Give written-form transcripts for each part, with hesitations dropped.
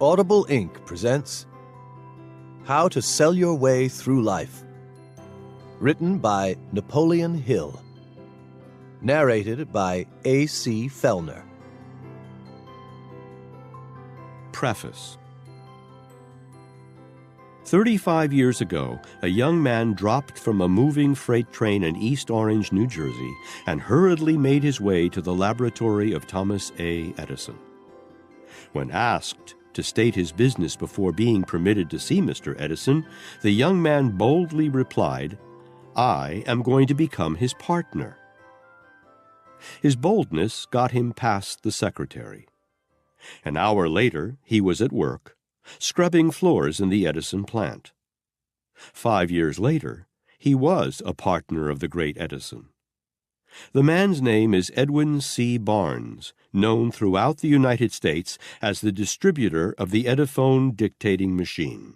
Audible Inc. presents How to Sell Your Way Through Life. Written by Napoleon Hill. Narrated by A.C. Fellner. Preface. 35 years ago, a young man dropped from a moving freight train in East Orange, New Jersey, and hurriedly made his way to the laboratory of Thomas A. Edison. When asked to state his business before being permitted to see Mr. Edison, the young man boldly replied, "I am going to become his partner." His boldness got him past the secretary. An hour later, he was at work, scrubbing floors in the Edison plant. 5 years later, he was a partner of the great Edison. The man's name is Edwin C. Barnes, known throughout the United States as the distributor of the Ediphone dictating machine.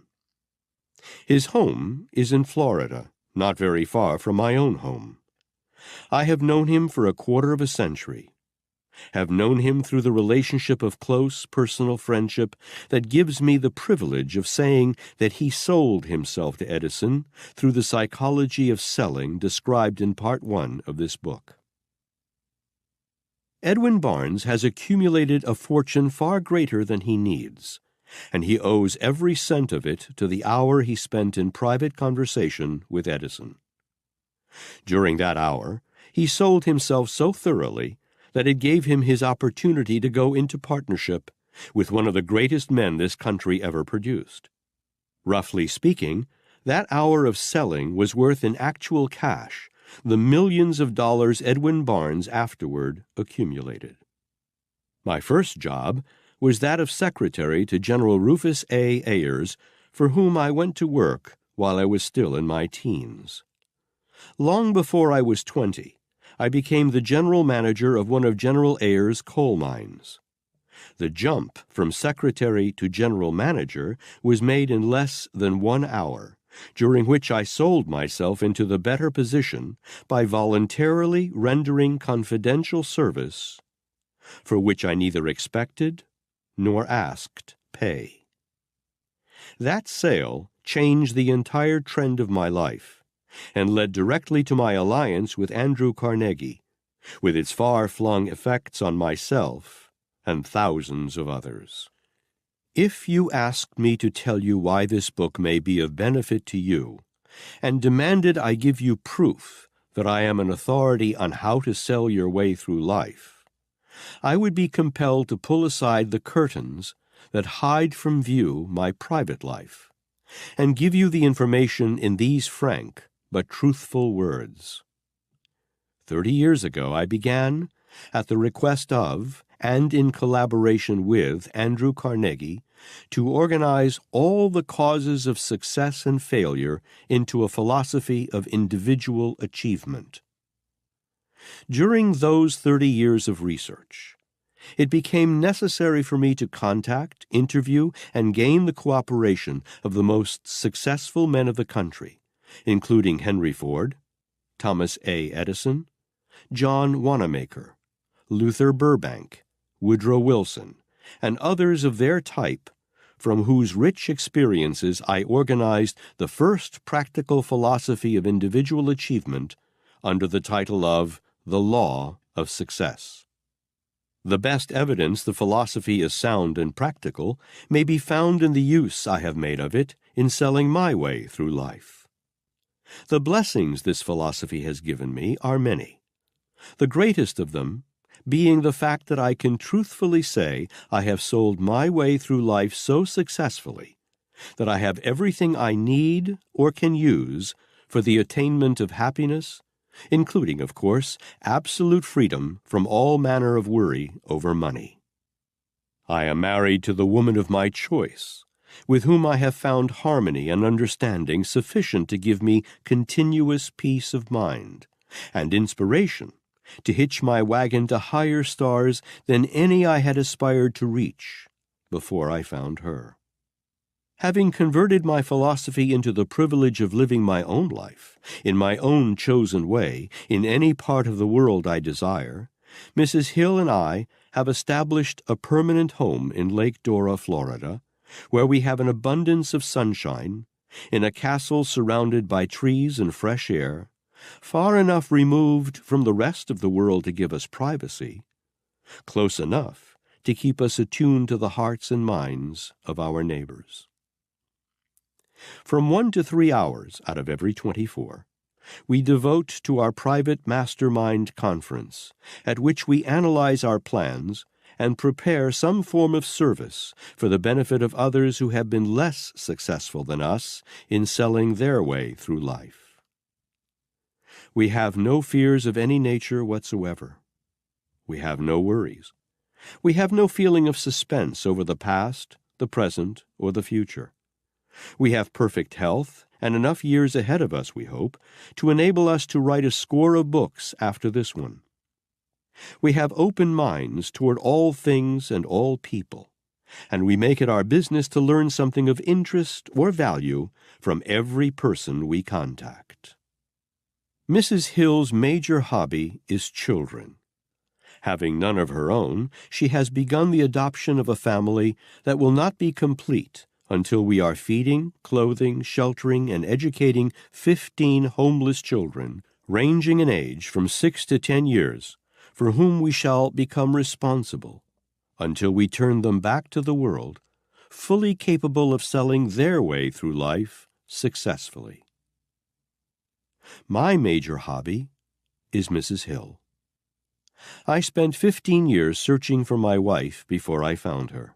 His home is in Florida, not very far from my own home. I have known him for a quarter of a century, have known him through the relationship of close personal friendship that gives me the privilege of saying that he sold himself to Edison through the psychology of selling described in Part 1 of this book. Edwin Barnes has accumulated a fortune far greater than he needs, and he owes every cent of it to the hour he spent in private conversation with Edison. During that hour, he sold himself so thoroughly that it gave him his opportunity to go into partnership with one of the greatest men this country ever produced. Roughly speaking, that hour of selling was worth in actual cash the millions of dollars Edwin Barnes afterward accumulated. My first job was that of secretary to General Rufus A. Ayers, for whom I went to work while I was still in my teens. Long before I was 20, I became the general manager of one of General Ayers' coal mines. The jump from secretary to general manager was made in less than 1 hour, during which I sold myself into the better position by voluntarily rendering confidential service for which I neither expected nor asked pay. That sale changed the entire trend of my life and led directly to my alliance with Andrew Carnegie, with its far-flung effects on myself and thousands of others. If you asked me to tell you why this book may be of benefit to you, and demanded I give you proof that I am an authority on how to sell your way through life, I would be compelled to pull aside the curtains that hide from view my private life, and give you the information in these frank but truthful words. 30 years ago I began, at the request of and in collaboration with Andrew Carnegie, to organize all the causes of success and failure into a philosophy of individual achievement. During those 30 years of research, it became necessary for me to contact, interview, and gain the cooperation of the most successful men of the country, including Henry Ford, Thomas A. Edison, John Wanamaker, Luther Burbank, Woodrow Wilson, and others of their type, from whose rich experiences I organized the first practical philosophy of individual achievement under the title of The Law of Success. The best evidence the philosophy is sound and practical may be found in the use I have made of it in selling my way through life. The blessings this philosophy has given me are many, the greatest of them being the fact that I can truthfully say I have sold my way through life so successfully that I have everything I need or can use for the attainment of happiness, including, of course, absolute freedom from all manner of worry over money. I am married to the woman of my choice, with whom I have found harmony and understanding sufficient to give me continuous peace of mind and inspiration to hitch my wagon to higher stars than any I had aspired to reach before I found her. Having converted my philosophy into the privilege of living my own life, in my own chosen way, in any part of the world I desire, Mrs. Hill and I have established a permanent home in Lake Dora, Florida, where we have an abundance of sunshine, in a castle surrounded by trees and fresh air, far enough removed from the rest of the world to give us privacy, close enough to keep us attuned to the hearts and minds of our neighbors. From 1 to 3 hours out of every 24, we devote to our private mastermind conference, at which we analyze our plans and prepare some form of service for the benefit of others who have been less successful than us in selling their way through life. We have no fears of any nature whatsoever. We have no worries. We have no feeling of suspense over the past, the present, or the future. We have perfect health and enough years ahead of us, we hope, to enable us to write a score of books after this one. We have open minds toward all things and all people, and we make it our business to learn something of interest or value from every person we contact. Mrs. Hill's major hobby is children. Having none of her own, she has begun the adoption of a family that will not be complete until we are feeding, clothing, sheltering, and educating 15 homeless children, ranging in age from 6 to 10 years, for whom we shall become responsible, until we turn them back to the world, fully capable of selling their way through life successfully. My major hobby is Mrs. Hill. I spent 15 years searching for my wife before I found her.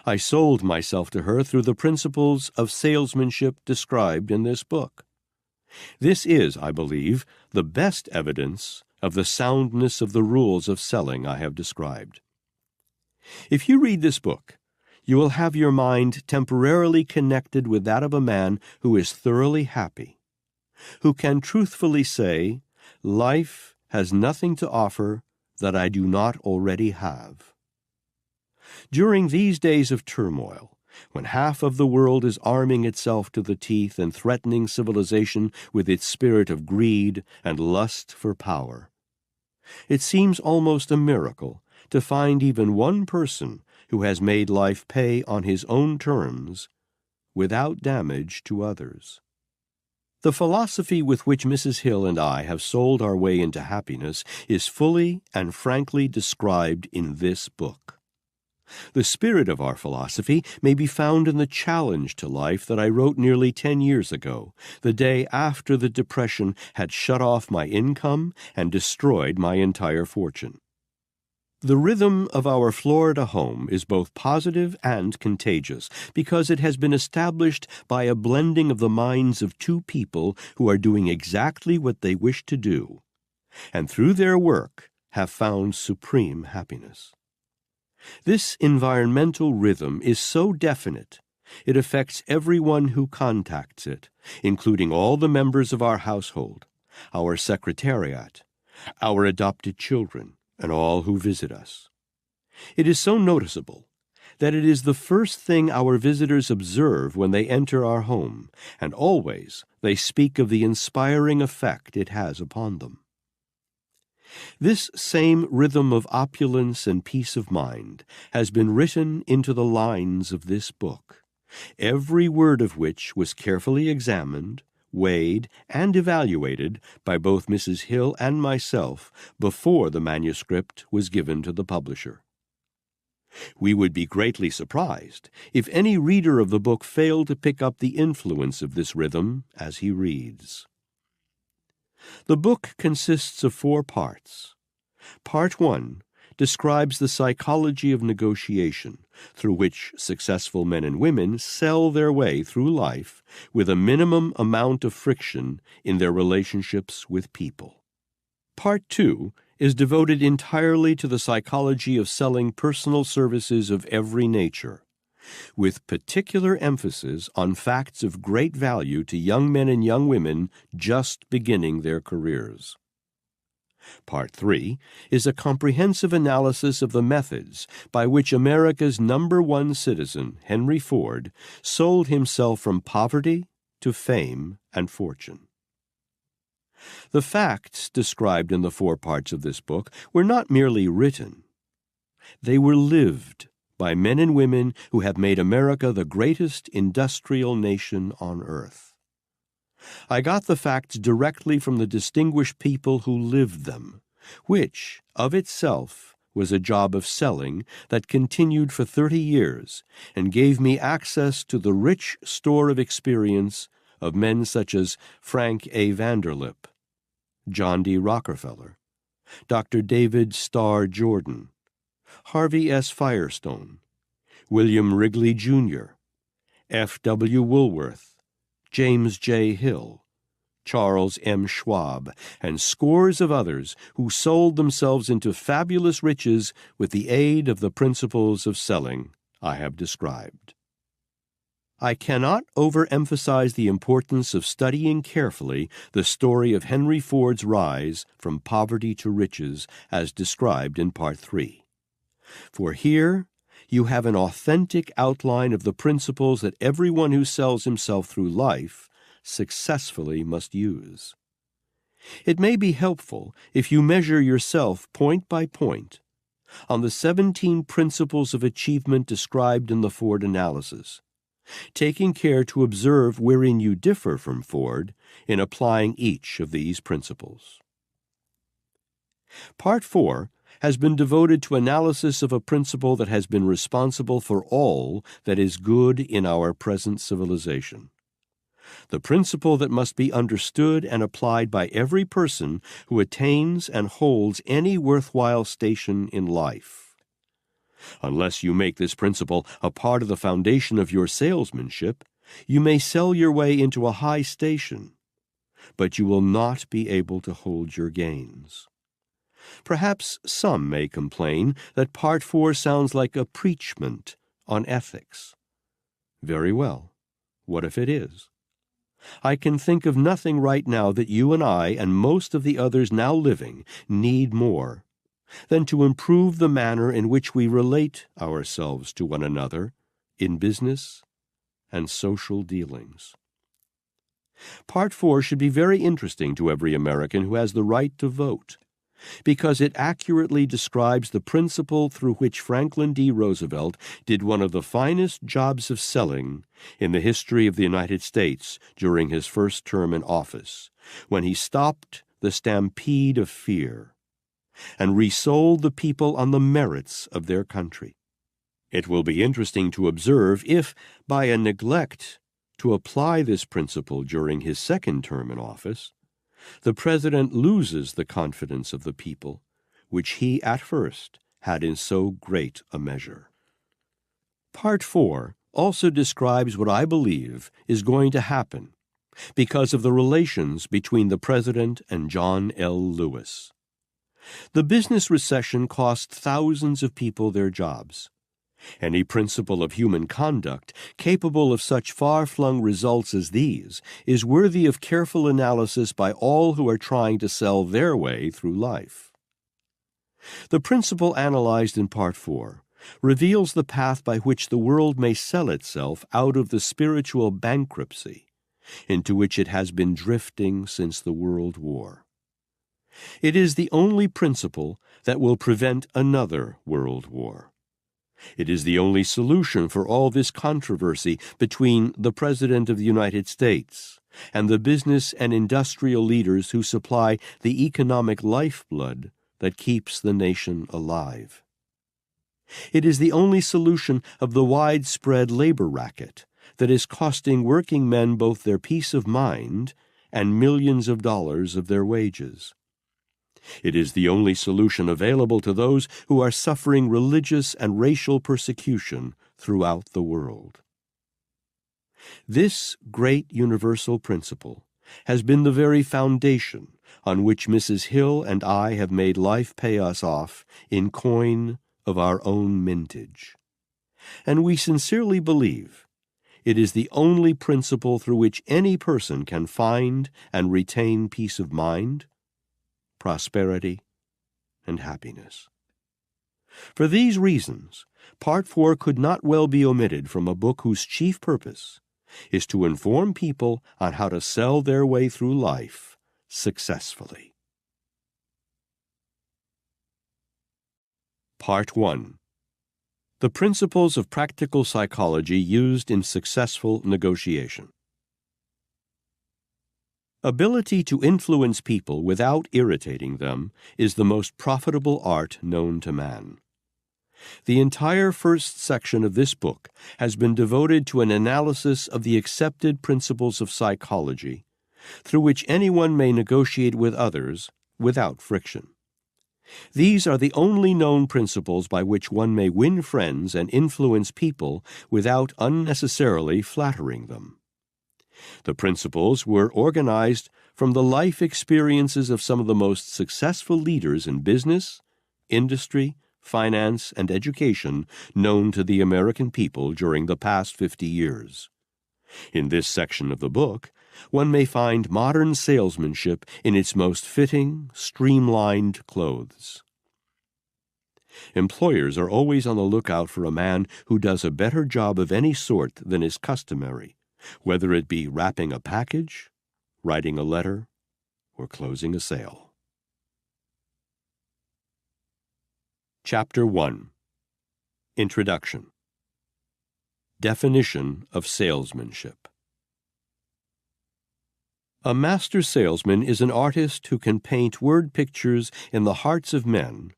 I sold myself to her through the principles of salesmanship described in this book. This is, I believe, the best evidence of the soundness of the rules of selling I have described. If you read this book, you will have your mind temporarily connected with that of a man who is thoroughly happy, who can truthfully say, "Life has nothing to offer that I do not already have." During these days of turmoil, when half of the world is arming itself to the teeth and threatening civilization with its spirit of greed and lust for power, it seems almost a miracle to find even one person who has made life pay on his own terms without damage to others. The philosophy with which Mrs. Hill and I have sold our way into happiness is fully and frankly described in this book. The spirit of our philosophy may be found in the challenge to life that I wrote nearly 10 years ago, the day after the Depression had shut off my income and destroyed my entire fortune. The rhythm of our Florida home is both positive and contagious because it has been established by a blending of the minds of two people who are doing exactly what they wish to do, and through their work have found supreme happiness. This environmental rhythm is so definite, it affects everyone who contacts it, including all the members of our household, our secretariat, our adopted children, and all who visit us. It is so noticeable that it is the first thing our visitors observe when they enter our home, and always they speak of the inspiring effect it has upon them. This same rhythm of opulence and peace of mind has been written into the lines of this book, every word of which was carefully examined, weighed, and evaluated by both Mrs. Hill and myself before the manuscript was given to the publisher. We would be greatly surprised if any reader of the book failed to pick up the influence of this rhythm as he reads. The book consists of 4 parts. Part 1 describes the psychology of negotiation, through which successful men and women sell their way through life with a minimum amount of friction in their relationships with people. Part 2 is devoted entirely to the psychology of selling personal services of every nature, with particular emphasis on facts of great value to young men and young women just beginning their careers. Part 3 is a comprehensive analysis of the methods by which America's #1 citizen, Henry Ford, sold himself from poverty to fame and fortune. The facts described in the 4 parts of this book were not merely written. They were lived by men and women who have made America the greatest industrial nation on earth. I got the facts directly from the distinguished people who lived them, which, of itself, was a job of selling that continued for 30 years and gave me access to the rich store of experience of men such as Frank A. Vanderlip, John D. Rockefeller, Dr. David Starr Jordan, Harvey S. Firestone, William Wrigley, Jr., F. W. Woolworth, James J. Hill, Charles M. Schwab, and scores of others who sold themselves into fabulous riches with the aid of the principles of selling I have described. I cannot overemphasize the importance of studying carefully the story of Henry Ford's rise from poverty to riches as described in Part 3. For here you have an authentic outline of the principles that everyone who sells himself through life successfully must use. It may be helpful if you measure yourself point by point on the 17 principles of achievement described in the Ford analysis, taking care to observe wherein you differ from Ford in applying each of these principles. Part 4 has been devoted to analysis of a principle that has been responsible for all that is good in our present civilization. The principle that must be understood and applied by every person who attains and holds any worthwhile station in life. Unless you make this principle a part of the foundation of your salesmanship, you may sell your way into a high station, but you will not be able to hold your gains. Perhaps some may complain that Part 4 sounds like a preachment on ethics. Very well. What if it is? I can think of nothing right now that you and I and most of the others now living need more than to improve the manner in which we relate ourselves to one another in business and social dealings. Part 4 should be very interesting to every American who has the right to vote, because it accurately describes the principle through which Franklin D. Roosevelt did one of the finest jobs of selling in the history of the United States during his first term in office, when he stopped the stampede of fear and resold the people on the merits of their country. It will be interesting to observe if, by a neglect to apply this principle during his second term in office, the President loses the confidence of the people, which he at first had in so great a measure. Part 4 also describes what I believe is going to happen because of the relations between the President and John L. Lewis. The business recession cost thousands of people their jobs. Any principle of human conduct capable of such far-flung results as these is worthy of careful analysis by all who are trying to sell their way through life. The principle analyzed in Part 4 reveals the path by which the world may sell itself out of the spiritual bankruptcy into which it has been drifting since the World War. It is the only principle that will prevent another World War. It is the only solution for all this controversy between the President of the United States and the business and industrial leaders who supply the economic lifeblood that keeps the nation alive. It is the only solution of the widespread labor racket that is costing working men both their peace of mind and millions of dollars of their wages. It is the only solution available to those who are suffering religious and racial persecution throughout the world. This great universal principle has been the very foundation on which Mrs. Hill and I have made life pay us off in coin of our own mintage. And we sincerely believe it is the only principle through which any person can find and retain peace of mind, prosperity, and happiness. For these reasons, Part 4 could not well be omitted from a book whose chief purpose is to inform people on how to sell their way through life successfully. Part 1. The principles of practical psychology used in successful negotiation. Ability to influence people without irritating them is the most profitable art known to man. The entire first section of this book has been devoted to an analysis of the accepted principles of psychology, through which anyone may negotiate with others without friction. These are the only known principles by which one may win friends and influence people without unnecessarily flattering them. The principles were organized from the life experiences of some of the most successful leaders in business, industry, finance, and education known to the American people during the past 50 years. In this section of the book, one may find modern salesmanship in its most fitting, streamlined clothes. Employers are always on the lookout for a man who does a better job of any sort than is customary, whether it be wrapping a package, writing a letter, or closing a sale. Chapter 1. Introduction. Definition of salesmanship. A master salesman is an artist who can paint word pictures in the hearts of men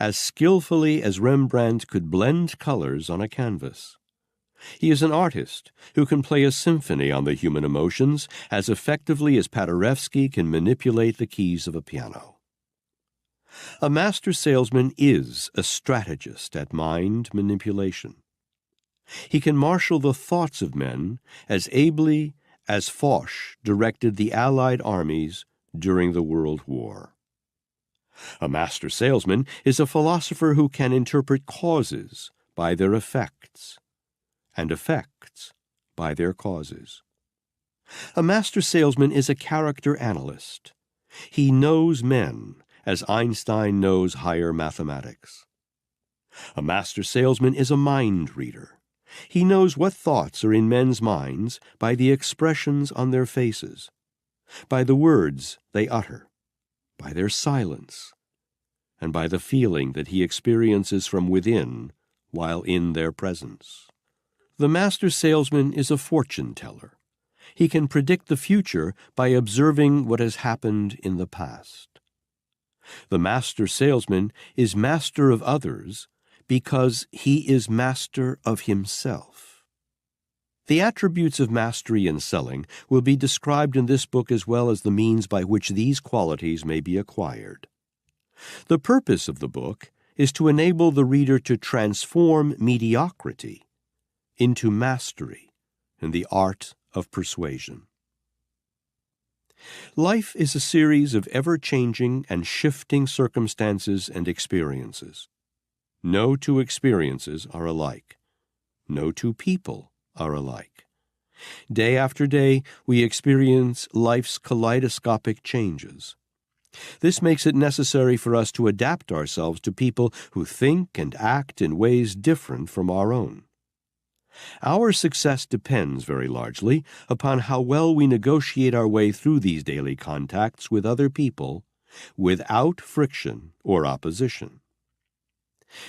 as skillfully as Rembrandt could blend colors on a canvas. He is an artist who can play a symphony on the human emotions as effectively as Paderewski can manipulate the keys of a piano. A master salesman is a strategist at mind manipulation. He can marshal the thoughts of men as ably as Foch directed the Allied armies during the World War. A master salesman is a philosopher who can interpret causes by their effects, and effects by their causes. A master salesman is a character analyst. He knows men as Einstein knows higher mathematics. A master salesman is a mind reader. He knows what thoughts are in men's minds by the expressions on their faces, by the words they utter, by their silence, and by the feeling that he experiences from within while in their presence. The master salesman is a fortune teller. He can predict the future by observing what has happened in the past. The master salesman is master of others because he is master of himself. The attributes of mastery in selling will be described in this book as well as the means by which these qualities may be acquired. The purpose of the book is to enable the reader to transform mediocrity into mastery in the art of persuasion. Life is a series of ever-changing and shifting circumstances and experiences. No two experiences are alike. No two people are alike. Day after day, we experience life's kaleidoscopic changes. This makes it necessary for us to adapt ourselves to people who think and act in ways different from our own. Our success depends very largely upon how well we negotiate our way through these daily contacts with other people without friction or opposition.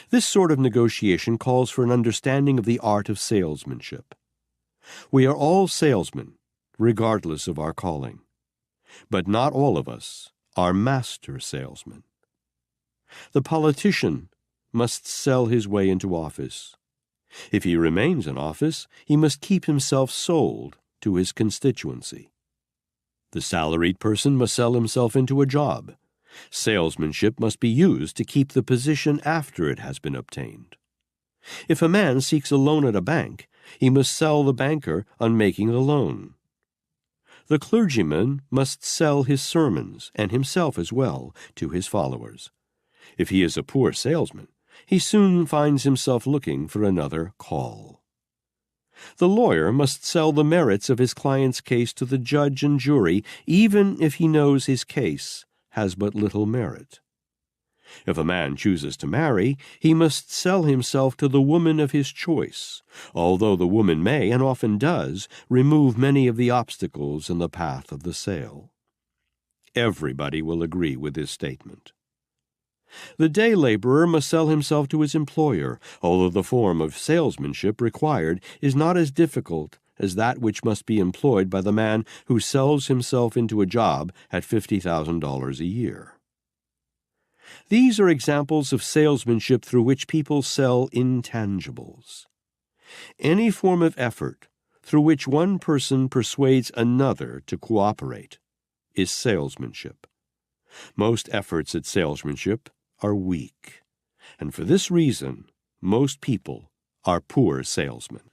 This sort of negotiation calls for an understanding of the art of salesmanship. We are all salesmen, regardless of our calling, but not all of us are master salesmen. The politician must sell his way into office. If he remains in office, he must keep himself sold to his constituency. The salaried person must sell himself into a job. Salesmanship must be used to keep the position after it has been obtained. If a man seeks a loan at a bank, he must sell the banker on making the loan. The clergyman must sell his sermons, and himself as well, to his followers. If he is a poor salesman, he soon finds himself looking for another call. The lawyer must sell the merits of his client's case to the judge and jury, even if he knows his case has but little merit. If a man chooses to marry, he must sell himself to the woman of his choice, although the woman may, and often does, remove many of the obstacles in the path of the sale. Everybody will agree with this statement. The day laborer must sell himself to his employer, although the form of salesmanship required is not as difficult as that which must be employed by the man who sells himself into a job at $50,000 a year. These are examples of salesmanship through which people sell intangibles. Any form of effort through which one person persuades another to cooperate is salesmanship. Most efforts at salesmanship are weak, and for this reason, most people are poor salesmen.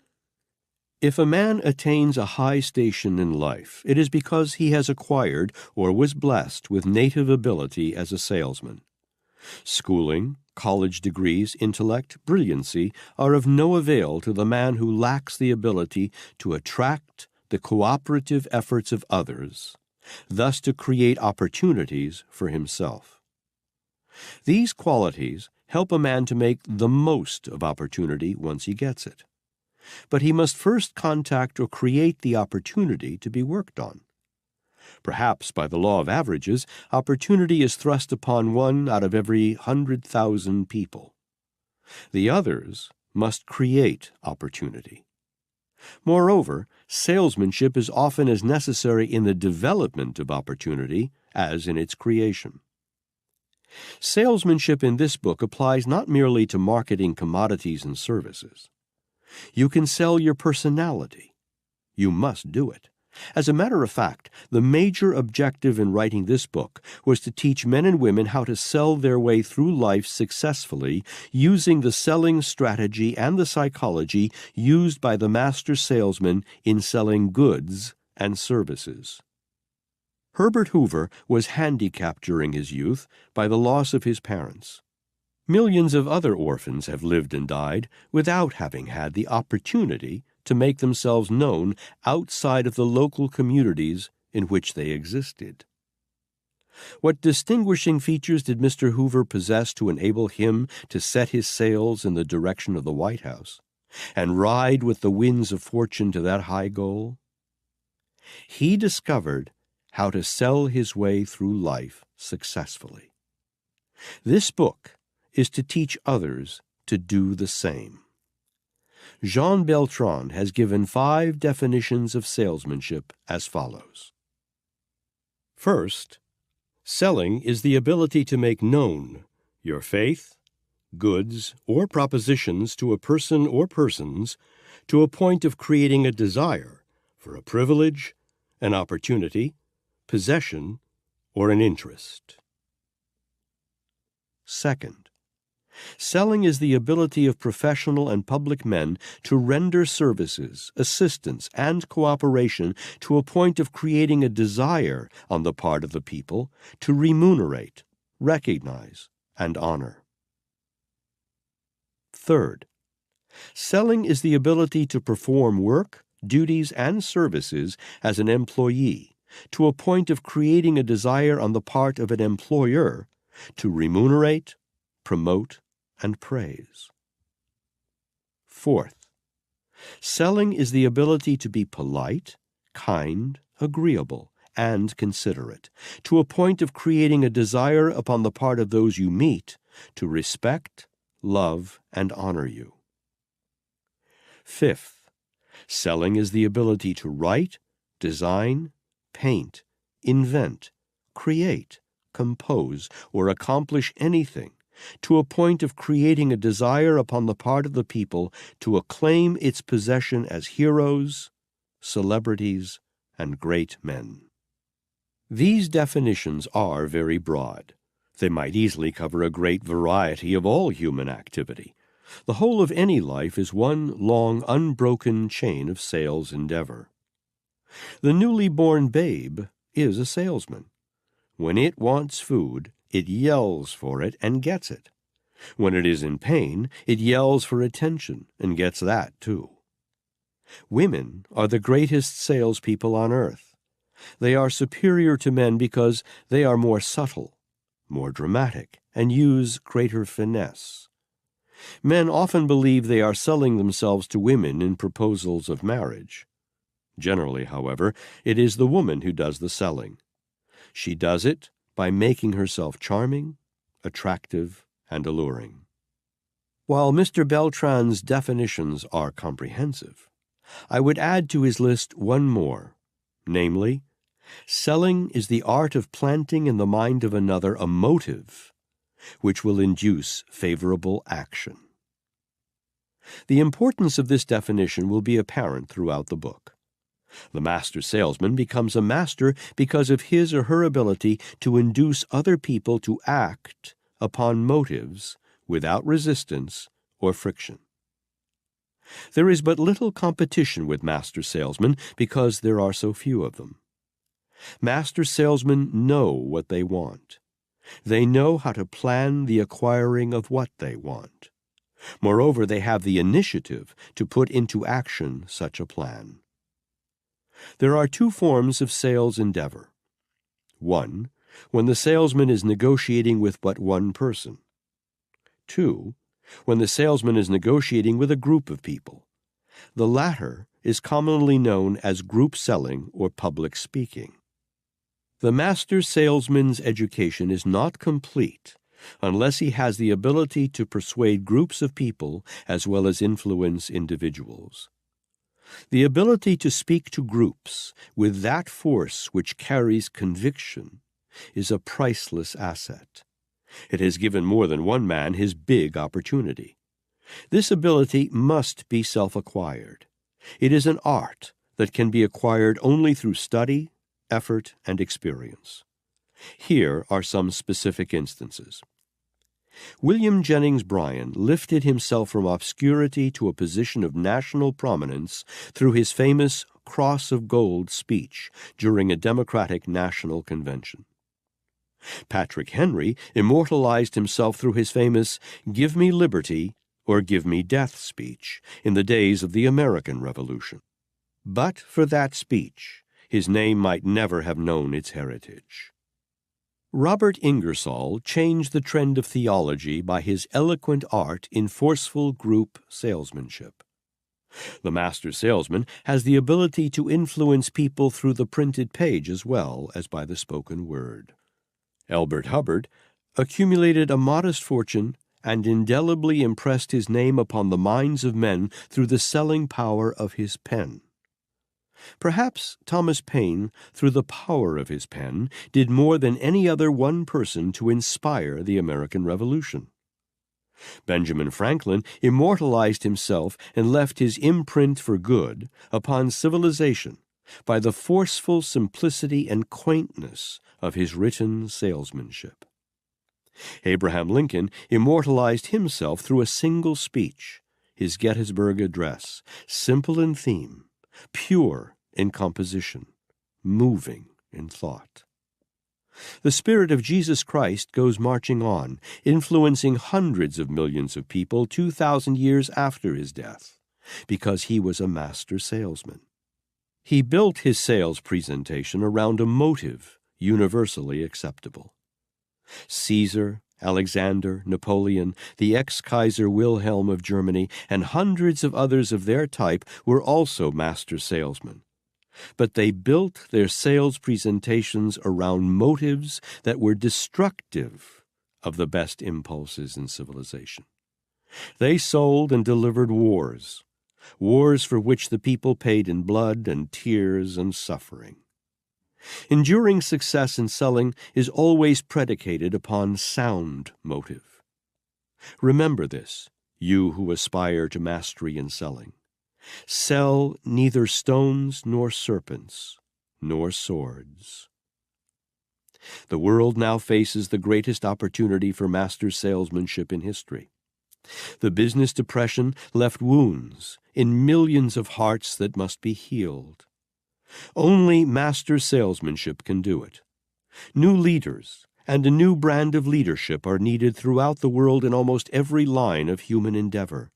If a man attains a high station in life, it is because he has acquired or was blessed with native ability as a salesman. Schooling, college degrees, intellect, brilliancy are of no avail to the man who lacks the ability to attract the cooperative efforts of others, thus to create opportunities for himself. These qualities help a man to make the most of opportunity once he gets it. But he must first contact or create the opportunity to be worked on. Perhaps by the law of averages, opportunity is thrust upon one out of every 100,000 people. The others must create opportunity. Moreover, salesmanship is often as necessary in the development of opportunity as in its creation. Salesmanship in this book applies not merely to marketing commodities and services. You can sell your personality. You must do it. As a matter of fact, the major objective in writing this book was to teach men and women how to sell their way through life successfully using the selling strategy and the psychology used by the master salesman in selling goods and services. Herbert Hoover was handicapped during his youth by the loss of his parents. Millions of other orphans have lived and died without having had the opportunity to make themselves known outside of the local communities in which they existed. What distinguishing features did Mr. Hoover possess to enable him to set his sails in the direction of the White House and ride with the winds of fortune to that high goal? He discovered how to sell his way through life successfully. This book is to teach others to do the same. Jean Beltran has given 5 definitions of salesmanship as follows. First, selling is the ability to make known your faith, goods, or propositions to a person or persons to a point of creating a desire for a privilege, an opportunity, possession, or an interest. Second, selling is the ability of professional and public men to render services, assistance, and cooperation to a point of creating a desire on the part of the people to remunerate, recognize, and honor. Third, selling is the ability to perform work, duties, and services as an employee to a point of creating a desire on the part of an employer to remunerate, promote, and praise. Fourth, selling is the ability to be polite, kind, agreeable, and considerate, to a point of creating a desire upon the part of those you meet to respect, love, and honor you. Fifth, selling is the ability to write, design, paint, invent, create, compose, or accomplish anything to a point of creating a desire upon the part of the people to acclaim its possession as heroes, celebrities, and great men. These definitions are very broad. They might easily cover a great variety of all human activity. The whole of any life is one long, unbroken chain of sales endeavor. The newly born babe is a salesman. When it wants food, it yells for it and gets it. When it is in pain, it yells for attention and gets that too. Women are the greatest salespeople on earth. They are superior to men because they are more subtle, more dramatic, and use greater finesse. Men often believe they are selling themselves to women in proposals of marriage. Generally, however, it is the woman who does the selling. She does it by making herself charming, attractive, and alluring. While Mr. Beltran's definitions are comprehensive, I would add to his list one more, namely, selling is the art of planting in the mind of another a motive which will induce favorable action. The importance of this definition will be apparent throughout the book. The master salesman becomes a master because of his or her ability to induce other people to act upon motives without resistance or friction. There is but little competition with master salesmen because there are so few of them. Master salesmen know what they want. They know how to plan the acquiring of what they want. Moreover, they have the initiative to put into action such a plan. There are two forms of sales endeavor. One, when the salesman is negotiating with but one person. Two, when the salesman is negotiating with a group of people. The latter is commonly known as group selling or public speaking. The master salesman's education is not complete unless he has the ability to persuade groups of people as well as influence individuals. The ability to speak to groups with that force which carries conviction is a priceless asset. It has given more than one man his big opportunity. This ability must be self-acquired. It is an art that can be acquired only through study, effort, and experience. Here are some specific instances. William Jennings Bryan lifted himself from obscurity to a position of national prominence through his famous Cross of Gold speech during a Democratic National Convention. Patrick Henry immortalized himself through his famous "Give me liberty or give me death" speech in the days of the American Revolution. But for that speech, his name might never have known its heritage. Robert Ingersoll changed the trend of theology by his eloquent art in forceful group salesmanship. The master salesman has the ability to influence people through the printed page as well as by the spoken word. Elbert Hubbard accumulated a modest fortune and indelibly impressed his name upon the minds of men through the selling power of his pen. Perhaps Thomas Paine, through the power of his pen, did more than any other one person to inspire the American Revolution. Benjamin Franklin immortalized himself and left his imprint for good upon civilization by the forceful simplicity and quaintness of his written salesmanship. Abraham Lincoln immortalized himself through a single speech, his Gettysburg Address, simple in theme, pure in composition, moving in thought. The Spirit of Jesus Christ goes marching on, influencing hundreds of millions of people 2,000 years after his death, because he was a master salesman. He built his sales presentation around a motive universally acceptable. Caesar, Alexander, Napoleon, the ex-Kaiser Wilhelm of Germany, and hundreds of others of their type were also master salesmen. But they built their sales presentations around motives that were destructive of the best impulses in civilization. They sold and delivered wars for which the people paid in blood and tears and suffering. Enduring success in selling is always predicated upon sound motive. Remember this, you who aspire to mastery in selling. Sell neither stones nor serpents nor swords. The world now faces the greatest opportunity for master salesmanship in history. The business depression left wounds in millions of hearts that must be healed. Only master salesmanship can do it. New leaders and a new brand of leadership are needed throughout the world in almost every line of human endeavor.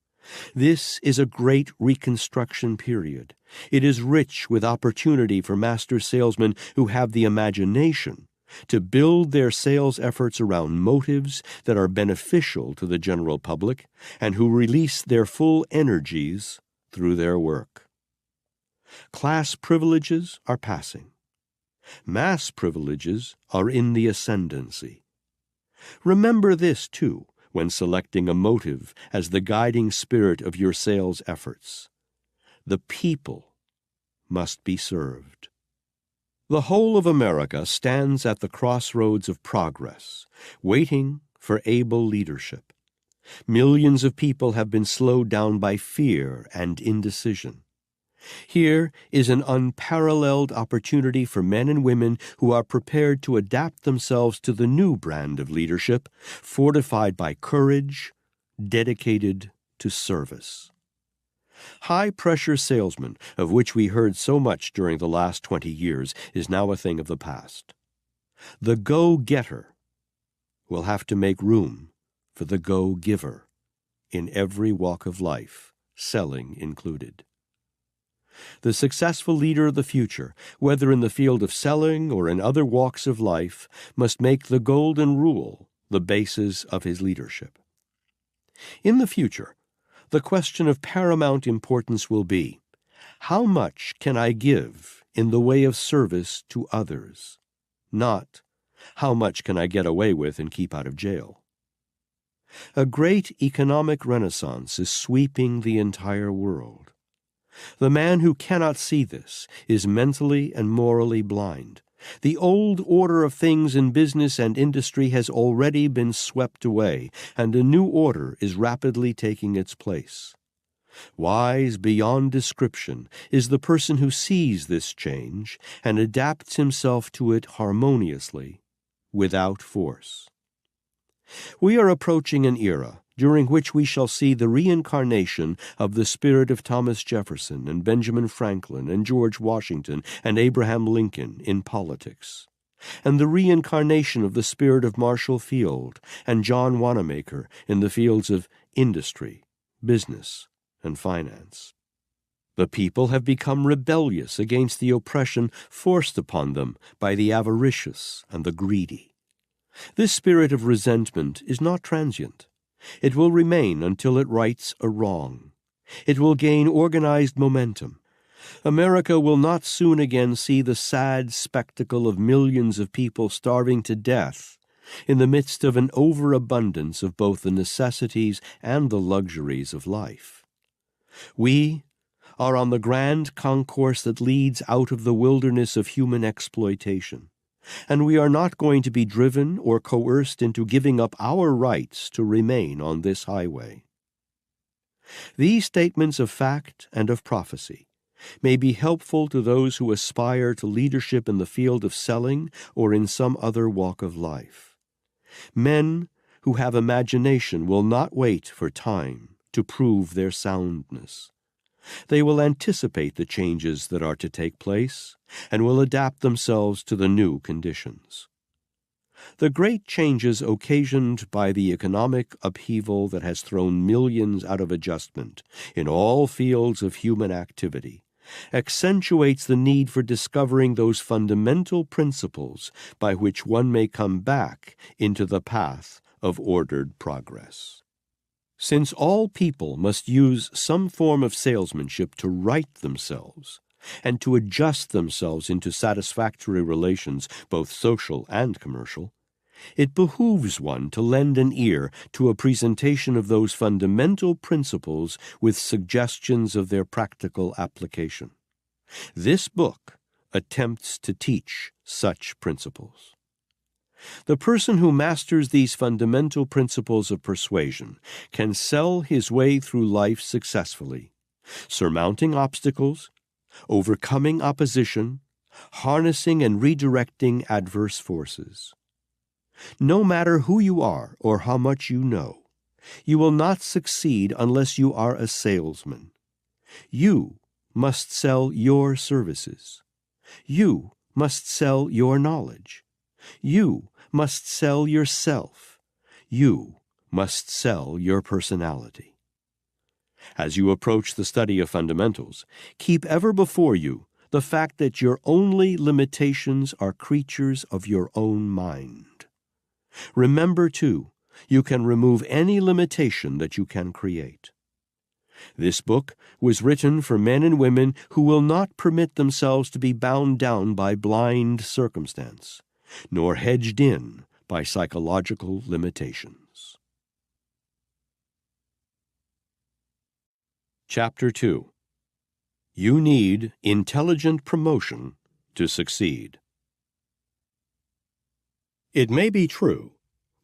This is a great reconstruction period. It is rich with opportunity for master salesmen who have the imagination to build their sales efforts around motives that are beneficial to the general public and who release their full energies through their work. Class privileges are passing. Mass privileges are in the ascendancy. Remember this, too, when selecting a motive as the guiding spirit of your sales efforts. The people must be served. The whole of America stands at the crossroads of progress, waiting for able leadership. Millions of people have been slowed down by fear and indecision. Here is an unparalleled opportunity for men and women who are prepared to adapt themselves to the new brand of leadership, fortified by courage, dedicated to service. High-pressure salesman, of which we heard so much during the last 20 years, is now a thing of the past. The go-getter will have to make room for the go-giver in every walk of life, selling included. The successful leader of the future, whether in the field of selling or in other walks of life, must make the golden rule the basis of his leadership. In the future, the question of paramount importance will be, how much can I give in the way of service to others? Not, how much can I get away with and keep out of jail? A great economic renaissance is sweeping the entire world. The man who cannot see this is mentally and morally blind. The old order of things in business and industry has already been swept away, and a new order is rapidly taking its place. Wise beyond description is the person who sees this change and adapts himself to it harmoniously, without force. We are approaching an era during which we shall see the reincarnation of the spirit of Thomas Jefferson and Benjamin Franklin and George Washington and Abraham Lincoln in politics, and the reincarnation of the spirit of Marshall Field and John Wanamaker in the fields of industry, business, and finance. The people have become rebellious against the oppression forced upon them by the avaricious and the greedy. This spirit of resentment is not transient. It will remain until it rights a wrong. It will gain organized momentum. America will not soon again see the sad spectacle of millions of people starving to death in the midst of an overabundance of both the necessities and the luxuries of life. We are on the grand concourse that leads out of the wilderness of human exploitation, and we are not going to be driven or coerced into giving up our rights to remain on this highway. These statements of fact and of prophecy may be helpful to those who aspire to leadership in the field of selling or in some other walk of life. Men who have imagination will not wait for time to prove their soundness. They will anticipate the changes that are to take place and will adapt themselves to the new conditions. The great changes occasioned by the economic upheaval that has thrown millions out of adjustment in all fields of human activity accentuates the need for discovering those fundamental principles by which one may come back into the path of ordered progress. Since all people must use some form of salesmanship to right themselves and to adjust themselves into satisfactory relations, both social and commercial, it behooves one to lend an ear to a presentation of those fundamental principles with suggestions of their practical application. This book attempts to teach such principles. The person who masters these fundamental principles of persuasion can sell his way through life successfully, surmounting obstacles, overcoming opposition, harnessing and redirecting adverse forces. No matter who you are or how much you know, you will not succeed unless you are a salesman. You must sell your services. You must sell your knowledge. You must sell yourself. You must sell your personality. As you approach the study of fundamentals, keep ever before you the fact that your only limitations are creatures of your own mind. Remember, too, you can remove any limitation that you can create. This book was written for men and women who will not permit themselves to be bound down by blind circumstance, nor hedged in by psychological limitations. Chapter 2. You need intelligent promotion to succeed. It may be true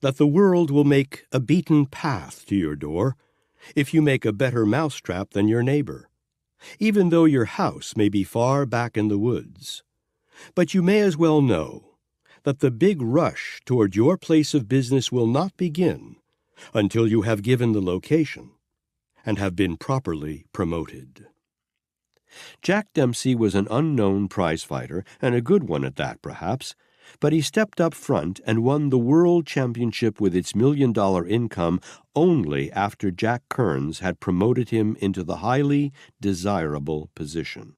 that the world will make a beaten path to your door if you make a better mousetrap than your neighbor, even though your house may be far back in the woods. But you may as well know that the big rush toward your place of business will not begin until you have given the location and have been properly promoted. Jack Dempsey was an unknown prizefighter, and a good one at that, perhaps, but he stepped up front and won the World Championship with its $1 million income only after Jack Kearns had promoted him into the highly desirable position.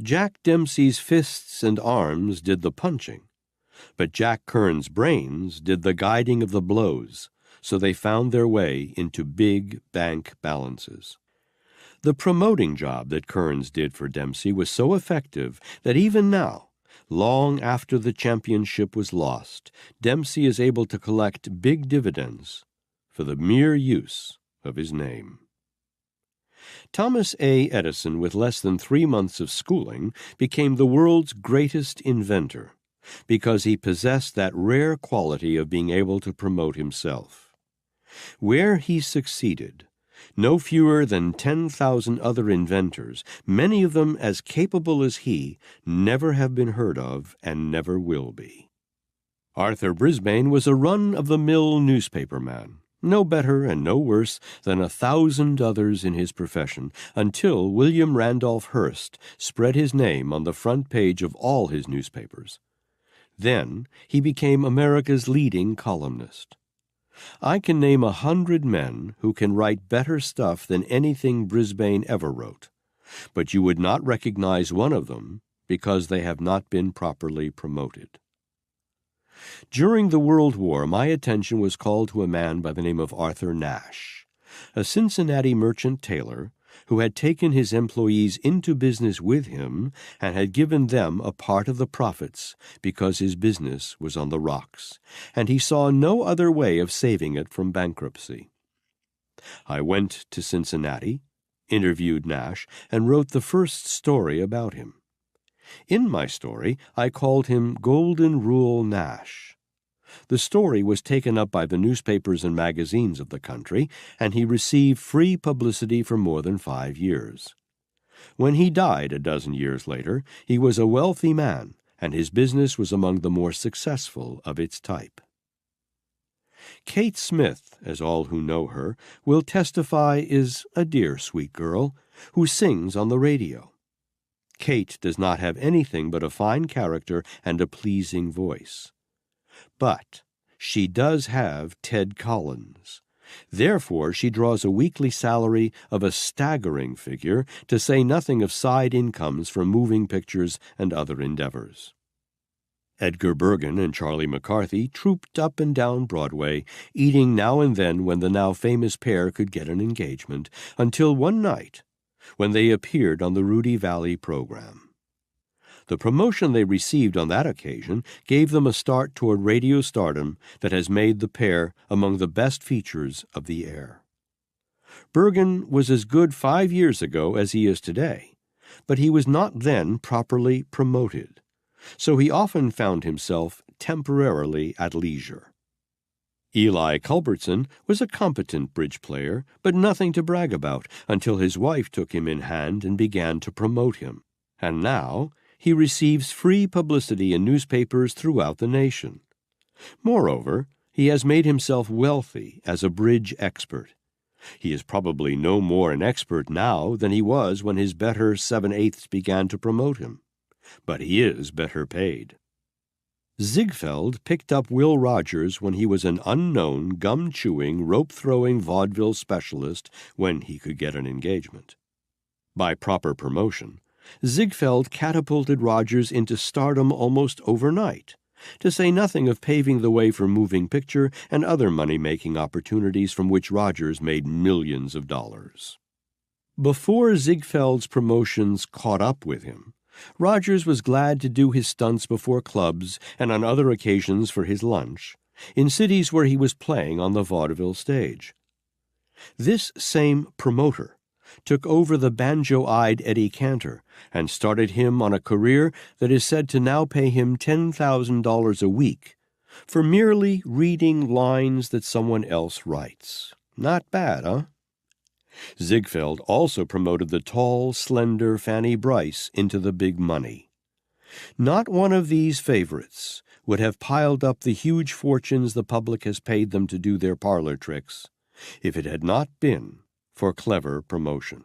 Jack Dempsey's fists and arms did the punching, but Jack Kearns' brains did the guiding of the blows, so they found their way into big bank balances. The promoting job that Kearns did for Dempsey was so effective that even now, long after the championship was lost, Dempsey is able to collect big dividends for the mere use of his name. Thomas A. Edison, with less than 3 months of schooling, became the world's greatest inventor because he possessed that rare quality of being able to promote himself. Where he succeeded, no fewer than 10,000 other inventors, many of them as capable as he, never have been heard of and never will be. Arthur Brisbane was a run-of-the-mill newspaper man, no better and no worse than 1,000 others in his profession, until William Randolph Hearst spread his name on the front page of all his newspapers. Then he became America's leading columnist. I can name 100 men who can write better stuff than anything Brisbane ever wrote, but you would not recognize one of them because they have not been properly promoted. During the World War, my attention was called to a man by the name of Arthur Nash, a Cincinnati merchant tailor who had taken his employees into business with him and had given them a part of the profits because his business was on the rocks, and he saw no other way of saving it from bankruptcy. I went to Cincinnati, interviewed Nash, and wrote the first story about him. In my story, I called him Golden Rule Nash. The story was taken up by the newspapers and magazines of the country, and he received free publicity for more than 5 years. When he died a dozen years later, he was a wealthy man, and his business was among the more successful of its type. Kate Smith, as all who know her will testify, is a dear, sweet girl who sings on the radio. Kate does not have anything but a fine character and a pleasing voice. But she does have Ted Collins. Therefore, she draws a weekly salary of a staggering figure, to say nothing of side incomes from moving pictures and other endeavors. Edgar Bergen and Charlie McCarthy trooped up and down Broadway, eating now and then when the now famous pair could get an engagement, until one night, when they appeared on the Rudy Valley program. The promotion they received on that occasion gave them a start toward radio stardom that has made the pair among the best features of the air. Bergen was as good 5 years ago as he is today, but he was not then properly promoted, so he often found himself temporarily at leisure. Eli Culbertson was a competent bridge player, but nothing to brag about until his wife took him in hand and began to promote him, and now he receives free publicity in newspapers throughout the nation. Moreover, he has made himself wealthy as a bridge expert. He is probably no more an expert now than he was when his better 7/8 began to promote him, but he is better paid. Ziegfeld picked up Will Rogers when he was an unknown, gum-chewing, rope-throwing vaudeville specialist when he could get an engagement. By proper promotion, Ziegfeld catapulted Rogers into stardom almost overnight, to say nothing of paving the way for moving picture and other money-making opportunities from which Rogers made millions of dollars. Before Ziegfeld's promotions caught up with him, Rogers was glad to do his stunts before clubs and on other occasions for his lunch, in cities where he was playing on the vaudeville stage. This same promoter took over the banjo-eyed Eddie Cantor and started him on a career that is said to now pay him $10,000 a week for merely reading lines that someone else writes. Not bad, huh? Ziegfeld also promoted the tall, slender Fanny Brice into the big money. Not one of these favorites would have piled up the huge fortunes the public has paid them to do their parlor tricks if it had not been for clever promotion.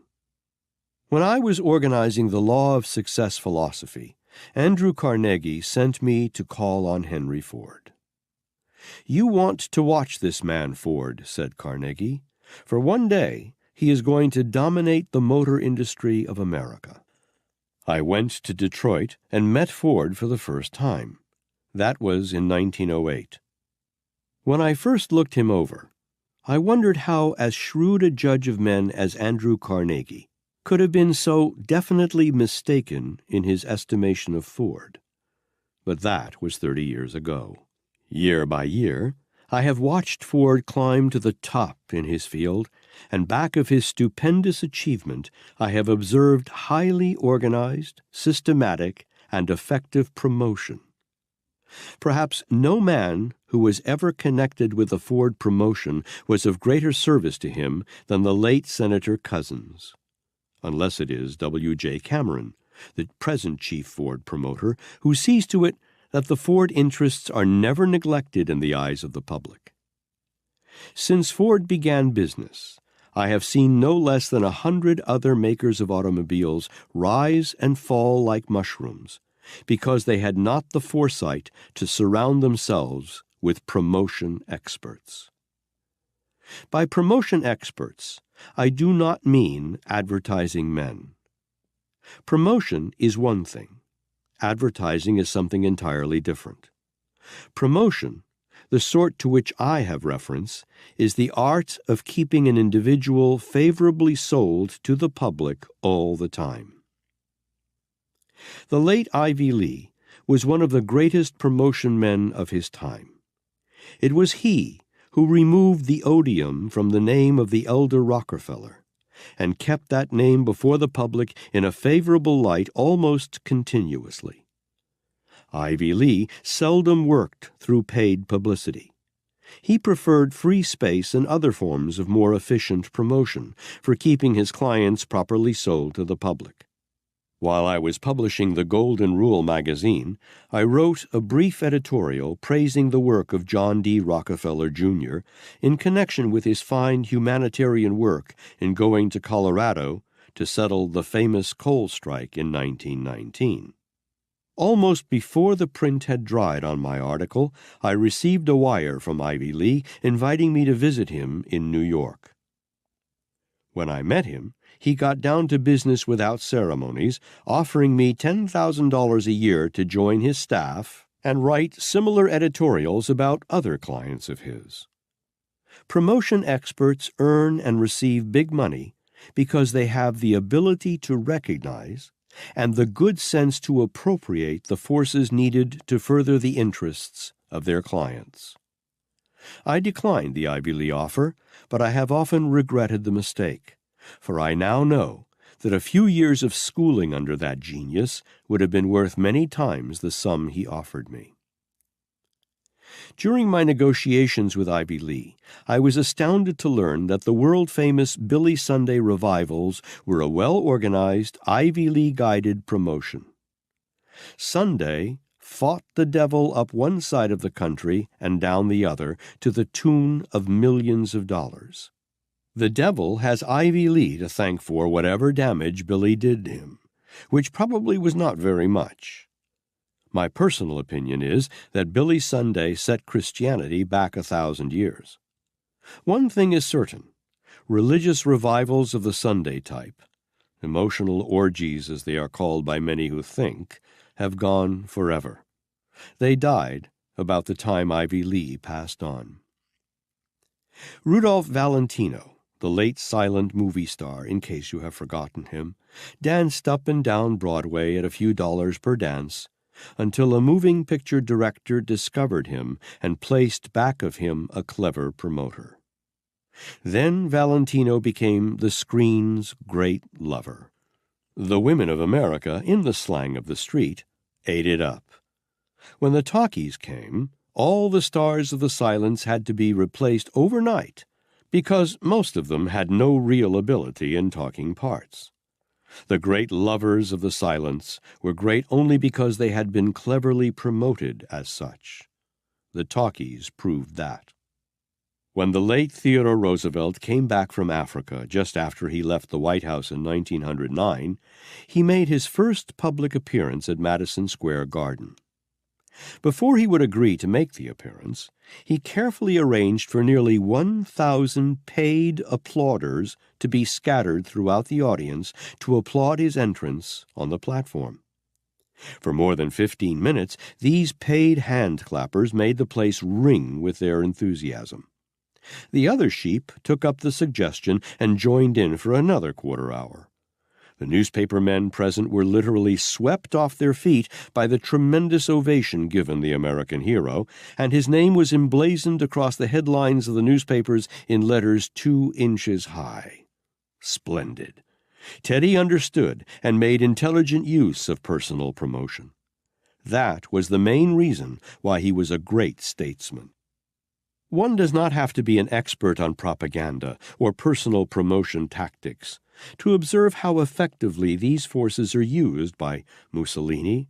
When I was organizing the Law of Success philosophy, Andrew Carnegie sent me to call on Henry Ford. "You want to watch this man, Ford," said Carnegie, "for one day he is going to dominate the motor industry of America." I went to Detroit and met Ford for the first time. That was in 1908. When I first looked him over, I wondered how as shrewd a judge of men as Andrew Carnegie could have been so definitely mistaken in his estimation of Ford. But that was 30 years ago. Year by year, I have watched Ford climb to the top in his field, and back of his stupendous achievement I have observed highly organized, systematic, and effective promotion. Perhaps no man who was ever connected with the Ford promotion was of greater service to him than the late Senator Couzens, unless it is W.J. Cameron, the present chief Ford promoter, who sees to it that the Ford interests are never neglected in the eyes of the public. Since Ford began business, I have seen no less than 100 other makers of automobiles rise and fall like mushrooms, because they had not the foresight to surround themselves with promotion experts. By promotion experts, I do not mean advertising men. Promotion is one thing. Advertising is something entirely different. Promotion, the sort to which I have reference, is the art of keeping an individual favorably sold to the public all the time. The late Ivy Lee was one of the greatest promotion men of his time. It was he who removed the odium from the name of the elder Rockefeller, and kept that name before the public in a favorable light almost continuously. Ivy Lee seldom worked through paid publicity. He preferred free space and other forms of more efficient promotion for keeping his clients properly sold to the public. While I was publishing the Golden Rule magazine, I wrote a brief editorial praising the work of John D. Rockefeller, Jr. in connection with his fine humanitarian work in going to Colorado to settle the famous coal strike in 1919. Almost before the print had dried on my article, I received a wire from Ivy Lee inviting me to visit him in New York. When I met him, he got down to business without ceremonies, offering me $10,000 a year to join his staff and write similar editorials about other clients of his. Promotion experts earn and receive big money because they have the ability to recognize and the good sense to appropriate the forces needed to further the interests of their clients. I declined the Ivy Lee offer, but I have often regretted the mistake, for I now know that a few years of schooling under that genius would have been worth many times the sum he offered me. During my negotiations with Ivy Lee, I was astounded to learn that the world-famous Billy Sunday revivals were a well-organized, Ivy Lee-guided promotion. Sunday fought the devil up one side of the country and down the other to the tune of millions of dollars. The devil has Ivy Lee to thank for whatever damage Billy did him, which probably was not very much. My personal opinion is that Billy Sunday set Christianity back 1,000 years. One thing is certain: religious revivals of the Sunday type, emotional orgies as they are called by many who think, have gone forever. They died about the time Ivy Lee passed on. Rudolph Valentino the late silent movie star, in case you have forgotten him, danced up and down Broadway at a few dollars per dance, until a moving picture director discovered him and placed back of him a clever promoter. Then Valentino became the screen's great lover. The women of America, in the slang of the street, ate it up. When the talkies came, all the stars of the silence had to be replaced overnight, because most of them had no real ability in talking parts. The great lovers of the silence were great only because they had been cleverly promoted as such. The talkies proved that. When the late Theodore Roosevelt came back from Africa just after he left the White House in 1909, he made his first public appearance at Madison Square Garden. Before he would agree to make the appearance, he carefully arranged for nearly 1,000 paid applauders to be scattered throughout the audience to applaud his entrance on the platform. For more than 15 minutes, these paid hand clappers made the place ring with their enthusiasm. The other sheep took up the suggestion and joined in for another quarter hour. The newspaper men present were literally swept off their feet by the tremendous ovation given the American hero, and his name was emblazoned across the headlines of the newspapers in letters 2 inches high. Splendid. Teddy understood and made intelligent use of personal promotion. That was the main reason why he was a great statesman. One does not have to be an expert on propaganda or personal promotion tactics to observe how effectively these forces are used by Mussolini,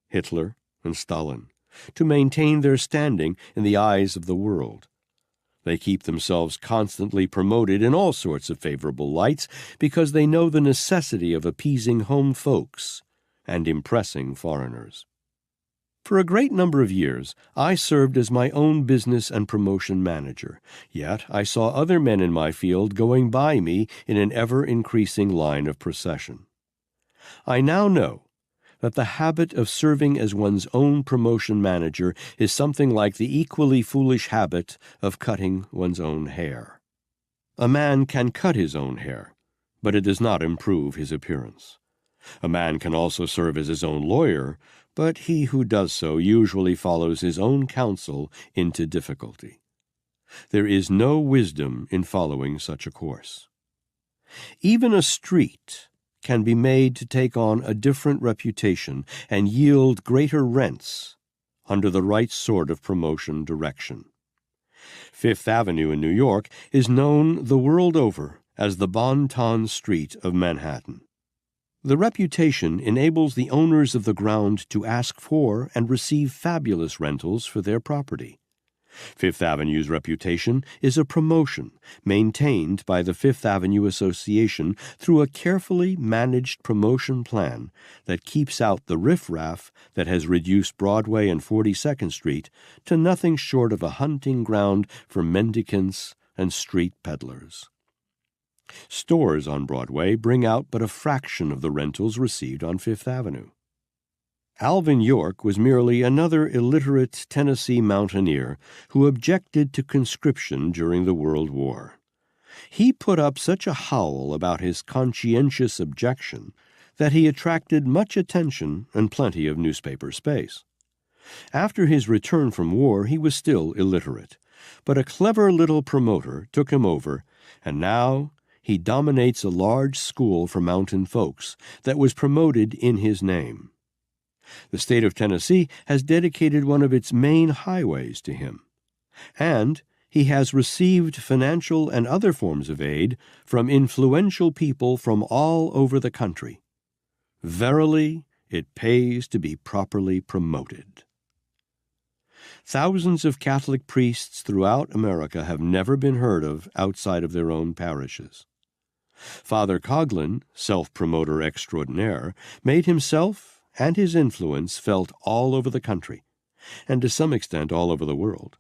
Hitler, and Stalin to maintain their standing in the eyes of the world. They keep themselves constantly promoted in all sorts of favorable lights because they know the necessity of appeasing home folks and impressing foreigners. For a great number of years, I served as my own business and promotion manager, yet I saw other men in my field going by me in an ever-increasing line of procession. I now know that the habit of serving as one's own promotion manager is something like the equally foolish habit of cutting one's own hair. A man can cut his own hair, but it does not improve his appearance. A man can also serve as his own lawyer, but he who does so usually follows his own counsel into difficulty. There is no wisdom in following such a course. Even a street can be made to take on a different reputation and yield greater rents under the right sort of promotion direction. Fifth Avenue in New York is known the world over as the Bon Ton Street of Manhattan. The reputation enables the owners of the ground to ask for and receive fabulous rentals for their property. Fifth Avenue's reputation is a promotion maintained by the Fifth Avenue Association through a carefully managed promotion plan that keeps out the riffraff that has reduced Broadway and 42nd Street to nothing short of a hunting ground for mendicants and street peddlers. Stores on Broadway bring out but a fraction of the rentals received on Fifth Avenue. Alvin York was merely another illiterate Tennessee mountaineer who objected to conscription during the World War. He put up such a howl about his conscientious objection that he attracted much attention and plenty of newspaper space. After his return from war, he was still illiterate, but a clever little promoter took him over, and now he dominates a large school for mountain folks that was promoted in his name. The state of Tennessee has dedicated one of its main highways to him, and he has received financial and other forms of aid from influential people from all over the country. Verily, it pays to be properly promoted. Thousands of Catholic priests throughout America have never been heard of outside of their own parishes. Father Coughlin, self-promoter extraordinaire, made himself and his influence felt all over the country, and to some extent all over the world.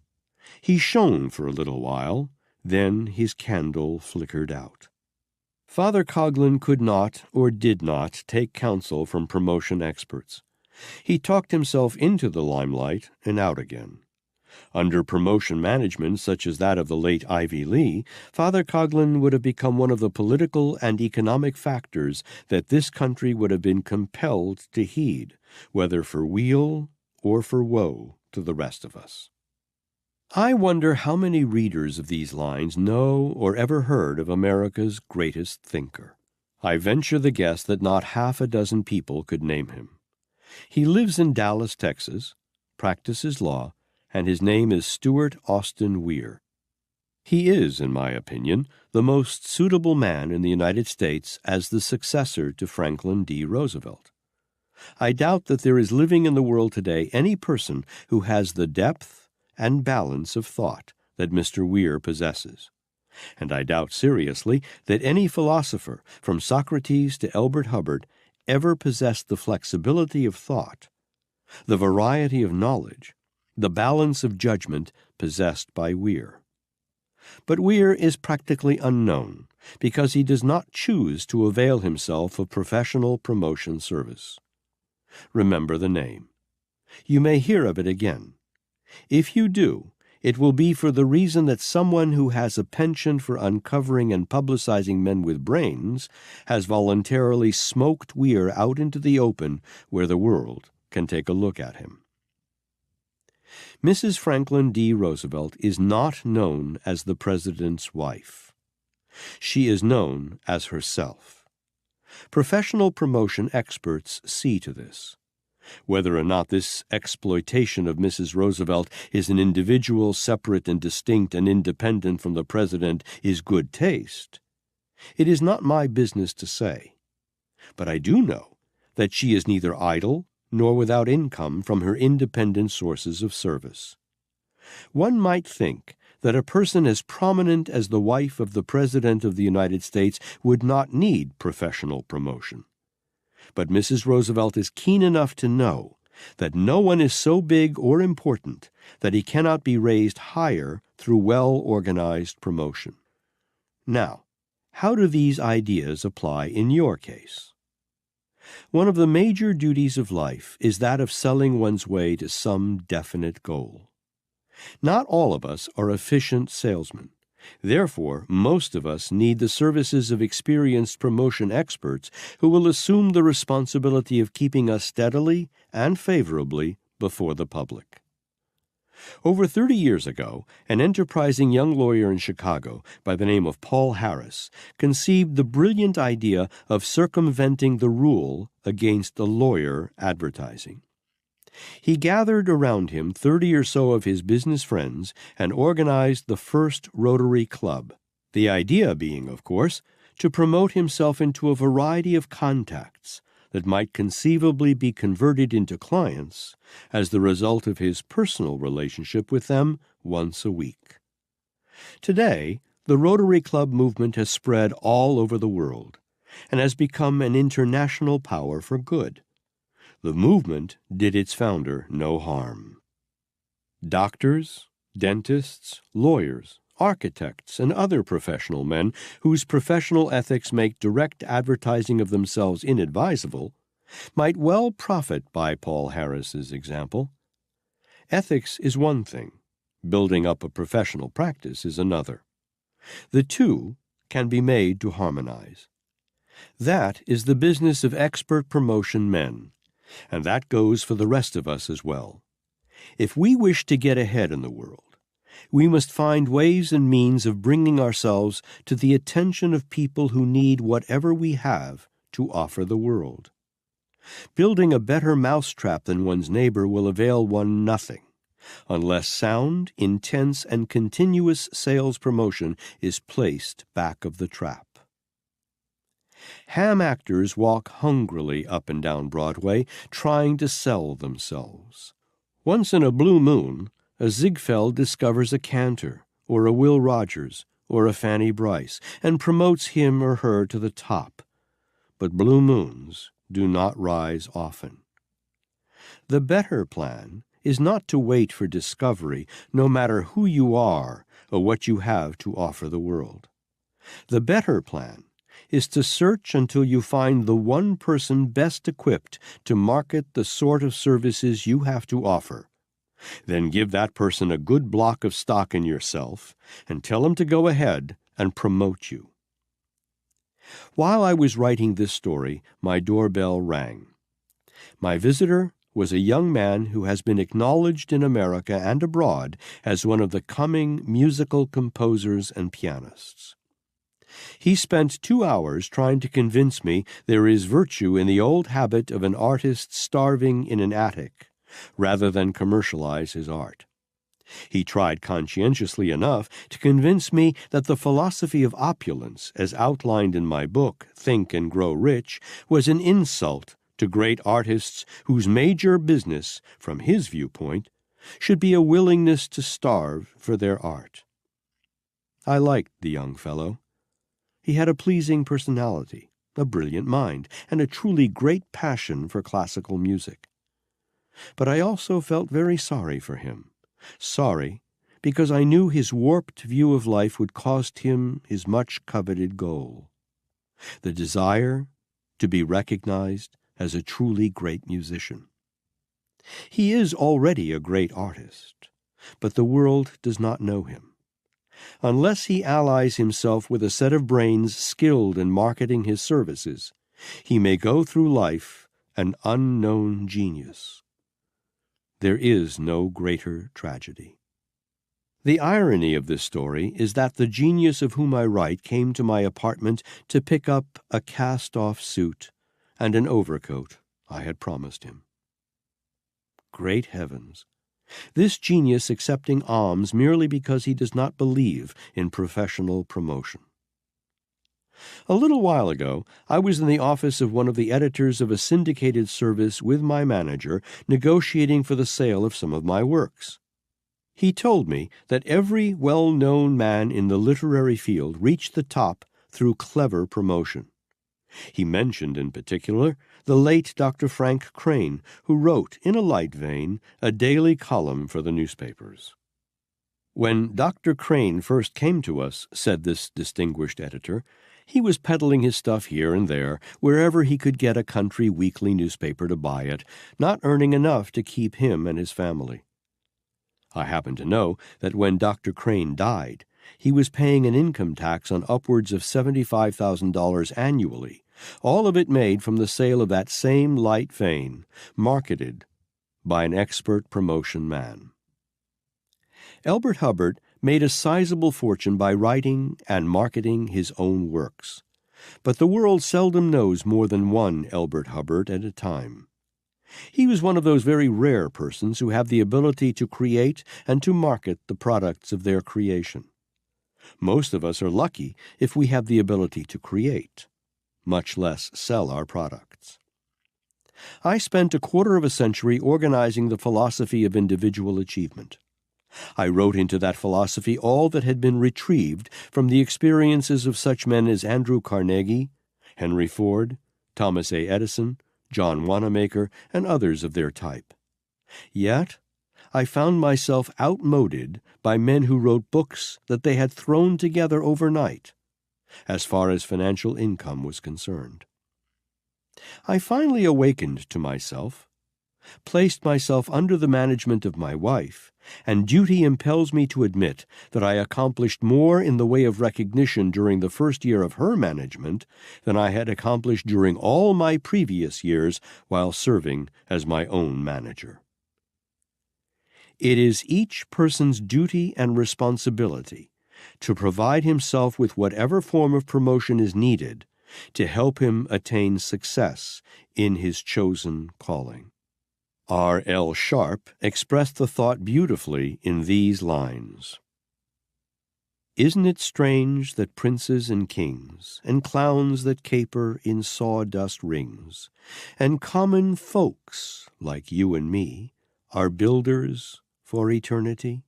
He shone for a little while, then his candle flickered out. Father Coughlin could not or did not take counsel from promotion experts. He talked himself into the limelight and out again. Under promotion management such as that of the late Ivy Lee, Father Coughlin would have become one of the political and economic factors that this country would have been compelled to heed, whether for weal or for woe to the rest of us. I wonder how many readers of these lines know or ever heard of America's greatest thinker. I venture the guess that not half a dozen people could name him. He lives in Dallas, Texas, practices law, and his name is Stuart Austin Weir. He is, in my opinion, the most suitable man in the United States as the successor to Franklin D. Roosevelt. I doubt that there is living in the world today any person who has the depth and balance of thought that Mr. Weir possesses. And I doubt seriously that any philosopher, from Socrates to Elbert Hubbard, ever possessed the flexibility of thought, the variety of knowledge, the balance of judgment possessed by Weir. But Weir is practically unknown because he does not choose to avail himself of professional promotion service. Remember the name. You may hear of it again. If you do, it will be for the reason that someone who has a penchant for uncovering and publicizing men with brains has voluntarily smoked Weir out into the open where the world can take a look at him. Mrs. Franklin D. Roosevelt is not known as the President's wife. She is known as herself. Professional promotion experts see to this. Whether or not this exploitation of Mrs. Roosevelt is an individual separate and distinct and independent from the President is good taste, it is not my business to say. But I do know that she is neither idle nor without income from her independent sources of service. One might think that a person as prominent as the wife of the President of the United States would not need professional promotion. But Mrs. Roosevelt is keen enough to know that no one is so big or important that he cannot be raised higher through well-organized promotion. Now, how do these ideas apply in your case? One of the major duties of life is that of selling one's way to some definite goal. Not all of us are efficient salesmen. Therefore, most of us need the services of experienced promotion experts who will assume the responsibility of keeping us steadily and favorably before the public. Over 30 years ago, an enterprising young lawyer in Chicago by the name of Paul Harris conceived the brilliant idea of circumventing the rule against the lawyer advertising. He gathered around him 30 or so of his business friends and organized the first Rotary Club, the idea being, of course, to promote himself into a variety of contacts that might conceivably be converted into clients as the result of his personal relationship with them once a week. Today, the Rotary Club movement has spread all over the world and has become an international power for good. The movement did its founder no harm. Doctors, dentists, lawyers, architects, and other professional men whose professional ethics make direct advertising of themselves inadvisable might well profit by Paul Harris's example. Ethics is one thing. Building up a professional practice is another. The two can be made to harmonize. That is the business of expert promotion men, and that goes for the rest of us as well. If we wish to get ahead in the world, we must find ways and means of bringing ourselves to the attention of people who need whatever we have to offer the world. Building a better mousetrap than one's neighbor will avail one nothing unless sound, intense, and continuous sales promotion is placed back of the trap. Ham actors walk hungrily up and down Broadway, trying to sell themselves. Once in a blue moon, a Ziegfeld discovers a Cantor, or a Will Rogers, or a Fanny Bryce, and promotes him or her to the top. But blue moons do not rise often. The better plan is not to wait for discovery, no matter who you are or what you have to offer the world. The better plan is to search until you find the one person best equipped to market the sort of services you have to offer, Then give that person a good block of stock in yourself and tell him to go ahead and promote you. While I was writing this story, my doorbell rang. My visitor was a young man who has been acknowledged in America and abroad as one of the coming musical composers and pianists. He spent 2 hours trying to convince me there is virtue in the old habit of an artist starving in an attic, rather than commercialize his art. He tried conscientiously enough to convince me that the philosophy of opulence, as outlined in my book, Think and Grow Rich, was an insult to great artists whose major business, from his viewpoint, should be a willingness to starve for their art. I liked the young fellow. He had a pleasing personality, a brilliant mind, and a truly great passion for classical music. But I also felt very sorry for him. Sorry because I knew his warped view of life would cost him his much-coveted goal, the desire to be recognized as a truly great musician. He is already a great artist, but the world does not know him. Unless he allies himself with a set of brains skilled in marketing his services, he may go through life an unknown genius. There is no greater tragedy. The irony of this story is that the genius of whom I write came to my apartment to pick up a cast-off suit and an overcoat I had promised him. Great heavens! This genius accepting alms merely because he does not believe in professional promotion. A little while ago, I was in the office of one of the editors of a syndicated service with my manager, negotiating for the sale of some of my works. He told me that every well-known man in the literary field reached the top through clever promotion. He mentioned, in particular, the late Dr. Frank Crane, who wrote, in a light vein, a daily column for the newspapers. When Dr. Crane first came to us, said this distinguished editor, he was peddling his stuff here and there, wherever he could get a country weekly newspaper to buy it, not earning enough to keep him and his family. I happen to know that when Dr. Crane died, he was paying an income tax on upwards of $75,000 annually, all of it made from the sale of that same light vein, marketed by an expert promotion man. Elbert Hubbard made a sizable fortune by writing and marketing his own works, but the world seldom knows more than one Elbert Hubbard at a time. He was one of those very rare persons who have the ability to create and to market the products of their creation. Most of us are lucky if we have the ability to create, much less sell our products. I spent a quarter of a century organizing the philosophy of individual achievement. I wrote into that philosophy all that had been retrieved from the experiences of such men as Andrew Carnegie, Henry Ford, Thomas A. Edison, John Wanamaker, and others of their type. Yet, I found myself outmoded by men who wrote books that they had thrown together overnight, as far as financial income was concerned. I finally awakened to myself, placed myself under the management of my wife, and duty impels me to admit that I accomplished more in the way of recognition during the first year of her management than I had accomplished during all my previous years while serving as my own manager. It is each person's duty and responsibility to provide himself with whatever form of promotion is needed to help him attain success in his chosen calling. R. L. Sharp expressed the thought beautifully in these lines. Isn't it strange that princes and kings, and clowns that caper in sawdust rings, and common folks like you and me are builders for eternity?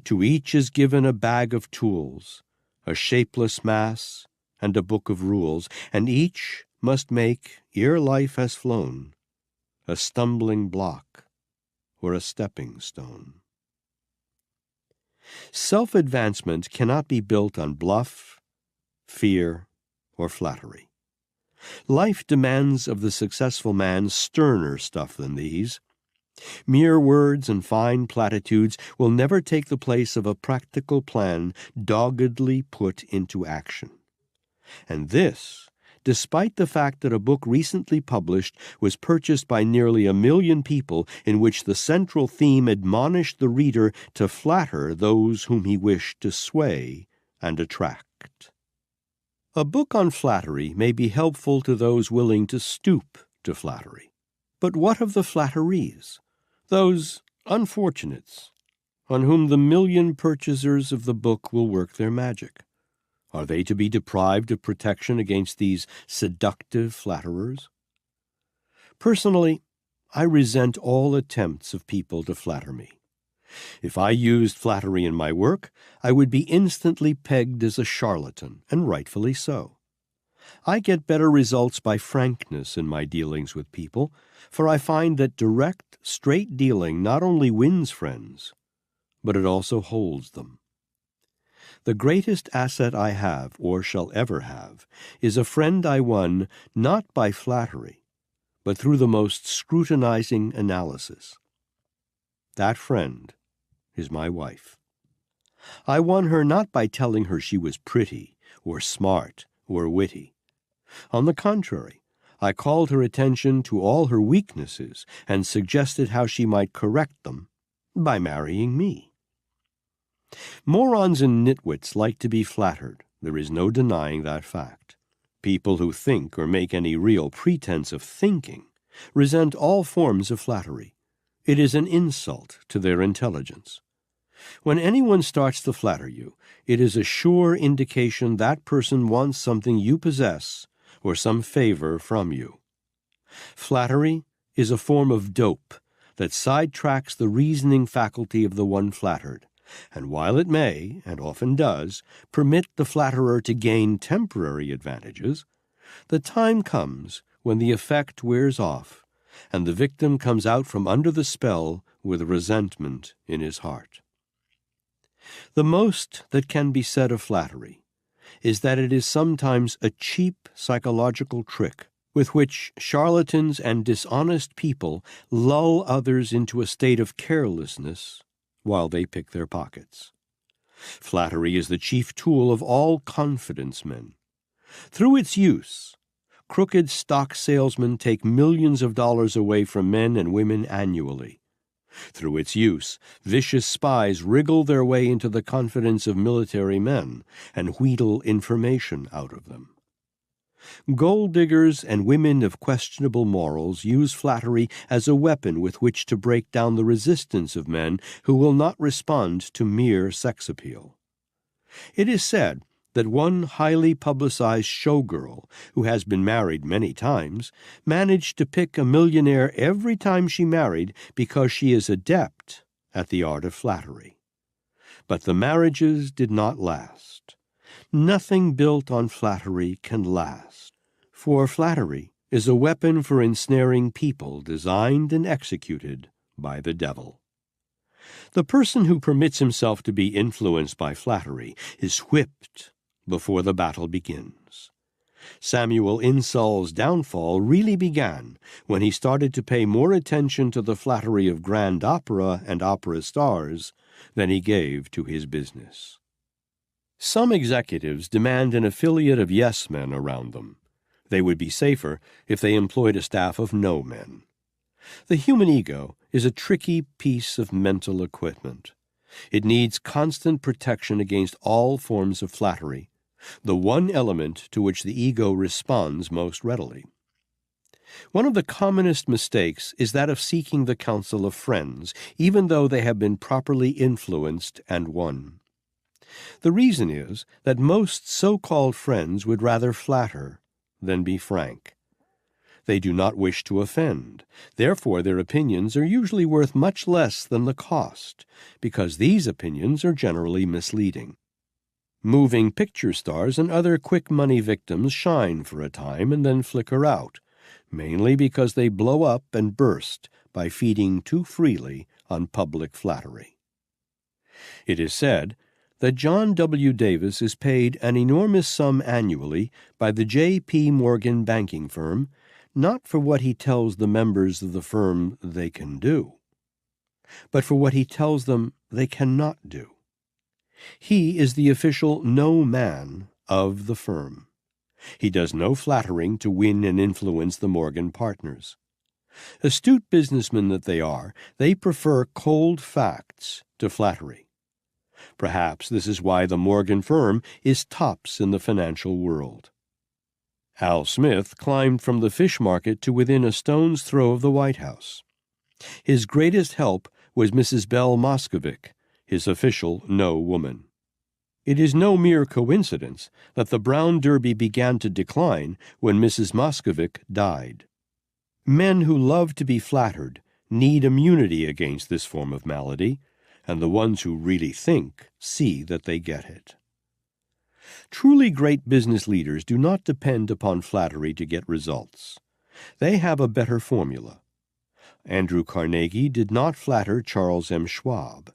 To each is given a bag of tools, a shapeless mass, and a book of rules, and each must make, ere life has flown, a stumbling block or a stepping stone. Self-advancement cannot be built on bluff, fear, or flattery. Life demands of the successful man sterner stuff than these. Mere words and fine platitudes will never take the place of a practical plan doggedly put into action. And this, despite the fact that a book recently published was purchased by nearly 1 million people, in which the central theme admonished the reader to flatter those whom he wished to sway and attract. A book on flattery may be helpful to those willing to stoop to flattery. But what of the flatterees, those unfortunates, on whom the 1 million purchasers of the book will work their magic? Are they to be deprived of protection against these seductive flatterers? Personally, I resent all attempts of people to flatter me. If I used flattery in my work, I would be instantly pegged as a charlatan, and rightfully so. I get better results by frankness in my dealings with people, for I find that direct, straight dealing not only wins friends, but it also holds them. The greatest asset I have, or shall ever have, is a friend I won not by flattery, but through the most scrutinizing analysis. That friend is my wife. I won her not by telling her she was pretty, or smart, or witty. On the contrary, I called her attention to all her weaknesses and suggested how she might correct them by marrying me. Morons and nitwits like to be flattered. There is no denying that fact. People who think or make any real pretense of thinking resent all forms of flattery. It is an insult to their intelligence. When anyone starts to flatter you, it is a sure indication that person wants something you possess or some favor from you. Flattery is a form of dope that sidetracks the reasoning faculty of the one flattered, and while it may, and often does, permit the flatterer to gain temporary advantages, the time comes when the effect wears off, and the victim comes out from under the spell with resentment in his heart. The most that can be said of flattery is that it is sometimes a cheap psychological trick with which charlatans and dishonest people lull others into a state of carelessness while they pick their pockets. Flattery is the chief tool of all confidence men. Through its use, crooked stock salesmen take millions of dollars away from men and women annually. Through its use, vicious spies wriggle their way into the confidence of military men and wheedle information out of them. Gold diggers and women of questionable morals use flattery as a weapon with which to break down the resistance of men who will not respond to mere sex appeal. It is said that one highly publicized showgirl, who has been married many times, managed to pick a millionaire every time she married because she is adept at the art of flattery. But the marriages did not last. Nothing built on flattery can last, for flattery is a weapon for ensnaring people designed and executed by the devil. The person who permits himself to be influenced by flattery is whipped before the battle begins. Samuel Insull's downfall really began when he started to pay more attention to the flattery of grand opera and opera stars than he gave to his business. Some executives demand an affiliate of yes-men around them. They would be safer if they employed a staff of no-men. The human ego is a tricky piece of mental equipment. It needs constant protection against all forms of flattery, the one element to which the ego responds most readily. One of the commonest mistakes is that of seeking the counsel of friends, even though they have been properly influenced and won. The reason is that most so-called friends would rather flatter than be frank. They do not wish to offend. Therefore, their opinions are usually worth much less than the cost, because these opinions are generally misleading. Moving picture stars and other quick-money victims shine for a time and then flicker out, mainly because they blow up and burst by feeding too freely on public flattery. It is said that John W. Davis is paid an enormous sum annually by the J.P. Morgan banking firm, not for what he tells the members of the firm they can do, but for what he tells them they cannot do. He is the official no man of the firm. He does no flattering to win and influence the Morgan partners. Astute businessmen that they are, they prefer cold facts to flattery. Perhaps this is why the Morgan firm is tops in the financial world. Al Smith climbed from the fish market to within a stone's throw of the White House. His greatest help was Mrs. Belle Moscovic, his official no woman. It is no mere coincidence that the Brown Derby began to decline when Mrs. Moscovic died. Men who love to be flattered need immunity against this form of malady, and the ones who really think see that they get it. Truly great business leaders do not depend upon flattery to get results. They have a better formula. Andrew Carnegie did not flatter Charles M. Schwab.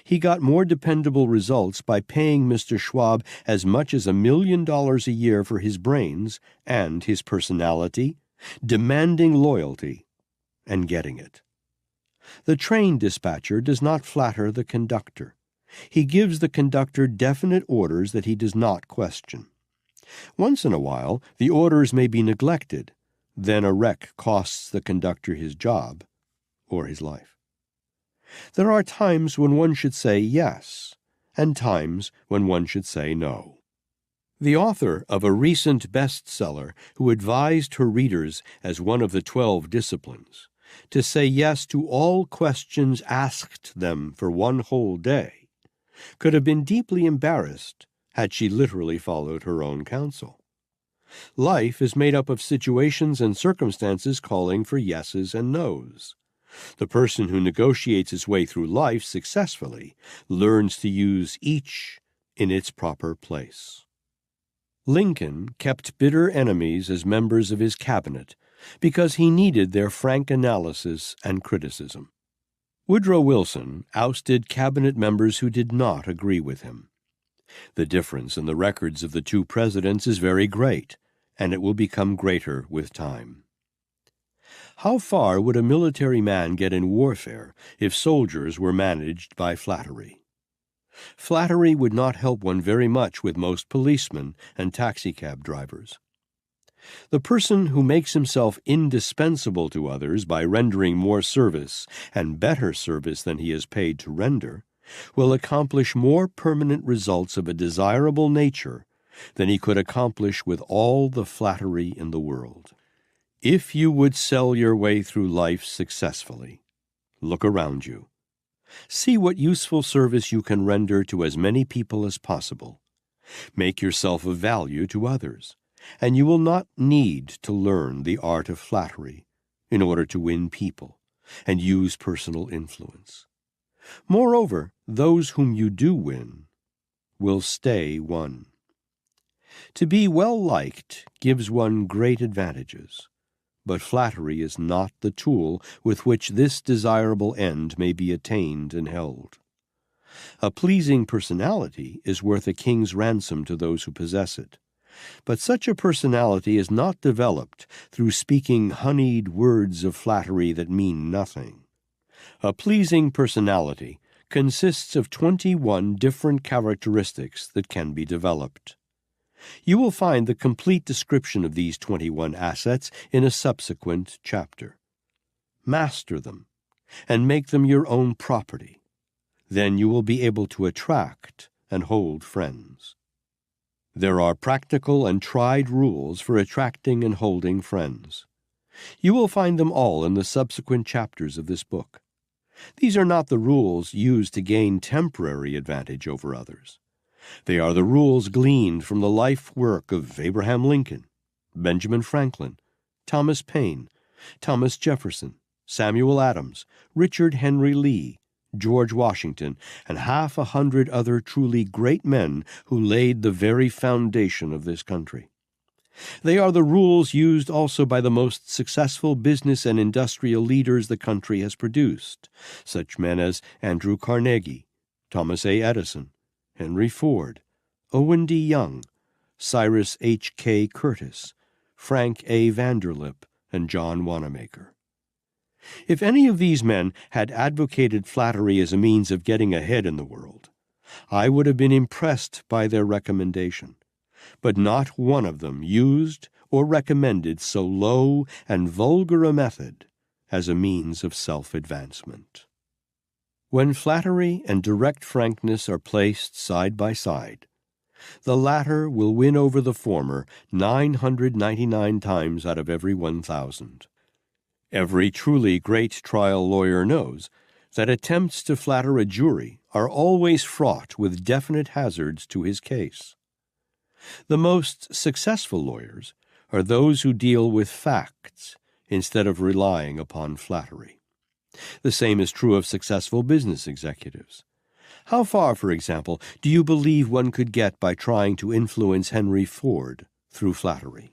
He got more dependable results by paying Mr. Schwab as much as $1 million a year for his brains and his personality, demanding loyalty, and getting it. The train dispatcher does not flatter the conductor. He gives the conductor definite orders that he does not question. Once in a while, the orders may be neglected. Then a wreck costs the conductor his job or his life. There are times when one should say yes, and times when one should say no. The author of a recent bestseller who advised her readers as one of the 12 disciplines to say yes to all questions asked them for one whole day could have been deeply embarrassed had she literally followed her own counsel. Life is made up of situations and circumstances calling for yeses and nos. The person who negotiates his way through life successfully learns to use each in its proper place. Lincoln kept bitter enemies as members of his cabinet because he needed their frank analysis and criticism. Woodrow Wilson ousted cabinet members who did not agree with him. The difference in the records of the two presidents is very great, and it will become greater with time. How far would a military man get in warfare if soldiers were managed by flattery? Flattery would not help one very much with most policemen and taxicab drivers. The person who makes himself indispensable to others by rendering more service and better service than he is paid to render will accomplish more permanent results of a desirable nature than he could accomplish with all the flattery in the world. If you would sell your way through life successfully, look around you. See what useful service you can render to as many people as possible. Make yourself of value to others, and you will not need to learn the art of flattery in order to win people and use personal influence. Moreover, those whom you do win will stay won. To be well liked gives one great advantages, but flattery is not the tool with which this desirable end may be attained and held. A pleasing personality is worth a king's ransom to those who possess it, but such a personality is not developed through speaking honeyed words of flattery that mean nothing. A pleasing personality consists of 21 different characteristics that can be developed. You will find the complete description of these 21 assets in a subsequent chapter. Master them, and make them your own property. Then you will be able to attract and hold friends. There are practical and tried rules for attracting and holding friends. You will find them all in the subsequent chapters of this book. These are not the rules used to gain temporary advantage over others. They are the rules gleaned from the life work of Abraham Lincoln, Benjamin Franklin, Thomas Paine, Thomas Jefferson, Samuel Adams, Richard Henry Lee, George Washington, and 100 other truly great men who laid the very foundation of this country. They are the rules used also by the most successful business and industrial leaders the country has produced, such men as Andrew Carnegie, Thomas A. Edison, Henry Ford, Owen D. Young, Cyrus H. K. Curtis, Frank A. Vanderlip, and John Wanamaker. If any of these men had advocated flattery as a means of getting ahead in the world, I would have been impressed by their recommendation, but not one of them used or recommended so low and vulgar a method as a means of self-advancement. When flattery and direct frankness are placed side by side, the latter will win over the former 999 times out of every 1,000. Every truly great trial lawyer knows that attempts to flatter a jury are always fraught with definite hazards to his case. The most successful lawyers are those who deal with facts instead of relying upon flattery. The same is true of successful business executives. How far, for example, do you believe one could get by trying to influence Henry Ford through flattery?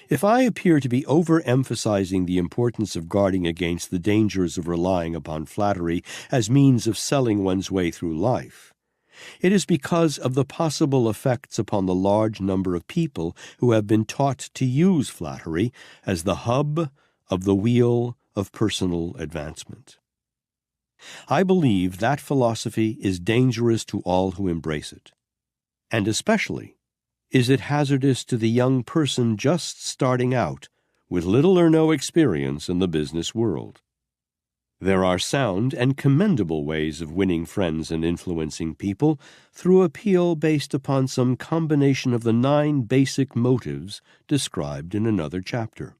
If I appear to be overemphasizing the importance of guarding against the dangers of relying upon flattery as means of selling one's way through life, it is because of the possible effects upon the large number of people who have been taught to use flattery as the hub of the wheel of personal advancement. I believe that philosophy is dangerous to all who embrace it, and especially is it hazardous to the young person just starting out with little or no experience in the business world. There are sound and commendable ways of winning friends and influencing people through appeal based upon some combination of the 9 basic motives described in another chapter.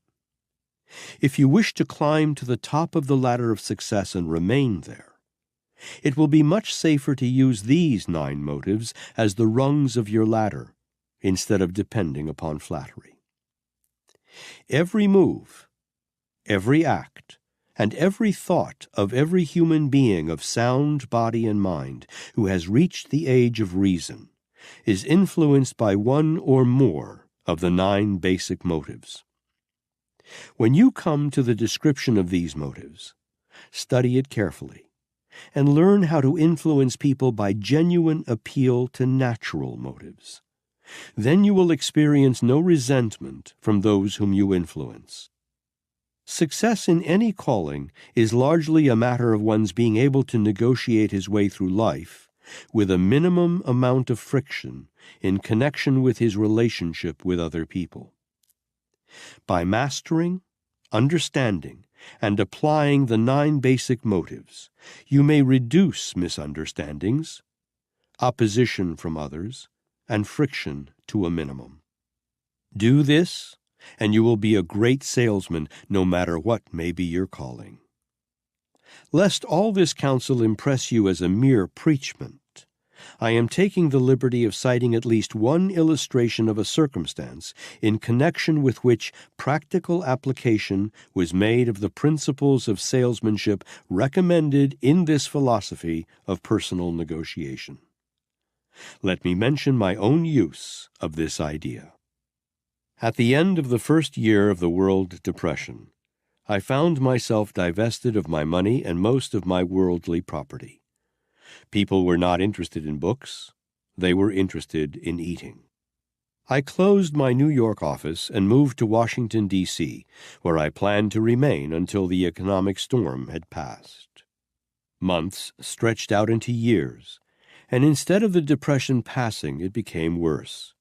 If you wish to climb to the top of the ladder of success and remain there, it will be much safer to use these 9 motives as the rungs of your ladder instead of depending upon flattery. Every move, every act, and every thought of every human being of sound body and mind who has reached the age of reason is influenced by one or more of the 9 basic motives. When you come to the description of these motives, study it carefully and learn how to influence people by genuine appeal to natural motives. Then you will experience no resentment from those whom you influence. Success in any calling is largely a matter of one's being able to negotiate his way through life with a minimum amount of friction in connection with his relationship with other people. By mastering, understanding, and applying the 9 basic motives, you may reduce misunderstandings, opposition from others, and friction to a minimum. Do this, and you will be a great salesman no matter what may be your calling. Lest all this counsel impress you as a mere preachment, I am taking the liberty of citing at least one illustration of a circumstance in connection with which practical application was made of the principles of salesmanship recommended in this philosophy of personal negotiation. Let me mention my own use of this idea. At the end of the first year of the World Depression, I found myself divested of my money and most of my worldly property. People were not interested in books. They were interested in eating. I closed my New York office and moved to Washington, D.C., where I planned to remain until the economic storm had passed. Months stretched out into years, and instead of the depression passing, it became worse.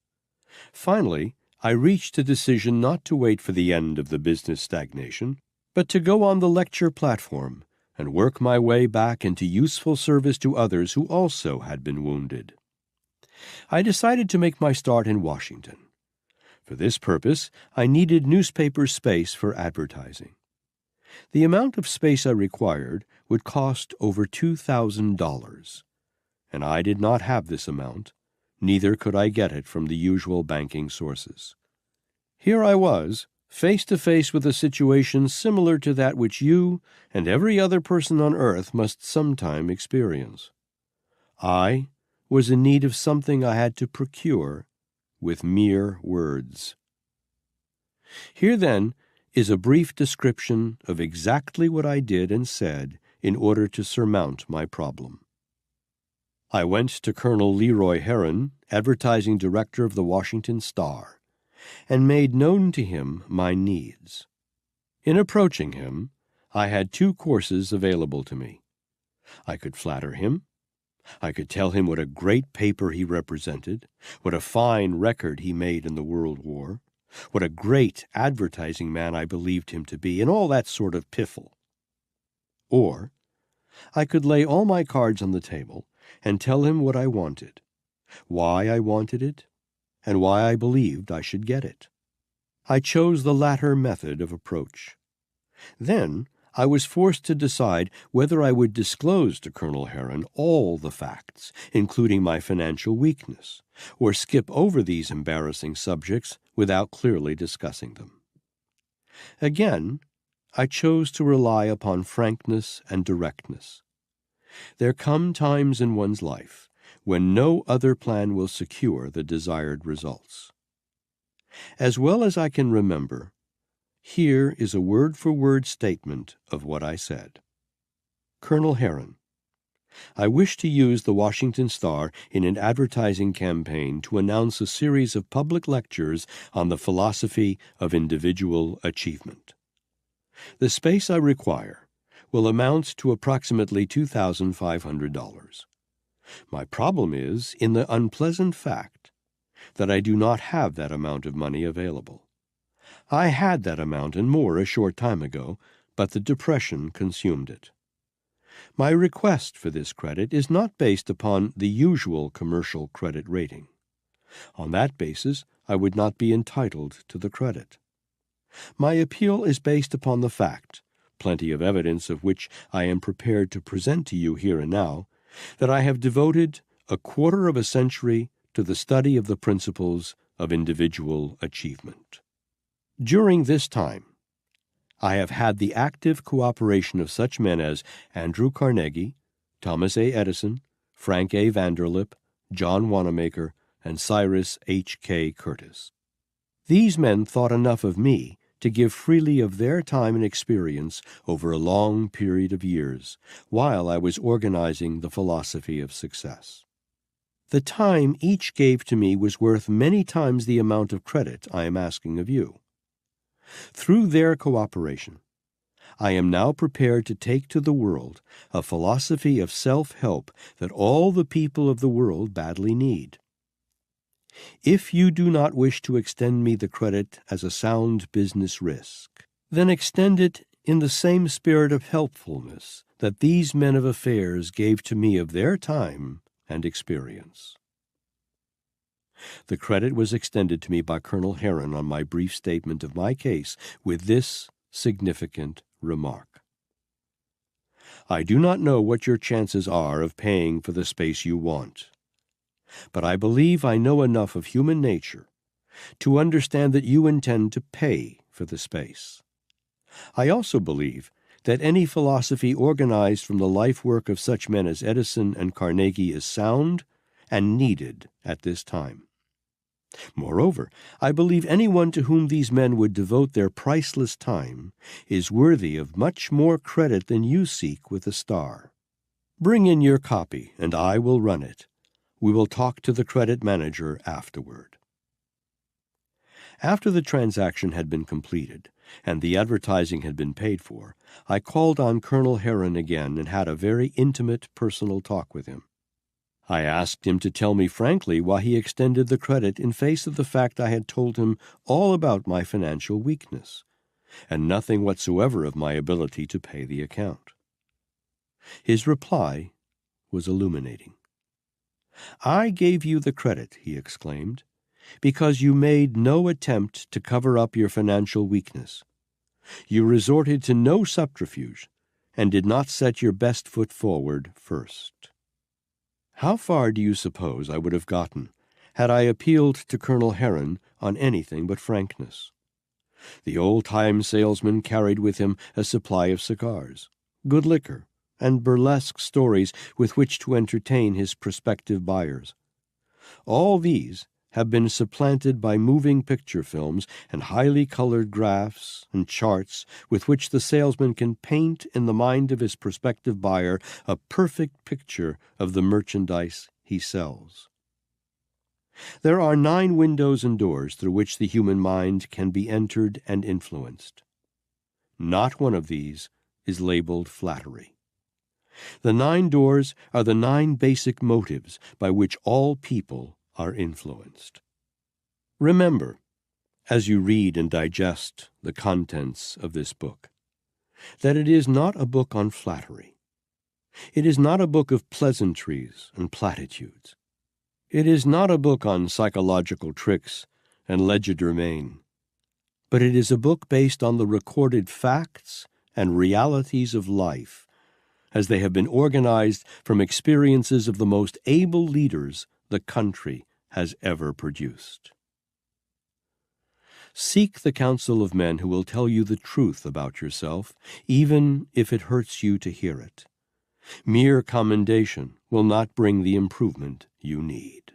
Finally, I reached a decision not to wait for the end of the business stagnation, but to go on the lecture platform and work my way back into useful service to others who also had been wounded. I decided to make my start in Washington. For this purpose, I needed newspaper space for advertising. The amount of space I required would cost over $2,000, and I did not have this amount, neither could I get it from the usual banking sources. Here I was, face to face with a situation similar to that which you and every other person on earth must sometime experience. I was in need of something I had to procure with mere words. Here, then, is a brief description of exactly what I did and said in order to surmount my problem. I went to Colonel Leroy Herron, advertising director of the Washington Star, and made known to him my needs. In approaching him, I had two courses available to me. I could flatter him. I could tell him what a great paper he represented, what a fine record he made in the World War, what a great advertising man I believed him to be, and all that sort of piffle. Or I could lay all my cards on the table and tell him what I wanted, why I wanted it, and why I believed I should get it. I chose the latter method of approach. Then I was forced to decide whether I would disclose to Colonel Heron all the facts, including my financial weakness, or skip over these embarrassing subjects without clearly discussing them. Again, I chose to rely upon frankness and directness. There come times in one's life when no other plan will secure the desired results. As well as I can remember, here is a word-for-word statement of what I said. Colonel Heron, I wish to use the Washington Star in an advertising campaign to announce a series of public lectures on the philosophy of individual achievement. The space I require will amount to approximately $2,500. My problem is in the unpleasant fact that I do not have that amount of money available. I had that amount and more a short time ago, but the Depression consumed it. My request for this credit is not based upon the usual commercial credit rating. On that basis, I would not be entitled to the credit. My appeal is based upon the fact, plenty of evidence of which I am prepared to present to you here and now, that I have devoted a quarter of a century to the study of the principles of individual achievement. During this time, I have had the active cooperation of such men as Andrew Carnegie, Thomas A. Edison, Frank A. Vanderlip, John Wanamaker, and Cyrus H. K. Curtis. These men thought enough of me to give freely of their time and experience over a long period of years, while I was organizing the philosophy of success. The time each gave to me was worth many times the amount of credit I am asking of you. Through their cooperation, I am now prepared to take to the world a philosophy of self-help that all the people of the world badly need. If you do not wish to extend me the credit as a sound business risk, then extend it in the same spirit of helpfulness that these men of affairs gave to me of their time and experience. The credit was extended to me by Colonel Heron on my brief statement of my case with this significant remark. I do not know what your chances are of paying for the space you want, but I believe I know enough of human nature to understand that you intend to pay for the space. I also believe that any philosophy organized from the life work of such men as Edison and Carnegie is sound and needed at this time. Moreover, I believe anyone to whom these men would devote their priceless time is worthy of much more credit than you seek with a star. Bring in your copy, and I will run it. We will talk to the credit manager afterward. After the transaction had been completed, and the advertising had been paid for, I called on Colonel Heron again and had a very intimate personal talk with him. I asked him to tell me frankly why he extended the credit in face of the fact I had told him all about my financial weakness, and nothing whatsoever of my ability to pay the account. His reply was illuminating. "I gave you the credit," he exclaimed, "because you made no attempt to cover up your financial weakness. You resorted to no subterfuge and did not set your best foot forward first." How far do you suppose I would have gotten had I appealed to Colonel Heron on anything but frankness? The old-time salesman carried with him a supply of cigars, good liquor, and burlesque stories with which to entertain his prospective buyers. All these have been supplanted by moving picture films and highly colored graphs and charts with which the salesman can paint in the mind of his prospective buyer a perfect picture of the merchandise he sells. There are 9 windows and doors through which the human mind can be entered and influenced. Not one of these is labeled flattery. The 9 doors are the 9 basic motives by which all people are influenced. Remember, as you read and digest the contents of this book, that it is not a book on flattery. It is not a book of pleasantries and platitudes. It is not a book on psychological tricks and legerdemain, but it is a book based on the recorded facts and realities of life as they have been organized from experiences of the most able leaders the country has ever produced. Seek the counsel of men who will tell you the truth about yourself, even if it hurts you to hear it. Mere commendation will not bring the improvement you need.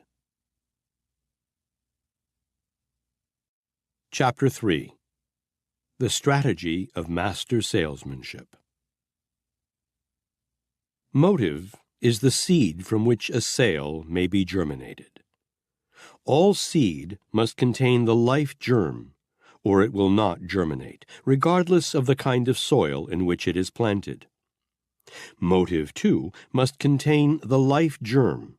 Chapter 3. The Strategy of Master Salesmanship. Motive is the seed from which a sale may be germinated. All seed must contain the life germ, or it will not germinate, regardless of the kind of soil in which it is planted. Motive, too, must contain the life germ,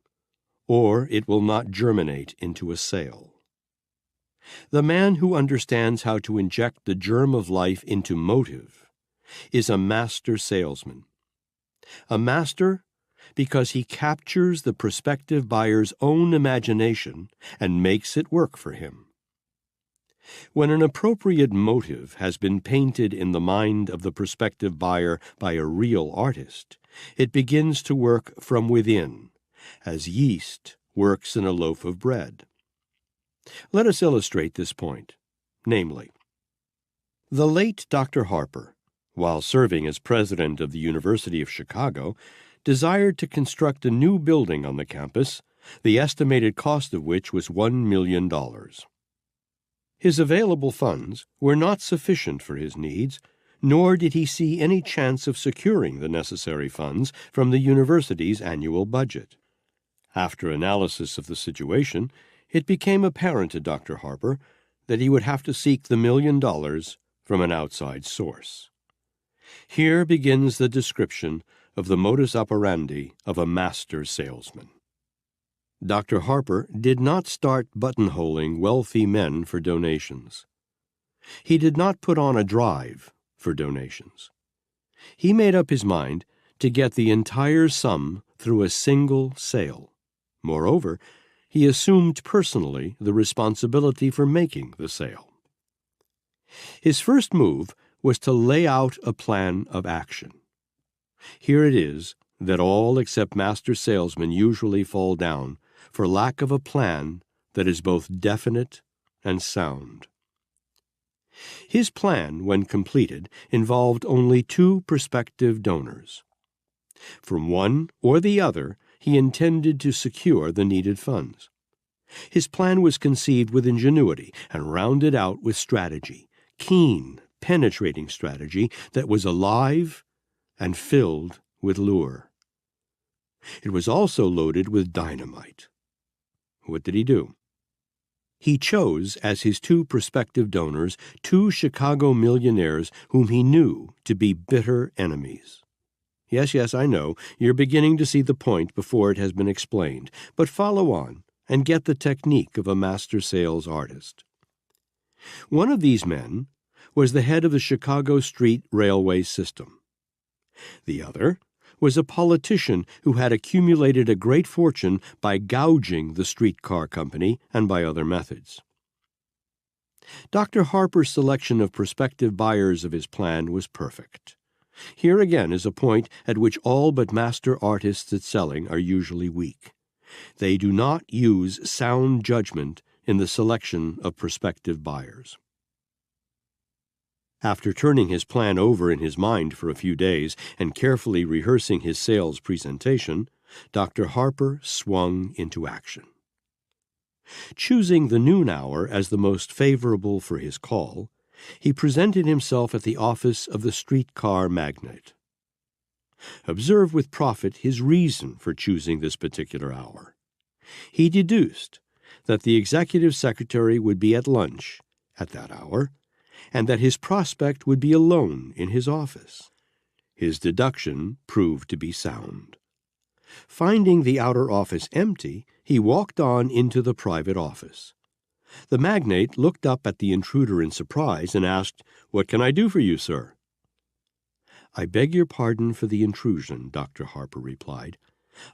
or it will not germinate into a sale. The man who understands how to inject the germ of life into motive is a master salesman. A master because he captures the prospective buyer's own imagination and makes it work for him. When an appropriate motive has been painted in the mind of the prospective buyer by a real artist, it begins to work from within, as yeast works in a loaf of bread. Let us illustrate this point, namely, the late Dr. Harper, while serving as president of the University of Chicago, desired to construct a new building on the campus, the estimated cost of which was $1 million. His available funds were not sufficient for his needs, nor did he see any chance of securing the necessary funds from the university's annual budget. After analysis of the situation, it became apparent to Dr. Harper that he would have to seek the $1 million from an outside source. Here begins the description of the modus operandi of a master salesman. Dr. Harper did not start buttonholing wealthy men for donations. He did not put on a drive for donations. He made up his mind to get the entire sum through a single sale. Moreover, he assumed personally the responsibility for making the sale. His first move was to lay out a plan of action. Here it is that all except master salesmen usually fall down for lack of a plan that is both definite and sound. His plan, when completed, involved only 2 prospective donors. From one or the other, he intended to secure the needed funds. His plan was conceived with ingenuity and rounded out with strategy, keen, penetrating strategy that was alive and filled with lure. It was also loaded with dynamite. What did he do? He chose as his 2 prospective donors 2 Chicago millionaires whom he knew to be bitter enemies. Yes, I know, you're beginning to see the point before it has been explained, but follow on and get the technique of a master sales artist. One of these men was the head of the Chicago Street Railway System. The other was a politician who had accumulated a great fortune by gouging the streetcar company and by other methods. Dr. Harper's selection of prospective buyers of his plan was perfect. Here again is a point at which all but master artists at selling are usually weak. They do not use sound judgment in the selection of prospective buyers. After turning his plan over in his mind for a few days and carefully rehearsing his sales presentation, Dr. Harper swung into action. Choosing the noon hour as the most favorable for his call, he presented himself at the office of the streetcar magnate. Observe with profit his reason for choosing this particular hour. He deduced that the executive secretary would be at lunch at that hour, and that his prospect would be alone in his office. His deduction proved to be sound. Finding the outer office empty, he walked on into the private office. The magnate looked up at the intruder in surprise and asked, "What can I do for you, sir?" "I beg your pardon for the intrusion," Dr. Harper replied.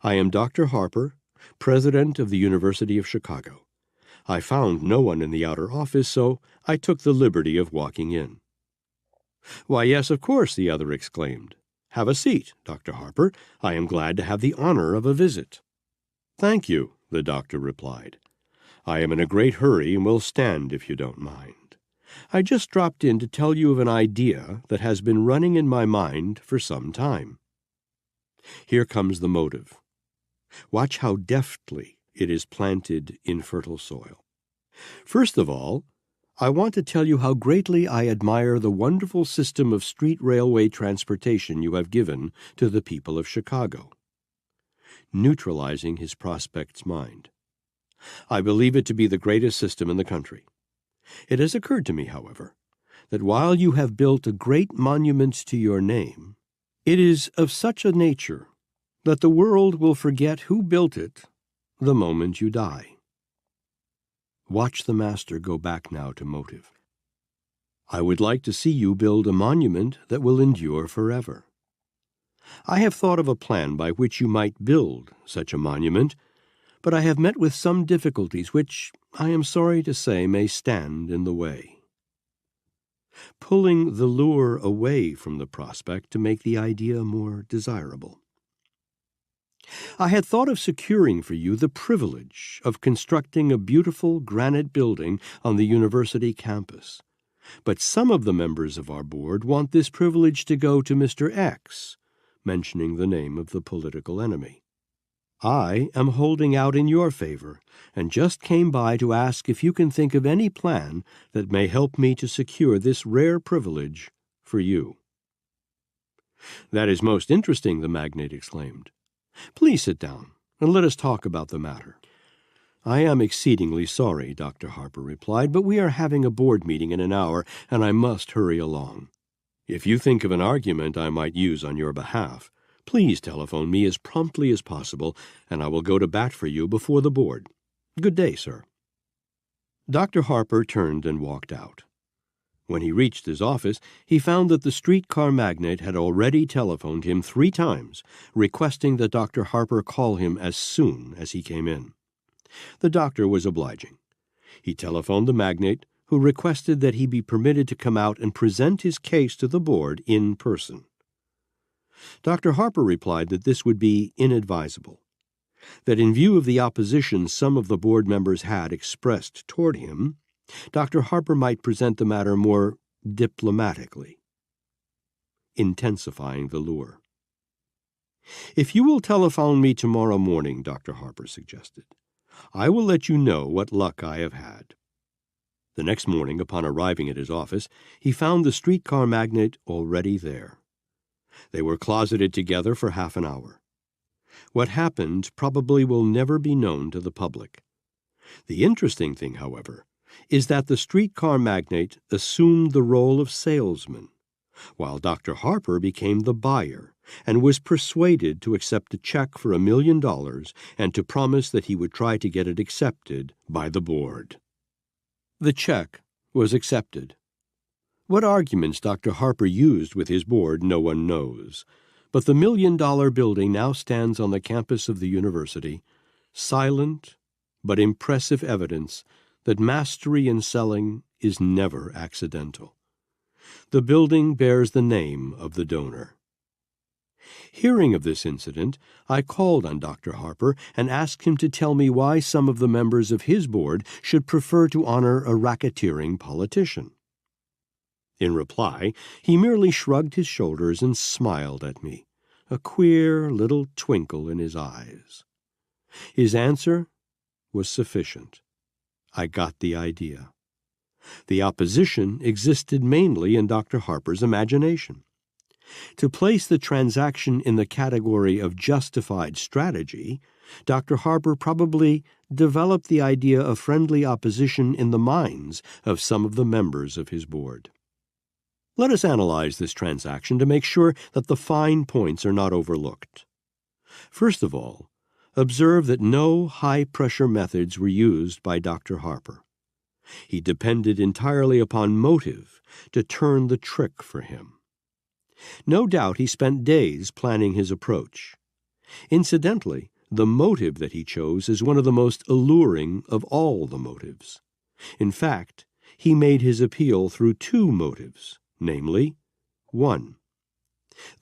"I am Dr. Harper, president of the University of Chicago. I found no one in the outer office, so I took the liberty of walking in." "Why, yes, of course," the other exclaimed. "Have a seat, Dr. Harper. I am glad to have the honor of a visit." "Thank you," the doctor replied. "I am in a great hurry and will stand if you don't mind. I just dropped in to tell you of an idea that has been running in my mind for some time. Here comes the motive. Watch how deftly it is planted in fertile soil. First of all, I want to tell you how greatly I admire the wonderful system of street railway transportation you have given to the people of Chicago." Neutralizing his prospect's mind. "I believe it to be the greatest system in the country. It has occurred to me, however, that while you have built a great monument to your name, it is of such a nature that the world will forget who built it the moment you die." Watch the master go back now to motive. "I would like to see you build a monument that will endure forever. I have thought of a plan by which you might build such a monument, but I have met with some difficulties which, I am sorry to say, may stand in the way." Pulling the lure away from the prospect to make the idea more desirable. "I had thought of securing for you the privilege of constructing a beautiful granite building on the university campus, but some of the members of our board want this privilege to go to Mr. X, mentioning the name of the political enemy. I am holding out in your favor, and just came by to ask if you can think of any plan that may help me to secure this rare privilege for you." "That is most interesting," the magnate exclaimed. "Please sit down, and let us talk about the matter." "I am exceedingly sorry," Dr. Harper replied, "but we are having a board meeting in an hour, and I must hurry along. If you think of an argument I might use on your behalf, please telephone me as promptly as possible, and I will go to bat for you before the board. Good day, sir." Dr. Harper turned and walked out. When he reached his office, he found that the streetcar magnate had already telephoned him 3 times, requesting that Dr. Harper call him as soon as he came in. The doctor was obliging. He telephoned the magnate, who requested that he be permitted to come out and present his case to the board in person. Dr. Harper replied that this would be inadvisable, that in view of the opposition some of the board members had expressed toward him, Dr. Harper might present the matter more diplomatically, intensifying the lure. "If you will telephone me tomorrow morning," Dr. Harper suggested, "I will let you know what luck I have had." The next morning, upon arriving at his office, he found the streetcar magnate already there. They were closeted together for half an hour. What happened probably will never be known to the public. The interesting thing, however, is that the streetcar magnate assumed the role of salesman, while Dr. Harper became the buyer and was persuaded to accept a check for $1 million and to promise that he would try to get it accepted by the board. The check was accepted. What arguments Dr. Harper used with his board no one knows, but the $1 million building now stands on the campus of the university, silent but impressive evidence that mastery in selling is never accidental. The building bears the name of the donor. Hearing of this incident, I called on Dr. Harper and asked him to tell me why some of the members of his board should prefer to honor a racketeering politician. In reply, he merely shrugged his shoulders and smiled at me, a queer little twinkle in his eyes. His answer was sufficient. I got the idea. The opposition existed mainly in Dr. Harper's imagination. To place the transaction in the category of justified strategy, Dr. Harper probably developed the idea of friendly opposition in the minds of some of the members of his board. Let us analyze this transaction to make sure that the fine points are not overlooked. First of all, observe that no high-pressure methods were used by Dr. Harper. He depended entirely upon motive to turn the trick for him. No doubt he spent days planning his approach. Incidentally, the motive that he chose is one of the most alluring of all the motives. In fact, he made his appeal through two motives, namely, 1.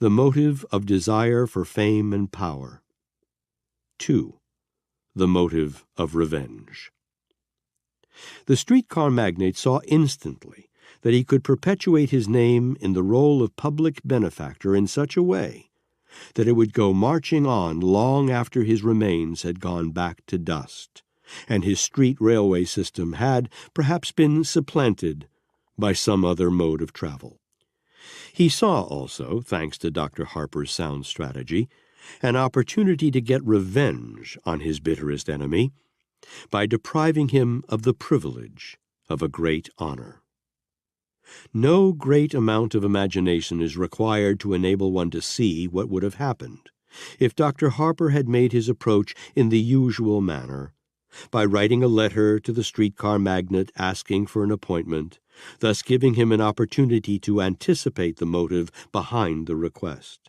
The motive of desire for fame and power. 2. The motive of revenge. The streetcar magnate saw instantly that he could perpetuate his name in the role of public benefactor in such a way that it would go marching on long after his remains had gone back to dust, and his street railway system had perhaps been supplanted by some other mode of travel. He saw also, thanks to Dr. Harper's sound strategy, an opportunity to get revenge on his bitterest enemy by depriving him of the privilege of a great honor. No great amount of imagination is required to enable one to see what would have happened if Dr. Harper had made his approach in the usual manner, by writing a letter to the streetcar magnate asking for an appointment, thus giving him an opportunity to anticipate the motive behind the request.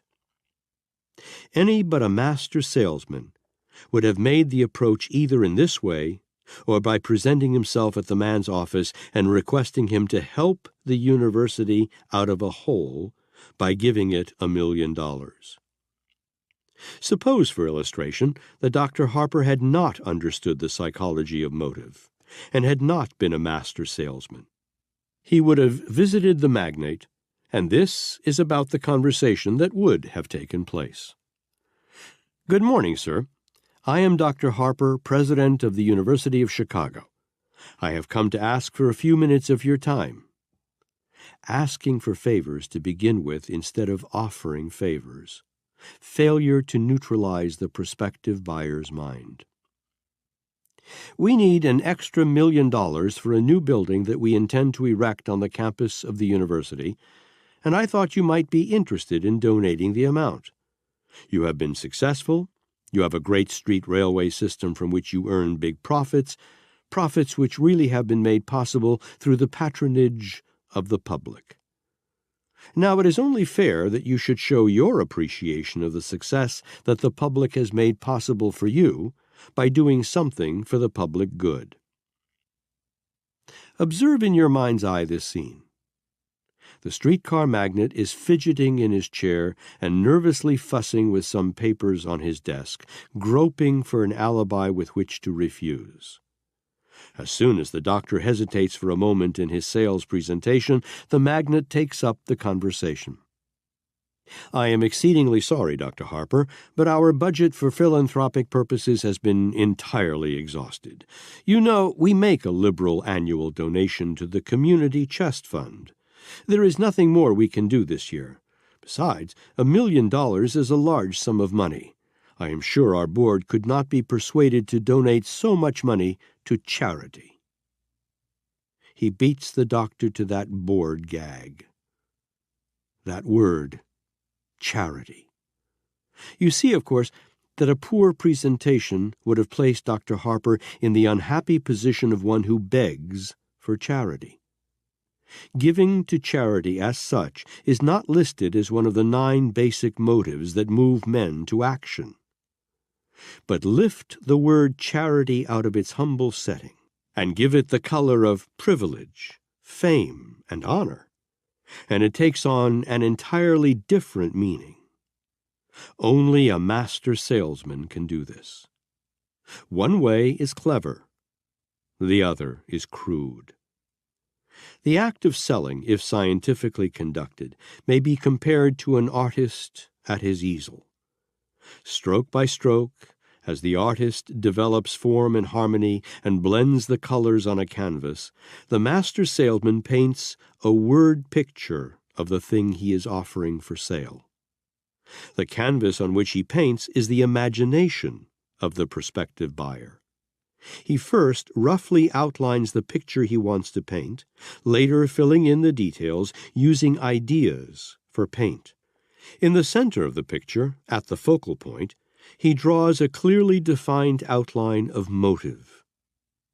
Any but a master salesman would have made the approach either in this way or by presenting himself at the man's office and requesting him to help the university out of a hole by giving it $1 million. Suppose, for illustration, that Dr. Harper had not understood the psychology of motive and had not been a master salesman. He would have visited the magnate, and this is about the conversation that would have taken place. "Good morning, sir. I am Dr. Harper, president of the University of Chicago. I have come to ask for a few minutes of your time." Asking for favors to begin with instead of offering favors. Failure to neutralize the prospective buyer's mind. "We need an extra $1 million for a new building that we intend to erect on the campus of the university, and I thought you might be interested in donating the amount. You have been successful. You have a great street railway system from which you earn big profits, profits which really have been made possible through the patronage of the public. Now it is only fair that you should show your appreciation of the success that the public has made possible for you by doing something for the public good." Observe in your mind's eye this scene. The streetcar magnate is fidgeting in his chair and nervously fussing with some papers on his desk, groping for an alibi with which to refuse. As soon as the doctor hesitates for a moment in his sales presentation, the magnate takes up the conversation. "I am exceedingly sorry, Dr. Harper, but our budget for philanthropic purposes has been entirely exhausted. You know, we make a liberal annual donation to the Community Chest Fund. There is nothing more we can do this year. Besides, $1 million is a large sum of money. I am sure our board could not be persuaded to donate so much money to charity." He beats the doctor to that board gag. That word, charity. You see, of course, that a poor presentation would have placed Dr. Harper in the unhappy position of one who begs for charity. Giving to charity as such is not listed as one of the 9 basic motives that move men to action. But lift the word charity out of its humble setting and give it the color of privilege, fame, and honor, and it takes on an entirely different meaning. Only a master salesman can do this. One way is clever, the other is crude. The act of selling, if scientifically conducted, may be compared to an artist at his easel. Stroke by stroke, as the artist develops form and harmony and blends the colors on a canvas, the master salesman paints a word picture of the thing he is offering for sale. The canvas on which he paints is the imagination of the prospective buyer. He first roughly outlines the picture he wants to paint, later filling in the details using ideas for paint. In the center of the picture, at the focal point, he draws a clearly defined outline of motive.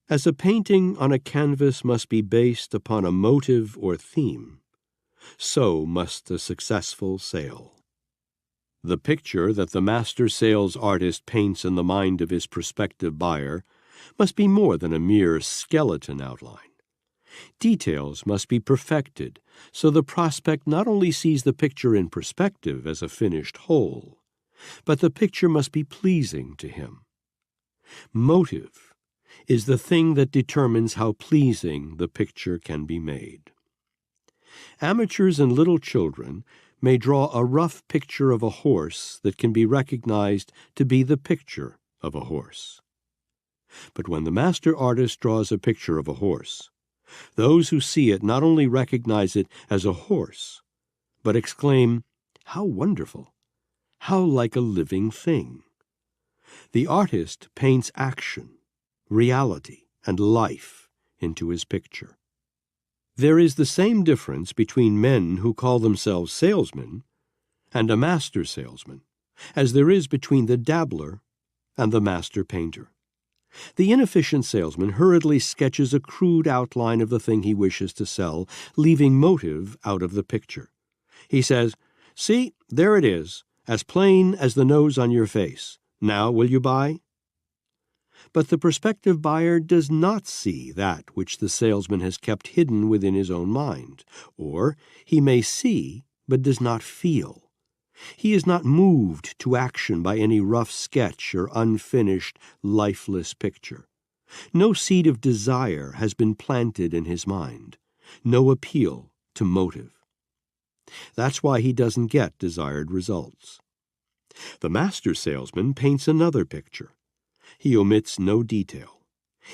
As a painting on a canvas must be based upon a motive or theme, so must a successful sale. The picture that the master sales artist paints in the mind of his prospective buyer must be more than a mere skeleton outline. Details must be perfected so the prospect not only sees the picture in perspective as a finished whole, but the picture must be pleasing to him. Motive is the thing that determines how pleasing the picture can be made. Amateurs and little children may draw a rough picture of a horse that can be recognized to be the picture of a horse. But when the master artist draws a picture of a horse, those who see it not only recognize it as a horse, but exclaim, "How wonderful! How like a living thing!" The artist paints action, reality, and life into his picture. There is the same difference between men who call themselves salesmen and a master salesman as there is between the dabbler and the master painter. The inefficient salesman hurriedly sketches a crude outline of the thing he wishes to sell, leaving motive out of the picture. He says, "See, there it is, as plain as the nose on your face. Now will you buy?" But the prospective buyer does not see that which the salesman has kept hidden within his own mind, or he may see but does not feel. He is not moved to action by any rough sketch or unfinished, lifeless picture. No seed of desire has been planted in his mind, no appeal to motive. That's why he doesn't get desired results. The master salesman paints another picture. He omits no detail.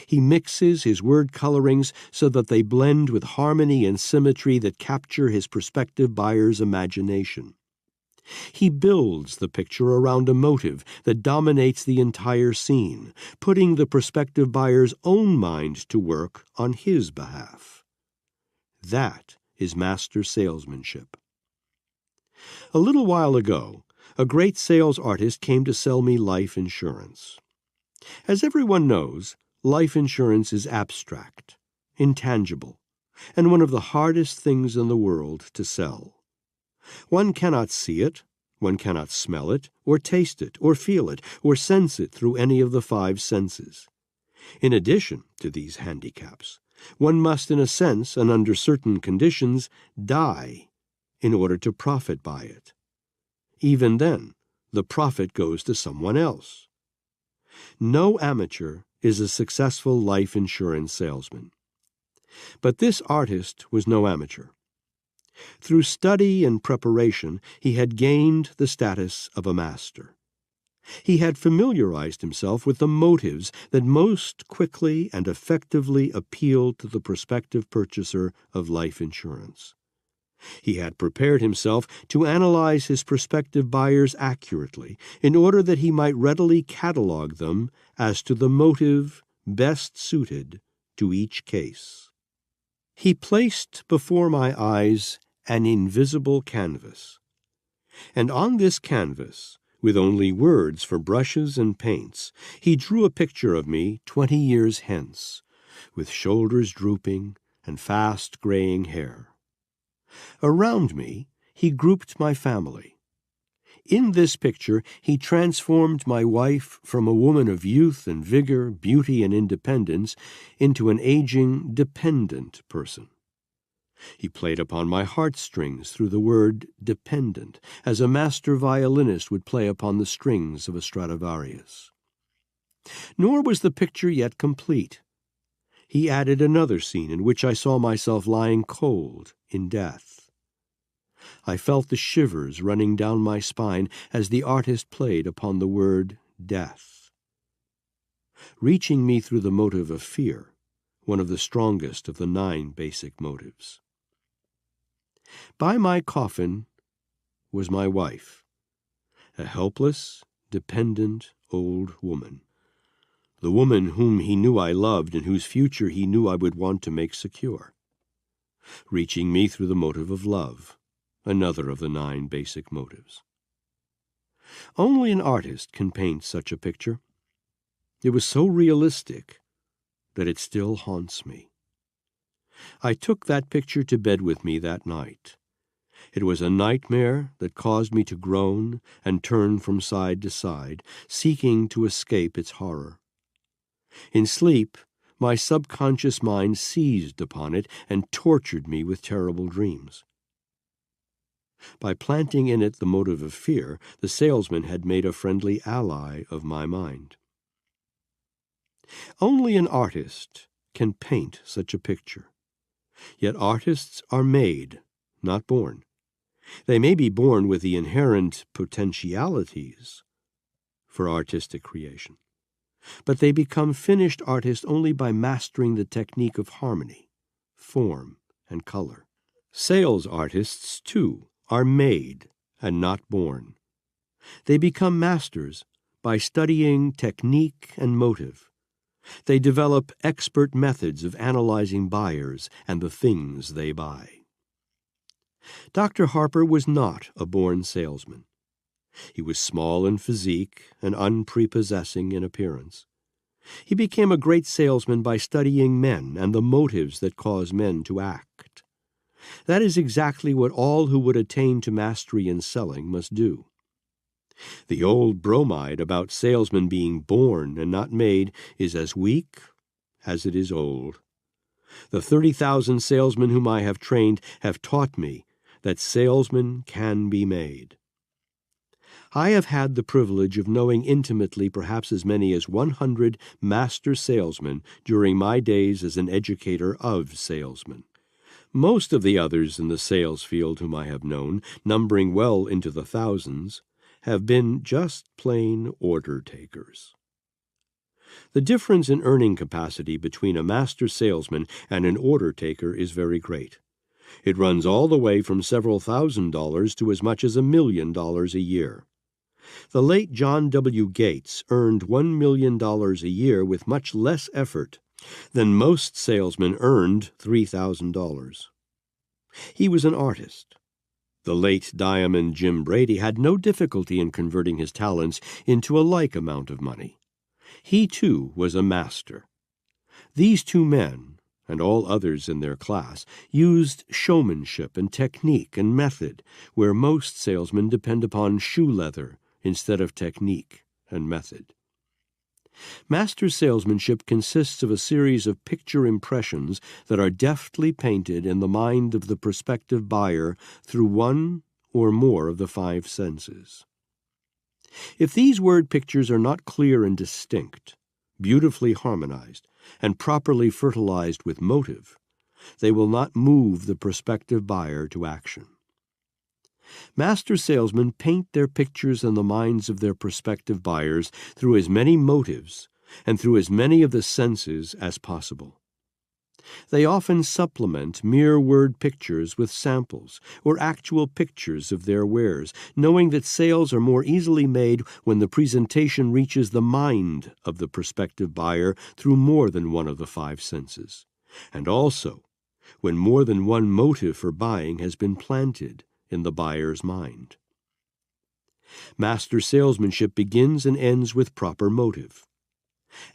He mixes his word colorings so that they blend with harmony and symmetry that capture his prospective buyer's imagination. He builds the picture around a motive that dominates the entire scene, putting the prospective buyer's own mind to work on his behalf. That is master salesmanship. A little while ago, a great sales artist came to sell me life insurance. As everyone knows, life insurance is abstract, intangible, and one of the hardest things in the world to sell. One cannot see it, one cannot smell it, or taste it, or feel it, or sense it through any of the five senses. In addition to these handicaps, one must, in a sense and under certain conditions, die in order to profit by it. Even then, the profit goes to someone else. No amateur is a successful life insurance salesman. But this artist was no amateur. Through study and preparation, he had gained the status of a master. He had familiarized himself with the motives that most quickly and effectively appealed to the prospective purchaser of life insurance. He had prepared himself to analyze his prospective buyers accurately in order that he might readily catalog them as to the motive best suited to each case. He placed before my eyes an invisible canvas, and on this canvas, with only words for brushes and paints, he drew a picture of me 20 years hence, with shoulders drooping and fast graying hair. Around me, he grouped my family. In this picture, he transformed my wife from a woman of youth and vigor, beauty and independence into an aging, dependent person. He played upon my heartstrings through the word dependent, as a master violinist would play upon the strings of a Stradivarius. Nor was the picture yet complete. He added another scene in which I saw myself lying cold in death. I felt the shivers running down my spine as the artist played upon the word death. Reaching me through the motive of fear, one of the strongest of the 9 basic motives. By my coffin was my wife, a helpless, dependent old woman. the woman whom he knew I loved and whose future he knew I would want to make secure. Reaching me through the motive of love, another of the 9 basic motives. Only an artist can paint such a picture. It was so realistic that it still haunts me. I took that picture to bed with me that night. It was a nightmare that caused me to groan and turn from side to side, seeking to escape its horror. In sleep, my subconscious mind seized upon it and tortured me with terrible dreams. By planting in it the motive of fear, the salesman had made a friendly ally of my mind. Only an artist can paint such a picture. Yet artists are made, not born. They may be born with the inherent potentialities for artistic creation, but they become finished artists only by mastering the technique of harmony, form, and color. Sales artists, too, are made and not born. They become masters by studying technique and motive. They develop expert methods of analyzing buyers and the things they buy. Dr. Harper was not a born salesman. He was small in physique and unprepossessing in appearance. He became a great salesman by studying men and the motives that cause men to act. That is exactly what all who would attain to mastery in selling must do. The old bromide about salesmen being born and not made is as weak as it is old. The 30,000 salesmen whom I have trained have taught me that salesmen can be made. I have had the privilege of knowing intimately perhaps as many as 100 master salesmen during my days as an educator of salesmen. Most of the others in the sales field whom I have known, numbering well into the thousands, have been just plain order takers. The difference in earning capacity between a master salesman and an order taker is very great. It runs all the way from several $1,000s to as much as $1 million a year. The late John W. Gates earned $1 million a year with much less effort than most salesmen earned $3,000. He was an artist. The late Diamond Jim Brady had no difficulty in converting his talents into a like amount of money. He, too, was a master. These 2 men, and all others in their class, used showmanship and technique and method, where most salesmen depend upon shoe leather instead of technique and method. Master salesmanship consists of a series of picture impressions that are deftly painted in the mind of the prospective buyer through one or more of the 5 senses. If these word pictures are not clear and distinct, beautifully harmonized, and properly fertilized with motive, they will not move the prospective buyer to action. Master salesmen paint their pictures in the minds of their prospective buyers through as many motives and through as many of the senses as possible. They often supplement mere word pictures with samples or actual pictures of their wares, knowing that sales are more easily made when the presentation reaches the mind of the prospective buyer through more than one of the 5 senses, and also when more than one motive for buying has been planted in the buyer's mind. Master salesmanship begins and ends with proper motive.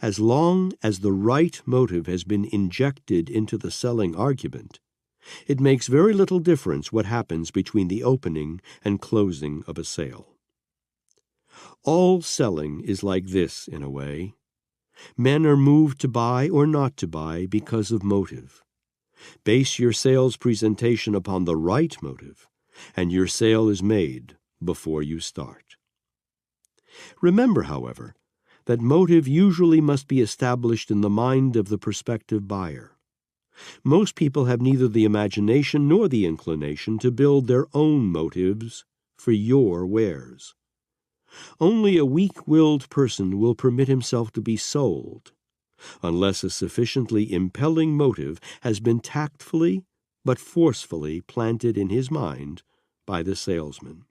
As long as the right motive has been injected into the selling argument, it makes very little difference what happens between the opening and closing of a sale. All selling is like this in a way. Men are moved to buy or not to buy because of motive. Base your sales presentation upon the right motive, and your sale is made before you start. Remember, however, that motive usually must be established in the mind of the prospective buyer. Most people have neither the imagination nor the inclination to build their own motives for your wares. Only a weak-willed person will permit himself to be sold, unless a sufficiently impelling motive has been tactfully but forcefully planted in his mind by the salesman.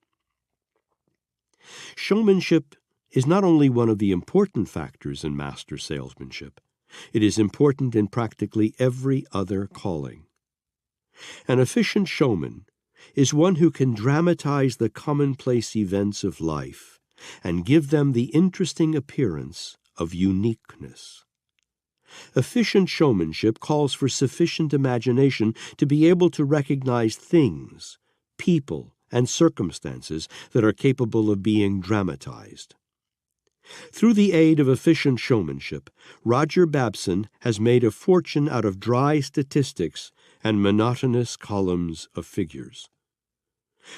Showmanship is not only one of the important factors in master salesmanship, it is important in practically every other calling. An efficient showman is one who can dramatize the commonplace events of life and give them the interesting appearance of uniqueness. Efficient showmanship calls for sufficient imagination to be able to recognize things, people, and circumstances that are capable of being dramatized. Through the aid of efficient showmanship, Roger Babson has made a fortune out of dry statistics and monotonous columns of figures.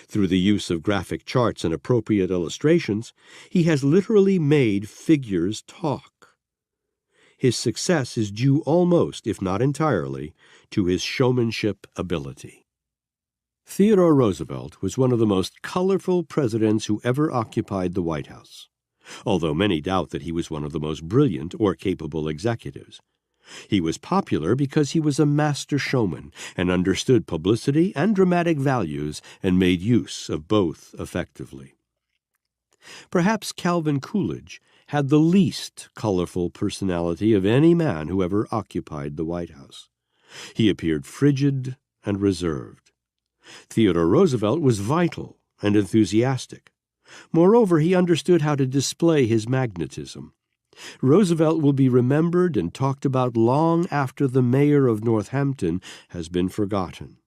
Through the use of graphic charts and appropriate illustrations, he has literally made figures talk. His success is due almost, if not entirely, to his showmanship ability. Theodore Roosevelt was one of the most colorful presidents who ever occupied the White House, although many doubt that he was one of the most brilliant or capable executives. He was popular because he was a master showman and understood publicity and dramatic values and made use of both effectively. Perhaps Calvin Coolidge had the least colorful personality of any man who ever occupied the White House. He appeared frigid and reserved. Theodore Roosevelt was vital and enthusiastic. Moreover, he understood how to display his magnetism. Roosevelt will be remembered and talked about long after the mayor of Northampton has been forgotten,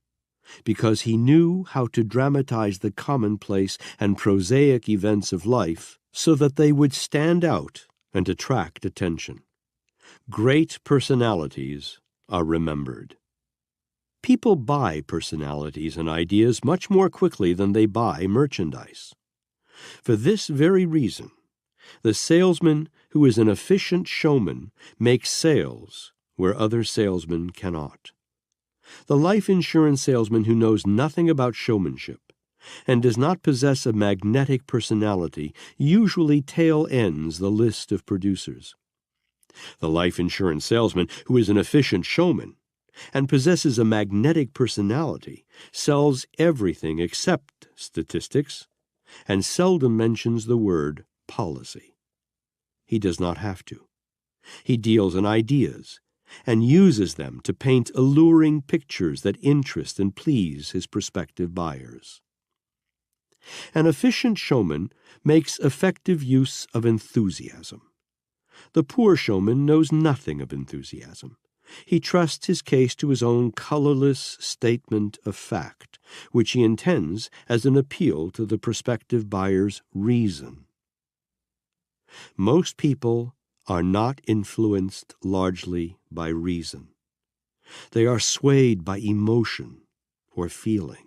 because he knew how to dramatize the commonplace and prosaic events of life so that they would stand out and attract attention. Great personalities are remembered. People buy personalities and ideas much more quickly than they buy merchandise. For this very reason, the salesman who is an efficient showman makes sales where other salesmen cannot. The life insurance salesman who knows nothing about showmanship and does not possess a magnetic personality usually tail ends the list of producers. The life insurance salesman who is an efficient showman and possesses a magnetic personality sells everything except statistics and seldom mentions the word policy. He does not have to. He deals in ideas and uses them to paint alluring pictures that interest and please his prospective buyers. An efficient showman makes effective use of enthusiasm. The poor showman knows nothing of enthusiasm. He trusts his case to his own colorless statement of fact, which he intends as an appeal to the prospective buyer's reason. Most people are not influenced largely by reason. They are swayed by emotion or feeling.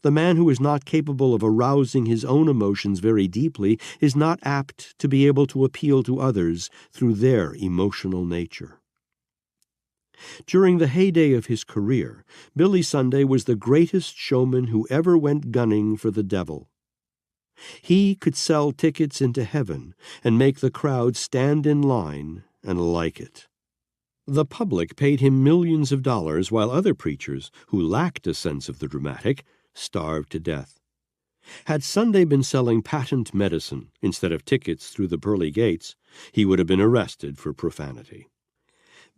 The man who is not capable of arousing his own emotions very deeply is not apt to be able to appeal to others through their emotional nature. During the heyday of his career, Billy Sunday was the greatest showman who ever went gunning for the devil. He could sell tickets into heaven and make the crowd stand in line and like it. The public paid him millions of dollars, while other preachers, who lacked a sense of the dramatic, starved to death. Had Sunday been selling patent medicine instead of tickets through the pearly gates, he would have been arrested for profanity.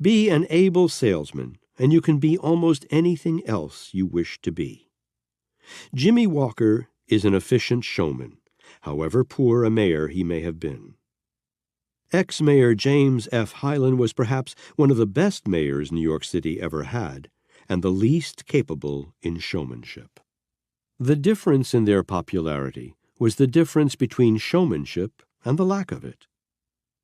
Be an able salesman, and you can be almost anything else you wish to be. Jimmy Walker is an efficient showman, however poor a mayor he may have been. Ex-Mayor James F. Hyland was perhaps one of the best mayors New York City ever had, and the least capable in showmanship. The difference in their popularity was the difference between showmanship and the lack of it.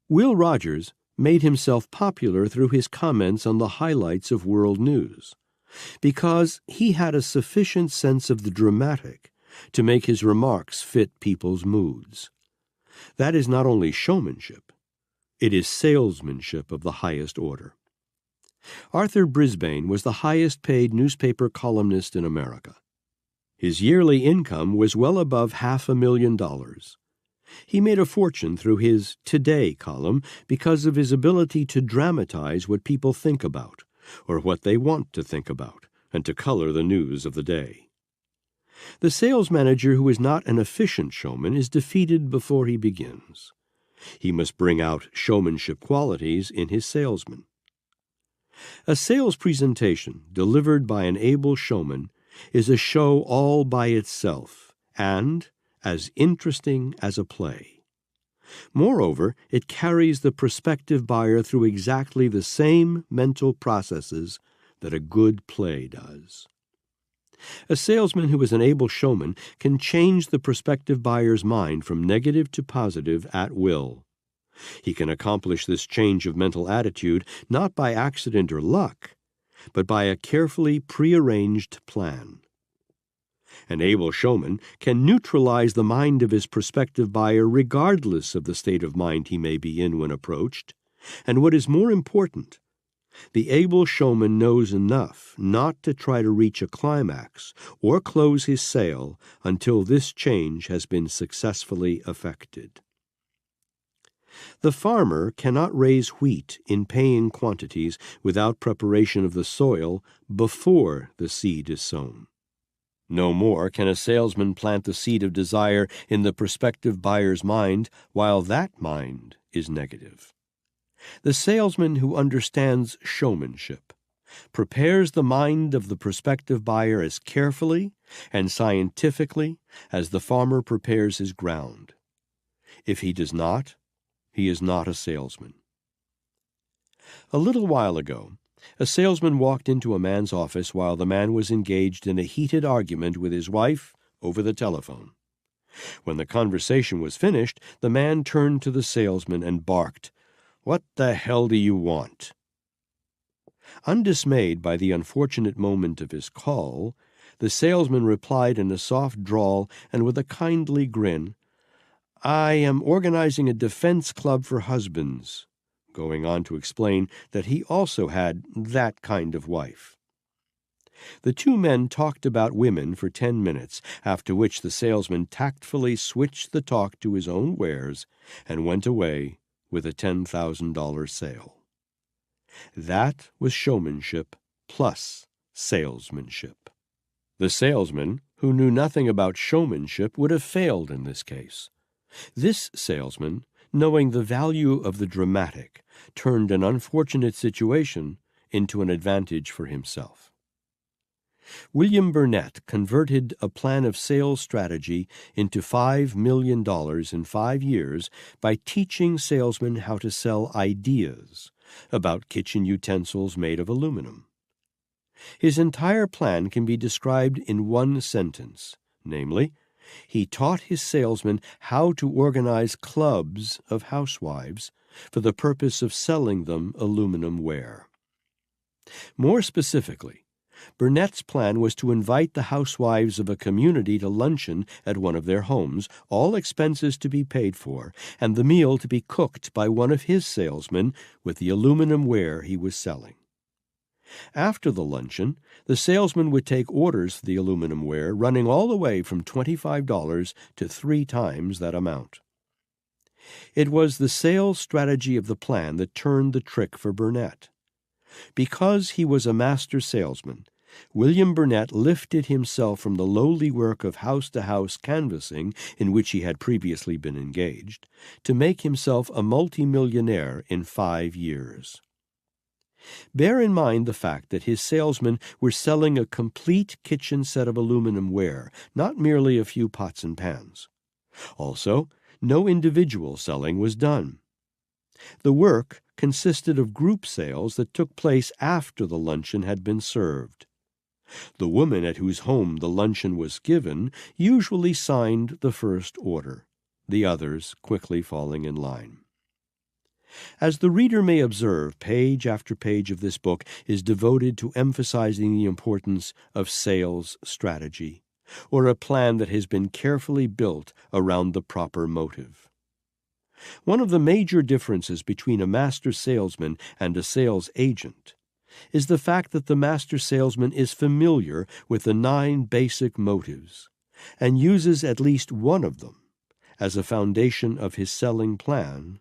Will Rogers made himself popular through his comments on the highlights of world news, because he had a sufficient sense of the dramatic to make his remarks fit people's moods. That is not only showmanship, it is salesmanship of the highest order. Arthur Brisbane was the highest-paid newspaper columnist in America. His yearly income was well above $500,000. He made a fortune through his Today column because of his ability to dramatize what people think about, or what they want to think about, and to color the news of the day. The sales manager who is not an efficient showman is defeated before he begins. He must bring out showmanship qualities in his salesman. A sales presentation delivered by an able showman is a show all by itself and as interesting as a play. Moreover, it carries the prospective buyer through exactly the same mental processes that a good play does. A salesman who is an able showman can change the prospective buyer's mind from negative to positive at will. He can accomplish this change of mental attitude not by accident or luck, but by a carefully prearranged plan. An able showman can neutralize the mind of his prospective buyer regardless of the state of mind he may be in when approached, and what is more important, the able showman knows enough not to try to reach a climax or close his sale until this change has been successfully effected. The farmer cannot raise wheat in paying quantities without preparation of the soil before the seed is sown. No more can a salesman plant the seed of desire in the prospective buyer's mind while that mind is negative. The salesman who understands showmanship prepares the mind of the prospective buyer as carefully and scientifically as the farmer prepares his ground. If he does not, he is not a salesman. A little while ago, a salesman walked into a man's office while the man was engaged in a heated argument with his wife over the telephone. When the conversation was finished, the man turned to the salesman and barked, "What the hell do you want?" Undismayed by the unfortunate moment of his call, the salesman replied in a soft drawl and with a kindly grin, "I am organizing a defense club for husbands," going on to explain that he also had that kind of wife. The two men talked about women for 10 minutes, after which the salesman tactfully switched the talk to his own wares and went away with a $10,000 sale. That was showmanship plus salesmanship. The salesman, who knew nothing about showmanship, would have failed in this case. This salesman, knowing the value of the dramatic, turned an unfortunate situation into an advantage for himself. William Burnett converted a plan of sales strategy into $5 million in 5 years by teaching salesmen how to sell ideas about kitchen utensils made of aluminum. His entire plan can be described in one sentence, namely, he taught his salesmen how to organize clubs of housewives for the purpose of selling them aluminum ware. More specifically, Burnett's plan was to invite the housewives of a community to luncheon at one of their homes, all expenses to be paid for, and the meal to be cooked by one of his salesmen with the aluminum ware he was selling. After the luncheon, the salesman would take orders for the aluminum ware, running all the way from $25 to 3 times that amount. It was the sales strategy of the plan that turned the trick for Burnett. Because he was a master salesman, William Burnett lifted himself from the lowly work of house-to-house canvassing in which he had previously been engaged, to make himself a multimillionaire in 5 years. Bear in mind the fact that his salesmen were selling a complete kitchen set of aluminum ware, not merely a few pots and pans. Also, no individual selling was done. The work consisted of group sales that took place after the luncheon had been served. The woman at whose home the luncheon was given usually signed the first order, the others quickly falling in line. As the reader may observe, page after page of this book is devoted to emphasizing the importance of sales strategy, or a plan that has been carefully built around the proper motive. One of the major differences between a master salesman and a sales agent is the fact that the master salesman is familiar with the 9 basic motives and uses at least one of them as a foundation of his selling plan,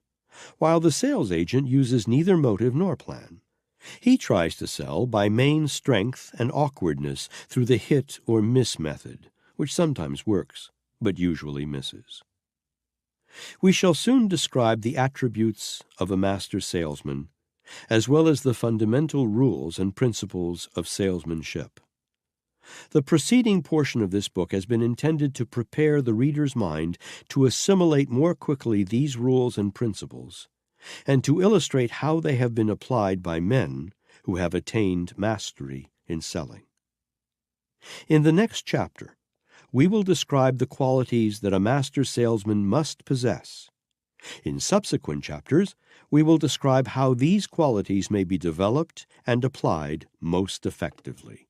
while the sales agent uses neither motive nor plan. He tries to sell by main strength and awkwardness through the hit or miss method, which sometimes works, but usually misses. We shall soon describe the attributes of a master salesman, as well as the fundamental rules and principles of salesmanship. The preceding portion of this book has been intended to prepare the reader's mind to assimilate more quickly these rules and principles, and to illustrate how they have been applied by men who have attained mastery in selling. In the next chapter, we will describe the qualities that a master salesman must possess. In subsequent chapters, we will describe how these qualities may be developed and applied most effectively.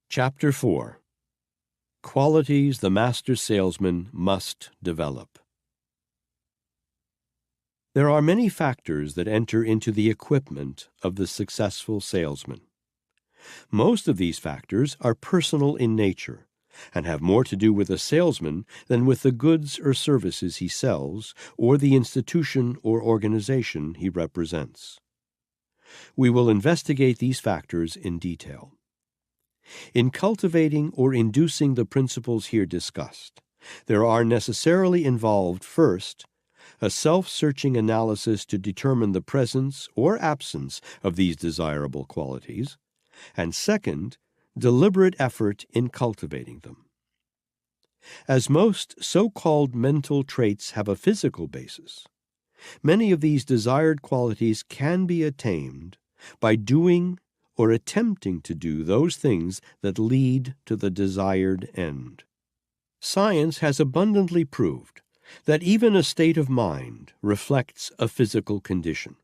Chapter 4. Qualities the master salesman must develop. There are many factors that enter into the equipment of the successful salesman. Most of these factors are personal in nature and have more to do with a salesman than with the goods or services he sells or the institution or organization he represents. We will investigate these factors in detail. In cultivating or inducing the principles here discussed, there are necessarily involved, first, a self-searching analysis to determine the presence or absence of these desirable qualities, and second, deliberate effort in cultivating them. As most so-called mental traits have a physical basis, many of these desired qualities can be attained by doing or attempting to do those things that lead to the desired end. Science has abundantly proved that even a state of mind reflects a physical condition,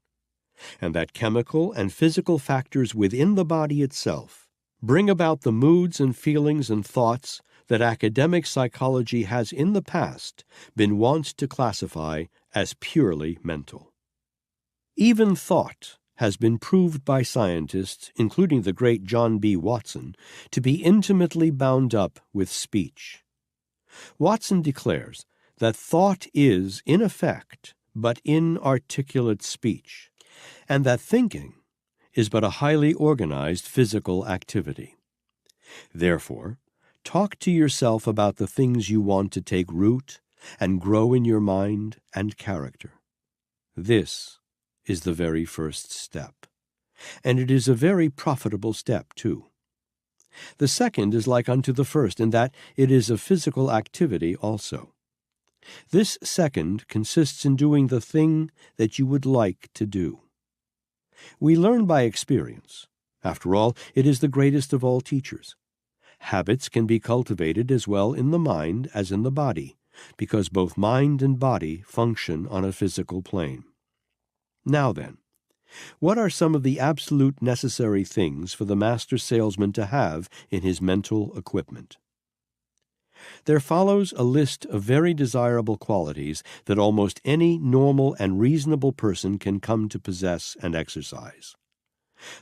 and that chemical and physical factors within the body itself bring about the moods and feelings and thoughts that academic psychology has in the past been wont to classify as purely mental. Even thought has been proved by scientists, including the great John B. Watson, to be intimately bound up with speech. Watson declares that thought is, in effect, but inarticulate speech, and that thinking is but a highly organized physical activity. Therefore, talk to yourself about the things you want to take root and grow in your mind and character. This is the very first step, and it is a very profitable step, too. The second is like unto the first in that it is a physical activity also. This second consists in doing the thing that you would like to do. We learn by experience. After all, it is the greatest of all teachers. Habits can be cultivated as well in the mind as in the body, because both mind and body function on a physical plane. Now then, what are some of the absolute necessary things for the master salesman to have in his mental equipment? There follows a list of very desirable qualities that almost any normal and reasonable person can come to possess and exercise.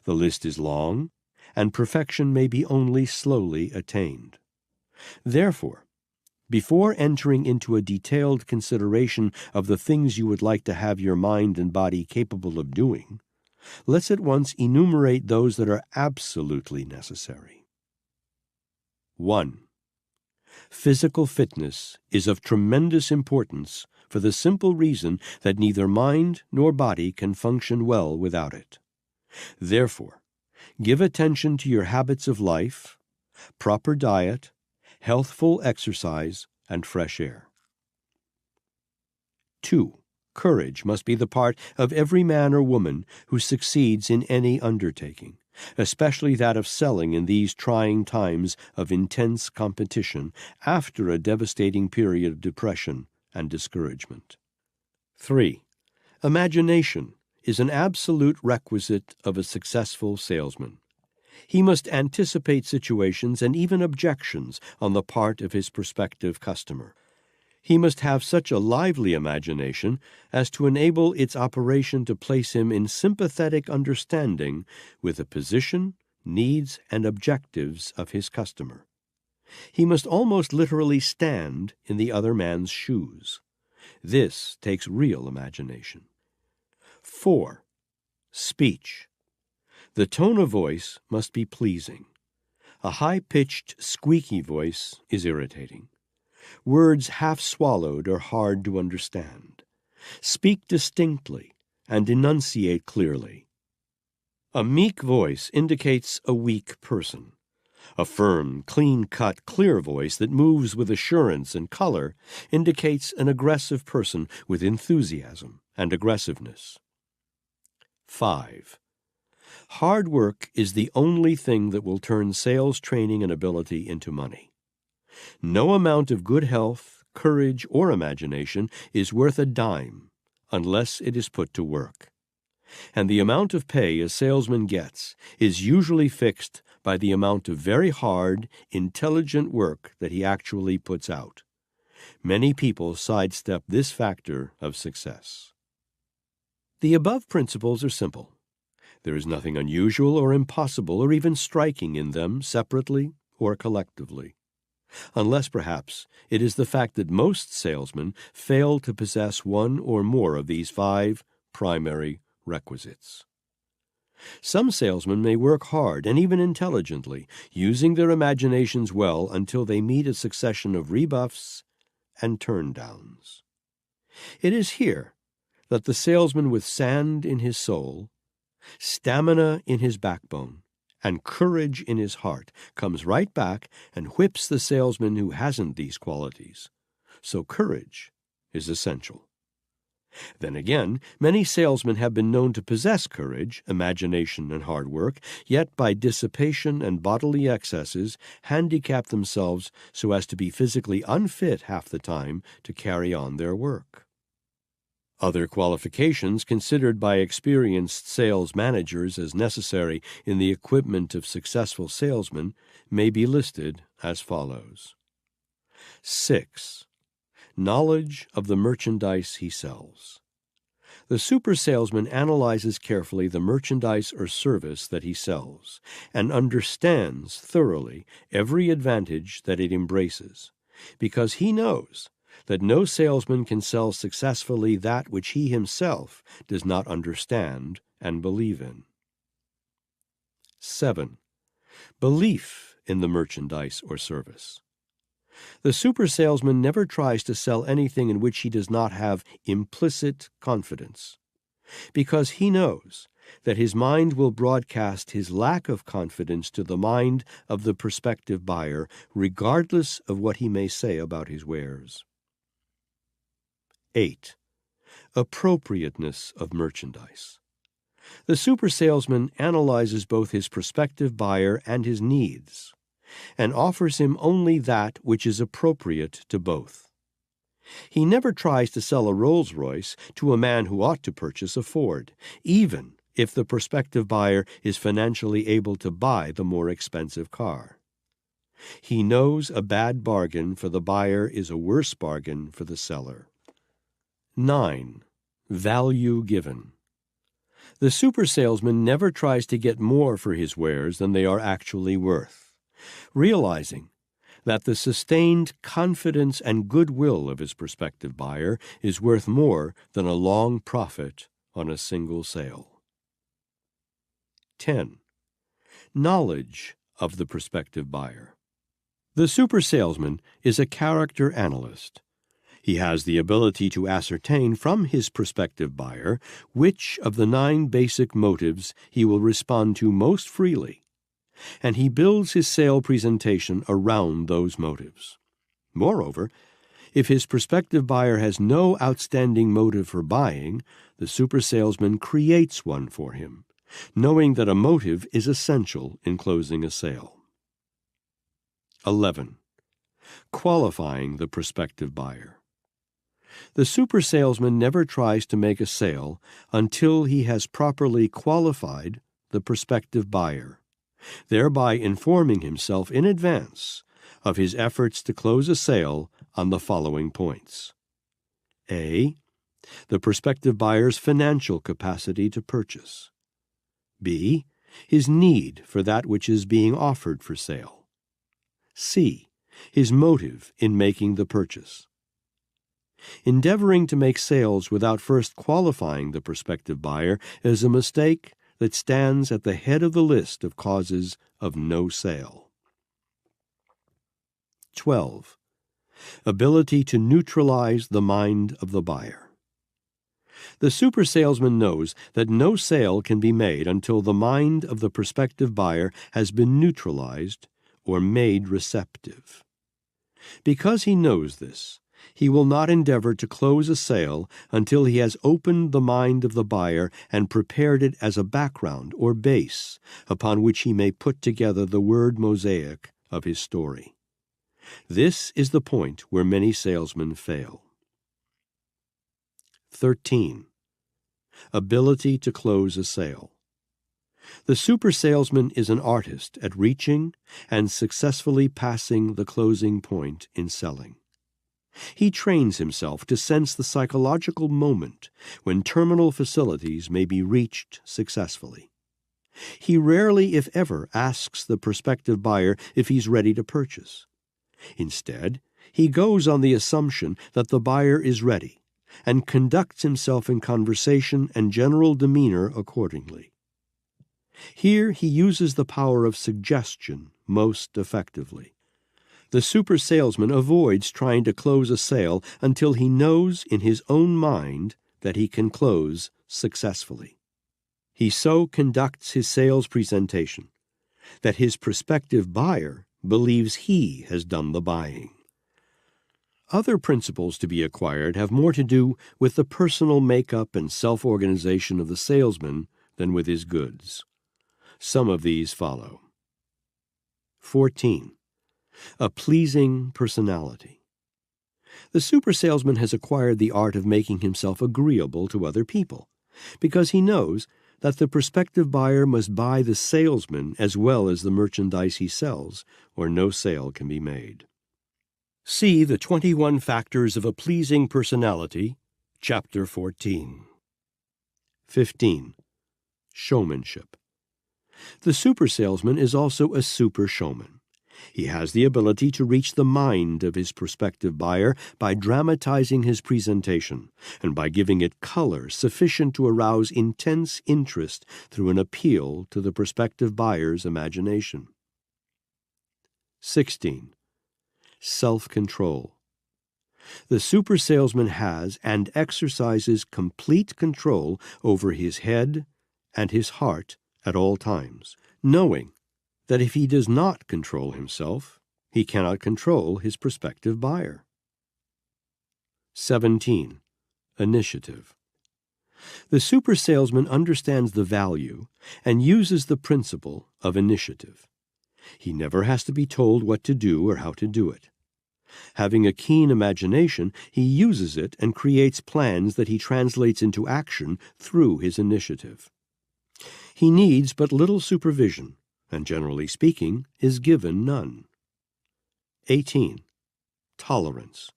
The list is long, and perfection may be only slowly attained. Therefore, before entering into a detailed consideration of the things you would like to have your mind and body capable of doing, let's at once enumerate those that are absolutely necessary. 1. Physical fitness is of tremendous importance for the simple reason that neither mind nor body can function well without it. Therefore, give attention to your habits of life, proper diet, healthful exercise, and fresh air. 2. Courage must be the part of every man or woman who succeeds in any undertaking, especially that of selling in these trying times of intense competition after a devastating period of depression and discouragement. 3. Imagination is an absolute requisite of a successful salesman. He must anticipate situations and even objections on the part of his prospective customer. He must have such a lively imagination as to enable its operation to place him in sympathetic understanding with the position, needs, and objectives of his customer. He must almost literally stand in the other man's shoes. This takes real imagination. 4. Speech. The tone of voice must be pleasing. A high-pitched, squeaky voice is irritating. Words half-swallowed are hard to understand. Speak distinctly and enunciate clearly. A meek voice indicates a weak person. A firm, clean-cut, clear voice that moves with assurance and color indicates an aggressive person with enthusiasm and aggressiveness. 5. Hard work is the only thing that will turn sales training and ability into money. No amount of good health, courage, or imagination is worth a dime unless it is put to work. And the amount of pay a salesman gets is usually fixed by the amount of very hard, intelligent work that he actually puts out. Many people sidestep this factor of success. The above principles are simple. There is nothing unusual or impossible or even striking in them separately or collectively, unless perhaps it is the fact that most salesmen fail to possess one or more of these 5 primary requisites. Some salesmen may work hard and even intelligently, using their imaginations well until they meet a succession of rebuffs and turndowns. It is here that the salesman with sand in his soul, stamina in his backbone, and courage in his heart comes right back and whips the salesman who hasn't these qualities. So courage is essential. Then again, many salesmen have been known to possess courage, imagination, and hard work, yet by dissipation and bodily excesses handicap themselves so as to be physically unfit half the time to carry on their work. Other qualifications considered by experienced sales managers as necessary in the equipment of successful salesmen may be listed as follows. 6. Knowledge of the merchandise he sells. The super salesman analyzes carefully the merchandise or service that he sells and understands thoroughly every advantage that it embraces, because he knows that no salesman can sell successfully that which he himself does not understand and believe in. 7. Belief in the merchandise or service. The super salesman never tries to sell anything in which he does not have implicit confidence, because he knows that his mind will broadcast his lack of confidence to the mind of the prospective buyer, regardless of what he may say about his wares. 8. Appropriateness of merchandise. The super salesman analyzes both his prospective buyer and his needs, and offers him only that which is appropriate to both. He never tries to sell a Rolls-Royce to a man who ought to purchase a Ford, even if the prospective buyer is financially able to buy the more expensive car. He knows a bad bargain for the buyer is a worse bargain for the seller. 9. Value given. The super salesman never tries to get more for his wares than they are actually worth, realizing that the sustained confidence and goodwill of his prospective buyer is worth more than a long profit on a single sale. 10. Knowledge of the prospective buyer. The super salesman is a character analyst. He has the ability to ascertain from his prospective buyer which of the 9 basic motives he will respond to most freely, and he builds his sale presentation around those motives. Moreover, if his prospective buyer has no outstanding motive for buying, the super salesman creates one for him, knowing that a motive is essential in closing a sale. 11. Qualifying the prospective buyer. The super salesman never tries to make a sale until he has properly qualified the prospective buyer, thereby informing himself in advance of his efforts to close a sale on the following points. A. The prospective buyer's financial capacity to purchase. B. His need for that which is being offered for sale. C. His motive in making the purchase. Endeavoring to make sales without first qualifying the prospective buyer is a mistake that stands at the head of the list of causes of no sale. 12. Ability to neutralize the mind of the buyer. The super salesman knows that no sale can be made until the mind of the prospective buyer has been neutralized or made receptive. Because he knows this, he will not endeavor to close a sale until he has opened the mind of the buyer and prepared it as a background or base upon which he may put together the word mosaic of his story. This is the point where many salesmen fail. 13. Ability to close a sale. The super salesman is an artist at reaching and successfully passing the closing point in selling. He trains himself to sense the psychological moment when terminal facilities may be reached successfully. He rarely, if ever, asks the prospective buyer if he's ready to purchase. Instead, he goes on the assumption that the buyer is ready and conducts himself in conversation and general demeanor accordingly. Here he uses the power of suggestion most effectively. The super salesman avoids trying to close a sale until he knows in his own mind that he can close successfully. He so conducts his sales presentation that his prospective buyer believes he has done the buying. Other principles to be acquired have more to do with the personal makeup and self-organization of the salesman than with his goods. Some of these follow. 14. A pleasing personality. The super salesman has acquired the art of making himself agreeable to other people, because he knows that the prospective buyer must buy the salesman as well as the merchandise he sells, or no sale can be made. See the 21 Factors of a Pleasing Personality, Chapter 14. 15. Showmanship. The super salesman is also a super showman. He has the ability to reach the mind of his prospective buyer by dramatizing his presentation and by giving it color sufficient to arouse intense interest through an appeal to the prospective buyer's imagination. 16. Self-control. The super salesman has and exercises complete control over his head and his heart at all times, knowing that if he does not control himself, he cannot control his prospective buyer. 17. Initiative. The super salesman understands the value and uses the principle of initiative. He never has to be told what to do or how to do it. Having a keen imagination, he uses it and creates plans that he translates into action through his initiative. He needs but little supervision, and generally speaking, is given none. 18. Tolerance.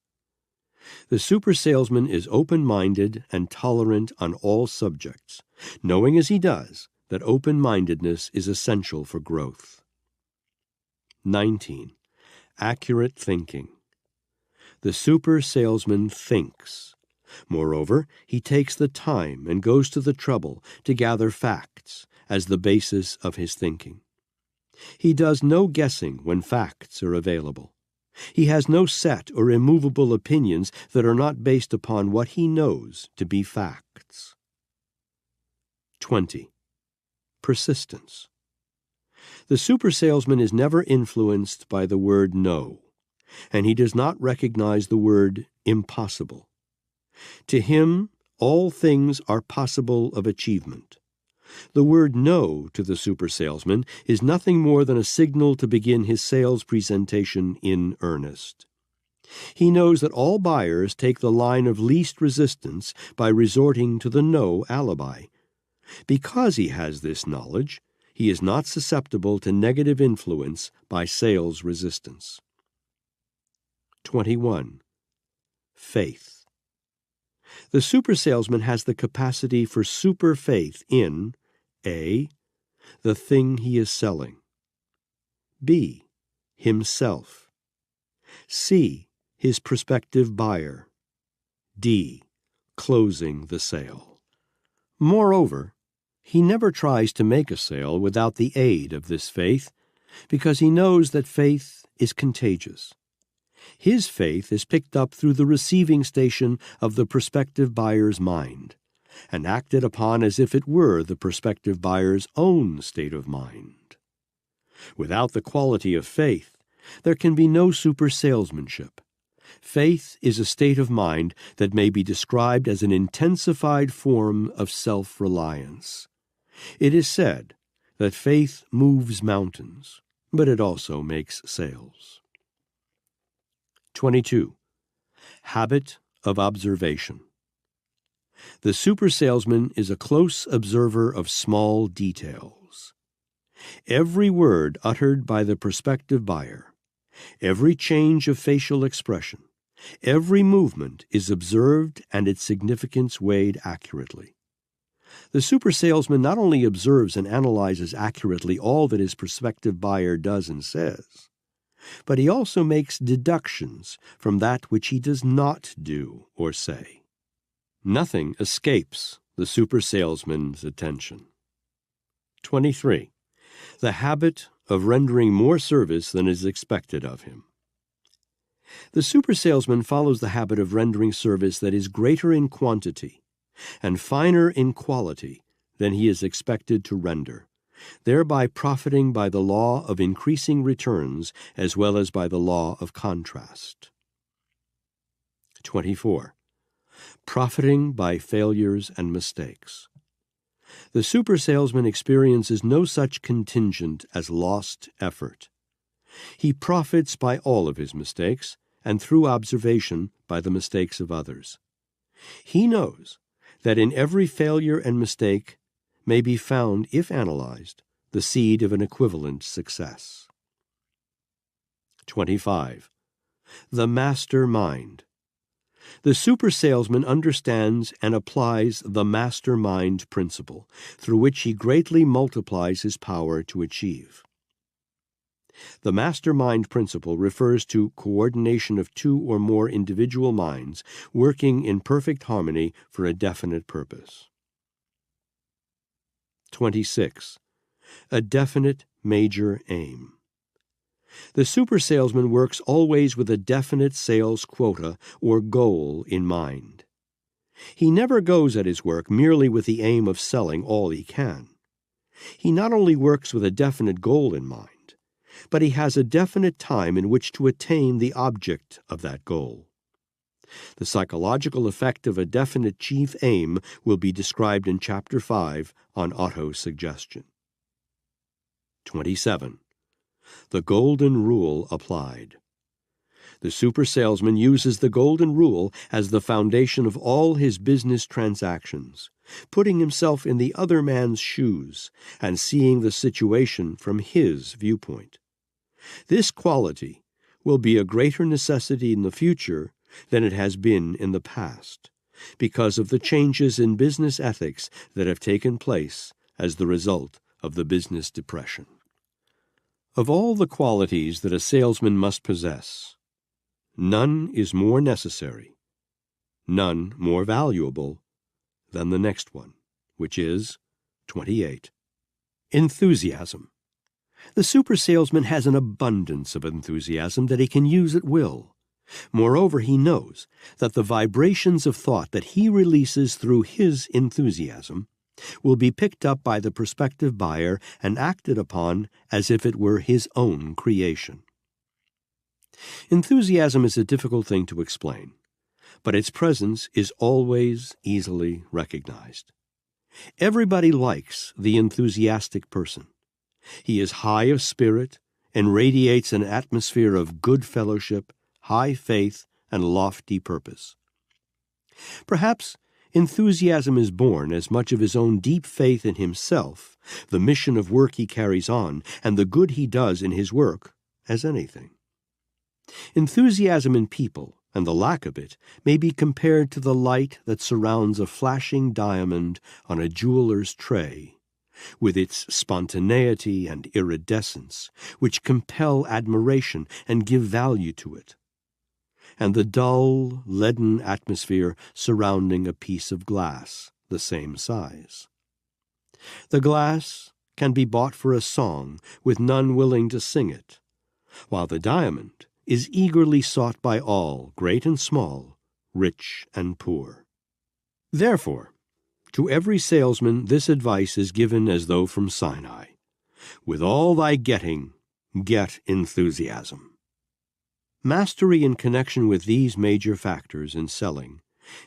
The super salesman is open-minded and tolerant on all subjects, knowing as he does that open-mindedness is essential for growth. 19. Accurate thinking. The super salesman thinks. Moreover, he takes the time and goes to the trouble to gather facts as the basis of his thinking. He does no guessing when facts are available. He has no set or immovable opinions that are not based upon what he knows to be facts. 20. Persistence. The super salesman is never influenced by the word no, and he does not recognize the word impossible. To him, all things are possible of achievement. The word no to the super salesman is nothing more than a signal to begin his sales presentation in earnest. He knows that all buyers take the line of least resistance by resorting to the no alibi. Because he has this knowledge, he is not susceptible to negative influence by sales resistance. 21. Faith. The super salesman has the capacity for super faith in A. The thing he is selling. B. Himself. C. His prospective buyer. D. Closing the sale. Moreover, he never tries to make a sale without the aid of this faith, because he knows that faith is contagious. His faith is picked up through the receiving station of the prospective buyer's mind, and acted upon as if it were the prospective buyer's own state of mind. Without the quality of faith, there can be no super salesmanship. Faith is a state of mind that may be described as an intensified form of self-reliance. It is said that faith moves mountains, but it also makes sales. 22. Habit of observation. The super salesman is a close observer of small details. Every word uttered by the prospective buyer, every change of facial expression, every movement is observed and its significance weighed accurately. The super salesman not only observes and analyzes accurately all that his prospective buyer does and says, but he also makes deductions from that which he does not do or say. Nothing escapes the super salesman's attention. 23. The habit of rendering more service than is expected of him. The super salesman follows the habit of rendering service that is greater in quantity and finer in quality than he is expected to render, thereby profiting by the law of increasing returns as well as by the law of contrast. 24. Profiting by failures and mistakes. The super salesman experiences no such contingent as lost effort. He profits by all of his mistakes, and through observation by the mistakes of others. He knows that in every failure and mistake may be found, if analyzed, the seed of an equivalent success. 25. The master mind. The super salesman understands and applies the master mind principle, through which he greatly multiplies his power to achieve. The master mind principle refers to coordination of two or more individual minds working in perfect harmony for a definite purpose. 26. A definite major aim. The super salesman works always with a definite sales quota or goal in mind. He never goes at his work merely with the aim of selling all he can. He not only works with a definite goal in mind, but he has a definite time in which to attain the object of that goal. The psychological effect of a definite chief aim will be described in Chapter 5 on autosuggestion. 27. The golden rule applied. The super salesman uses the golden rule as the foundation of all his business transactions, putting himself in the other man's shoes and seeing the situation from his viewpoint. This quality will be a greater necessity in the future than it has been in the past, because of the changes in business ethics that have taken place as the result of the business depression. Of all the qualities that a salesman must possess, none is more necessary, none more valuable than the next one, which is 28. Enthusiasm. The super salesman has an abundance of enthusiasm that he can use at will. Moreover, he knows that the vibrations of thought that he releases through his enthusiasm will be picked up by the prospective buyer and acted upon as if it were his own creation. Enthusiasm is a difficult thing to explain, but its presence is always easily recognized. Everybody likes the enthusiastic person. He is high of spirit and radiates an atmosphere of good fellowship, high faith, and lofty purpose. Perhaps enthusiasm is born as much of his own deep faith in himself, the mission of work he carries on, and the good he does in his work, as anything. Enthusiasm in people, and the lack of it, may be compared to the light that surrounds a flashing diamond on a jeweler's tray, with its spontaneity and iridescence, which compel admiration and give value to it, and the dull, leaden atmosphere surrounding a piece of glass the same size. The glass can be bought for a song with none willing to sing it, while the diamond is eagerly sought by all, great and small, rich and poor. Therefore, to every salesman this advice is given as though from Sinai. With all thy getting, get enthusiasm. Mastery in connection with these major factors in selling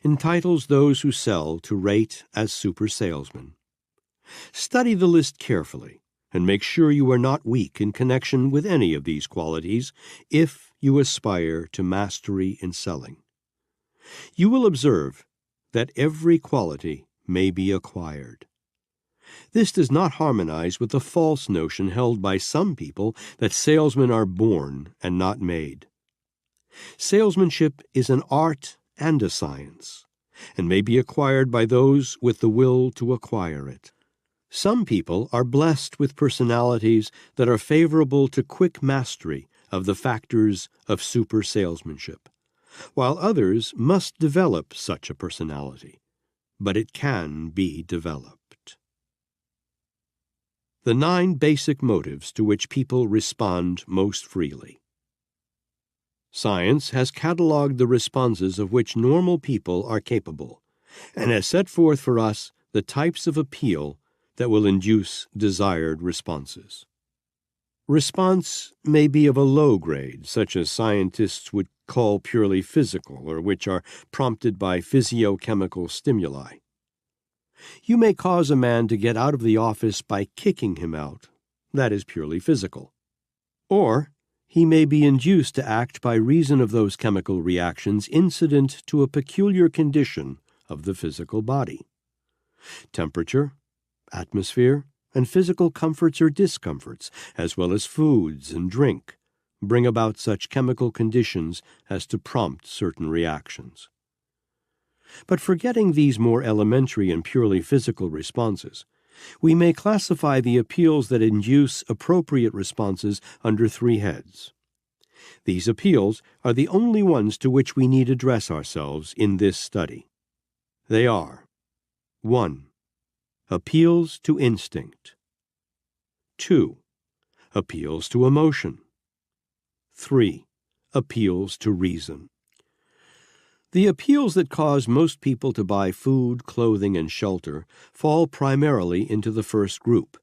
entitles those who sell to rate as super salesmen. Study the list carefully and make sure you are not weak in connection with any of these qualities if you aspire to mastery in selling. You will observe that every quality may be acquired. This does not harmonize with the false notion held by some people that salesmen are born and not made. Salesmanship is an art and a science, and may be acquired by those with the will to acquire it. Some people are blessed with personalities that are favorable to quick mastery of the factors of super salesmanship, while others must develop such a personality. But it can be developed. The 9 basic motives to which people respond most freely. Science has catalogued the responses of which normal people are capable, and has set forth for us the types of appeal that will induce desired responses. Response may be of a low grade, such as scientists would call purely physical, or which are prompted by physiochemical stimuli. You may cause a man to get out of the office by kicking him out. That is purely physical. Or he may be induced to act by reason of those chemical reactions incident to a peculiar condition of the physical body. Temperature, atmosphere, and physical comforts or discomforts, as well as foods and drink, bring about such chemical conditions as to prompt certain reactions. But forgetting these more elementary and purely physical responses, we may classify the appeals that induce appropriate responses under 3 heads. These appeals are the only ones to which we need address ourselves in this study. They are: 1. Appeals to instinct. 2. Appeals to emotion. 3. Appeals to reason. The appeals that cause most people to buy food, clothing, and shelter fall primarily into the first group,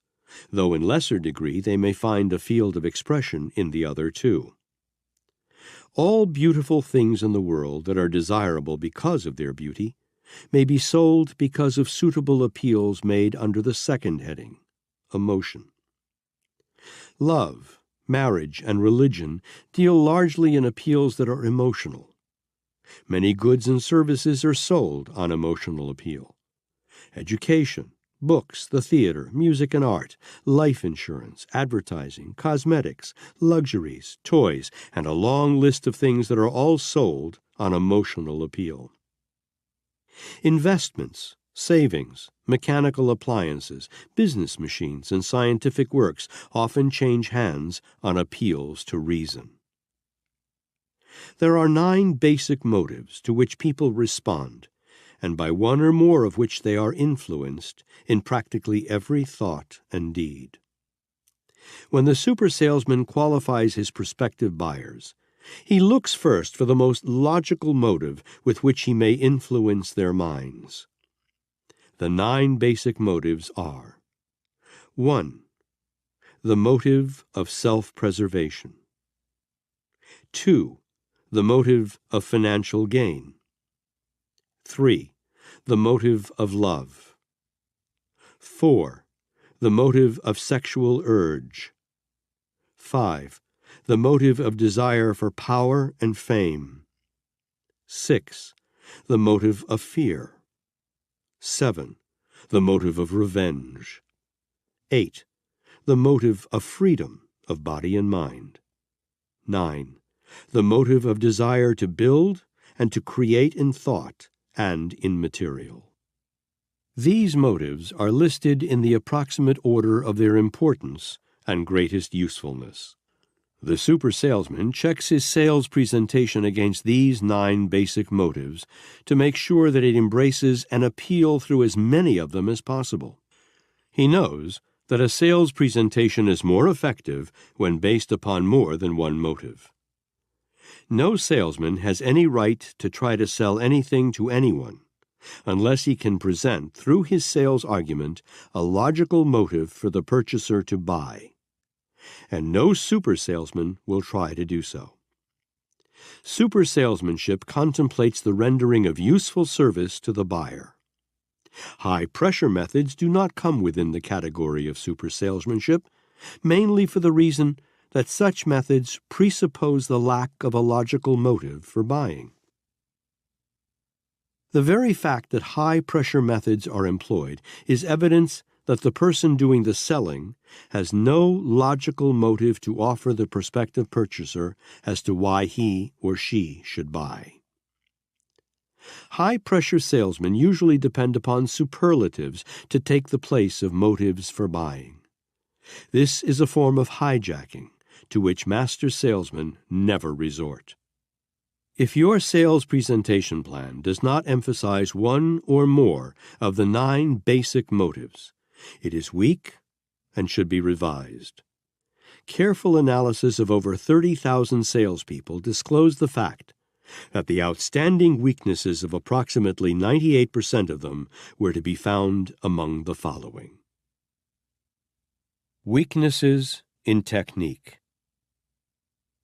though in lesser degree they may find a field of expression in the other 2. All beautiful things in the world that are desirable because of their beauty may be sold because of suitable appeals made under the second heading, emotion. Love, marriage, and religion deal largely in appeals that are emotional. Many goods and services are sold on emotional appeal. Education, books, the theater, music and art, life insurance, advertising, cosmetics, luxuries, toys, and a long list of things that are all sold on emotional appeal. Investments, savings, mechanical appliances, business machines, and scientific works often change hands on appeals to reason. There are 9 basic motives to which people respond, and by one or more of which they are influenced in practically every thought and deed. When the super salesman qualifies his prospective buyers, he looks first for the most logical motive with which he may influence their minds. The 9 basic motives are: 1. The motive of self-preservation. 2. The motive of financial gain. 3. The motive of love. 4. The motive of sexual urge. 5. The motive of desire for power and fame. 6. The motive of fear. 7. The motive of revenge. 8. The motive of freedom of body and mind. 9. The motive of desire to build and to create in thought and in material. These motives are listed in the approximate order of their importance and greatest usefulness. The super salesman checks his sales presentation against these 9 basic motives to make sure that it embraces an appeal through as many of them as possible. He knows that a sales presentation is more effective when based upon more than one motive. No salesman has any right to try to sell anything to anyone unless he can present, through his sales argument, a logical motive for the purchaser to buy. And no super salesman will try to do so. Super salesmanship contemplates the rendering of useful service to the buyer. High-pressure methods do not come within the category of super salesmanship, mainly for the reason that such methods presuppose the lack of a logical motive for buying. The very fact that high-pressure methods are employed is evidence that the person doing the selling has no logical motive to offer the prospective purchaser as to why he or she should buy. High-pressure salesmen usually depend upon superlatives to take the place of motives for buying. This is a form of hijacking to which master salesmen never resort. If your sales presentation plan does not emphasize one or more of the 9 basic motives, it is weak and should be revised. Careful analysis of over 30,000 salespeople disclosed the fact that the outstanding weaknesses of approximately 98% of them were to be found among the following. Weaknesses in technique.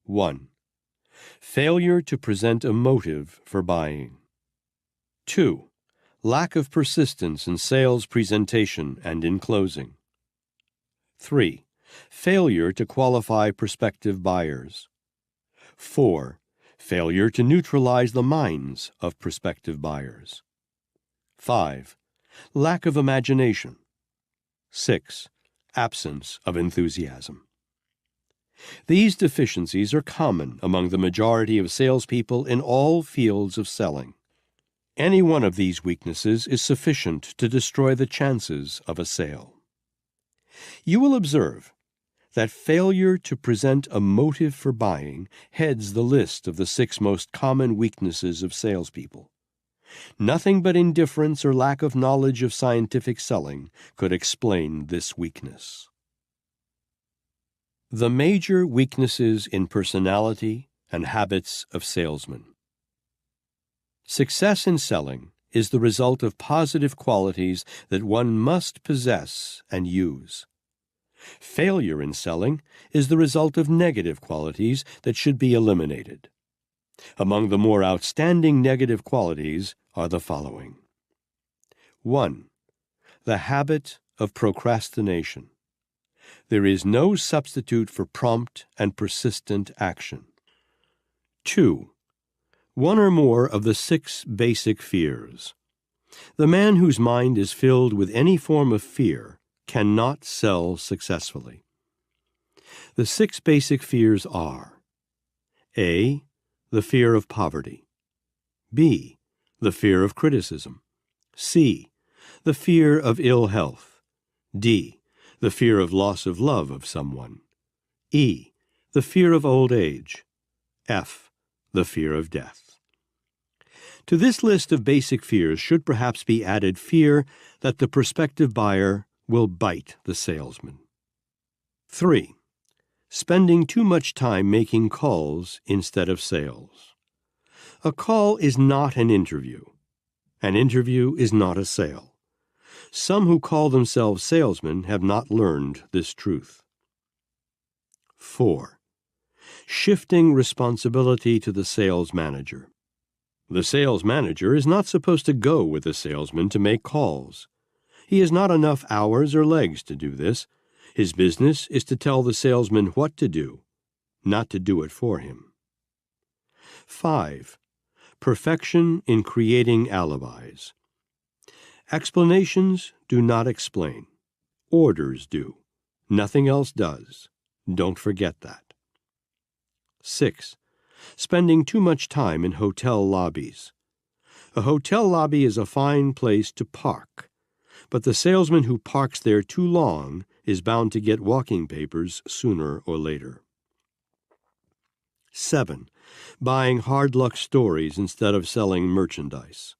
1. Failure to present a motive for buying. 2. Lack of persistence in sales presentation and in closing. 3. Failure to qualify prospective buyers. 4. Failure to neutralize the minds of prospective buyers. 5. Lack of imagination. 6. Absence of enthusiasm. These deficiencies are common among the majority of salespeople in all fields of selling. Any one of these weaknesses is sufficient to destroy the chances of a sale. You will observe that failure to present a motive for buying heads the list of the 6 most common weaknesses of salespeople. Nothing but indifference or lack of knowledge of scientific selling could explain this weakness. The major weaknesses in personality and habits of salesmen. Success in selling is the result of positive qualities that one must possess and use. Failure in selling is the result of negative qualities that should be eliminated. Among the more outstanding negative qualities are the following. 1. The habit of procrastination. There is no substitute for prompt and persistent action. 2. One or more of the 6 basic fears. The man whose mind is filled with any form of fear cannot sell successfully. The 6 basic fears are: A. The fear of poverty. B. The fear of criticism. C. The fear of ill health. D. The fear of loss of love of someone. E. The fear of old age. F. The fear of death. To this list of basic fears should perhaps be added fear that the prospective buyer will bite the salesman. 3. Spending too much time making calls instead of sales. A call is not an interview. An interview is not a sale. Some who call themselves salesmen have not learned this truth. 4. Shifting responsibility to the sales manager. The sales manager is not supposed to go with the salesman to make calls. He has not enough hours or legs to do this. His business is to tell the salesman what to do, not to do it for him. 5. Perfection in creating alibis. Explanations do not explain. Orders do. Nothing else does. Don't forget that. 6. Spending too much time in hotel lobbies. A hotel lobby is a fine place to park, but the salesman who parks there too long is bound to get walking papers sooner or later. 7. Buying hard luck stories instead of selling merchandise.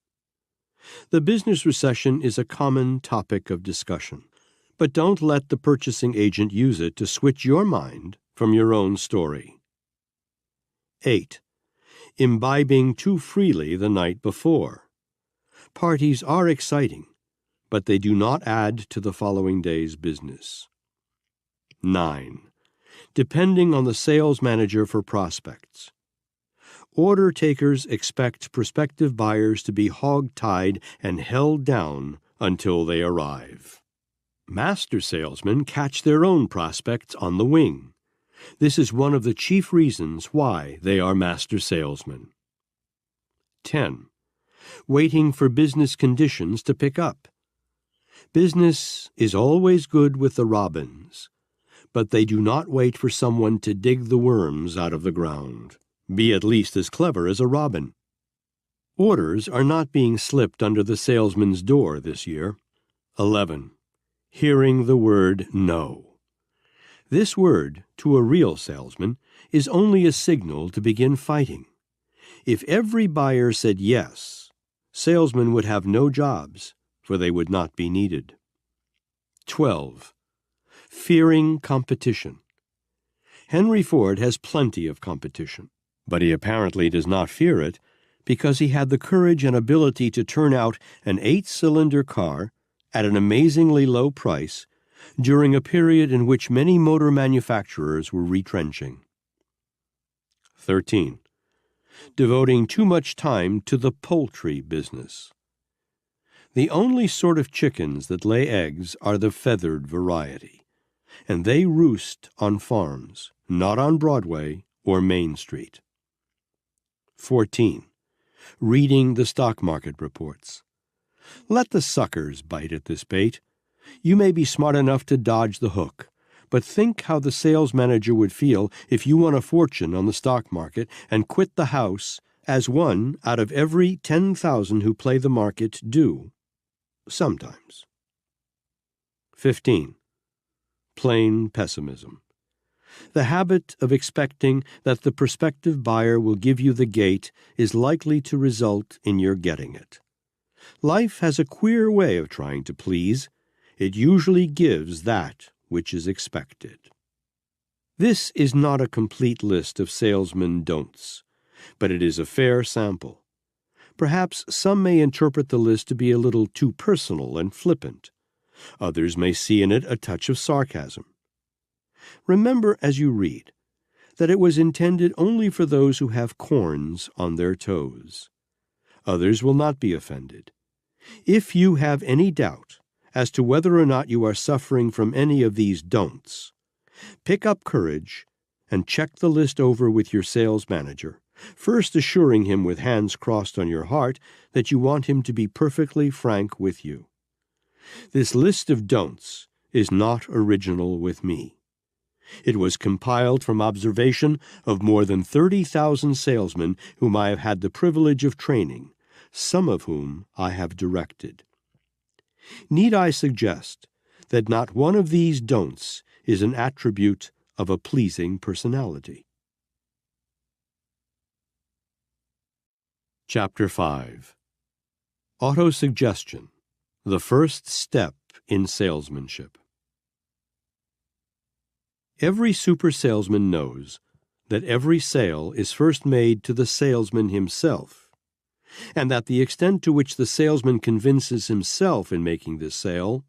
The business recession is a common topic of discussion, but don't let the purchasing agent use it to switch your mind from your own story. 8. imbibing too freely the night before. Parties are exciting, but they do not add to the following day's business. 9. Depending on the sales manager for prospects. Order takers expect prospective buyers to be hog-tied and held down until they arrive. Master salesmen catch their own prospects on the wing. This is one of the chief reasons why they are master salesmen. 10. Waiting for business conditions to pick up. Business is always good with the robins, but they do not wait for someone to dig the worms out of the ground. Be at least as clever as a robin. Orders are not being slipped under the salesman's door this year. 11. Hearing the word no. This word, to a real salesman, is only a signal to begin fighting. If every buyer said yes, salesmen would have no jobs, for they would not be needed. 12. Fearing competition. Henry Ford has plenty of competition, but he apparently does not fear it because he had the courage and ability to turn out an 8-cylinder car at an amazingly low price during a period in which many motor manufacturers were retrenching. 13. Devoting too much time to the poultry business. The only sort of chickens that lay eggs are the feathered variety, and they roost on farms, not on Broadway or Main Street. 14. Reading the stock market reports. Let the suckers bite at this bait. You may be smart enough to dodge the hook, but think how the sales manager would feel if you won a fortune on the stock market and quit the house, as 1 out of every 10,000 who play the market do. Sometimes. 15. Plain pessimism. The habit of expecting that the prospective buyer will give you the gate is likely to result in your getting it. Life has a queer way of trying to please. It usually gives that which is expected. This is not a complete list of salesman don'ts, but it is a fair sample. Perhaps some may interpret the list to be a little too personal and flippant. Others may see in it a touch of sarcasm. Remember as you read that it was intended only for those who have corns on their toes. Others will not be offended. If you have any doubt as to whether or not you are suffering from any of these don'ts, pick up courage and check the list over with your sales manager, first assuring him with hands crossed on your heart that you want him to be perfectly frank with you. This list of don'ts is not original with me. It was compiled from observation of more than 30,000 salesmen whom I have had the privilege of training, some of whom I have directed. Need I suggest that not one of these don'ts is an attribute of a pleasing personality? Chapter 5. Autosuggestion, the first step in salesmanship. Every super salesman knows that every sale is first made to the salesman himself, and that the extent to which the salesman convinces himself in making this sale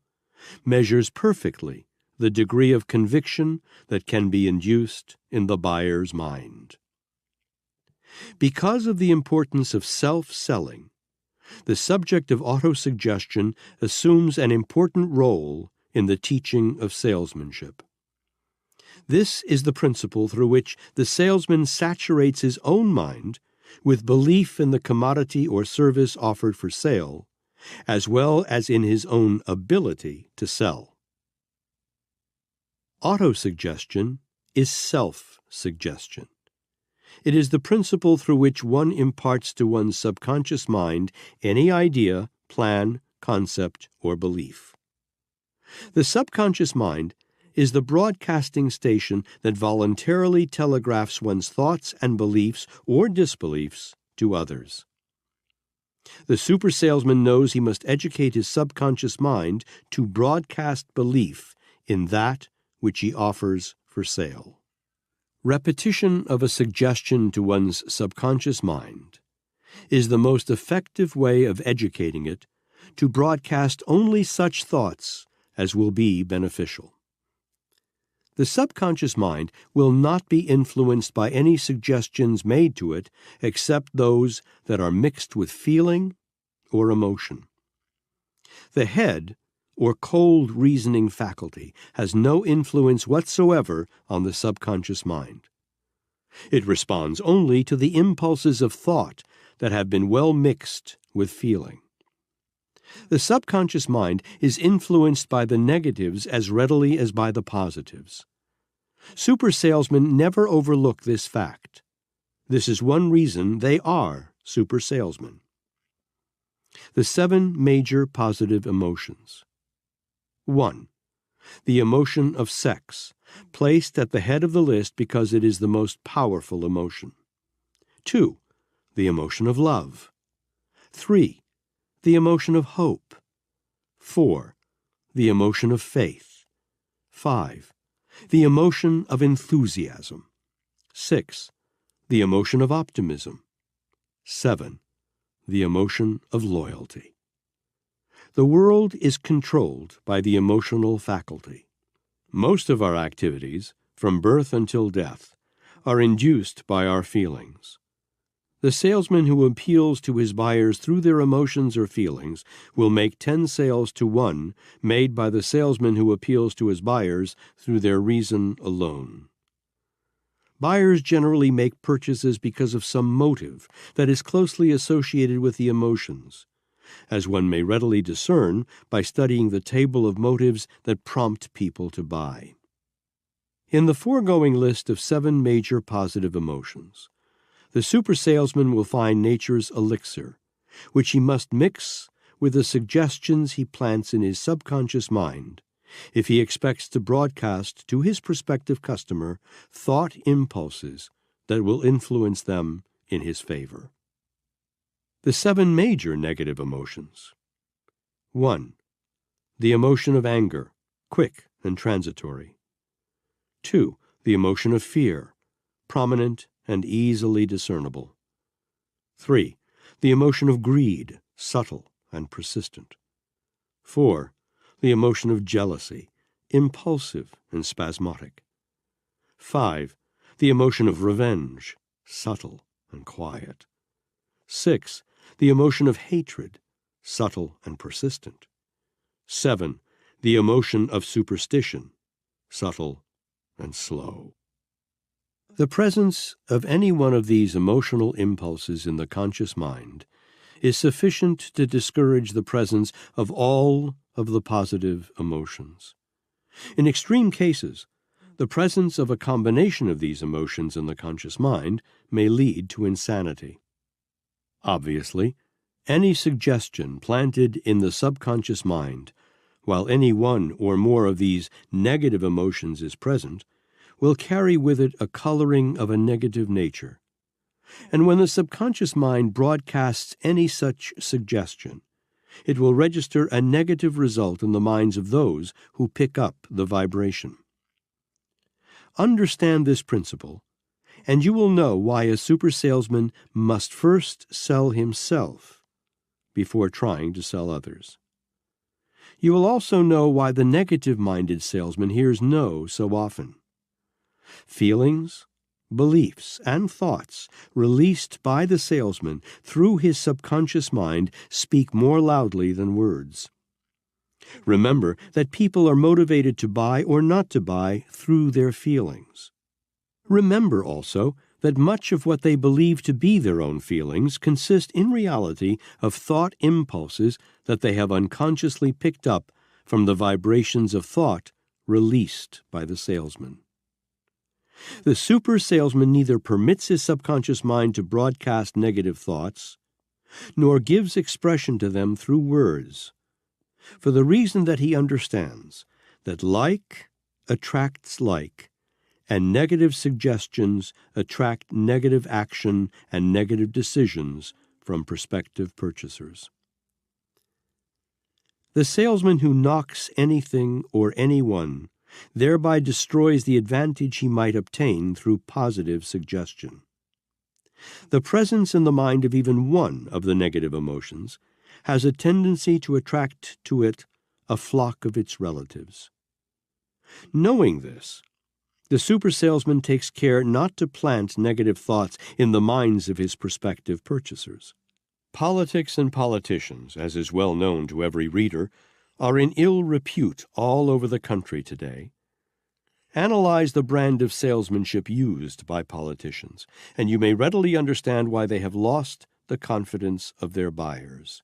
measures perfectly the degree of conviction that can be induced in the buyer's mind. Because of the importance of self-selling, the subject of autosuggestion assumes an important role in the teaching of salesmanship. This is the principle through which the salesman saturates his own mind with belief in the commodity or service offered for sale, as well as in his own ability to sell. Autosuggestion is self-suggestion. It is the principle through which one imparts to one's subconscious mind any idea, plan, concept, or belief. The subconscious mind is the broadcasting station that voluntarily telegraphs one's thoughts and beliefs or disbeliefs to others. The super salesman knows he must educate his subconscious mind to broadcast belief in that which he offers for sale. Repetition of a suggestion to one's subconscious mind is the most effective way of educating it to broadcast only such thoughts as will be beneficial. The subconscious mind will not be influenced by any suggestions made to it except those that are mixed with feeling or emotion. The head, or cold reasoning faculty, has no influence whatsoever on the subconscious mind. It responds only to the impulses of thought that have been well mixed with feeling. The subconscious mind is influenced by the negatives as readily as by the positives. Super salesmen never overlook this fact. This is one reason they are super salesmen. The 7 major positive emotions. 1. The emotion of sex, placed at the head of the list because it is the most powerful emotion. 2. The emotion of love. 3. The emotion of hope. 4. The emotion of faith. 5. The emotion of enthusiasm. 6. The emotion of optimism. 7. The emotion of loyalty. The world is controlled by the emotional faculty. Most of our activities, from birth until death, are induced by our feelings. The salesman who appeals to his buyers through their emotions or feelings will make 10 sales to 1 made by the salesman who appeals to his buyers through their reason alone. Buyers generally make purchases because of some motive that is closely associated with the emotions, as one may readily discern by studying the table of motives that prompt people to buy. In the foregoing list of 7 major positive emotions, the super salesman will find nature's elixir, which he must mix with the suggestions he plants in his subconscious mind if he expects to broadcast to his prospective customer thought impulses that will influence them in his favor. The 7 major negative emotions. 1. The emotion of anger, quick and transitory. 2. The emotion of fear, prominent and easily discernible. 3. The emotion of greed, subtle and persistent. 4. The emotion of jealousy, impulsive and spasmodic. 5. The emotion of revenge, subtle and quiet. 6. The emotion of hatred, subtle and persistent. 7. The emotion of superstition, subtle and slow. The presence of any one of these emotional impulses in the conscious mind is sufficient to discourage the presence of all of the positive emotions. In extreme cases, the presence of a combination of these emotions in the conscious mind may lead to insanity. Obviously, any suggestion planted in the subconscious mind, while any one or more of these negative emotions is present, will carry with it a coloring of a negative nature. And when the subconscious mind broadcasts any such suggestion, it will register a negative result in the minds of those who pick up the vibration. Understand this principle, and you will know why a super salesman must first sell himself before trying to sell others. You will also know why the negative-minded salesman hears no so often. Feelings, beliefs, and thoughts released by the salesman through his subconscious mind speak more loudly than words. Remember that people are motivated to buy or not to buy through their feelings. Remember also that much of what they believe to be their own feelings consist in reality of thought impulses that they have unconsciously picked up from the vibrations of thought released by the salesman. The super salesman neither permits his subconscious mind to broadcast negative thoughts, nor gives expression to them through words, for the reason that he understands that like attracts like, and negative suggestions attract negative action and negative decisions from prospective purchasers. The salesman who knocks anything or anyone thereby destroys the advantage he might obtain through positive suggestion. The presence in the mind of even one of the negative emotions has a tendency to attract to it a flock of its relatives. Knowing this, the super salesman takes care not to plant negative thoughts in the minds of his prospective purchasers. Politics and politicians, as is well known to every reader, are in ill repute all over the country today. Analyze the brand of salesmanship used by politicians, and you may readily understand why they have lost the confidence of their buyers.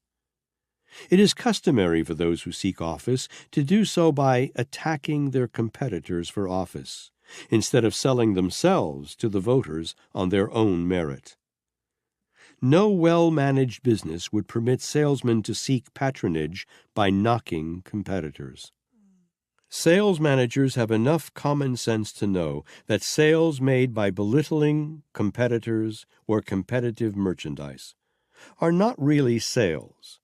It is customary for those who seek office to do so by attacking their competitors for office, instead of selling themselves to the voters on their own merit. No well-managed business would permit salesmen to seek patronage by knocking competitors. Sales managers have enough common sense to know that sales made by belittling competitors or competitive merchandise are not really sales,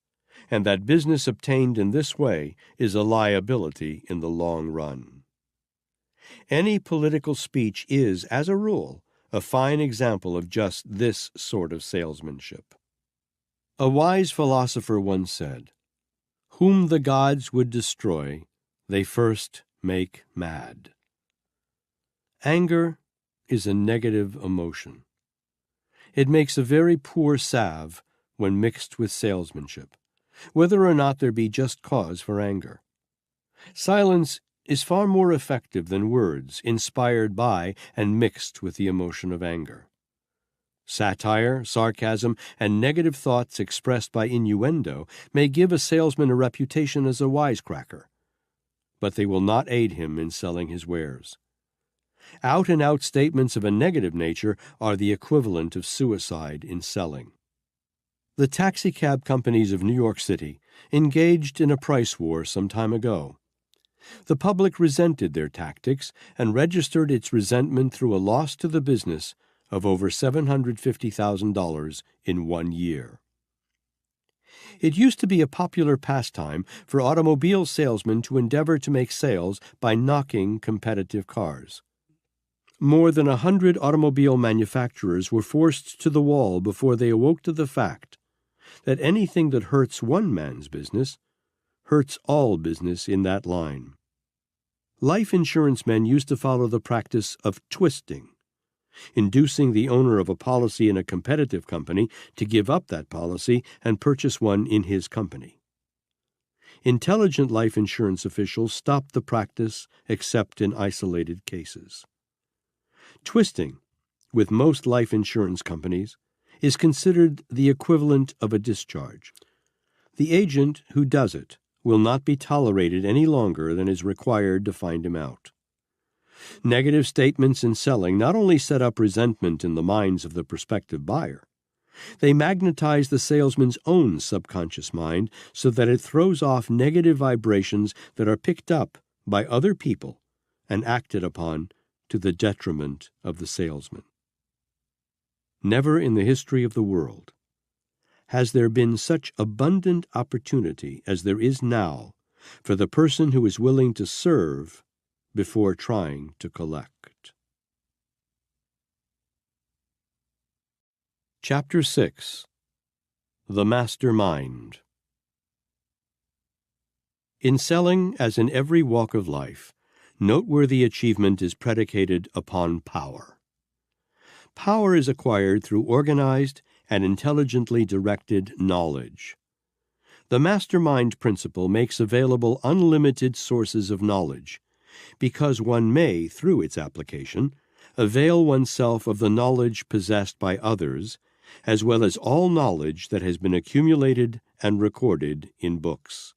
and that business obtained in this way is a liability in the long run. Any political speech is, as a rule, a fine example of just this sort of salesmanship. A wise philosopher once said, "Whom the gods would destroy, they first make mad." Anger is a negative emotion. It makes a very poor salve when mixed with salesmanship, whether or not there be just cause for anger. Silence is far more effective than words inspired by and mixed with the emotion of anger. Satire, sarcasm, and negative thoughts expressed by innuendo may give a salesman a reputation as a wisecracker, but they will not aid him in selling his wares. Out-and-out statements of a negative nature are the equivalent of suicide in selling. The taxicab companies of New York City engaged in a price war some time ago. The public resented their tactics and registered its resentment through a loss to the business of over $750,000 in 1 year. It used to be a popular pastime for automobile salesmen to endeavor to make sales by knocking competitive cars. More than 100 automobile manufacturers were forced to the wall before they awoke to the fact that anything that hurts one man's business hurts all business in that line. Life insurance men used to follow the practice of twisting, inducing the owner of a policy in a competitive company to give up that policy and purchase one in his company. Intelligent life insurance officials stopped the practice except in isolated cases. Twisting, with most life insurance companies, is considered the equivalent of a discharge. The agent who does it will not be tolerated any longer than is required to find him out. Negative statements in selling not only set up resentment in the minds of the prospective buyer, they magnetize the salesman's own subconscious mind so that it throws off negative vibrations that are picked up by other people and acted upon to the detriment of the salesman. Never in the history of the world has there been such abundant opportunity as there is now for the person who is willing to serve before trying to collect. Chapter 6. The Master Mind. In selling, as in every walk of life, noteworthy achievement is predicated upon power. Power is acquired through organized and intelligently directed knowledge. The mastermind principle makes available unlimited sources of knowledge, because one may, through its application, avail oneself of the knowledge possessed by others, as well as all knowledge that has been accumulated and recorded in books.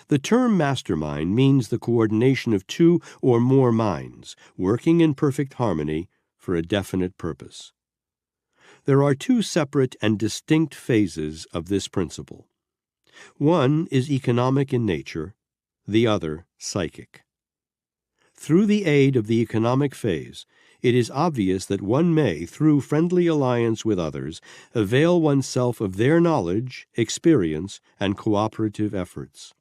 The term mastermind means the coordination of two or more minds, working in perfect harmony for a definite purpose. There are two separate and distinct phases of this principle. One is economic in nature, the other psychic. Through the aid of the economic phase, it is obvious that one may, through friendly alliance with others, avail oneself of their knowledge, experience, and cooperative efforts.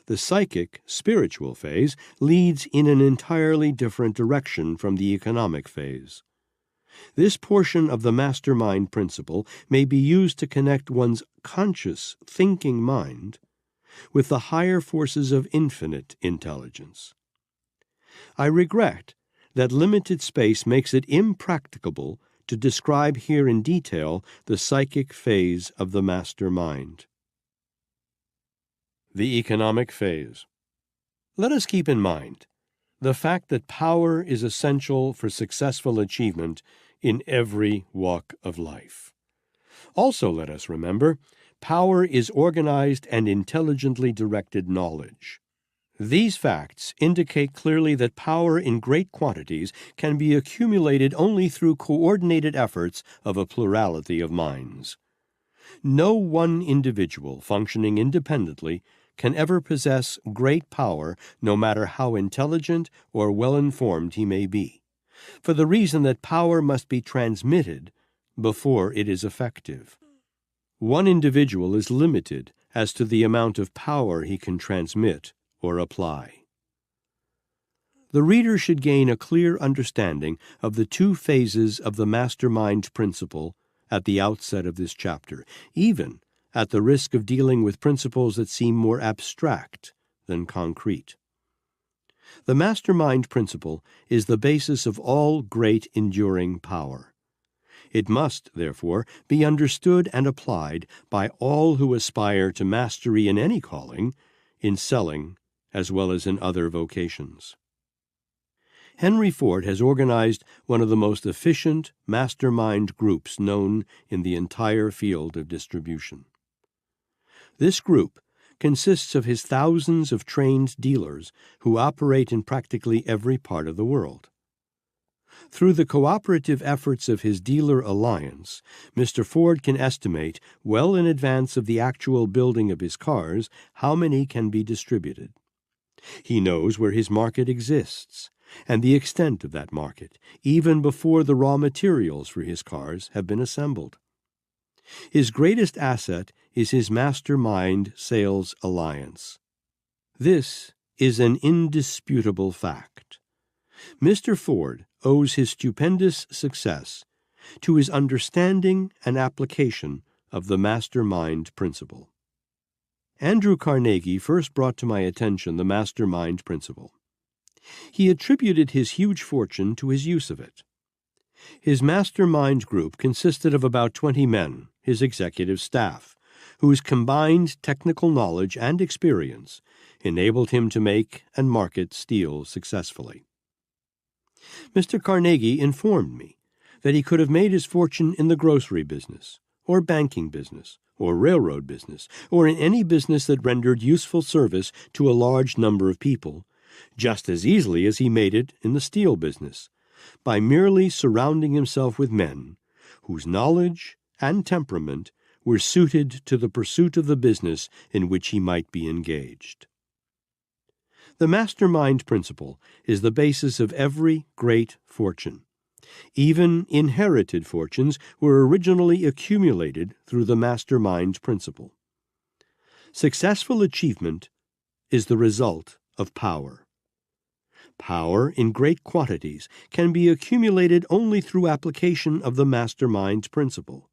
The psychic, spiritual phase leads in an entirely different direction from the economic phase. This portion of the mastermind principle may be used to connect one's conscious, thinking mind with the higher forces of infinite intelligence. I regret that limited space makes it impracticable to describe here in detail the psychic phase of the master mind. The economic phase. Let us keep in mind the fact that power is essential for successful achievement in every walk of life. Also, let us remember, power is organized and intelligently directed knowledge. These facts indicate clearly that power in great quantities can be accumulated only through coordinated efforts of a plurality of minds. No one individual functioning independently can ever possess great power, no matter how intelligent or well-informed he may be, for the reason that power must be transmitted before it is effective. One individual is limited as to the amount of power he can transmit or apply. The reader should gain a clear understanding of the two phases of the mastermind principle at the outset of this chapter, even at the risk of dealing with principles that seem more abstract than concrete. The mastermind principle is the basis of all great enduring power. It must, therefore, be understood and applied by all who aspire to mastery in any calling, in selling as well as in other vocations. Henry Ford has organized one of the most efficient mastermind groups known in the entire field of distribution. This group consists of his thousands of trained dealers who operate in practically every part of the world. Through the cooperative efforts of his dealer alliance, Mr. Ford can estimate, well in advance of the actual building of his cars, how many can be distributed. He knows where his market exists, and the extent of that market, even before the raw materials for his cars have been assembled. His greatest asset is his mastermind sales alliance. This is an indisputable fact. Mr. Ford owes his stupendous success to his understanding and application of the mastermind principle. Andrew Carnegie first brought to my attention the mastermind principle. He attributed his huge fortune to his use of it. His mastermind group consisted of about 20 men, his executive staff, whose combined technical knowledge and experience enabled him to make and market steel successfully. Mr. Carnegie informed me that he could have made his fortune in the grocery business, or banking business, or railroad business, or in any business that rendered useful service to a large number of people, just as easily as he made it in the steel business, by merely surrounding himself with men whose knowledge and temperament were suited to the pursuit of the business in which he might be engaged. The mastermind principle is the basis of every great fortune. Even inherited fortunes were originally accumulated through the mastermind principle. Successful achievement is the result of power. Power in great quantities can be accumulated only through application of the mastermind principle.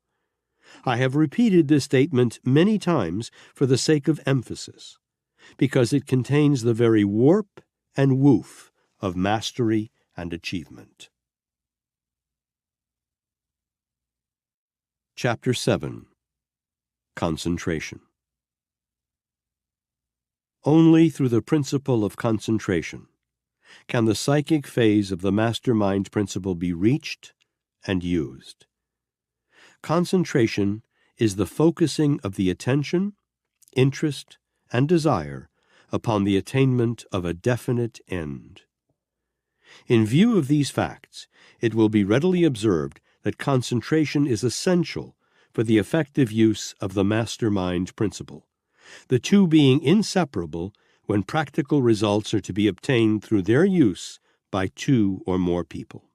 I have repeated this statement many times for the sake of emphasis, because it contains the very warp and woof of mastery and achievement. Chapter 7. Concentration. Only through the principle of concentration can the psychic phase of the mastermind principle be reached and used. Concentration is the focusing of the attention, interest, and desire upon the attainment of a definite end. In view of these facts, it will be readily observed that concentration is essential for the effective use of the mastermind principle, the two being inseparable when practical results are to be obtained through their use by two or more people.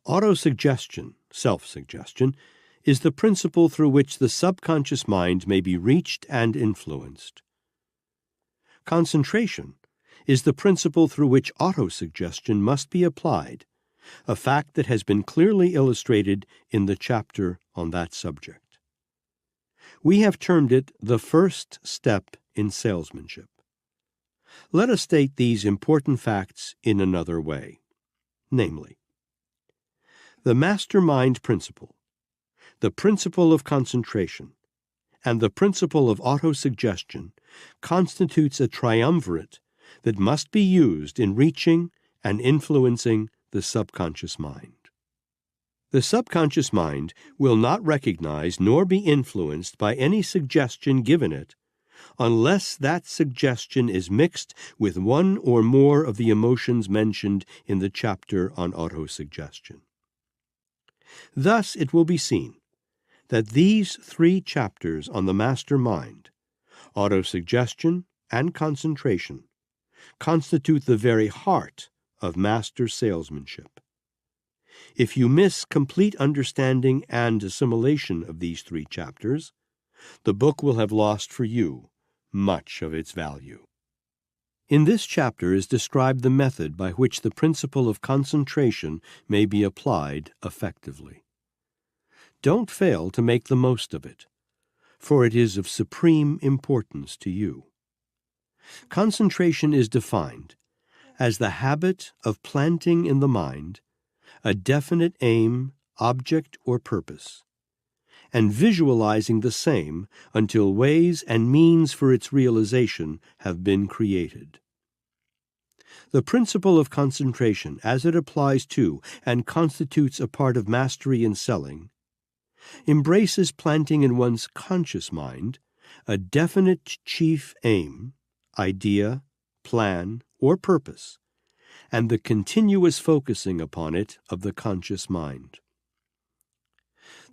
Autosuggestion, self-suggestion, is the principle through which the subconscious mind may be reached and influenced. Concentration is the principle through which autosuggestion must be applied, a fact that has been clearly illustrated in the chapter on that subject. We have termed it the first step in salesmanship. Let us state these important facts in another way, namely, the mastermind principle, the principle of concentration, and the principle of autosuggestion constitutes a triumvirate that must be used in reaching and influencing the subconscious mind. The subconscious mind will not recognize nor be influenced by any suggestion given it unless that suggestion is mixed with one or more of the emotions mentioned in the chapter on autosuggestion. Thus it will be seen that these 3 chapters on the master mind, autosuggestion and concentration, constitute the very heart of master salesmanship. If you miss complete understanding and assimilation of these 3 chapters, the book will have lost for you much of its value. In this chapter is described the method by which the principle of concentration may be applied effectively. Don't fail to make the most of it, for it is of supreme importance to you. Concentration is defined as the habit of planting in the mind a definite aim, object, or purpose, and visualizing the same until ways and means for its realization have been created. The principle of concentration, as it applies to and constitutes a part of mastery in selling, embraces planting in one's conscious mind a definite chief aim, idea, plan, or purpose, and the continuous focusing upon it of the conscious mind.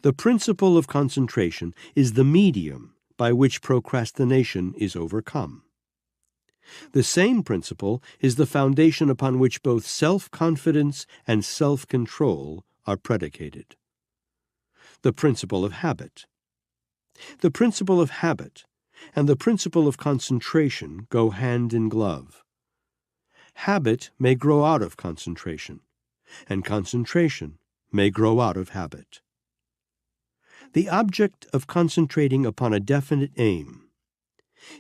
The principle of concentration is the medium by which procrastination is overcome. The same principle is the foundation upon which both self-confidence and self-control are predicated. The principle of habit. The principle of habit and the principle of concentration go hand in glove. Habit may grow out of concentration, and concentration may grow out of habit. The object of concentrating upon a definite aim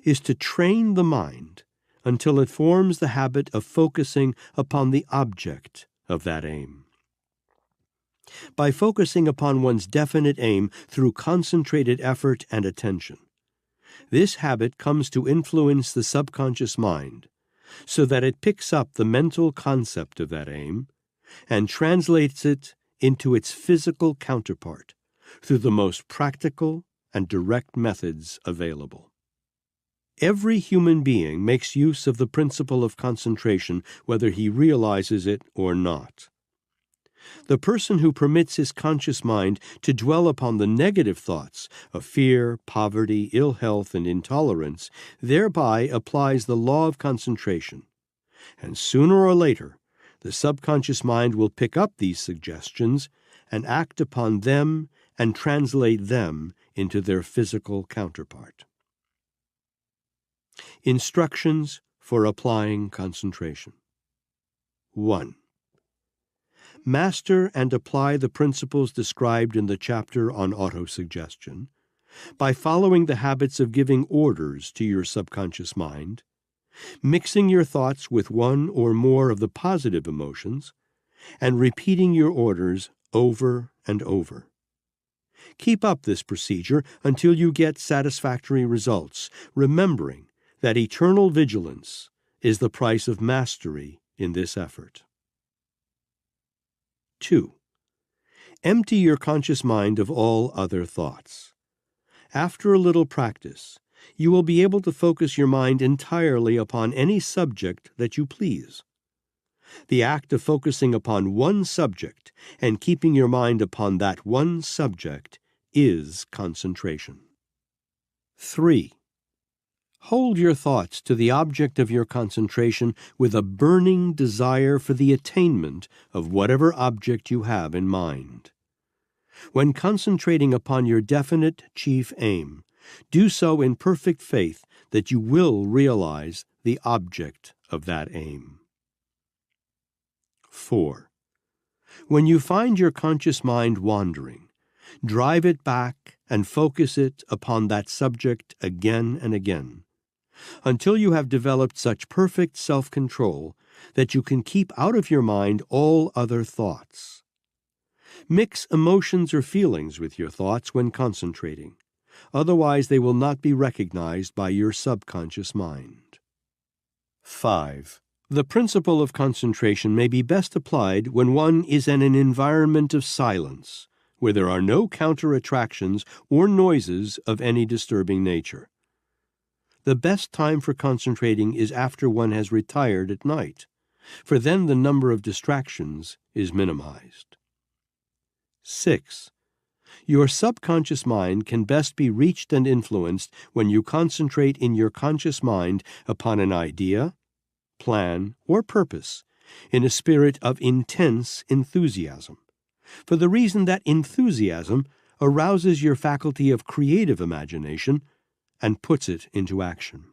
is to train the mind until it forms the habit of focusing upon the object of that aim. By focusing upon one's definite aim through concentrated effort and attention, this habit comes to influence the subconscious mind so that it picks up the mental concept of that aim and translates it into its physical counterpart through the most practical and direct methods available. Every human being makes use of the principle of concentration whether he realizes it or not. The person who permits his conscious mind to dwell upon the negative thoughts of fear, poverty, ill health, and intolerance thereby applies the law of concentration, and sooner or later the subconscious mind will pick up these suggestions and act upon them and translate them into their physical counterpart. Instructions for applying concentration. 1. Master and apply the principles described in the chapter on autosuggestion by following the habits of giving orders to your subconscious mind, mixing your thoughts with one or more of the positive emotions, and repeating your orders over and over. Keep up this procedure until you get satisfactory results, remembering that eternal vigilance is the price of mastery in this effort. 2. Empty your conscious mind of all other thoughts. After a little practice, you will be able to focus your mind entirely upon any subject that you please. The act of focusing upon one subject and keeping your mind upon that one subject is concentration. 3. Hold your thoughts to the object of your concentration with a burning desire for the attainment of whatever object you have in mind. When concentrating upon your definite chief aim, do so in perfect faith that you will realize the object of that aim. 4. When you find your conscious mind wandering, drive it back and focus it upon that subject again and again, until you have developed such perfect self-control that you can keep out of your mind all other thoughts. Mix emotions or feelings with your thoughts when concentrating. Otherwise, they will not be recognized by your subconscious mind. 5. The principle of concentration may be best applied when one is in an environment of silence, where there are no counter-attractions or noises of any disturbing nature. The best time for concentrating is after one has retired at night, for then the number of distractions is minimized. 6. Your subconscious mind can best be reached and influenced when you concentrate in your conscious mind upon an idea, plan, or purpose in a spirit of intense enthusiasm, for the reason that enthusiasm arouses your faculty of creative imagination and puts it into action.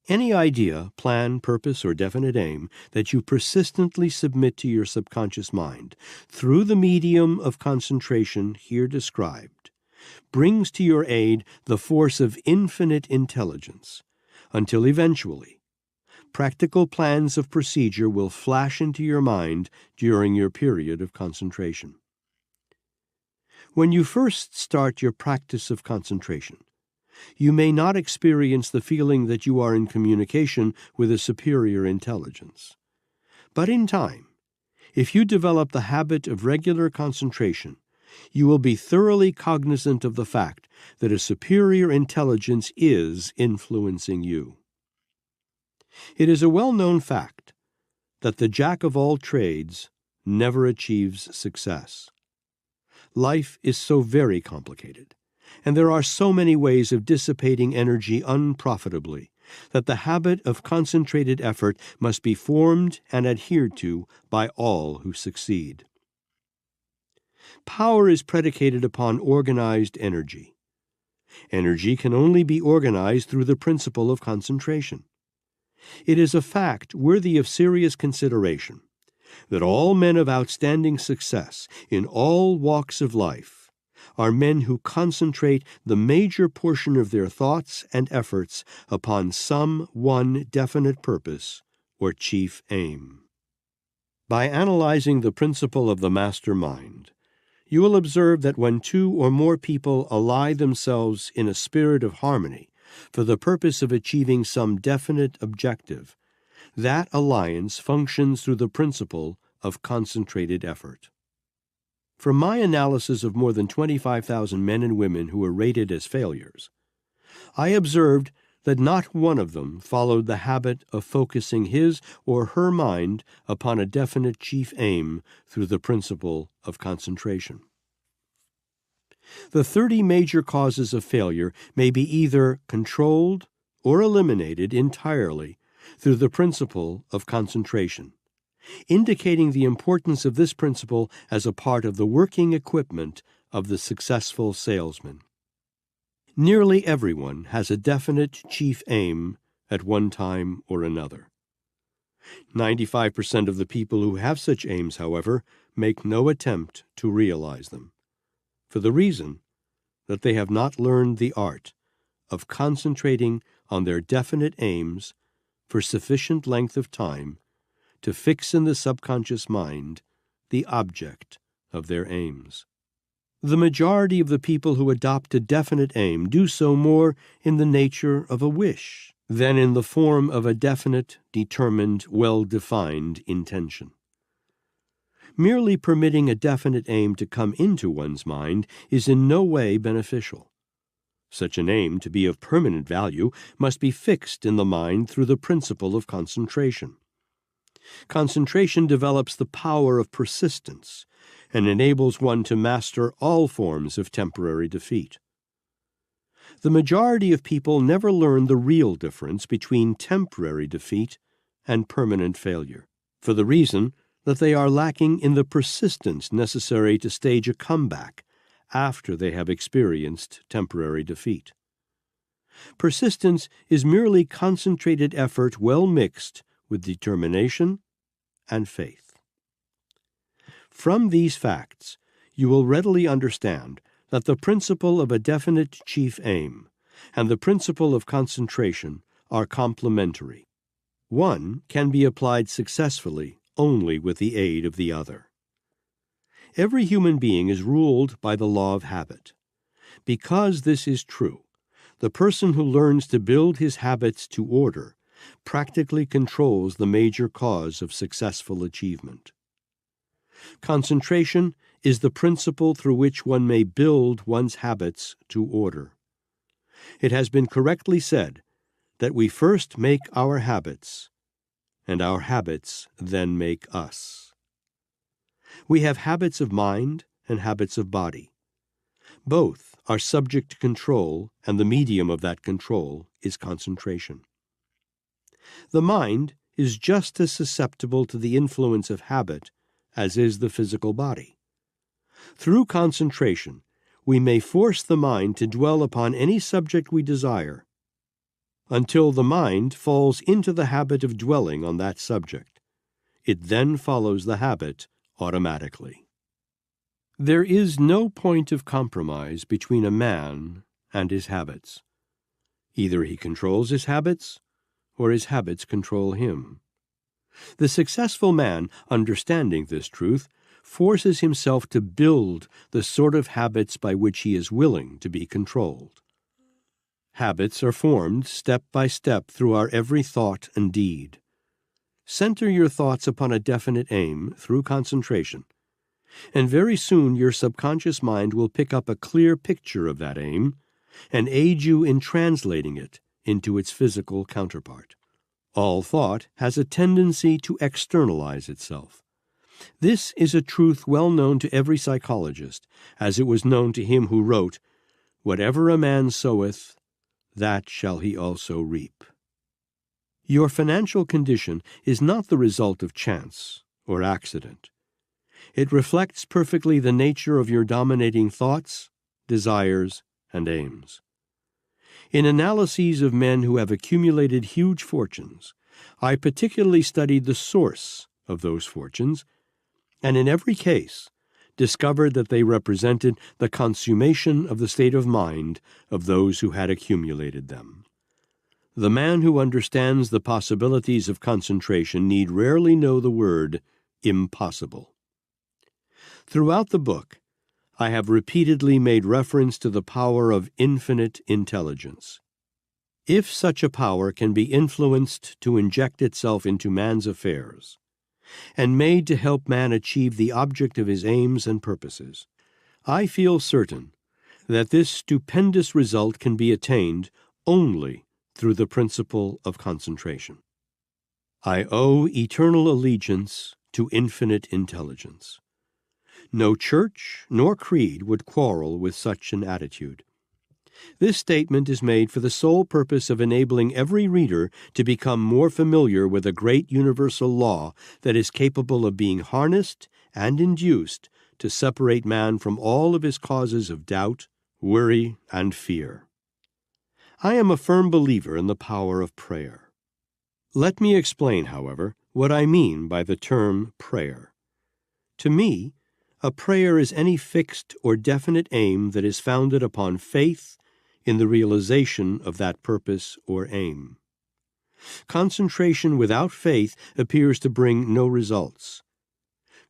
Any idea, plan, purpose, or definite aim that you persistently submit to your subconscious mind through the medium of concentration here described brings to your aid the force of infinite intelligence, until eventually practical plans of procedure will flash into your mind during your period of concentration. When you first start your practice of concentration, you may not experience the feeling that you are in communication with a superior intelligence. But in time, if you develop the habit of regular concentration, you will be thoroughly cognizant of the fact that a superior intelligence is influencing you. It is a well-known fact that the jack of all trades never achieves success. Life is so very complicated, and there are so many ways of dissipating energy unprofitably, that the habit of concentrated effort must be formed and adhered to by all who succeed. Power is predicated upon organized energy. Energy can only be organized through the principle of concentration. It is a fact worthy of serious consideration that all men of outstanding success in all walks of life are men who concentrate the major portion of their thoughts and efforts upon some one definite purpose or chief aim. By analyzing the principle of the master mind, you will observe that when two or more people ally themselves in a spirit of harmony for the purpose of achieving some definite objective, that alliance functions through the principle of concentrated effort. From my analysis of more than 25,000 men and women who were rated as failures, I observed that not one of them followed the habit of focusing his or her mind upon a definite chief aim through the principle of concentration. The 30 major causes of failure may be either controlled or eliminated entirely through the principle of concentration, indicating the importance of this principle as a part of the working equipment of the successful salesman. Nearly everyone has a definite chief aim at one time or another. 95% of the people who have such aims, however, make no attempt to realize them, for the reason that they have not learned the art of concentrating on their definite aims for sufficient length of time to fix in the subconscious mind the object of their aims. The majority of the people who adopt a definite aim do so more in the nature of a wish than in the form of a definite, determined, well-defined intention. Merely permitting a definite aim to come into one's mind is in no way beneficial. Such an aim, to be of permanent value, must be fixed in the mind through the principle of concentration. Concentration develops the power of persistence and enables one to master all forms of temporary defeat. The majority of people never learn the real difference between temporary defeat and permanent failure, for the reason that they are lacking in the persistence necessary to stage a comeback after they have experienced temporary defeat. Persistence is merely concentrated effort well mixed with determination and faith. From these facts, you will readily understand that the principle of a definite chief aim and the principle of concentration are complementary. One can be applied successfully only with the aid of the other. Every human being is ruled by the law of habit. Because this is true, the person who learns to build his habits to order practically controls the major cause of successful achievement. Concentration is the principle through which one may build one's habits to order. It has been correctly said that we first make our habits, and our habits then make us. We have habits of mind and habits of body. Both are subject to control, and the medium of that control is concentration. The mind is just as susceptible to the influence of habit as is the physical body. Through concentration, we may force the mind to dwell upon any subject we desire, until the mind falls into the habit of dwelling on that subject. It then follows the habit automatically. There is no point of compromise between a man and his habits. Either he controls his habits, or his habits control him. The successful man, understanding this truth, forces himself to build the sort of habits by which he is willing to be controlled. Habits are formed step by step through our every thought and deed. Center your thoughts upon a definite aim through concentration, and very soon your subconscious mind will pick up a clear picture of that aim and aid you in translating it into its physical counterpart. All thought has a tendency to externalize itself. This is a truth well known to every psychologist, as it was known to him who wrote, "Whatever a man soweth, that shall he also reap." Your financial condition is not the result of chance or accident. It reflects perfectly the nature of your dominating thoughts, desires, and aims. In analyses of men who have accumulated huge fortunes, I particularly studied the source of those fortunes, and in every case discovered that they represented the consummation of the state of mind of those who had accumulated them. The man who understands the possibilities of concentration need rarely know the word impossible. Throughout the book, I have repeatedly made reference to the power of infinite intelligence. If such a power can be influenced to inject itself into man's affairs, and made to help man achieve the object of his aims and purposes, I feel certain that this stupendous result can be attained only through the principle of concentration. I owe eternal allegiance to infinite intelligence. No church nor creed would quarrel with such an attitude. This statement is made for the sole purpose of enabling every reader to become more familiar with a great universal law that is capable of being harnessed and induced to separate man from all of his causes of doubt, worry, and fear. I am a firm believer in the power of prayer. Let me explain, however, what I mean by the term prayer. To me, a prayer is any fixed or definite aim that is founded upon faith in the realization of that purpose or aim. Concentration without faith appears to bring no results.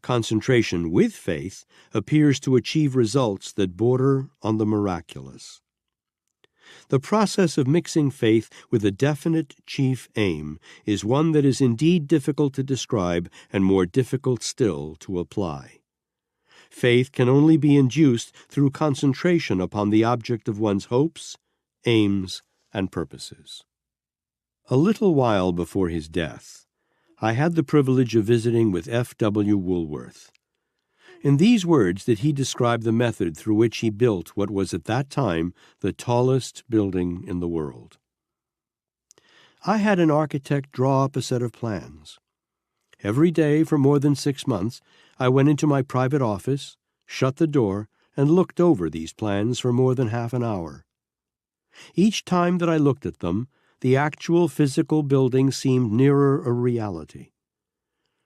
Concentration with faith appears to achieve results that border on the miraculous. The process of mixing faith with a definite chief aim is one that is indeed difficult to describe and more difficult still to apply. Faith can only be induced through concentration upon the object of one's hopes, aims, and purposes. A little while before his death, I had the privilege of visiting with F.W. Woolworth. In these words did he describe the method through which he built what was at that time the tallest building in the world. I had an architect draw up a set of plans. Every day for more than 6 months, I went into my private office, shut the door, and looked over these plans for more than half an hour. Each time that I looked at them, the actual physical building seemed nearer a reality.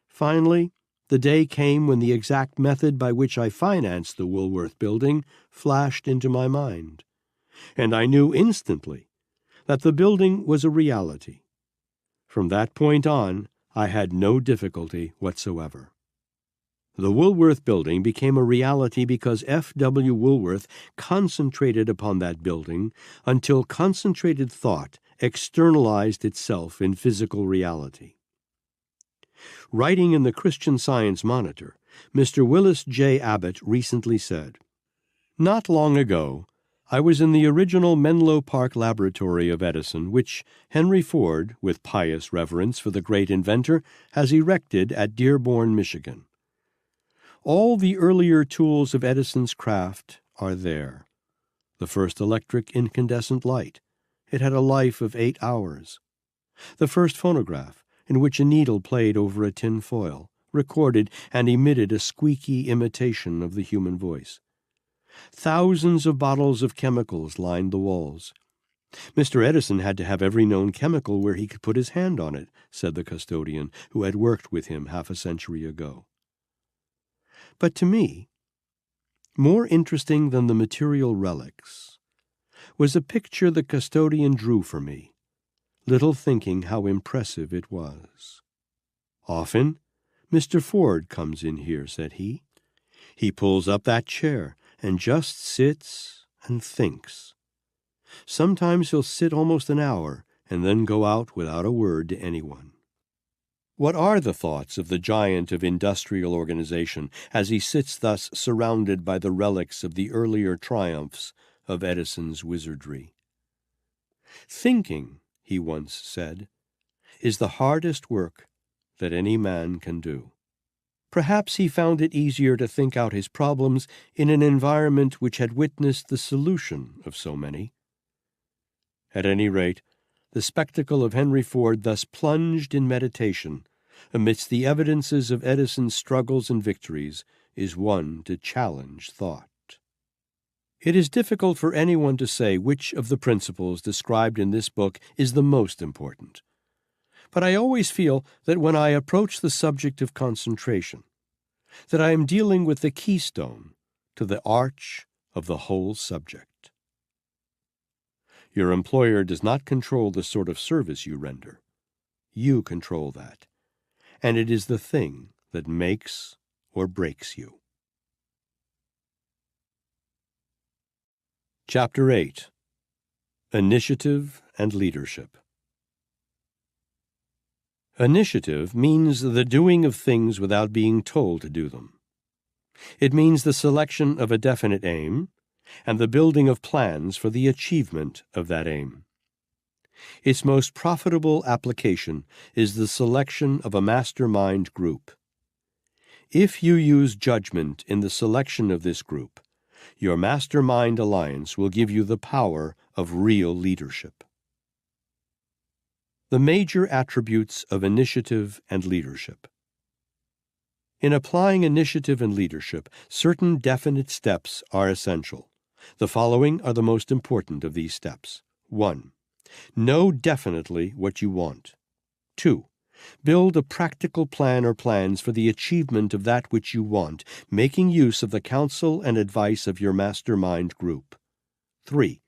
Finally, the day came when the exact method by which I financed the Woolworth building flashed into my mind, and I knew instantly that the building was a reality. From that point on, I had no difficulty whatsoever. The Woolworth building became a reality because F.W. Woolworth concentrated upon that building until concentrated thought externalized itself in physical reality. Writing in the Christian Science Monitor, Mr. Willis J. Abbott recently said, "Not long ago, I was in the original Menlo Park laboratory of Edison, which Henry Ford, with pious reverence for the great inventor, has erected at Dearborn, Michigan. All the earlier tools of Edison's craft are there. The first electric incandescent light. It had a life of 8 hours. The first phonograph, in which a needle played over a tin foil, recorded and emitted a squeaky imitation of the human voice. Thousands of bottles of chemicals lined the walls. Mr. Edison had to have every known chemical where he could put his hand on it," said the custodian who had worked with him half a century ago. But to me, more interesting than the material relics, was a picture the custodian drew for me, little thinking how impressive it was. "Often, Mr. Ford comes in here," said he. "He pulls up that chair and just sits and thinks. Sometimes he'll sit almost an hour and then go out without a word to anyone." What are the thoughts of the giant of industrial organization as he sits thus surrounded by the relics of the earlier triumphs of Edison's wizardry? "Thinking," he once said, "is the hardest work that any man can do." Perhaps he found it easier to think out his problems in an environment which had witnessed the solution of so many. At any rate, the spectacle of Henry Ford thus plunged in meditation amidst the evidences of Edison's struggles and victories is one to challenge thought. It is difficult for anyone to say which of the principles described in this book is the most important. But I always feel that when I approach the subject of concentration, that I am dealing with the keystone to the arch of the whole subject. Your employer does not control the sort of service you render. You control that, and it is the thing that makes or breaks you. Chapter 8. Initiative and Leadership. Initiative means the doing of things without being told to do them. It means the selection of a definite aim and the building of plans for the achievement of that aim. Its most profitable application is the selection of a mastermind group. If you use judgment in the selection of this group, your mastermind alliance will give you the power of real leadership. The major attributes of initiative and leadership. In applying initiative and leadership, certain definite steps are essential. The following are the most important of these steps. 1. Know definitely what you want. 2. Build a practical plan or plans for the achievement of that which you want, making use of the counsel and advice of your mastermind group. 3.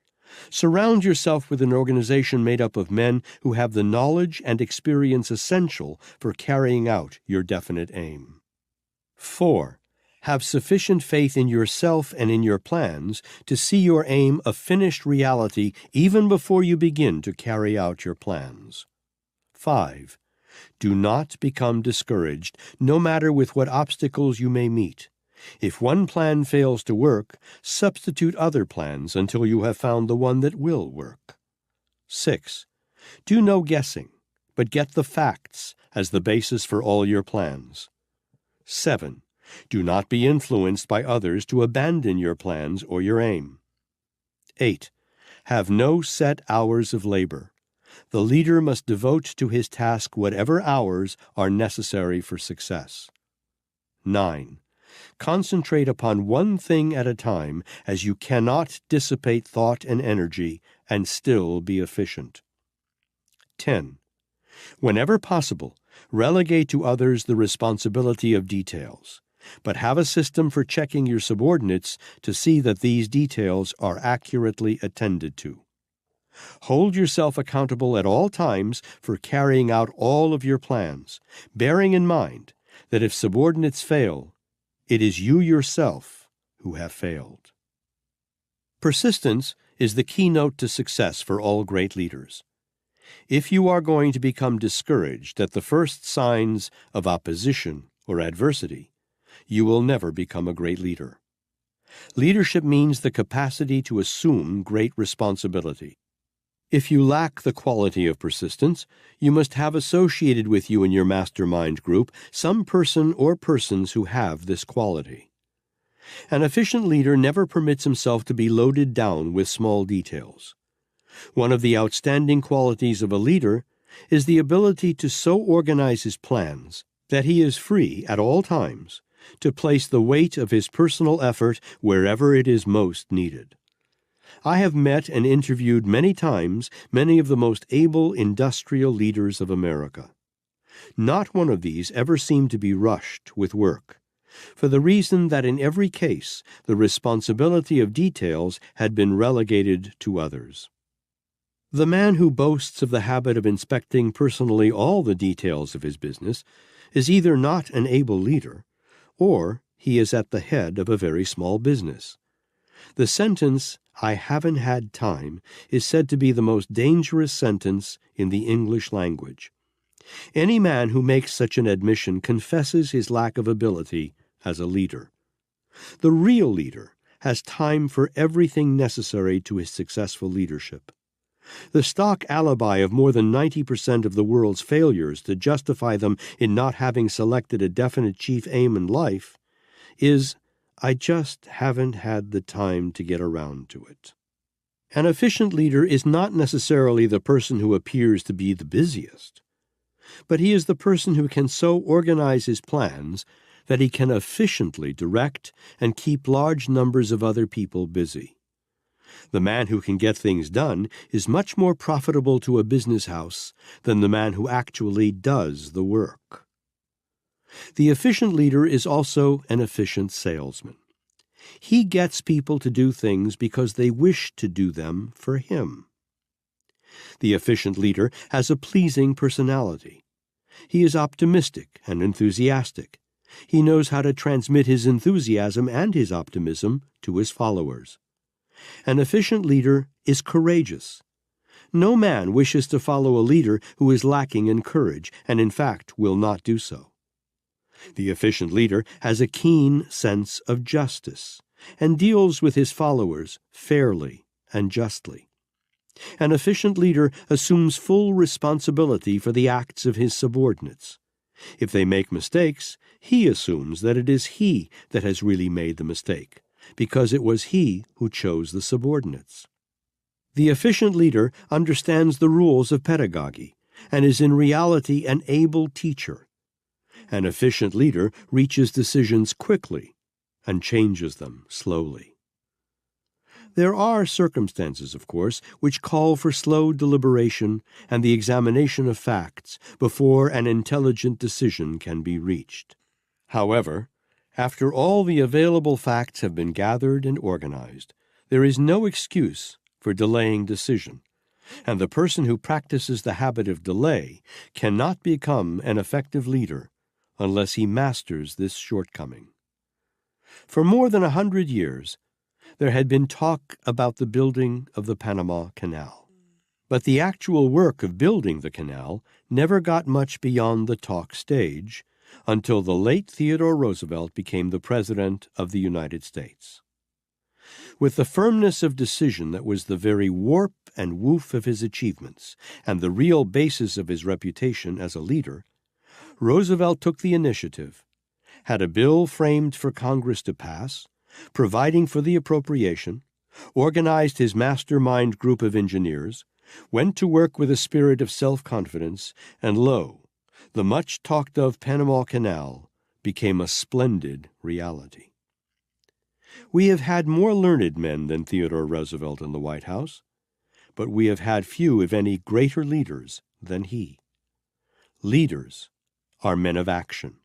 Surround yourself with an organization made up of men who have the knowledge and experience essential for carrying out your definite aim. 4. Have sufficient faith in yourself and in your plans to see your aim a finished reality even before you begin to carry out your plans. 5. Do not become discouraged, no matter with what obstacles you may meet. If one plan fails to work, substitute other plans until you have found the one that will work. 6. Do no guessing, but get the facts as the basis for all your plans. 7. Do not be influenced by others to abandon your plans or your aim. 8. Have no set hours of labor. The leader must devote to his task whatever hours are necessary for success. 9. Concentrate upon one thing at a time, as you cannot dissipate thought and energy and still be efficient. 10. Whenever possible, relegate to others the responsibility of details, but have a system for checking your subordinates to see that these details are accurately attended to. Hold yourself accountable at all times for carrying out all of your plans, bearing in mind that if subordinates fail, it is you yourself who have failed. Persistence is the keynote to success for all great leaders. If you are going to become discouraged at the first signs of opposition or adversity, you will never become a great leader. Leadership means the capacity to assume great responsibility. If you lack the quality of persistence, you must have associated with you in your mastermind group some person or persons who have this quality. An efficient leader never permits himself to be loaded down with small details. One of the outstanding qualities of a leader is the ability to so organize his plans that he is free at all times to place the weight of his personal effort wherever it is most needed. I have met and interviewed many times many of the most able industrial leaders of America. Not one of these ever seemed to be rushed with work, for the reason that in every case the responsibility of details had been relegated to others. The man who boasts of the habit of inspecting personally all the details of his business is either not an able leader, or he is at the head of a very small business. The sentence, "I haven't had time," is said to be the most dangerous sentence in the English language. Any man who makes such an admission confesses his lack of ability as a leader. The real leader has time for everything necessary to his successful leadership. The stock alibi of more than 90% of the world's failures to justify them in not having selected a definite chief aim in life is, "I just haven't had the time to get around to it." An efficient leader is not necessarily the person who appears to be the busiest, but he is the person who can so organize his plans that he can efficiently direct and keep large numbers of other people busy. The man who can get things done is much more profitable to a business house than the man who actually does the work. The efficient leader is also an efficient salesman. He gets people to do things because they wish to do them for him. The efficient leader has a pleasing personality. He is optimistic and enthusiastic. He knows how to transmit his enthusiasm and his optimism to his followers. An efficient leader is courageous. No man wishes to follow a leader who is lacking in courage, and in fact will not do so. The efficient leader has a keen sense of justice and deals with his followers fairly and justly. An efficient leader assumes full responsibility for the acts of his subordinates. If they make mistakes, he assumes that it is he that has really made the mistake, because it was he who chose the subordinates. The efficient leader understands the rules of pedagogy and is in reality an able teacher. An efficient leader reaches decisions quickly and changes them slowly. There are circumstances, of course, which call for slow deliberation and the examination of facts before an intelligent decision can be reached. However, after all the available facts have been gathered and organized, there is no excuse for delaying decision, and the person who practices the habit of delay cannot become an effective leader unless he masters this shortcoming. For more than 100 years, there had been talk about the building of the Panama Canal. But the actual work of building the canal never got much beyond the talk stage until the late Theodore Roosevelt became the President of the United States. With the firmness of decision that was the very warp and woof of his achievements and the real basis of his reputation as a leader, Roosevelt took the initiative, had a bill framed for Congress to pass, providing for the appropriation, organized his mastermind group of engineers, went to work with a spirit of self-confidence, and lo, the much-talked-of Panama Canal became a splendid reality. We have had more learned men than Theodore Roosevelt in the White House, but we have had few, if any, greater leaders than he. Leaders are men of action.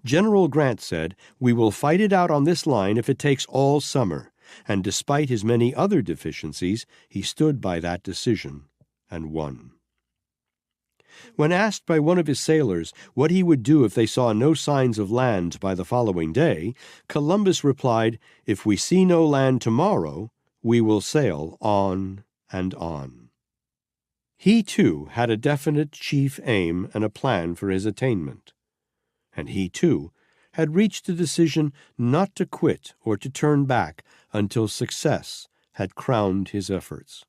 General Grant said, "We will fight it out on this line if it takes all summer," and despite his many other deficiencies, he stood by that decision and won. When asked by one of his sailors what he would do if they saw no signs of land by the following day, Columbus replied, "If we see no land tomorrow, we will sail on and on." He, too, had a definite chief aim and a plan for his attainment. And he, too, had reached a decision not to quit or to turn back until success had crowned his efforts.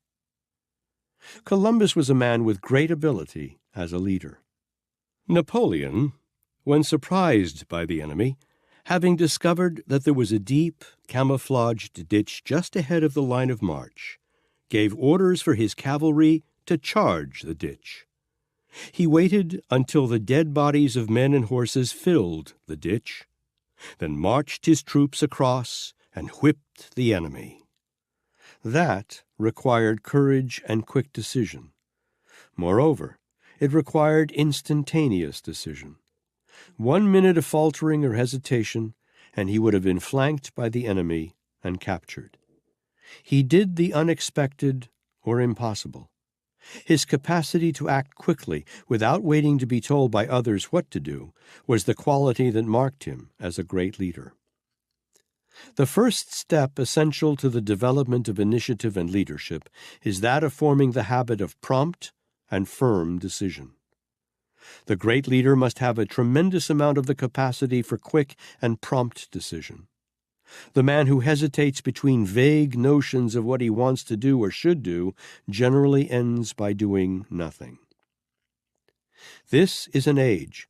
Columbus was a man with great ability as a leader. Napoleon, when surprised by the enemy, having discovered that there was a deep, camouflaged ditch just ahead of the line of march, gave orders for his cavalry to charge the ditch. He waited until the dead bodies of men and horses filled the ditch, then marched his troops across and whipped the enemy. That required courage and quick decision. Moreover, it required instantaneous decision. 1 minute of faltering or hesitation, and he would have been flanked by the enemy and captured. He did the unexpected or impossible. His capacity to act quickly, without waiting to be told by others what to do, was the quality that marked him as a great leader. The first step essential to the development of initiative and leadership is that of forming the habit of prompt and firm decision. The great leader must have a tremendous amount of the capacity for quick and prompt decision. The man who hesitates between vague notions of what he wants to do or should do generally ends by doing nothing. This is an age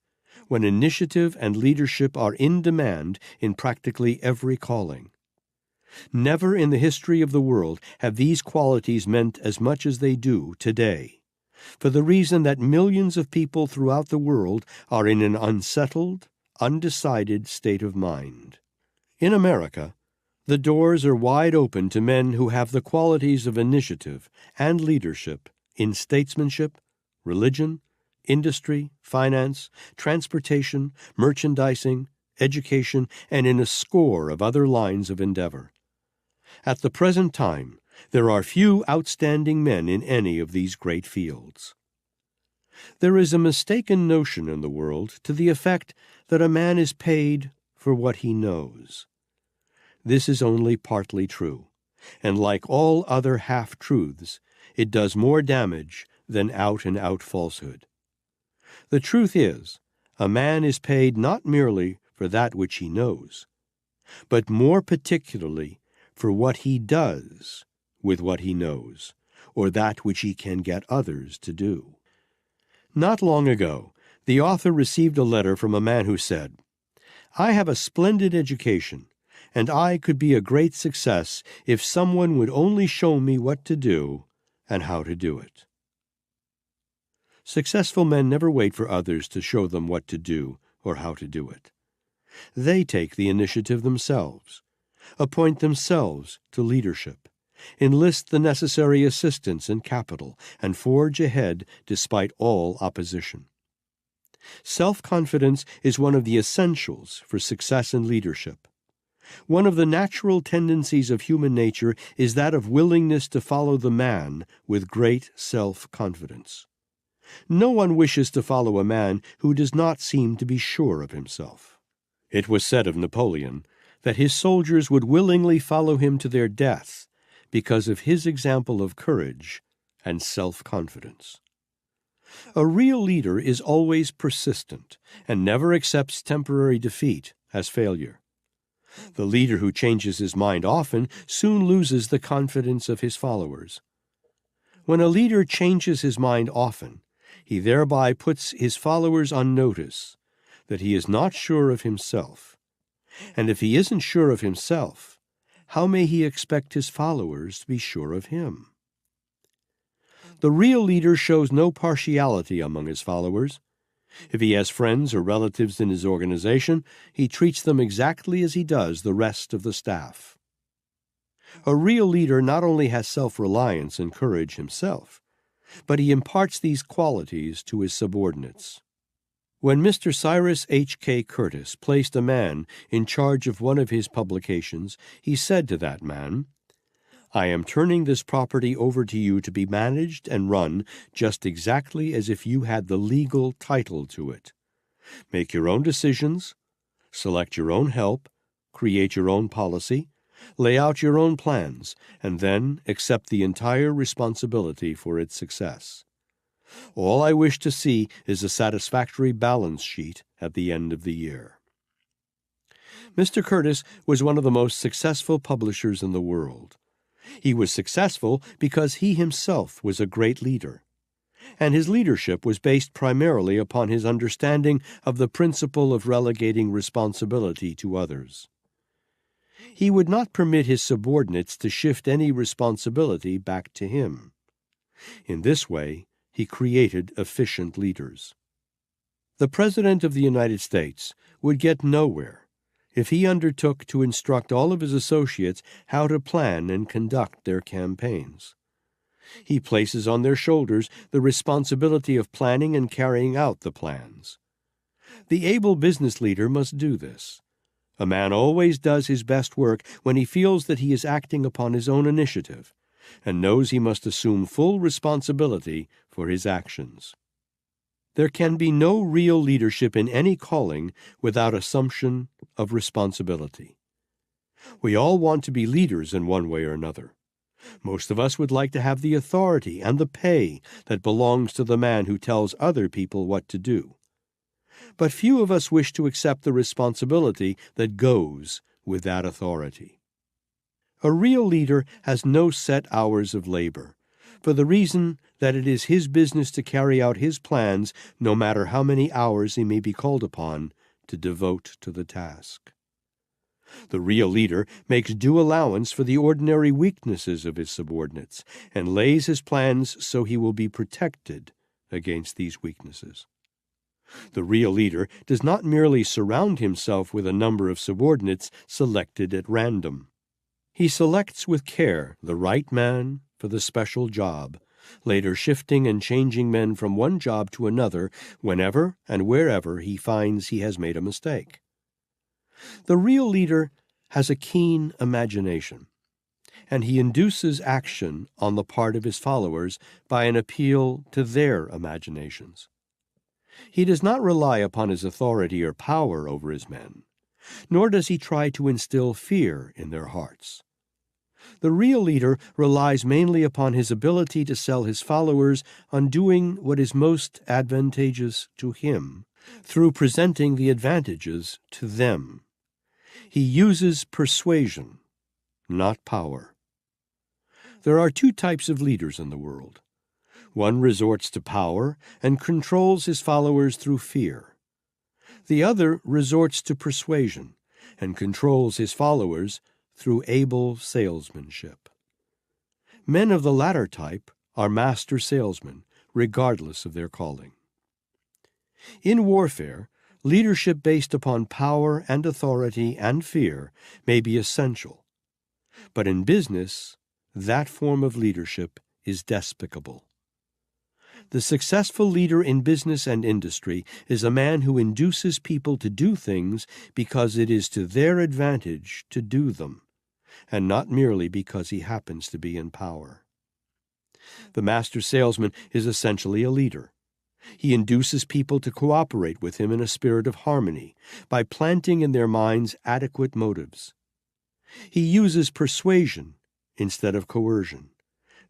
when initiative and leadership are in demand in practically every calling. Never in the history of the world have these qualities meant as much as they do today, for the reason that millions of people throughout the world are in an unsettled, undecided state of mind. In America, the doors are wide open to men who have the qualities of initiative and leadership in statesmanship, religion, industry, finance, transportation, merchandising, education, and in a score of other lines of endeavor. At the present time, there are few outstanding men in any of these great fields. There is a mistaken notion in the world to the effect that a man is paid for what he knows. This is only partly true, and like all other half-truths, it does more damage than out-and-out falsehood. The truth is, a man is paid not merely for that which he knows, but more particularly for what he does with what he knows, or that which he can get others to do. Not long ago, the author received a letter from a man who said, "I have a splendid education, and I could be a great success if someone would only show me what to do and how to do it." Successful men never wait for others to show them what to do or how to do it. They take the initiative themselves, appoint themselves to leadership, enlist the necessary assistance and capital, and forge ahead despite all opposition. Self-confidence is one of the essentials for success in leadership. One of the natural tendencies of human nature is that of willingness to follow the man with great self-confidence. No one wishes to follow a man who does not seem to be sure of himself. It was said of Napoleon that his soldiers would willingly follow him to their death because of his example of courage and self-confidence. A real leader is always persistent and never accepts temporary defeat as failure. The leader who changes his mind often soon loses the confidence of his followers. When a leader changes his mind often, he thereby puts his followers on notice that he is not sure of himself. And if he isn't sure of himself, how may he expect his followers to be sure of him? The real leader shows no partiality among his followers. If he has friends or relatives in his organization, he treats them exactly as he does the rest of the staff. A real leader not only has self-reliance and courage himself, but he imparts these qualities to his subordinates. When Mr. Cyrus H.K. Curtis placed a man in charge of one of his publications, he said to that man, "I am turning this property over to you to be managed and run just exactly as if you had the legal title to it. Make your own decisions, select your own help, create your own policy, lay out your own plans, and then accept the entire responsibility for its success. All I wish to see is a satisfactory balance sheet at the end of the year." Mr. Curtis was one of the most successful publishers in the world. He was successful because he himself was a great leader, and his leadership was based primarily upon his understanding of the principle of relegating responsibility to others. He would not permit his subordinates to shift any responsibility back to him. In this way, he created efficient leaders. The President of the United States would get nowhere if he undertook to instruct all of his associates how to plan and conduct their campaigns. He places on their shoulders the responsibility of planning and carrying out the plans. The able business leader must do this. A man always does his best work when he feels that he is acting upon his own initiative and knows he must assume full responsibility for his actions. There can be no real leadership in any calling without assumption of responsibility. We all want to be leaders in one way or another. Most of us would like to have the authority and the pay that belongs to the man who tells other people what to do. But few of us wish to accept the responsibility that goes with that authority. A real leader has no set hours of labor, for the reason that it is his business to carry out his plans no matter how many hours he may be called upon to devote to the task. The real leader makes due allowance for the ordinary weaknesses of his subordinates and lays his plans so he will be protected against these weaknesses. The real leader does not merely surround himself with a number of subordinates selected at random. He selects with care the right man for the special job, later shifting and changing men from one job to another whenever and wherever he finds he has made a mistake. The real leader has a keen imagination, and he induces action on the part of his followers by an appeal to their imaginations. He does not rely upon his authority or power over his men, nor does he try to instill fear in their hearts. The real leader relies mainly upon his ability to sell his followers on doing what is most advantageous to him, through presenting the advantages to them. He uses persuasion, not power. There are two types of leaders in the world. One resorts to power and controls his followers through fear. The other resorts to persuasion and controls his followers through able salesmanship. Men of the latter type are master salesmen, regardless of their calling. In warfare, leadership based upon power and authority and fear may be essential, but in business, that form of leadership is despicable. The successful leader in business and industry is a man who induces people to do things because it is to their advantage to do them, and not merely because he happens to be in power. The master salesman is essentially a leader. He induces people to cooperate with him in a spirit of harmony by planting in their minds adequate motives. He uses persuasion instead of coercion.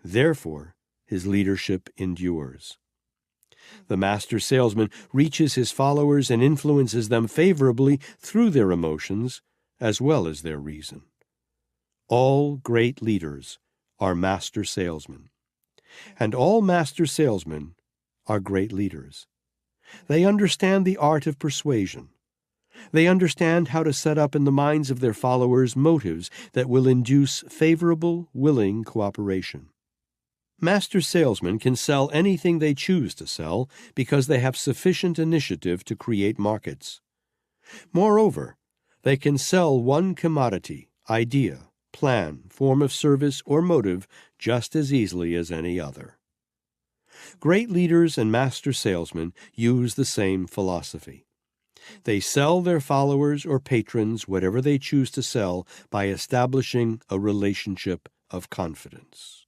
Therefore, his leadership endures. The master salesman reaches his followers and influences them favorably through their emotions as well as their reason. All great leaders are master salesmen, and all master salesmen are great leaders. They understand the art of persuasion. They understand how to set up in the minds of their followers motives that will induce favorable, willing cooperation. Master salesmen can sell anything they choose to sell because they have sufficient initiative to create markets. Moreover, they can sell one commodity, idea, plan, form of service, or motive just as easily as any other. Great leaders and master salesmen use the same philosophy. They sell their followers or patrons whatever they choose to sell by establishing a relationship of confidence.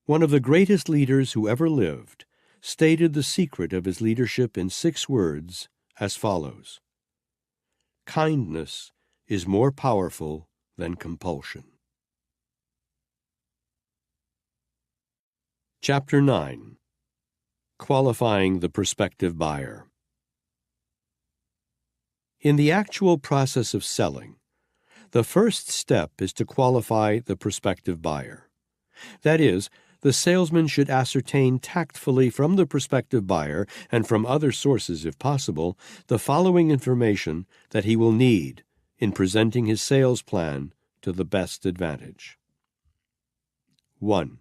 One of the greatest leaders who ever lived stated the secret of his leadership in 6 words as follows: "Kindness is more powerful than compulsion." Chapter 9. Qualifying the Prospective Buyer. In the actual process of selling, the first step is to qualify the prospective buyer. That is, the salesman should ascertain tactfully from the prospective buyer, and from other sources if possible, the following information that he will need in presenting his sales plan to the best advantage. 1.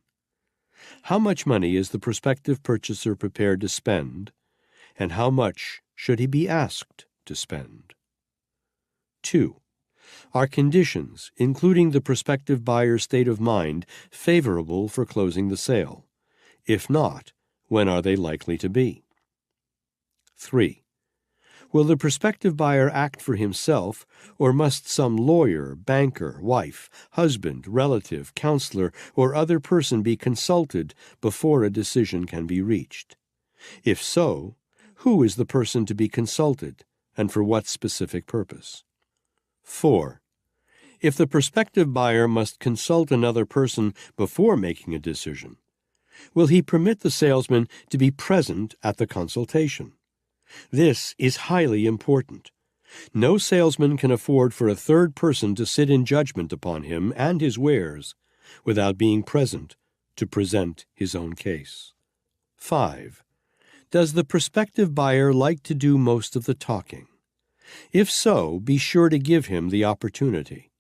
How much money is the prospective purchaser prepared to spend, and how much should he be asked to spend? 2. Are conditions, including the prospective buyer's state of mind, favorable for closing the sale? If not, when are they likely to be? 3. Will the prospective buyer act for himself, or must some lawyer, banker, wife, husband, relative, counselor, or other person be consulted before a decision can be reached? If so, who is the person to be consulted, and for what specific purpose? 4. If the prospective buyer must consult another person before making a decision, will he permit the salesman to be present at the consultation? This is highly important. No salesman can afford for a third person to sit in judgment upon him and his wares without being present to present his own case. 5. Does the prospective buyer like to do most of the talking? If so, be sure to give him the opportunity.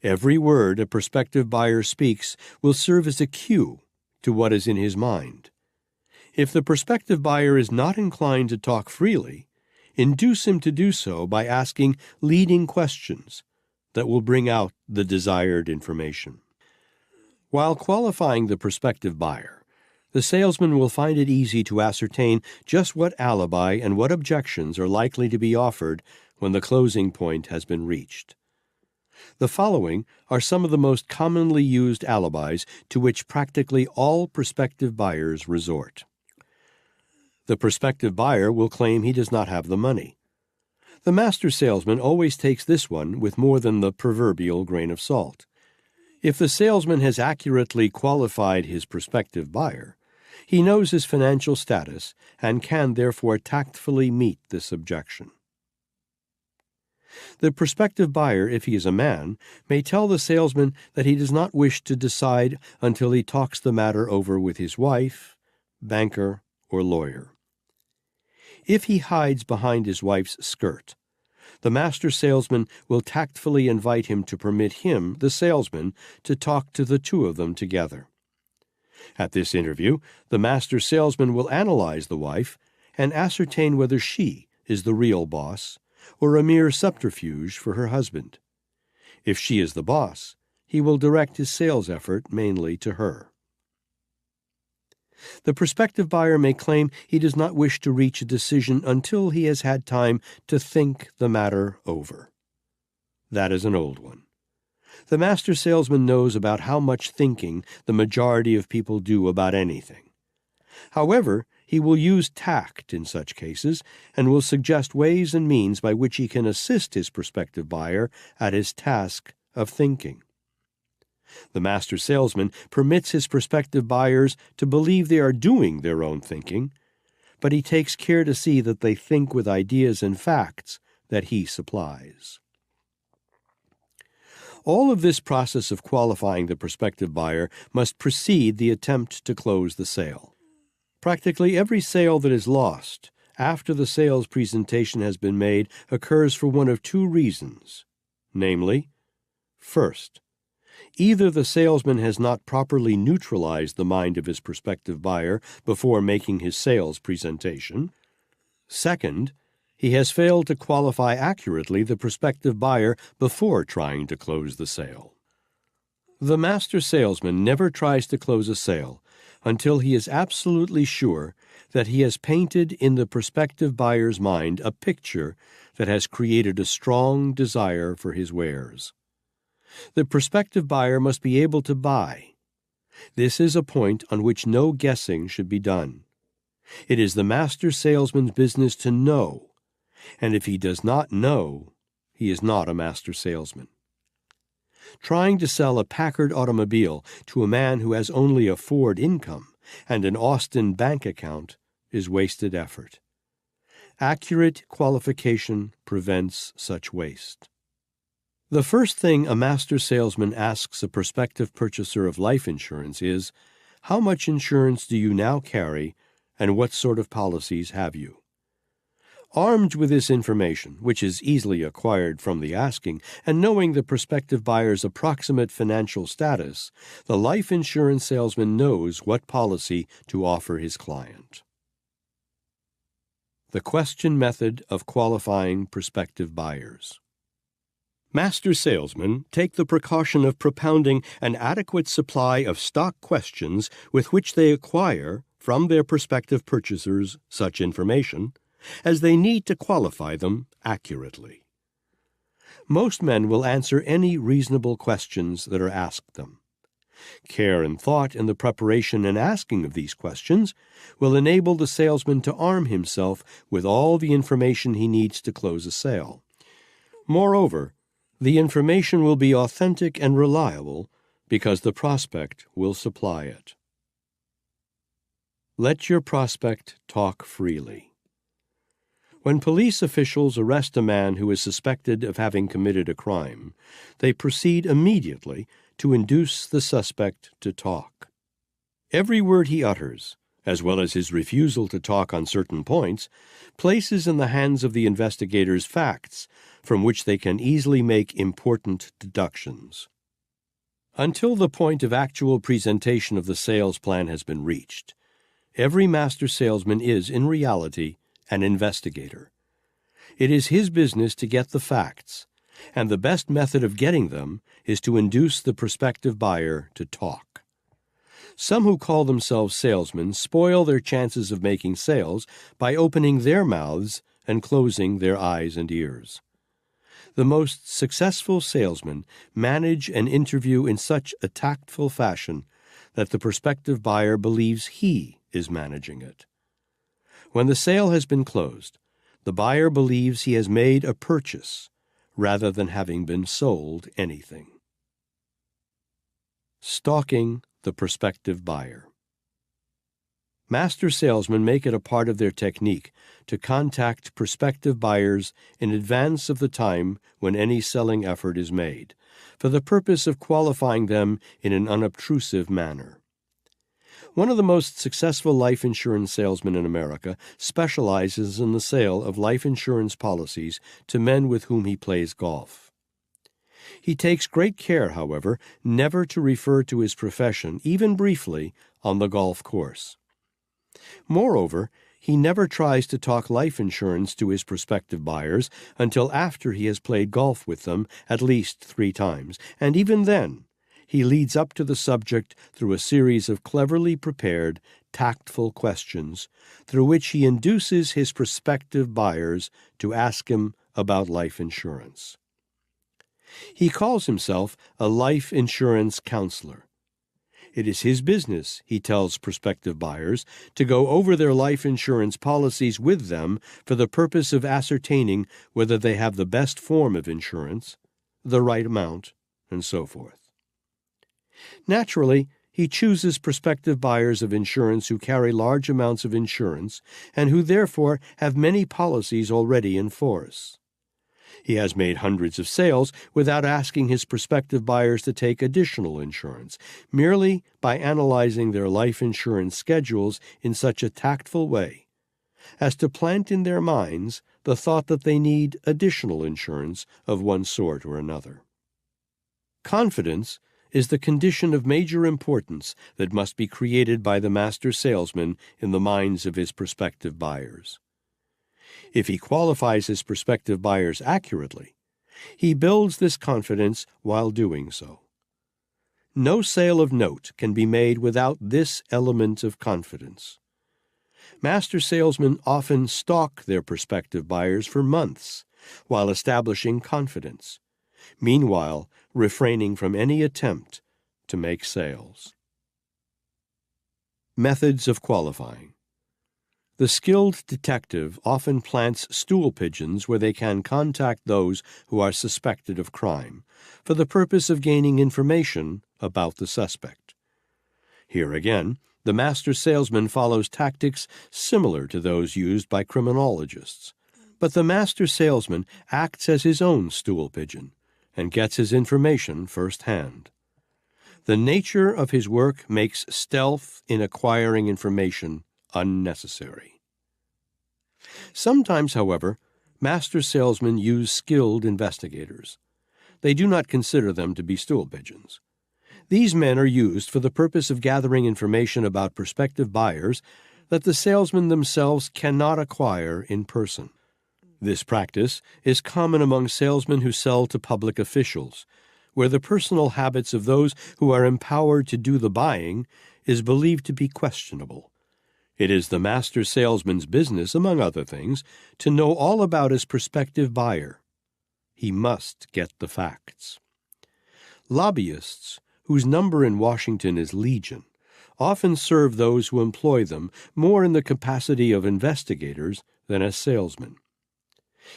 Every word a prospective buyer speaks will serve as a cue to what is in his mind. If the prospective buyer is not inclined to talk freely, induce him to do so by asking leading questions that will bring out the desired information. While qualifying the prospective buyer, the salesman will find it easy to ascertain just what alibi and what objections are likely to be offered when the closing point has been reached. The following are some of the most commonly used alibis to which practically all prospective buyers resort. The prospective buyer will claim he does not have the money. The master salesman always takes this one with more than the proverbial grain of salt. If the salesman has accurately qualified his prospective buyer, he knows his financial status and can therefore tactfully meet this objection. The prospective buyer, if he is a man, may tell the salesman that he does not wish to decide until he talks the matter over with his wife, banker, or lawyer. If he hides behind his wife's skirt, the master salesman will tactfully invite him to permit him, the salesman, to talk to the two of them together. At this interview, the master salesman will analyze the wife and ascertain whether she is the real boss or a mere subterfuge for her husband. If she is the boss, he will direct his sales effort mainly to her. The prospective buyer may claim he does not wish to reach a decision until he has had time to think the matter over. That is an old one. The master salesman knows about how much thinking the majority of people do about anything. However, he will use tact in such cases and will suggest ways and means by which he can assist his prospective buyer at his task of thinking. The master salesman permits his prospective buyers to believe they are doing their own thinking, but he takes care to see that they think with ideas and facts that he supplies. All of this process of qualifying the prospective buyer must precede the attempt to close the sale. Practically every sale that is lost after the sales presentation has been made occurs for one of 2 reasons, namely, first, either the salesman has not properly neutralized the mind of his prospective buyer before making his sales presentation. Second, he has failed to qualify accurately the prospective buyer before trying to close the sale. The master salesman never tries to close a sale until he is absolutely sure that he has painted in the prospective buyer's mind a picture that has created a strong desire for his wares. The prospective buyer must be able to buy. This is a point on which no guessing should be done. It is the master salesman's business to know, and if he does not know, he is not a master salesman. Trying to sell a Packard automobile to a man who has only a Ford income and an Austin bank account is wasted effort. Accurate qualification prevents such waste. The first thing a master salesman asks a prospective purchaser of life insurance is, how much insurance do you now carry, and what sort of policies have you? Armed with this information, which is easily acquired from the asking, and knowing the prospective buyer's approximate financial status, the life insurance salesman knows what policy to offer his client. The question method of qualifying prospective buyers. Master salesmen take the precaution of propounding an adequate supply of stock questions with which they acquire, from their prospective purchasers, such information as they need to qualify them accurately. Most men will answer any reasonable questions that are asked them. Care and thought in the preparation and asking of these questions will enable the salesman to arm himself with all the information he needs to close a sale. Moreover, the information will be authentic and reliable because the prospect will supply it. Let your prospect talk freely. When police officials arrest a man who is suspected of having committed a crime, they proceed immediately to induce the suspect to talk. Every word he utters, as well as his refusal to talk on certain points, places in the hands of the investigators facts from which they can easily make important deductions. Until the point of actual presentation of the sales plan has been reached, every master salesman is, in reality, an investigator. It is his business to get the facts, and the best method of getting them is to induce the prospective buyer to talk. Some who call themselves salesmen spoil their chances of making sales by opening their mouths and closing their eyes and ears. The most successful salesmen manage an interview in such a tactful fashion that the prospective buyer believes he is managing it. When the sale has been closed, the buyer believes he has made a purchase rather than having been sold anything. Stalking the prospective buyer. Master salesmen make it a part of their technique to contact prospective buyers in advance of the time when any selling effort is made, for the purpose of qualifying them in an unobtrusive manner. One of the most successful life insurance salesmen in America specializes in the sale of life insurance policies to men with whom he plays golf. He takes great care, however, never to refer to his profession, even briefly, on the golf course. Moreover, he never tries to talk life insurance to his prospective buyers until after he has played golf with them at least 3 times, and even then, he leads up to the subject through a series of cleverly prepared, tactful questions, through which he induces his prospective buyers to ask him about life insurance. He calls himself a life insurance counselor. It is his business, he tells prospective buyers, to go over their life insurance policies with them for the purpose of ascertaining whether they have the best form of insurance, the right amount, and so forth. Naturally, he chooses prospective buyers of insurance who carry large amounts of insurance and who therefore have many policies already in force. He has made hundreds of sales without asking his prospective buyers to take additional insurance, merely by analyzing their life insurance schedules in such a tactful way as to plant in their minds the thought that they need additional insurance of one sort or another. Confidence is the condition of major importance that must be created by the master salesman in the minds of his prospective buyers. If he qualifies his prospective buyers accurately, he builds this confidence while doing so. No sale of note can be made without this element of confidence. Master salesmen often stalk their prospective buyers for months while establishing confidence, meanwhile refraining from any attempt to make sales. Methods of qualifying. The skilled detective often plants stool pigeons where they can contact those who are suspected of crime for the purpose of gaining information about the suspect. Here again, the master salesman follows tactics similar to those used by criminologists, but the master salesman acts as his own stool pigeon and gets his information firsthand. The nature of his work makes stealth in acquiring information unnecessary. Sometimes, however, master salesmen use skilled investigators. They do not consider them to be stool pigeons. These men are used for the purpose of gathering information about prospective buyers that the salesmen themselves cannot acquire in person. This practice is common among salesmen who sell to public officials, where the personal habits of those who are empowered to do the buying is believed to be questionable. It is the master salesman's business, among other things, to know all about his prospective buyer. He must get the facts. Lobbyists, whose number in Washington is legion, often serve those who employ them more in the capacity of investigators than as salesmen.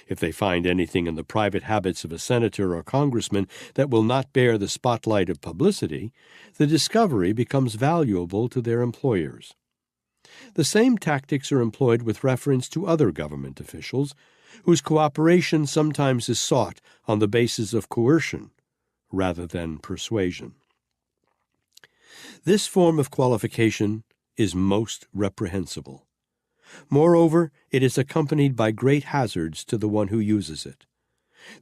If they find anything in the private habits of a senator or congressman that will not bear the spotlight of publicity, the discovery becomes valuable to their employers. The same tactics are employed with reference to other government officials, whose cooperation sometimes is sought on the basis of coercion rather than persuasion. This form of qualification is most reprehensible. Moreover, it is accompanied by great hazards to the one who uses it.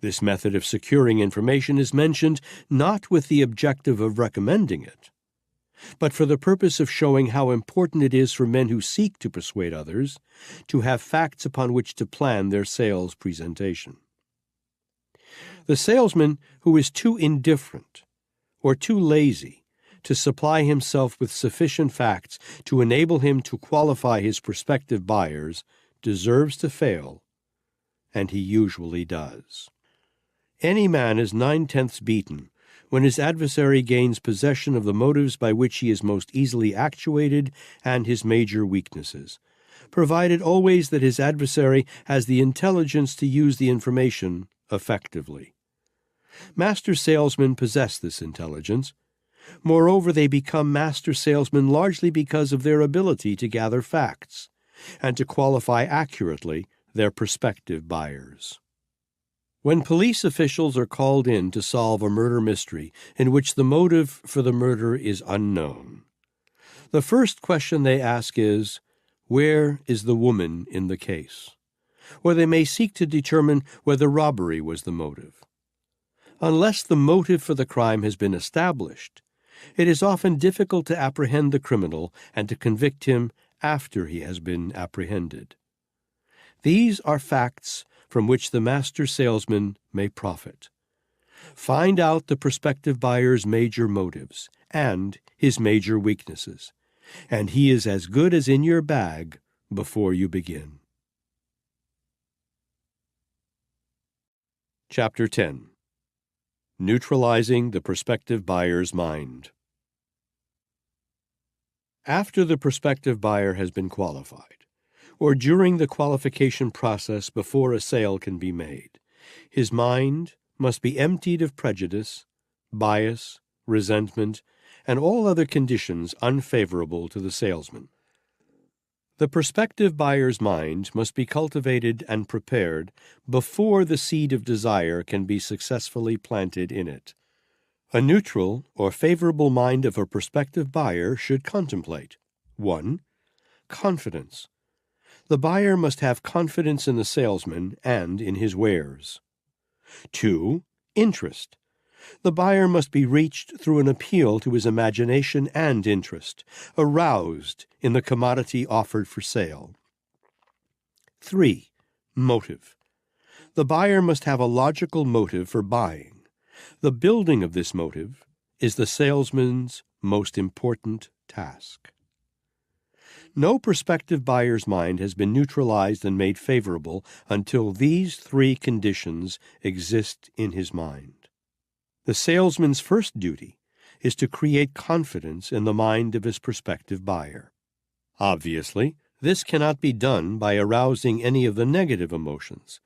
This method of securing information is mentioned not with the objective of recommending it, but for the purpose of showing how important it is for men who seek to persuade others to have facts upon which to plan their sales presentation. The salesman who is too indifferent or too lazy to supply himself with sufficient facts to enable him to qualify his prospective buyers deserves to fail, and he usually does. Any man is 9/10 beaten when his adversary gains possession of the motives by which he is most easily actuated and his major weaknesses, provided always that his adversary has the intelligence to use the information effectively. Master salesmen possess this intelligence. Moreover, they become master salesmen largely because of their ability to gather facts and to qualify accurately their prospective buyers. When police officials are called in to solve a murder mystery in which the motive for the murder is unknown, the first question they ask is, "Where is the woman in the case?" Or they may seek to determine whether robbery was the motive. Unless the motive for the crime has been established, it is often difficult to apprehend the criminal and to convict him after he has been apprehended. These are facts from which the master salesman may profit. Find out the prospective buyer's major motives and his major weaknesses, and he is as good as in your bag before you begin. Chapter 10. Neutralizing the prospective buyer's mind. After the prospective buyer has been qualified, or during the qualification process before a sale can be made, his mind must be emptied of prejudice, bias, resentment, and all other conditions unfavorable to the salesman. The prospective buyer's mind must be cultivated and prepared before the seed of desire can be successfully planted in it. A neutral or favorable mind of a prospective buyer should contemplate 1. Confidence. The buyer must have confidence in the salesman and in his wares. 2. Interest. The buyer must be reached through an appeal to his imagination and interest, aroused in the commodity offered for sale. 3. Motive. The buyer must have a logical motive for buying. The building of this motive is the salesman's most important task. No prospective buyer's mind has been neutralized and made favorable until these three conditions exist in his mind. The salesman's first duty is to create confidence in the mind of his prospective buyer. Obviously, this cannot be done by arousing any of the negative emotions.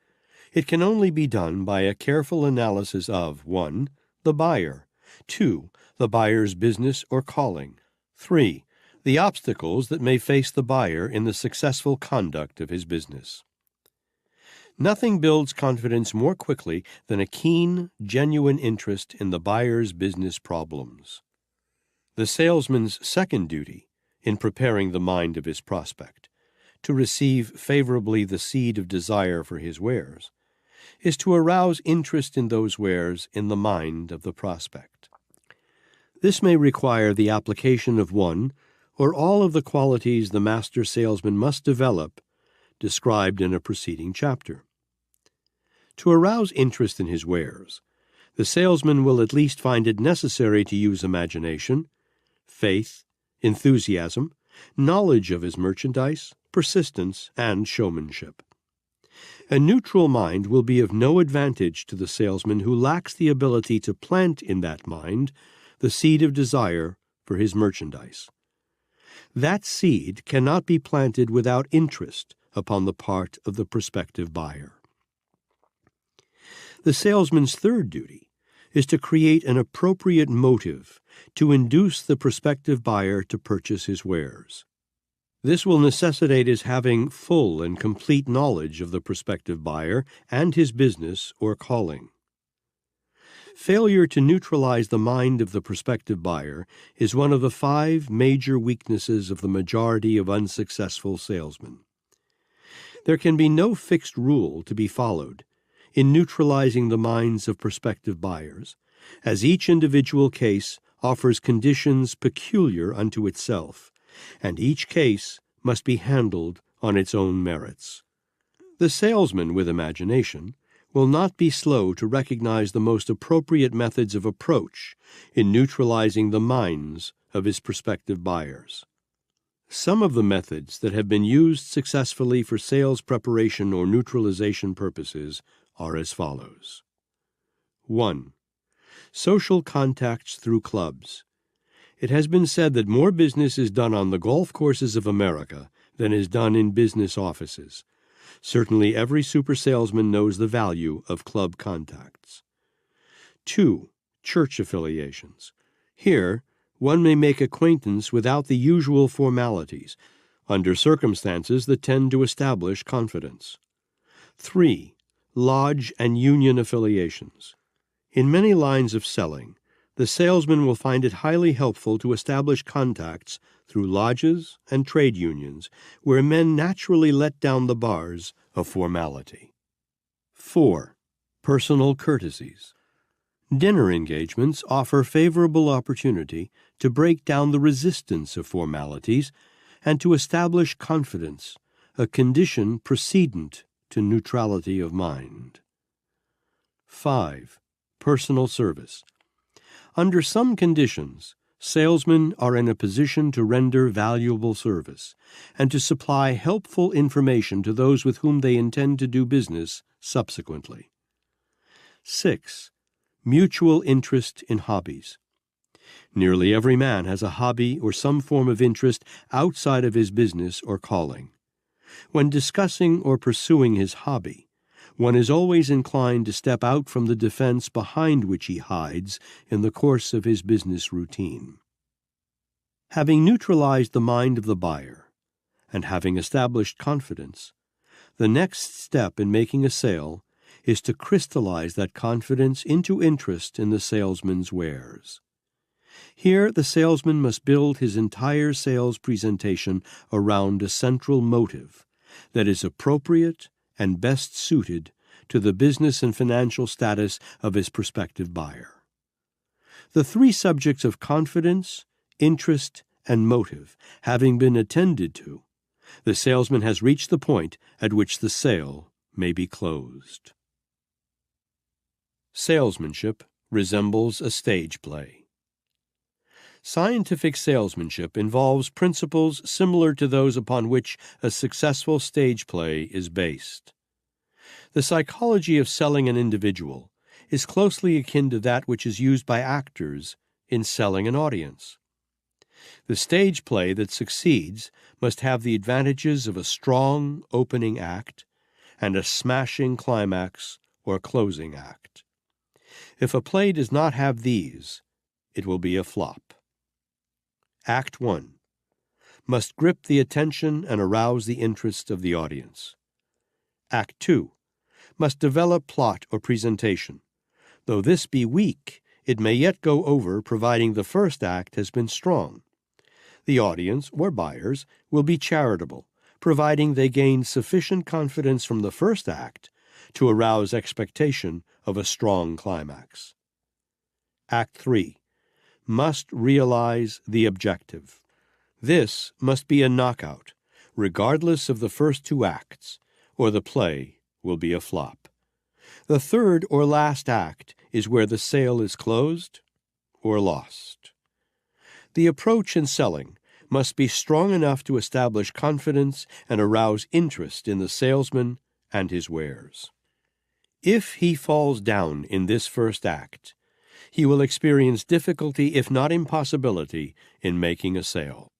It can only be done by a careful analysis of 1. The buyer, 2. The buyer's business or calling, 3. The obstacles that may face the buyer in the successful conduct of his business. Nothing builds confidence more quickly than a keen, genuine interest in the buyer's business problems. The salesman's second duty, in preparing the mind of his prospect to receive favorably the seed of desire for his wares, is to arouse interest in those wares in the mind of the prospect. This may require the application of one or all of the qualities the master salesman must develop, described in a preceding chapter. To arouse interest in his wares, the salesman will at least find it necessary to use imagination, faith, enthusiasm, knowledge of his merchandise, persistence, and showmanship. A neutral mind will be of no advantage to the salesman who lacks the ability to plant in that mind the seed of desire for his merchandise. That seed cannot be planted without interest upon the part of the prospective buyer. The salesman's third duty is to create an appropriate motive to induce the prospective buyer to purchase his wares. This will necessitate his having full and complete knowledge of the prospective buyer and his business or calling. Failure to neutralize the mind of the prospective buyer is one of the 5 major weaknesses of the majority of unsuccessful salesmen. There can be no fixed rule to be followed in neutralizing the minds of prospective buyers, as each individual case offers conditions peculiar unto itself, and each case must be handled on its own merits. The salesman with imagination will not be slow to recognize the most appropriate methods of approach in neutralizing the minds of his prospective buyers. Some of the methods that have been used successfully for sales preparation or neutralization purposes are as follows. 1. Social contacts through clubs. It has been said that more business is done on the golf courses of America than is done in business offices. Certainly every super salesman knows the value of club contacts. 2. Church affiliations. Here, one may make acquaintance without the usual formalities, under circumstances that tend to establish confidence. 3. Lodge and union affiliations. In many lines of selling, the salesman will find it highly helpful to establish contacts through lodges and trade unions, where men naturally let down the bars of formality. 4. Personal courtesies. Dinner engagements offer favorable opportunity to break down the resistance of formalities and to establish confidence, a condition precedent to neutrality of mind. 5. Personal service. Under some conditions, salesmen are in a position to render valuable service and to supply helpful information to those with whom they intend to do business subsequently. 6. Mutual interest in hobbies. Nearly every man has a hobby or some form of interest outside of his business or calling. When discussing or pursuing his hobby, one is always inclined to step out from the defense behind which he hides in the course of his business routine. Having neutralized the mind of the buyer, and having established confidence, the next step in making a sale is to crystallize that confidence into interest in the salesman's wares. Here, the salesman must build his entire sales presentation around a central motive that is appropriate and best suited to the business and financial status of his prospective buyer. The 3 subjects of confidence, interest, and motive having been attended to, the salesman has reached the point at which the sale may be closed. Salesmanship resembles a stage play. Scientific salesmanship involves principles similar to those upon which a successful stage play is based. The psychology of selling an individual is closely akin to that which is used by actors in selling an audience. The stage play that succeeds must have the advantages of a strong opening act and a smashing climax or closing act. If a play does not have these, it will be a flop. Act 1. Must grip the attention and arouse the interest of the audience. Act 2. Must develop plot or presentation. Though this be weak, it may yet go over providing the first act has been strong. The audience, or buyers, will be charitable, providing they gain sufficient confidence from the first act to arouse expectation of a strong climax. Act 3. Must realize the objective. This must be a knockout, regardless of the first two acts, or the play will be a flop. The third or last act is where the sale is closed or lost. The approach in selling must be strong enough to establish confidence and arouse interest in the salesman and his wares. If he falls down in this first act, he will experience difficulty, if not impossibility, in making a sale.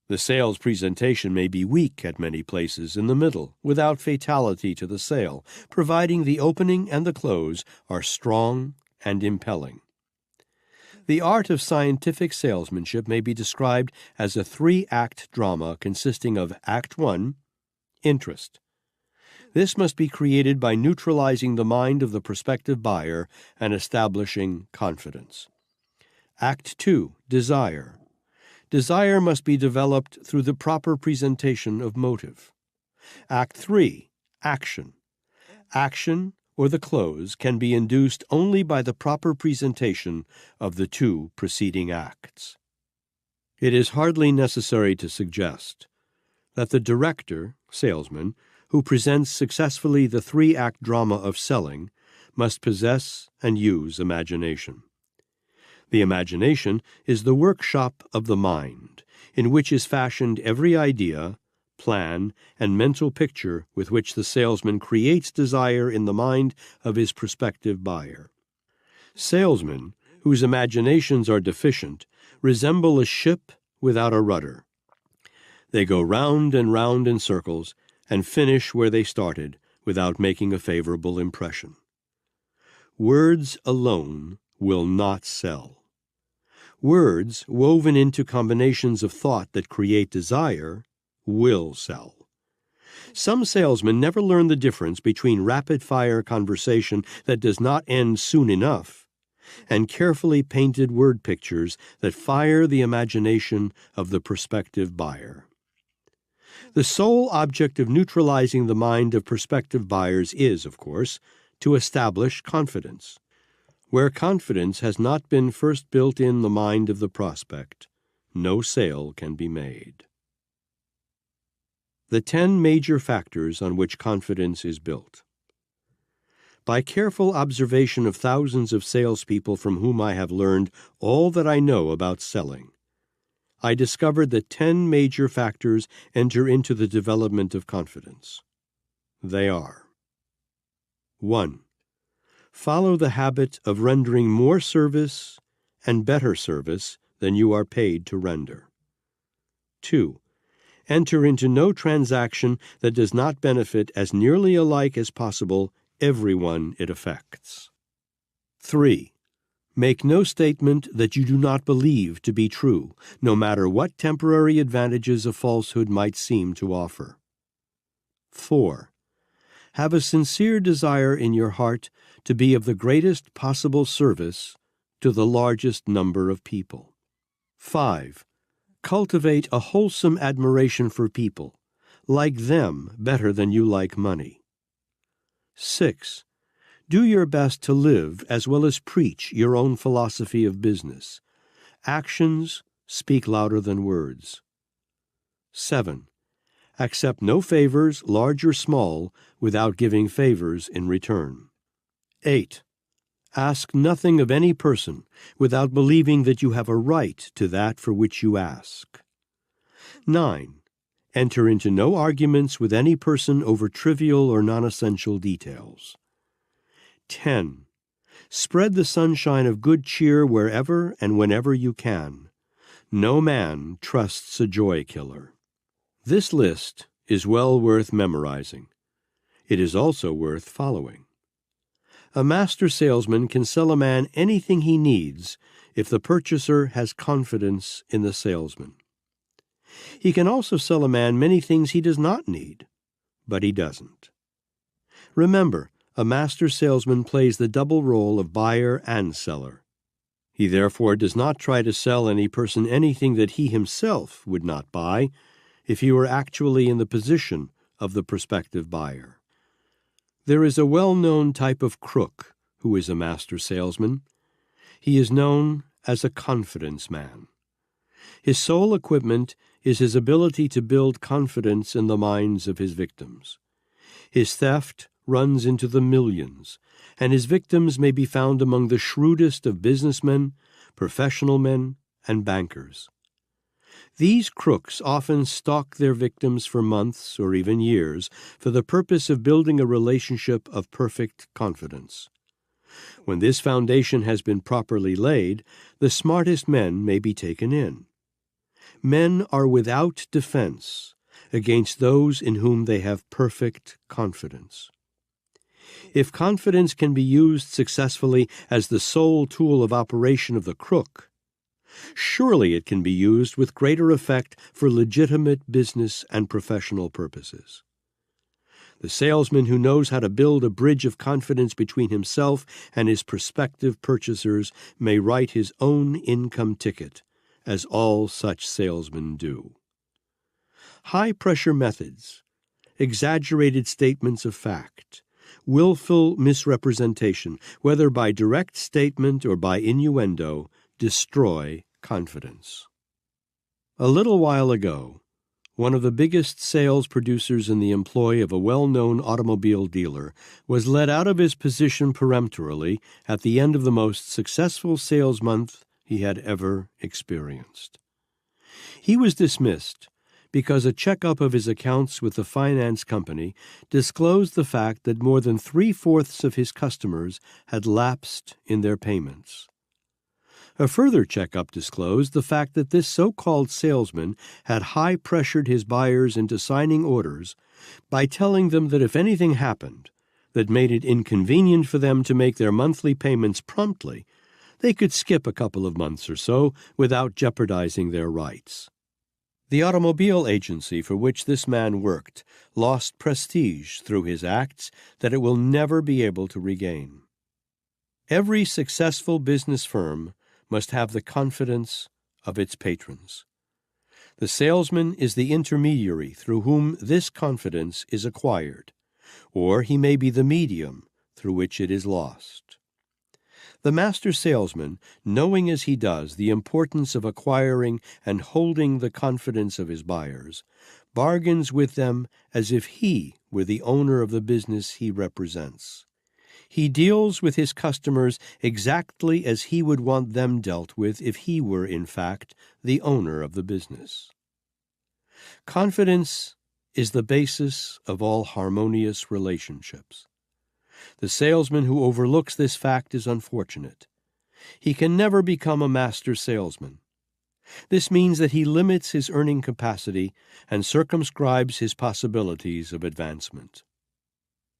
The sales presentation may be weak at many places in the middle, without fatality to the sale, providing the opening and the close are strong and impelling. The art of scientific salesmanship may be described as a 3-act drama consisting of Act 1, interest. This must be created by neutralizing the mind of the prospective buyer and establishing confidence. Act 2, desire. Desire must be developed through the proper presentation of motive. Act 3, action. Action, or the close, can be induced only by the proper presentation of the two preceding acts. It is hardly necessary to suggest that the director, salesman, who presents successfully the 3-act drama of selling must possess and use imagination. The imagination is the workshop of the mind, in which is fashioned every idea, plan, and mental picture with which the salesman creates desire in the mind of his prospective buyer. Salesmen, whose imaginations are deficient, resemble a ship without a rudder. They go round and round in circles and finish where they started without making a favorable impression. Words alone will not sell. Words woven into combinations of thought that create desire will sell. Some salesmen never learn the difference between rapid-fire conversation that does not end soon enough and carefully painted word pictures that fire the imagination of the prospective buyer. The sole object of neutralizing the mind of prospective buyers is, of course, to establish confidence. Where confidence has not been first built in the mind of the prospect, no sale can be made. The 10 major factors on which confidence is built. By careful observation of thousands of salespeople from whom I have learned all that I know about selling, I discovered that 10 major factors enter into the development of confidence. They are: 1. Follow the habit of rendering more service and better service than you are paid to render. 2. Enter into no transaction that does not benefit as nearly alike as possible everyone it affects. 3. Make no statement that you do not believe to be true, no matter what temporary advantages a falsehood might seem to offer. 4. Have a sincere desire in your heart to be of the greatest possible service to the largest number of people. 5. Cultivate a wholesome admiration for people. Like them better than you like money. 6. Do your best to live as well as preach your own philosophy of business. Actions speak louder than words. 7. Accept no favors, large or small, without giving favors in return. 8. Ask nothing of any person without believing that you have a right to that for which you ask. 9. Enter into no arguments with any person over trivial or non-essential details. 10. Spread the sunshine of good cheer wherever and whenever you can. No man trusts a joy killer. This list is well worth memorizing. It is also worth following. A master salesman can sell a man anything he needs if the purchaser has confidence in the salesman. He can also sell a man many things he does not need, but he doesn't. Remember, a master salesman plays the double role of buyer and seller. He therefore does not try to sell any person anything that he himself would not buy if he were actually in the position of the prospective buyer. There is a well-known type of crook who is a master salesman. He is known as a confidence man. His sole equipment is his ability to build confidence in the minds of his victims. His theft runs into the millions, and his victims may be found among the shrewdest of businessmen, professional men, and bankers. These crooks often stalk their victims for months or even years for the purpose of building a relationship of perfect confidence. When this foundation has been properly laid, the smartest men may be taken in. Men are without defense against those in whom they have perfect confidence. If confidence can be used successfully as the sole tool of operation of the crook, surely it can be used with greater effect for legitimate business and professional purposes. The salesman who knows how to build a bridge of confidence between himself and his prospective purchasers may write his own income ticket, as all such salesmen do. High-pressure methods, exaggerated statements of fact, willful misrepresentation, whether by direct statement or by innuendo, destroy confidence. A little while ago, one of the biggest sales producers in the employ of a well-known automobile dealer was led out of his position peremptorily at the end of the most successful sales month he had ever experienced. He was dismissed because a checkup of his accounts with the finance company disclosed the fact that more than 3/4 of his customers had lapsed in their payments. A further checkup disclosed the fact that this so-called salesman had high-pressured his buyers into signing orders by telling them that if anything happened that made it inconvenient for them to make their monthly payments promptly, they could skip a couple of months or so without jeopardizing their rights. The automobile agency for which this man worked lost prestige through his acts that it will never be able to regain. Every successful business firm must have the confidence of its patrons. The salesman is the intermediary through whom this confidence is acquired, or he may be the medium through which it is lost. The master salesman, knowing as he does the importance of acquiring and holding the confidence of his buyers, bargains with them as if he were the owner of the business he represents. He deals with his customers exactly as he would want them dealt with if he were, in fact, the owner of the business. Confidence is the basis of all harmonious relationships. The salesman who overlooks this fact is unfortunate. He can never become a master salesman. This means that he limits his earning capacity and circumscribes his possibilities of advancement.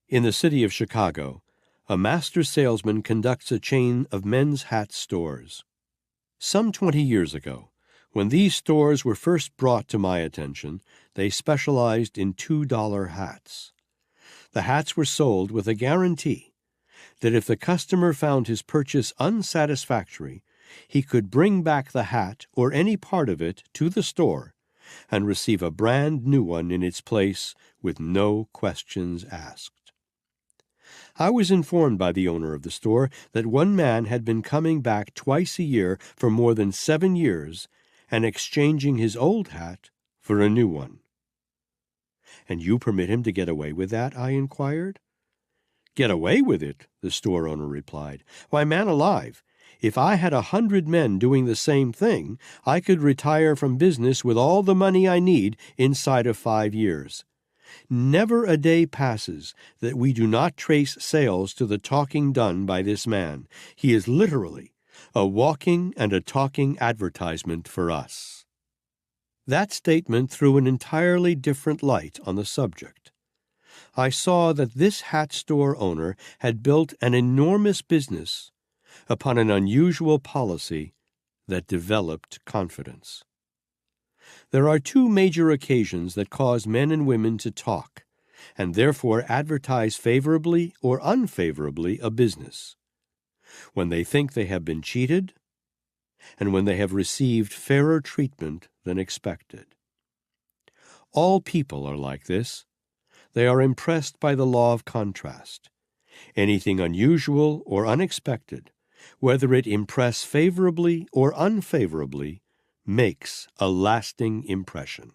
In the city of Chicago, a master salesman conducts a chain of men's hat stores. Some 20 years ago, when these stores were first brought to my attention, they specialized in $2 hats. The hats were sold with a guarantee that if the customer found his purchase unsatisfactory, he could bring back the hat or any part of it to the store and receive a brand new one in its place with no questions asked. I was informed by the owner of the store that one man had been coming back twice a year for more than 7 years and exchanging his old hat for a new one. "And you permit him to get away with that?" I inquired. "Get away with it?" the store owner replied. "Why, man alive, if I had 100 men doing the same thing, I could retire from business with all the money I need inside of 5 years. Never a day passes that we do not trace sales to the talking done by this man. He is literally a walking and a talking advertisement for us." That statement threw an entirely different light on the subject. I saw that this hat store owner had built an enormous business upon an unusual policy that developed confidence. There are 2 major occasions that cause men and women to talk, and therefore advertise favorably or unfavorably a business: when they think they have been cheated, and when they have received fairer treatment than expected. All people are like this. They are impressed by the law of contrast. Anything unusual or unexpected, whether it impress favorably or unfavorably, makes a lasting impression.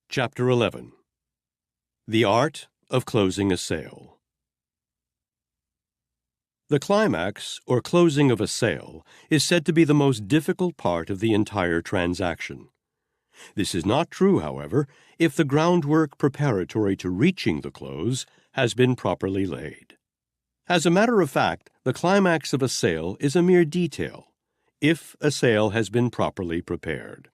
Chapter 11. The Art of Closing a Sale. The climax, or closing of a sale, is said to be the most difficult part of the entire transaction. This is not true, however, if the groundwork preparatory to reaching the close has been properly laid. As a matter of fact, the climax of a sale is a mere detail, if a sale has been properly prepared.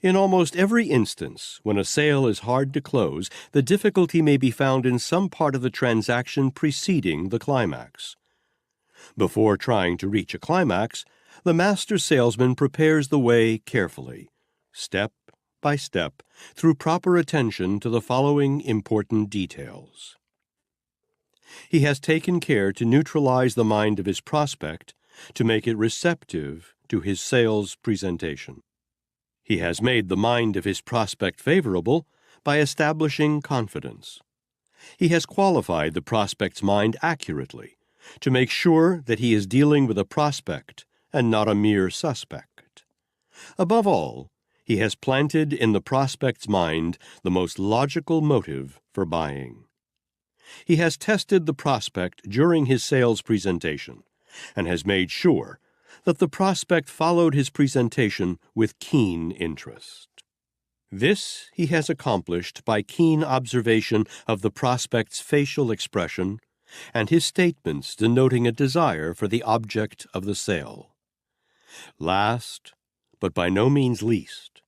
In almost every instance, when a sale is hard to close, the difficulty may be found in some part of the transaction preceding the climax. Before trying to reach a climax, the master salesman prepares the way carefully, step by step, through proper attention to the following important details. He has taken care to neutralize the mind of his prospect, to make it receptive to his sales presentation. He has made the mind of his prospect favorable by establishing confidence. He has qualified the prospect's mind accurately to make sure that he is dealing with a prospect and not a mere suspect. Above all, he has planted in the prospect's mind the most logical motive for buying. He has tested the prospect during his sales presentation and has made sure that the prospect followed his presentation with keen interest. This he has accomplished by keen observation of the prospect's facial expression and his statements denoting a desire for the object of the sale. Last, but by no means least,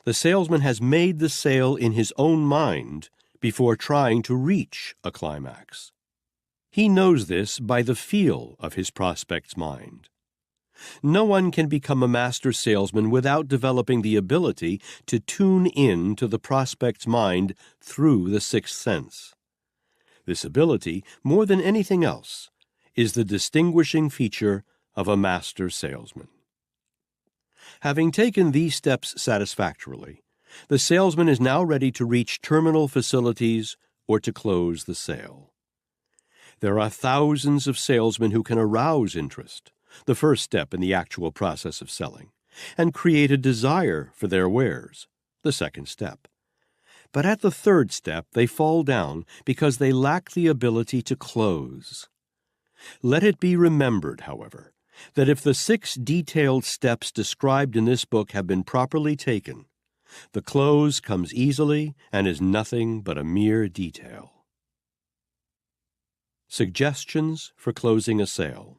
the salesman has made the sale in his own mind before trying to reach a climax. He knows this by the feel of his prospect's mind. No one can become a master salesman without developing the ability to tune in to the prospect's mind through the sixth sense. This ability, more than anything else, is the distinguishing feature of a master salesman. Having taken these steps satisfactorily, the salesman is now ready to reach terminal facilities or to close the sale. There are thousands of salesmen who can arouse interest, the first step in the actual process of selling, and create a desire for their wares, the second step. But at the third step they fall down because they lack the ability to close. Let it be remembered, however, that if the 6 detailed steps described in this book have been properly taken, the close comes easily and is nothing but a mere detail. Suggestions for closing a sale.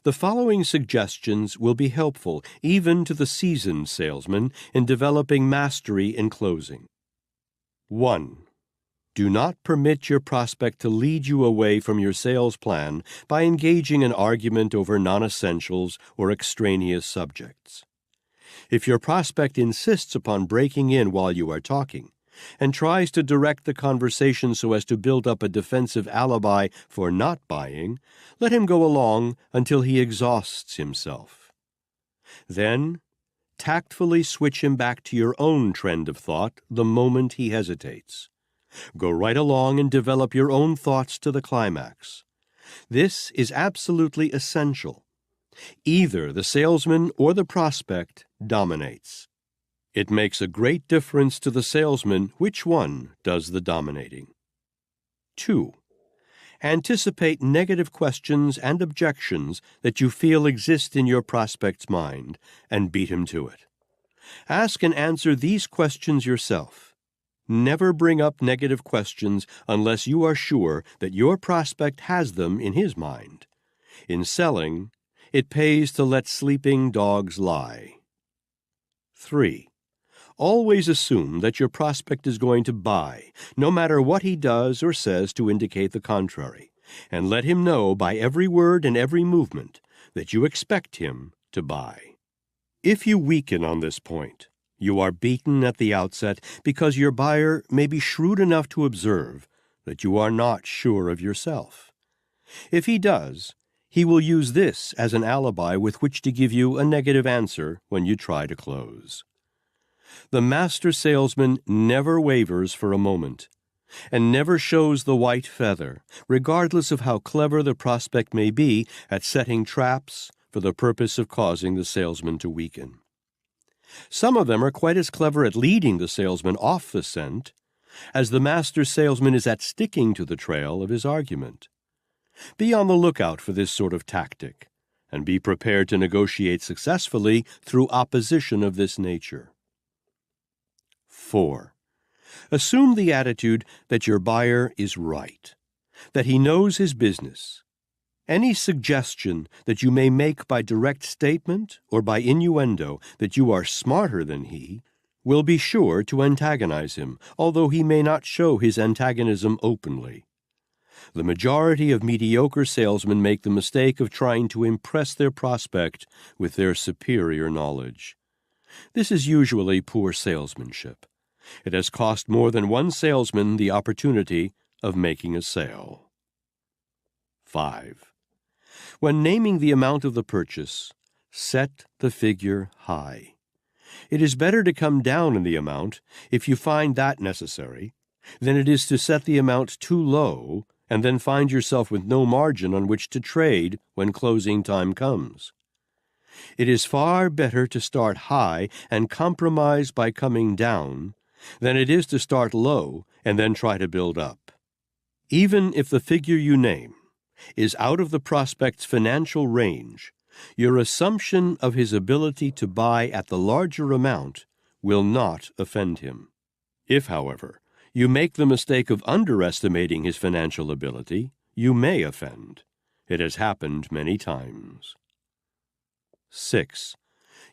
The following suggestions will be helpful even to the seasoned salesman in developing mastery in closing. 1. Do not permit your prospect to lead you away from your sales plan by engaging in argument over non-essentials or extraneous subjects. If your prospect insists upon breaking in while you are talking, and tries to direct the conversation so as to build up a defensive alibi for not buying, let him go along until he exhausts himself. Then, tactfully switch him back to your own trend of thought the moment he hesitates. Go right along and develop your own thoughts to the climax. This is absolutely essential. Either the salesman or the prospect dominates. It makes a great difference to the salesman which one does the dominating. 2. Anticipate negative questions and objections that you feel exist in your prospect's mind and beat him to it. Ask and answer these questions yourself. Never bring up negative questions unless you are sure that your prospect has them in his mind. In selling, it pays to let sleeping dogs lie. 3. Always assume that your prospect is going to buy, no matter what he does or says to indicate the contrary, and let him know by every word and every movement that you expect him to buy. If you weaken on this point, you are beaten at the outset because your buyer may be shrewd enough to observe that you are not sure of yourself. If he does, he will use this as an alibi with which to give you a negative answer when you try to close. The master salesman never wavers for a moment, and never shows the white feather, regardless of how clever the prospect may be at setting traps for the purpose of causing the salesman to weaken. Some of them are quite as clever at leading the salesman off the scent as the master salesman is at sticking to the trail of his argument. Be on the lookout for this sort of tactic, and be prepared to negotiate successfully through opposition of this nature. 4. Assume the attitude that your buyer is right, that he knows his business. Any suggestion that you may make by direct statement or by innuendo that you are smarter than he will be sure to antagonize him, although he may not show his antagonism openly. The majority of mediocre salesmen make the mistake of trying to impress their prospect with their superior knowledge. This is usually poor salesmanship. It has cost more than one salesman the opportunity of making a sale. 5. When naming the amount of the purchase, set the figure high. It is better to come down in the amount, if you find that necessary, than it is to set the amount too low and then find yourself with no margin on which to trade when closing time comes. It is far better to start high and compromise by coming down than it is to start low and then try to build up. Even if the figure you name is out of the prospect's financial range, your assumption of his ability to buy at the larger amount will not offend him. If, however, you make the mistake of underestimating his financial ability, you may offend. It has happened many times. 6.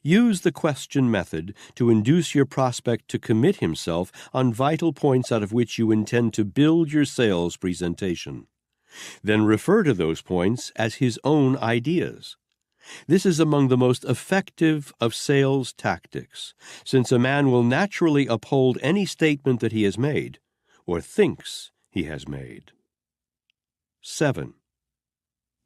Use the question method to induce your prospect to commit himself on vital points out of which you intend to build your sales presentation. Then refer to those points as his own ideas. This is among the most effective of sales tactics, since a man will naturally uphold any statement that he has made, or thinks he has made. 7.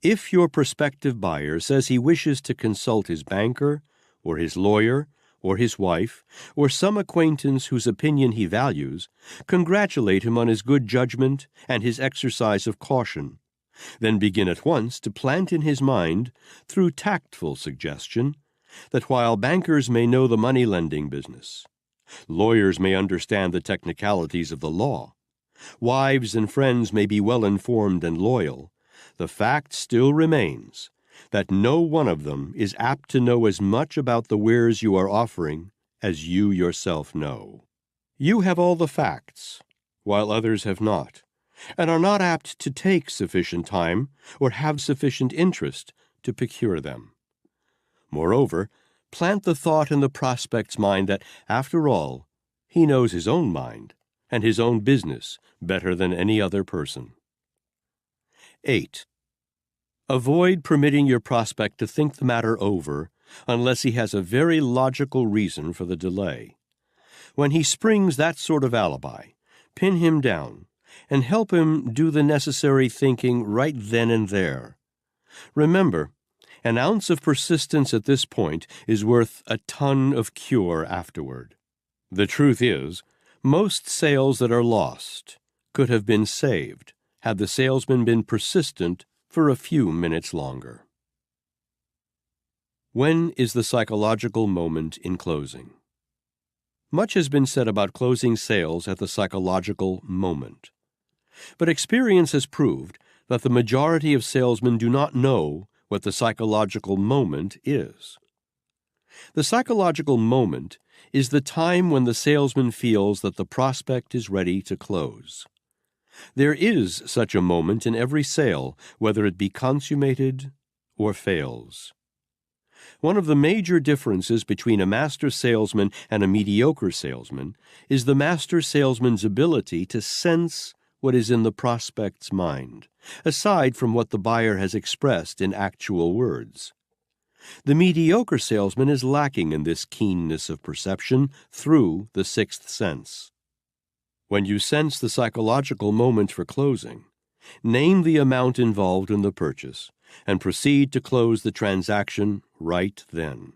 If your prospective buyer says he wishes to consult his banker, or his lawyer, or his wife, or some acquaintance whose opinion he values, congratulate him on his good judgment and his exercise of caution. Then begin at once to plant in his mind, through tactful suggestion, that while bankers may know the money-lending business, lawyers may understand the technicalities of the law, wives and friends may be well-informed and loyal, the fact still remains that no one of them is apt to know as much about the wares you are offering as you yourself know. You have all the facts, while others have not, and are not apt to take sufficient time or have sufficient interest to procure them. Moreover, plant the thought in the prospect's mind that, after all, he knows his own mind and his own business better than any other person. 8. Avoid permitting your prospect to think the matter over unless he has a very logical reason for the delay. When he springs that sort of alibi, pin him down and help him do the necessary thinking right then and there. Remember, an ounce of persistence at this point is worth a ton of cure afterward. The truth is, most sales that are lost could have been saved had the salesman been persistent for a few minutes longer. When is the psychological moment in closing? Much has been said about closing sales at the psychological moment. But experience has proved that the majority of salesmen do not know what the psychological moment is. The psychological moment is the time when the salesman feels that the prospect is ready to close. There is such a moment in every sale, whether it be consummated or fails. One of the major differences between a master salesman and a mediocre salesman is the master salesman's ability to sense what is in the prospect's mind, aside from what the buyer has expressed in actual words. The mediocre salesman is lacking in this keenness of perception through the sixth sense. When you sense the psychological moment for closing, name the amount involved in the purchase and proceed to close the transaction right then.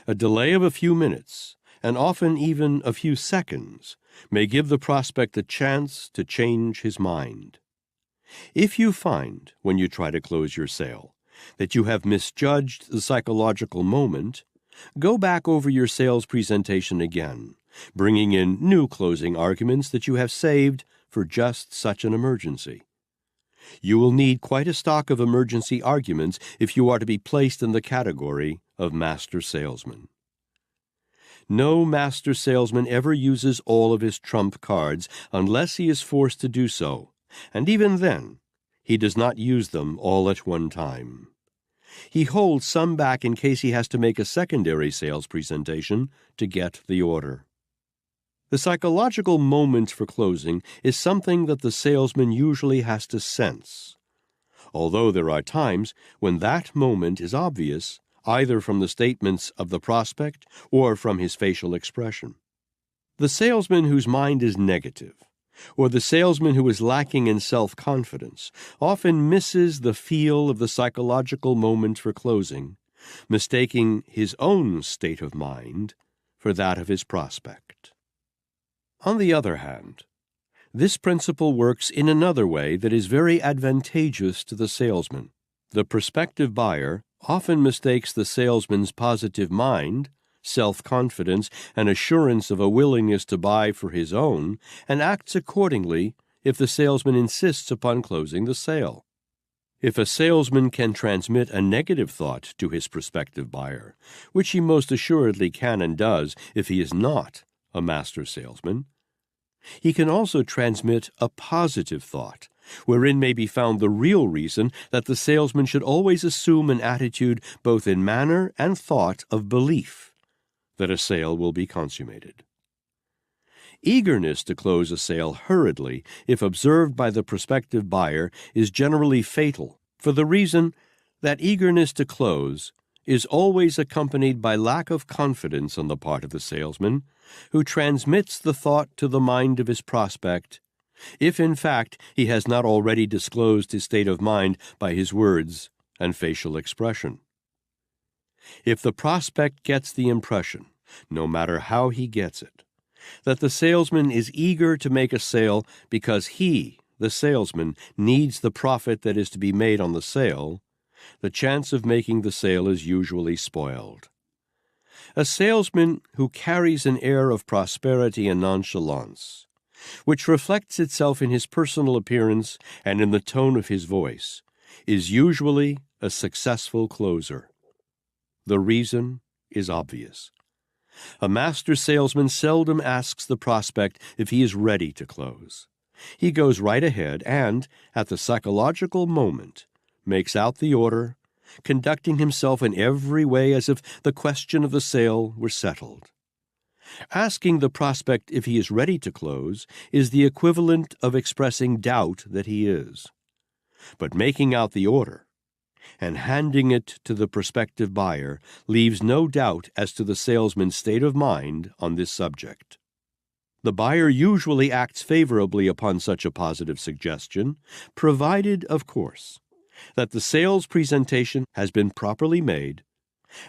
A delay of a few minutes, and often even a few seconds, may give the prospect a chance to change his mind. If you find, when you try to close your sale, that you have misjudged the psychological moment, go back over your sales presentation again, bringing in new closing arguments that you have saved for just such an emergency. You will need quite a stock of emergency arguments if you are to be placed in the category of master salesman. No master salesman ever uses all of his trump cards unless he is forced to do so, and even then, he does not use them all at one time. He holds some back in case he has to make a secondary sales presentation to get the order. The psychological moment for closing is something that the salesman usually has to sense, although there are times when that moment is obvious, either from the statements of the prospect or from his facial expression. The salesman whose mind is negative, or the salesman who is lacking in self-confidence, often misses the feel of the psychological moment for closing, mistaking his own state of mind for that of his prospect. On the other hand, this principle works in another way that is very advantageous to the salesman. The prospective buyer often mistakes the salesman's positive mind, self-confidence, and assurance of a willingness to buy for his own, and acts accordingly if the salesman insists upon closing the sale. If a salesman can transmit a negative thought to his prospective buyer, which he most assuredly can and does if he is not a master salesman, he can also transmit a positive thought, wherein may be found the real reason that the salesman should always assume an attitude both in manner and thought of belief that a sale will be consummated. Eagerness to close a sale hurriedly, if observed by the prospective buyer, is generally fatal, for the reason that eagerness to close is always accompanied by lack of confidence on the part of the salesman, who transmits the thought to the mind of his prospect, if in fact he has not already disclosed his state of mind by his words and facial expression. If the prospect gets the impression, no matter how he gets it, that the salesman is eager to make a sale because he, the salesman, needs the profit that is to be made on the sale, the chance of making the sale is usually spoiled. A salesman who carries an air of prosperity and nonchalance, which reflects itself in his personal appearance and in the tone of his voice, is usually a successful closer. The reason is obvious. A master salesman seldom asks the prospect if he is ready to close. He goes right ahead and, at the psychological moment, makes out the order, conducting himself in every way as if the question of the sale were settled. Asking the prospect if he is ready to close is the equivalent of expressing doubt that he is. But making out the order and handing it to the prospective buyer leaves no doubt as to the salesman's state of mind on this subject. The buyer usually acts favorably upon such a positive suggestion, provided, of course, that the sales presentation has been properly made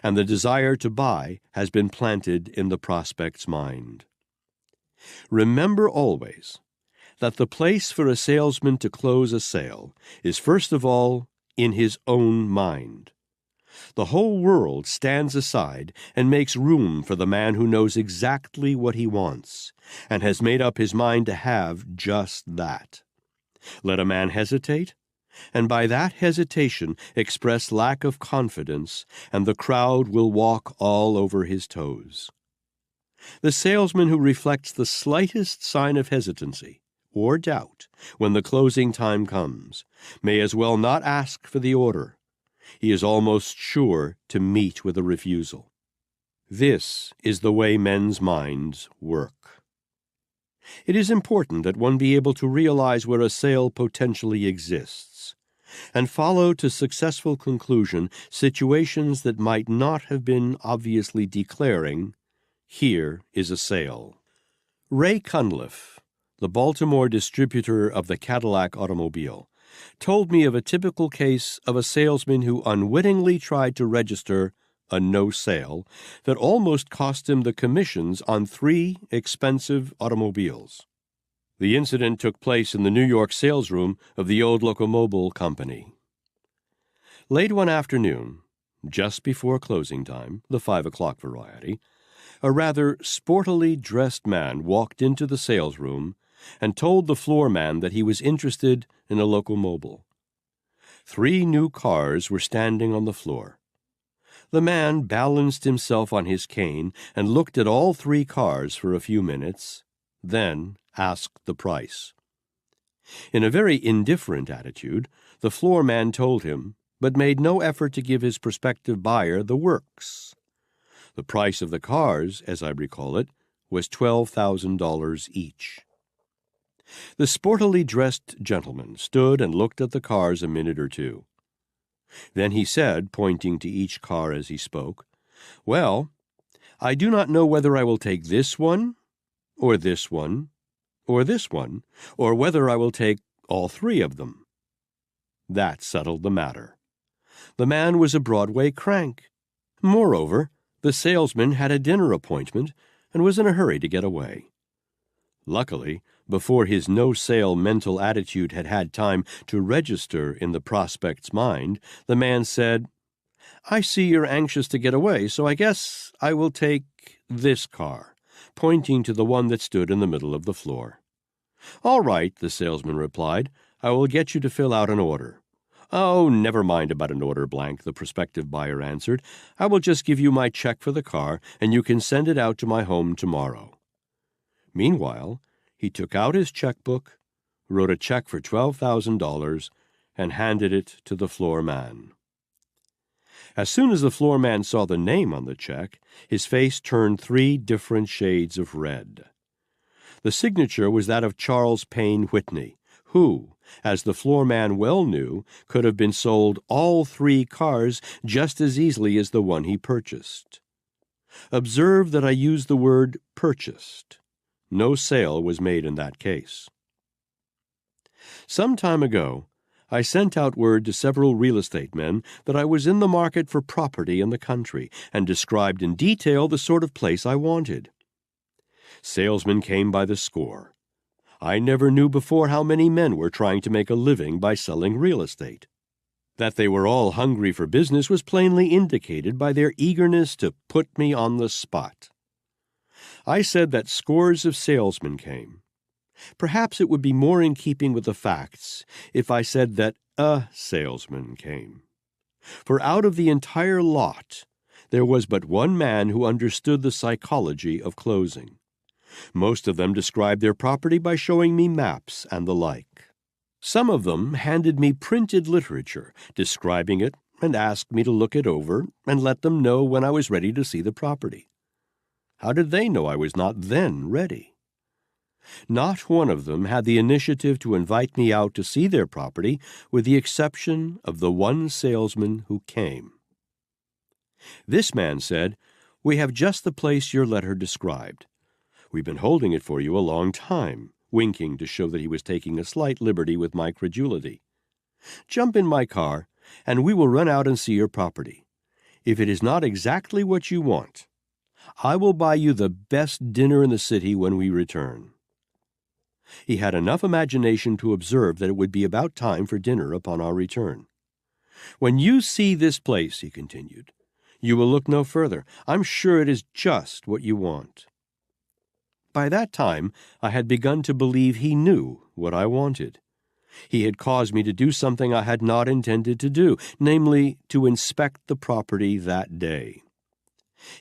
and the desire to buy has been planted in the prospect's mind. Remember always that the place for a salesman to close a sale is first of all in his own mind. The whole world stands aside and makes room for the man who knows exactly what he wants and has made up his mind to have just that. Let a man hesitate, and by that hesitation express lack of confidence, and the crowd will walk all over his toes. The salesman who reflects the slightest sign of hesitancy or doubt when the closing time comes may as well not ask for the order. He is almost sure to meet with a refusal. This is the way men's minds work. It is important that one be able to realize where a sale potentially exists, and follow to successful conclusion situations that might not have been obviously declaring, "Here is a sale." Ray Cunliffe, the Baltimore distributor of the Cadillac automobile, told me of a typical case of a salesman who unwittingly tried to register a no sale that almost cost him the commissions on 3 expensive automobiles. The incident took place in the New York salesroom of the old Locomobile Company. Late one afternoon, just before closing time, the 5 o'clock variety, a rather sportily dressed man walked into the salesroom and told the floor man that he was interested in a Locomobile. 3 new cars were standing on the floor. The man balanced himself on his cane and looked at all 3 cars for a few minutes, then asked the price. In a very indifferent attitude, the floor man told him, but made no effort to give his prospective buyer the works. The price of the cars, as I recall it, was $12,000 each. The sportily dressed gentleman stood and looked at the cars a minute or two. Then he said, pointing to each car as he spoke, "Well, I do not know whether I will take this one, or this one, or this one, or whether I will take all 3 of them." That settled the matter. The man was a Broadway crank. Moreover, the salesman had a dinner appointment and was in a hurry to get away. Luckily, before his no-sale mental attitude had had time to register in the prospect's mind, the man said, "I see you're anxious to get away, so I guess I will take this car," pointing to the one that stood in the middle of the floor. "All right," the salesman replied, "I will get you to fill out an order." "Oh, never mind about an order blank," the prospective buyer answered. "I will just give you my check for the car, and you can send it out to my home tomorrow." Meanwhile, he took out his checkbook, wrote a check for $12,000, and handed it to the floor man. As soon as the floor man saw the name on the check, his face turned 3 different shades of red. The signature was that of Charles Payne Whitney, who, as the floor man well knew, could have been sold all 3 cars just as easily as the one he purchased. Observe that I use the word purchased. No sale was made in that case. Some time ago, I sent out word to several real estate men that I was in the market for property in the country and described in detail the sort of place I wanted. Salesmen came by the score. I never knew before how many men were trying to make a living by selling real estate. That they were all hungry for business was plainly indicated by their eagerness to put me on the spot. I said that scores of salesmen came. Perhaps it would be more in keeping with the facts if I said that a salesman came. For out of the entire lot, there was but one man who understood the psychology of closing. Most of them described their property by showing me maps and the like. Some of them handed me printed literature, describing it, and asked me to look it over and let them know when I was ready to see the property. How did they know I was not then ready? Not one of them had the initiative to invite me out to see their property, with the exception of the one salesman who came. This man said, "We have just the place your letter described. We've been holding it for you a long time," winking to show that he was taking a slight liberty with my credulity. "Jump in my car, and we will run out and see your property. If it is not exactly what you want, I will buy you the best dinner in the city when we return." He had enough imagination to observe that it would be about time for dinner upon our return. "When you see this place," he continued, "you will look no further. I'm sure it is just what you want." By that time, I had begun to believe he knew what I wanted. He had caused me to do something I had not intended to do, namely, to inspect the property that day.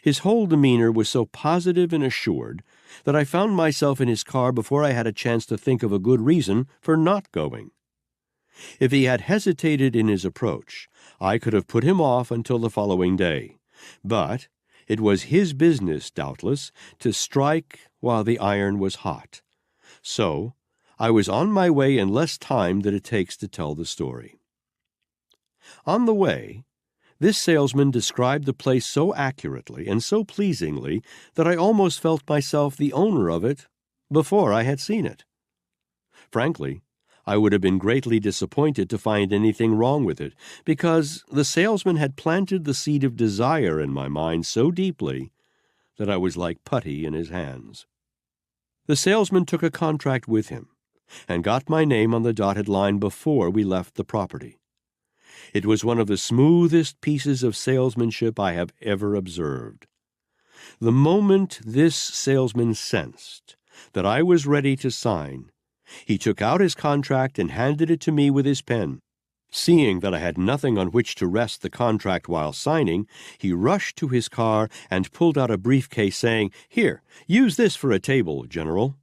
His whole demeanor was so positive and assured that I found myself in his car before I had a chance to think of a good reason for not going. If he had hesitated in his approach, I could have put him off until the following day. But it was his business, doubtless, to strike while the iron was hot. So I was on my way in less time than it takes to tell the story. On the way, this salesman described the place so accurately and so pleasingly that I almost felt myself the owner of it before I had seen it. Frankly, I would have been greatly disappointed to find anything wrong with it, because the salesman had planted the seed of desire in my mind so deeply that I was like putty in his hands. The salesman took a contract with him and got my name on the dotted line before we left the property. It was one of the smoothest pieces of salesmanship I have ever observed. The moment this salesman sensed that I was ready to sign, he took out his contract and handed it to me with his pen. Seeing that I had nothing on which to rest the contract while signing, he rushed to his car and pulled out a briefcase, saying, "Here, use this for a table, General."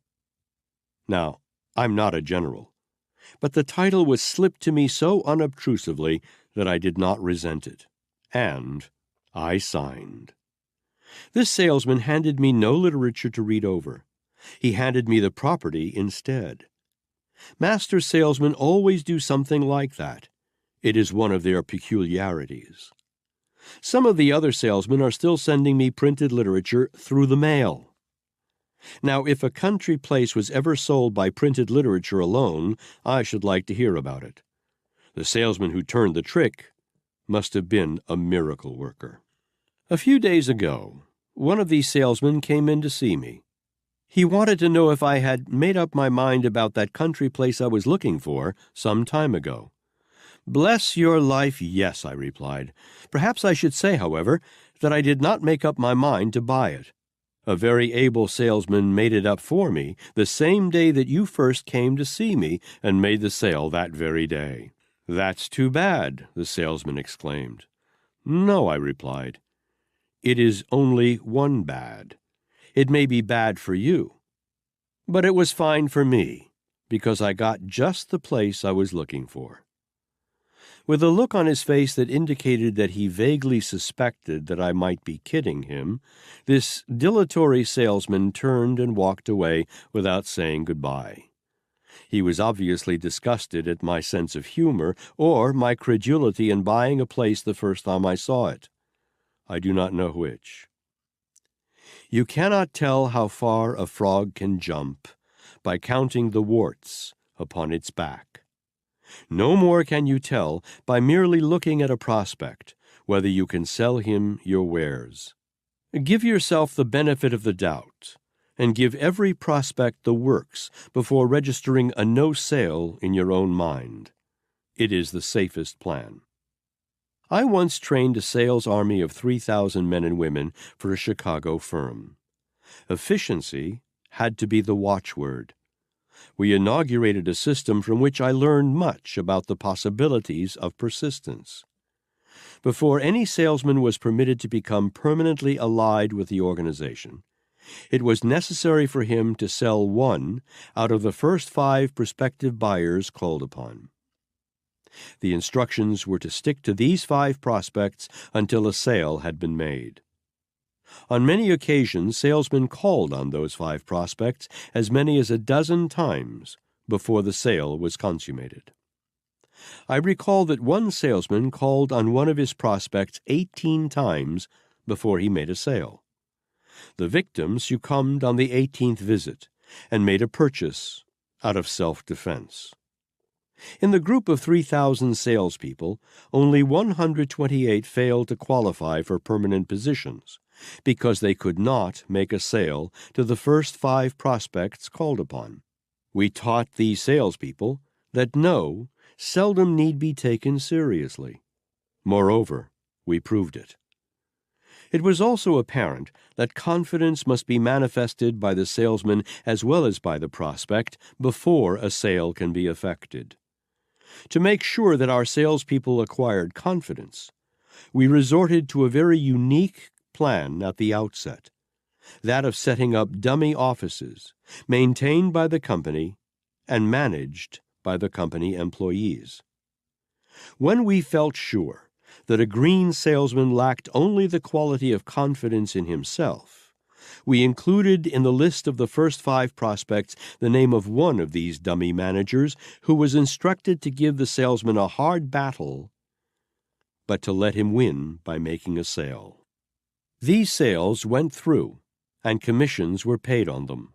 Now, I'm not a general, but the title was slipped to me so unobtrusively that I did not resent it, and I signed. This salesman handed me no literature to read over. He handed me the property instead. Master salesmen always do something like that. It is one of their peculiarities. Some of the other salesmen are still sending me printed literature through the mail. Now, if a country place was ever sold by printed literature alone, I should like to hear about it. The salesman who turned the trick must have been a miracle worker. A few days ago, one of these salesmen came in to see me. He wanted to know if I had made up my mind about that country place I was looking for some time ago. "Bless your life, yes," I replied. "Perhaps I should say, however, that I did not make up my mind to buy it. A very able salesman made it up for me the same day that you first came to see me, and made the sale that very day." "That's too bad," the salesman exclaimed. "No," I replied. "It is only one bad. It may be bad for you, but it was fine for me, because I got just the place I was looking for." With a look on his face that indicated that he vaguely suspected that I might be kidding him, this dilatory salesman turned and walked away without saying goodbye. He was obviously disgusted at my sense of humor or my credulity in buying a place the first time I saw it. I do not know which. You cannot tell how far a frog can jump by counting the warts upon its back. No more can you tell by merely looking at a prospect whether you can sell him your wares. Give yourself the benefit of the doubt, and give every prospect the works before registering a no sale in your own mind. It is the safest plan. I once trained a sales army of 3,000 men and women for a Chicago firm. Efficiency had to be the watchword. We inaugurated a system from which I learned much about the possibilities of persistence. Before any salesman was permitted to become permanently allied with the organization, it was necessary for him to sell one out of the first 5 prospective buyers called upon. The instructions were to stick to these 5 prospects until a sale had been made. On many occasions, salesmen called on those 5 prospects as many as a dozen times before the sale was consummated. I recall that one salesman called on one of his prospects 18 times before he made a sale. The victim succumbed on the 18th visit and made a purchase out of self-defense. In the group of 3,000 salespeople, only 128 failed to qualify for permanent positions because they could not make a sale to the first 5 prospects called upon. We taught these salespeople that no seldom need be taken seriously. Moreover, we proved it. It was also apparent that confidence must be manifested by the salesman as well as by the prospect before a sale can be effected. To make sure that our salespeople acquired confidence, we resorted to a very unique plan at the outset, that of setting up dummy offices maintained by the company and managed by the company employees. When we felt sure that a green salesman lacked only the quality of confidence in himself, we included in the list of the first 5 prospects the name of one of these dummy managers who was instructed to give the salesman a hard battle, but to let him win by making a sale. These sales went through, and commissions were paid on them.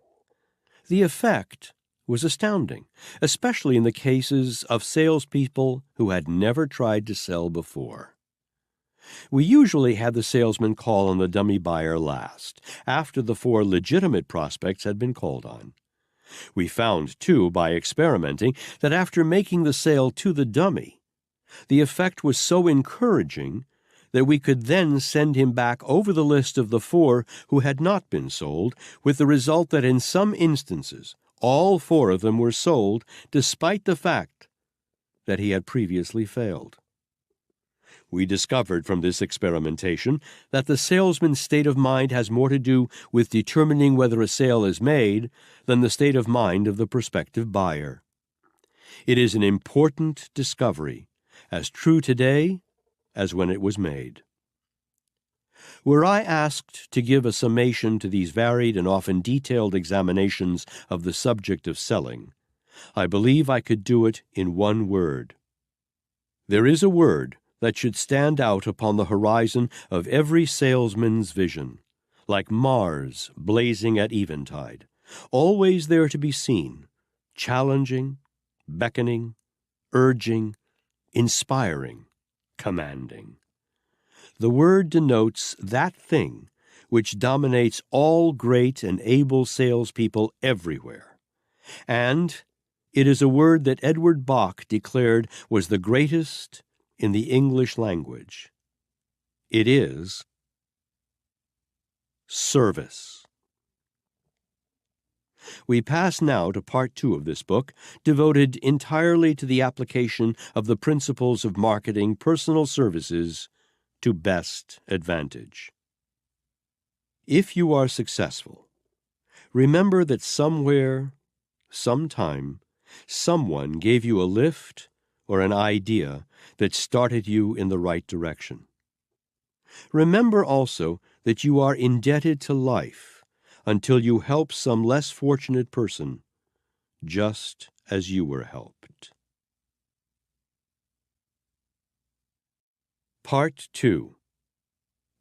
The effect was astounding, especially in the cases of salespeople who had never tried to sell before. We usually had the salesman call on the dummy buyer last, after the 4 legitimate prospects had been called on. We found, too, by experimenting, that after making the sale to the dummy, the effect was so encouraging that we could then send him back over the list of the 4 who had not been sold, with the result that in some instances all 4 of them were sold, despite the fact that he had previously failed. We discovered from this experimentation that the salesman's state of mind has more to do with determining whether a sale is made than the state of mind of the prospective buyer. It is an important discovery, as true today as when it was made. Were I asked to give a summation to these varied and often detailed examinations of the subject of selling, I believe I could do it in one word. There is a word that should stand out upon the horizon of every salesman's vision, like Mars blazing at eventide, always there to be seen, challenging, beckoning, urging, inspiring, commanding. The word denotes that thing which dominates all great and able salespeople everywhere, and it is a word that Edward Bach declared was the greatest in the English language. It is service. We pass now to Part 2 of this book, devoted entirely to the application of the principles of marketing personal services to best advantage. If you are successful, remember that somewhere, sometime, someone gave you a lift or an idea that started you in the right direction. Remember also that you are indebted to life until you help some less fortunate person, just as you were helped. Part 2.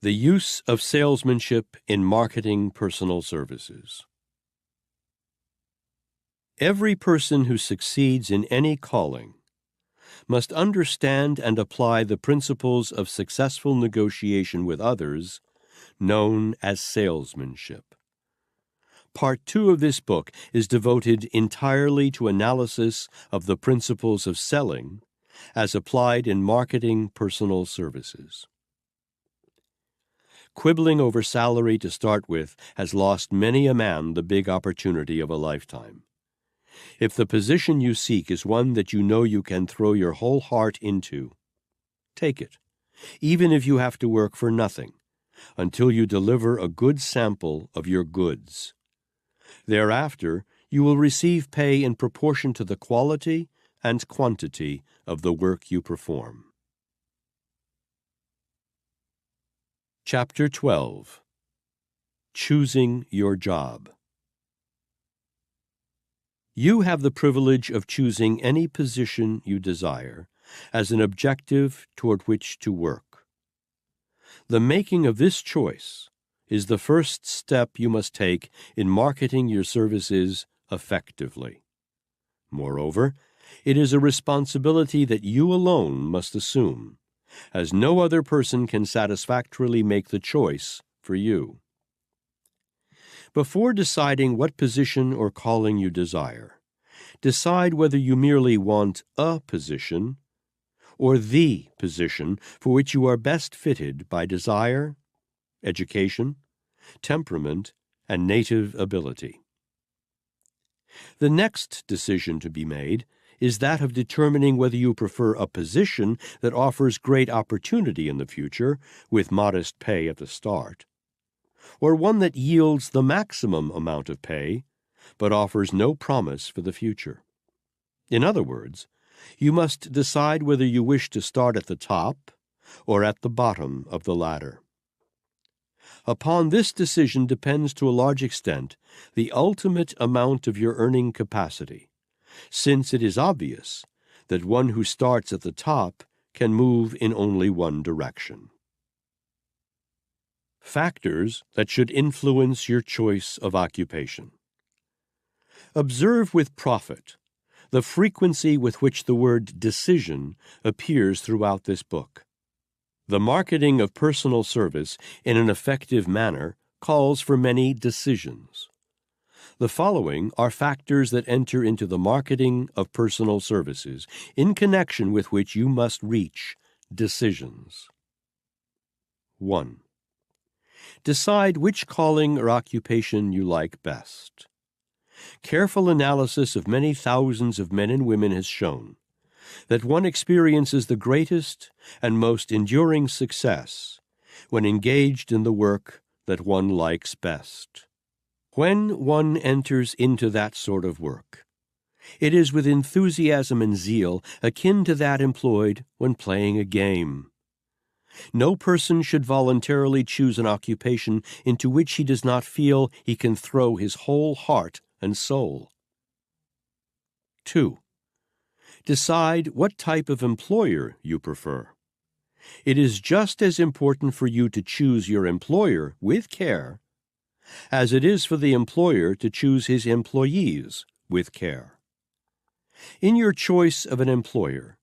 The use of salesmanship in marketing personal services. Every person who succeeds in any calling must understand and apply the principles of successful negotiation with others, known as salesmanship. Part 2 of this book is devoted entirely to analysis of the principles of selling as applied in marketing personal services. Quibbling over salary to start with has lost many a man the big opportunity of a lifetime. If the position you seek is one that you know you can throw your whole heart into, take it, even if you have to work for nothing, until you deliver a good sample of your goods. Thereafter, you will receive pay in proportion to the quality and quantity of the work you perform. Chapter 12. Choosing Your Job. You have the privilege of choosing any position you desire as an objective toward which to work. The making of this choice is the first step you must take in marketing your services effectively. Moreover, it is a responsibility that you alone must assume, as no other person can satisfactorily make the choice for you. Before deciding what position or calling you desire, decide whether you merely want a position or the position for which you are best fitted by desire, education, temperament, and native ability. The next decision to be made is that of determining whether you prefer a position that offers great opportunity in the future, with modest pay at the start, or one that yields the maximum amount of pay, but offers no promise for the future. In other words, you must decide whether you wish to start at the top or at the bottom of the ladder. Upon this decision depends to a large extent the ultimate amount of your earning capacity, since it is obvious that one who starts at the top can move in only one direction. Factors that should influence your choice of occupation. Observe with profit the frequency with which the word decision appears throughout this book. The marketing of personal service in an effective manner calls for many decisions. The following are factors that enter into the marketing of personal services, in connection with which you must reach decisions. 1. Decide which calling or occupation you like best. Careful analysis of many thousands of men and women has shown that one experiences the greatest and most enduring success when engaged in the work that one likes best. When one enters into that sort of work, it is with enthusiasm and zeal akin to that employed when playing a game. No person should voluntarily choose an occupation into which he does not feel he can throw his whole heart and soul. 2. Decide what type of employer you prefer. It is just as important for you to choose your employer with care as it is for the employer to choose his employees with care. In your choice of an employer,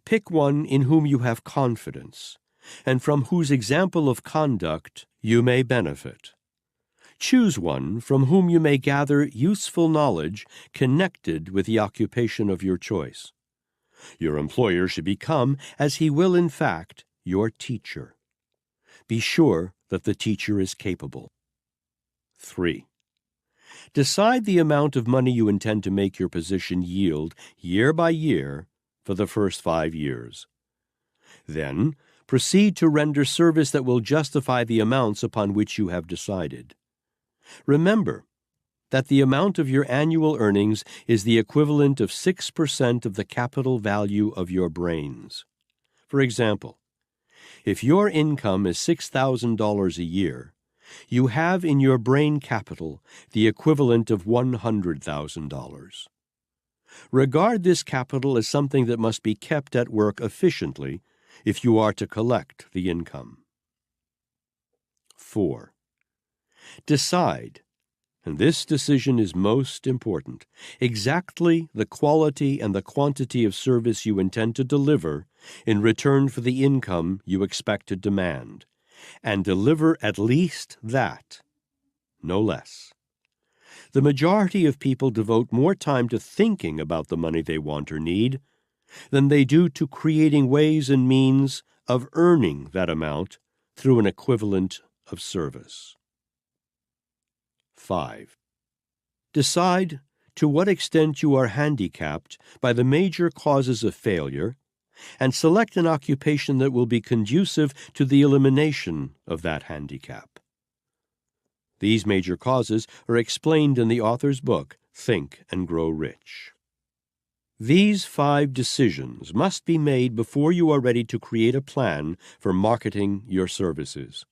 pick one in whom you have confidence and from whose example of conduct you may benefit. Choose one from whom you may gather useful knowledge connected with the occupation of your choice. Your employer should become, as he will in fact, your teacher. Be sure that the teacher is capable. 3. Decide the amount of money you intend to make your position yield year by year for the first 5 years. Then, proceed to render service that will justify the amounts upon which you have decided. Remember that the amount of your annual earnings is the equivalent of 6% of the capital value of your brains. For example, if your income is $6,000 a year, you have in your brain capital the equivalent of $100,000. Regard this capital as something that must be kept at work efficiently if you are to collect the income. 4. Decide, and this decision is most important, exactly the quality and the quantity of service you intend to deliver in return for the income you expect to demand, and deliver at least that, no less. The majority of people devote more time to thinking about the money they want or need than they do to creating ways and means of earning that amount through an equivalent of service. 5. Decide to what extent you are handicapped by the major causes of failure, and select an occupation that will be conducive to the elimination of that handicap. These major causes are explained in the author's book, Think and Grow Rich. These 5 decisions must be made before you are ready to create a plan for marketing your services.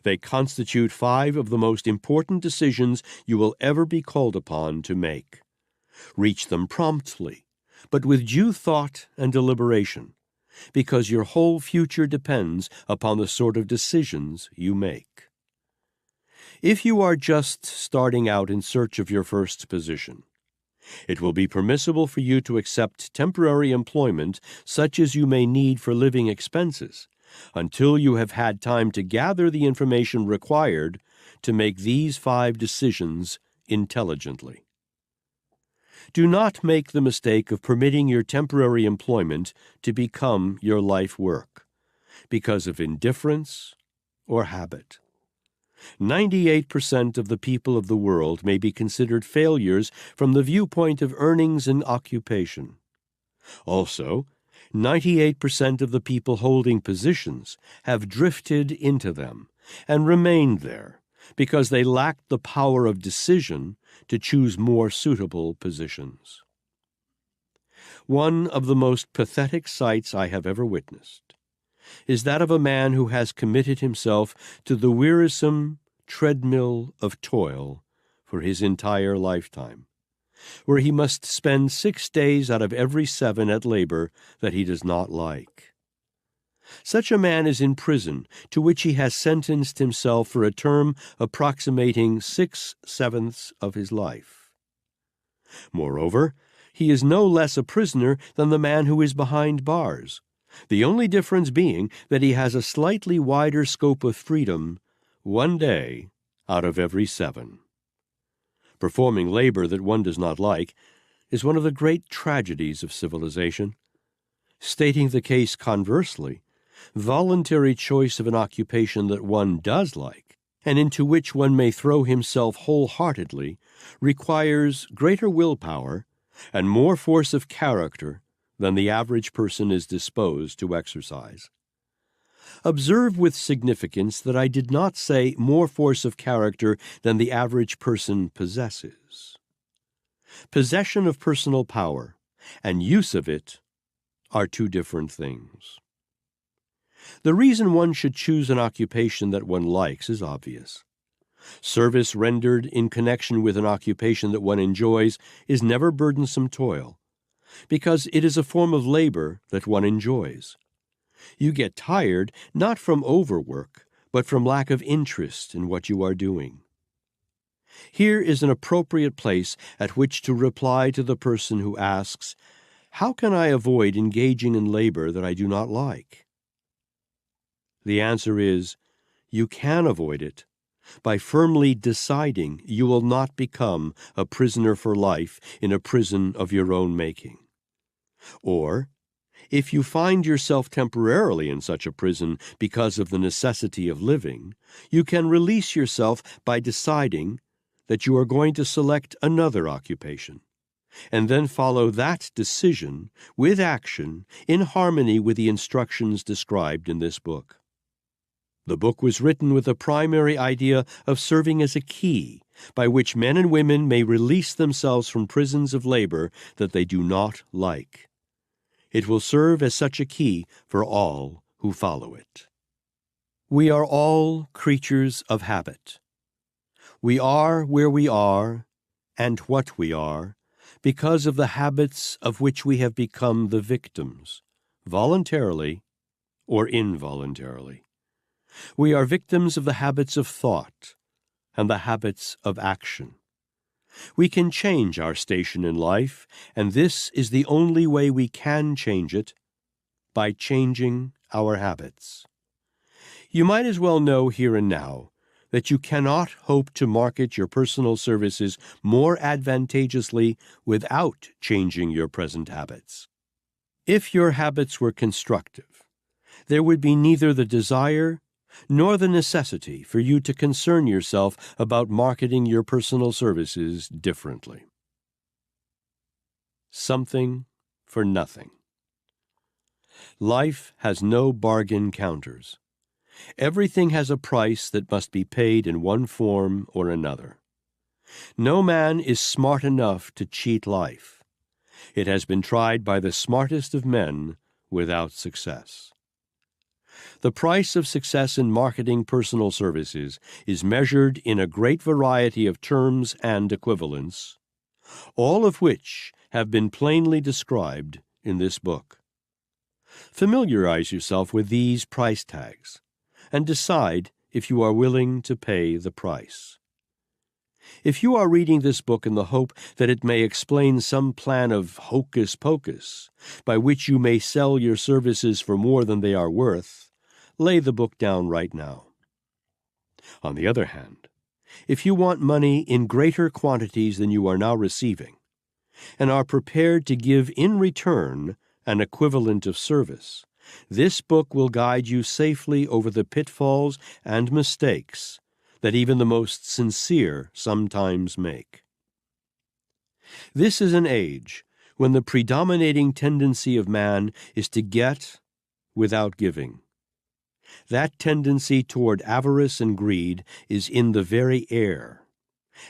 They constitute 5 of the most important decisions you will ever be called upon to make. Reach them promptly, but with due thought and deliberation, because your whole future depends upon the sort of decisions you make. If you are just starting out in search of your first position, it will be permissible for you to accept temporary employment such as you may need for living expenses, until you have had time to gather the information required to make these 5 decisions intelligently. Do not make the mistake of permitting your temporary employment to become your life work because of indifference or habit. 98% of the people of the world may be considered failures from the viewpoint of earnings and occupation. Also, 98% of the people holding positions have drifted into them and remained there because they lacked the power of decision to choose more suitable positions. One of the most pathetic sights I have ever witnessed is that of a man who has committed himself to the wearisome treadmill of toil for his entire lifetime, where he must spend 6 days out of every 7 at labor that he does not like. Such a man is in prison, to which he has sentenced himself for a term approximating 6/7 of his life. Moreover, he is no less a prisoner than the man who is behind bars, the only difference being that he has a slightly wider scope of freedom 1 day out of every 7. Performing labor that one does not like is one of the great tragedies of civilization. Stating the case conversely, voluntary choice of an occupation that one does like, and into which one may throw himself wholeheartedly, requires greater willpower and more force of character than the average person is disposed to exercise. Observe with significance that I did not say more force of character than the average person possesses. Possession of personal power and use of it are two different things. The reason one should choose an occupation that one likes is obvious. Service rendered in connection with an occupation that one enjoys is never burdensome toil, because it is a form of labor that one enjoys. You get tired not from overwork, but from lack of interest in what you are doing. Here is an appropriate place at which to reply to the person who asks, "How can I avoid engaging in labor that I do not like?" The answer is, you can avoid it by firmly deciding you will not become a prisoner for life in a prison of your own making. Or, if you find yourself temporarily in such a prison because of the necessity of living, you can release yourself by deciding that you are going to select another occupation, and then follow that decision with action in harmony with the instructions described in this book. The book was written with the primary idea of serving as a key by which men and women may release themselves from prisons of labor that they do not like. It will serve as such a key for all who follow it. We are all creatures of habit. We are where we are and what we are because of the habits of which we have become the victims, voluntarily or involuntarily. We are victims of the habits of thought and the habits of action. We can change our station in life, and this is the only way we can change it, by changing our habits. You might as well know here and now that you cannot hope to market your personal services more advantageously without changing your present habits. If your habits were constructive, there would be neither the desire nor the necessity for you to concern yourself about marketing your personal services differently. Something for nothing. Life has no bargain counters. Everything has a price that must be paid in one form or another. No man is smart enough to cheat life. It has been tried by the smartest of men without success. The price of success in marketing personal services is measured in a great variety of terms and equivalents, all of which have been plainly described in this book. Familiarize yourself with these price tags and decide if you are willing to pay the price. If you are reading this book in the hope that it may explain some plan of hocus pocus by which you may sell your services for more than they are worth, lay the book down right now. On the other hand, if you want money in greater quantities than you are now receiving, and are prepared to give in return an equivalent of service, this book will guide you safely over the pitfalls and mistakes that even the most sincere sometimes make. This is an age when the predominating tendency of man is to get without giving. That tendency toward avarice and greed is in the very air,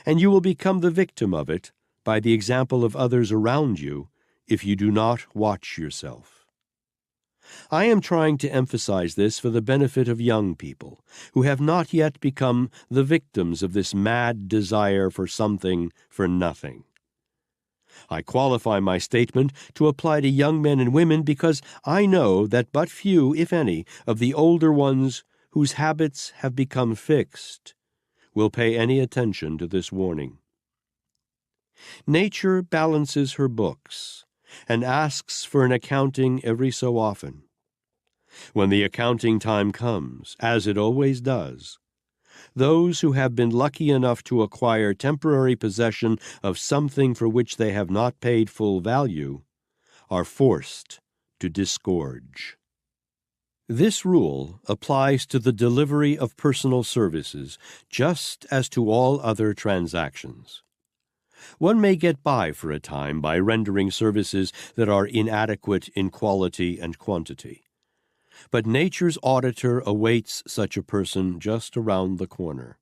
and you will become the victim of it by the example of others around you if you do not watch yourself. I am trying to emphasize this for the benefit of young people who have not yet become the victims of this mad desire for something for nothing. I qualify my statement to apply to young men and women because I know that but few, if any, of the older ones whose habits have become fixed will pay any attention to this warning. Nature balances her books and asks for an accounting every so often. When the accounting time comes, as it always does, those who have been lucky enough to acquire temporary possession of something for which they have not paid full value are forced to disgorge. This rule applies to the delivery of personal services just as to all other transactions. One may get by for a time by rendering services that are inadequate in quality and quantity. But nature's auditor awaits such a person just around the corner.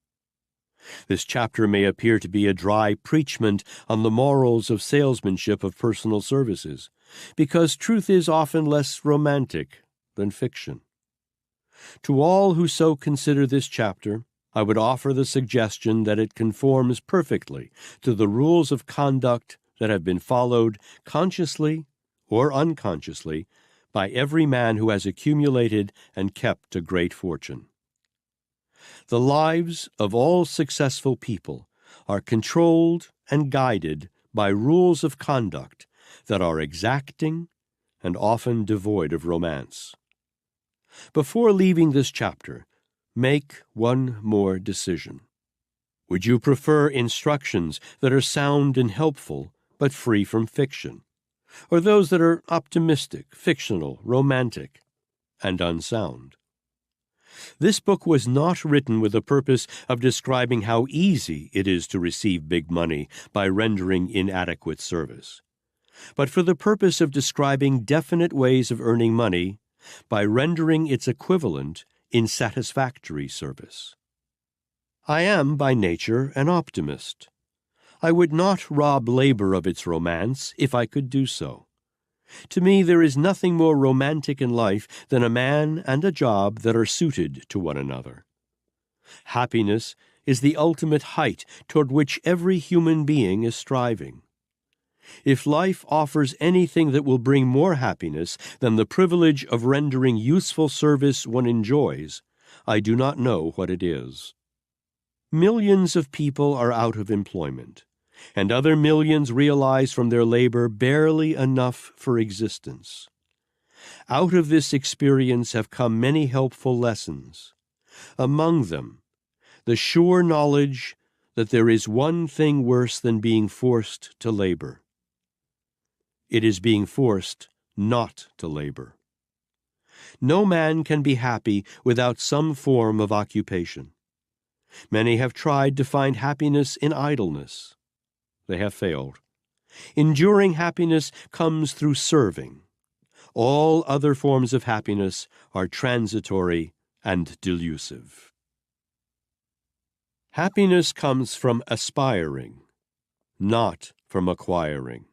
This chapter may appear to be a dry preachment on the morals of salesmanship of personal services, because truth is often less romantic than fiction. To all who so consider this chapter, I would offer the suggestion that it conforms perfectly to the rules of conduct that have been followed consciously or unconsciously by every man who has accumulated and kept a great fortune. The lives of all successful people are controlled and guided by rules of conduct that are exacting and often devoid of romance. Before leaving this chapter, make one more decision. Would you prefer instructions that are sound and helpful but free from fiction, or those that are optimistic, fictional, romantic, and unsound? This book was not written with the purpose of describing how easy it is to receive big money by rendering inadequate service, but for the purpose of describing definite ways of earning money by rendering its equivalent in satisfactory service. I am, by nature, an optimist. I would not rob labor of its romance if I could do so. To me, there is nothing more romantic in life than a man and a job that are suited to one another. Happiness is the ultimate height toward which every human being is striving. If life offers anything that will bring more happiness than the privilege of rendering useful service one enjoys, I do not know what it is. Millions of people are out of employment, and other millions realize from their labor barely enough for existence. Out of this experience have come many helpful lessons. Among them, the sure knowledge that there is one thing worse than being forced to labor. It is being forced not to labor. No man can be happy without some form of occupation. Many have tried to find happiness in idleness. They have failed. Enduring happiness comes through serving. All other forms of happiness are transitory and delusive. Happiness comes from aspiring, not from acquiring.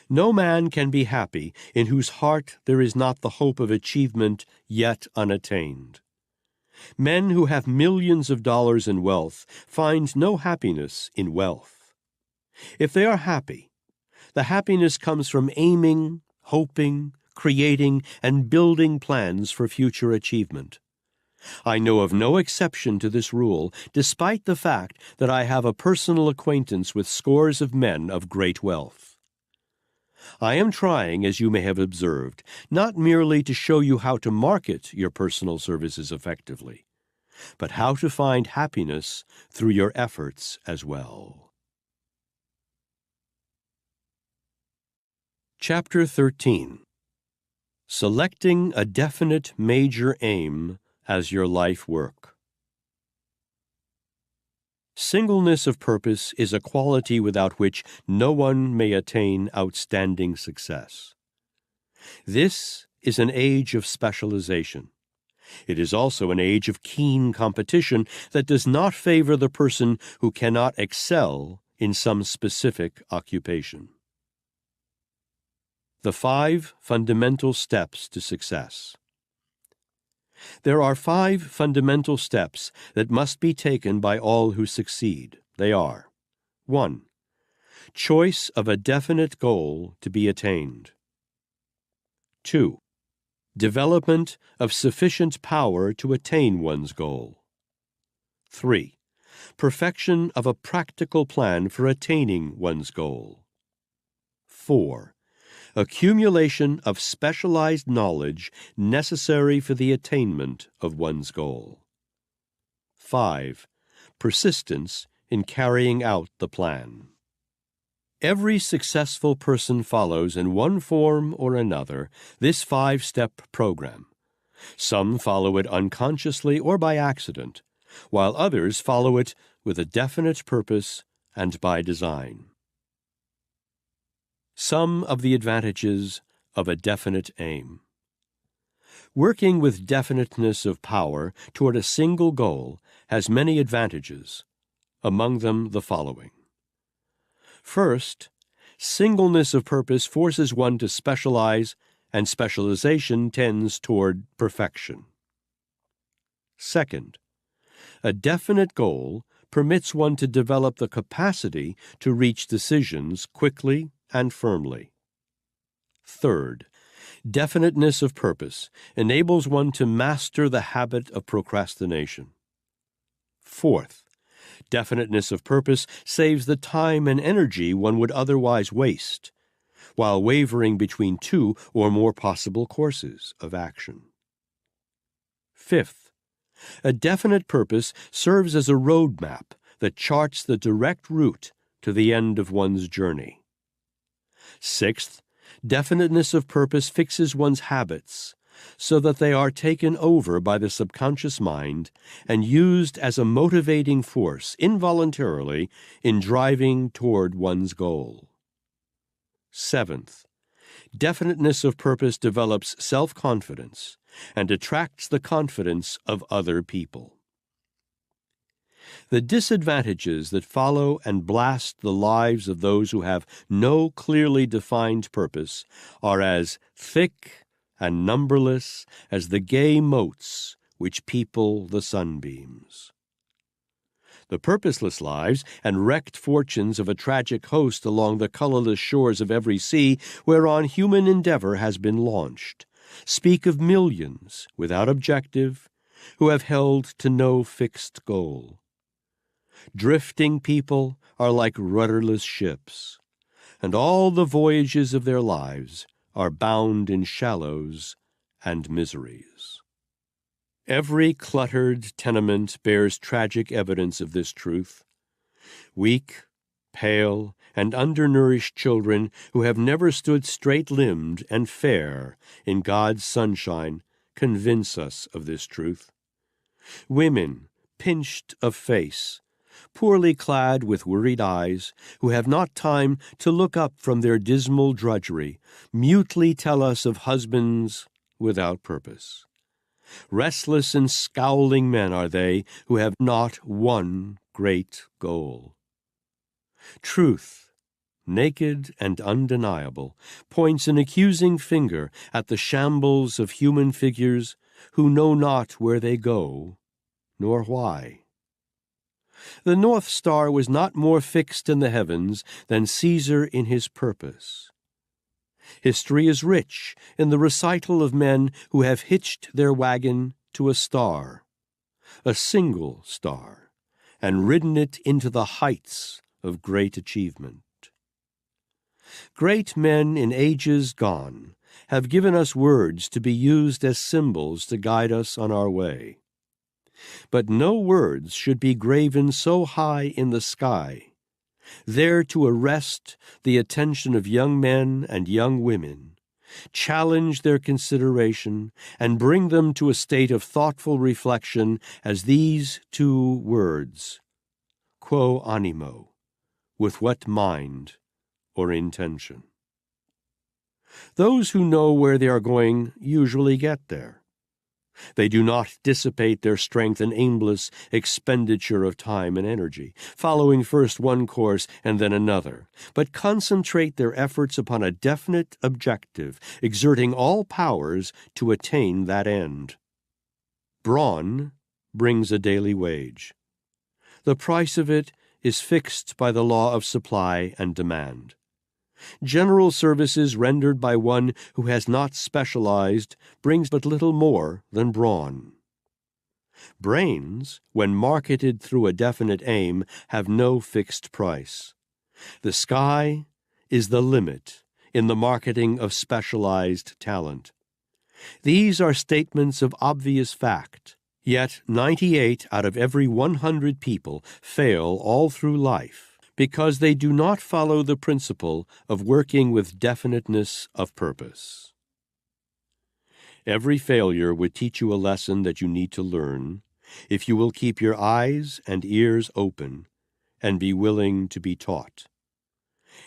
No man can be happy in whose heart there is not the hope of achievement yet unattained. Men who have millions of dollars in wealth find no happiness in wealth. If they are happy, the happiness comes from aiming, hoping, creating, and building plans for future achievement. I know of no exception to this rule, despite the fact that I have a personal acquaintance with scores of men of great wealth. I am trying, as you may have observed, not merely to show you how to market your personal services effectively, but how to find happiness through your efforts as well. Chapter 13. Selecting a definite major aim as your life work. Singleness of purpose is a quality without which no one may attain outstanding success. This is an age of specialization. It is also an age of keen competition that does not favor the person who cannot excel in some specific occupation. The 5 fundamental steps to success. There are 5 fundamental steps that must be taken by all who succeed. They are: 1. Choice of a definite goal to be attained. 2. Development of sufficient power to attain one's goal. 3. Perfection of a practical plan for attaining one's goal. 4. Accumulation of specialized knowledge necessary for the attainment of one's goal. 5. Persistence in carrying out the plan. Every successful person follows in one form or another this 5-step program. Some follow it unconsciously or by accident, while others follow it with a definite purpose and by design. Some of the advantages of a definite aim. Working with definiteness of power toward a single goal has many advantages, among them the following. First, singleness of purpose forces one to specialize, and specialization tends toward perfection. Second, a definite goal permits one to develop the capacity to reach decisions quickly and firmly. Third, definiteness of purpose enables one to master the habit of procrastination. Fourth, definiteness of purpose saves the time and energy one would otherwise waste, while wavering between 2 or more possible courses of action. Fifth, a definite purpose serves as a roadmap that charts the direct route to the end of one's journey. Sixth, definiteness of purpose fixes one's habits so that they are taken over by the subconscious mind and used as a motivating force involuntarily in driving toward one's goal. Seventh, definiteness of purpose develops self-confidence and attracts the confidence of other people. The disadvantages that follow and blast the lives of those who have no clearly defined purpose are as thick and numberless as the gay motes which people the sunbeams. The purposeless lives and wrecked fortunes of a tragic host along the colorless shores of every sea whereon human endeavor has been launched speak of millions without objective who have held to no fixed goal. Drifting people are like rudderless ships, and all the voyages of their lives are bound in shallows and miseries. Every cluttered tenement bears tragic evidence of this truth. Weak, pale, and undernourished children who have never stood straight-limbed and fair in God's sunshine convince us of this truth. Women, pinched of face, poorly clad with worried eyes, who have not time to look up from their dismal drudgery, mutely tell us of husbands without purpose. Restless and scowling men are they who have not one great goal. Truth, naked and undeniable, points an accusing finger at the shambles of human figures who know not where they go, nor why. The North Star was not more fixed in the heavens than Caesar in his purpose. History is rich in the recital of men who have hitched their wagon to a star, a single star, and ridden it into the heights of great achievement. Great men in ages gone have given us words to be used as symbols to guide us on our way. But no words should be graven so high in the sky there to arrest the attention of young men and young women, challenge their consideration, and bring them to a state of thoughtful reflection as these two words, quo animo, with what mind or intention. Those who know where they are going usually get there. They do not dissipate their strength in aimless expenditure of time and energy, following first one course and then another, but concentrate their efforts upon a definite objective, exerting all powers to attain that end. Brawn brings a daily wage. The price of it is fixed by the law of supply and demand. General services rendered by one who has not specialized brings but little more than brawn. Brains, when marketed through a definite aim, have no fixed price. The sky is the limit in the marketing of specialized talent. These are statements of obvious fact, yet 98 out of every 100 people fail all through life because they do not follow the principle of working with definiteness of purpose. Every failure would teach you a lesson that you need to learn if you will keep your eyes and ears open and be willing to be taught.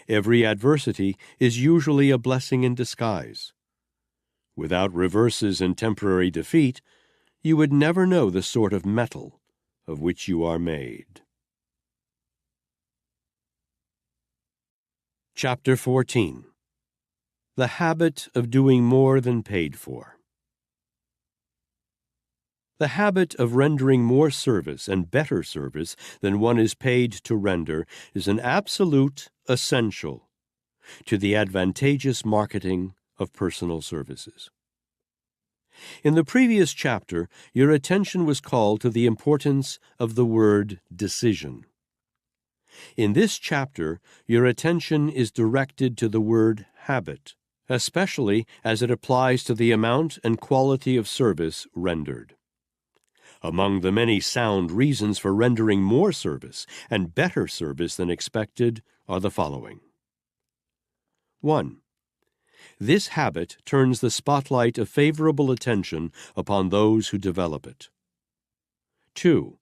Every adversity is usually a blessing in disguise. Without reverses and temporary defeat, you would never know the sort of metal of which you are made. Chapter 14. The Habit of Doing More Than Paid For. The habit of rendering more service and better service than one is paid to render is an absolute essential to the advantageous marketing of personal services. In the previous chapter, your attention was called to the importance of the word decision. In this chapter, your attention is directed to the word habit, especially as it applies to the amount and quality of service rendered. Among the many sound reasons for rendering more service and better service than expected are the following. 1. This habit turns the spotlight of favorable attention upon those who develop it. 2.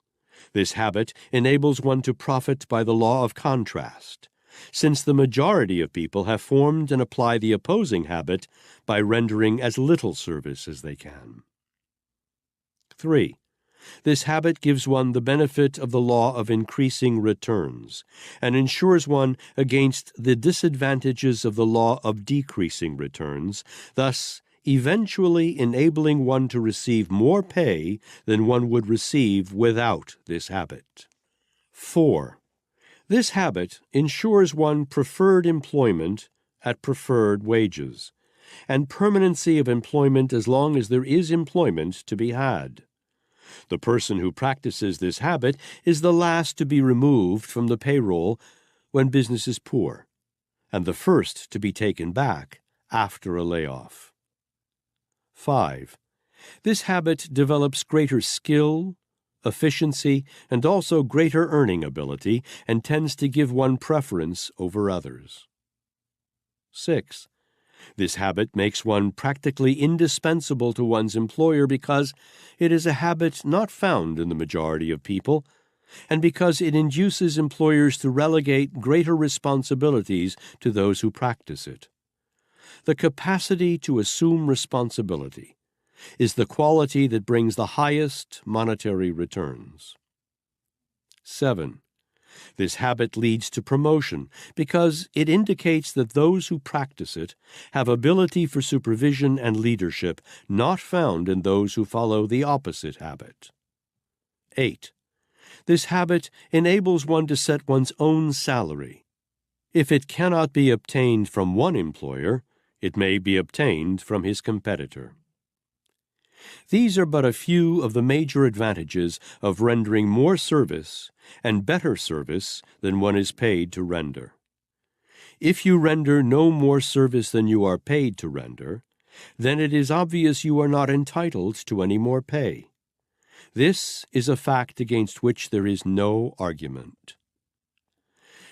This habit enables one to profit by the law of contrast, since the majority of people have formed and apply the opposing habit by rendering as little service as they can. 3. This habit gives one the benefit of the law of increasing returns, and ensures one against the disadvantages of the law of decreasing returns, thus eventually enabling one to receive more pay than one would receive without this habit. 4. This habit ensures one preferred employment at preferred wages, and permanency of employment as long as there is employment to be had. The person who practices this habit is the last to be removed from the payroll when business is poor, and the first to be taken back after a layoff. 5. This habit develops greater skill, efficiency, and also greater earning ability, and tends to give one preference over others. 6. This habit makes one practically indispensable to one's employer because it is a habit not found in the majority of people, and because it induces employers to relegate greater responsibilities to those who practice it. The capacity to assume responsibility is the quality that brings the highest monetary returns. 7. This habit leads to promotion because it indicates that those who practice it have ability for supervision and leadership not found in those who follow the opposite habit. 8. This habit enables one to set one's own salary. If it cannot be obtained from one employer, it may be obtained from his competitor. These are but a few of the major advantages of rendering more service and better service than one is paid to render. If you render no more service than you are paid to render, then it is obvious you are not entitled to any more pay. This is a fact against which there is no argument.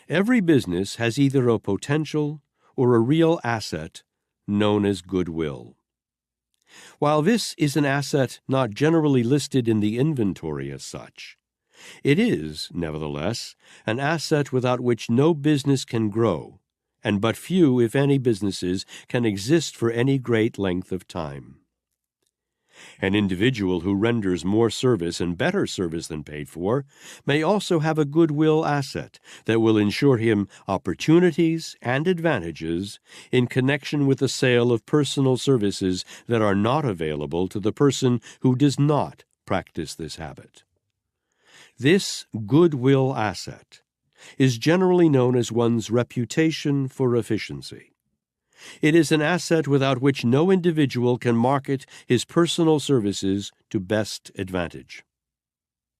Every business has either a potential or a real asset known as goodwill. While this is an asset not generally listed in the inventory as such, it is, nevertheless, an asset without which no business can grow, and but few, if any, businesses can exist for any great length of time. An individual who renders more service and better service than paid for may also have a goodwill asset that will ensure him opportunities and advantages in connection with the sale of personal services that are not available to the person who does not practice this habit. This goodwill asset is generally known as one's reputation for efficiency. It is an asset without which no individual can market his personal services to best advantage.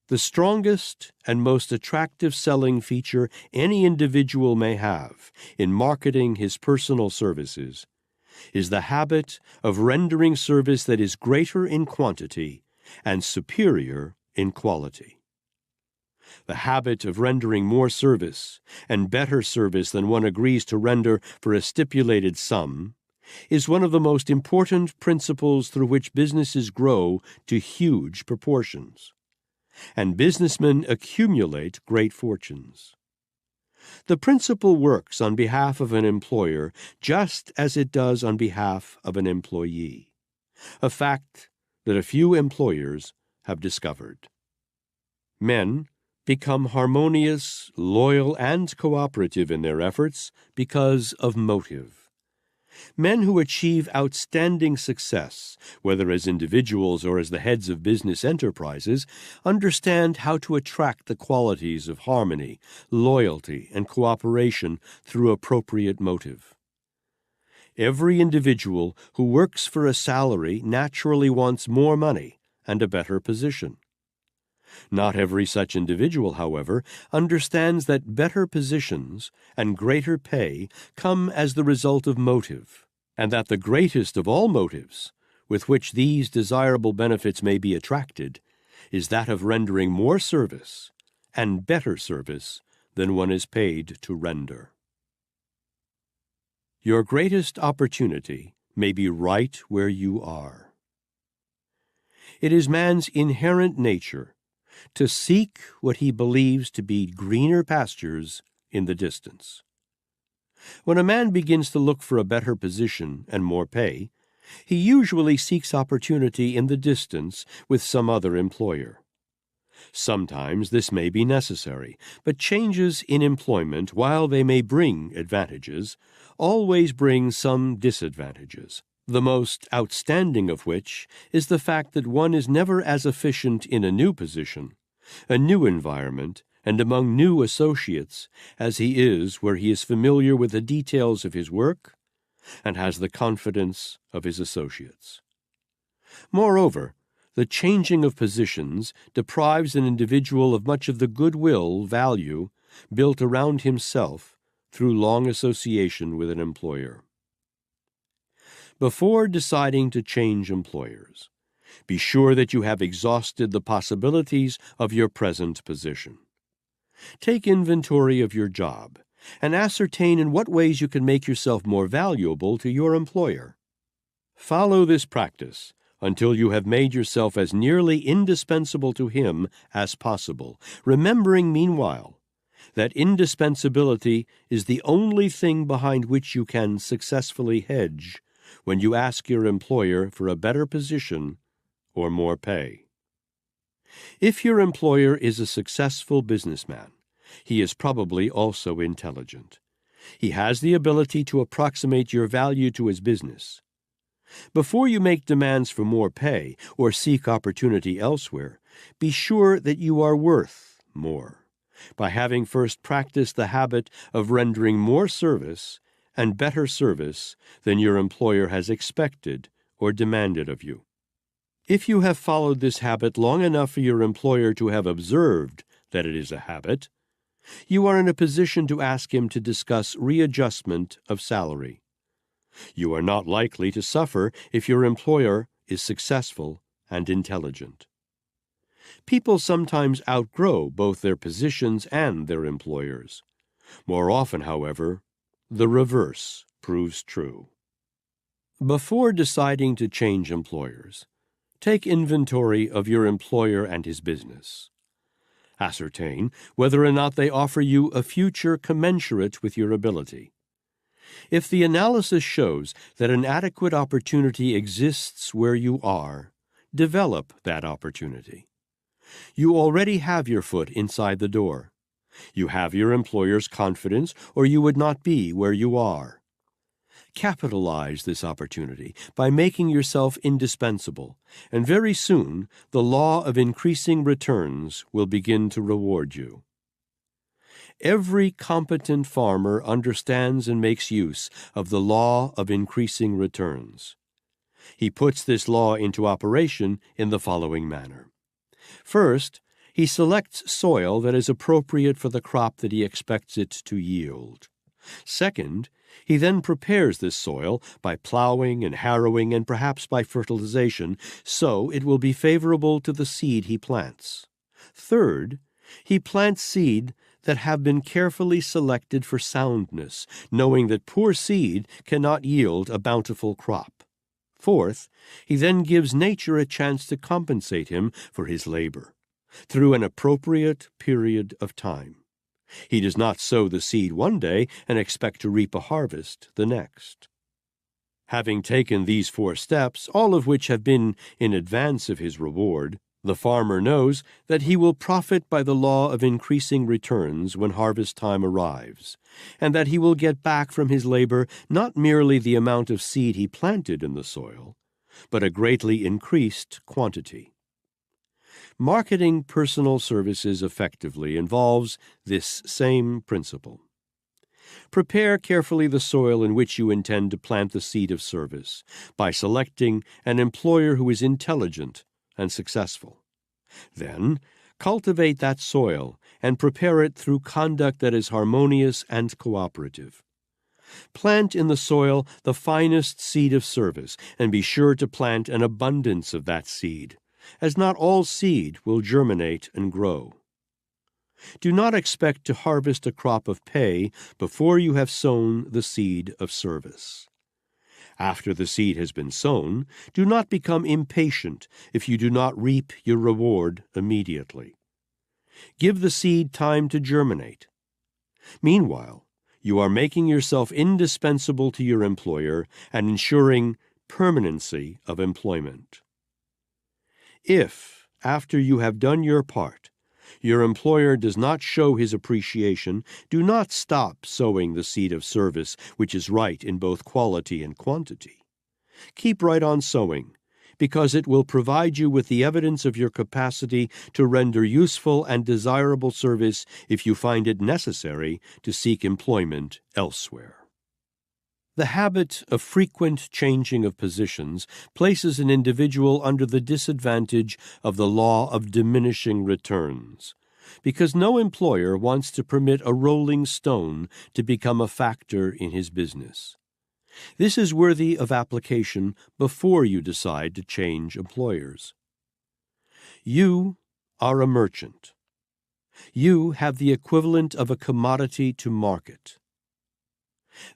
The strongest and most attractive selling feature any individual may have in marketing his personal services is the habit of rendering service that is greater in quantity and superior in quality. The habit of rendering more service and better service than one agrees to render for a stipulated sum is one of the most important principles through which businesses grow to huge proportions, and businessmen accumulate great fortunes. The principle works on behalf of an employer just as it does on behalf of an employee, a fact that a few employers have discovered. Men become harmonious, loyal, and cooperative in their efforts because of motive. Men who achieve outstanding success, whether as individuals or as the heads of business enterprises, understand how to attract the qualities of harmony, loyalty, and cooperation through appropriate motive. Every individual who works for a salary naturally wants more money and a better position. Not every such individual, however, understands that better positions and greater pay come as the result of motive, and that the greatest of all motives with which these desirable benefits may be attracted is that of rendering more service and better service than one is paid to render. Your greatest opportunity may be right where you are. It is man's inherent nature to seek what he believes to be greener pastures in the distance. When a man begins to look for a better position and more pay, he usually seeks opportunity in the distance with some other employer. Sometimes this may be necessary, but changes in employment, while they may bring advantages, always bring some disadvantages, the most outstanding of which is the fact that one is never as efficient in a new position, a new environment, and among new associates as he is where he is familiar with the details of his work and has the confidence of his associates. Moreover, the changing of positions deprives an individual of much of the goodwill value built around himself through long association with an employer. Before deciding to change employers, be sure that you have exhausted the possibilities of your present position. Take inventory of your job and ascertain in what ways you can make yourself more valuable to your employer. Follow this practice until you have made yourself as nearly indispensable to him as possible, remembering meanwhile that indispensability is the only thing behind which you can successfully hedge when you ask your employer for a better position or more pay. If your employer is a successful businessman, he is probably also intelligent. He has the ability to approximate your value to his business. Before you make demands for more pay or seek opportunity elsewhere, be sure that you are worth more, by having first practiced the habit of rendering more service and better service than your employer has expected or demanded of you. If you have followed this habit long enough for your employer to have observed that it is a habit, you are in a position to ask him to discuss readjustment of salary. You are not likely to suffer if your employer is successful and intelligent. People sometimes outgrow both their positions and their employers. More often, however, the reverse proves true. Before deciding to change employers, take inventory of your employer and his business. Ascertain whether or not they offer you a future commensurate with your ability. If the analysis shows that an adequate opportunity exists where you are, develop that opportunity. You already have your foot inside the door. You have your employer's confidence, or you would not be where you are. Capitalize this opportunity by making yourself indispensable, and very soon the law of increasing returns will begin to reward you. Every competent farmer understands and makes use of the law of increasing returns. He puts this law into operation in the following manner. First, he selects soil that is appropriate for the crop that he expects it to yield. Second, he then prepares this soil by plowing and harrowing and perhaps by fertilization, so it will be favorable to the seed he plants. Third, he plants seed that have been carefully selected for soundness, knowing that poor seed cannot yield a bountiful crop. Fourth, he then gives nature a chance to compensate him for his labor through an appropriate period of time. He does not sow the seed one day and expect to reap a harvest the next. Having taken these 4 steps, all of which have been in advance of his reward, the farmer knows that he will profit by the law of increasing returns when harvest time arrives, and that he will get back from his labor not merely the amount of seed he planted in the soil, but a greatly increased quantity. Marketing personal services effectively involves this same principle. Prepare carefully the soil in which you intend to plant the seed of service by selecting an employer who is intelligent and successful. Then, cultivate that soil and prepare it through conduct that is harmonious and cooperative. Plant in the soil the finest seed of service, and be sure to plant an abundance of that seed, as not all seed will germinate and grow. Do not expect to harvest a crop of pay before you have sown the seed of service. After the seed has been sown, do not become impatient if you do not reap your reward immediately. Give the seed time to germinate. Meanwhile, you are making yourself indispensable to your employer and ensuring permanency of employment. If, after you have done your part, your employer does not show his appreciation, do not stop sowing the seed of service, which is right in both quality and quantity. Keep right on sowing, because it will provide you with the evidence of your capacity to render useful and desirable service if you find it necessary to seek employment elsewhere. The habit of frequent changing of positions places an individual under the disadvantage of the law of diminishing returns, because no employer wants to permit a rolling stone to become a factor in his business. This is worthy of application before you decide to change employers. You are a merchant. You have the equivalent of a commodity to market.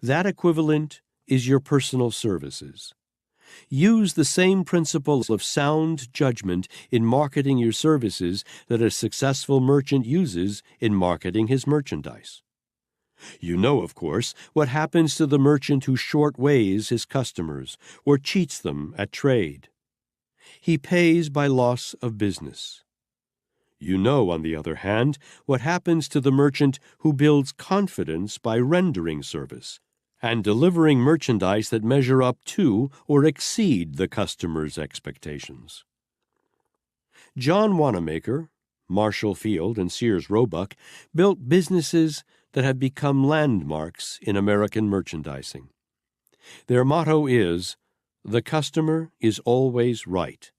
That equivalent is your personal services. Use the same principles of sound judgment in marketing your services that a successful merchant uses in marketing his merchandise. You know, of course, what happens to the merchant who short-weighs his customers or cheats them at trade. He pays by loss of business. You know, on the other hand, what happens to the merchant who builds confidence by rendering service and delivering merchandise that measure up to or exceed the customer's expectations. John Wanamaker, Marshall Field, and Sears Roebuck built businesses that have become landmarks in American merchandising. Their motto is, "The customer is always right,"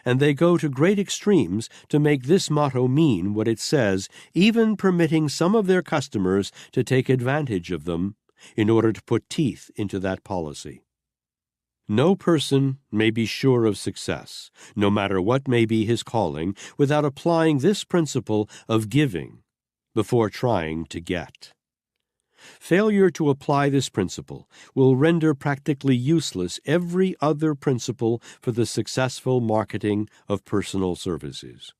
and they go to great extremes to make this motto mean what it says, even permitting some of their customers to take advantage of them in order to put teeth into that policy. No person may be sure of success, no matter what may be his calling, without applying this principle of giving before trying to get. Failure to apply this principle will render practically useless every other principle for the successful marketing of personal services.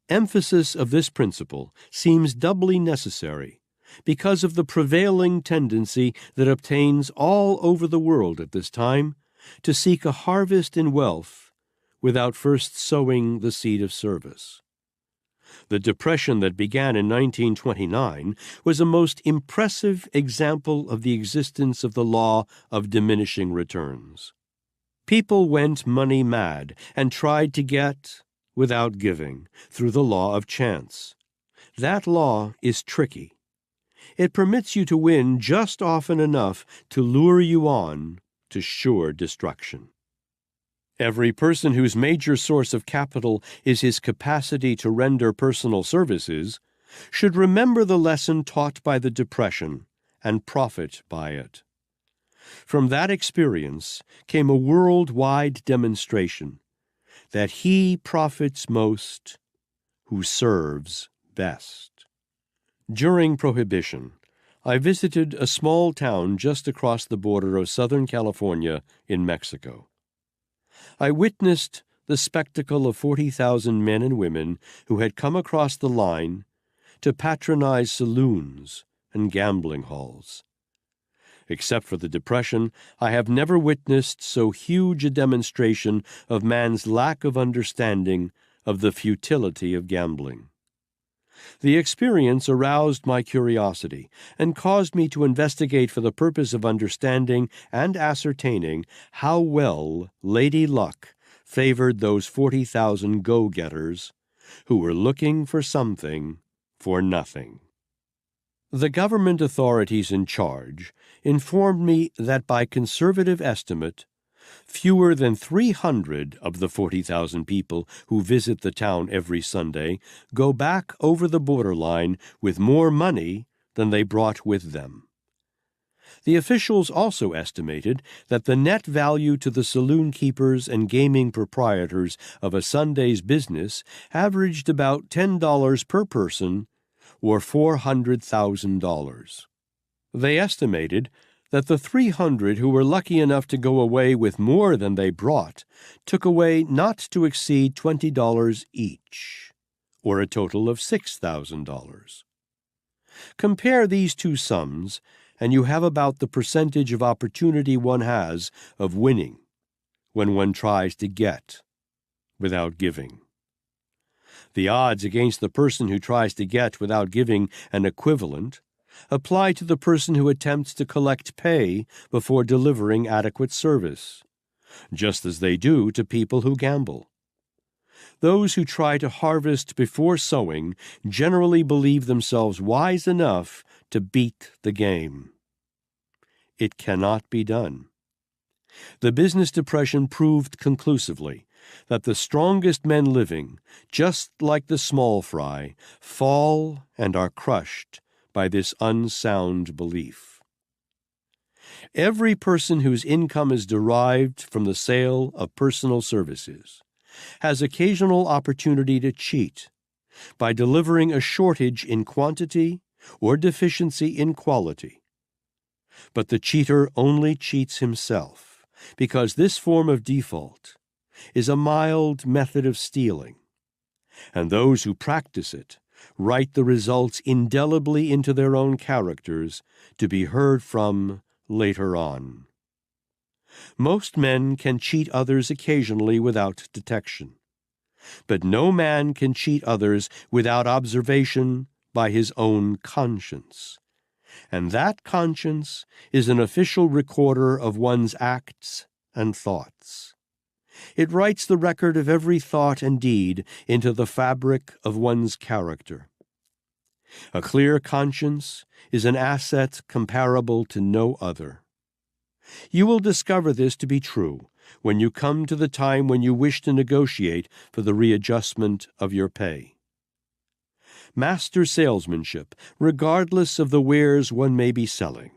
Emphasis of this principle seems doubly necessary because of the prevailing tendency that obtains all over the world at this time to seek a harvest in wealth without first sowing the seed of service. The depression that began in 1929 was a most impressive example of the existence of the law of diminishing returns. People went money mad and tried to get without giving through the law of chance. That law is tricky. It permits you to win just often enough to lure you on to sure destruction. Every person whose major source of capital is his capacity to render personal services should remember the lesson taught by the Depression and profit by it. From that experience came a worldwide demonstration that he profits most who serves best. During Prohibition, I visited a small town just across the border of Southern California in Mexico. I witnessed the spectacle of 40,000 men and women who had come across the line to patronize saloons and gambling halls. Except for the Depression, I have never witnessed so huge a demonstration of man's lack of understanding of the futility of gambling. The experience aroused my curiosity and caused me to investigate for the purpose of understanding and ascertaining how well Lady Luck favored those 40,000 go-getters who were looking for something for nothing. The government authorities in charge informed me that by conservative estimate, fewer than 300 of the 40,000 people who visit the town every Sunday go back over the borderline with more money than they brought with them. The officials also estimated that the net value to the saloon keepers and gaming proprietors of a Sunday's business averaged about $10 per person, or $400,000. They estimated that the 300 who were lucky enough to go away with more than they brought took away not to exceed $20 each, or a total of $6,000. Compare these two sums, and you have about the percentage of opportunity one has of winning when one tries to get without giving. The odds against the person who tries to get without giving an equivalent apply to the person who attempts to collect pay before delivering adequate service, just as they do to people who gamble. Those who try to harvest before sowing generally believe themselves wise enough to beat the game. It cannot be done. The business depression proved conclusively that the strongest men living, just like the small fry, fall and are crushed by this unsound belief. Every person whose income is derived from the sale of personal services has occasional opportunity to cheat by delivering a shortage in quantity or deficiency in quality. But the cheater only cheats himself, because this form of default is a mild method of stealing, and those who practice it write the results indelibly into their own characters to be heard from later on. Most men can cheat others occasionally without detection, but no man can cheat others without observation by his own conscience, and that conscience is an official recorder of one's acts and thoughts. It writes the record of every thought and deed into the fabric of one's character. A clear conscience is an asset comparable to no other. You will discover this to be true when you come to the time when you wish to negotiate for the readjustment of your pay. Master salesmanship, regardless of the wares one may be selling,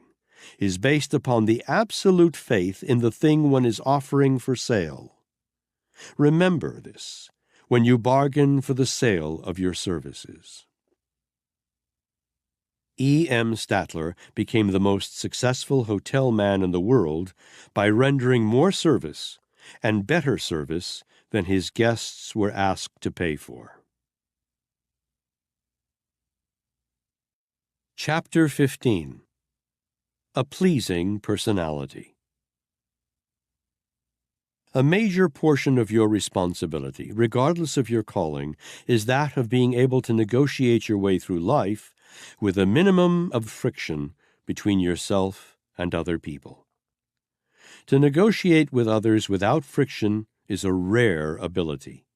is based upon the absolute faith in the thing one is offering for sale. Remember this when you bargain for the sale of your services. E. M. Statler became the most successful hotel man in the world by rendering more service and better service than his guests were asked to pay for. Chapter 15. A Pleasing Personality. A major portion of your responsibility, regardless of your calling, is that of being able to negotiate your way through life with a minimum of friction between yourself and other people. To negotiate with others without friction is a rare ability.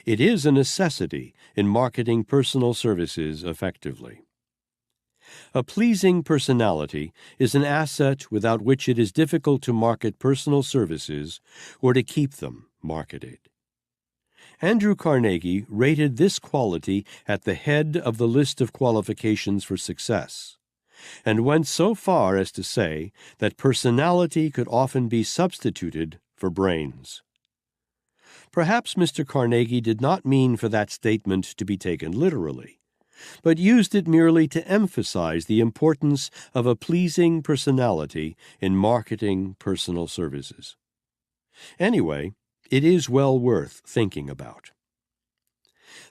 It is a necessity in marketing personal services effectively. A pleasing personality is an asset without which it is difficult to market personal services or to keep them marketed. Andrew Carnegie rated this quality at the head of the list of qualifications for success, and went so far as to say that personality could often be substituted for brains. Perhaps Mr. Carnegie did not mean for that statement to be taken literally, but used it merely to emphasize the importance of a pleasing personality in marketing personal services. Anyway, it is well worth thinking about.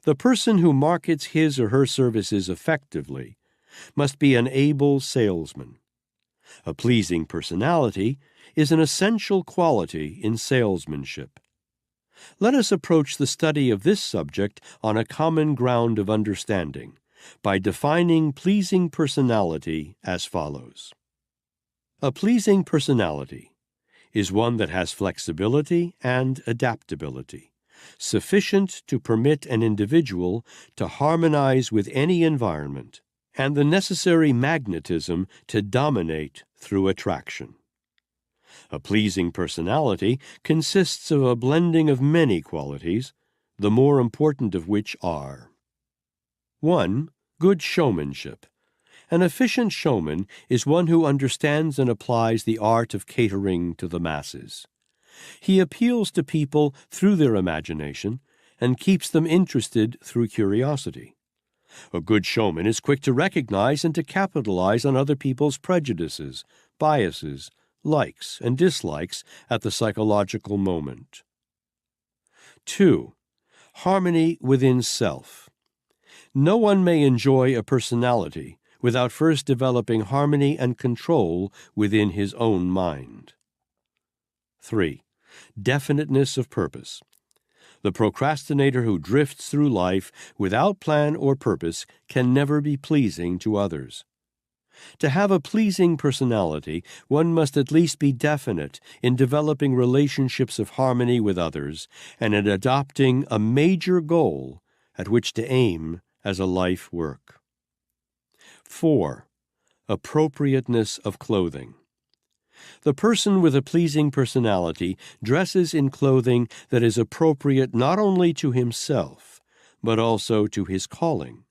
The person who markets his or her services effectively must be an able salesman. A pleasing personality is an essential quality in salesmanship. Let us approach the study of this subject on a common ground of understanding by defining pleasing personality as follows. A pleasing personality is one that has flexibility and adaptability, sufficient to permit an individual to harmonize with any environment, and the necessary magnetism to dominate through attraction. A pleasing personality consists of a blending of many qualities, the more important of which are: 1. Good showmanship. An efficient showman is one who understands and applies the art of catering to the masses. He appeals to people through their imagination and keeps them interested through curiosity. A good showman is quick to recognize and to capitalize on other people's prejudices, biases, likes, and dislikes at the psychological moment. 2. Harmony within self. No one may enjoy a personality without first developing harmony and control within his own mind. 3. Definiteness of purpose. The procrastinator who drifts through life without plan or purpose can never be pleasing to others. To have a pleasing personality, one must at least be definite in developing relationships of harmony with others and in adopting a major goal at which to aim as a life work. 4. Appropriateness of clothing. The person with a pleasing personality dresses in clothing that is appropriate not only to himself, but also to his calling.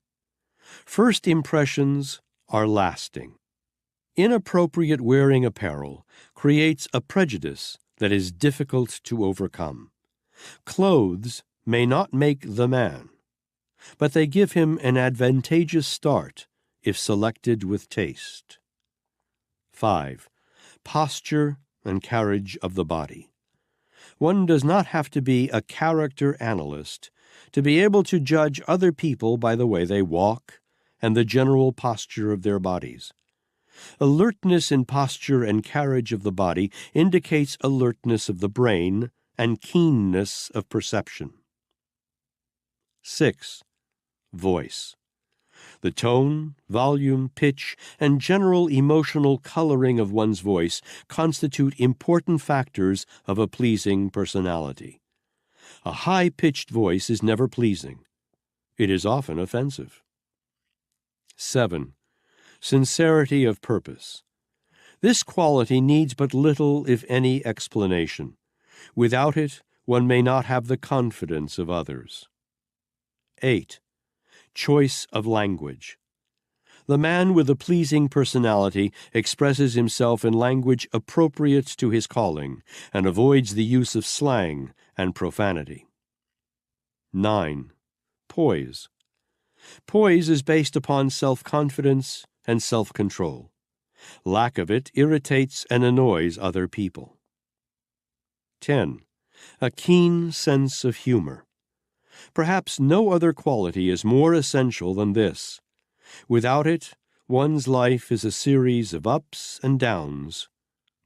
First impressions are lasting. Inappropriate wearing apparel creates a prejudice that is difficult to overcome. Clothes may not make the man, but they give him an advantageous start if selected with taste. 5. Posture and carriage of the body. One does not have to be a character analyst to be able to judge other people by the way they walk and the general posture of their bodies. Alertness in posture and carriage of the body indicates alertness of the brain and keenness of perception. 6. Voice. The tone, volume, pitch, and general emotional coloring of one's voice constitute important factors of a pleasing personality. A high-pitched voice is never pleasing. It is often offensive. 7. Sincerity of purpose. This quality needs but little, if any, explanation. Without it, one may not have the confidence of others. 8. Choice of language. The man with a pleasing personality expresses himself in language appropriate to his calling and avoids the use of slang and profanity. 9. Poise. Poise is based upon self-confidence and self-control. Lack of it irritates and annoys other people. 10. A keen sense of humor. Perhaps no other quality is more essential than this. Without it, one's life is a series of ups and downs,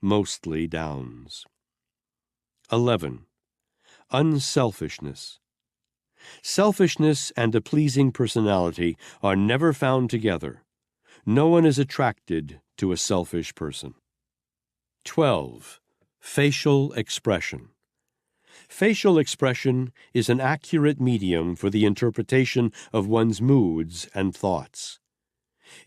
mostly downs. 11. Unselfishness. Selfishness and a pleasing personality are never found together. No one is attracted to a selfish person. 12. Facial expression. Facial expression is an accurate medium for the interpretation of one's moods and thoughts.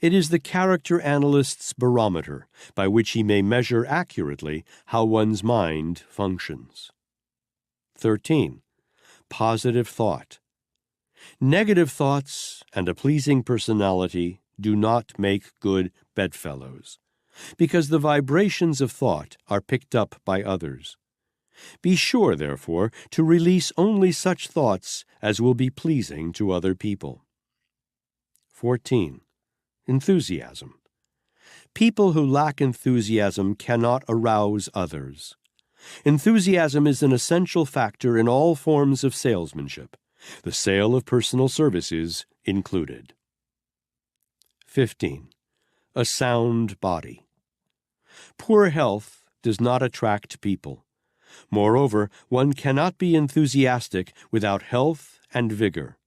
It is the character analyst's barometer by which he may measure accurately how one's mind functions. 13. Positive thought. Negative thoughts and a pleasing personality do not make good bedfellows, because the vibrations of thought are picked up by others. Be sure, therefore, to release only such thoughts as will be pleasing to other people. 14. Enthusiasm. People who lack enthusiasm cannot arouse others. Enthusiasm is an essential factor in all forms of salesmanship, the sale of personal services included. 15. A sound body. Poor health does not attract people. Moreover, one cannot be enthusiastic without health and vigor.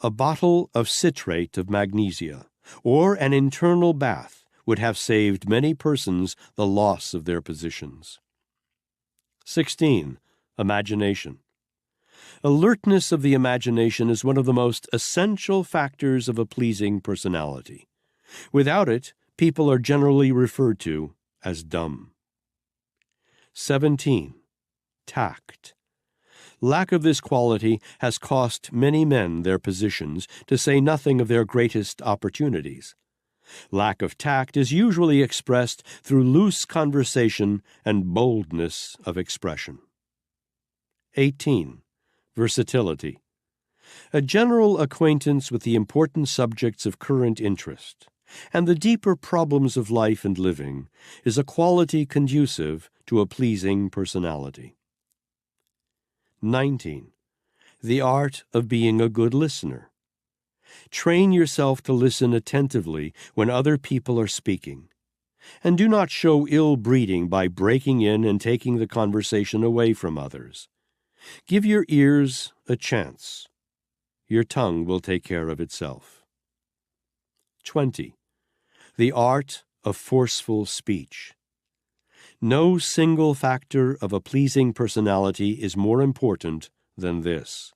A bottle of citrate of magnesia or an internal bath would have saved many persons the loss of their positions. 16. Imagination. Alertness of the imagination is one of the most essential factors of a pleasing personality. Without it, people are generally referred to as dumb. 17. Tact. Lack of this quality has cost many men their positions, to say nothing of their greatest opportunities. Lack of tact is usually expressed through loose conversation and boldness of expression. 18. Versatility. A general acquaintance with the important subjects of current interest and the deeper problems of life and living is a quality conducive to a pleasing personality. 19. The art of being a good listener. Train yourself to listen attentively when other people are speaking, and do not show ill breeding by breaking in and taking the conversation away from others. Give your ears a chance. Your tongue will take care of itself. 20. The art of forceful speech. No single factor of a pleasing personality is more important than this.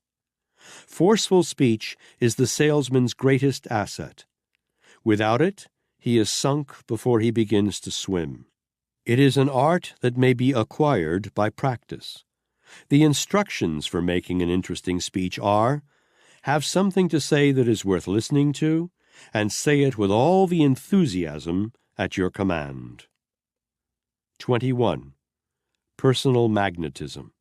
Forceful speech is the salesman's greatest asset. Without it, he is sunk before he begins to swim. It is an art that may be acquired by practice. The instructions for making an interesting speech are: have something to say that is worth listening to, and say it with all the enthusiasm at your command. 21. Personal magnetism.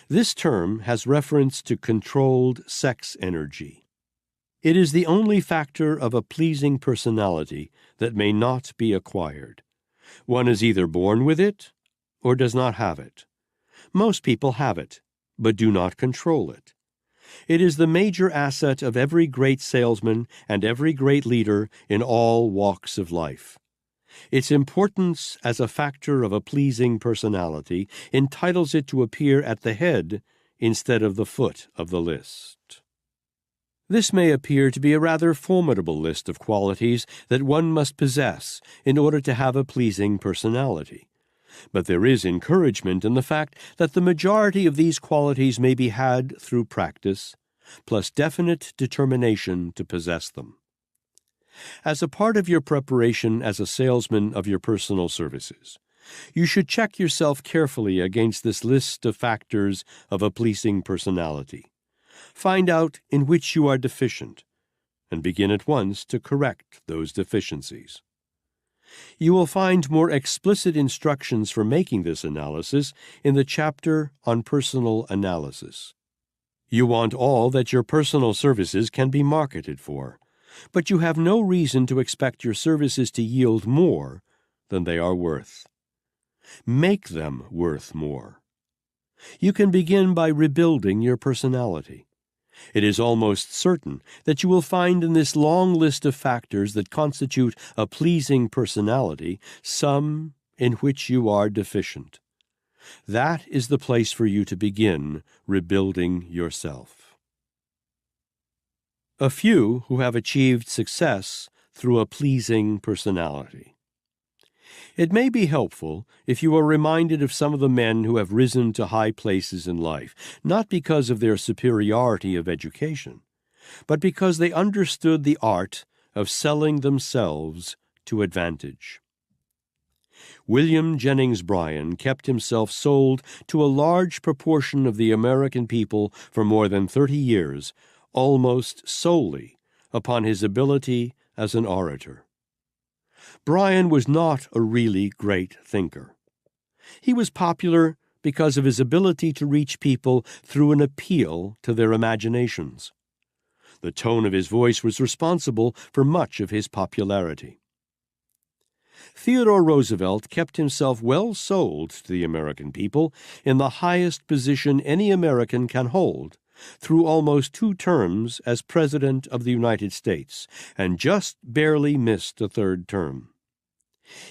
This term has reference to controlled sex energy. It is the only factor of a pleasing personality that may not be acquired. One is either born with it or does not have it. Most people have it, but do not control it. It is the major asset of every great salesman and every great leader in all walks of life. Its importance as a factor of a pleasing personality entitles it to appear at the head instead of the foot of the list. This may appear to be a rather formidable list of qualities that one must possess in order to have a pleasing personality. But there is encouragement in the fact that the majority of these qualities may be had through practice, plus definite determination to possess them. As a part of your preparation as a salesman of your personal services, you should check yourself carefully against this list of factors of a pleasing personality. Find out in which you are deficient, and begin at once to correct those deficiencies. You will find more explicit instructions for making this analysis in the chapter on personal analysis. You want all that your personal services can be marketed for. but you have no reason to expect your services to yield more than they are worth. Make them worth more. You can begin by rebuilding your personality. It is almost certain that you will find in this long list of factors that constitute a pleasing personality some in which you are deficient. That is the place for you to begin rebuilding yourself. A few who have achieved success through a pleasing personality. It may be helpful if you are reminded of some of the men who have risen to high places in life, not because of their superiority of education, but because they understood the art of selling themselves to advantage. William Jennings Bryan kept himself sold to a large proportion of the American people for more than 30 years, almost solely upon his ability as an orator. Bryan was not a really great thinker. He was popular because of his ability to reach people through an appeal to their imaginations. The tone of his voice was responsible for much of his popularity. Theodore Roosevelt kept himself well sold to the American people in the highest position any American can hold, through almost 2 terms as President of the United States, and just barely missed a 3rd term.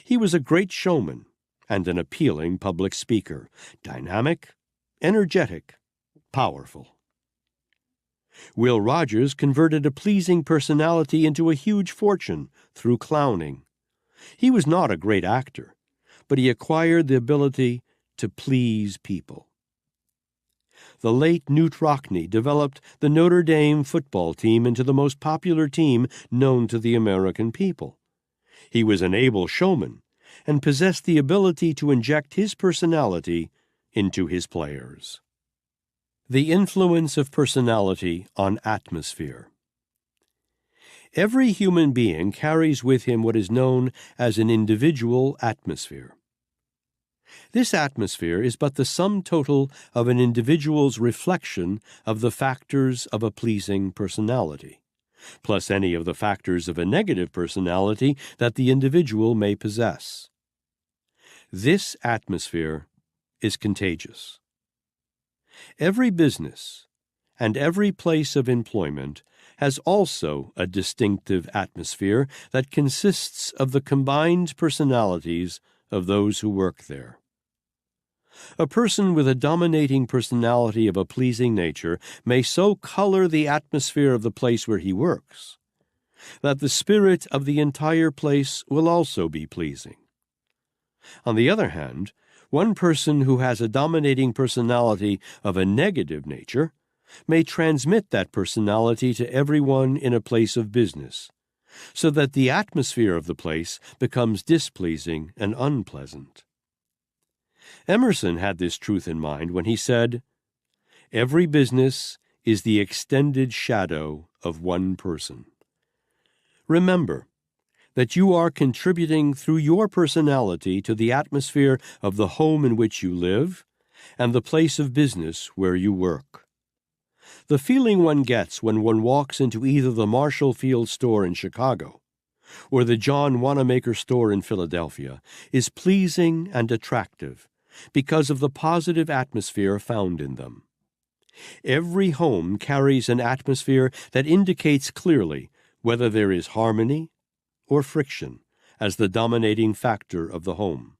He was a great showman and an appealing public speaker, dynamic, energetic, powerful. Will Rogers converted a pleasing personality into a huge fortune through clowning. He was not a great actor, but he acquired the ability to please people. The late Newt Rockne developed the Notre Dame football team into the most popular team known to the American people. He was an able showman and possessed the ability to inject his personality into his players. The influence of personality on atmosphere. Every human being carries with him what is known as an individual atmosphere. This atmosphere is but the sum total of an individual's reflection of the factors of a pleasing personality, plus any of the factors of a negative personality that the individual may possess. This atmosphere is contagious. Every business and every place of employment has also a distinctive atmosphere that consists of the combined personalities of those who work there. A person with a dominating personality of a pleasing nature may so color the atmosphere of the place where he works that the spirit of the entire place will also be pleasing. On the other hand, one person who has a dominating personality of a negative nature may transmit that personality to everyone in a place of business, so that the atmosphere of the place becomes displeasing and unpleasant. Emerson had this truth in mind when he said, "Every business is the extended shadow of one person." Remember that you are contributing through your personality to the atmosphere of the home in which you live and the place of business where you work. The feeling one gets when one walks into either the Marshall Field store in Chicago or the John Wanamaker store in Philadelphia is pleasing and attractive because of the positive atmosphere found in them. Every home carries an atmosphere that indicates clearly whether there is harmony or friction as the dominating factor of the home.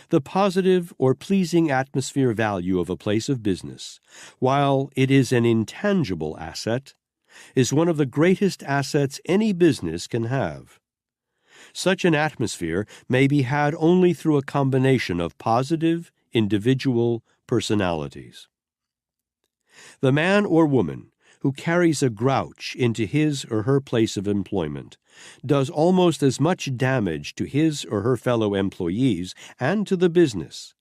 The positive or pleasing atmosphere value of a place of business, while it is an intangible asset, is one of the greatest assets any business can have. Such an atmosphere may be had only through a combination of positive, individual personalities. The man or woman who carries a grouch into his or her place of employment does almost as much damage to his or her fellow employees and to the business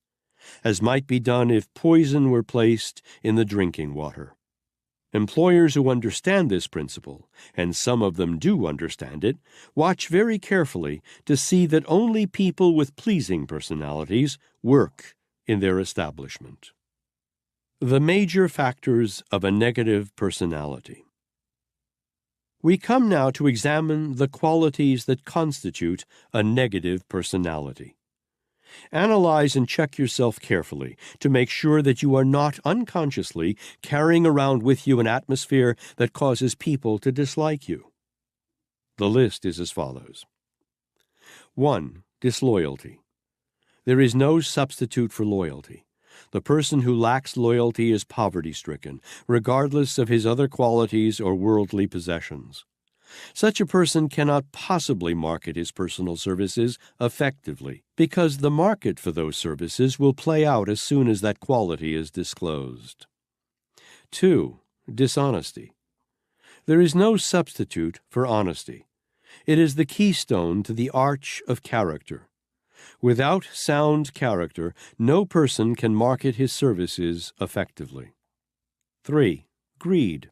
as might be done if poison were placed in the drinking water. Employers who understand this principle, and some of them do understand it, watch very carefully to see that only people with pleasing personalities work in their establishment. The major factors of a negative personality. We come now to examine the qualities that constitute a negative personality. Analyze and check yourself carefully to make sure that you are not unconsciously carrying around with you an atmosphere that causes people to dislike you. The list is as follows. 1. Disloyalty. There is no substitute for loyalty. The person who lacks loyalty is poverty-stricken, regardless of his other qualities or worldly possessions. Such a person cannot possibly market his personal services effectively, because the market for those services will play out as soon as that quality is disclosed. 2. Dishonesty. There is no substitute for honesty. It is the keystone to the arch of character. Without sound character, no person can market his services effectively. 3. Greed.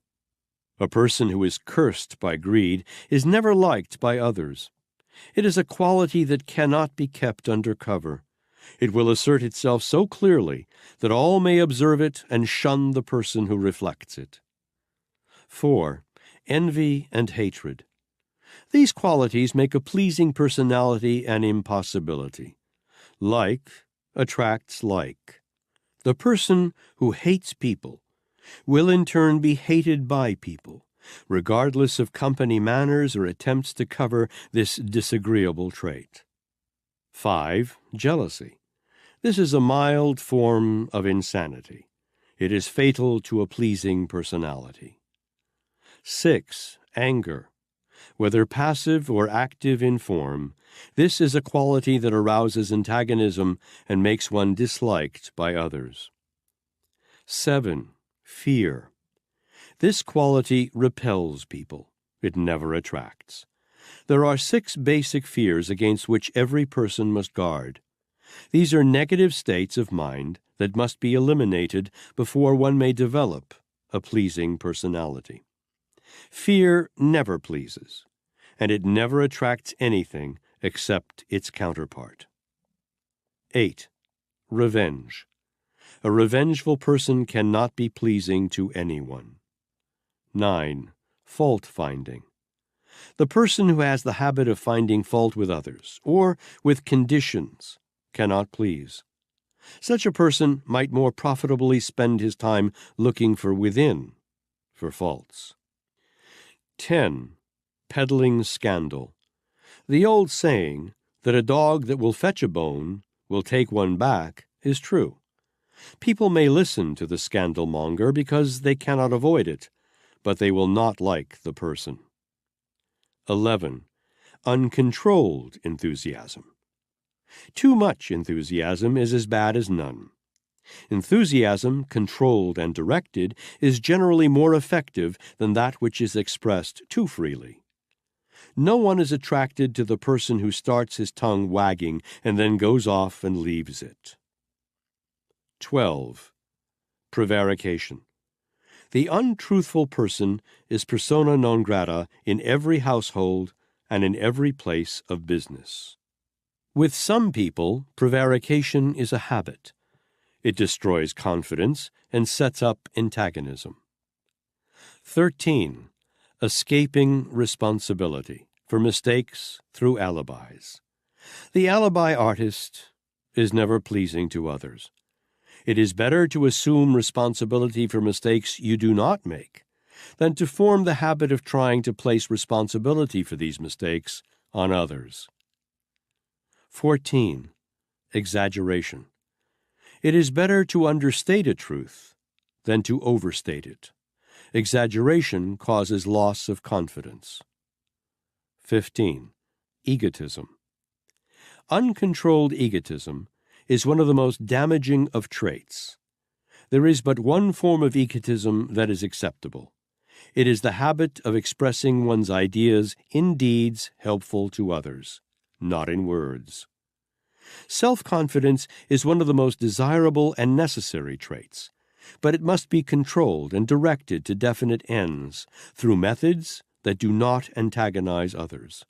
A person who is cursed by greed is never liked by others. It is a quality that cannot be kept under cover. It will assert itself so clearly that all may observe it and shun the person who reflects it. 4. Envy and hatred. These qualities make a pleasing personality an impossibility. Like attracts like. The person who hates people will in turn be hated by people, regardless of company manners or attempts to cover this disagreeable trait. 5. Jealousy. This is a mild form of insanity. It is fatal to a pleasing personality. 6. Anger. Whether passive or active in form, this is a quality that arouses antagonism and makes one disliked by others. 7. Fear. This quality repels people. It never attracts. There are 6 basic fears against which every person must guard. These are negative states of mind that must be eliminated before one may develop a pleasing personality. Fear never pleases, and it never attracts anything except its counterpart. 8. Revenge. A revengeful person cannot be pleasing to anyone. 9. Fault-finding. The person who has the habit of finding fault with others, or with conditions, cannot please. Such a person might more profitably spend his time looking for faults. 10. Peddling scandal. The old saying that a dog that will fetch a bone will take one back is true. People may listen to the scandalmonger because they cannot avoid it, but they will not like the person. 11. Uncontrolled enthusiasm. Too much enthusiasm is as bad as none. Enthusiasm, controlled and directed, is generally more effective than that which is expressed too freely. No one is attracted to the person who starts his tongue wagging and then goes off and leaves it. 12. Prevarication. The untruthful person is persona non grata in every household and in every place of business. With some people, prevarication is a habit. It destroys confidence and sets up antagonism. 13. Escaping responsibility for mistakes through alibis. The alibi artist is never pleasing to others. It is better to assume responsibility for mistakes you do not make than to form the habit of trying to place responsibility for these mistakes on others. 14. Exaggeration. It is better to understate a truth than to overstate it. Exaggeration causes loss of confidence. 15. Egotism. Uncontrolled egotism is one of the most damaging of traits. There is but one form of egotism that is acceptable. It is the habit of expressing one's ideas in deeds helpful to others, not in words. Self-confidence is one of the most desirable and necessary traits, but it must be controlled and directed to definite ends through methods that do not antagonize others.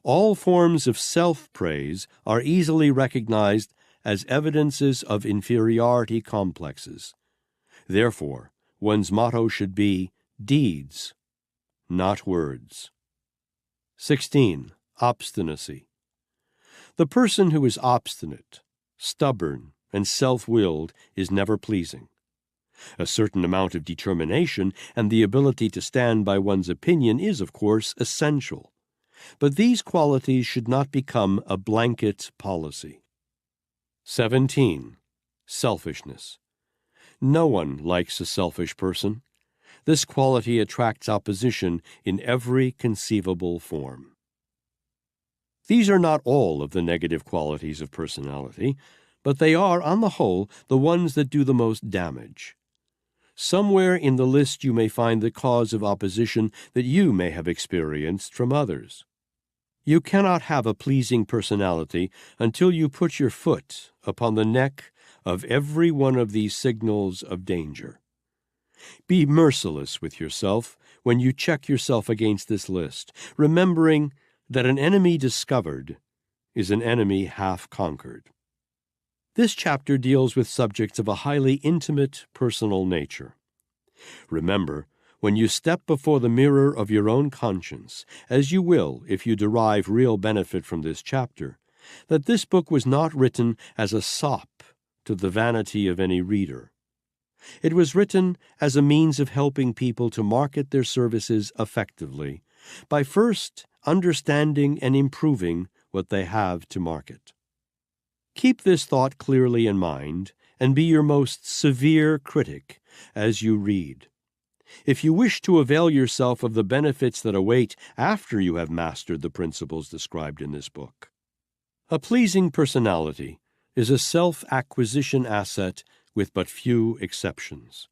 All forms of self-praise are easily recognized as evidences of inferiority complexes. Therefore, one's motto should be deeds, not words. 16. Obstinacy. The person who is obstinate, stubborn, and self-willed is never pleasing. A certain amount of determination and the ability to stand by one's opinion is, of course, essential. But these qualities should not become a blanket policy. 17. Selfishness. No one likes a selfish person. This quality attracts opposition in every conceivable form. These are not all of the negative qualities of personality, but they are, on the whole, the ones that do the most damage. Somewhere in the list you may find the cause of opposition that you may have experienced from others. You cannot have a pleasing personality until you put your foot upon the neck of every one of these signals of danger. Be merciless with yourself when you check yourself against this list, remembering that an enemy discovered is an enemy half conquered. This chapter deals with subjects of a highly intimate, personal nature. Remember, when you step before the mirror of your own conscience, as you will if you derive real benefit from this chapter, that this book was not written as a sop to the vanity of any reader. It was written as a means of helping people to market their services effectively, by first understanding and improving what they have to market. Keep this thought clearly in mind, and be your most severe critic as you read. If you wish to avail yourself of the benefits that await after you have mastered the principles described in this book. A pleasing personality is a self-acquisition asset with but few exceptions.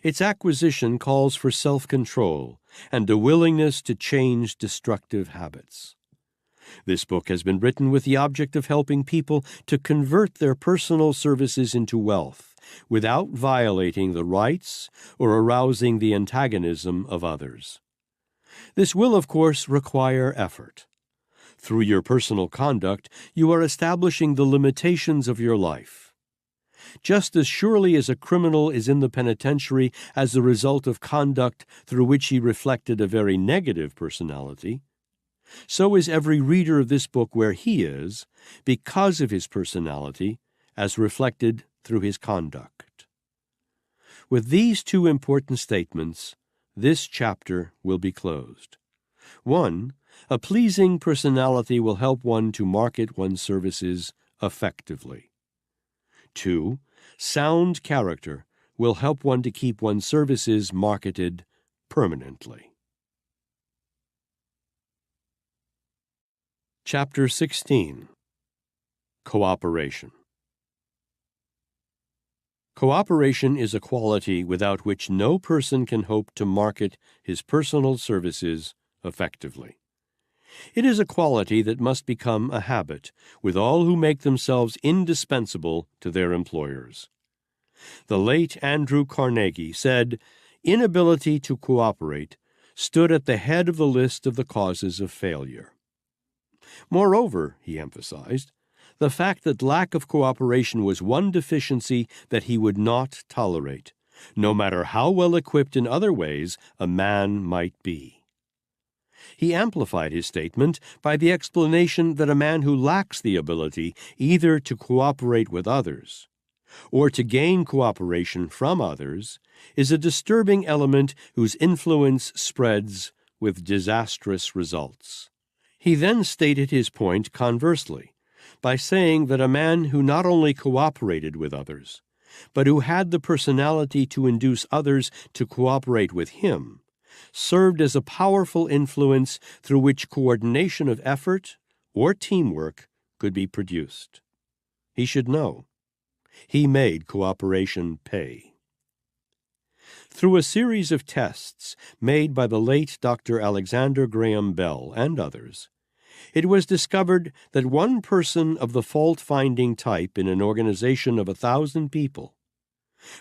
Its acquisition calls for self-control and a willingness to change destructive habits. This book has been written with the object of helping people to convert their personal services into wealth without violating the rights or arousing the antagonism of others. This will, of course, require effort. Through your personal conduct, you are establishing the limitations of your life. Just as surely as a criminal is in the penitentiary as the result of conduct through which he reflected a very negative personality, so is every reader of this book where he is, because of his personality, as reflected through his conduct. With these two important statements, this chapter will be closed. 1. A pleasing personality will help one to market one's services effectively. 2. Sound character will help one to keep one's services marketed permanently. Chapter 16. Cooperation. Cooperation is a quality without which no person can hope to market his personal services effectively. It is a quality that must become a habit with all who make themselves indispensable to their employers. The late Andrew Carnegie said, "Inability to cooperate stood at the head of the list of the causes of failure." Moreover, he emphasized, the fact that lack of cooperation was one deficiency that he would not tolerate, no matter how well equipped in other ways a man might be. He amplified his statement by the explanation that a man who lacks the ability either to cooperate with others or to gain cooperation from others is a disturbing element whose influence spreads with disastrous results. He then stated his point conversely, by saying that a man who not only cooperated with others, but who had the personality to induce others to cooperate with him, served as a powerful influence through which coordination of effort or teamwork could be produced. He should know. He made cooperation pay. Through a series of tests made by the late Dr. Alexander Graham Bell and others, it was discovered that one person of the fault-finding type in an organization of 1,000 people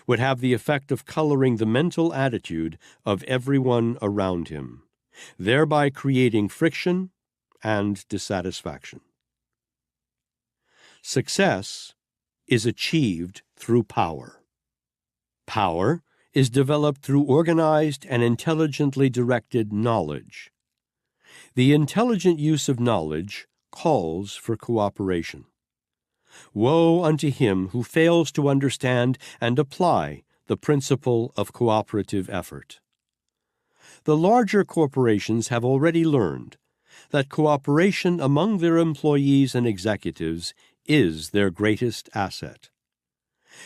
would have the effect of coloring the mental attitude of everyone around him, thereby creating friction and dissatisfaction. Success is achieved through power. Power is developed through organized and intelligently directed knowledge. The intelligent use of knowledge calls for cooperation. Woe unto him who fails to understand and apply the principle of cooperative effort. The larger corporations have already learned that cooperation among their employees and executives is their greatest asset.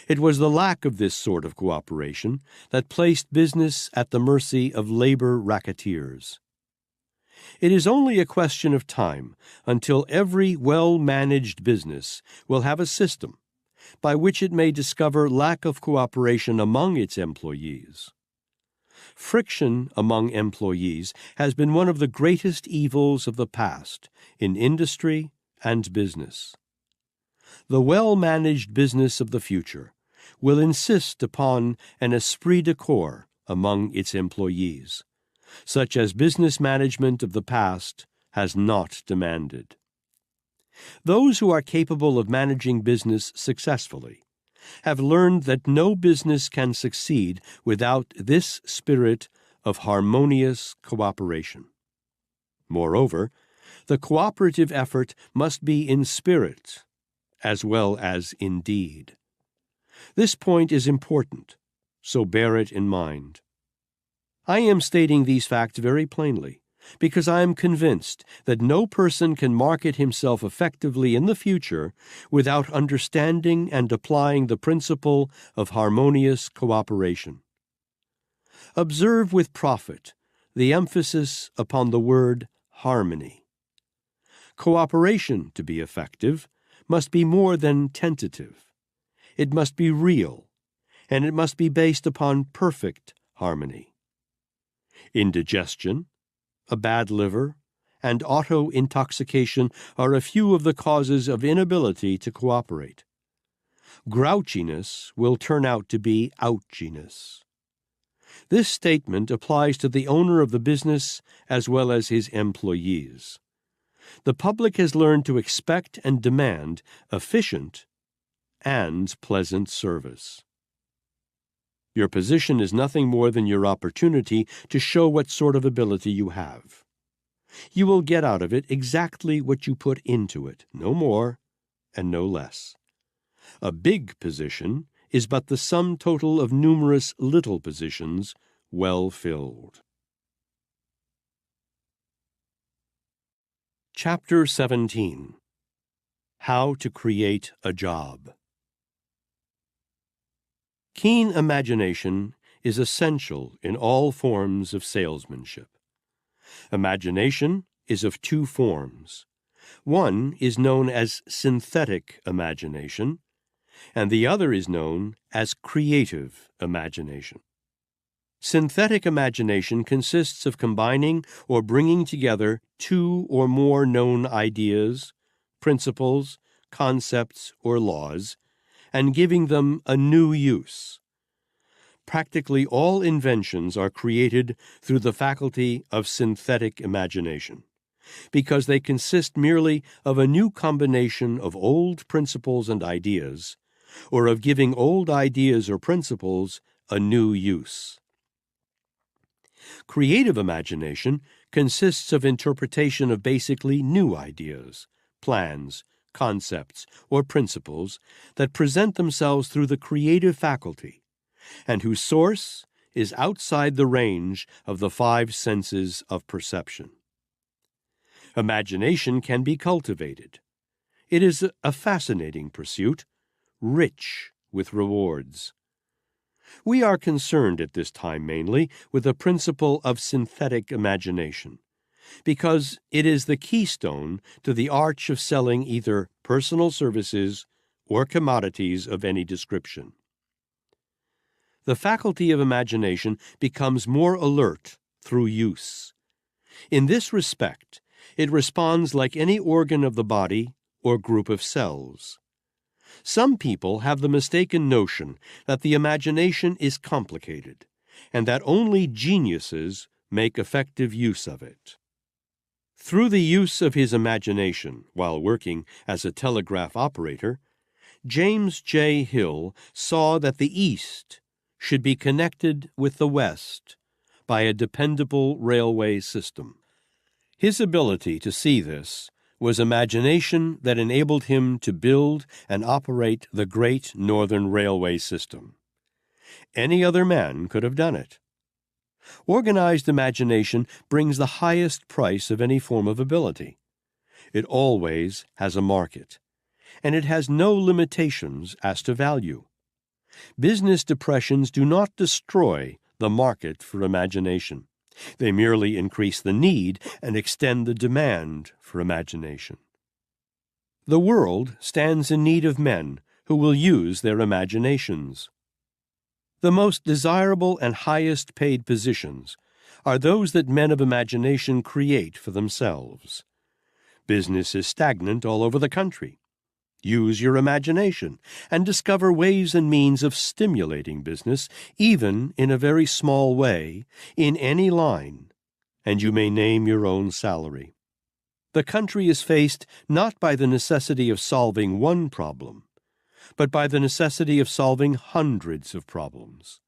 It was the lack of this sort of cooperation that placed business at the mercy of labor racketeers. It is only a question of time until every well-managed business will have a system by which it may discover lack of cooperation among its employees. Friction among employees has been one of the greatest evils of the past in industry and business. The well-managed business of the future will insist upon an esprit de corps among its employees, such as business management of the past has not demanded. Those who are capable of managing business successfully have learned that no business can succeed without this spirit of harmonious cooperation. Moreover, the cooperative effort must be in spirit as well as in deed. This point is important, so bear it in mind. I am stating these facts very plainly because I am convinced that no person can market himself effectively in the future without understanding and applying the principle of harmonious cooperation. Observe with profit the emphasis upon the word harmony. Cooperation, to be effective, must be more than tentative. It must be real, and it must be based upon perfect harmony. Indigestion, a bad liver, and auto-intoxication are a few of the causes of inability to cooperate. Grouchiness will turn out to be ouchiness. This statement applies to the owner of the business as well as his employees. The public has learned to expect and demand efficient and pleasant service. Your position is nothing more than your opportunity to show what sort of ability you have. You will get out of it exactly what you put into it, no more and no less. A big position is but the sum total of numerous little positions well filled. Chapter 17. How to Create a Job. Keen imagination is essential in all forms of salesmanship. Imagination is of two forms. One is known as synthetic imagination, and the other is known as creative imagination. Synthetic imagination consists of combining or bringing together two or more known ideas, principles, concepts, or laws, and giving them a new use. Practically all inventions are created through the faculty of synthetic imagination, because they consist merely of a new combination of old principles and ideas, or of giving old ideas or principles a new use. Creative imagination consists of interpretation of basically new ideas, plans, concepts, or principles that present themselves through the creative faculty, and whose source is outside the range of the five senses of perception. Imagination can be cultivated. It is a fascinating pursuit, rich with rewards. We are concerned at this time mainly with the principle of synthetic imagination, because it is the keystone to the arch of selling either personal services or commodities of any description. The faculty of imagination becomes more alert through use. In this respect, it responds like any organ of the body or group of cells. Some people have the mistaken notion that the imagination is complicated, and that only geniuses make effective use of it. Through the use of his imagination while working as a telegraph operator, James J. Hill saw that the East should be connected with the West by a dependable railway system. His ability to see this was imagination that enabled him to build and operate the great Northern Railway system. Any other man could have done it. Organized imagination brings the highest price of any form of ability. It always has a market, and it has no limitations as to value. Business depressions do not destroy the market for imagination. They merely increase the need and extend the demand for imagination. The world stands in need of men who will use their imaginations. The most desirable and highest paid positions are those that men of imagination create for themselves. Business is stagnant all over the country. Use your imagination and discover ways and means of stimulating business, even in a very small way, in any line, and you may name your own salary. The country is faced not by the necessity of solving one problem, but by the necessity of solving hundreds of problems.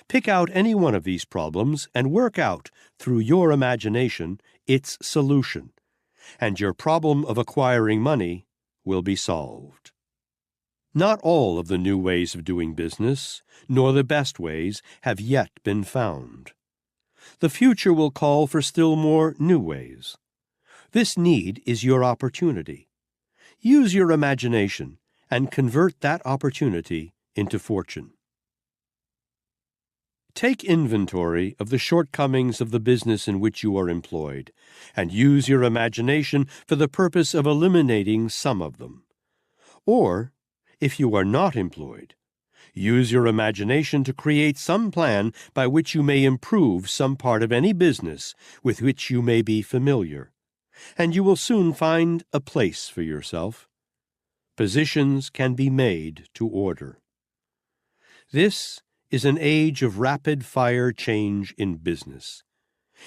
Pick out any one of these problems and work out, through your imagination, its solution, and your problem of acquiring money will be solved. Not all of the new ways of doing business, nor the best ways, have yet been found. The future will call for still more new ways. This need is your opportunity. Use your imagination and convert that opportunity into fortune. Take inventory of the shortcomings of the business in which you are employed, and use your imagination for the purpose of eliminating some of them. Or, if you are not employed, use your imagination to create some plan by which you may improve some part of any business with which you may be familiar, and you will soon find a place for yourself. Positions can be made to order. This is an age of rapid-fire change in business.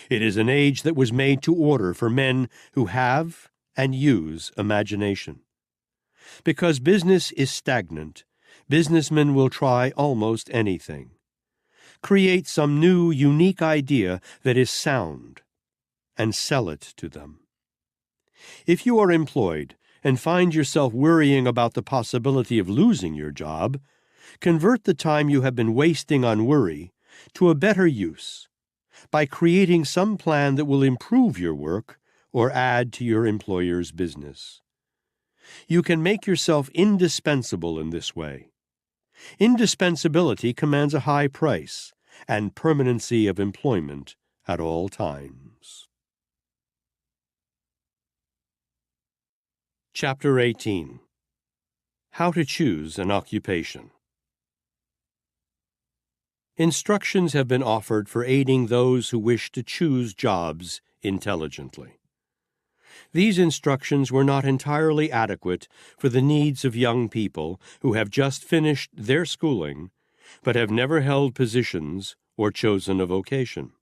It is an age that was made to order for men who have and use imagination. Because business is stagnant, businessmen will try almost anything. Create some new, unique idea that is sound, and sell it to them. If you are employed and find yourself worrying about the possibility of losing your job, convert the time you have been wasting on worry to a better use by creating some plan that will improve your work or add to your employer's business. You can make yourself indispensable in this way. Indispensability commands a high price and permanency of employment at all times. Chapter 18. How to Choose an Occupation. Instructions have been offered for aiding those who wish to choose jobs intelligently. These instructions were not entirely adequate for the needs of young people who have just finished their schooling but have never held positions or chosen a vocation.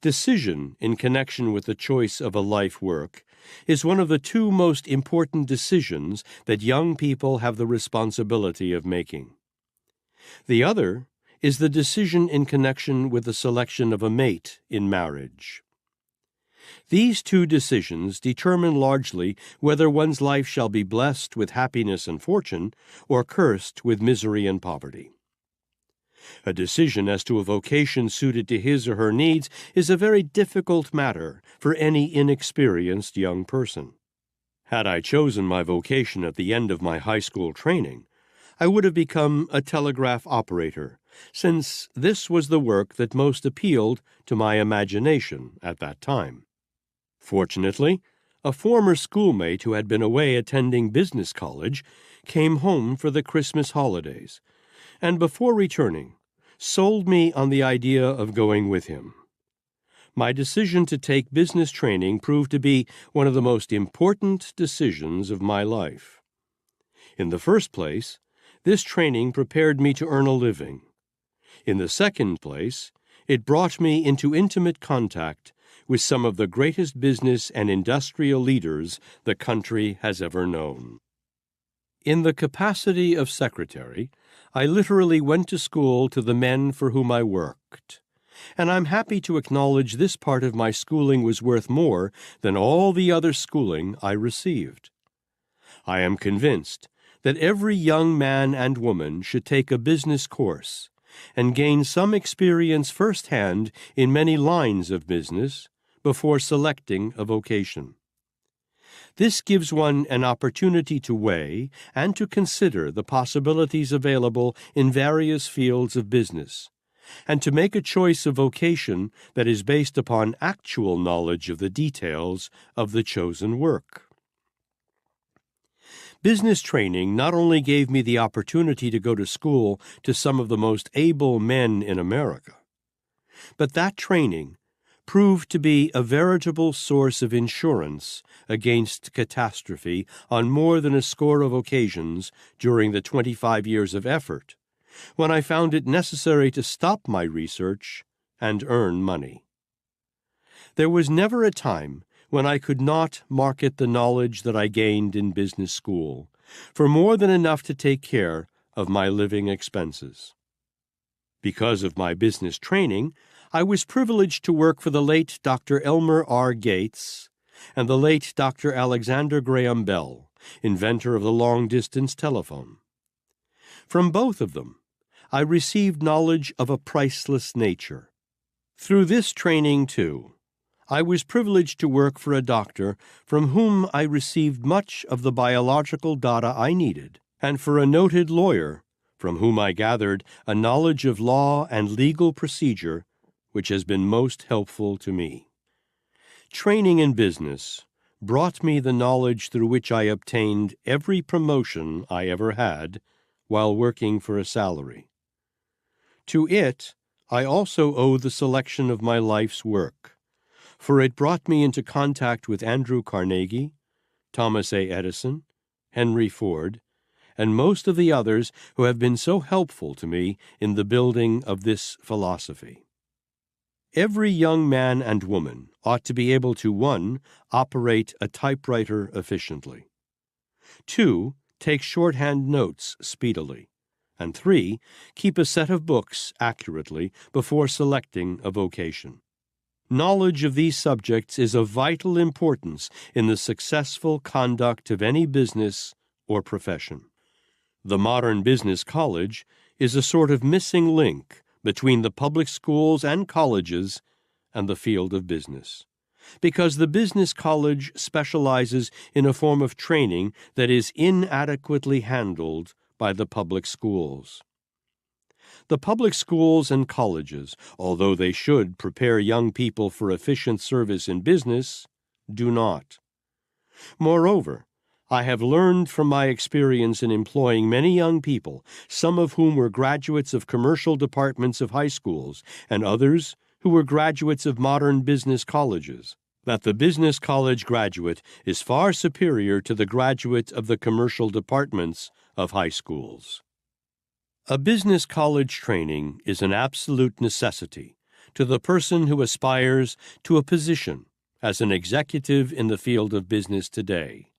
Decision in connection with the choice of a life work is one of the two most important decisions that young people have the responsibility of making. The other is the decision in connection with the selection of a mate in marriage. These two decisions determine largely whether one's life shall be blessed with happiness and fortune or cursed with misery and poverty. A decision as to a vocation suited to his or her needs is a very difficult matter for any inexperienced young person. Had I chosen my vocation at the end of my high school training, I would have become a telegraph operator, since this was the work that most appealed to my imagination at that time. Fortunately, a former schoolmate who had been away attending business college came home for the Christmas holidays, and before returning, sold me on the idea of going with him. My decision to take business training proved to be one of the most important decisions of my life. In the first place, this training prepared me to earn a living. In the second place, it brought me into intimate contact with some of the greatest business and industrial leaders the country has ever known. In the capacity of secretary, I literally went to school to the men for whom I worked, and I'm happy to acknowledge this part of my schooling was worth more than all the other schooling I received. I am convinced that every young man and woman should take a business course and gain some experience firsthand in many lines of business before selecting a vocation. This gives one an opportunity to weigh and to consider the possibilities available in various fields of business, and to make a choice of vocation that is based upon actual knowledge of the details of the chosen work. Business training not only gave me the opportunity to go to school to some of the most able men in America, but that training proved to be a veritable source of insurance against catastrophe on more than a score of occasions during the 25 years of effort, when I found it necessary to stop my research and earn money. There was never a time when I could not market the knowledge that I gained in business school for more than enough to take care of my living expenses. Because of my business training, I was privileged to work for the late Dr. Elmer R. Gates and the late Dr. Alexander Graham Bell, inventor of the long-distance telephone. From both of them, I received knowledge of a priceless nature. Through this training, too, I was privileged to work for a doctor from whom I received much of the biological data I needed, and for a noted lawyer from whom I gathered a knowledge of law and legal procedure which has been most helpful to me. Training in business brought me the knowledge through which I obtained every promotion I ever had while working for a salary. To it, I also owe the selection of my life's work, for it brought me into contact with Andrew Carnegie, Thomas A. Edison, Henry Ford, and most of the others who have been so helpful to me in the building of this philosophy. Every young man and woman ought to be able to 1. Operate a typewriter efficiently, 2. Take shorthand notes speedily, and 3. Keep a set of books accurately before selecting a vocation. Knowledge of these subjects is of vital importance in the successful conduct of any business or profession. The modern business college is a sort of missing link between the public schools and colleges and the field of business, because the business college specializes in a form of training that is inadequately handled by the public schools. The public schools and colleges, although they should prepare young people for efficient service in business, do not. Moreover, I have learned from my experience in employing many young people, some of whom were graduates of commercial departments of high schools, and others who were graduates of modern business colleges, that the business college graduate is far superior to the graduate of the commercial departments of high schools. A business college training is an absolute necessity to the person who aspires to a position as an executive in the field of business today,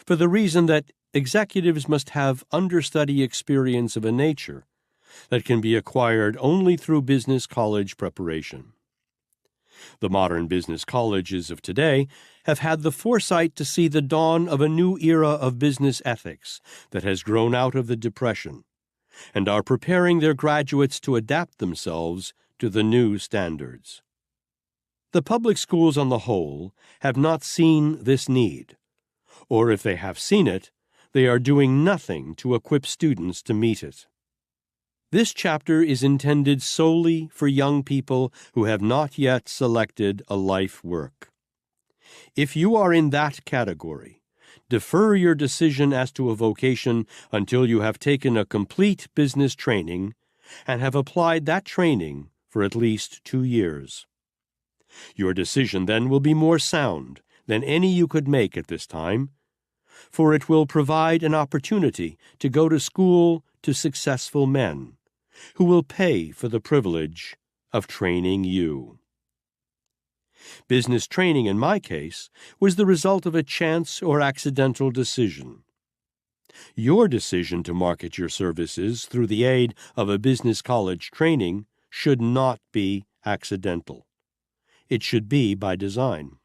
for the reason that executives must have understudy experience of a nature that can be acquired only through business college preparation. The modern business colleges of today have had the foresight to see the dawn of a new era of business ethics that has grown out of the Depression, and are preparing their graduates to adapt themselves to the new standards. The public schools on the whole have not seen this need, or if they have seen it, they are doing nothing to equip students to meet it. This chapter is intended solely for young people who have not yet selected a life work. If you are in that category, defer your decision as to a vocation until you have taken a complete business training and have applied that training for at least 2 years. Your decision then will be more sound than any you could make at this time, for it will provide an opportunity to go to school to successful men who will pay for the privilege of training you. Business training, in my case, was the result of a chance or accidental decision. Your decision to market your services through the aid of a business college training should not be accidental. It should be by design.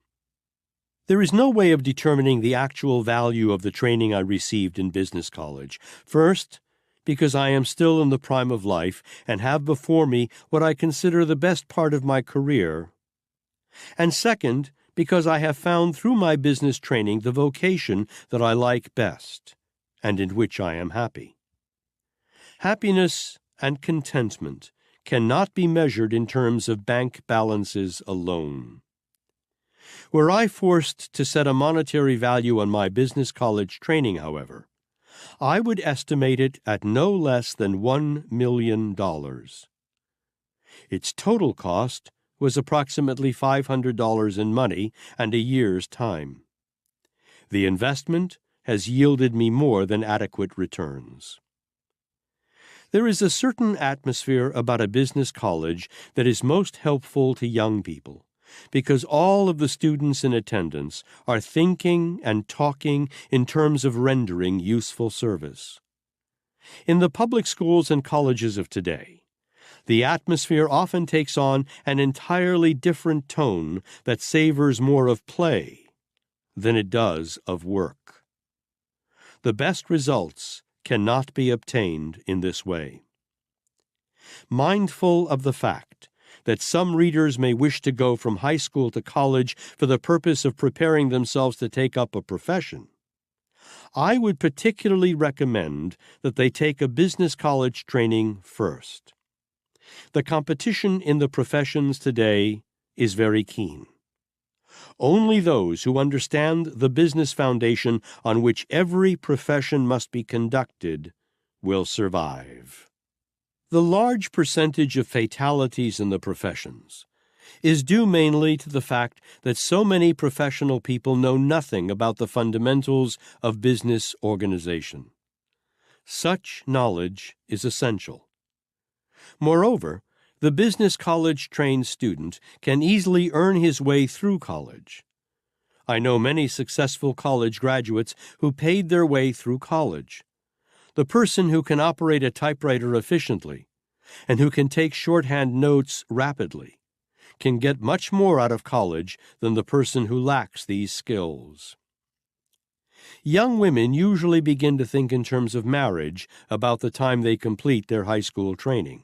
There is no way of determining the actual value of the training I received in business college. First, because I am still in the prime of life and have before me what I consider the best part of my career. And second, because I have found through my business training the vocation that I like best and in which I am happy. Happiness and contentment cannot be measured in terms of bank balances alone. Were I forced to set a monetary value on my business college training, however, I would estimate it at no less than $1 million. Its total cost was approximately $500 in money and a year's time. The investment has yielded me more than adequate returns. There is a certain atmosphere about a business college that is most helpful to young people, because all of the students in attendance are thinking and talking in terms of rendering useful service. In the public schools and colleges of today, the atmosphere often takes on an entirely different tone that savors more of play than it does of work. The best results cannot be obtained in this way. Mindful of the fact that some readers may wish to go from high school to college for the purpose of preparing themselves to take up a profession, I would particularly recommend that they take a business college training first. The competition in the professions today is very keen. Only those who understand the business foundation on which every profession must be conducted will survive. The large percentage of fatalities in the professions is due mainly to the fact that so many professional people know nothing about the fundamentals of business organization. Such knowledge is essential. Moreover, the business college-trained student can easily earn his way through college. I know many successful college graduates who paid their way through college. The person who can operate a typewriter efficiently and who can take shorthand notes rapidly can get much more out of college than the person who lacks these skills. Young women usually begin to think in terms of marriage about the time they complete their high school training.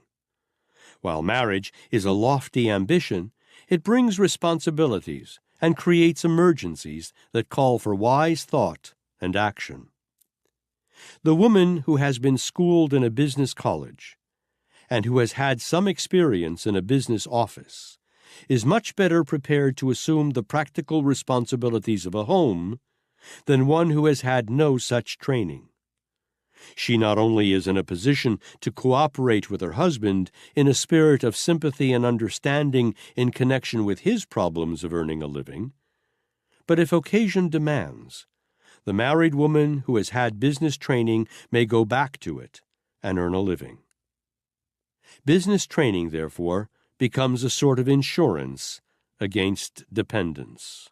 While marriage is a lofty ambition, it brings responsibilities and creates emergencies that call for wise thought and action. The woman who has been schooled in a business college and who has had some experience in a business office is much better prepared to assume the practical responsibilities of a home than one who has had no such training. She not only is in a position to cooperate with her husband in a spirit of sympathy and understanding in connection with his problems of earning a living, but if occasion demands, the married woman who has had business training may go back to it and earn a living. Business training, therefore, becomes a sort of insurance against dependence.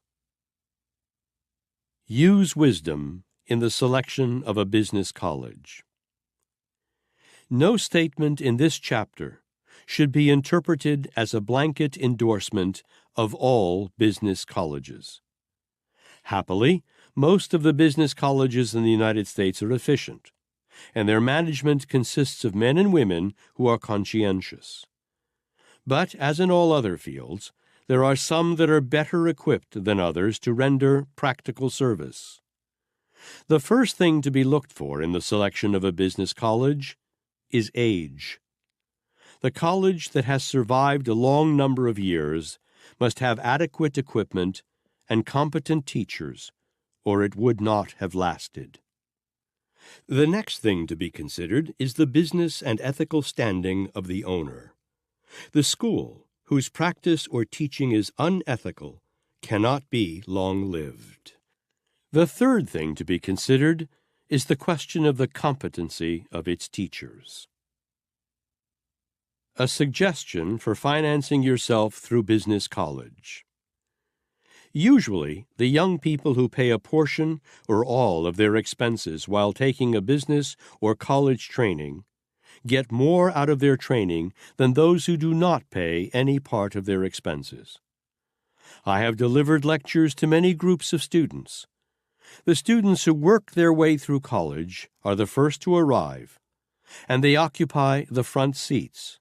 Use wisdom in the selection of a business college. No statement in this chapter should be interpreted as a blanket endorsement of all business colleges. Happily, most of the business colleges in the United States are efficient, and their management consists of men and women who are conscientious. But, as in all other fields, there are some that are better equipped than others to render practical service. The first thing to be looked for in the selection of a business college is age. The college that has survived a long number of years must have adequate equipment and competent teachers, or it would not have lasted. The next thing to be considered is the business and ethical standing of the owner. The school, whose practice or teaching is unethical, cannot be long-lived. The third thing to be considered is the question of the competency of its teachers. A suggestion for financing yourself through business college. Usually, the young people who pay a portion or all of their expenses while taking a business or college training get more out of their training than those who do not pay any part of their expenses. I have delivered lectures to many groups of students. The students who work their way through college are the first to arrive, and they occupy the front seats,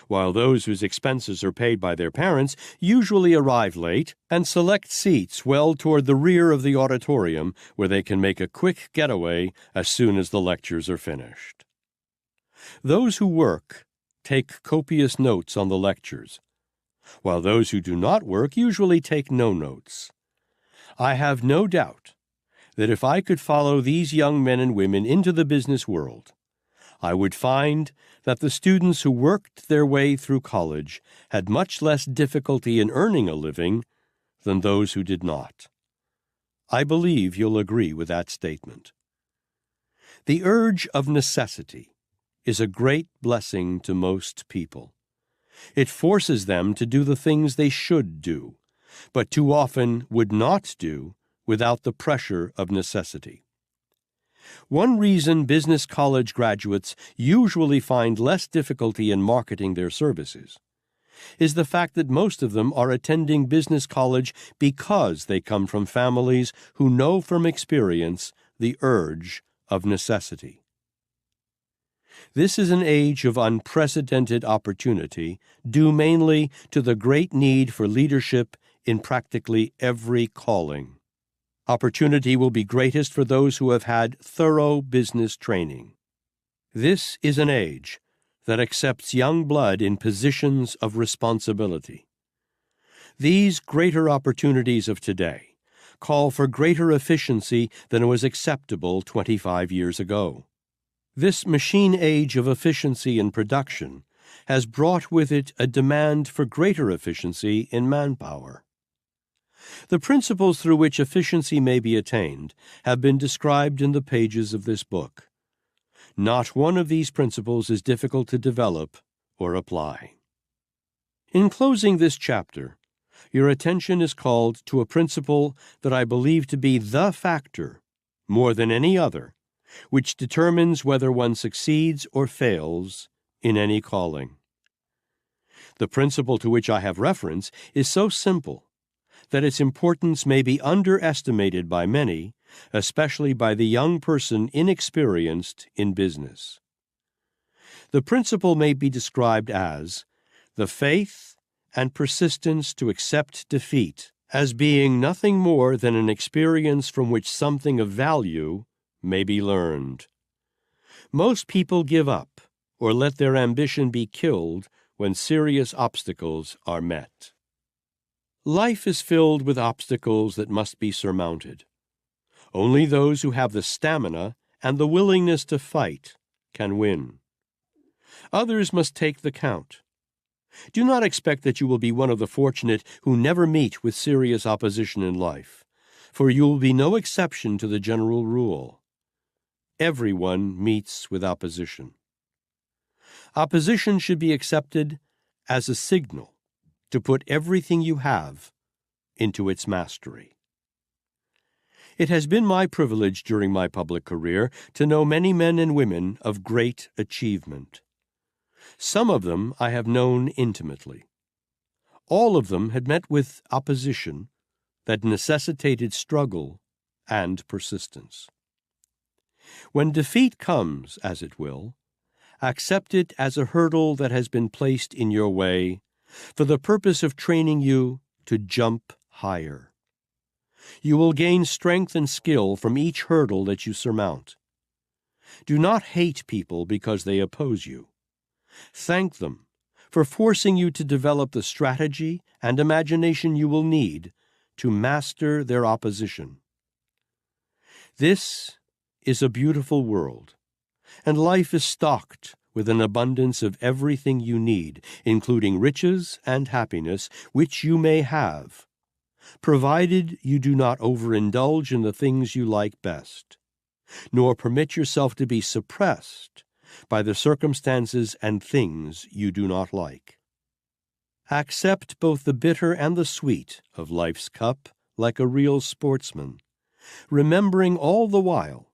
while those whose expenses are paid by their parents usually arrive late and select seats well toward the rear of the auditorium where they can make a quick getaway as soon as the lectures are finished. Those who work take copious notes on the lectures, while those who do not work usually take no notes. I have no doubt that if I could follow these young men and women into the business world, I would find that the students who worked their way through college had much less difficulty in earning a living than those who did not. I believe you'll agree with that statement. The urge of necessity is a great blessing to most people. It forces them to do the things they should do, but too often would not do without the pressure of necessity. One reason business college graduates usually find less difficulty in marketing their services is the fact that most of them are attending business college because they come from families who know from experience the urge of necessity. This is an age of unprecedented opportunity, due mainly to the great need for leadership in practically every calling. Opportunity will be greatest for those who have had thorough business training. This is an age that accepts young blood in positions of responsibility. These greater opportunities of today call for greater efficiency than was acceptable 25 years ago. This machine age of efficiency in production has brought with it a demand for greater efficiency in manpower. The principles through which efficiency may be attained have been described in the pages of this book. Not one of these principles is difficult to develop or apply. In closing this chapter, your attention is called to a principle that I believe to be the factor, more than any other, which determines whether one succeeds or fails in any calling. The principle to which I have reference is so simple that its importance may be underestimated by many, especially by the young person inexperienced in business. The principle may be described as the faith and persistence to accept defeat as being nothing more than an experience from which something of value may be learned. Most people give up or let their ambition be killed when serious obstacles are met. Life is filled with obstacles that must be surmounted. Only those who have the stamina and the willingness to fight can win. Others must take the count. Do not expect that you will be one of the fortunate who never meet with serious opposition in life, for you will be no exception to the general rule. Everyone meets with opposition. Opposition should be accepted as a signal to put everything you have into its mastery. It has been my privilege during my public career to know many men and women of great achievement. Some of them I have known intimately. All of them had met with opposition that necessitated struggle and persistence. When defeat comes, as it will, accept it as a hurdle that has been placed in your way for the purpose of training you to jump higher. You will gain strength and skill from each hurdle that you surmount. Do not hate people because they oppose you. Thank them for forcing you to develop the strategy and imagination you will need to master their opposition. This is a beautiful world, and life is stocked with an abundance of everything you need, including riches and happiness, which you may have, provided you do not overindulge in the things you like best, nor permit yourself to be suppressed by the circumstances and things you do not like. Accept both the bitter and the sweet of life's cup like a real sportsman, remembering all the while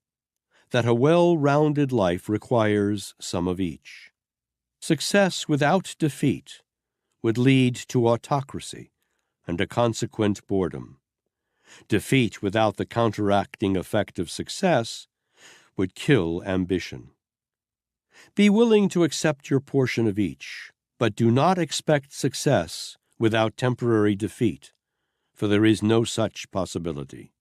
that a well-rounded life requires some of each. Success without defeat would lead to autocracy and a consequent boredom. Defeat without the counteracting effect of success would kill ambition. Be willing to accept your portion of each, but do not expect success without temporary defeat, for there is no such possibility.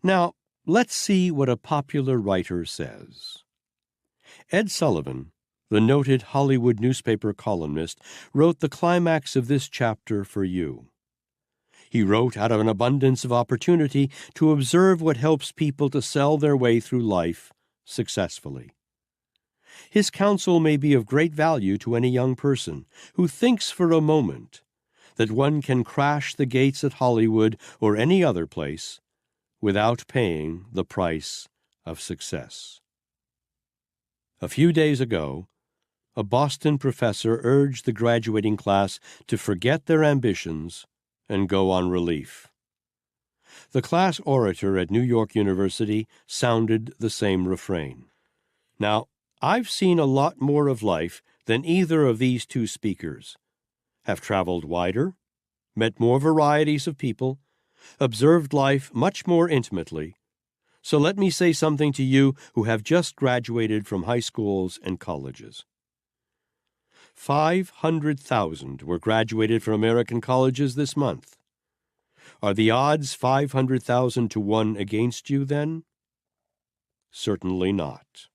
Now, let's see what a popular writer says. Ed Sullivan, the noted Hollywood newspaper columnist, wrote the climax of this chapter for you. He wrote out of an abundance of opportunity to observe what helps people to sell their way through life successfully. His counsel may be of great value to any young person who thinks for a moment that one can crash the gates at Hollywood or any other place without paying the price of success. A few days ago, a Boston professor urged the graduating class to forget their ambitions and go on relief. The class orator at New York University sounded the same refrain. Now, I've seen a lot more of life than either of these two speakers, have traveled wider, met more varieties of people, observed life much more intimately. So let me say something to you who have just graduated from high schools and colleges. 500,000 were graduated from American colleges this month. Are the odds 500,000 to 1 against you, then? Certainly not.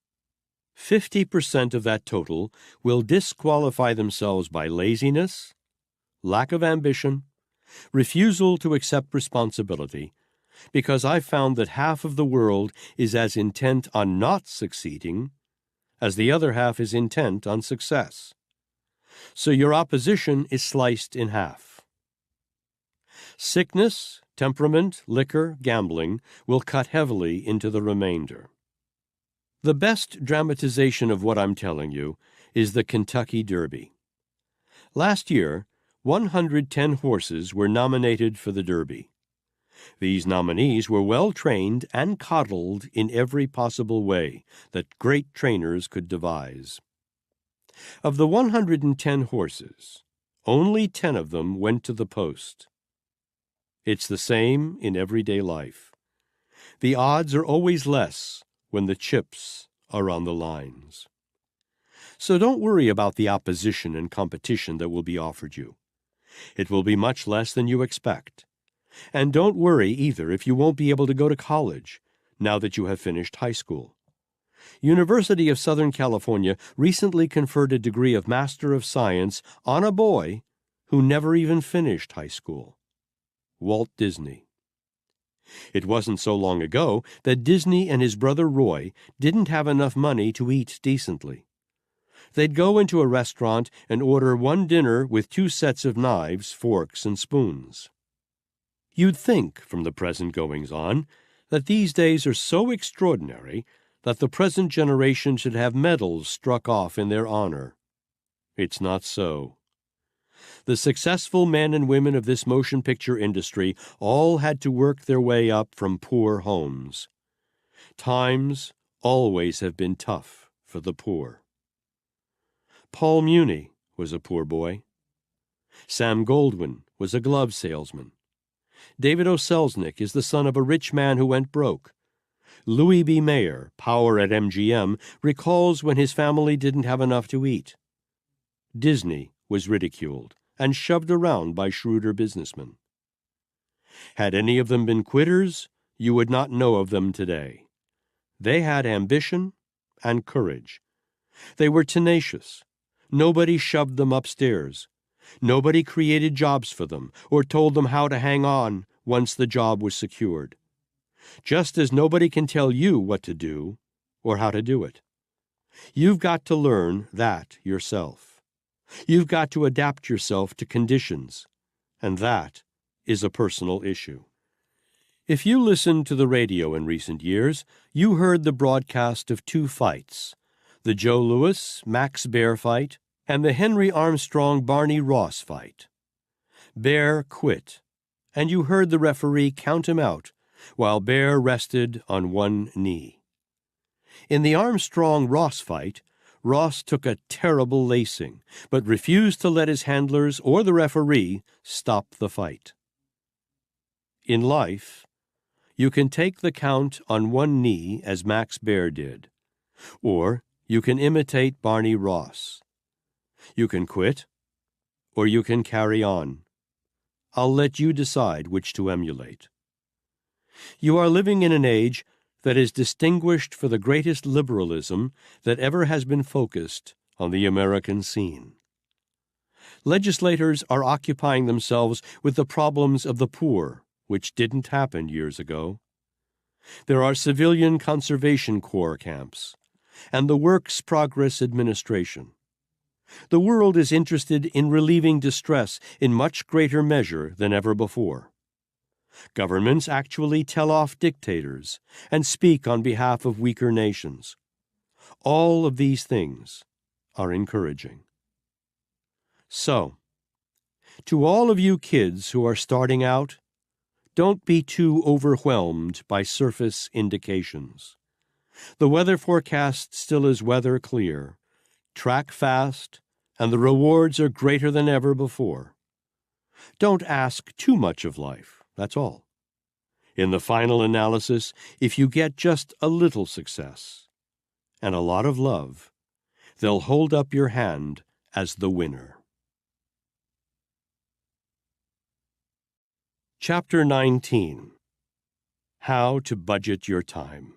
50% of that total will disqualify themselves by laziness, lack of ambition, refusal to accept responsibility, because I found that half of the world is as intent on not succeeding as the other half is intent on success. So your opposition is sliced in half. Sickness, temperament, liquor, gambling will cut heavily into the remainder. The best dramatization of what I'm telling you is the Kentucky Derby. Last year, 110 horses were nominated for the Derby. These nominees were well trained and coddled in every possible way that great trainers could devise. Of the 110 horses, only 10 of them went to the post. It's the same in everyday life. The odds are always less when the chips are on the lines. So don't worry about the opposition and competition that will be offered you. It will be much less than you expect. And don't worry either if you won't be able to go to college now that you have finished high school. University of Southern California recently conferred a degree of Master of Science on a boy who never even finished high school. Walt Disney. It wasn't so long ago that Disney and his brother Roy didn't have enough money to eat decently. They'd go into a restaurant and order one dinner with 2 sets of knives, forks, and spoons. You'd think, from the present goings-on, that these days are so extraordinary that the present generation should have medals struck off in their honor. It's not so. The successful men and women of this motion picture industry all had to work their way up from poor homes. Times always have been tough for the poor. Paul Muni was a poor boy. Sam Goldwyn was a glove salesman. David O. Selznick is the son of a rich man who went broke. Louis B. Mayer, power at MGM, recalls when his family didn't have enough to eat. Disney was ridiculed and shoved around by shrewder businessmen. Had any of them been quitters, you would not know of them today. They had ambition and courage. They were tenacious. Nobody shoved them upstairs. Nobody created jobs for them or told them how to hang on once the job was secured. Just as nobody can tell you what to do or how to do it. You've got to learn that yourself. You've got to adapt yourself to conditions, and that is a personal issue. If you listened to the radio in recent years, you heard the broadcast of 2 fights, the Joe Louis-Max Baer fight and the Henry Armstrong-Barney Ross fight. Baer quit, and you heard the referee count him out while Bear rested on one knee. In the Armstrong-Ross fight, Ross took a terrible lacing, but refused to let his handlers or the referee stop the fight. In life, you can take the count on one knee as Max Baer did, or you can imitate Barney Ross. You can quit, or you can carry on. I'll let you decide which to emulate. You are living in an age that is distinguished for the greatest liberalism that ever has been focused on the American scene. Legislators are occupying themselves with the problems of the poor, which didn't happen years ago. There are civilian conservation corps camps, and the Works Progress Administration. The world is interested in relieving distress in much greater measure than ever before. Governments actually tell off dictators and speak on behalf of weaker nations. All of these things are encouraging. So, to all of you kids who are starting out, don't be too overwhelmed by surface indications. The weather forecast still is weather clear. Track fast, and the rewards are greater than ever before. Don't ask too much of life, that's all. In the final analysis, if you get just a little success and a lot of love, they'll hold up your hand as the winner. Chapter 19. How to Budget Your Time.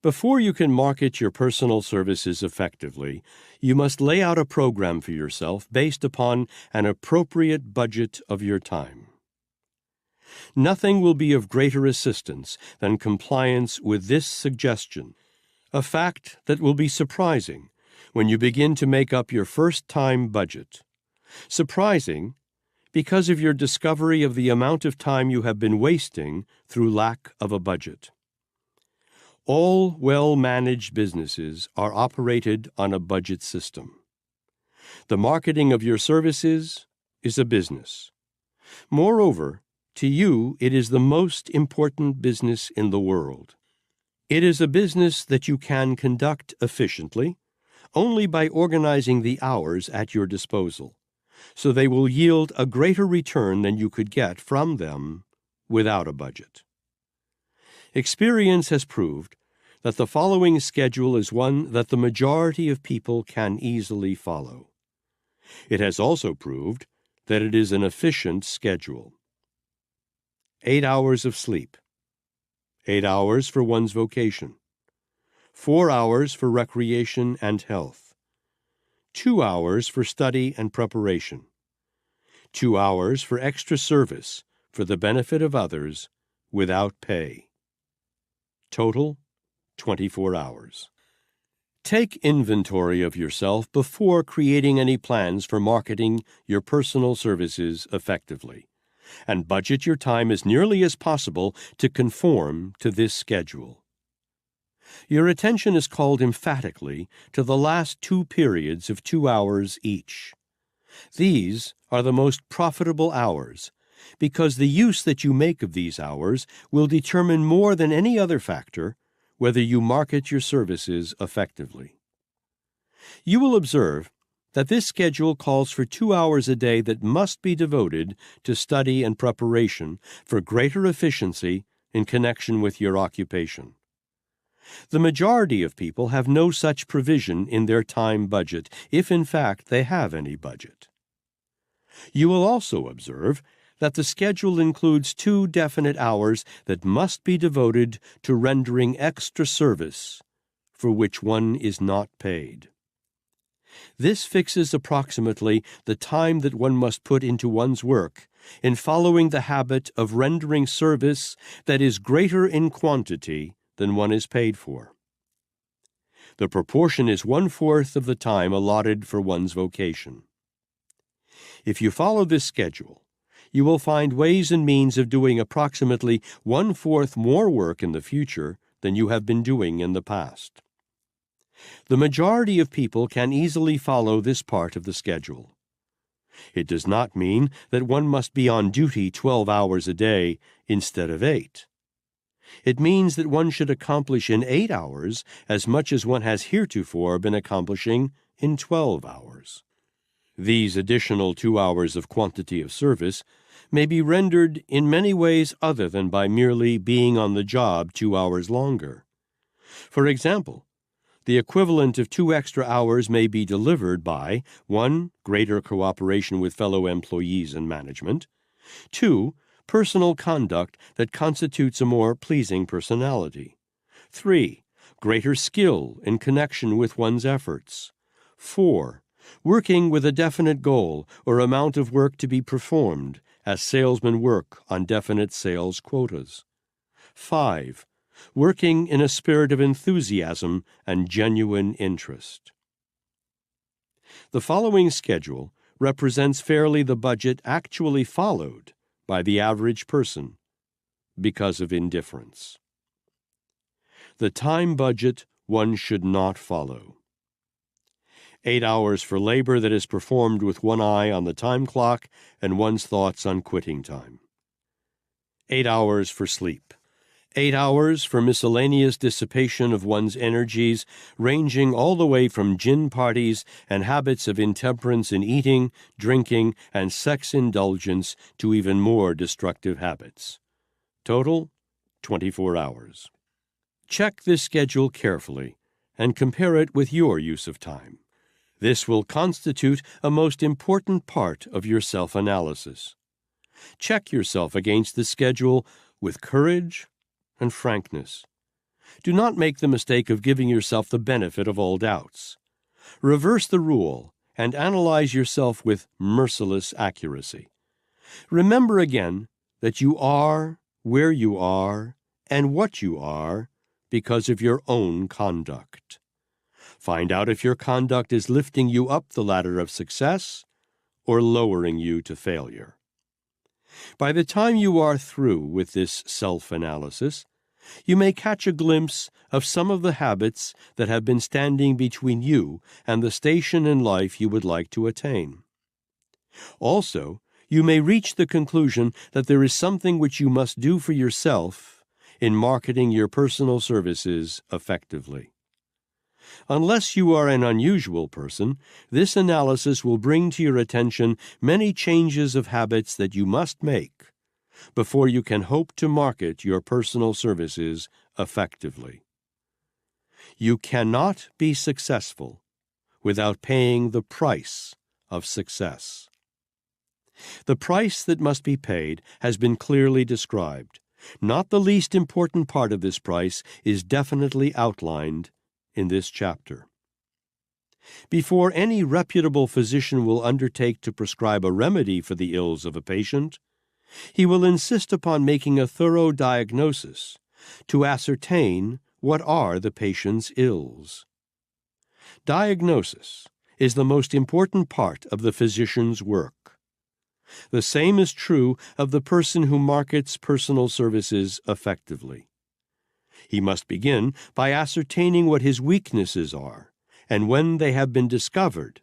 Before you can market your personal services effectively, you must lay out a program for yourself based upon an appropriate budget of your time. Nothing will be of greater assistance than compliance with this suggestion, a fact that will be surprising when you begin to make up your first-time budget. Surprising because of your discovery of the amount of time you have been wasting through lack of a budget. All well-managed businesses are operated on a budget system. The marketing of your services is a business. Moreover, to you, it is the most important business in the world. It is a business that you can conduct efficiently only by organizing the hours at your disposal, so they will yield a greater return than you could get from them without a budget. Experience has proved that the following schedule is one that the majority of people can easily follow. It has also proved that it is an efficient schedule. 8 hours of sleep, 8 hours for one's vocation, 4 hours for recreation and health, 2 hours for study and preparation, 2 hours for extra service for the benefit of others without pay. Total, 24 hours. Take inventory of yourself before creating any plans for marketing your personal services effectively, and budget your time as nearly as possible to conform to this schedule. Your attention is called emphatically to the last 2 periods of 2 hours each. These are the most profitable hours, because the use that you make of these hours will determine more than any other factor whether you market your services effectively. You will observe that this schedule calls for 2 hours a day that must be devoted to study and preparation for greater efficiency in connection with your occupation. The majority of people have no such provision in their time budget, if in fact they have any budget. You will also observe that the schedule includes 2 definite hours that must be devoted to rendering extra service, for which one is not paid. This fixes approximately the time that one must put into one's work in following the habit of rendering service that is greater in quantity than one is paid for. The proportion is 1/4 of the time allotted for one's vocation. If you follow this schedule, you will find ways and means of doing approximately 1/4 more work in the future than you have been doing in the past. The majority of people can easily follow this part of the schedule. It does not mean that one must be on duty 12 hours a day instead of 8. It means that one should accomplish in 8 hours as much as one has heretofore been accomplishing in 12 hours. These additional 2 hours of quantity of service may be rendered in many ways other than by merely being on the job 2 hours longer. For example, the equivalent of 2 extra hours may be delivered by 1. Greater cooperation with fellow employees and management, 2. Personal conduct that constitutes a more pleasing personality, 3. Greater skill in connection with one's efforts, 4. Working with a definite goal or amount of work to be performed, as salesmen work on definite sales quotas, 5. Working in a spirit of enthusiasm and genuine interest. The following schedule represents fairly the budget actually followed by the average person because of indifference. The time budget one should not follow. 8 hours for labor that is performed with one eye on the time clock and one's thoughts on quitting time. 8 hours for sleep. 8 hours for miscellaneous dissipation of one's energies, ranging all the way from gin parties and habits of intemperance in eating, drinking, and sex indulgence to even more destructive habits. Total, 24 hours. Check this schedule carefully and compare it with your use of time. This will constitute a most important part of your self-analysis. Check yourself against the schedule with courage and frankness. Do not make the mistake of giving yourself the benefit of all doubts. Reverse the rule and analyze yourself with merciless accuracy. Remember again that you are where you are and what you are because of your own conduct. Find out if your conduct is lifting you up the ladder of success or lowering you to failure. By the time you are through with this self-analysis, you may catch a glimpse of some of the habits that have been standing between you and the station in life you would like to attain. Also, you may reach the conclusion that there is something which you must do for yourself in marketing your personal services effectively. Unless you are an unusual person, this analysis will bring to your attention many changes of habits that you must make before you can hope to market your personal services effectively. You cannot be successful without paying the price of success. The price that must be paid has been clearly described. Not the least important part of this price is definitely outlined in this chapter. Before any reputable physician will undertake to prescribe a remedy for the ills of a patient, he will insist upon making a thorough diagnosis to ascertain what are the patient's ills. Diagnosis is the most important part of the physician's work. The same is true of the person who markets personal services effectively. He must begin by ascertaining what his weaknesses are, and when they have been discovered,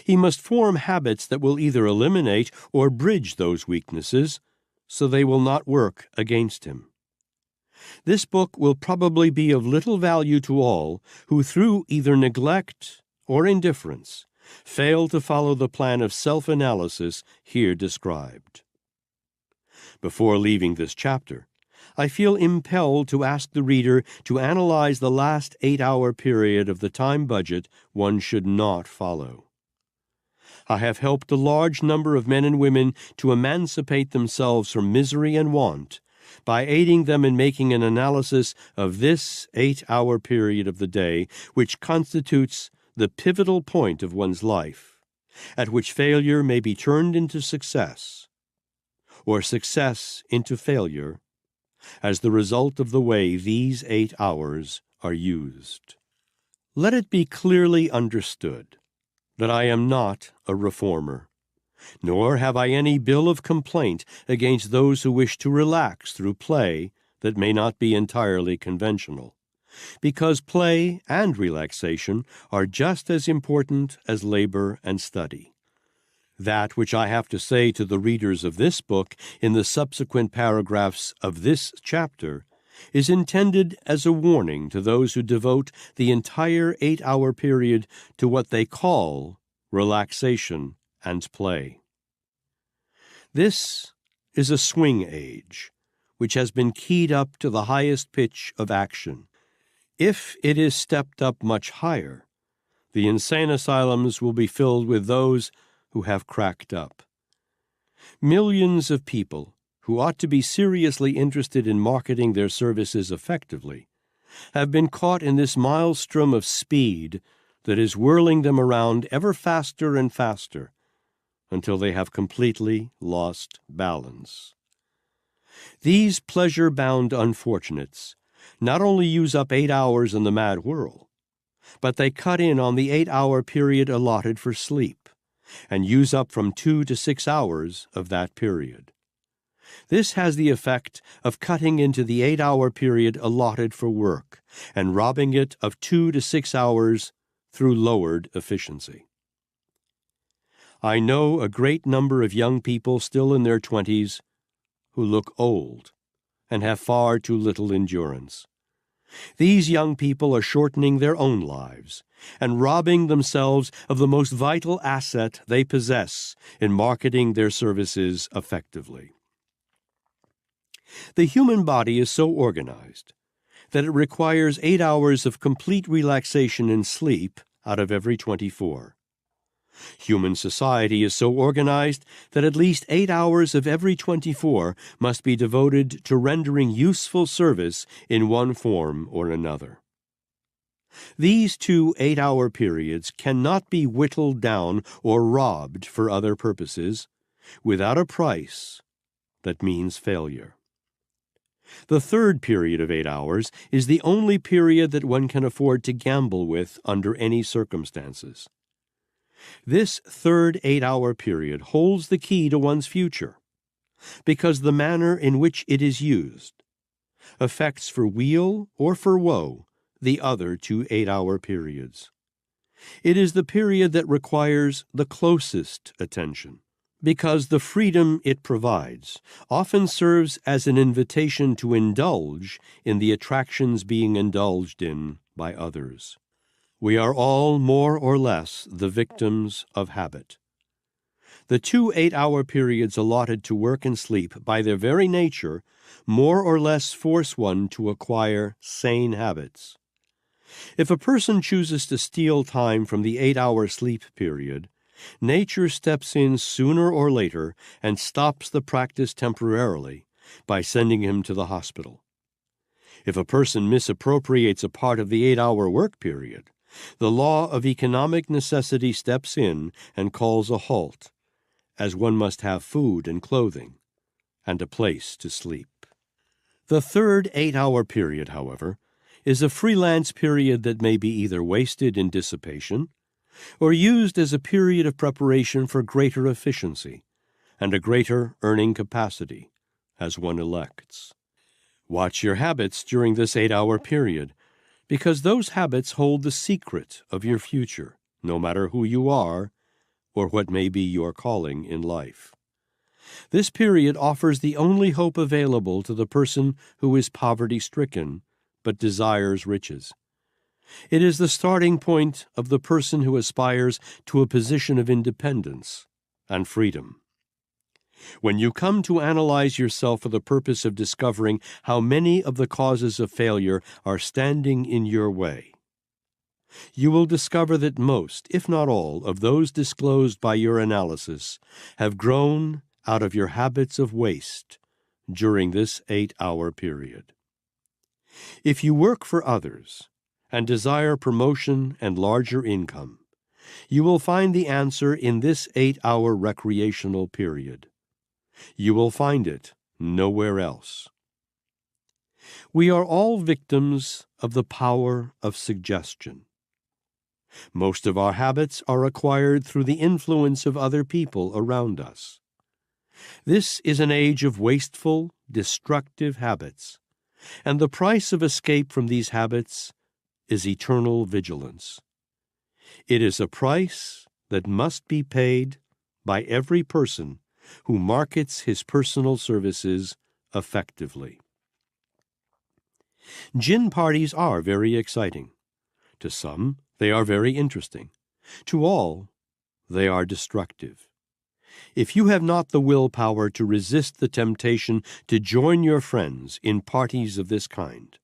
he must form habits that will either eliminate or bridge those weaknesses so they will not work against him. This book will probably be of little value to all who, through either neglect or indifference, fail to follow the plan of self-analysis here described. Before leaving this chapter, I feel impelled to ask the reader to analyze the last 8-hour period of the time budget one should not follow. I have helped a large number of men and women to emancipate themselves from misery and want by aiding them in making an analysis of this 8-hour period of the day, which constitutes the pivotal point of one's life, at which failure may be turned into success, or success into failure, as the result of the way these 8 hours are used. Let it be clearly understood that I am not a reformer, nor have I any bill of complaint against those who wish to relax through play that may not be entirely conventional, because play and relaxation are just as important as labor and study. That which I have to say to the readers of this book in the subsequent paragraphs of this chapter is intended as a warning to those who devote the entire 8-hour period to what they call relaxation and play. This is a swing age, which has been keyed up to the highest pitch of action. If it is stepped up much higher, the insane asylums will be filled with those who have cracked up. Millions of people who ought to be seriously interested in marketing their services effectively have been caught in this maelstrom of speed that is whirling them around ever faster and faster until they have completely lost balance. These pleasure-bound unfortunates not only use up 8 hours in the mad whirl, but they cut in on the 8-hour period allotted for sleep and use up from 2 to 6 hours of that period. This has the effect of cutting into the 8-hour period allotted for work and robbing it of 2 to 6 hours through lowered efficiency. I know a great number of young people still in their 20s who look old and have far too little endurance. These young people are shortening their own lives and robbing themselves of the most vital asset they possess in marketing their services effectively. The human body is so organized that it requires 8 hours of complete relaxation and sleep out of every 24. Human society is so organized that at least 8 hours of every 24 must be devoted to rendering useful service in one form or another. These 2 8-hour periods cannot be whittled down or robbed for other purposes without a price that means failure. The third period of 8 hours is the only period that one can afford to gamble with under any circumstances. This third 8-hour period holds the key to one's future, because the manner in which it is used affects for weal or for woe the other 2 8-hour periods. It is the period that requires the closest attention, because the freedom it provides often serves as an invitation to indulge in the attractions being indulged in by others. We are all more or less the victims of habit. The 2 8-hour periods allotted to work and sleep, by their very nature, more or less force one to acquire sane habits. If a person chooses to steal time from the 8-hour sleep period, nature steps in sooner or later and stops the practice temporarily by sending him to the hospital. If a person misappropriates a part of the 8-hour work period, the law of economic necessity steps in and calls a halt, as one must have food and clothing and a place to sleep. The third 8-hour period, however, is a freelance period that may be either wasted in dissipation or used as a period of preparation for greater efficiency and a greater earning capacity, as one elects. Watch your habits during this 8-hour period, because those habits hold the secret of your future, no matter who you are or what may be your calling in life. This period offers the only hope available to the person who is poverty-stricken but desires riches. It is the starting point of the person who aspires to a position of independence and freedom. When you come to analyze yourself for the purpose of discovering how many of the causes of failure are standing in your way, you will discover that most, if not all, of those disclosed by your analysis have grown out of your habits of waste during this 8-hour period. If you work for others and desire promotion and larger income, you will find the answer in this 8-hour recreational period. You will find it nowhere else. We are all victims of the power of suggestion. Most of our habits are acquired through the influence of other people around us. This is an age of wasteful, destructive habits, and the price of escape from these habits is eternal vigilance. It is a price that must be paid by every person who markets his personal services effectively. Gin parties are very exciting. To some, they are very interesting. To all, they are destructive. If you have not the willpower to resist the temptation to join your friends in parties of this kind,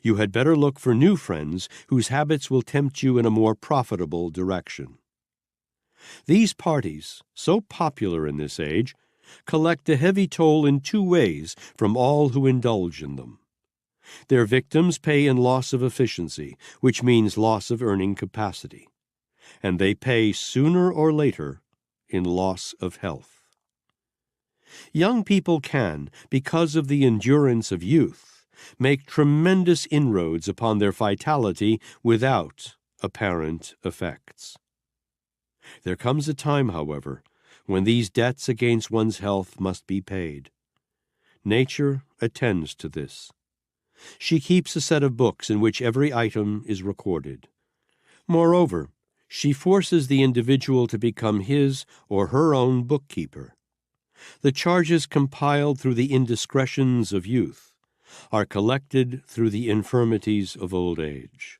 you had better look for new friends whose habits will tempt you in a more profitable direction. These parties, so popular in this age, collect a heavy toll in two ways from all who indulge in them. Their victims pay in loss of efficiency, which means loss of earning capacity, and they pay sooner or later in loss of health. Young people can, because of the endurance of youth, make tremendous inroads upon their vitality without apparent effects. There comes a time, however, when these debts against one's health must be paid. Nature attends to this. She keeps a set of books in which every item is recorded. Moreover, she forces the individual to become his or her own bookkeeper. The charges compiled through the indiscretions of youth are collected through the infirmities of old age.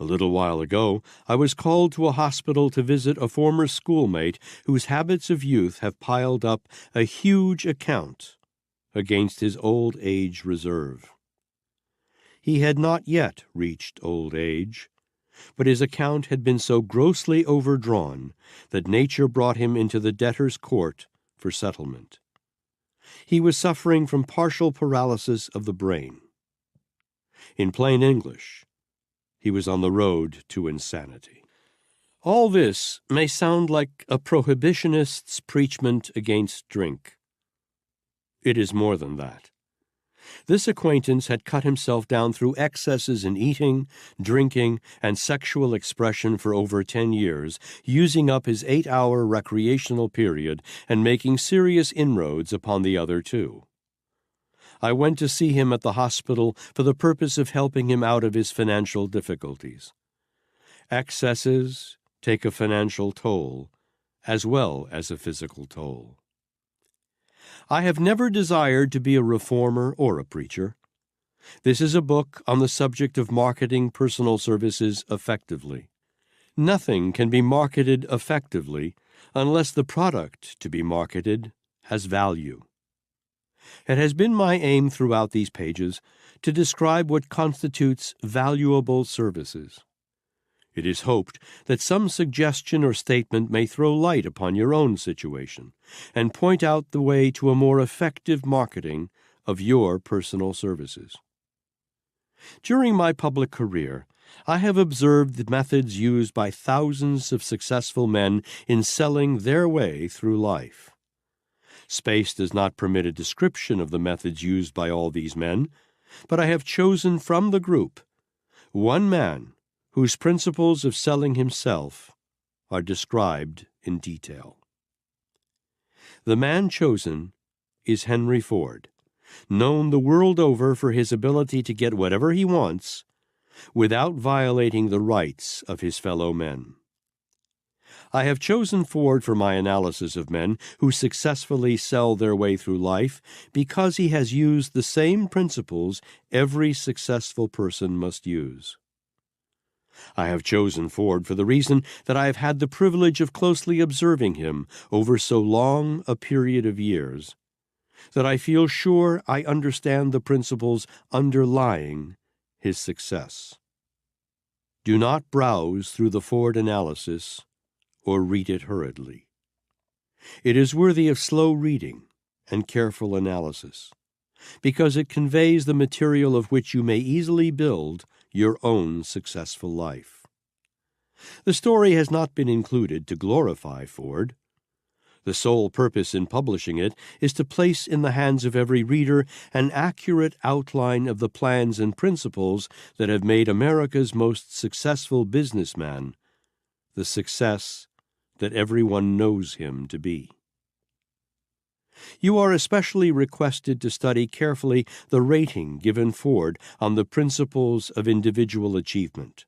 A little while ago, I was called to a hospital to visit a former schoolmate whose habits of youth have piled up a huge account against his old age reserve. He had not yet reached old age, but his account had been so grossly overdrawn that nature brought him into the debtor's court for settlement. He was suffering from partial paralysis of the brain. In plain English, he was on the road to insanity. All this may sound like a prohibitionist's preachment against drink. It is more than that. This acquaintance had cut himself down through excesses in eating, drinking, and sexual expression for over 10 years, using up his 8-hour recreational period and making serious inroads upon the other 2. I went to see him at the hospital for the purpose of helping him out of his financial difficulties. Excesses take a financial toll, as well as a physical toll. I have never desired to be a reformer or a preacher. This is a book on the subject of marketing personal services effectively. Nothing can be marketed effectively unless the product to be marketed has value. It has been my aim throughout these pages to describe what constitutes valuable services. It is hoped that some suggestion or statement may throw light upon your own situation and point out the way to a more effective marketing of your personal services. During my public career, I have observed the methods used by thousands of successful men in selling their way through life. Space does not permit a description of the methods used by all these men, but I have chosen from the group one man whose principles of selling himself are described in detail. The man chosen is Henry Ford, known the world over for his ability to get whatever he wants without violating the rights of his fellow men. I have chosen Ford for my analysis of men who successfully sell their way through life because he has used the same principles every successful person must use. I have chosen Ford for the reason that I have had the privilege of closely observing him over so long a period of years, that I feel sure I understand the principles underlying his success. Do not browse through the Ford analysis or read it hurriedly. It is worthy of slow reading and careful analysis, because it conveys the material of which you may easily build your own successful life. The story has not been included to glorify Ford. The sole purpose in publishing it is to place in the hands of every reader an accurate outline of the plans and principles that have made America's most successful businessman the success that everyone knows him to be. You are especially requested to study carefully the rating given Ford on the principles of individual achievement.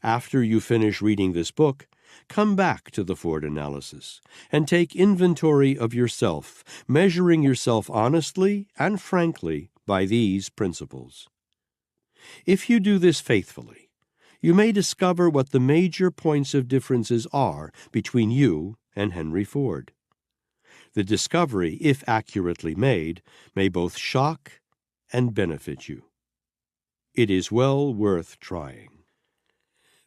After you finish reading this book, Come back to the Ford analysis and take inventory of yourself, measuring yourself honestly and frankly by these principles. If you do this faithfully, you may discover what the major points of differences are between you and Henry Ford. The discovery, if accurately made, may both shock and benefit you. It is well worth trying.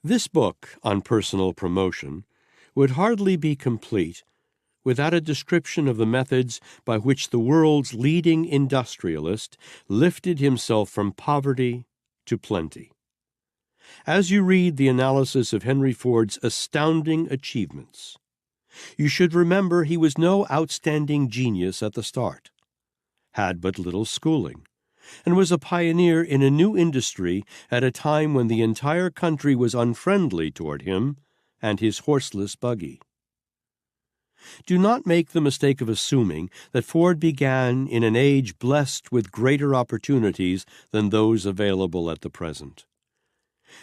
This book on personal promotion would hardly be complete without a description of the methods by which the world's leading industrialist lifted himself from poverty to plenty. As you read the analysis of Henry Ford's astounding achievements, you should remember he was no outstanding genius at the start, had but little schooling, and was a pioneer in a new industry at a time when the entire country was unfriendly toward him and his horseless buggy. Do not make the mistake of assuming that Ford began in an age blessed with greater opportunities than those available at the present.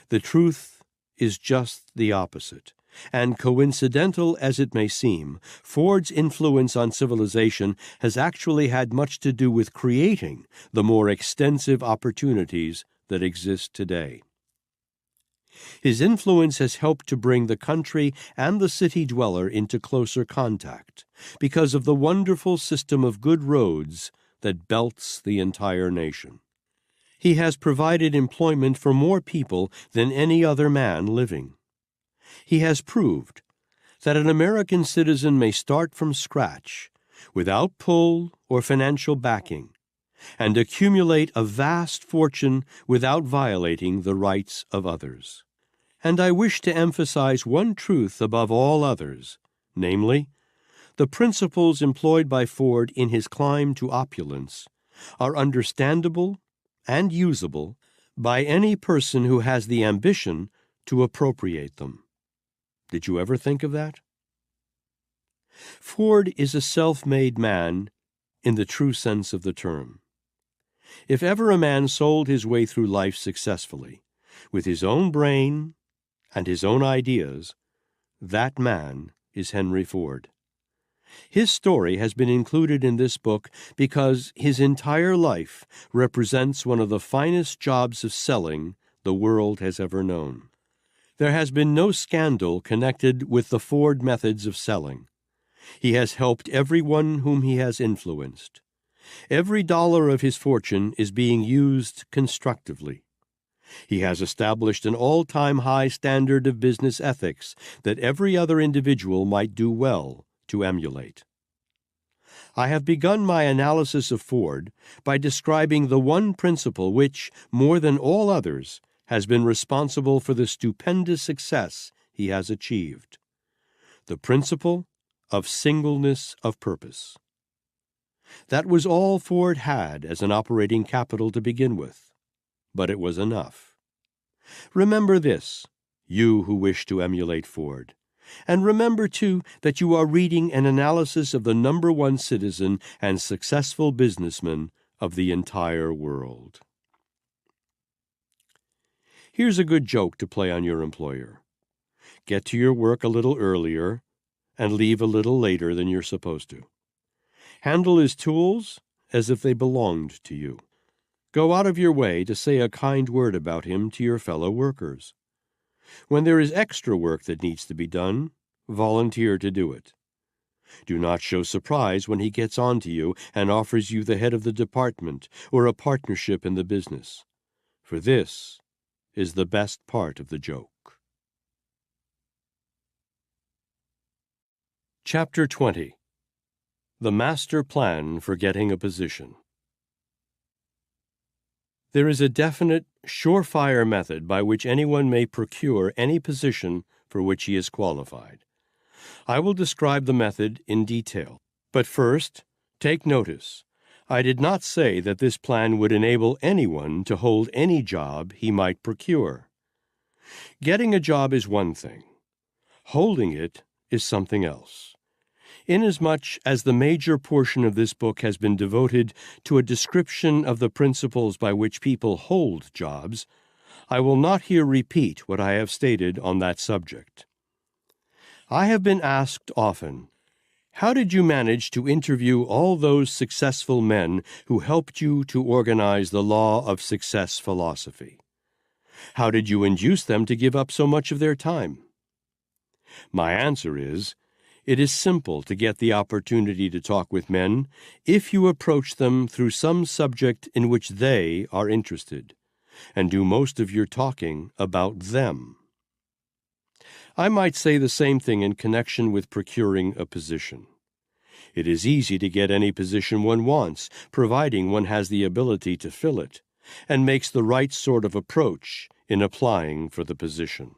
The truth is just the opposite, and coincidental as it may seem, Ford's influence on civilization has actually had much to do with creating the more extensive opportunities that exist today. His influence has helped to bring the country and the city dweller into closer contact because of the wonderful system of good roads that belts the entire nation. He has provided employment for more people than any other man living. He has proved that an American citizen may start from scratch, without pull or financial backing, and accumulate a vast fortune without violating the rights of others. And I wish to emphasize one truth above all others, namely, the principles employed by Ford in his climb to opulence are understandable and usable by any person who has the ambition to appropriate them. Did you ever think of that? Ford is a self-made man in the true sense of the term. If ever a man sold his way through life successfully, with his own brain and his own ideas, that man is Henry Ford. His story has been included in this book because his entire life represents one of the finest jobs of selling the world has ever known. There has been no scandal connected with the Ford methods of selling. He has helped everyone whom he has influenced. Every dollar of his fortune is being used constructively. He has established an all-time high standard of business ethics that every other individual might do well to emulate. I have begun my analysis of Ford by describing the one principle which, more than all others, has been responsible for the stupendous success he has achieved: the principle of singleness of purpose. That was all Ford had as an operating capital to begin with, but it was enough. Remember this, you who wish to emulate Ford, and remember, too, that you are reading an analysis of the number one citizen and successful businessman of the entire world. Here's a good joke to play on your employer. Get to your work a little earlier and leave a little later than you're supposed to. Handle his tools as if they belonged to you. Go out of your way to say a kind word about him to your fellow workers. When there is extra work that needs to be done, volunteer to do it. Do not show surprise when he gets on to you and offers you the head of the department or a partnership in the business, for this is the best part of the joke. Chapter 20. The Master Plan for Getting a Position. There is a definite, surefire method by which anyone may procure any position for which he is qualified. I will describe the method in detail. But first, take notice. I did not say that this plan would enable anyone to hold any job he might procure. Getting a job is one thing. Holding it is something else. Inasmuch as the major portion of this book has been devoted to a description of the principles by which people hold jobs, I will not here repeat what I have stated on that subject. I have been asked often, how did you manage to interview all those successful men who helped you to organize the law of success philosophy? How did you induce them to give up so much of their time? My answer is, it is simple to get the opportunity to talk with men if you approach them through some subject in which they are interested, and do most of your talking about them. I might say the same thing in connection with procuring a position. It is easy to get any position one wants, providing one has the ability to fill it, and makes the right sort of approach in applying for the position.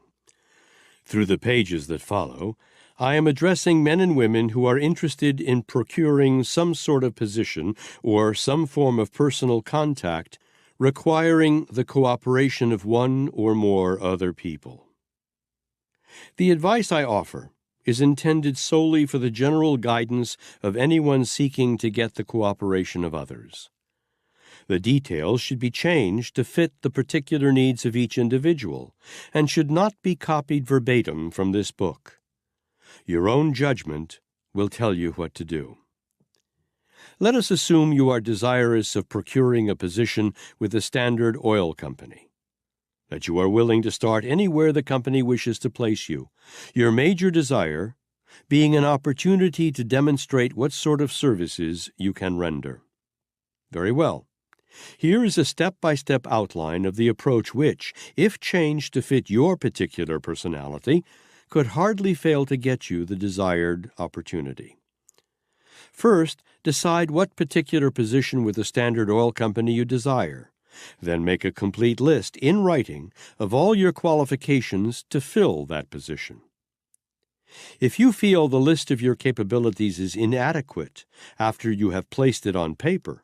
Through the pages that follow, I am addressing men and women who are interested in procuring some sort of position or some form of personal contact requiring the cooperation of one or more other people. The advice I offer is intended solely for the general guidance of anyone seeking to get the cooperation of others. The details should be changed to fit the particular needs of each individual, and should not be copied verbatim from this book. Your own judgment will tell you what to do. Let us assume you are desirous of procuring a position with the Standard Oil Company, that you are willing to start anywhere the company wishes to place you, your major desire being an opportunity to demonstrate what sort of services you can render. Very well. Here is a step-by-step outline of the approach which, if changed to fit your particular personality, could hardly fail to get you the desired opportunity. First, decide what particular position with the Standard Oil Company you desire. Then make a complete list in writing of all your qualifications to fill that position. If you feel the list of your capabilities is inadequate after you have placed it on paper,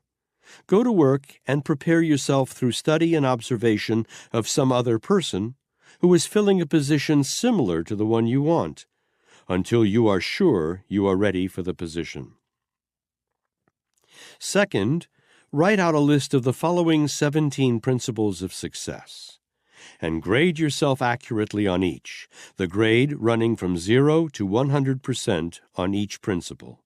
go to work and prepare yourself through study and observation of some other person who is filling a position similar to the one you want, until you are sure you are ready for the position. Second, write out a list of the following 17 principles of success, and grade yourself accurately on each, the grade running from 0 to 100% on each principle.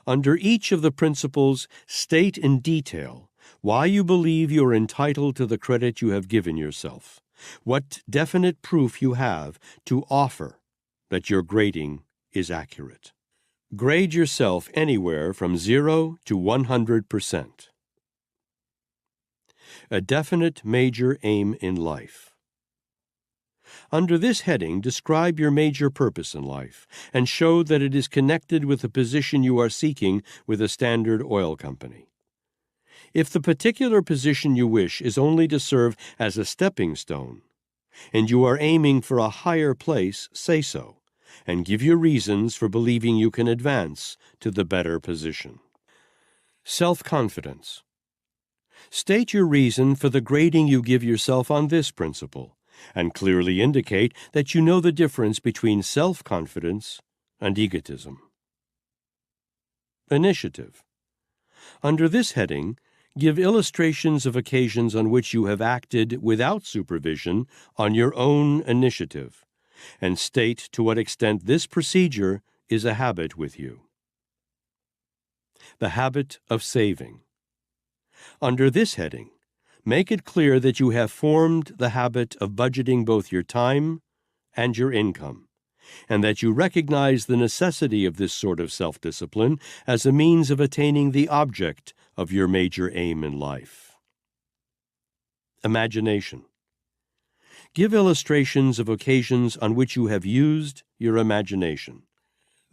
Under each of the principles, state in detail why you believe you are entitled to the credit you have given yourself, what definite proof you have to offer that your grading is accurate. Grade yourself anywhere from 0 to 100%. A definite major aim in life. Under this heading, describe your major purpose in life and show that it is connected with the position you are seeking with a Standard Oil Company. If the particular position you wish is only to serve as a stepping stone, and you are aiming for a higher place, say so, and give your reasons for believing you can advance to the better position. Self-confidence. State your reason for the grading you give yourself on this principle, and clearly indicate that you know the difference between self-confidence and egotism. Initiative. Under this heading, give illustrations of occasions on which you have acted without supervision on your own initiative, and state to what extent this procedure is a habit with you. The habit of saving. Under this heading, make it clear that you have formed the habit of budgeting both your time and your income, and that you recognize the necessity of this sort of self-discipline as a means of attaining the object of your major aim in life. Imagination. Give illustrations of occasions on which you have used your imagination.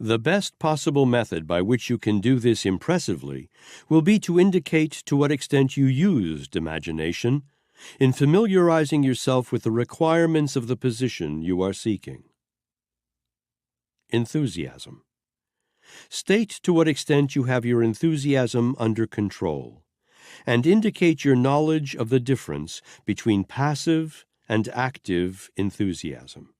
The best possible method by which you can do this impressively will be to indicate to what extent you used imagination in familiarizing yourself with the requirements of the position you are seeking. Enthusiasm. State to what extent you have your enthusiasm under control, and indicate your knowledge of the difference between passive and active enthusiasm.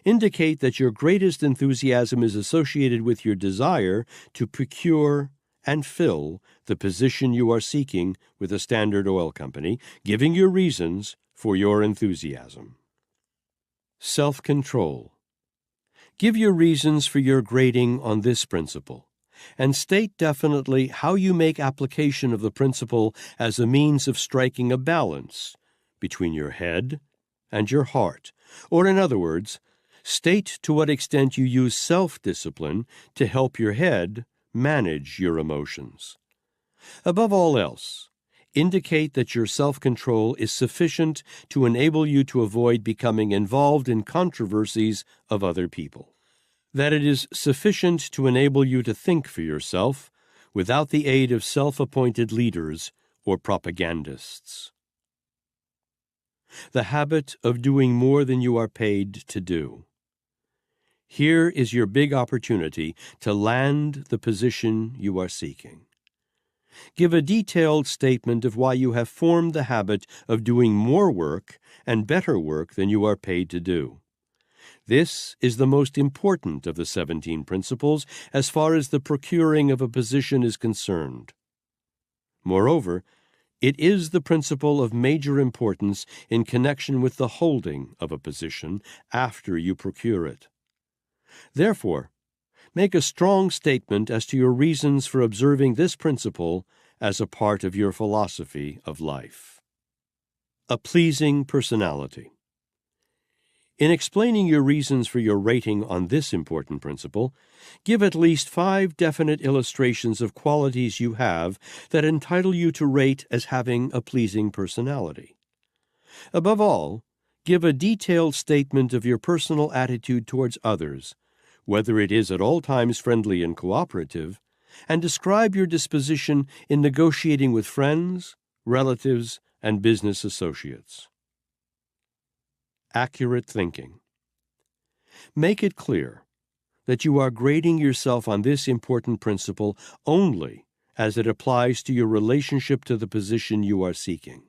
Indicate that your greatest enthusiasm is associated with your desire to procure and fill the position you are seeking with the Standard Oil Company, giving your reasons for your enthusiasm. Self-control. Give your reasons for your grading on this principle, and state definitely how you make application of the principle as a means of striking a balance between your head and your heart, or in other words, state to what extent you use self-discipline to help your head manage your emotions. Above all else, indicate that your self-control is sufficient to enable you to avoid becoming involved in controversies of other people, that it is sufficient to enable you to think for yourself without the aid of self-appointed leaders or propagandists. The habit of doing more than you are paid to do. Here is your big opportunity to land the position you are seeking. Give a detailed statement of why you have formed the habit of doing more work and better work than you are paid to do. This is the most important of the 17 principles as far as the procuring of a position is concerned. Moreover, it is the principle of major importance in connection with the holding of a position after you procure it. Therefore, make a strong statement as to your reasons for observing this principle as a part of your philosophy of life. A pleasing personality. In explaining your reasons for your rating on this important principle, give at least 5 definite illustrations of qualities you have that entitle you to rate as having a pleasing personality. Above all, give a detailed statement of your personal attitude towards others, whether it is at all times friendly and cooperative, and describe your disposition in negotiating with friends, relatives, and business associates. Accurate thinking. Make it clear that you are grading yourself on this important principle only as it applies to your relationship to the position you are seeking.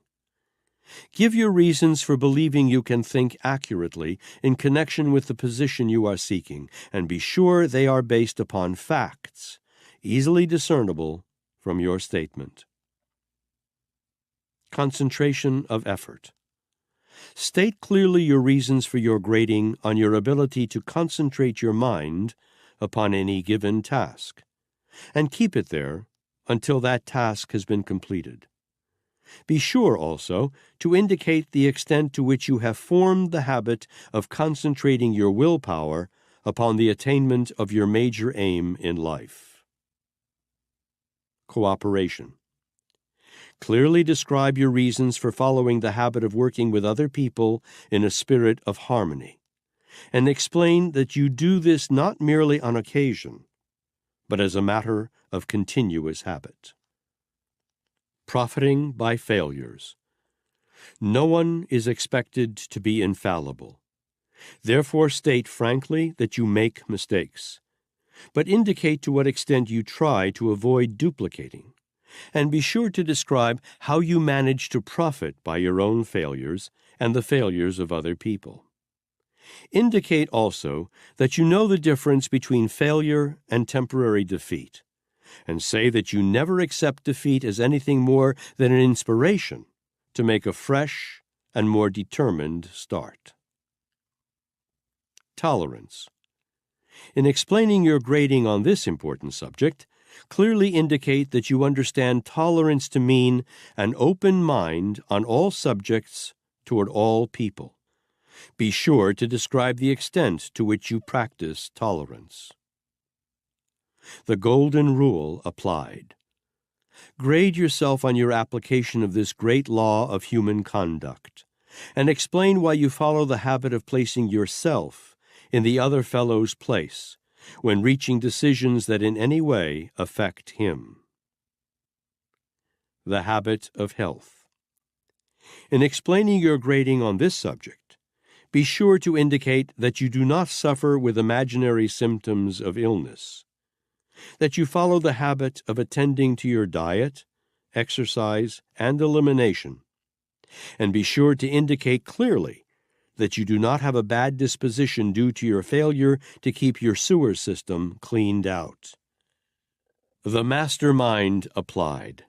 Give your reasons for believing you can think accurately in connection with the position you are seeking, and be sure they are based upon facts, easily discernible from your statement. Concentration of effort. State clearly your reasons for your grading on your ability to concentrate your mind upon any given task, and keep it there until that task has been completed. Be sure also to indicate the extent to which you have formed the habit of concentrating your willpower upon the attainment of your major aim in life. Cooperation. Clearly describe your reasons for following the habit of working with other people in a spirit of harmony, and explain that you do this not merely on occasion, but as a matter of continuous habit. Profiting by failures. No one is expected to be infallible. Therefore, state frankly that you make mistakes, but indicate to what extent you try to avoid duplicating, and be sure to describe how you manage to profit by your own failures and the failures of other people. Indicate also that you know the difference between failure and temporary defeat, and say that you never accept defeat as anything more than an inspiration to make a fresh and more determined start. Tolerance. In explaining your grading on this important subject, clearly indicate that you understand tolerance to mean an open mind on all subjects toward all people. Be sure to describe the extent to which you practice tolerance. The golden rule applied. Grade yourself on your application of this great law of human conduct, and explain why you follow the habit of placing yourself in the other fellow's place when reaching decisions that in any way affect him. The habit of health. In explaining your grading on this subject, be sure to indicate that you do not suffer with imaginary symptoms of illness, that you follow the habit of attending to your diet, exercise, and elimination, and be sure to indicate clearly that you do not have a bad disposition due to your failure to keep your sewer system cleaned out. The mastermind applied.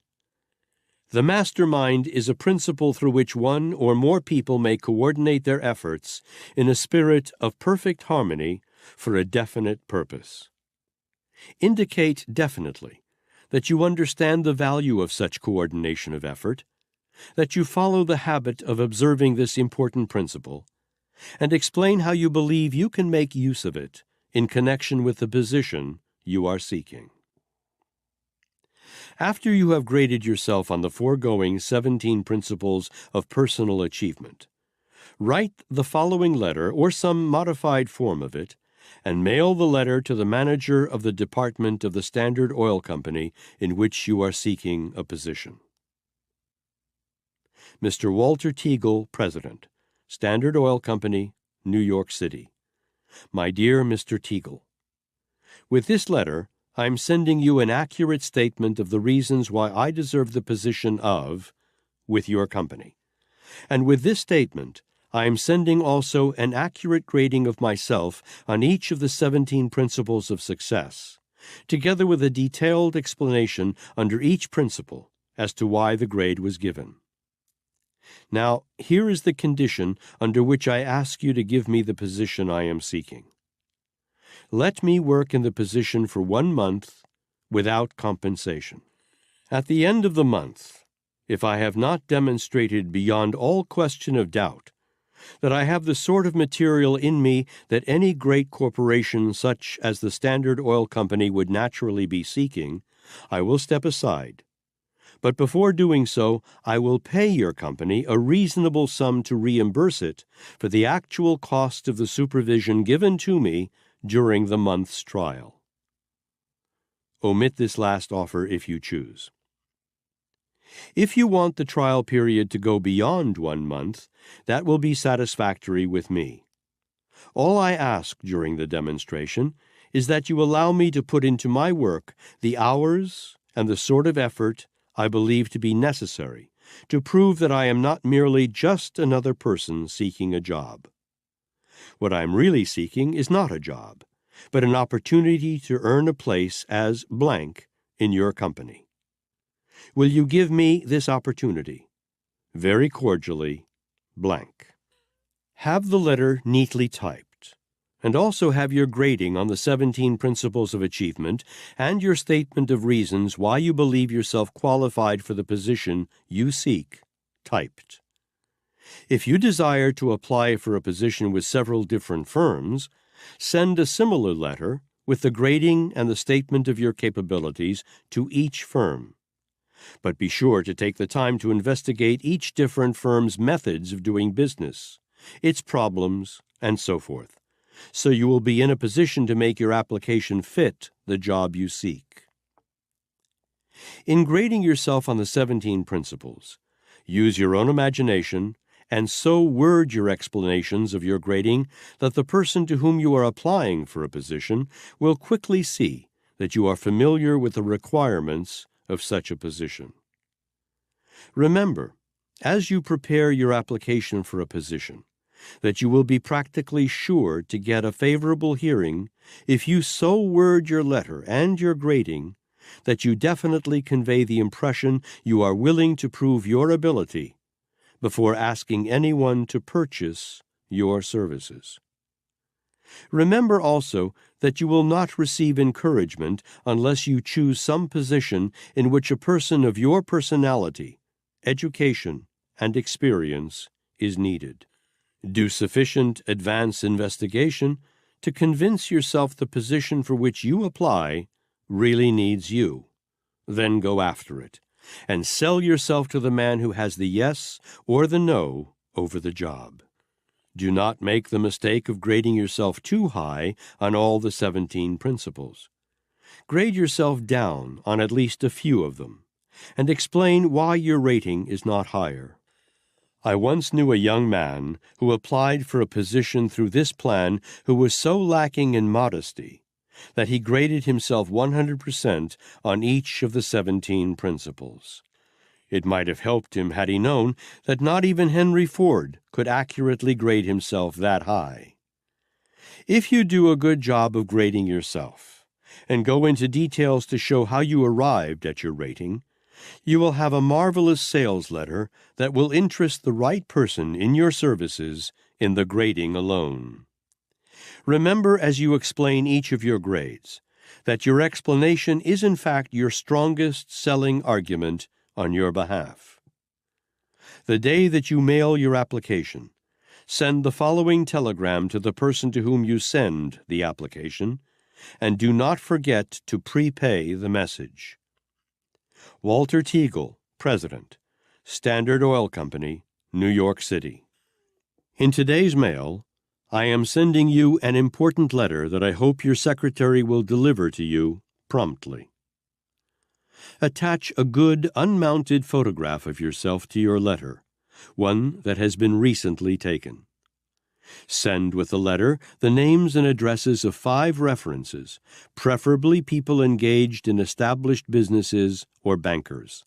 The mastermind is a principle through which one or more people may coordinate their efforts in a spirit of perfect harmony for a definite purpose. Indicate definitely that you understand the value of such coordination of effort, that you follow the habit of observing this important principle, and explain how you believe you can make use of it in connection with the position you are seeking. After you have graded yourself on the foregoing 17 principles of personal achievement, write the following letter or some modified form of it, and mail the letter to the manager of the department of the Standard Oil Company in which you are seeking a position. Mr. Walter Teagle, President, Standard Oil Company, New York City. My dear Mr. Teagle, with this letter, I am sending you an accurate statement of the reasons why I deserve the position of, with your company. And with this statement, I am sending also an accurate grading of myself on each of the 17 principles of success, together with a detailed explanation under each principle as to why the grade was given. Now, here is the condition under which I ask you to give me the position I am seeking. Let me work in the position for 1 month without compensation. At the end of the month, if I have not demonstrated beyond all question of doubt that I have the sort of material in me that any great corporation such as the Standard Oil Company would naturally be seeking, I will step aside. But before doing so, I will pay your company a reasonable sum to reimburse it for the actual cost of the supervision given to me during the month's trial. Omit this last offer if you choose. If you want the trial period to go beyond 1 month, that will be satisfactory with me. All I ask during the demonstration is that you allow me to put into my work the hours and the sort of effort I believe to be necessary to prove that I am not merely just another person seeking a job. What I am really seeking is not a job, but an opportunity to earn a place as blank in your company. Will you give me this opportunity? Very cordially, blank. Have the letter neatly typed, and also have your grading on the 17 principles of achievement and your statement of reasons why you believe yourself qualified for the position you seek typed. If you desire to apply for a position with several different firms, send a similar letter with the grading and the statement of your capabilities to each firm. But be sure to take the time to investigate each different firm's methods of doing business, its problems, and so forth, so you will be in a position to make your application fit the job you seek. In grading yourself on the 17 principles, use your own imagination and so word your explanations of your grading that the person to whom you are applying for a position will quickly see that you are familiar with the requirements of such a position. Remember, as you prepare your application for a position, that you will be practically sure to get a favorable hearing if you so word your letter and your grading that you definitely convey the impression you are willing to prove your ability before asking anyone to purchase your services. Remember also that you will not receive encouragement unless you choose some position in which a person of your personality, education, and experience is needed. Do sufficient advance investigation to convince yourself the position for which you apply really needs you. Then go after it, and sell yourself to the man who has the yes or the no over the job. Do not make the mistake of grading yourself too high on all the 17 principles. Grade yourself down on at least a few of them, and explain why your rating is not higher. I once knew a young man who applied for a position through this plan who was so lacking in modesty that he graded himself 100% on each of the 17 principles. It might have helped him had he known that not even Henry Ford could accurately grade himself that high. If you do a good job of grading yourself, and go into details to show how you arrived at your rating, you will have a marvelous sales letter that will interest the right person in your services in the grading alone. Remember as you explain each of your grades that your explanation is in fact your strongest selling argument on your behalf. The day that you mail your application, send the following telegram to the person to whom you send the application, and do not forget to prepay the message. Walter Teagle, President, Standard Oil Company, New York City. In today's mail, I am sending you an important letter that I hope your secretary will deliver to you promptly. Attach a good unmounted photograph of yourself to your letter, one that has been recently taken. Send with the letter the names and addresses of 5 references, preferably people engaged in established businesses or bankers.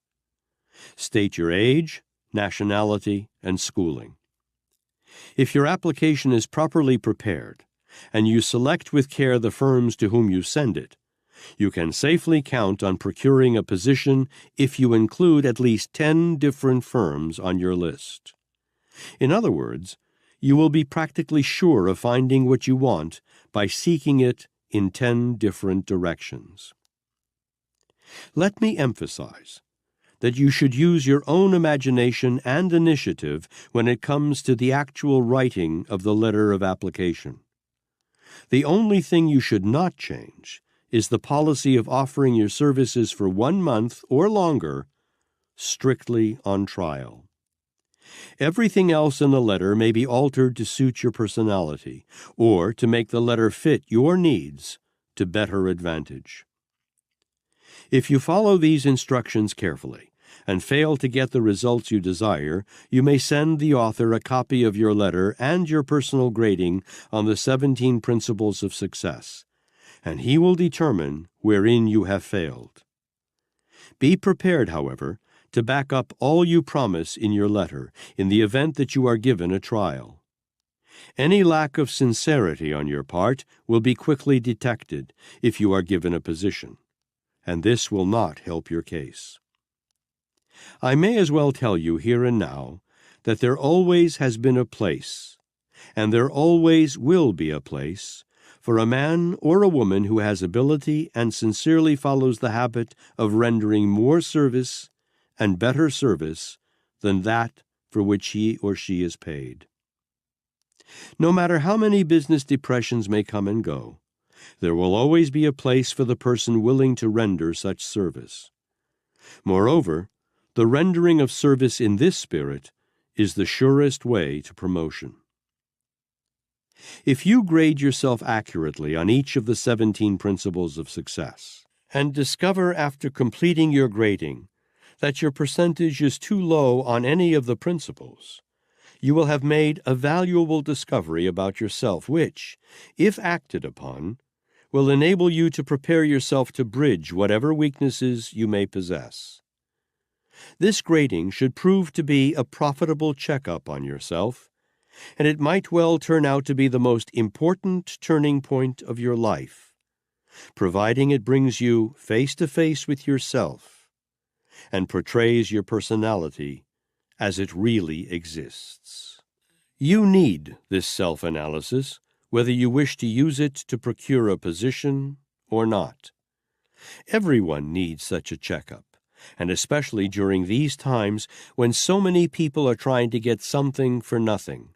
State your age, nationality, and schooling. If your application is properly prepared, and you select with care the firms to whom you send it, you can safely count on procuring a position if you include at least 10 different firms on your list. In other words, you will be practically sure of finding what you want by seeking it in 10 different directions. Let me emphasize that you should use your own imagination and initiative when it comes to the actual writing of the letter of application. The only thing you should not change is the policy of offering your services for 1 month or longer, strictly on trial. Everything else in the letter may be altered to suit your personality, or to make the letter fit your needs to better advantage. If you follow these instructions carefully and fail to get the results you desire, you may send the author a copy of your letter and your personal grading on the 17 Principles of Success, and he will determine wherein you have failed. Be prepared, however, to back up all you promise in your letter in the event that you are given a trial. Any lack of sincerity on your part will be quickly detected if you are given a position, and this will not help your case. I may as well tell you here and now that there always has been a place, and there always will be a place, for a man or a woman who has ability and sincerely follows the habit of rendering more service and better service than that for which he or she is paid. No matter how many business depressions may come and go, there will always be a place for the person willing to render such service. Moreover, the rendering of service in this spirit is the surest way to promotion. If you grade yourself accurately on each of the 17 principles of success, and discover after completing your grading that your percentage is too low on any of the principles, you will have made a valuable discovery about yourself which, if acted upon, will enable you to prepare yourself to bridge whatever weaknesses you may possess. This grading should prove to be a profitable checkup on yourself, and it might well turn out to be the most important turning point of your life, providing it brings you face to face with yourself and portrays your personality as it really exists. You need this self-analysis, whether you wish to use it to procure a position or not. Everyone needs such a checkup, and especially during these times when so many people are trying to get something for nothing,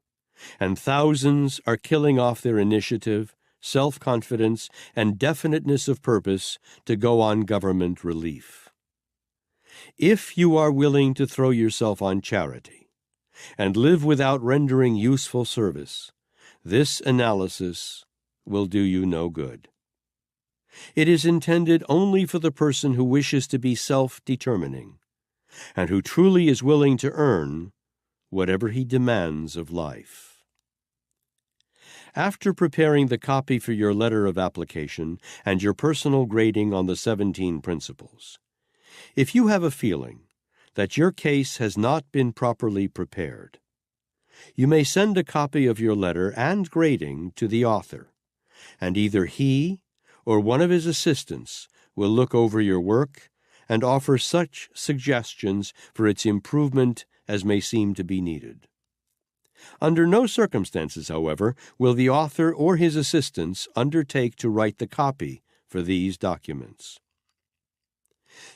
and thousands are killing off their initiative, self-confidence, and definiteness of purpose to go on government relief. If you are willing to throw yourself on charity and live without rendering useful service, this analysis will do you no good. It is intended only for the person who wishes to be self-determining and who truly is willing to earn whatever he demands of life. After preparing the copy for your letter of application and your personal grading on the 17 principles, if you have a feeling that your case has not been properly prepared, you may send a copy of your letter and grading to the author, and either he or one of his assistants will look over your work and offer such suggestions for its improvement as may seem to be needed. Under no circumstances, however, will the author or his assistants undertake to write the copy for these documents.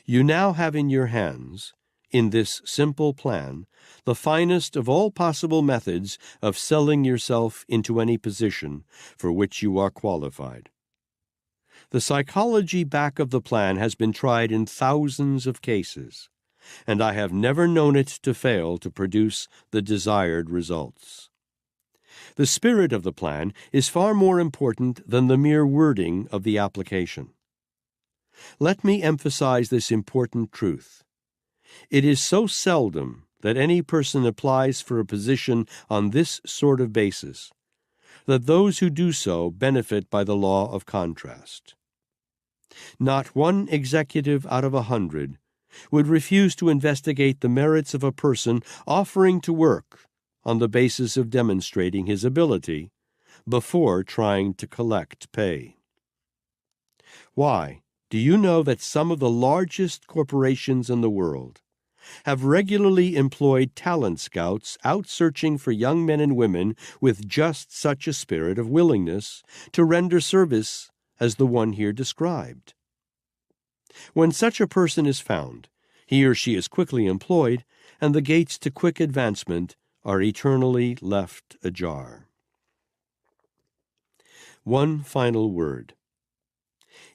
You now have in your hands, in this simple plan, the finest of all possible methods of selling yourself into any position for which you are qualified. The psychology back of the plan has been tried in thousands of cases, and I have never known it to fail to produce the desired results. The spirit of the plan is far more important than the mere wording of the application. Let me emphasize this important truth. It is so seldom that any person applies for a position on this sort of basis that those who do so benefit by the law of contrast. Not one executive out of 100 would refuse to investigate the merits of a person offering to work on the basis of demonstrating his ability before trying to collect pay. Why? Do you know that some of the largest corporations in the world have regularly employed talent scouts out searching for young men and women with just such a spirit of willingness to render service as the one here described? When such a person is found, he or she is quickly employed, and the gates to quick advancement are eternally left ajar. One final word.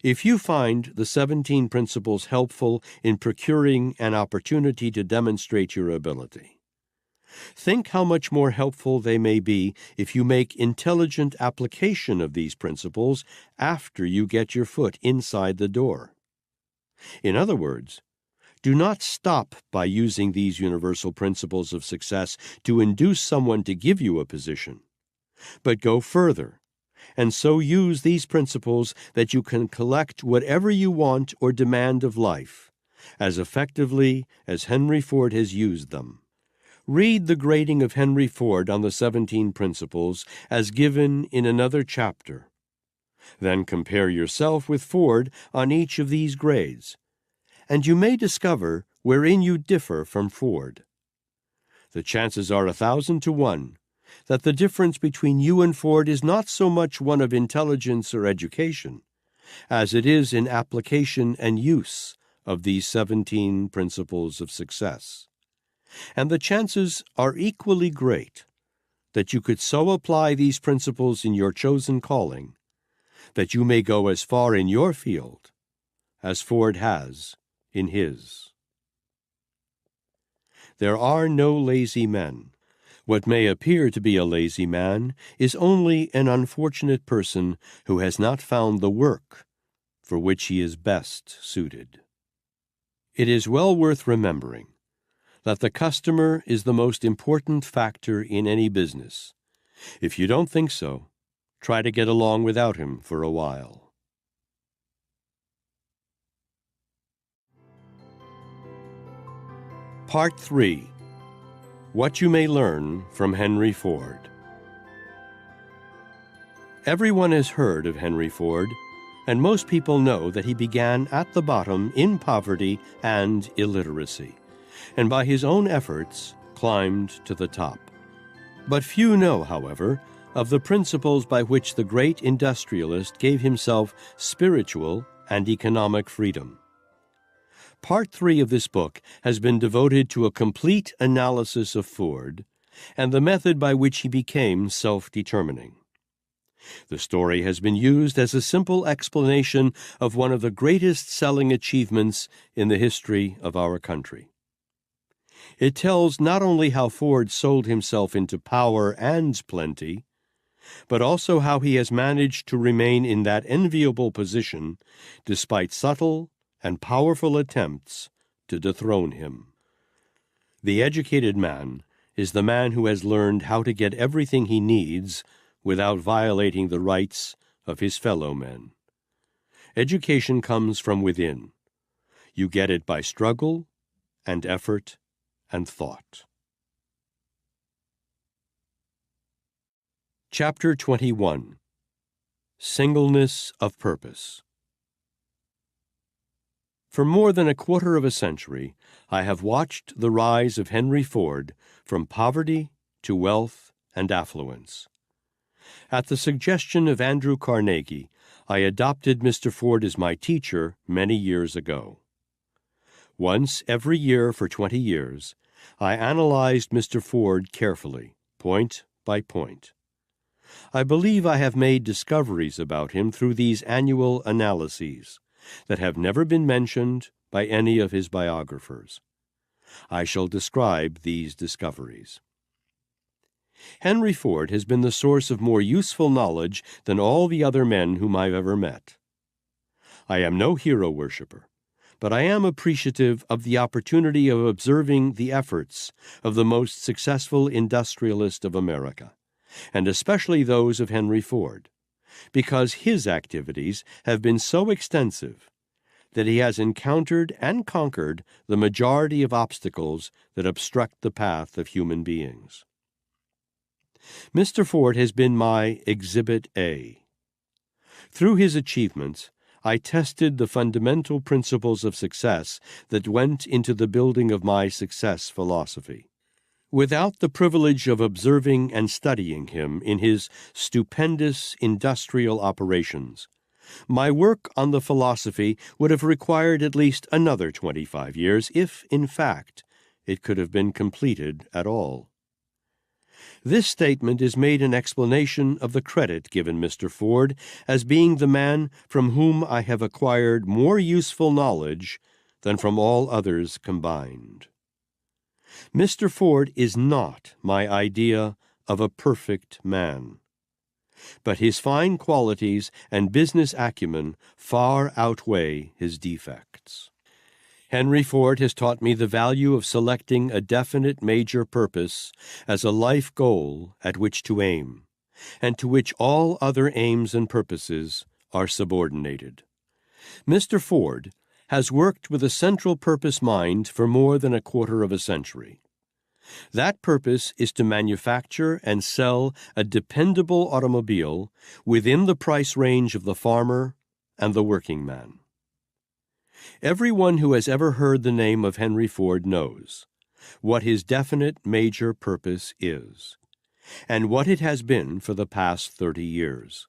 If you find the 17 principles helpful in procuring an opportunity to demonstrate your ability, think how much more helpful they may be if you make intelligent application of these principles after you get your foot inside the door. In other words, do not stop by using these universal principles of success to induce someone to give you a position, but go further and so use these principles that you can collect whatever you want or demand of life, as effectively as Henry Ford has used them. Read the grading of Henry Ford on the 17 principles as given in another chapter. Then compare yourself with Ford on each of these grades, and you may discover wherein you differ from Ford. The chances are 1,000 to 1 that the difference between you and Ford is not so much one of intelligence or education, as it is in application and use of these 17 principles of success. And the chances are equally great that you could so apply these principles in your chosen calling that you may go as far in your field as Ford has in his. There are no lazy men. What may appear to be a lazy man is only an unfortunate person who has not found the work for which he is best suited. It is well worth remembering that the customer is the most important factor in any business. If you don't think so, try to get along without him for a while. Part 3. What you may learn from Henry Ford. Everyone has heard of Henry Ford, and most people know that he began at the bottom in poverty and illiteracy, and by his own efforts climbed to the top. But few know, however, of the principles by which the great industrialist gave himself spiritual and economic freedom. Part 3 of this book has been devoted to a complete analysis of Ford and the method by which he became self-determining. The story has been used as a simple explanation of one of the greatest selling achievements in the history of our country. It tells not only how Ford sold himself into power and plenty, but also how he has managed to remain in that enviable position despite subtle and powerful attempts to dethrone him. The educated man is the man who has learned how to get everything he needs without violating the rights of his fellow men. Education comes from within. You get it by struggle and effort and thought. Chapter 21. Singleness of Purpose. For more than a quarter of a century, I have watched the rise of Henry Ford from poverty to wealth and affluence. At the suggestion of Andrew Carnegie, I adopted Mr. Ford as my teacher many years ago. Once every year for 20 years, I analyzed Mr. Ford carefully, point by point. I believe I have made discoveries about him through these annual analyses that have never been mentioned by any of his biographers. I shall describe these discoveries. Henry Ford has been the source of more useful knowledge than all the other men whom I've ever met. I am no hero worshiper, but I am appreciative of the opportunity of observing the efforts of the most successful industrialist of America, and especially those of Henry Ford, because his activities have been so extensive that he has encountered and conquered the majority of obstacles that obstruct the path of human beings. Mr. Ford has been my Exhibit A. Through his achievements, I tested the fundamental principles of success that went into the building of my success philosophy. Without the privilege of observing and studying him in his stupendous industrial operations, my work on the philosophy would have required at least another 25 years, if, in fact, it could have been completed at all. This statement is made in explanation of the credit given Mr. Ford as being the man from whom I have acquired more useful knowledge than from all others combined. Mr. Ford is not my idea of a perfect man, but his fine qualities and business acumen far outweigh his defects. Henry Ford has taught me the value of selecting a definite major purpose as a life goal at which to aim, and to which all other aims and purposes are subordinated. Mr. Ford has worked with a central purpose mind for more than a quarter of a century. That purpose is to manufacture and sell a dependable automobile within the price range of the farmer and the working man. Everyone who has ever heard the name of Henry Ford knows what his definite major purpose is, and what it has been for the past 30 years.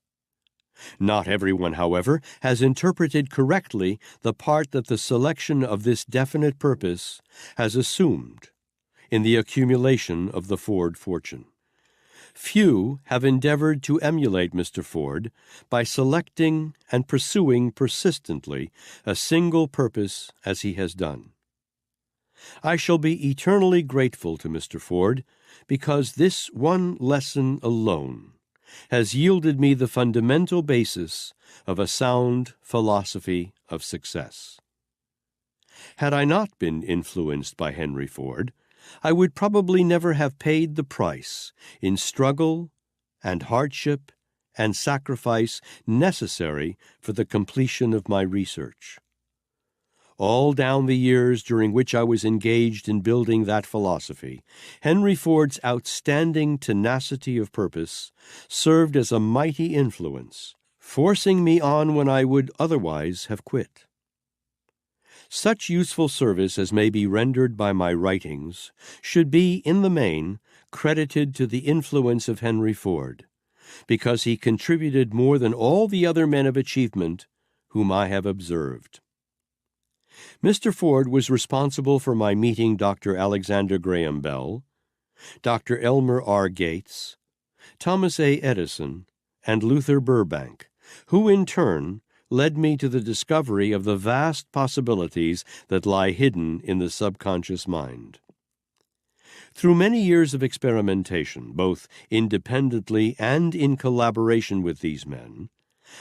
Not everyone, however, has interpreted correctly the part that the selection of this definite purpose has assumed in the accumulation of the Ford fortune. Few have endeavored to emulate Mr. Ford by selecting and pursuing persistently a single purpose as he has done. I shall be eternally grateful to Mr. Ford because this one lesson alone has yielded me the fundamental basis of a sound philosophy of success. Had I not been influenced by Henry Ford, I would probably never have paid the price in struggle and hardship and sacrifice necessary for the completion of my research. All down the years during which I was engaged in building that philosophy, Henry Ford's outstanding tenacity of purpose served as a mighty influence, forcing me on when I would otherwise have quit. Such useful service as may be rendered by my writings should be, in the main, credited to the influence of Henry Ford, because he contributed more than all the other men of achievement whom I have observed. Mr. Ford was responsible for my meeting Dr. Alexander Graham Bell, Dr. Elmer R. Gates, Thomas A. Edison, and Luther Burbank, who in turn led me to the discovery of the vast possibilities that lie hidden in the subconscious mind. Through many years of experimentation, both independently and in collaboration with these men,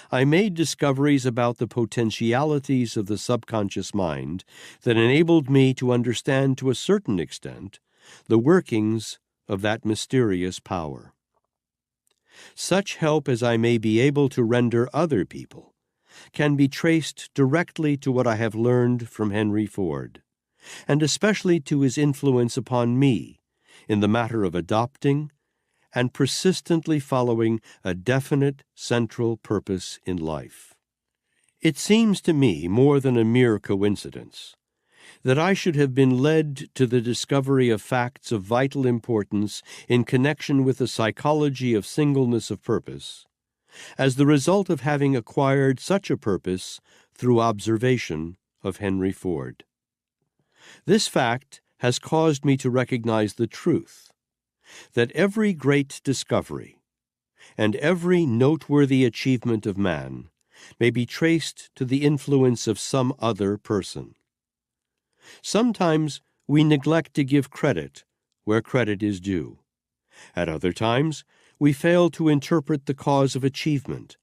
I made discoveries about the potentialities of the subconscious mind that enabled me to understand to a certain extent the workings of that mysterious power. Such help as I may be able to render other people can be traced directly to what I have learned from Henry Ford, and especially to his influence upon me in the matter of adopting and persistently following a definite central purpose in life. It seems to me more than a mere coincidence that I should have been led to the discovery of facts of vital importance in connection with the psychology of singleness of purpose, as the result of having acquired such a purpose through observation of Henry Ford. This fact has caused me to recognize the truth that every great discovery and every noteworthy achievement of man may be traced to the influence of some other person. Sometimes we neglect to give credit where credit is due. At other times, we fail to interpret the cause of achievement,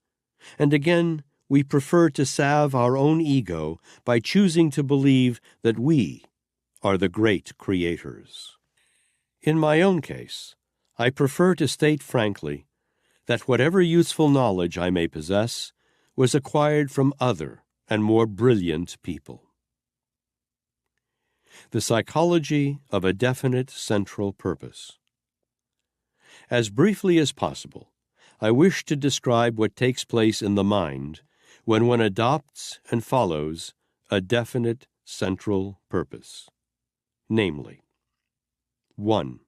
and again, we prefer to salve our own ego by choosing to believe that we are the great creators. In my own case, I prefer to state frankly that whatever useful knowledge I may possess was acquired from other and more brilliant people. The psychology of a definite central purpose. As briefly as possible, I wish to describe what takes place in the mind when one adopts and follows a definite central purpose. Namely, 1.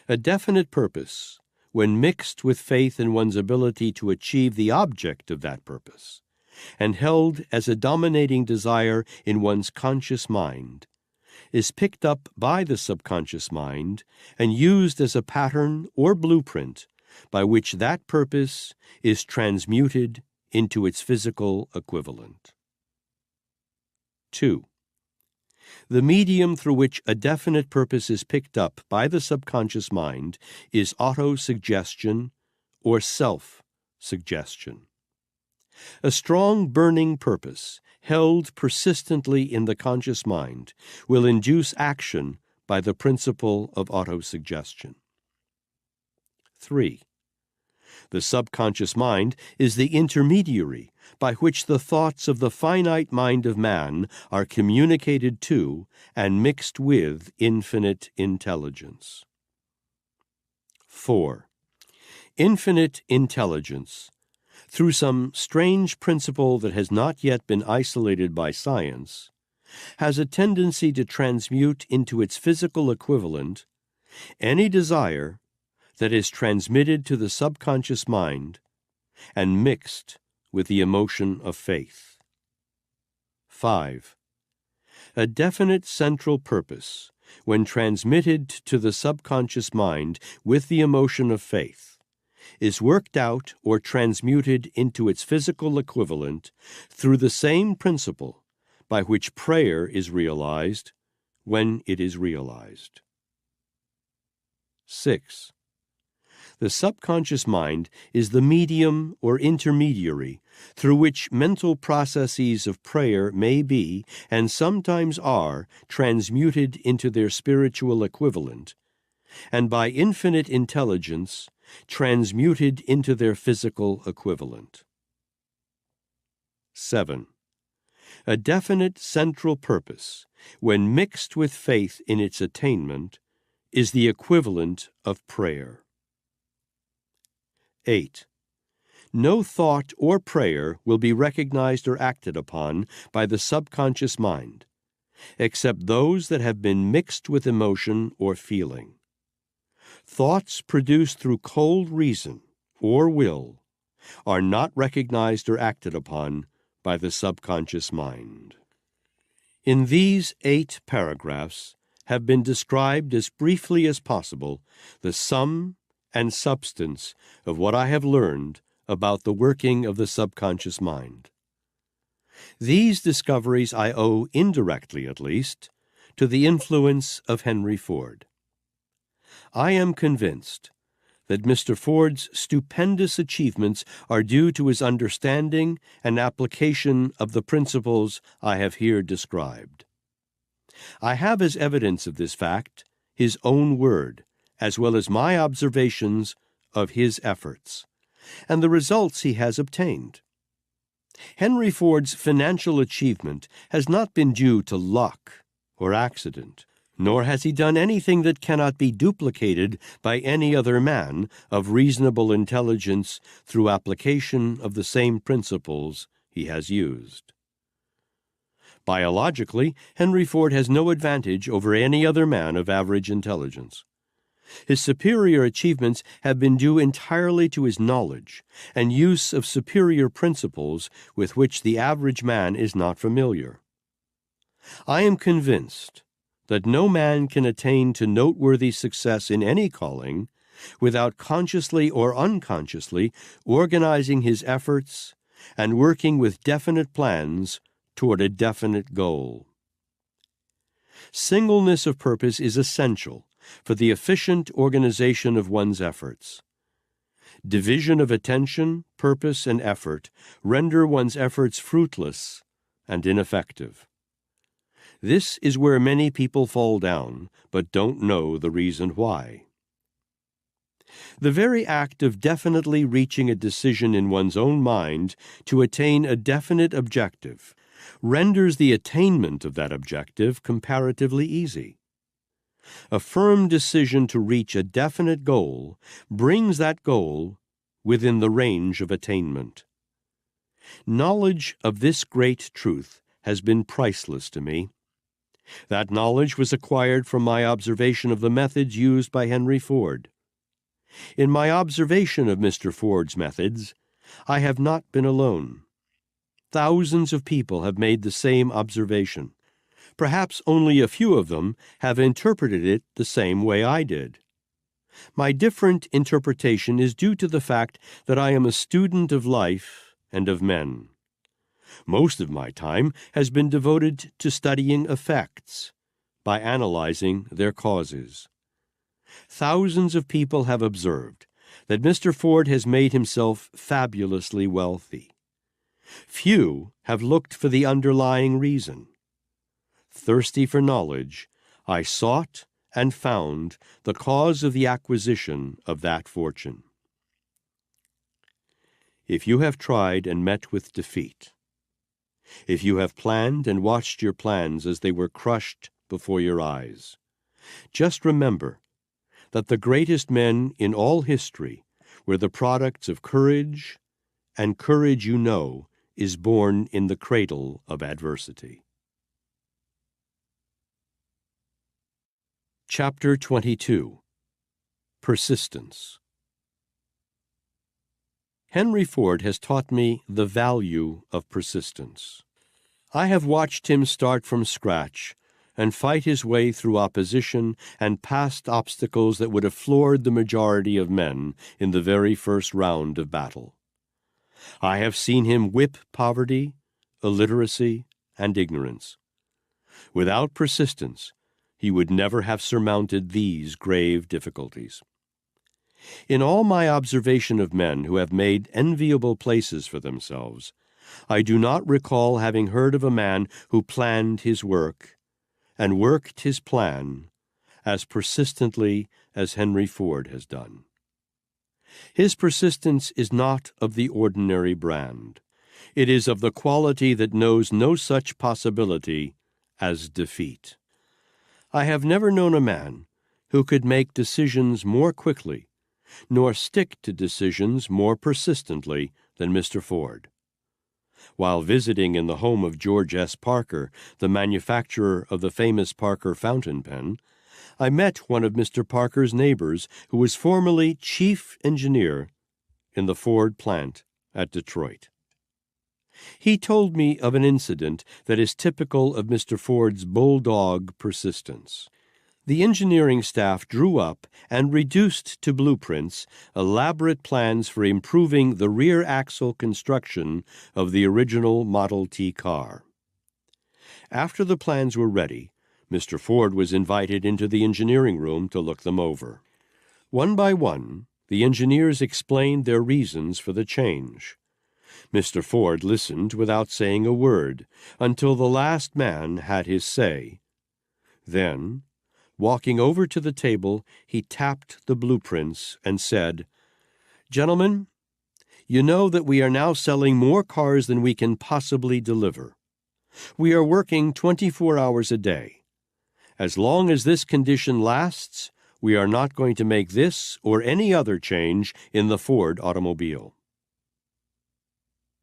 A definite purpose, when mixed with faith in one's ability to achieve the object of that purpose, and held as a dominating desire in one's conscious mind, is picked up by the subconscious mind and used as a pattern or blueprint by which that purpose is transmuted into its physical equivalent. 2. The medium through which a definite purpose is picked up by the subconscious mind is autosuggestion or self-suggestion. A strong burning purpose held persistently in the conscious mind will induce action by the principle of autosuggestion. 3. The subconscious mind is the intermediary by which the thoughts of the finite mind of man are communicated to and mixed with infinite intelligence. 4. Infinite intelligence, through some strange principle that has not yet been isolated by science, has a tendency to transmute into its physical equivalent any desire that is transmitted to the subconscious mind and mixed with the emotion of faith. 5. A definite central purpose, when transmitted to the subconscious mind with the emotion of faith, is worked out or transmuted into its physical equivalent through the same principle by which prayer is realized when it is realized. 6. The subconscious mind is the medium or intermediary through which mental processes of prayer may be, and sometimes are, transmuted into their spiritual equivalent, and by infinite intelligence transmuted into their physical equivalent. 7. A definite central purpose, when mixed with faith in its attainment, is the equivalent of prayer. 8. No thought or prayer will be recognized or acted upon by the subconscious mind, except those that have been mixed with emotion or feeling. Thoughts produced through cold reason or will are not recognized or acted upon by the subconscious mind. In these 8 paragraphs have been described as briefly as possible the sum and substance of what I have learned about the working of the subconscious mind. These discoveries I owe, indirectly at least, to the influence of Henry Ford. I am convinced that Mr. Ford's stupendous achievements are due to his understanding and application of the principles I have here described. I have as evidence of this fact his own word, as well as my observations of his efforts, and the results he has obtained. Henry Ford's financial achievement has not been due to luck or accident, nor has he done anything that cannot be duplicated by any other man of reasonable intelligence through application of the same principles he has used. Biologically, Henry Ford has no advantage over any other man of average intelligence. His superior achievements have been due entirely to his knowledge and use of superior principles with which the average man is not familiar. I am convinced that no man can attain to noteworthy success in any calling without consciously or unconsciously organizing his efforts and working with definite plans toward a definite goal. Singleness of purpose is essential for the efficient organization of one's efforts. Division of attention, purpose, and effort render one's efforts fruitless and ineffective. This is where many people fall down, but don't know the reason why. The very act of definitely reaching a decision in one's own mind to attain a definite objective renders the attainment of that objective comparatively easy. A firm decision to reach a definite goal brings that goal within the range of attainment. Knowledge of this great truth has been priceless to me. That knowledge was acquired from my observation of the methods used by Henry Ford. In my observation of Mr. Ford's methods, I have not been alone. Thousands of people have made the same observation. Perhaps only a few of them have interpreted it the same way I did. My different interpretation is due to the fact that I am a student of life and of men. Most of my time has been devoted to studying effects by analyzing their causes. Thousands of people have observed that Mr. Ford has made himself fabulously wealthy. Few have looked for the underlying reason. Thirsty for knowledge, I sought and found the cause of the acquisition of that fortune. If you have tried and met with defeat, if you have planned and watched your plans as they were crushed before your eyes, just remember that the greatest men in all history were the products of courage, and courage, you know, is born in the cradle of adversity. Chapter 22. Persistence. Henry Ford has taught me the value of persistence. I have watched him start from scratch and fight his way through opposition and past obstacles that would have floored the majority of men in the very first round of battle. I have seen him whip poverty, illiteracy, and ignorance. Without persistence, he would never have surmounted these grave difficulties. In all my observation of men who have made enviable places for themselves, I do not recall having heard of a man who planned his work and worked his plan as persistently as Henry Ford has done. His persistence is not of the ordinary brand. It is of the quality that knows no such possibility as defeat. I have never known a man who could make decisions more quickly, nor stick to decisions more persistently than Mr. Ford. While visiting in the home of George S. Parker, the manufacturer of the famous Parker fountain pen, I met one of Mr. Parker's neighbors who was formerly chief engineer in the Ford plant at Detroit. He told me of an incident that is typical of Mr. Ford's bulldog persistence. The engineering staff drew up and reduced to blueprints elaborate plans for improving the rear axle construction of the original Model T car. After the plans were ready, Mr. Ford was invited into the engineering room to look them over. One by one, the engineers explained their reasons for the change. Mr. Ford listened without saying a word until the last man had his say. Then, walking over to the table, he tapped the blueprints and said, "Gentlemen, you know that we are now selling more cars than we can possibly deliver. We are working 24 hours a day. As long as this condition lasts, we are not going to make this or any other change in the Ford automobile."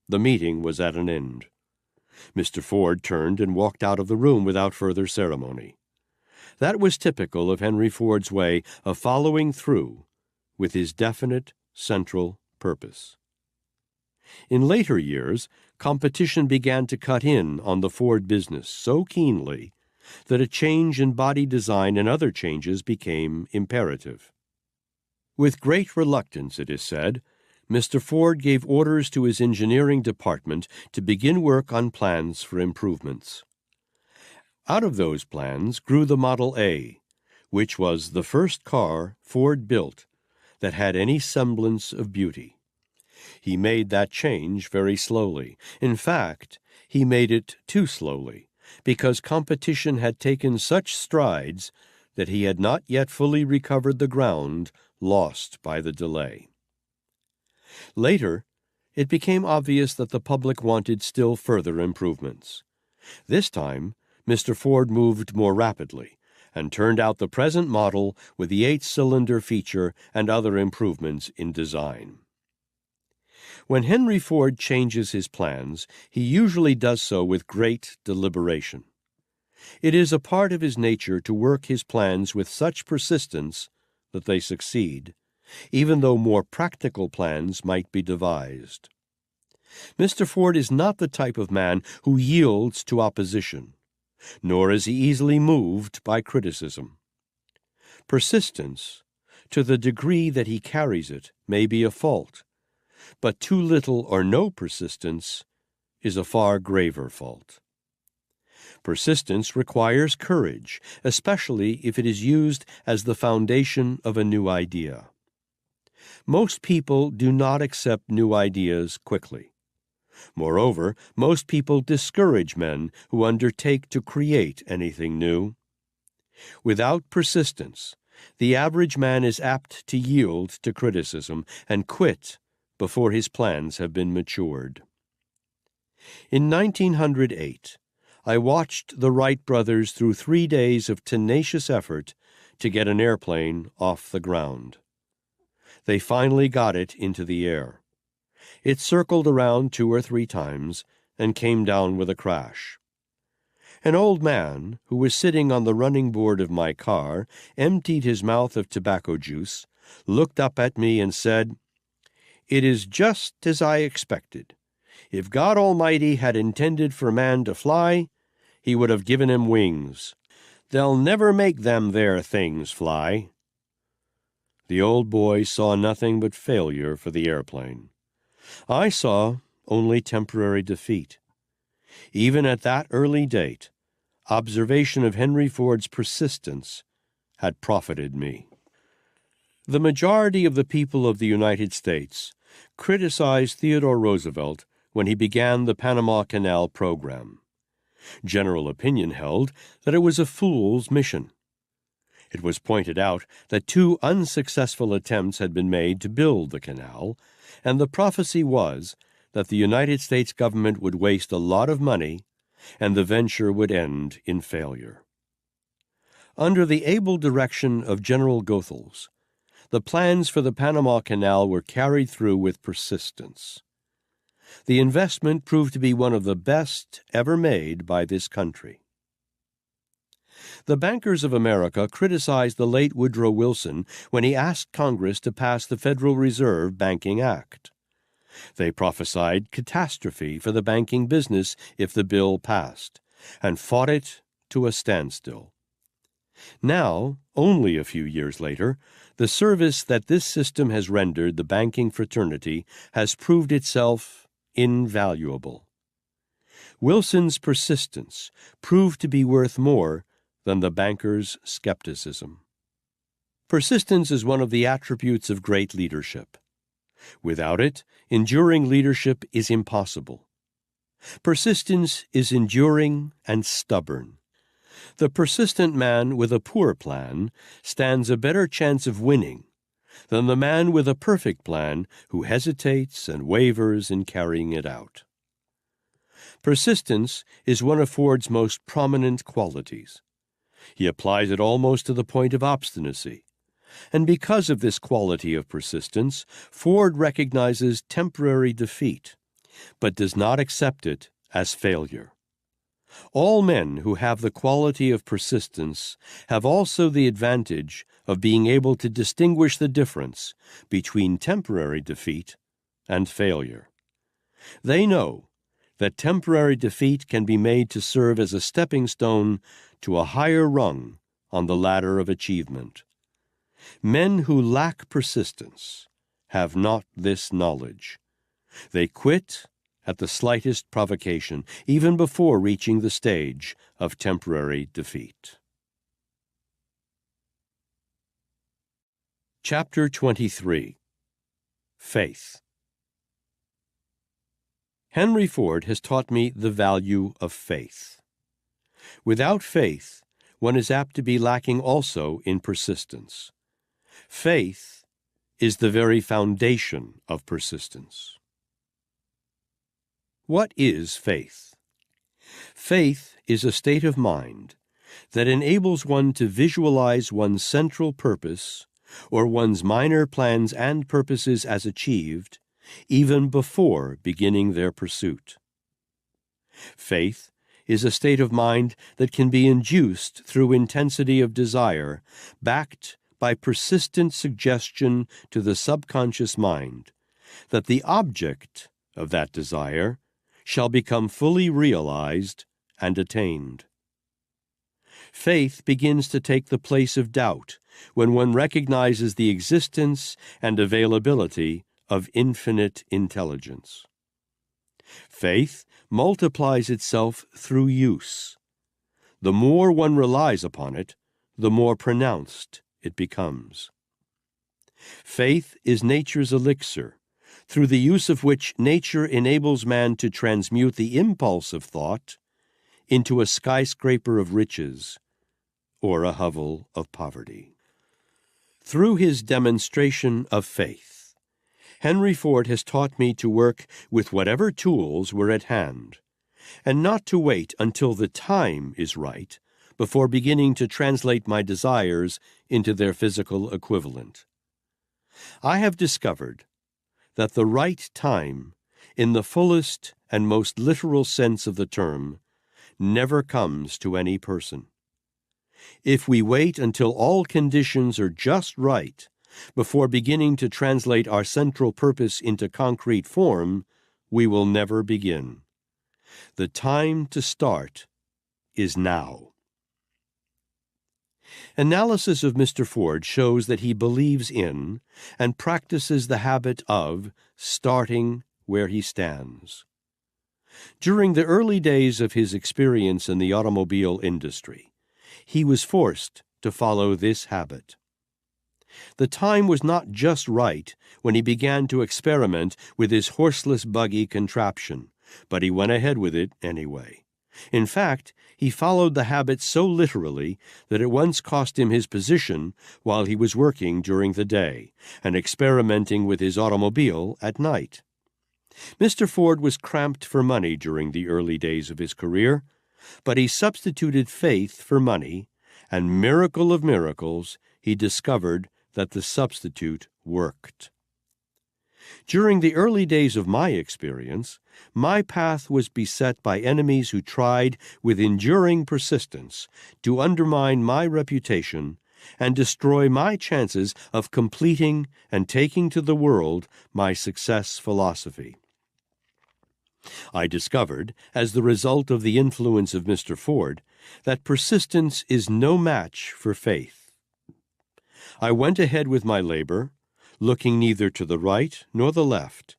The meeting was at an end. Mr. Ford turned and walked out of the room without further ceremony. That was typical of Henry Ford's way of following through with his definite central purpose. In later years, competition began to cut in on the Ford business so keenly that a change in body design and other changes became imperative. With great reluctance, it is said, Mr. Ford gave orders to his engineering department to begin work on plans for improvements. Out of those plans grew the Model A, which was the first car Ford built that had any semblance of beauty. He made that change very slowly. In fact, he made it too slowly, because competition had taken such strides that he had not yet fully recovered the ground lost by the delay. Later, it became obvious that the public wanted still further improvements. This time, Mr. Ford moved more rapidly and turned out the present model with the 8-cylinder feature and other improvements in design. When Henry Ford changes his plans, he usually does so with great deliberation. It is a part of his nature to work his plans with such persistence that they succeed, even though more practical plans might be devised. Mr. Ford is not the type of man who yields to opposition, nor is he easily moved by criticism. Persistence, to the degree that he carries it, may be a fault, but too little or no persistence is a far graver fault. Persistence requires courage, especially if it is used as the foundation of a new idea. Most people do not accept new ideas quickly. Moreover, most people discourage men who undertake to create anything new. Without persistence, the average man is apt to yield to criticism and quit before his plans have been matured. In 1908, I watched the Wright brothers through 3 days of tenacious effort to get an airplane off the ground. They finally got it into the air. It circled around 2 or 3 times and came down with a crash. An old man, who was sitting on the running board of my car, emptied his mouth of tobacco juice, looked up at me and said, "It is just as I expected. If God Almighty had intended for man to fly, he would have given him wings. They'll never make them there things fly." The old boy saw nothing but failure for the airplane. I saw only temporary defeat. Even at that early date, observation of Henry Ford's persistence had profited me. The majority of the people of the United States criticized Theodore Roosevelt when he began the Panama Canal program. General opinion held that it was a fool's mission. It was pointed out that 2 unsuccessful attempts had been made to build the canal, and the prophecy was that the United States government would waste a lot of money and the venture would end in failure. Under the able direction of General Goethals, the plans for the Panama Canal were carried through with persistence. The investment proved to be one of the best ever made by this country. The bankers of America criticized the late Woodrow Wilson when he asked Congress to pass the Federal Reserve Banking Act. They prophesied catastrophe for the banking business if the bill passed, and fought it to a standstill. Now, only a few years later, the service that this system has rendered the banking fraternity has proved itself invaluable. Wilson's persistence proved to be worth more than the bankers' skepticism. Persistence is one of the attributes of great leadership. Without it, enduring leadership is impossible. Persistence is enduring and stubborn. The persistent man with a poor plan stands a better chance of winning than the man with a perfect plan who hesitates and wavers in carrying it out. Persistence is one of Ford's most prominent qualities. He applies it almost to the point of obstinacy. And because of this quality of persistence, Ford recognizes temporary defeat, but does not accept it as failure. All men who have the quality of persistence have also the advantage of being able to distinguish the difference between temporary defeat and failure. They know that temporary defeat can be made to serve as a stepping stone to a higher rung on the ladder of achievement. Men who lack persistence have not this knowledge. They quit at the slightest provocation, even before reaching the stage of temporary defeat. Chapter 23. Faith. Henry Ford has taught me the value of faith. Without faith, one is apt to be lacking also in persistence. Faith is the very foundation of persistence. What is faith? Faith is a state of mind that enables one to visualize one's central purpose or one's minor plans and purposes as achieved, even before beginning their pursuit. Faith is a state of mind that can be induced through intensity of desire, backed by persistent suggestion to the subconscious mind that the object of that desire shall become fully realized and attained. Faith begins to take the place of doubt when one recognizes the existence and availability of infinite intelligence. Faith multiplies itself through use. The more one relies upon it, the more pronounced it becomes. Faith is nature's elixir, through the use of which nature enables man to transmute the impulse of thought into a skyscraper of riches or a hovel of poverty. Through his demonstration of faith, Henry Ford has taught me to work with whatever tools were at hand, and not to wait until the time is right before beginning to translate my desires into their physical equivalent. I have discovered that the right time, in the fullest and most literal sense of the term, never comes to any person. If we wait until all conditions are just right before beginning to translate our central purpose into concrete form, we will never begin. The time to start is now. Analysis of Mr. Ford shows that he believes in and practices the habit of starting where he stands. During the early days of his experience in the automobile industry, he was forced to follow this habit. The time was not just right when he began to experiment with his horseless buggy contraption, but he went ahead with it anyway. In fact, he followed the habit so literally that it once cost him his position while he was working during the day and experimenting with his automobile at night. Mr. Ford was cramped for money during the early days of his career, but he substituted faith for money, and miracle of miracles, he discovered that the substitute worked. During the early days of my experience, my path was beset by enemies who tried, with enduring persistence, to undermine my reputation and destroy my chances of completing and taking to the world my success philosophy. I discovered, as the result of the influence of Mr. Ford, that persistence is no match for faith. I went ahead with my labor, looking neither to the right nor the left,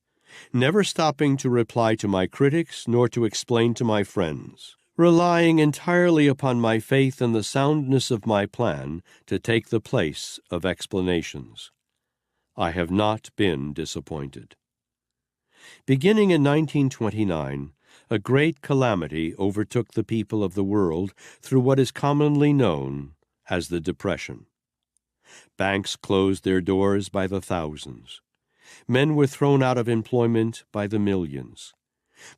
never stopping to reply to my critics nor to explain to my friends, relying entirely upon my faith and the soundness of my plan to take the place of explanations. I have not been disappointed. Beginning in 1929, a great calamity overtook the people of the world through what is commonly known as the Depression. Banks closed their doors by the thousands. Men were thrown out of employment by the millions.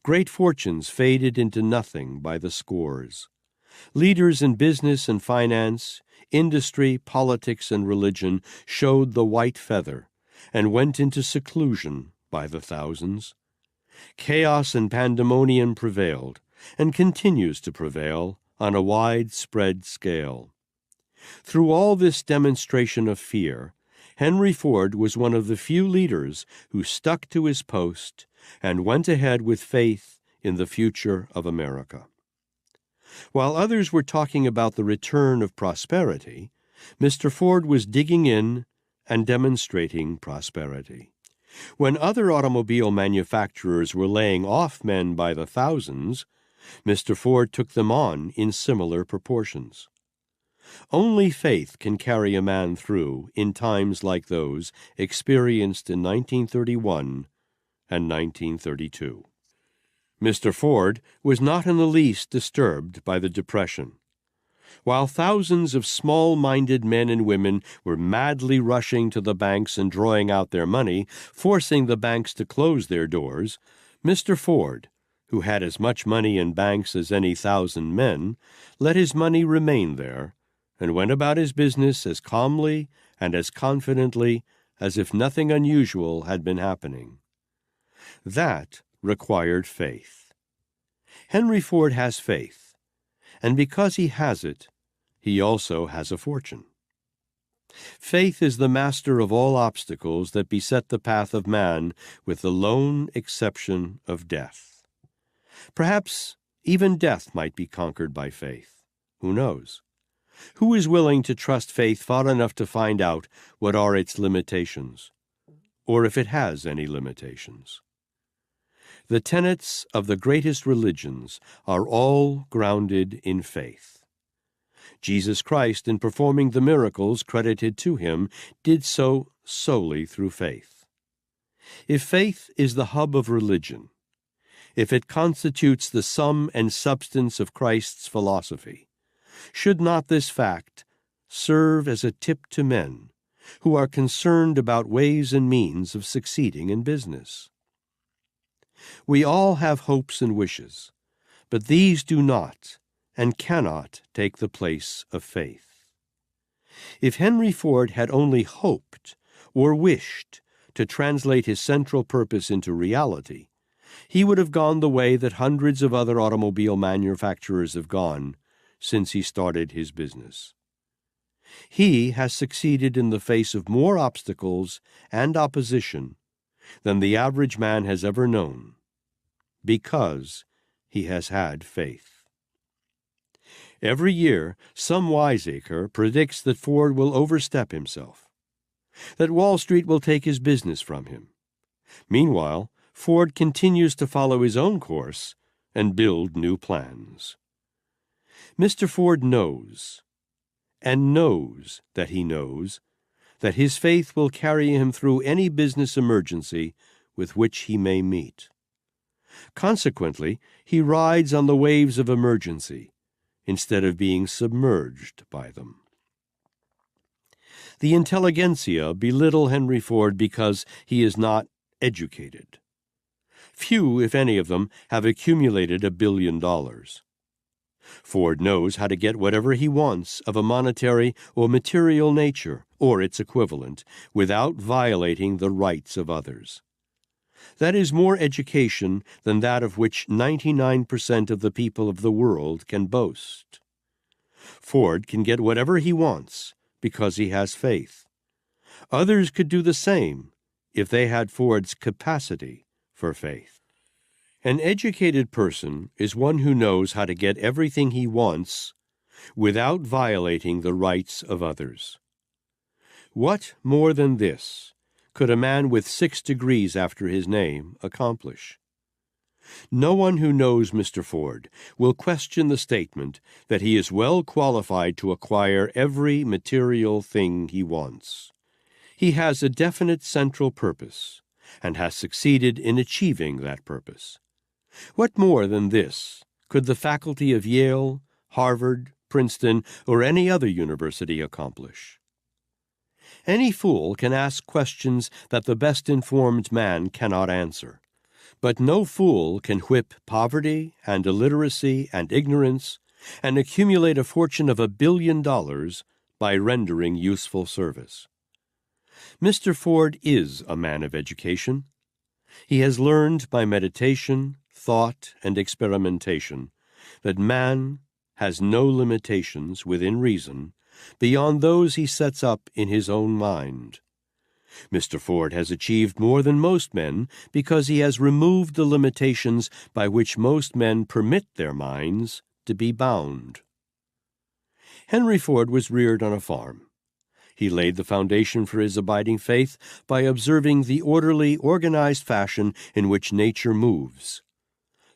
Great fortunes faded into nothing by the scores. Leaders in business and finance, industry, politics, and religion showed the white feather and went into seclusion by the thousands. Chaos and pandemonium prevailed, and continues to prevail on a widespread scale. Through all this demonstration of fear, Henry Ford was one of the few leaders who stuck to his post and went ahead with faith in the future of America. While others were talking about the return of prosperity, Mr. Ford was digging in and demonstrating prosperity. When other automobile manufacturers were laying off men by the thousands, Mr. Ford took them on in similar proportions. Only faith can carry a man through in times like those experienced in 1931 and 1932. Mr. Ford was not in the least disturbed by the Depression. While thousands of small-minded men and women were madly rushing to the banks and drawing out their money, forcing the banks to close their doors, Mr. Ford, who had as much money in banks as any 1,000 men, let his money remain there and went about his business as calmly and as confidently as if nothing unusual had been happening. That required faith. Henry Ford has faith, and because he has it, he also has a fortune. Faith is the master of all obstacles that beset the path of man, with the lone exception of death. Perhaps even death might be conquered by faith. Who knows? Who is willing to trust faith far enough to find out what are its limitations, or if it has any limitations? The tenets of the greatest religions are all grounded in faith. Jesus Christ, in performing the miracles credited to him, did so solely through faith. If faith is the hub of religion, if it constitutes the sum and substance of Christ's philosophy, should not this fact serve as a tip to men who are concerned about ways and means of succeeding in business? We all have hopes and wishes, but these do not and cannot take the place of faith. If Henry Ford had only hoped or wished to translate his central purpose into reality, he would have gone the way that hundreds of other automobile manufacturers have gone since he started his business. He has succeeded in the face of more obstacles and opposition than the average man has ever known, because he has had faith. Every year, some wiseacre predicts that Ford will overstep himself, that Wall Street will take his business from him. Meanwhile, Ford continues to follow his own course and build new plans. Mr. Ford knows, and knows that he knows, that his faith will carry him through any business emergency with which he may meet. Consequently, he rides on the waves of emergency instead of being submerged by them. The intelligentsia belittle Henry Ford because he is not educated. Few, if any of them, have accumulated $1 billion. Ford knows how to get whatever he wants of a monetary or material nature, or its equivalent, without violating the rights of others. That is more education than that of which 99% of the people of the world can boast. Ford can get whatever he wants because he has faith. Others could do the same if they had Ford's capacity for faith. An educated person is one who knows how to get everything he wants without violating the rights of others. What more than this could a man with 6 degrees after his name accomplish? No one who knows Mr. Ford will question the statement that he is well qualified to acquire every material thing he wants. He has a definite central purpose and has succeeded in achieving that purpose. What more than this could the faculty of Yale, Harvard, Princeton, or any other university accomplish? Any fool can ask questions that the best-informed man cannot answer. But no fool can whip poverty and illiteracy and ignorance and accumulate a fortune of $1 billion by rendering useful service. Mr. Ford is a man of education. He has learned by meditation, thought, and experimentation that man has no limitations within reason beyond those he sets up in his own mind. Mr. Ford has achieved more than most men because he has removed the limitations by which most men permit their minds to be bound. Henry Ford was reared on a farm. He laid the foundation for his abiding faith by observing the orderly, organized fashion in which nature moves.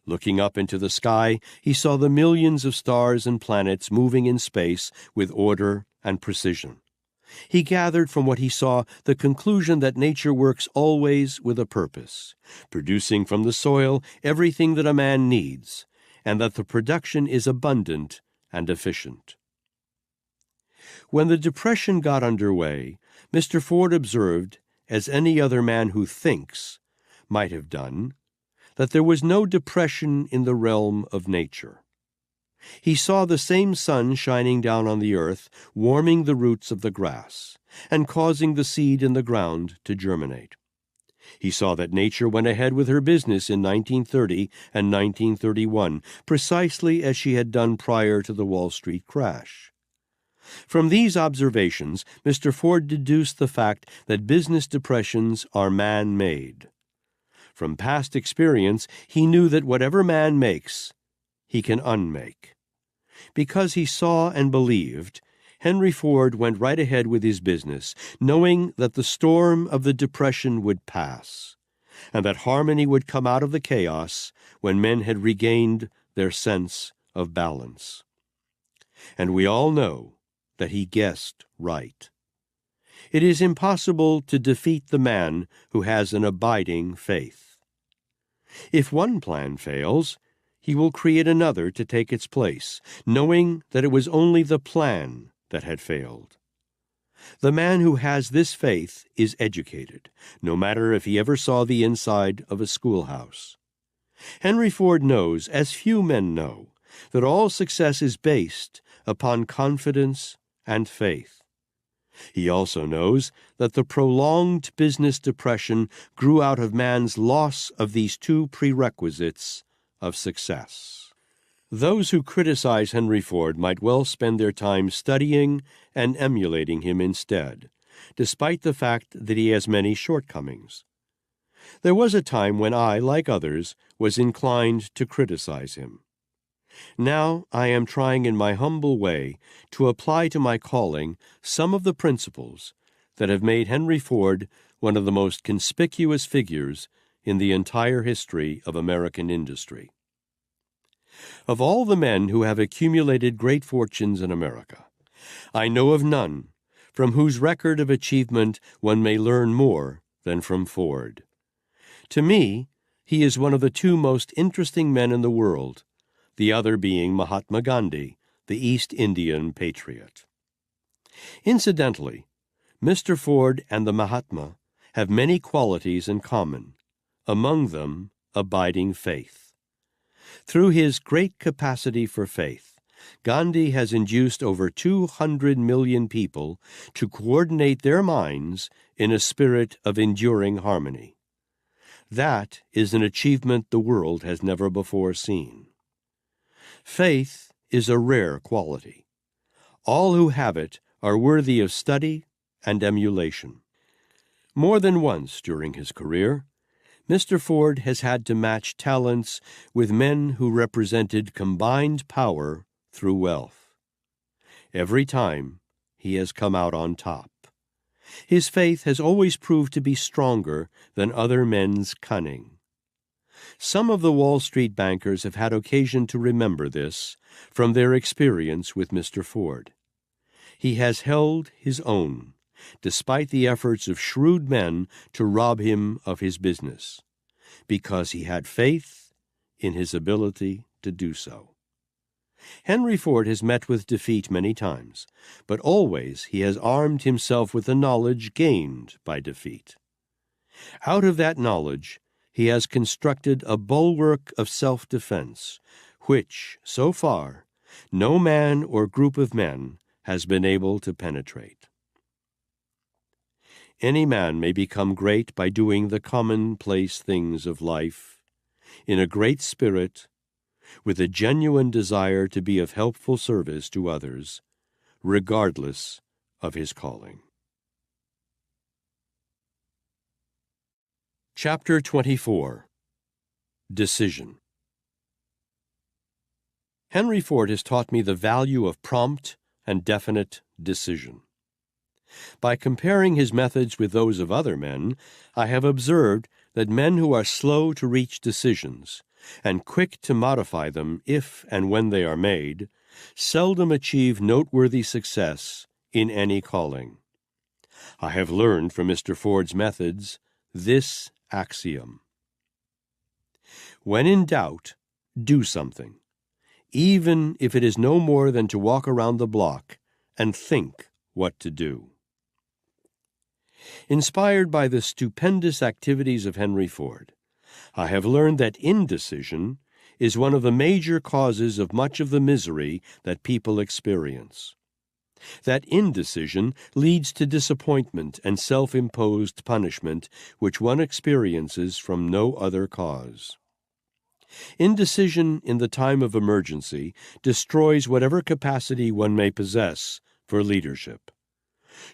Looking up into the sky, he saw the millions of stars and planets moving in space with order and precision. He gathered from what he saw the conclusion that nature works always with a purpose, producing from the soil everything that a man needs, and that the production is abundant and efficient. When the Depression got underway, Mr. Ford observed, as any other man who thinks might have done, that there was no depression in the realm of nature. He saw the same sun shining down on the earth, warming the roots of the grass, and causing the seed in the ground to germinate. He saw that nature went ahead with her business in 1930 and 1931, precisely as she had done prior to the Wall Street crash. From these observations, Mr. Ford deduced the fact that business depressions are man-made. From past experience, he knew that whatever man makes, he can unmake. Because he saw and believed, Henry Ford went right ahead with his business, knowing that the storm of the Depression would pass, and that harmony would come out of the chaos when men had regained their sense of balance. And we all know that he guessed right. It is impossible to defeat the man who has an abiding faith. If one plan fails, he will create another to take its place, knowing that it was only the plan that had failed. The man who has this faith is educated, no matter if he ever saw the inside of a schoolhouse. Henry Ford knows, as few men know, that all success is based upon confidence and faith. He also knows that the prolonged business depression grew out of man's loss of these two prerequisites of success. Those who criticize Henry Ford might well spend their time studying and emulating him instead, despite the fact that he has many shortcomings. There was a time when I, like others, was inclined to criticize him. Now I am trying in my humble way to apply to my calling some of the principles that have made Henry Ford one of the most conspicuous figures in the entire history of American industry. Of all the men who have accumulated great fortunes in America, I know of none from whose record of achievement one may learn more than from Ford. To me, he is one of the two most interesting men in the world, the other being Mahatma Gandhi, the East Indian patriot. Incidentally, Mr. Ford and the Mahatma have many qualities in common, among them abiding faith. Through his great capacity for faith, Gandhi has induced over 200 million people to coordinate their minds in a spirit of enduring harmony. That is an achievement the world has never before seen. Faith is a rare quality. All who have it are worthy of study and emulation. More than once during his career, Mr. Ford has had to match talents with men who represented combined power through wealth. Every time, he has come out on top. His faith has always proved to be stronger than other men's cunning. Some of the Wall Street bankers have had occasion to remember this from their experience with Mr. Ford. He has held his own, despite the efforts of shrewd men to rob him of his business, because he had faith in his ability to do so. Henry Ford has met with defeat many times, but always he has armed himself with the knowledge gained by defeat. Out of that knowledge, he has constructed a bulwark of self-defense, which, so far, no man or group of men has been able to penetrate. Any man may become great by doing the commonplace things of life, in a great spirit, with a genuine desire to be of helpful service to others, regardless of his calling. Chapter 24. Decision. Henry Ford has taught me the value of prompt and definite decision. By comparing his methods with those of other men, I have observed that men who are slow to reach decisions and quick to modify them if and when they are made, seldom achieve noteworthy success in any calling. I have learned from Mr. Ford's methods this axiom: when in doubt, do something, even if it is no more than to walk around the block and think what to do. Inspired by the stupendous activities of Henry Ford, I have learned that indecision is one of the major causes of much of the misery that people experience. That indecision leads to disappointment and self-imposed punishment which one experiences from no other cause. Indecision in the time of emergency destroys whatever capacity one may possess for leadership.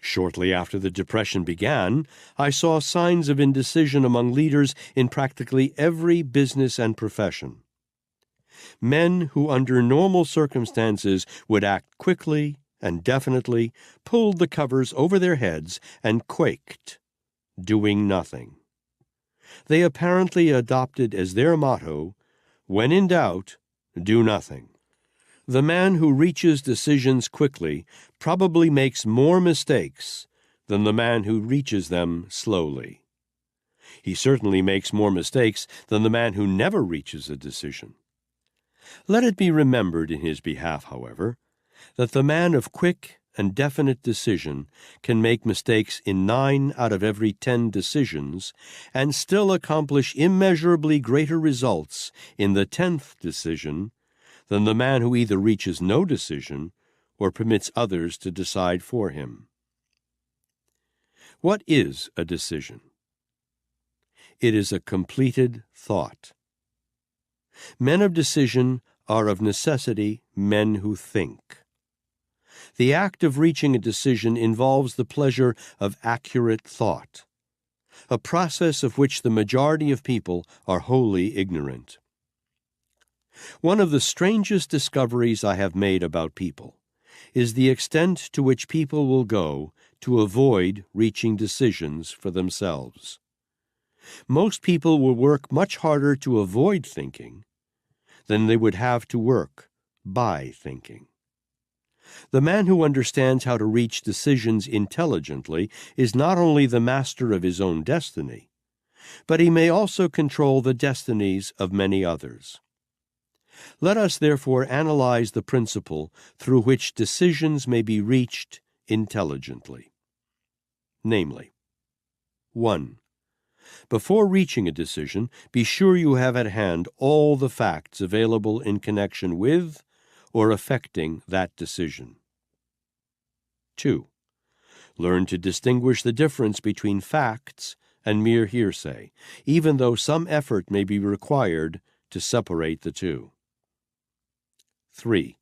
Shortly after the Depression began, I saw signs of indecision among leaders in practically every business and profession. Men who under normal circumstances would act quickly and definitely pulled the covers over their heads and quaked, doing nothing. They apparently adopted as their motto, "When in doubt, do nothing." The man who reaches decisions quickly probably makes more mistakes than the man who reaches them slowly. He certainly makes more mistakes than the man who never reaches a decision. Let it be remembered in his behalf, however, that the man of quick and definite decision can make mistakes in 9 out of every 10 decisions and still accomplish immeasurably greater results in the 10th decision than the man who either reaches no decision or permits others to decide for him. What is a decision? It is a completed thought. Men of decision are of necessity men who think. The act of reaching a decision involves the pleasure of accurate thought, a process of which the majority of people are wholly ignorant. One of the strangest discoveries I have made about people is the extent to which people will go to avoid reaching decisions for themselves. Most people will work much harder to avoid thinking than they would have to work by thinking. The man who understands how to reach decisions intelligently is not only the master of his own destiny, but he may also control the destinies of many others. Let us therefore analyze the principle through which decisions may be reached intelligently. Namely, 1. Before reaching a decision, be sure you have at hand all the facts available in connection with or affecting that decision. 2. Learn to distinguish the difference between facts and mere hearsay, even though some effort may be required to separate the two. 3.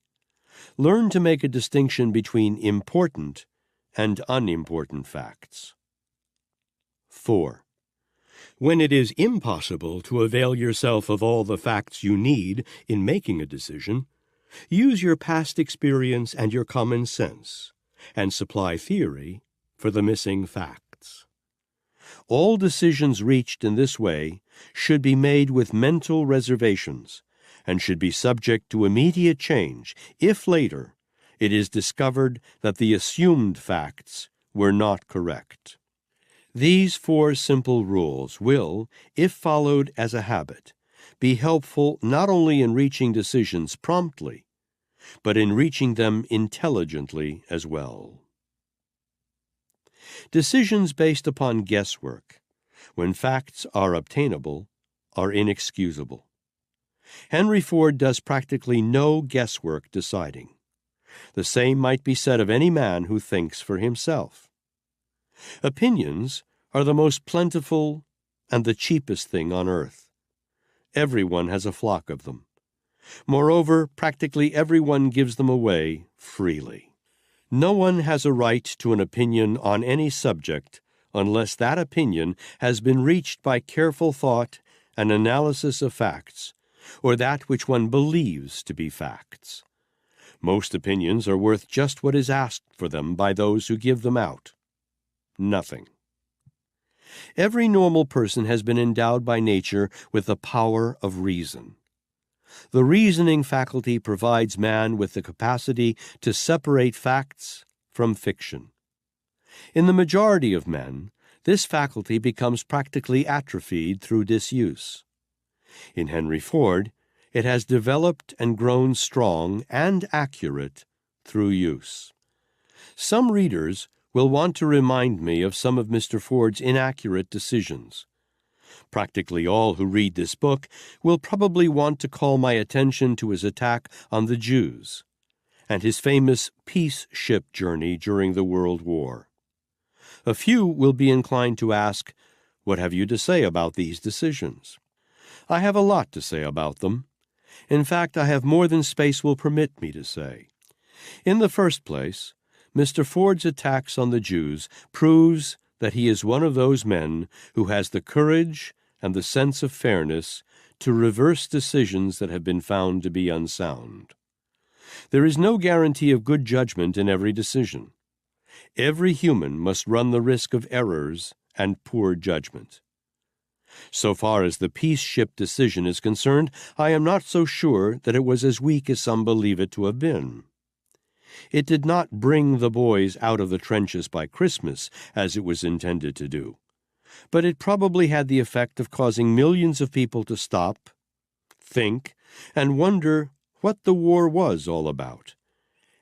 Learn to make a distinction between important and unimportant facts. 4. When it is impossible to avail yourself of all the facts you need in making a decision, use your past experience and your common sense, and supply theory for the missing facts. All decisions reached in this way should be made with mental reservations, and should be subject to immediate change if later it is discovered that the assumed facts were not correct. These 4 simple rules will, if followed as a habit, be helpful not only in reaching decisions promptly, but in reaching them intelligently as well. Decisions based upon guesswork, when facts are obtainable, are inexcusable. Henry Ford does practically no guesswork deciding. The same might be said of any man who thinks for himself. Opinions are the most plentiful and the cheapest thing on earth. Everyone has a flock of them. Moreover, practically everyone gives them away freely. No one has a right to an opinion on any subject unless that opinion has been reached by careful thought and analysis of facts, or that which one believes to be facts. Most opinions are worth just what is asked for them by those who give them out. Nothing. Every normal person has been endowed by nature with the power of reason. The reasoning faculty provides man with the capacity to separate facts from fiction. In the majority of men, this faculty becomes practically atrophied through disuse. In Henry Ford, it has developed and grown strong and accurate through use. Some readers will want to remind me of some of Mr. Ford's inaccurate decisions. Practically all who read this book will probably want to call my attention to his attack on the Jews and his famous peace ship journey during the World War. A few will be inclined to ask, "What have you to say about these decisions?" I have a lot to say about them. In fact, I have more than space will permit me to say. In the first place, Mr. Ford's attacks on the Jews proves that he is one of those men who has the courage and the sense of fairness to reverse decisions that have been found to be unsound. There is no guarantee of good judgment in every decision. Every human must run the risk of errors and poor judgment. So far as the peace ship decision is concerned, I am not so sure that it was as weak as some believe it to have been. It did not bring the boys out of the trenches by Christmas, as it was intended to do, but it probably had the effect of causing millions of people to stop, think, and wonder what the war was all about.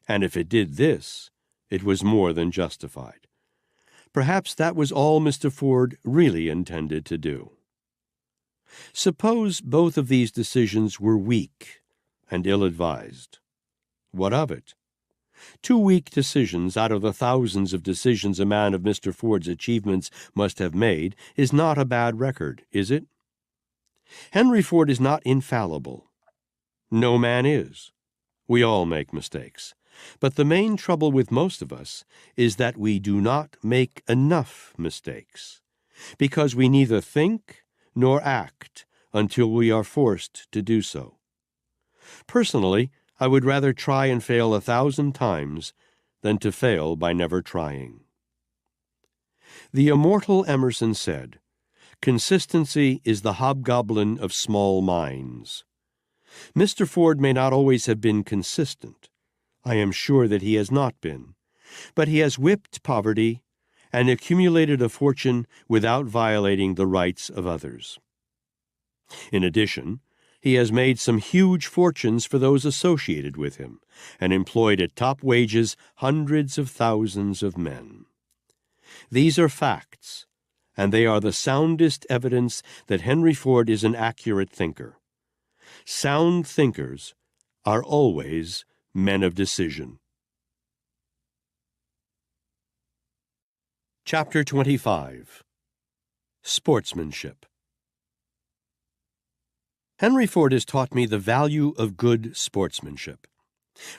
And if it did this, it was more than justified. Perhaps that was all Mr. Ford really intended to do. Suppose both of these decisions were weak and ill-advised. What of it? 2 weak decisions out of the thousands of decisions a man of Mr. Ford's achievements must have made is not a bad record, is it? Henry Ford is not infallible. No man is. We all make mistakes. But the main trouble with most of us is that we do not make enough mistakes, because we neither think nor act until we are forced to do so. Personally, I would rather try and fail 1,000 times than to fail by never trying. The immortal Emerson said, "Consistency is the hobgoblin of small minds." Mr. Ford may not always have been consistent. I am sure that he has not been. But he has whipped poverty and accumulated a fortune without violating the rights of others. In addition, he has made some huge fortunes for those associated with him, and employed at top wages hundreds of thousands of men. These are facts, and they are the soundest evidence that Henry Ford is an accurate thinker. Sound thinkers are always men of decision. Chapter 25. Sportsmanship. Henry Ford has taught me the value of good sportsmanship.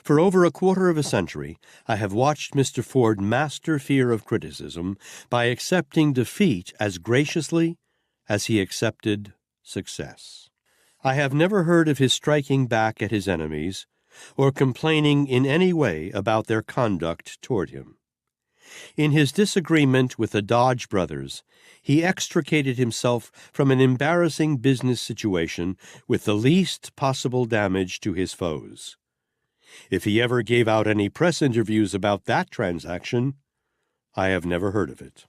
For over a quarter of a century, I have watched Mr. Ford master fear of criticism by accepting defeat as graciously as he accepted success. I have never heard of his striking back at his enemies or complaining in any way about their conduct toward him. In his disagreement with the Dodge brothers, he extricated himself from an embarrassing business situation with the least possible damage to his foes. If he ever gave out any press interviews about that transaction, I have never heard of it.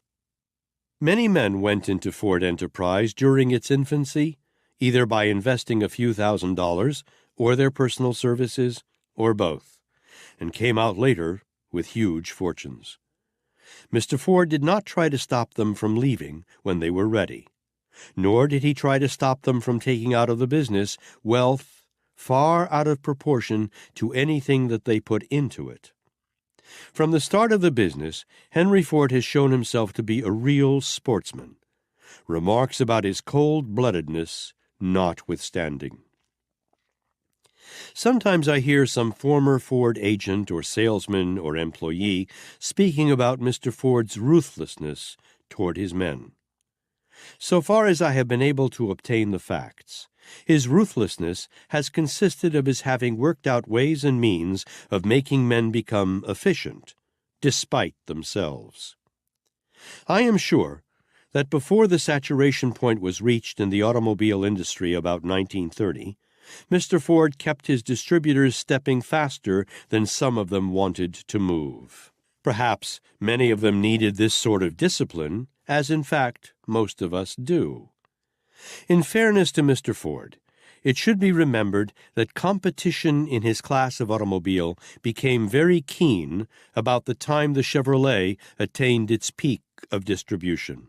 Many men went into Ford Enterprise during its infancy, either by investing a few $1,000s or their personal services, or both, and came out later with huge fortunes. Mr. Ford did not try to stop them from leaving when they were ready, nor did he try to stop them from taking out of the business wealth far out of proportion to anything that they put into it. From the start of the business, Henry Ford has shown himself to be a real sportsman, remarks about his cold-bloodedness notwithstanding. Sometimes I hear some former Ford agent or salesman or employee speaking about Mr. Ford's ruthlessness toward his men. So far as I have been able to obtain the facts, his ruthlessness has consisted of his having worked out ways and means of making men become efficient, despite themselves. I am sure that before the saturation point was reached in the automobile industry about 1930, Mr. Ford kept his distributors stepping faster than some of them wanted to move. Perhaps many of them needed this sort of discipline, as in fact most of us do. In fairness to Mr. Ford, it should be remembered that competition in his class of automobile became very keen about the time the Chevrolet attained its peak of distribution.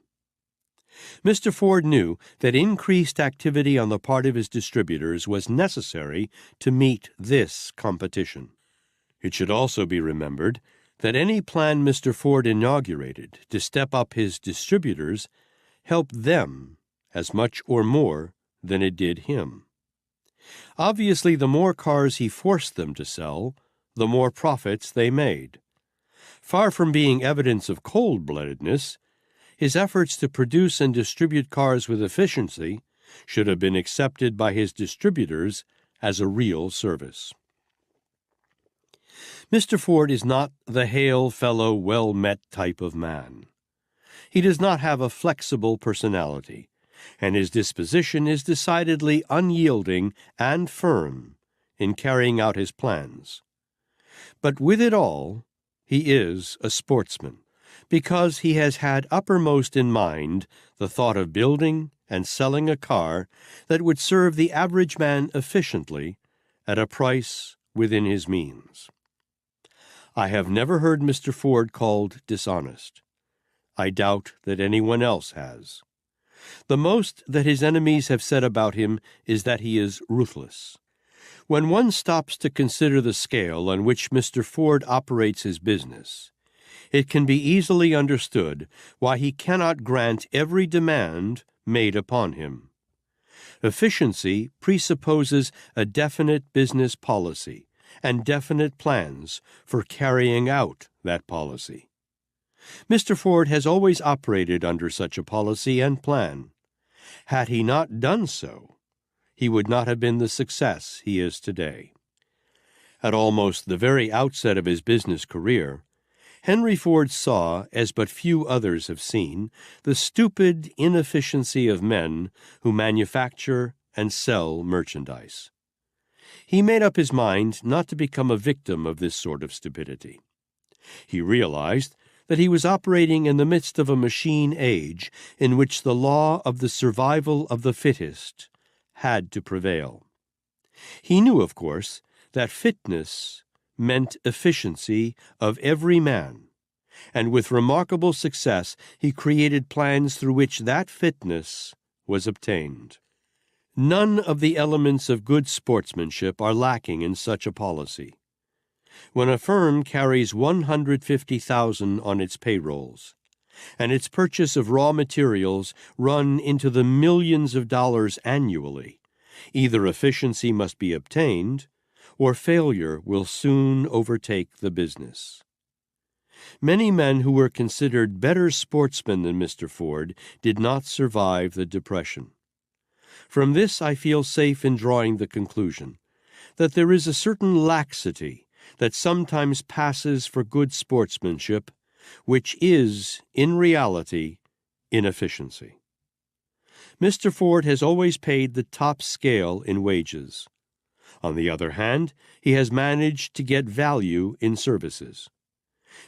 Mr. Ford knew that increased activity on the part of his distributors was necessary to meet this competition. It should also be remembered that any plan Mr. Ford inaugurated to step up his distributors helped them as much or more than it did him. Obviously, the more cars he forced them to sell, the more profits they made. Far from being evidence of cold-bloodedness, his efforts to produce and distribute cars with efficiency should have been accepted by his distributors as a real service. Mr. Ford is not the hail fellow, well-met type of man. He does not have a flexible personality, and his disposition is decidedly unyielding and firm in carrying out his plans. But with it all, he is a sportsman, because he has had uppermost in mind the thought of building and selling a car that would serve the average man efficiently at a price within his means. I have never heard Mr. Ford called dishonest. I doubt that anyone else has. The most that his enemies have said about him is that he is ruthless. When one stops to consider the scale on which Mr. Ford operates his business, it can be easily understood why he cannot grant every demand made upon him. Efficiency presupposes a definite business policy and definite plans for carrying out that policy. Mr. Ford has always operated under such a policy and plan. Had he not done so, he would not have been the success he is today. At almost the very outset of his business career, Henry Ford saw, as but few others have seen, the stupid inefficiency of men who manufacture and sell merchandise. He made up his mind not to become a victim of this sort of stupidity. He realized that he was operating in the midst of a machine age in which the law of the survival of the fittest had to prevail. He knew, of course, that fitness meant efficiency of every man, and with remarkable success he created plans through which that fitness was obtained. None of the elements of good sportsmanship are lacking in such a policy. When a firm carries 150,000 on its payrolls, and its purchase of raw materials run into the millions of dollars annually, either efficiency must be obtained, or failure will soon overtake the business. Many men who were considered better sportsmen than Mr. Ford did not survive the Depression. From this I feel safe in drawing the conclusion that there is a certain laxity that sometimes passes for good sportsmanship, which is, in reality, inefficiency. Mr. Ford has always paid the top scale in wages. On the other hand, he has managed to get value in services.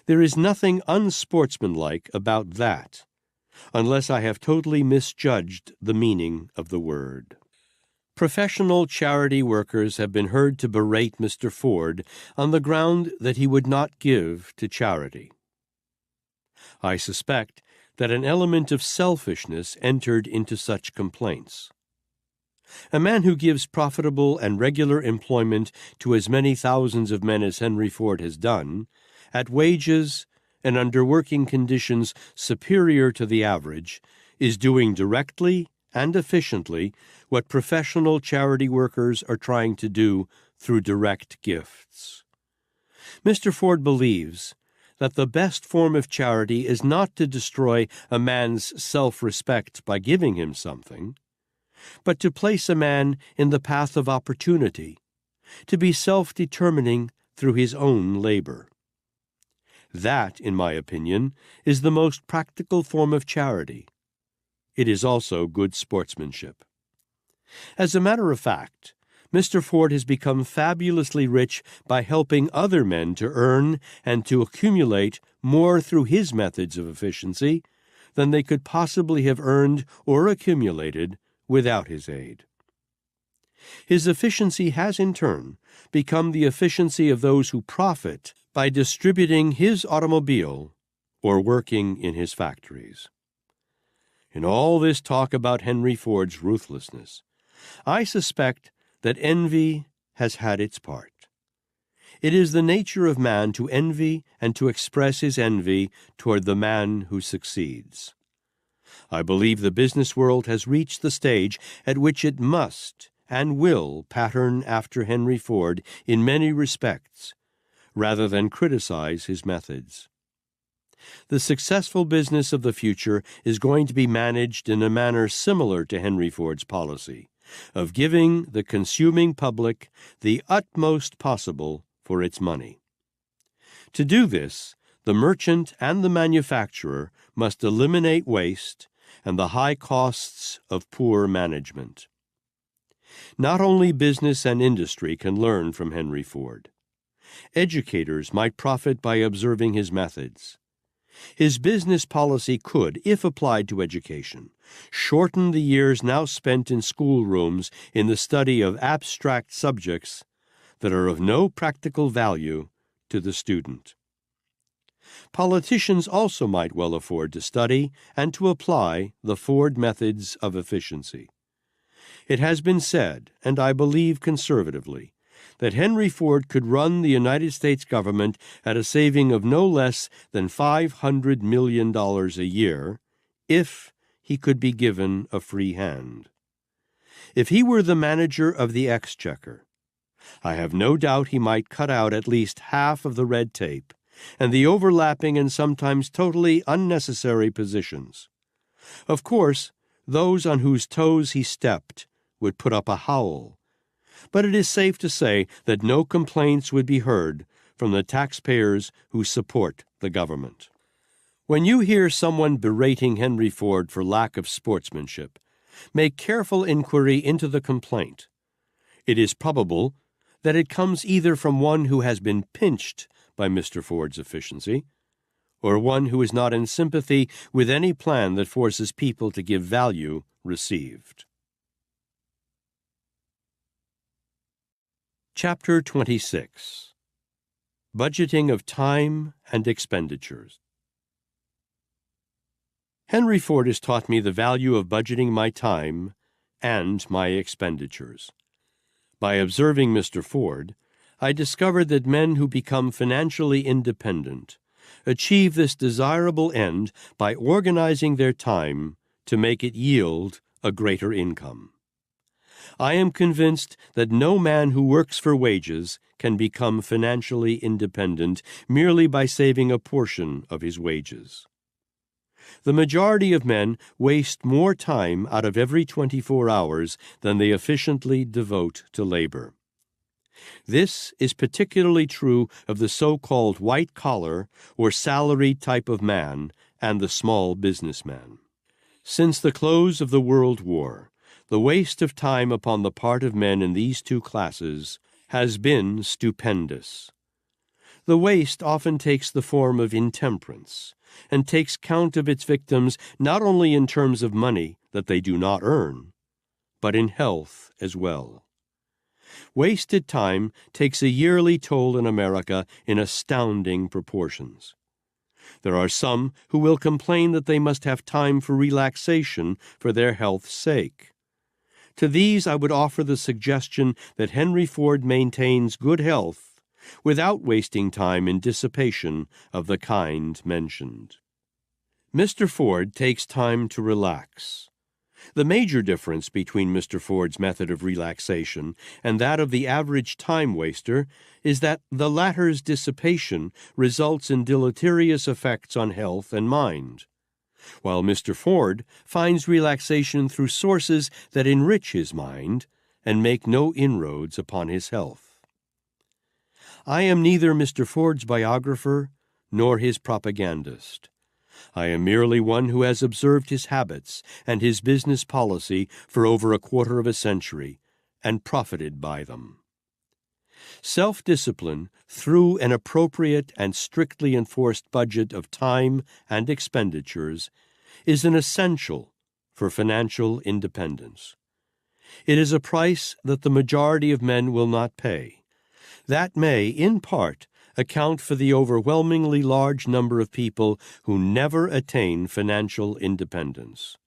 There is nothing unsportsmanlike about that, unless I have totally misjudged the meaning of the word. Professional charity workers have been heard to berate Mr. Ford on the ground that he would not give to charity. I suspect that an element of selfishness entered into such complaints. A man who gives profitable and regular employment to as many thousands of men as Henry Ford has done, at wages and under working conditions superior to the average, is doing directly and efficiently what professional charity workers are trying to do through direct gifts. Mr. Ford believes that the best form of charity is not to destroy a man's self-respect by giving him something, but to place a man in the path of opportunity, to be self-determining through his own labor. That, in my opinion, is the most practical form of charity. It is also good sportsmanship. As a matter of fact, Mr. Ford has become fabulously rich by helping other men to earn and to accumulate more through his methods of efficiency than they could possibly have earned or accumulated without his aid. His efficiency has, in turn, become the efficiency of those who profit by distributing his automobile or working in his factories. In all this talk about Henry Ford's ruthlessness, I suspect that envy has had its part. It is the nature of man to envy and to express his envy toward the man who succeeds. I believe the business world has reached the stage at which it must and will pattern after Henry Ford in many respects, rather than criticize his methods. The successful business of the future is going to be managed in a manner similar to Henry Ford's policy of giving the consuming public the utmost possible for its money. To do this, the merchant and the manufacturer must eliminate waste and the high costs of poor management. Not only business and industry can learn from Henry Ford. Educators might profit by observing his methods. His business policy could, if applied to education, shorten the years now spent in schoolrooms in the study of abstract subjects that are of no practical value to the student. Politicians also might well afford to study and to apply the Ford methods of efficiency. It has been said, and I believe conservatively, that Henry Ford could run the United States government at a saving of no less than $500 million a year if he could be given a free hand. If he were the manager of the exchequer, I have no doubt he might cut out at least half of the red tape and the overlapping and sometimes totally unnecessary positions. Of course, those on whose toes he stepped would put up a howl, but it is safe to say that no complaints would be heard from the taxpayers who support the government. When you hear someone berating Henry Ford for lack of sportsmanship, make careful inquiry into the complaint. It is probable that it comes either from one who has been pinched by Mr. Ford's efficiency, or one who is not in sympathy with any plan that forces people to give value received. Chapter 26. Budgeting of Time and Expenditures. Henry Ford has taught me the value of budgeting my time and my expenditures. By observing Mr. Ford, I discovered that men who become financially independent achieve this desirable end by organizing their time to make it yield a greater income. I am convinced that no man who works for wages can become financially independent merely by saving a portion of his wages. The majority of men waste more time out of every 24 hours than they efficiently devote to labor. This is particularly true of the so-called white-collar or salaried type of man and the small businessman. Since the close of the World War, the waste of time upon the part of men in these two classes has been stupendous. The waste often takes the form of intemperance, and takes count of its victims not only in terms of money that they do not earn, but in health as well. Wasted time takes a yearly toll in America in astounding proportions. There are some who will complain that they must have time for relaxation for their health's sake. To these I would offer the suggestion that Henry Ford maintains good health without wasting time in dissipation of the kind mentioned. Mr. Ford takes time to relax. The major difference between Mr. Ford's method of relaxation and that of the average time waster is that the latter's dissipation results in deleterious effects on health and mind, while Mr. Ford finds relaxation through sources that enrich his mind and make no inroads upon his health. I am neither Mr. Ford's biographer nor his propagandist. I am merely one who has observed his habits and his business policy for over a quarter of a century and profited by them. Self-discipline through an appropriate and strictly enforced budget of time and expenditures is an essential for financial independence. It is a price that the majority of men will not pay. That may, in part, account for the overwhelmingly large number of people who never attain financial independence.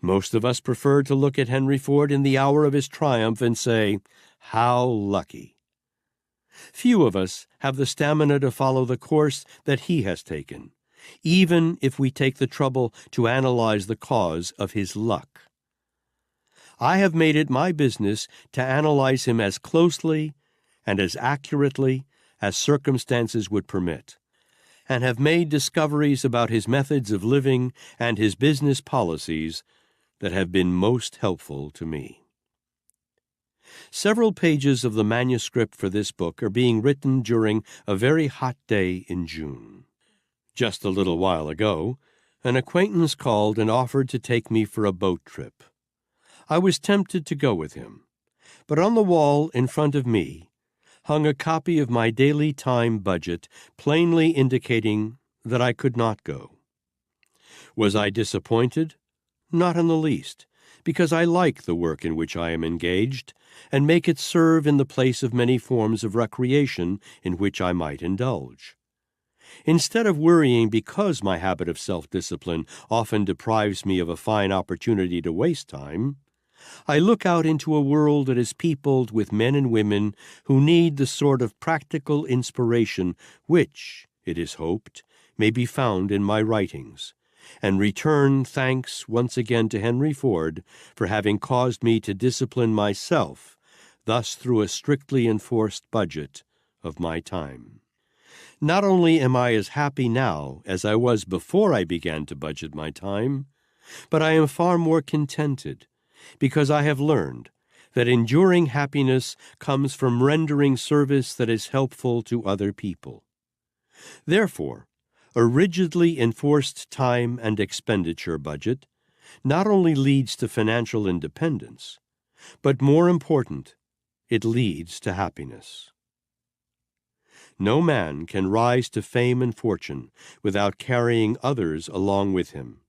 Most of us prefer to look at Henry Ford in the hour of his triumph and say, "How lucky!" Few of us have the stamina to follow the course that he has taken, even if we take the trouble to analyze the cause of his luck. I have made it my business to analyze him as closely and as accurately as circumstances would permit, and have made discoveries about his methods of living and his business policies that have been most helpful to me. Several pages of the manuscript for this book are being written during a very hot day in June. Just a little while ago, an acquaintance called and offered to take me for a boat trip. I was tempted to go with him, but on the wall in front of me hung a copy of my daily time budget, plainly indicating that I could not go. Was I disappointed? Not in the least, because I like the work in which I am engaged, and make it serve in the place of many forms of recreation in which I might indulge. Instead of worrying because my habit of self-discipline often deprives me of a fine opportunity to waste time, I look out into a world that is peopled with men and women who need the sort of practical inspiration which, it is hoped, may be found in my writings, and return thanks once again to Henry Ford for having caused me to discipline myself, thus through a strictly enforced budget of my time. Not only am I as happy now as I was before I began to budget my time, but I am far more contented, because I have learned that enduring happiness comes from rendering service that is helpful to other people. Therefore, a rigidly enforced time and expenditure budget not only leads to financial independence, but more important, it leads to happiness. No man can rise to fame and fortune without carrying others along with him.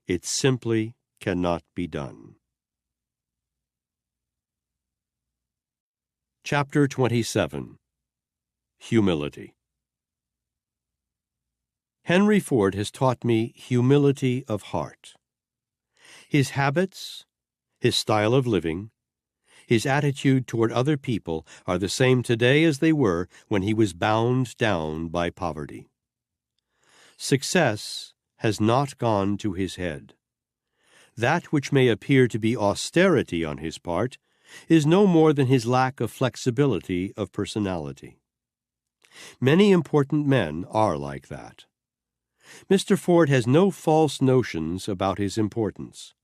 It simply cannot be done. Chapter 27. Humility. Henry Ford has taught me humility of heart. His habits, his style of living, his attitude toward other people are the same today as they were when he was bound down by poverty. Success has not gone to his head. That which may appear to be austerity on his part is no more than his lack of flexibility of personality. Many important men are like that. Mr. Ford has no false notions about his importance.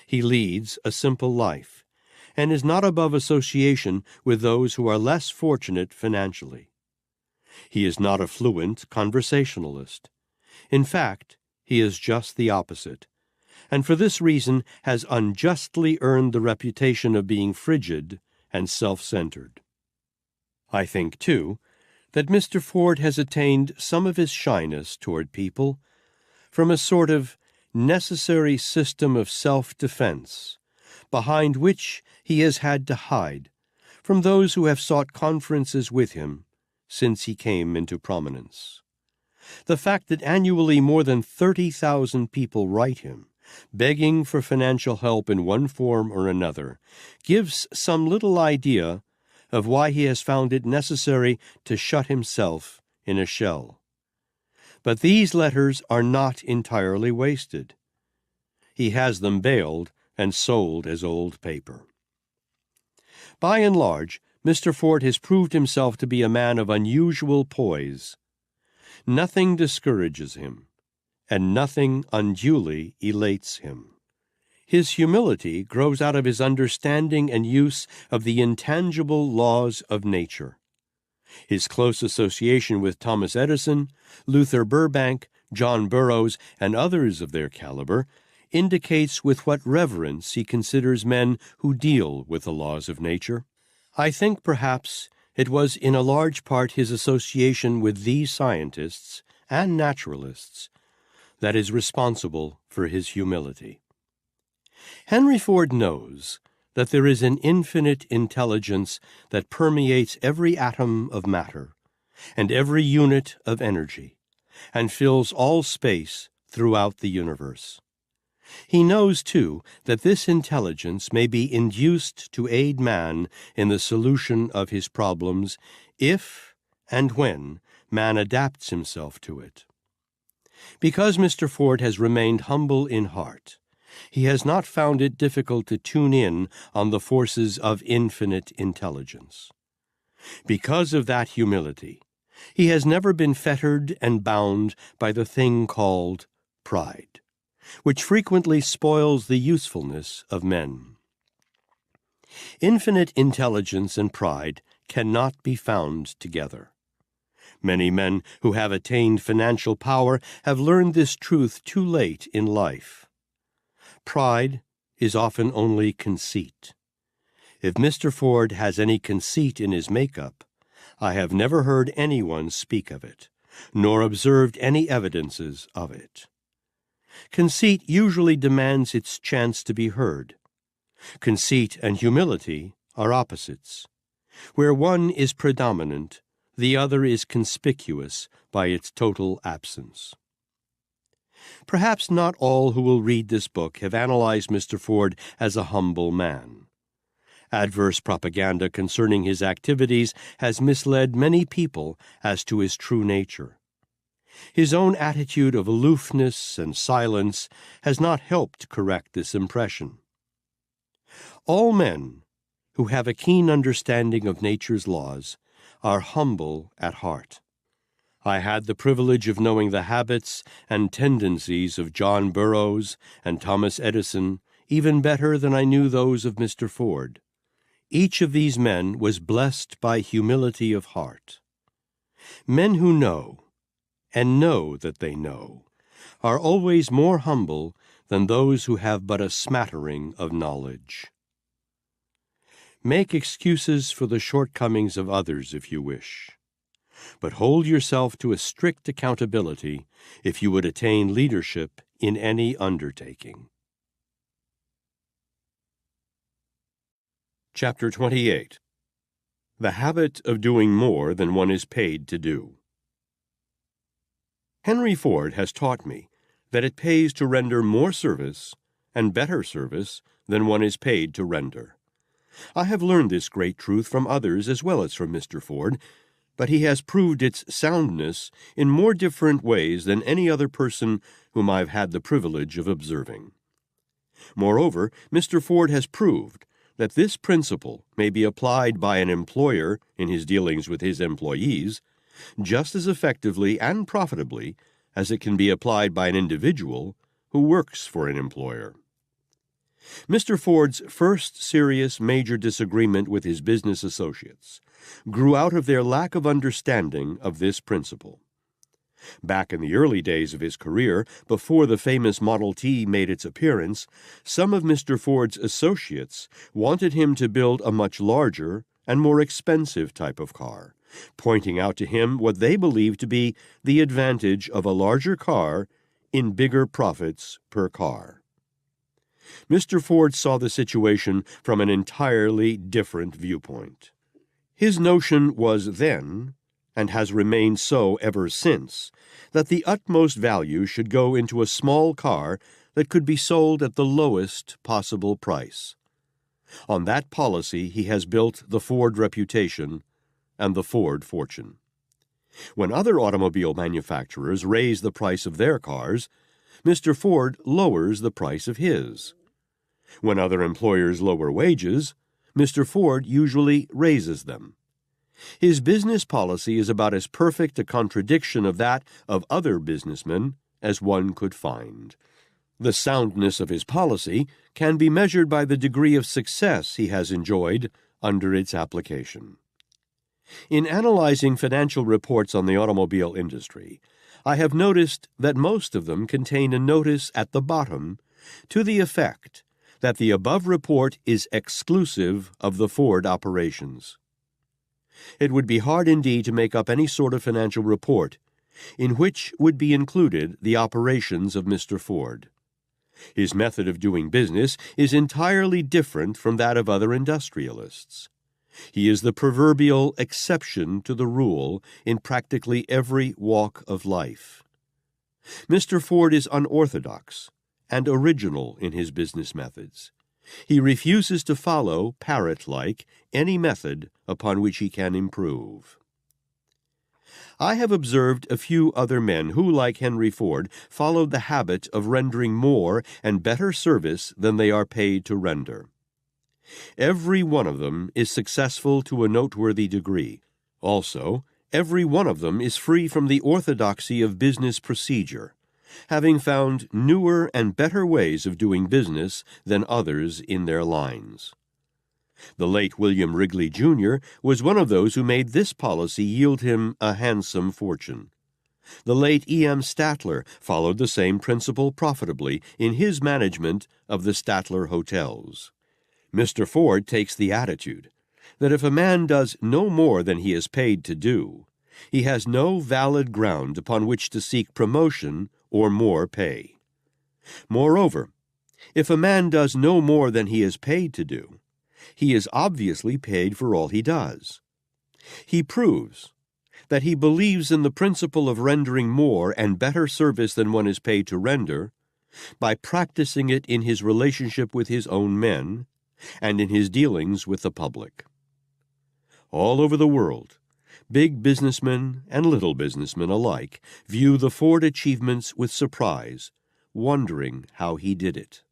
He leads a simple life, and is not above association with those who are less fortunate financially. He is not a fluent conversationalist. In fact, he is just the opposite, and for this reason has unjustly earned the reputation of being frigid and self-centered. I think, too, that Mr. Ford has attained some of his shyness toward people from a sort of necessary system of self-defense, behind which he has had to hide from those who have sought conferences with him since he came into prominence. The fact that annually more than 30,000 people write him, begging for financial help in one form or another, gives some little idea of why he has found it necessary to shut himself in a shell. But these letters are not entirely wasted. He has them baled and sold as old paper. By and large, Mr. Ford has proved himself to be a man of unusual poise. Nothing discourages him, and nothing unduly elates him. His humility grows out of his understanding and use of the intangible laws of nature. His close association with Thomas Edison, Luther Burbank, John Burroughs, and others of their caliber indicates with what reverence he considers men who deal with the laws of nature. I think perhaps it was in a large part his association with these scientists and naturalists that is responsible for his humility. Henry Ford knows that there is an infinite intelligence that permeates every atom of matter and every unit of energy, and fills all space throughout the universe. He knows, too, that this intelligence may be induced to aid man in the solution of his problems if and when man adapts himself to it. Because Mr. Ford has remained humble in heart, he has not found it difficult to tune in on the forces of infinite intelligence. Because of that humility, he has never been fettered and bound by the thing called pride, which frequently spoils the usefulness of men. Infinite intelligence and pride cannot be found together. Many men who have attained financial power have learned this truth too late in life. Pride is often only conceit. If Mr. Ford has any conceit in his makeup, I have never heard anyone speak of it, nor observed any evidences of it. Conceit usually demands its chance to be heard. Conceit and humility are opposites. Where one is predominant, the other is conspicuous by its total absence. Perhaps not all who will read this book have analyzed Mr. Ford as a humble man. Adverse propaganda concerning his activities has misled many people as to his true nature. His own attitude of aloofness and silence has not helped correct this impression. All men who have a keen understanding of nature's laws are humble at heart. I had the privilege of knowing the habits and tendencies of John Burroughs and Thomas Edison even better than I knew those of Mr. Ford. Each of these men was blessed by humility of heart. Men who know, and know that they know, are always more humble than those who have but a smattering of knowledge. Make excuses for the shortcomings of others if you wish, but hold yourself to a strict accountability if you would attain leadership in any undertaking. Chapter 28. The Habit of Doing More Than One is Paid to Do. Henry Ford has taught me that it pays to render more service and better service than one is paid to render. I have learned this great truth from others as well as from Mr. Ford, but he has proved its soundness in more different ways than any other person whom I've had the privilege of observing. Moreover, Mr. Ford has proved that this principle may be applied by an employer in his dealings with his employees just as effectively and profitably as it can be applied by an individual who works for an employer. Mr. Ford's first serious major disagreement with his business associates grew out of their lack of understanding of this principle. Back in the early days of his career, before the famous Model T made its appearance, some of Mr. Ford's associates wanted him to build a much larger and more expensive type of car, pointing out to him what they believed to be the advantage of a larger car in bigger profits per car. Mr. Ford saw the situation from an entirely different viewpoint. His notion was then, and has remained so ever since, that the utmost value should go into a small car that could be sold at the lowest possible price. On that policy he has built the Ford reputation and the Ford fortune. When other automobile manufacturers raise the price of their cars, Mr. Ford lowers the price of his. When other employers lower wages, Mr. Ford usually raises them. His business policy is about as perfect a contradiction of that of other businessmen as one could find. The soundness of his policy can be measured by the degree of success he has enjoyed under its application. In analyzing financial reports on the automobile industry, I have noticed that most of them contain a notice at the bottom to the effect that the above report is exclusive of the Ford operations. It would be hard indeed to make up any sort of financial report in which would be included the operations of Mr. Ford. His method of doing business is entirely different from that of other industrialists. He is the proverbial exception to the rule in practically every walk of life. Mr. Ford is unorthodox and original in his business methods. He refuses to follow, parrot-like, any method upon which he can improve. I have observed a few other men who, like Henry Ford, followed the habit of rendering more and better service than they are paid to render. Every one of them is successful to a noteworthy degree. Also, every one of them is free from the orthodoxy of business procedure, having found newer and better ways of doing business than others in their lines. The late William Wrigley, Jr. was one of those who made this policy yield him a handsome fortune. The late E.M. Statler followed the same principle profitably in his management of the Statler hotels. Mr. Ford takes the attitude that if a man does no more than he is paid to do, he has no valid ground upon which to seek promotion or more pay. Moreover, if a man does no more than he is paid to do, he is obviously paid for all he does. He proves that he believes in the principle of rendering more and better service than one is paid to render by practicing it in his relationship with his own men and in his dealings with the public. All over the world, big businessmen and little businessmen alike view the Ford achievements with surprise, wondering how he did it.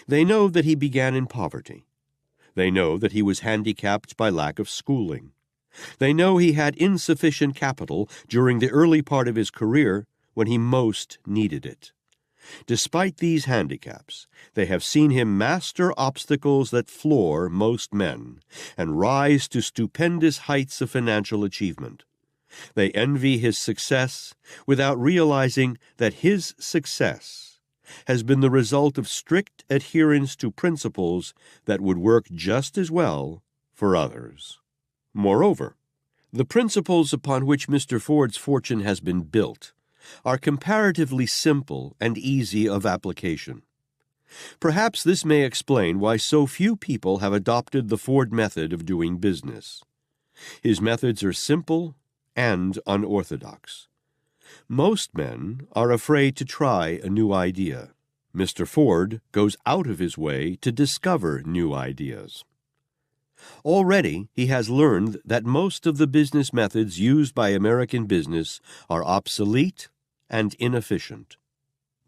They know that he began in poverty. They know that he was handicapped by lack of schooling. They know he had insufficient capital during the early part of his career when he most needed it. Despite these handicaps, they have seen him master obstacles that floor most men and rise to stupendous heights of financial achievement. They envy his success without realizing that his success has been the result of strict adherence to principles that would work just as well for others. Moreover, the principles upon which Mr. Ford's fortune has been built are comparatively simple and easy of application. Perhaps this may explain why so few people have adopted the Ford method of doing business. His methods are simple and unorthodox. Most men are afraid to try a new idea. Mr. Ford goes out of his way to discover new ideas. Already he has learned that most of the business methods used by American business are obsolete and inefficient.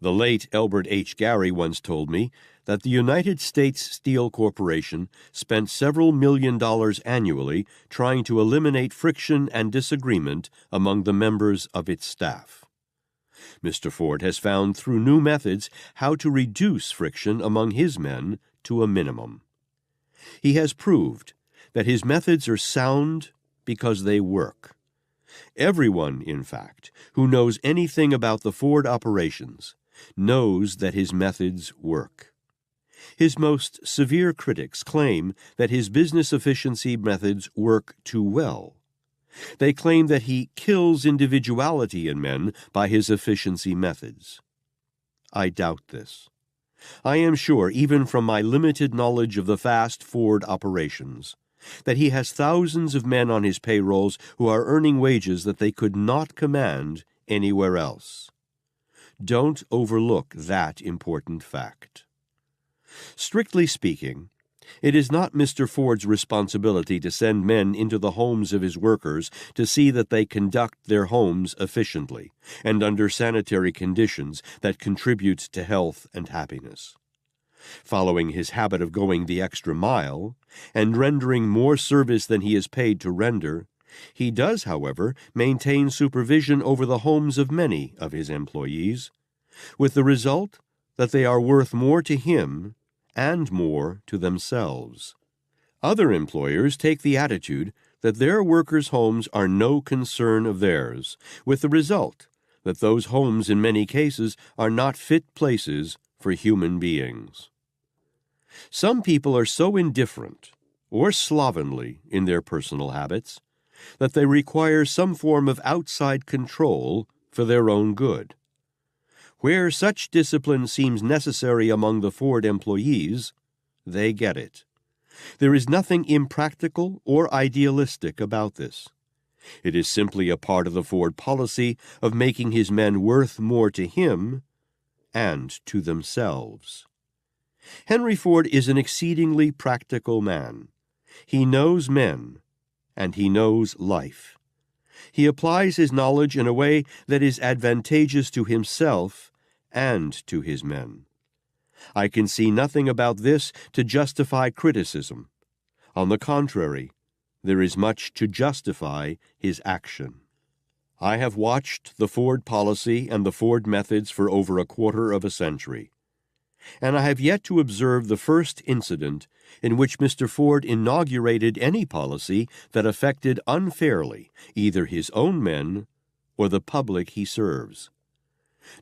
The late Elbert H. Gary once told me that the United States Steel Corporation spent several $1 million annually trying to eliminate friction and disagreement among the members of its staff. Mr. Ford has found through new methods how to reduce friction among his men to a minimum. He has proved that his methods are sound because they work. Everyone, in fact, who knows anything about the Ford operations knows that his methods work. His most severe critics claim that his business efficiency methods work too well. They claim that he kills individuality in men by his efficiency methods. I doubt this. I am sure, even from my limited knowledge of the fast Ford operations, that he has thousands of men on his payrolls who are earning wages that they could not command anywhere else. Don't overlook that important fact. Strictly speaking, It is not Mr. Ford's responsibility to send men into the homes of his workers to see that they conduct their homes efficiently and under sanitary conditions that contribute to health and happiness. Following his habit of going the extra mile and rendering more service than he is paid to render, he does, however, maintain supervision over the homes of many of his employees, with the result that they are worth more to him and more to themselves. Other employers take the attitude that their workers' homes are no concern of theirs, with the result that those homes in many cases are not fit places for human beings. Some people are so indifferent or slovenly in their personal habits that they require some form of outside control for their own good. Where such discipline seems necessary among the Ford employees, they get it. There is nothing impractical or idealistic about this. It is simply a part of the Ford policy of making his men worth more to him and to themselves. Henry Ford is an exceedingly practical man. He knows men, and he knows life. He applies his knowledge in a way that is advantageous to himself and to his men. I can see nothing about this to justify criticism. On the contrary, there is much to justify his action. I have watched the Ford policy and the Ford methods for over a quarter of a century, and I have yet to observe the first incident in which Mr. Ford inaugurated any policy that affected unfairly either his own men or the public he serves.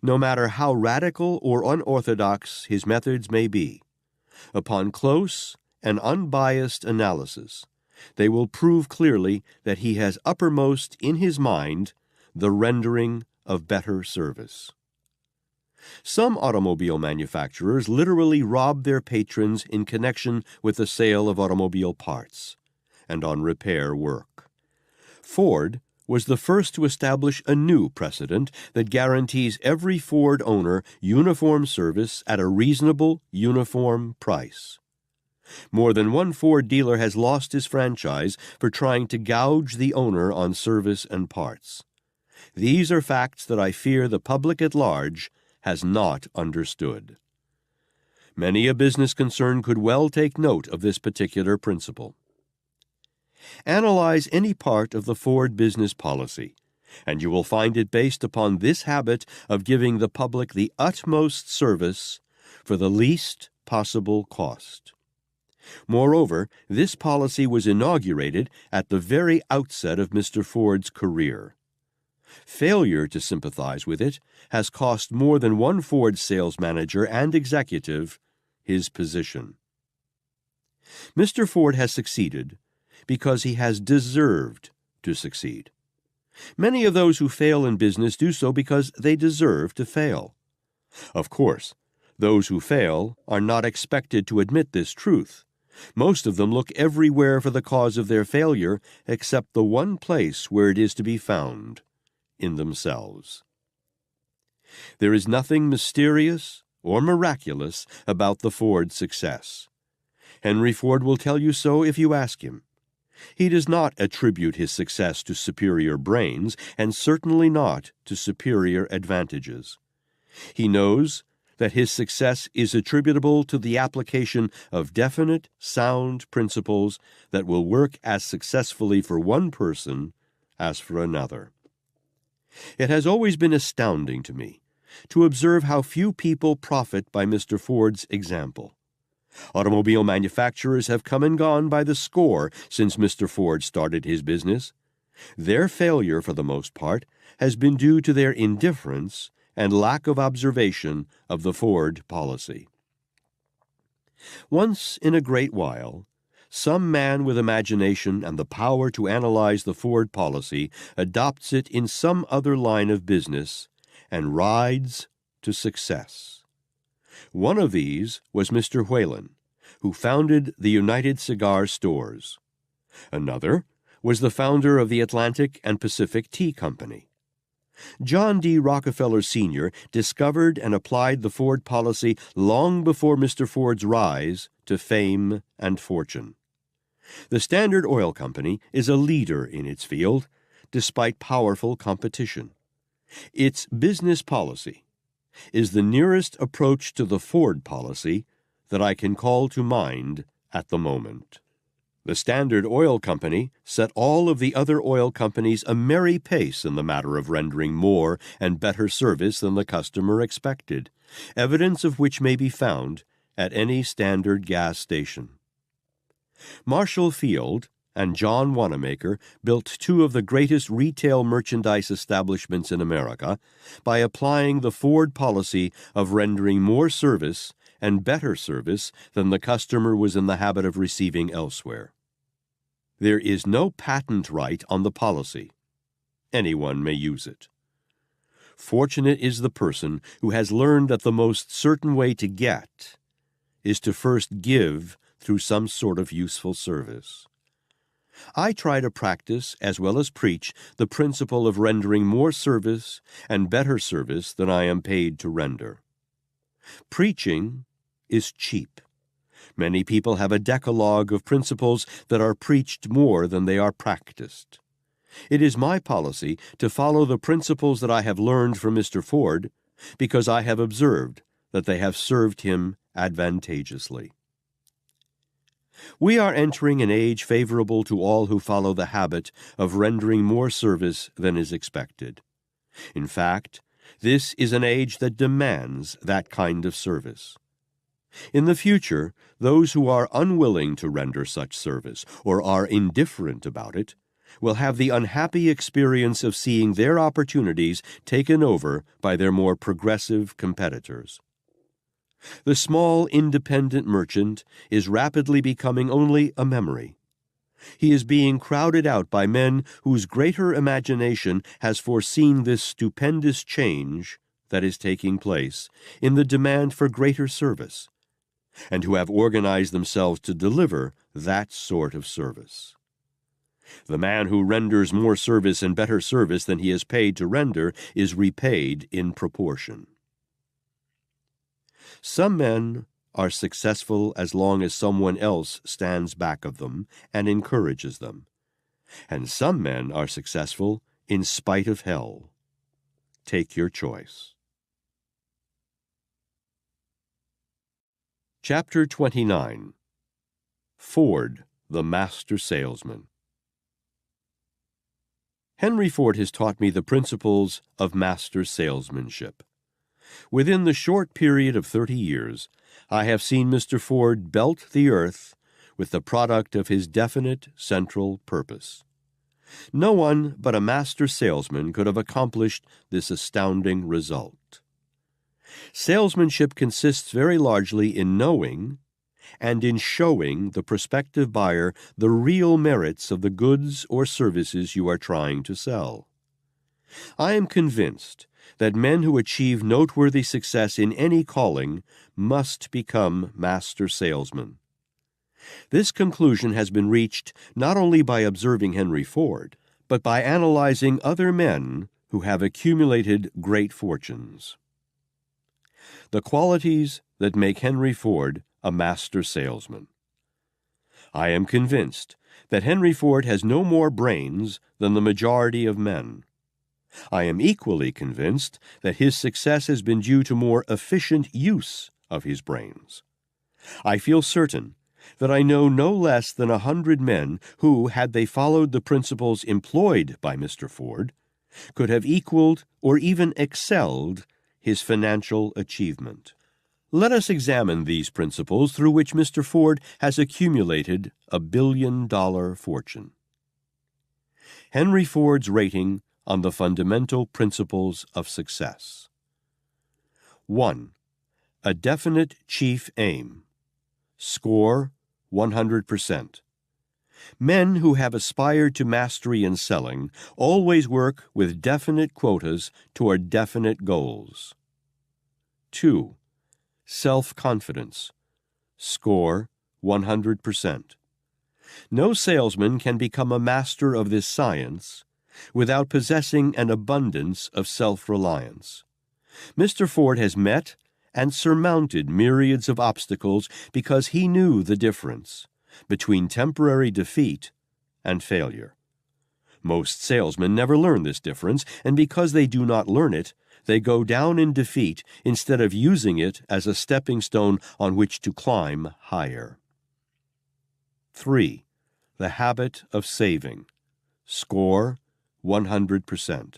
No matter how radical or unorthodox his methods may be, upon close and unbiased analysis, they will prove clearly that he has uppermost in his mind the rendering of better service. Some automobile manufacturers literally rob their patrons in connection with the sale of automobile parts and on repair work. Ford was the first to establish a new precedent that guarantees every Ford owner uniform service at a reasonable, uniform price. More than one Ford dealer has lost his franchise for trying to gouge the owner on service and parts. These are facts that I fear the public at large has not understood. Many a business concern could well take note of this particular principle. Analyze any part of the Ford business policy, and you will find it based upon this habit of giving the public the utmost service for the least possible cost. Moreover, this policy was inaugurated at the very outset of Mr. Ford's career. Failure to sympathize with it has cost more than one Ford sales manager and executive his position. Mr. Ford has succeeded because he has deserved to succeed. Many of those who fail in business do so because they deserve to fail. Of course, those who fail are not expected to admit this truth. Most of them look everywhere for the cause of their failure except the one place where it is to be found, in themselves. There is nothing mysterious or miraculous about the Ford success. Henry Ford will tell you so if you ask him. He does not attribute his success to superior brains, and certainly not to superior advantages. He knows that his success is attributable to the application of definite, sound principles that will work as successfully for one person as for another. It has always been astounding to me to observe how few people profit by Mr. Ford's example. Automobile manufacturers have come and gone by the score since Mr. Ford started his business. Their failure, for the most part, has been due to their indifference and lack of observation of the Ford policy. Once in a great while, some man with imagination and the power to analyze the Ford policy adopts it in some other line of business and rides to success. One of these was Mr. Whalen, who founded the United Cigar Stores. Another was the founder of the Atlantic and Pacific Tea Company. John D. Rockefeller Sr. discovered and applied the Ford policy long before Mr. Ford's rise to to fame and fortune. The Standard Oil Company is a leader in its field, despite powerful competition. Its business policy is the nearest approach to the Ford policy that I can call to mind at the moment. The Standard Oil Company set all of the other oil companies a merry pace in the matter of rendering more and better service than the customer expected, evidence of which may be found at any standard gas station. Marshall Field and John Wanamaker built two of the greatest retail merchandise establishments in America by applying the Ford policy of rendering more service and better service than the customer was in the habit of receiving elsewhere. There is no patent right on the policy. Anyone may use it. Fortunate is the person who has learned that the most certain way to get is to first give through some sort of useful service. I try to practice, as well as preach, the principle of rendering more service and better service than I am paid to render. Preaching is cheap. Many people have a decalogue of principles that are preached more than they are practiced. It is my policy to follow the principles that I have learned from Mr. Ford, because I have observed that they have served him advantageously. We are entering an age favorable to all who follow the habit of rendering more service than is expected. In fact, this is an age that demands that kind of service. In the future, those who are unwilling to render such service or are indifferent about it will have the unhappy experience of seeing their opportunities taken over by their more progressive competitors. The small independent merchant is rapidly becoming only a memory. He is being crowded out by men whose greater imagination has foreseen this stupendous change that is taking place in the demand for greater service, and who have organized themselves to deliver that sort of service. The man who renders more service and better service than he is paid to render is repaid in proportion. Some men are successful as long as someone else stands back of them and encourages them, and some men are successful in spite of hell. Take your choice. Chapter 29. Ford, the Master Salesman. Henry Ford has taught me the principles of master salesmanship. Within the short period of 30 years, I have seen Mr. Ford belt the earth with the product of his definite central purpose. No one but a master salesman could have accomplished this astounding result. Salesmanship consists very largely in knowing and in showing the prospective buyer the real merits of the goods or services you are trying to sell. I am convinced that men who achieve noteworthy success in any calling must become master salesmen. This conclusion has been reached not only by observing Henry Ford, but by analyzing other men who have accumulated great fortunes. The qualities that make Henry Ford a master salesman. I am convinced that Henry Ford has no more brains than the majority of men. I am equally convinced that his success has been due to more efficient use of his brains. I feel certain that I know no less than 100 men who, had they followed the principles employed by Mr. Ford, could have equaled or even excelled his financial achievement. Let us examine these principles through which Mr. Ford has accumulated a billion-dollar fortune. Henry Ford's rating on the fundamental principles of success. 1. A definite chief aim. Score 100%. Men who have aspired to mastery in selling always work with definite quotas toward definite goals. 2. Self-confidence. Score 100%. No salesman can become a master of this science without possessing an abundance of self-reliance. Mr. Ford has met and surmounted myriads of obstacles because he knew the difference between temporary defeat and failure. Most salesmen never learn this difference, and because they do not learn it, they go down in defeat instead of using it as a stepping stone on which to climb higher. 3. The habit of saving. Score 100%.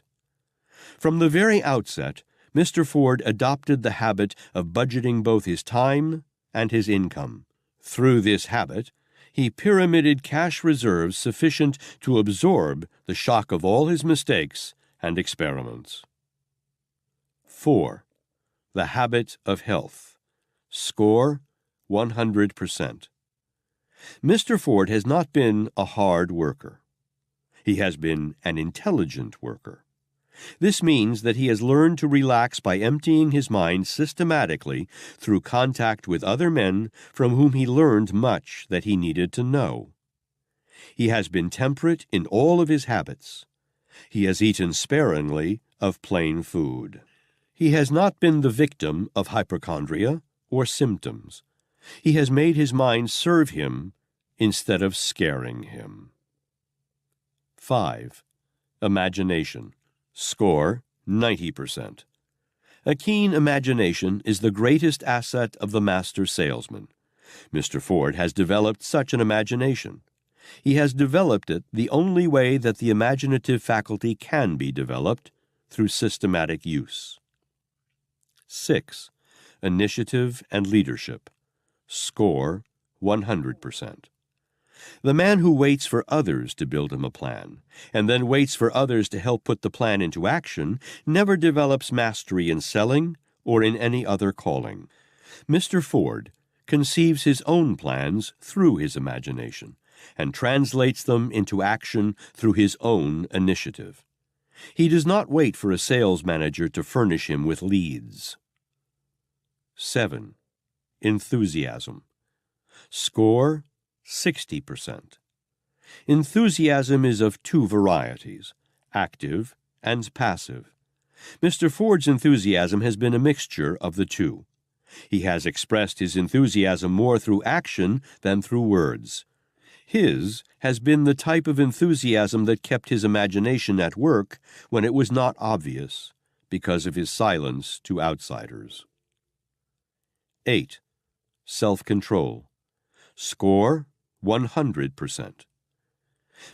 From the very outset, Mr. Ford adopted the habit of budgeting both his time and his income. Through this habit, he pyramided cash reserves sufficient to absorb the shock of all his mistakes and experiments. 4. The habit of health. Score 100%. Mr. Ford has not been a hard worker. He has been an intelligent worker. This means that he has learned to relax by emptying his mind systematically through contact with other men from whom he learned much that he needed to know. He has been temperate in all of his habits. He has eaten sparingly of plain food. He has not been the victim of hypochondria or symptoms. He has made his mind serve him instead of scaring him. 5. Imagination. Score 90%. A keen imagination is the greatest asset of the master salesman. Mr. Ford has developed such an imagination. He has developed it the only way that the imaginative faculty can be developed, through systematic use. 6. Initiative and leadership. Score 100%. The man who waits for others to build him a plan, and then waits for others to help put the plan into action, never develops mastery in selling or in any other calling. Mr. Ford conceives his own plans through his imagination, and translates them into action through his own initiative. He does not wait for a sales manager to furnish him with leads. 7. Enthusiasm. Score 60%. Enthusiasm is of two varieties, active and passive. Mr. Ford's enthusiasm has been a mixture of the two. He has expressed his enthusiasm more through action than through words. His has been the type of enthusiasm that kept his imagination at work when it was not obvious, because of his silence to outsiders. 8. Self-control. Score 100%.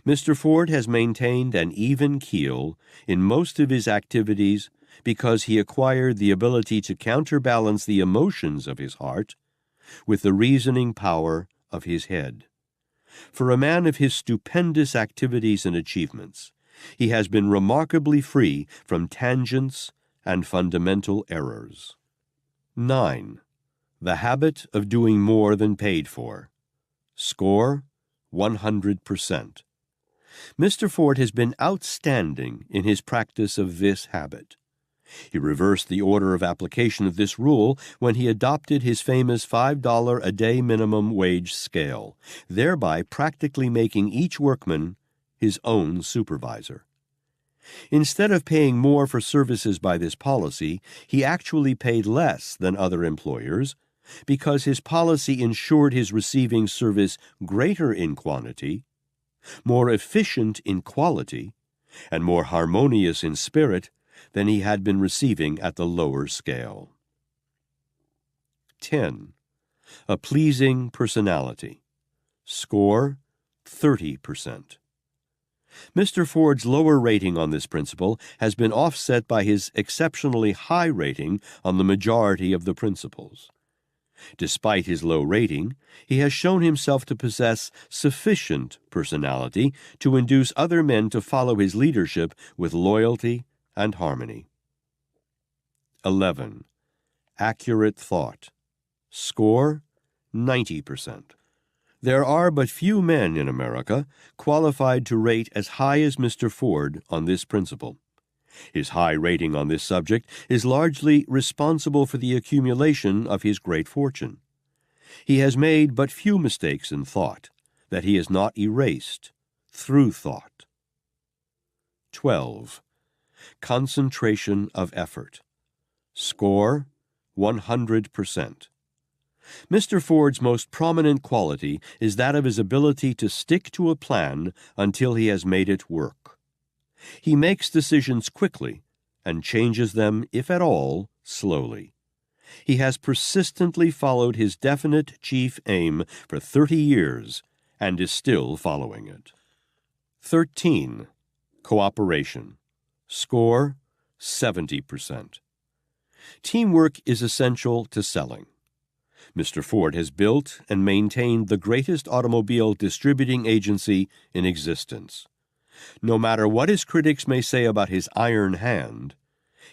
Mr. Ford has maintained an even keel in most of his activities because he acquired the ability to counterbalance the emotions of his heart with the reasoning power of his head. For a man of his stupendous activities and achievements, he has been remarkably free from tangents and fundamental errors. 9. The habit of doing more than paid for. Score 100%. Mr. Ford has been outstanding in his practice of this habit. He reversed the order of application of this rule when he adopted his famous $5 a day minimum wage scale, thereby practically making each workman his own supervisor. Instead of paying more for services by this policy, he actually paid less than other employers, because his policy ensured his receiving service greater in quantity, more efficient in quality, and more harmonious in spirit than he had been receiving at the lower scale. 10. A pleasing personality. Score 30%. Mr. Ford's lower rating on this principle has been offset by his exceptionally high rating on the majority of the principles. Despite his low rating, he has shown himself to possess sufficient personality to induce other men to follow his leadership with loyalty and harmony. 11. Accurate thought. Score 90%. There are but few men in America qualified to rate as high as Mr. Ford on this principle. His high rating on this subject is largely responsible for the accumulation of his great fortune. He has made but few mistakes in thought that he has not erased through thought. 12. Concentration of effort. Score 100%. Mr. Ford's most prominent quality is that of his ability to stick to a plan until he has made it work. He makes decisions quickly and changes them, if at all, slowly. He has persistently followed his definite chief aim for 30 years and is still following it. 13. Cooperation. Score, 70%. Teamwork is essential to selling. Mr. Ford has built and maintained the greatest automobile distributing agency in existence. No matter what his critics may say about his iron hand,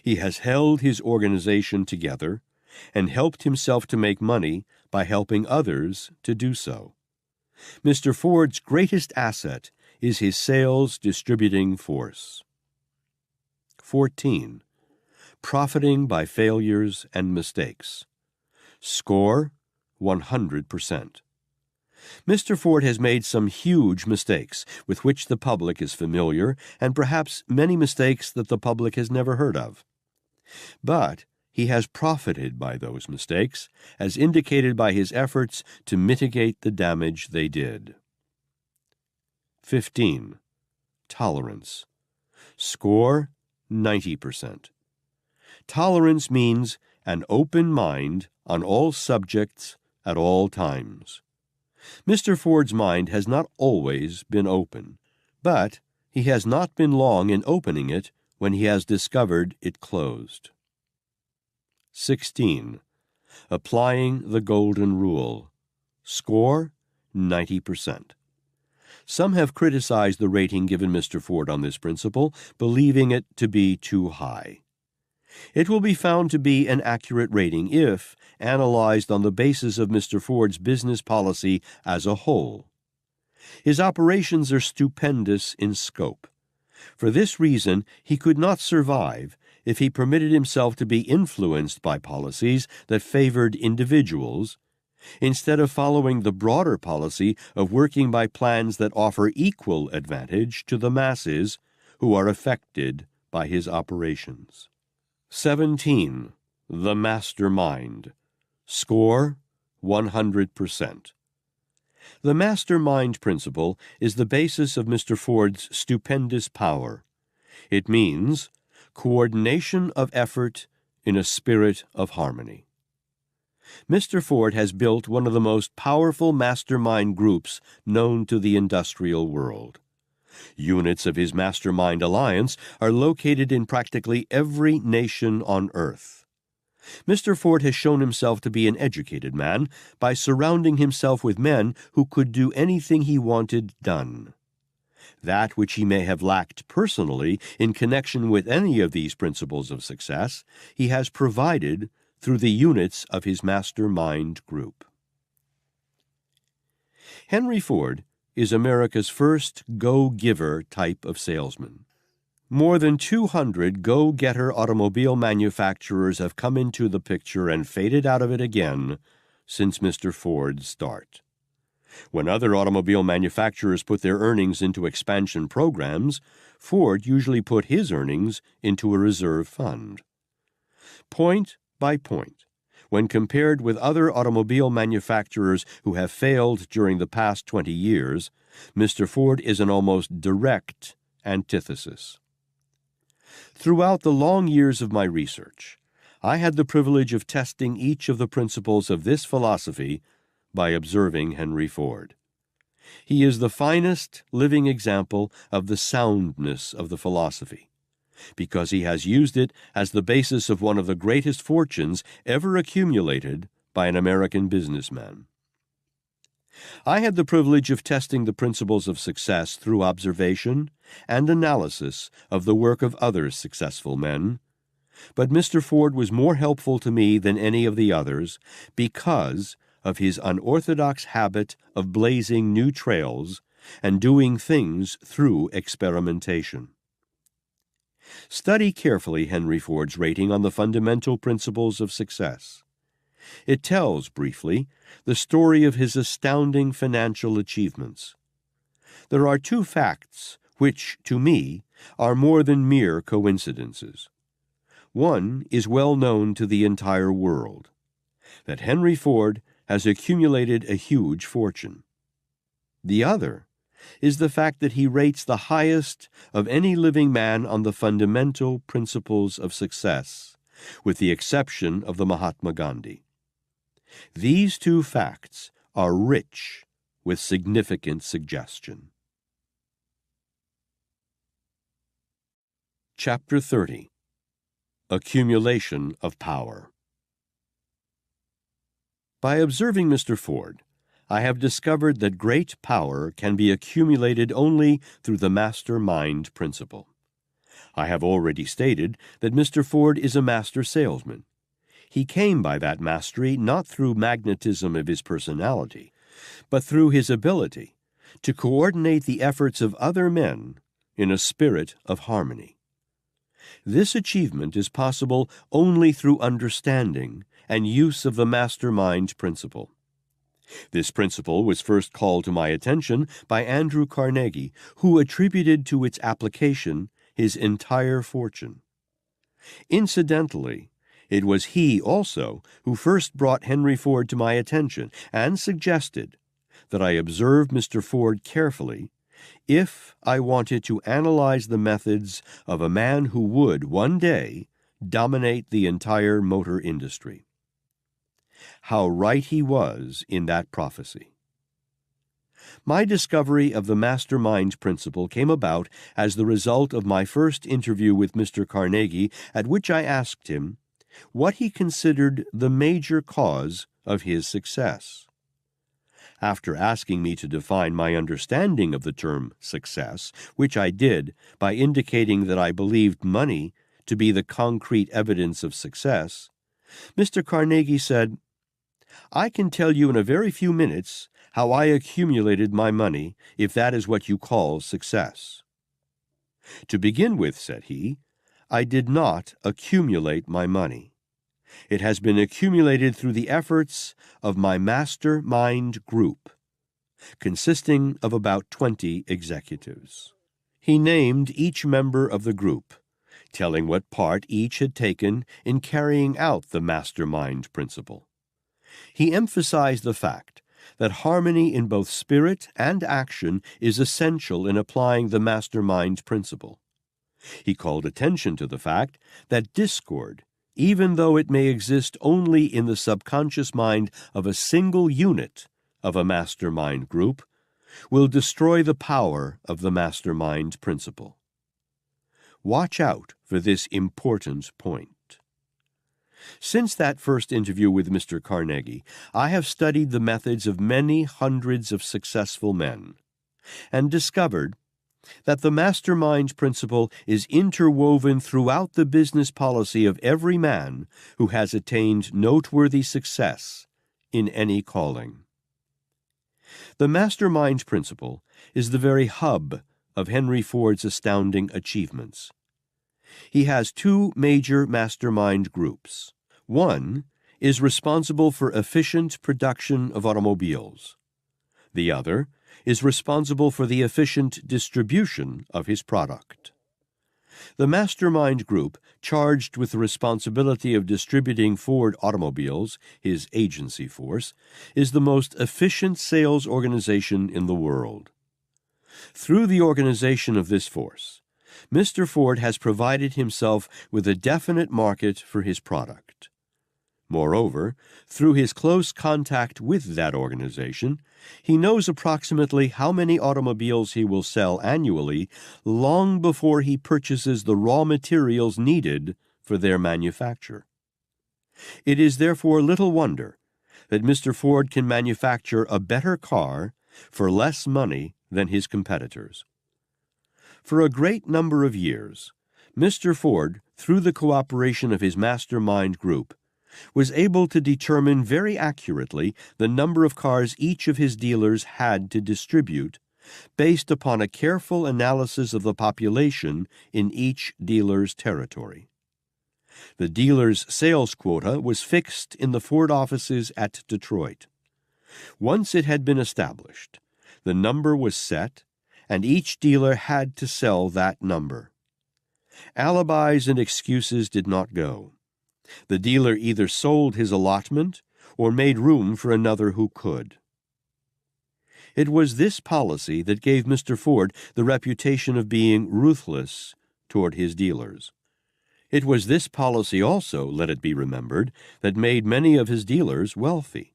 he has held his organization together and helped himself to make money by helping others to do so. Mr. Ford's greatest asset is his sales distributing force. 14. Profiting by failures and mistakes. Score, 100%. Mr. Ford has made some huge mistakes with which the public is familiar, and perhaps many mistakes that the public has never heard of. But he has profited by those mistakes, as indicated by his efforts to mitigate the damage they did. 15. Tolerance. Score, 90%. Tolerance means an open mind on all subjects at all times. Mr. Ford's mind has not always been open, but he has not been long in opening it when he has discovered it closed. 16. Applying the Golden Rule. Score, 90%. Some have criticized the rating given Mr. Ford on this principle, believing it to be too high. It will be found to be an accurate rating if analyzed on the basis of Mr. Ford's business policy as a whole. His operations are stupendous in scope. For this reason, he could not survive if he permitted himself to be influenced by policies that favored individuals, instead of following the broader policy of working by plans that offer equal advantage to the masses who are affected by his operations. 17. The Mastermind. Score, 100%. The mastermind principle is the basis of Mr. Ford's stupendous power. It means coordination of effort in a spirit of harmony. Mr. Ford has built one of the most powerful mastermind groups known to the industrial world. Units of his mastermind alliance are located in practically every nation on earth. Mr. Ford has shown himself to be an educated man by surrounding himself with men who could do anything he wanted done. That which he may have lacked personally in connection with any of these principles of success, he has provided through the units of his mastermind group. Henry Ford is America's first go-giver type of salesman. More than 200 go-getter automobile manufacturers have come into the picture and faded out of it again since Mr. Ford's start. When other automobile manufacturers put their earnings into expansion programs, Ford usually put his earnings into a reserve fund. Point by point, when compared with other automobile manufacturers who have failed during the past 20 years, Mr. Ford is an almost direct antithesis. Throughout the long years of my research, I had the privilege of testing each of the principles of this philosophy by observing Henry Ford. He is the finest living example of the soundness of the philosophy, because he has used it as the basis of one of the greatest fortunes ever accumulated by an American businessman. I had the privilege of testing the principles of success through observation and analysis of the work of other successful men, but Mr. Ford was more helpful to me than any of the others because of his unorthodox habit of blazing new trails and doing things through experimentation. Study carefully Henry Ford's rating on the fundamental principles of success. It tells, briefly, the story of his astounding financial achievements. There are two facts which, to me, are more than mere coincidences. One is well known to the entire world, that Henry Ford has accumulated a huge fortune. The other is the fact that he rates the highest of any living man on the fundamental principles of success, with the exception of the Mahatma Gandhi. These two facts are rich with significant suggestion. Chapter 30. Accumulation of Power. By observing Mr. Ford, I have discovered that great power can be accumulated only through the master-mind principle. I have already stated that Mr. Ford is a master salesman. He came by that mastery not through magnetism of his personality, but through his ability to coordinate the efforts of other men in a spirit of harmony. This achievement is possible only through understanding and use of the master-mind principle. This principle was first called to my attention by Andrew Carnegie, who attributed to its application his entire fortune. Incidentally, it was he also who first brought Henry Ford to my attention and suggested that I observe Mr. Ford carefully if I wanted to analyze the methods of a man who would, one day, dominate the entire motor industry. How right he was in that prophecy. My discovery of the mastermind principle came about as the result of my first interview with Mr. Carnegie, at which I asked him what he considered the major cause of his success. After asking me to define my understanding of the term success, which I did by indicating that I believed money to be the concrete evidence of success, Mr. Carnegie said, "I can tell you in a very few minutes how I accumulated my money, if that is what you call success." To begin with, said he, I did not accumulate my money. It has been accumulated through the efforts of my mastermind group, consisting of about 20 executives. He named each member of the group, telling what part each had taken in carrying out the mastermind principle. He emphasized the fact that harmony in both spirit and action is essential in applying the mastermind principle. He called attention to the fact that discord, even though it may exist only in the subconscious mind of a single unit of a mastermind group, will destroy the power of the mastermind principle. Watch out for this important point. Since that first interview with Mr. Carnegie, I have studied the methods of many hundreds of successful men, and discovered that the mastermind principle is interwoven throughout the business policy of every man who has attained noteworthy success in any calling. The mastermind principle is the very hub of Henry Ford's astounding achievements. He has two major mastermind groups. One is responsible for efficient production of automobiles. The other is responsible for the efficient distribution of his product. The mastermind group charged with the responsibility of distributing Ford automobiles, his agency force, is the most efficient sales organization in the world. Through the organization of this force, Mr. Ford has provided himself with a definite market for his product. Moreover, through his close contact with that organization, he knows approximately how many automobiles he will sell annually long before he purchases the raw materials needed for their manufacture. It is therefore little wonder that Mr. Ford can manufacture a better car for less money than his competitors. For a great number of years, Mr. Ford, through the cooperation of his mastermind group, was able to determine very accurately the number of cars each of his dealers had to distribute, based upon a careful analysis of the population in each dealer's territory. The dealer's sales quota was fixed in the Ford offices at Detroit. Once it had been established, the number was set, and each dealer had to sell that number. Alibis and excuses did not go. The dealer either sold his allotment or made room for another who could. It was this policy that gave Mr. Ford the reputation of being ruthless toward his dealers. It was this policy also, let it be remembered, that made many of his dealers wealthy.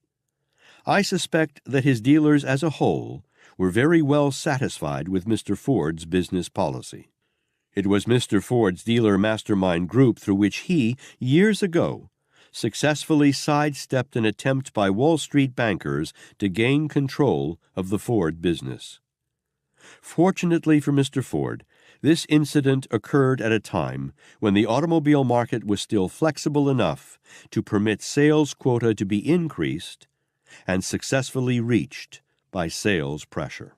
I suspect that his dealers as a whole were very well satisfied with Mr. Ford's business policy. It was Mr. Ford's dealer mastermind group through which he, years ago, successfully sidestepped an attempt by Wall Street bankers to gain control of the Ford business. Fortunately for Mr. Ford, this incident occurred at a time when the automobile market was still flexible enough to permit sales quota to be increased and successfully reached by sales pressure.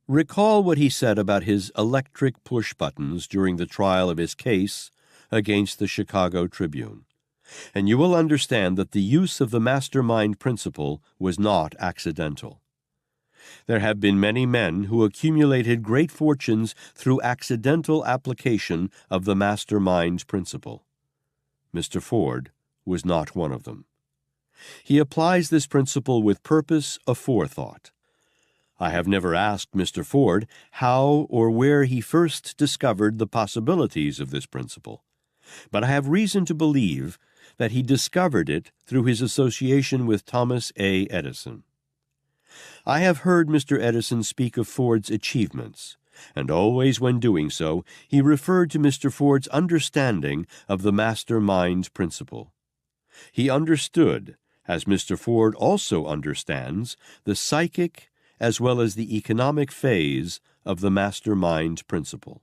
Recall what he said about his electric push buttons during the trial of his case against the Chicago Tribune, and you will understand that the use of the mastermind principle was not accidental. There have been many men who accumulated great fortunes through accidental application of the mastermind principle. Mr. Ford was not one of them. He applies this principle with purpose aforethought. I have never asked Mr. Ford how or where he first discovered the possibilities of this principle, but I have reason to believe that he discovered it through his association with Thomas A. Edison. I have heard Mr. Edison speak of Ford's achievements, and always when doing so, he referred to Mr. Ford's understanding of the mastermind principle. He understood, as Mr. Ford also understands, the psychic as well as the economic phase of the mastermind principle.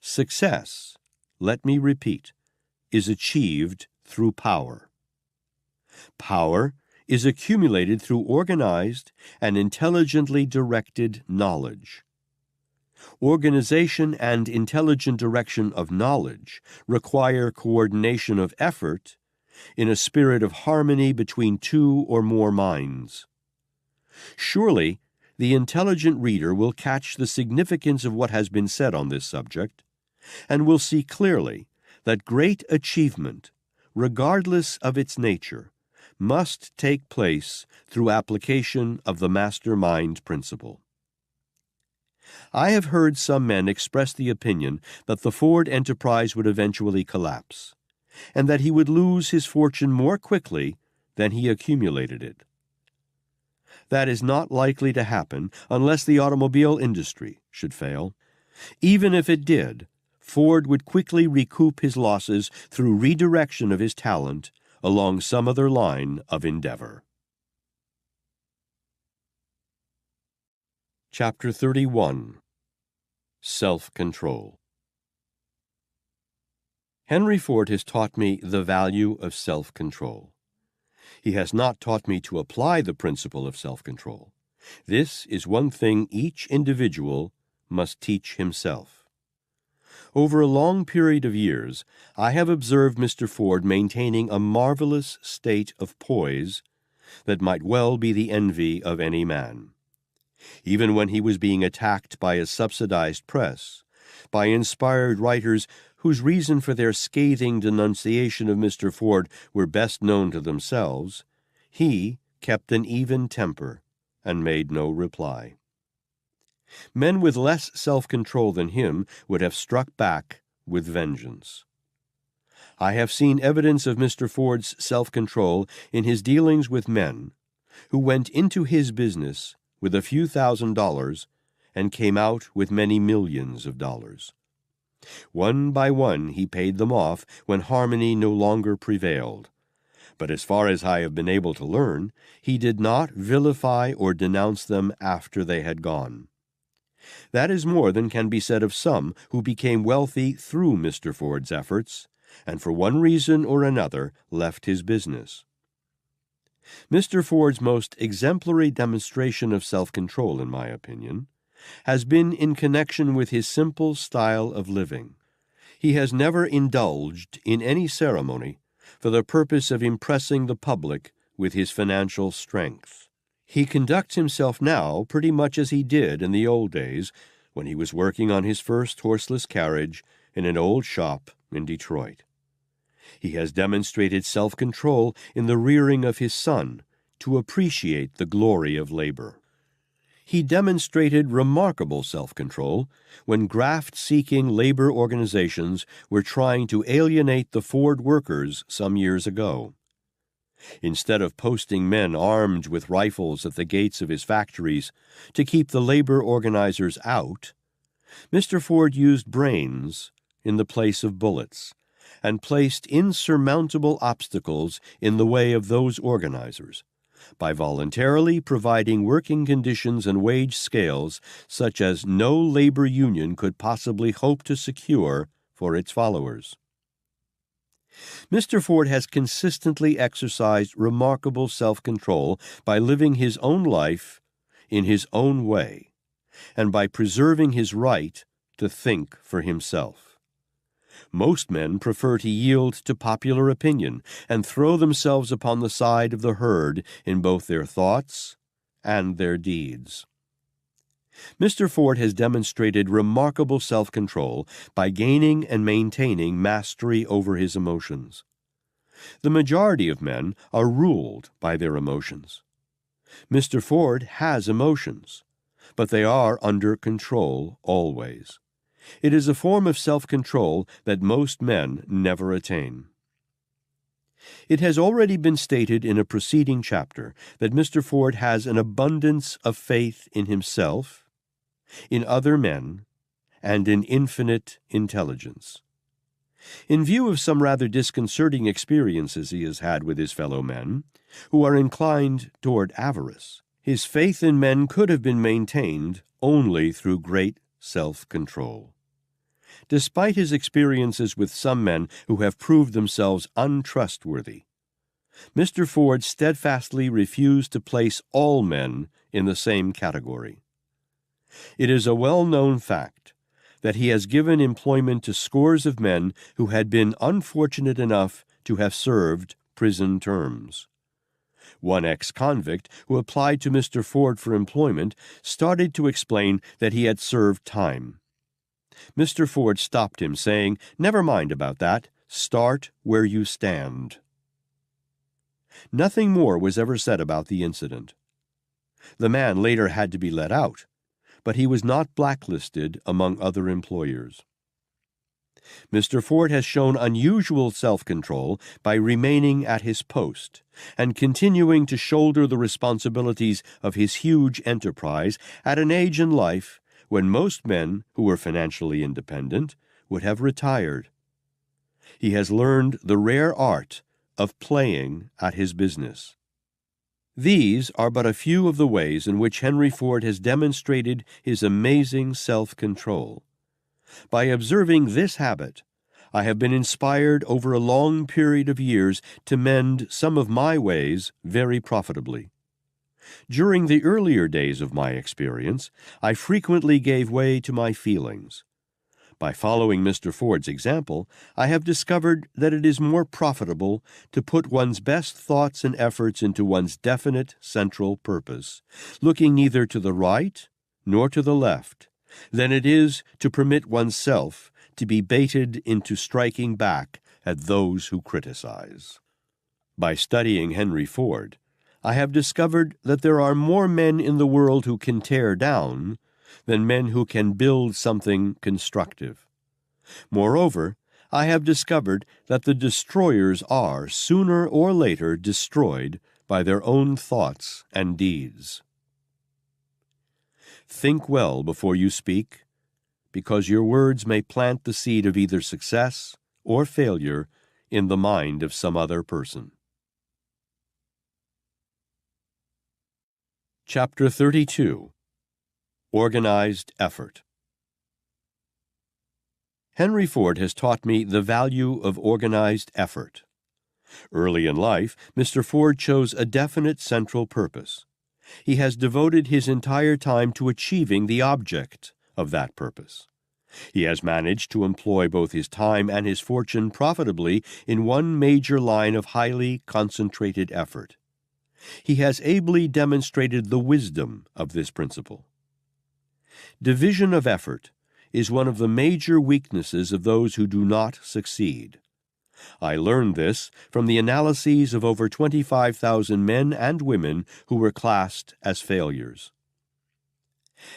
Success, let me repeat, is achieved through power. Power is accumulated through organized and intelligently directed knowledge. Organization and intelligent direction of knowledge require coordination of effort in a spirit of harmony between two or more minds. Surely, the intelligent reader will catch the significance of what has been said on this subject, and will see clearly that great achievement, regardless of its nature, must take place through application of the mastermind principle. I have heard some men express the opinion that the Ford enterprise would eventually collapse, and that he would lose his fortune more quickly than he accumulated it. That is not likely to happen unless the automobile industry should fail. Even if it did, Ford would quickly recoup his losses through redirection of his talent along some other line of endeavor. Chapter 31. Self-Control. Henry Ford has taught me the value of self-control. He has not taught me to apply the principle of self-control. This is one thing each individual must teach himself. Over a long period of years, I have observed Mr. Ford maintaining a marvelous state of poise that might well be the envy of any man. Even when he was being attacked by a subsidized press, by inspired writers whose reason for their scathing denunciation of Mr. Ford were best known to themselves, he kept an even temper and made no reply. Men with less self-control than him would have struck back with vengeance. I have seen evidence of Mr. Ford's self-control in his dealings with men who went into his business with a few $1,000s and came out with many millions of dollars. One by one he paid them off when harmony no longer prevailed. But as far as I have been able to learn, he did not vilify or denounce them after they had gone. That is more than can be said of some who became wealthy through Mr. Ford's efforts, and for one reason or another left his business. Mr. Ford's most exemplary demonstration of self-control, in my opinion, has been in connection with his simple style of living. He has never indulged in any ceremony for the purpose of impressing the public with his financial strength. He conducts himself now pretty much as he did in the old days, when he was working on his first horseless carriage in an old shop in Detroit. He has demonstrated self-control in the rearing of his son to appreciate the glory of labor. He demonstrated remarkable self-control when graft-seeking labor organizations were trying to alienate the Ford workers some years ago. Instead of posting men armed with rifles at the gates of his factories to keep the labor organizers out, Mr. Ford used brains in the place of bullets and placed insurmountable obstacles in the way of those organizers by voluntarily providing working conditions and wage scales such as no labor union could possibly hope to secure for its followers. Mr. Ford has consistently exercised remarkable self-control by living his own life in his own way and by preserving his right to think for himself. Most men prefer to yield to popular opinion and throw themselves upon the side of the herd in both their thoughts and their deeds. Mr. Ford has demonstrated remarkable self-control by gaining and maintaining mastery over his emotions. The majority of men are ruled by their emotions. Mr. Ford has emotions, but they are under control always. It is a form of self-control that most men never attain. It has already been stated in a preceding chapter that Mr. Ford has an abundance of faith in himself, in other men, and in infinite intelligence. In view of some rather disconcerting experiences he has had with his fellow men, who are inclined toward avarice, his faith in men could have been maintained only through great self-control. Despite his experiences with some men who have proved themselves untrustworthy, Mr. Ford steadfastly refused to place all men in the same category. It is a well-known fact that he has given employment to scores of men who had been unfortunate enough to have served prison terms. One ex-convict who applied to Mr. Ford for employment started to explain that he had served time. Mr. Ford stopped him, saying, "Never mind about that. Start where you stand." Nothing more was ever said about the incident. The man later had to be let out, but he was not blacklisted among other employers. Mr. Ford has shown unusual self-control by remaining at his post and continuing to shoulder the responsibilities of his huge enterprise at an age in life when most men who were financially independent would have retired. He has learned the rare art of playing at his business. These are but a few of the ways in which Henry Ford has demonstrated his amazing self-control. By observing this habit, I have been inspired over a long period of years to mend some of my ways very profitably. During the earlier days of my experience, I frequently gave way to my feelings. By following Mr. Ford's example, I have discovered that it is more profitable to put one's best thoughts and efforts into one's definite central purpose, looking neither to the right nor to the left, than it is to permit oneself to be baited into striking back at those who criticize. By studying Henry Ford, I have discovered that there are more men in the world who can tear down than men who can build something constructive. Moreover, I have discovered that the destroyers are, sooner or later, destroyed by their own thoughts and deeds. Think well before you speak, because your words may plant the seed of either success or failure in the mind of some other person. Chapter 32. Organized Effort. Henry Ford has taught me the value of organized effort. Early in life, Mr. Ford chose a definite central purpose. He has devoted his entire time to achieving the object of that purpose. He has managed to employ both his time and his fortune profitably in one major line of highly concentrated effort. He has ably demonstrated the wisdom of this principle. Division of effort is one of the major weaknesses of those who do not succeed. I learned this from the analyses of over 25,000 men and women who were classed as failures.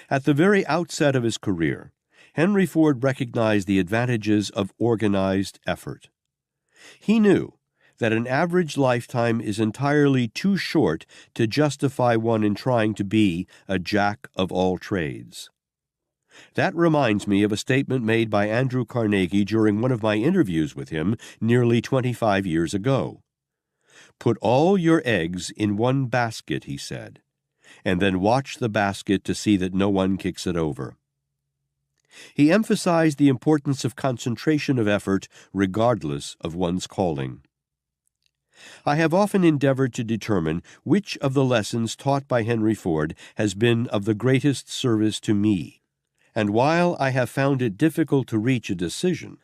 At the very outset of his career, Henry Ford recognized the advantages of organized effort. He knew that an average lifetime is entirely too short to justify one in trying to be a jack of all trades. That reminds me of a statement made by Andrew Carnegie during one of my interviews with him nearly 25 years ago. "Put all your eggs in one basket," he said, "and then watch the basket to see that no one kicks it over." He emphasized the importance of concentration of effort regardless of one's calling. I have often endeavored to determine which of the lessons taught by Henry Ford has been of the greatest service to me. And while I have found it difficult to reach a decision,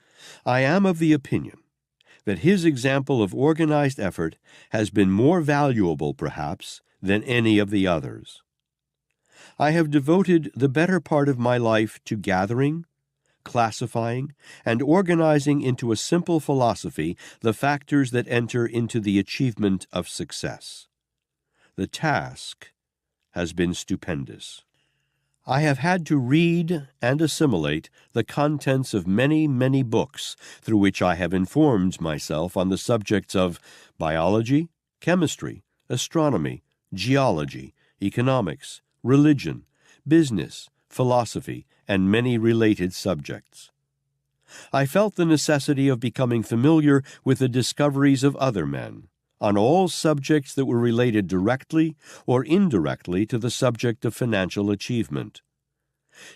I am of the opinion that his example of organized effort has been more valuable, perhaps, than any of the others. I have devoted the better part of my life to gathering, classifying, and organizing into a simple philosophy the factors that enter into the achievement of success. The task has been stupendous. I have had to read and assimilate the contents of many, many books through which I have informed myself on the subjects of biology, chemistry, astronomy, geology, economics, religion, business, philosophy, and many related subjects. I felt the necessity of becoming familiar with the discoveries of other men on all subjects that were related directly or indirectly to the subject of financial achievement.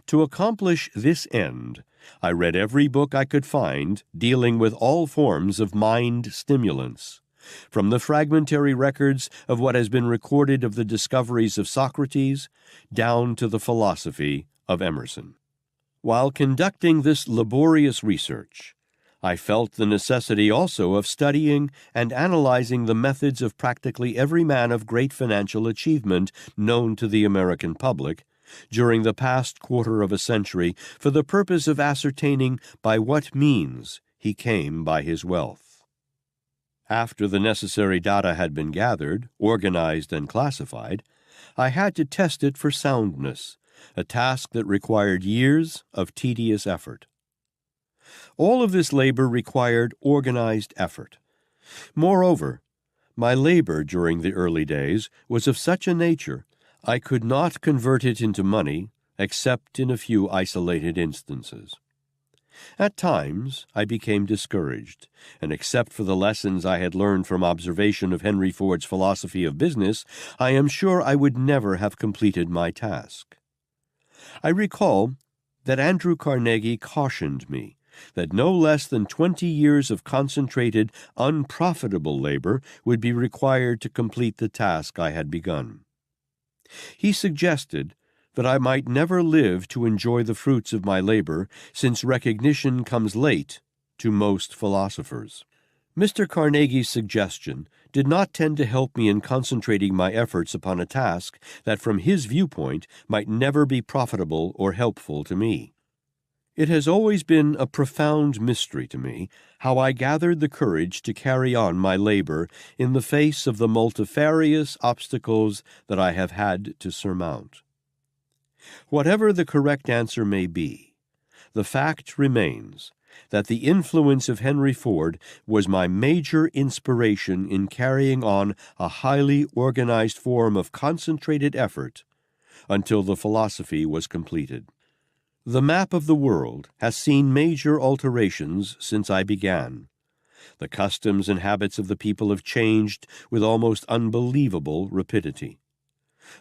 To accomplish this end, I read every book I could find dealing with all forms of mind stimulants, from the fragmentary records of what has been recorded of the discoveries of Socrates down to the philosophy of Emerson. While conducting this laborious research, I felt the necessity also of studying and analyzing the methods of practically every man of great financial achievement known to the American public during the past quarter of a century for the purpose of ascertaining by what means he came by his wealth. After the necessary data had been gathered, organized, and classified, I had to test it for soundness, a task that required years of tedious effort. All of this labor required organized effort. Moreover, my labor during the early days was of such a nature I could not convert it into money except in a few isolated instances. At times I became discouraged, and except for the lessons I had learned from observation of Henry Ford's philosophy of business, I am sure I would never have completed my task. I recall that Andrew Carnegie cautioned me that no less than 20 years of concentrated, unprofitable labor would be required to complete the task I had begun. He suggested that I might never live to enjoy the fruits of my labor, since recognition comes late to most philosophers. Mr. Carnegie's suggestion did not tend to help me in concentrating my efforts upon a task that from his viewpoint might never be profitable or helpful to me. It has always been a profound mystery to me how I gathered the courage to carry on my labor in the face of the multifarious obstacles that I have had to surmount. Whatever the correct answer may be, the fact remains that the influence of Henry Ford was my major inspiration in carrying on a highly organized form of concentrated effort until the philosophy was completed. The map of the world has seen major alterations since I began. The customs and habits of the people have changed with almost unbelievable rapidity.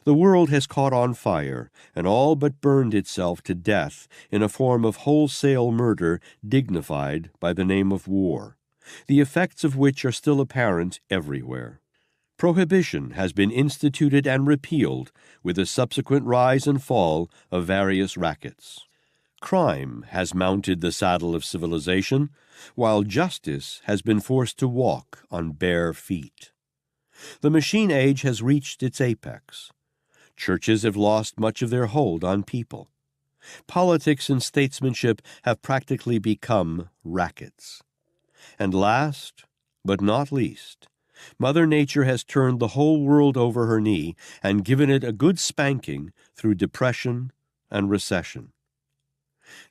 The world has caught on fire and all but burned itself to death in a form of wholesale murder dignified by the name of war, the effects of which are still apparent everywhere. Prohibition has been instituted and repealed with the subsequent rise and fall of various rackets. Crime has mounted the saddle of civilization, while justice has been forced to walk on bare feet. The machine age has reached its apex. Churches have lost much of their hold on people. Politics and statesmanship have practically become rackets. And last, but not least, Mother Nature has turned the whole world over her knee and given it a good spanking through depression and recession.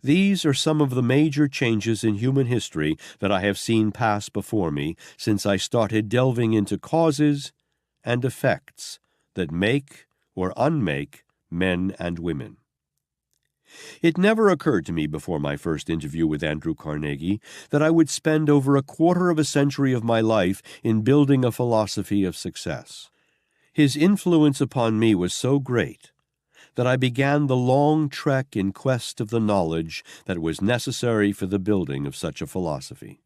These are some of the major changes in human history that I have seen pass before me since I started delving into causes and effects that make or unmake men and women. It never occurred to me before my first interview with Andrew Carnegie that I would spend over a quarter of a century of my life in building a philosophy of success. His influence upon me was so great that I began the long trek in quest of the knowledge that was necessary for the building of such a philosophy.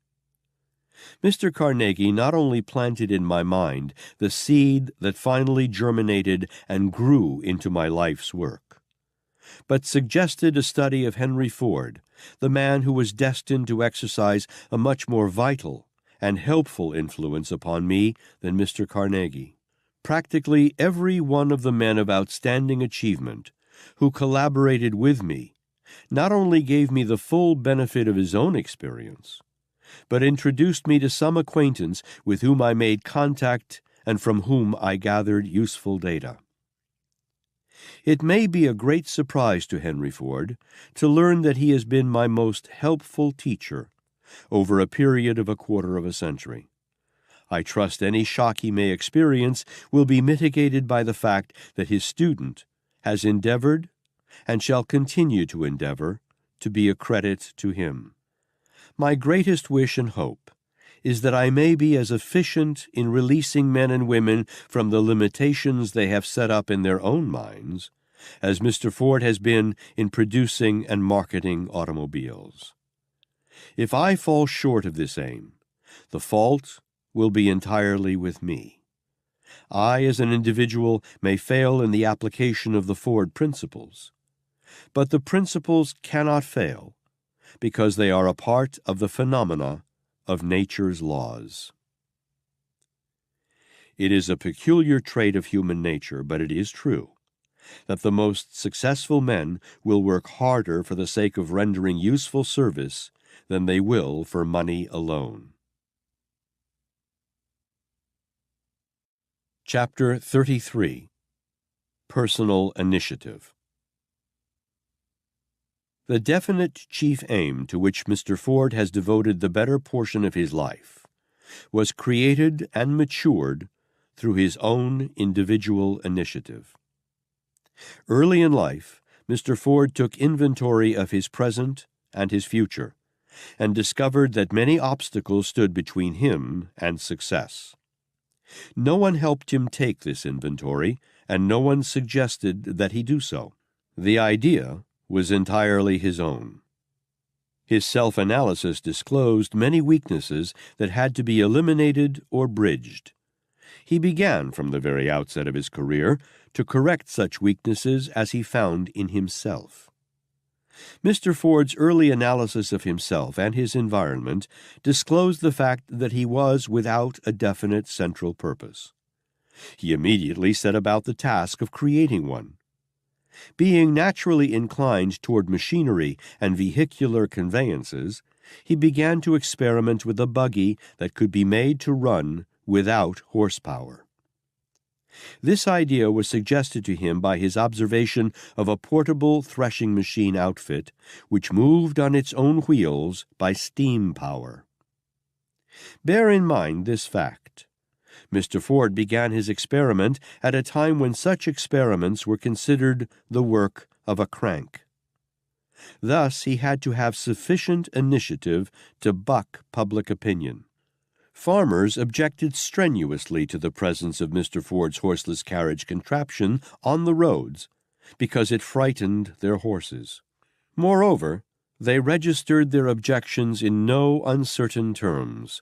Mr. Carnegie not only planted in my mind the seed that finally germinated and grew into my life's work, but suggested a study of Henry Ford, the man who was destined to exercise a much more vital and helpful influence upon me than Mr. Carnegie. Practically every one of the men of outstanding achievement who collaborated with me not only gave me the full benefit of his own experience, but introduced me to some acquaintance with whom I made contact and from whom I gathered useful data. It may be a great surprise to Henry Ford to learn that he has been my most helpful teacher over a period of a quarter of a century. I trust any shock he may experience will be mitigated by the fact that his student has endeavored and shall continue to endeavor to be a credit to him. My greatest wish and hope is that I may be as efficient in releasing men and women from the limitations they have set up in their own minds as Mr. Ford has been in producing and marketing automobiles. If I fall short of this aim, the fault will be entirely with me. I, as an individual, may fail in the application of the Ford principles, but the principles cannot fail because they are a part of the phenomena of nature's laws. It is a peculiar trait of human nature, but it is true, that the most successful men will work harder for the sake of rendering useful service than they will for money alone. Chapter 33. Personal Initiative. The definite chief aim to which Mr. Ford has devoted the better portion of his life was created and matured through his own individual initiative. Early in life, Mr. Ford took inventory of his present and his future, and discovered that many obstacles stood between him and success. No one helped him take this inventory, and no one suggested that he do so. The idea was entirely his own. His self-analysis disclosed many weaknesses that had to be eliminated or bridged. He began, from the very outset of his career, to correct such weaknesses as he found in himself. Mr. Ford's early analysis of himself and his environment disclosed the fact that he was without a definite central purpose. He immediately set about the task of creating one. Being naturally inclined toward machinery and vehicular conveyances, he began to experiment with a buggy that could be made to run without horsepower. This idea was suggested to him by his observation of a portable threshing machine outfit which moved on its own wheels by steam power. Bear in mind this fact. Mr. Ford began his experiment at a time when such experiments were considered the work of a crank. Thus, he had to have sufficient initiative to buck public opinion. Farmers objected strenuously to the presence of Mr. Ford's horseless carriage contraption on the roads because it frightened their horses. Moreover, they registered their objections in no uncertain terms.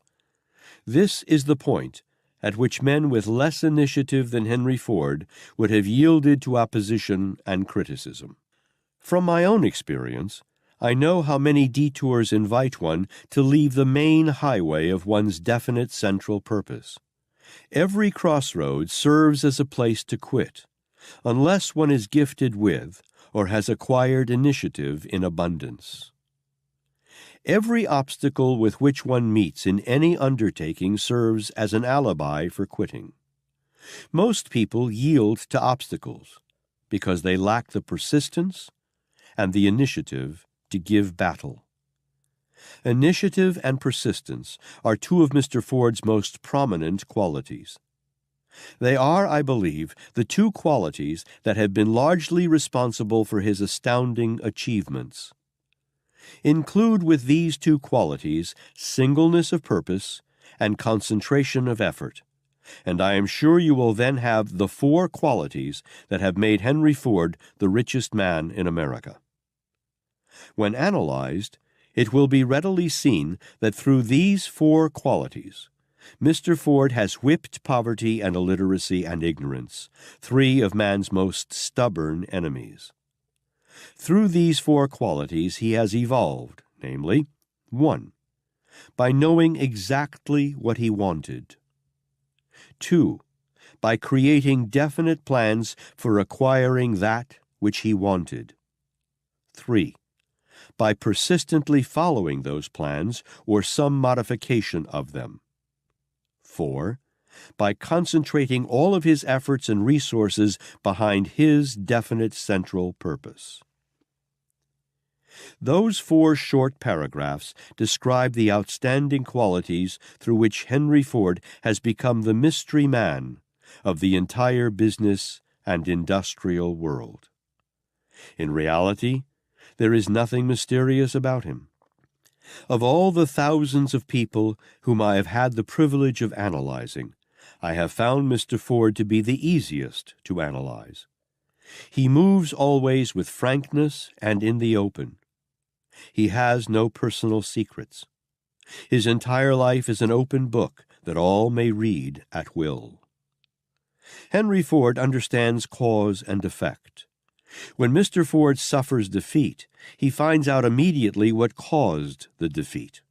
This is the point at which men with less initiative than Henry Ford would have yielded to opposition and criticism. From my own experience, I know how many detours invite one to leave the main highway of one's definite central purpose. Every crossroad serves as a place to quit, unless one is gifted with, or has acquired initiative in abundance. Every obstacle with which one meets in any undertaking serves as an alibi for quitting. Most people yield to obstacles because they lack the persistence and the initiative to give battle. Initiative and persistence are two of Mr. Ford's most prominent qualities. They are, I believe, the two qualities that have been largely responsible for his astounding achievements. Include with these two qualities singleness of purpose and concentration of effort, and I am sure you will then have the four qualities that have made Henry Ford the richest man in America. When analyzed, it will be readily seen that through these four qualities, Mr. Ford has whipped poverty and illiteracy and ignorance, three of man's most stubborn enemies. Through these four qualities he has evolved, namely, 1. By knowing exactly what he wanted. 2. By creating definite plans for acquiring that which he wanted. 3. By persistently following those plans or some modification of them. 4. By concentrating all of his efforts and resources behind his definite central purpose. Those four short paragraphs describe the outstanding qualities through which Henry Ford has become the mystery man of the entire business and industrial world. In reality, there is nothing mysterious about him. Of all the thousands of people whom I have had the privilege of analyzing, I have found Mr. Ford to be the easiest to analyze. He moves always with frankness and in the open. He has no personal secrets. His entire life is an open book that all may read at will. Henry Ford understands cause and effect. When Mr. Ford suffers defeat, he finds out immediately what caused the defeat.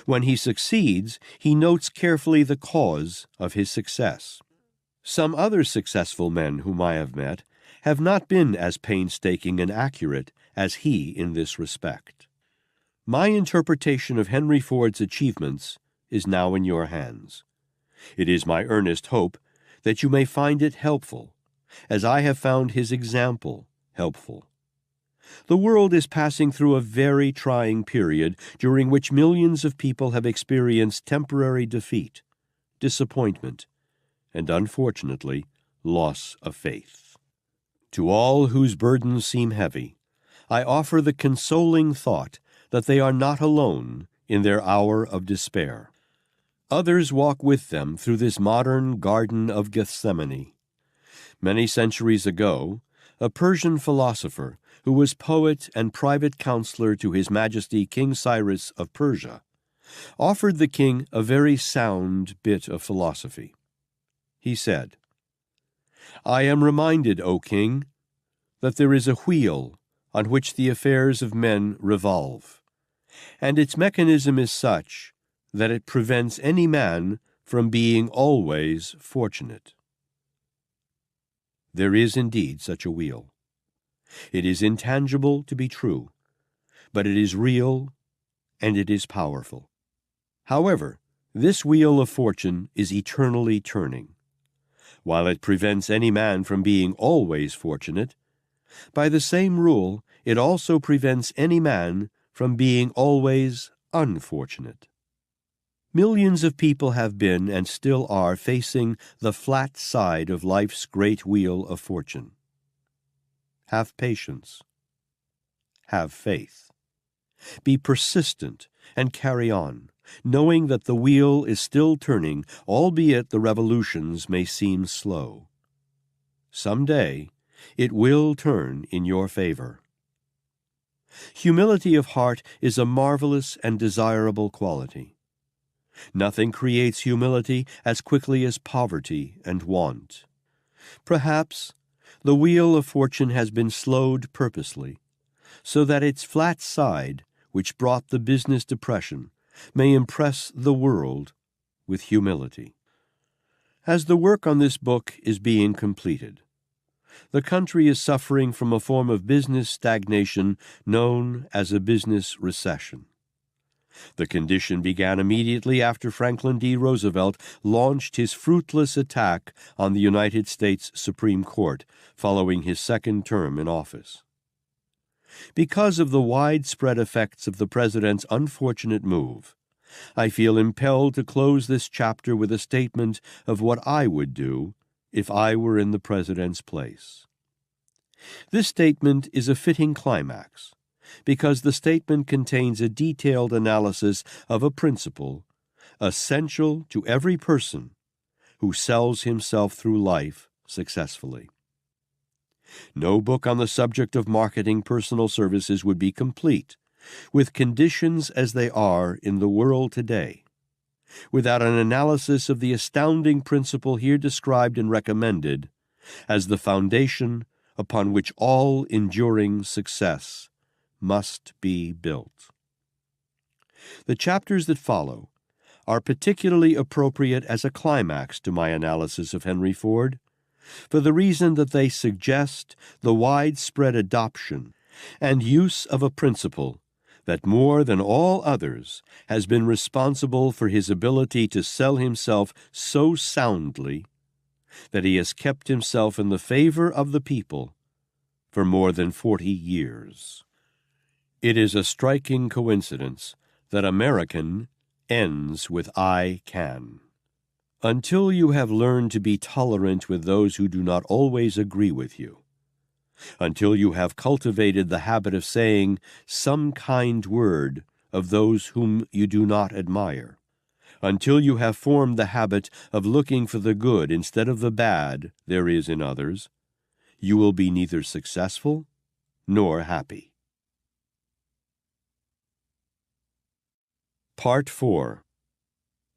When he succeeds, he notes carefully the cause of his success. Some other successful men whom I have met have not been as painstaking and accurate as he in this respect. My interpretation of Henry Ford's achievements is now in your hands. It is my earnest hope that you may find it helpful, as I have found his example helpful. The world is passing through a very trying period during which millions of people have experienced temporary defeat, disappointment, and, unfortunately, loss of faith. To all whose burdens seem heavy, I offer the consoling thought that they are not alone in their hour of despair. Others walk with them through this modern Garden of Gethsemane. Many centuries ago, a Persian philosopher, who was poet and private counselor to His Majesty King Cyrus of Persia, offered the king a very sound bit of philosophy. He said, "I am reminded, O king, that there is a wheel on which the affairs of men revolve, and its mechanism is such that it prevents any man from being always fortunate." There is indeed such a wheel. It is intangible to be true, but it is real and it is powerful. However, this wheel of fortune is eternally turning. While it prevents any man from being always fortunate, by the same rule it also prevents any man from being always unfortunate. Millions of people have been and still are facing the flat side of life's great wheel of fortune. Have patience. Have faith. Be persistent and carry on, knowing that the wheel is still turning, albeit the revolutions may seem slow. Some day it will turn in your favor. Humility of heart is a marvelous and desirable quality. Nothing creates humility as quickly as poverty and want. Perhaps the wheel of fortune has been slowed purposely, so that its flat side, which brought the business depression, may impress the world with humility. As the work on this book is being completed, The country is suffering from a form of business stagnation known as a business recession. The condition began immediately after Franklin D. Roosevelt launched his fruitless attack on the United States Supreme Court following his second term in office. Because of the widespread effects of the president's unfortunate move, I feel impelled to close this chapter with a statement of what I would do if I were in the president's place. This statement is a fitting climax, because the statement contains a detailed analysis of a principle essential to every person who sells himself through life successfully. No book on the subject of marketing personal services would be complete, with conditions as they are in the world today, without an analysis of the astounding principle here described and recommended as the foundation upon which all enduring success must be built. The chapters that follow are particularly appropriate as a climax to my analysis of Henry Ford, for the reason that they suggest the widespread adoption and use of a principle that more than all others has been responsible for his ability to sell himself so soundly that he has kept himself in the favor of the people for more than 40 years. It is a striking coincidence that American ends with I can. Until you have learned to be tolerant with those who do not always agree with you, until you have cultivated the habit of saying some kind word of those whom you do not admire, until you have formed the habit of looking for the good instead of the bad there is in others, you will be neither successful nor happy. Part 4.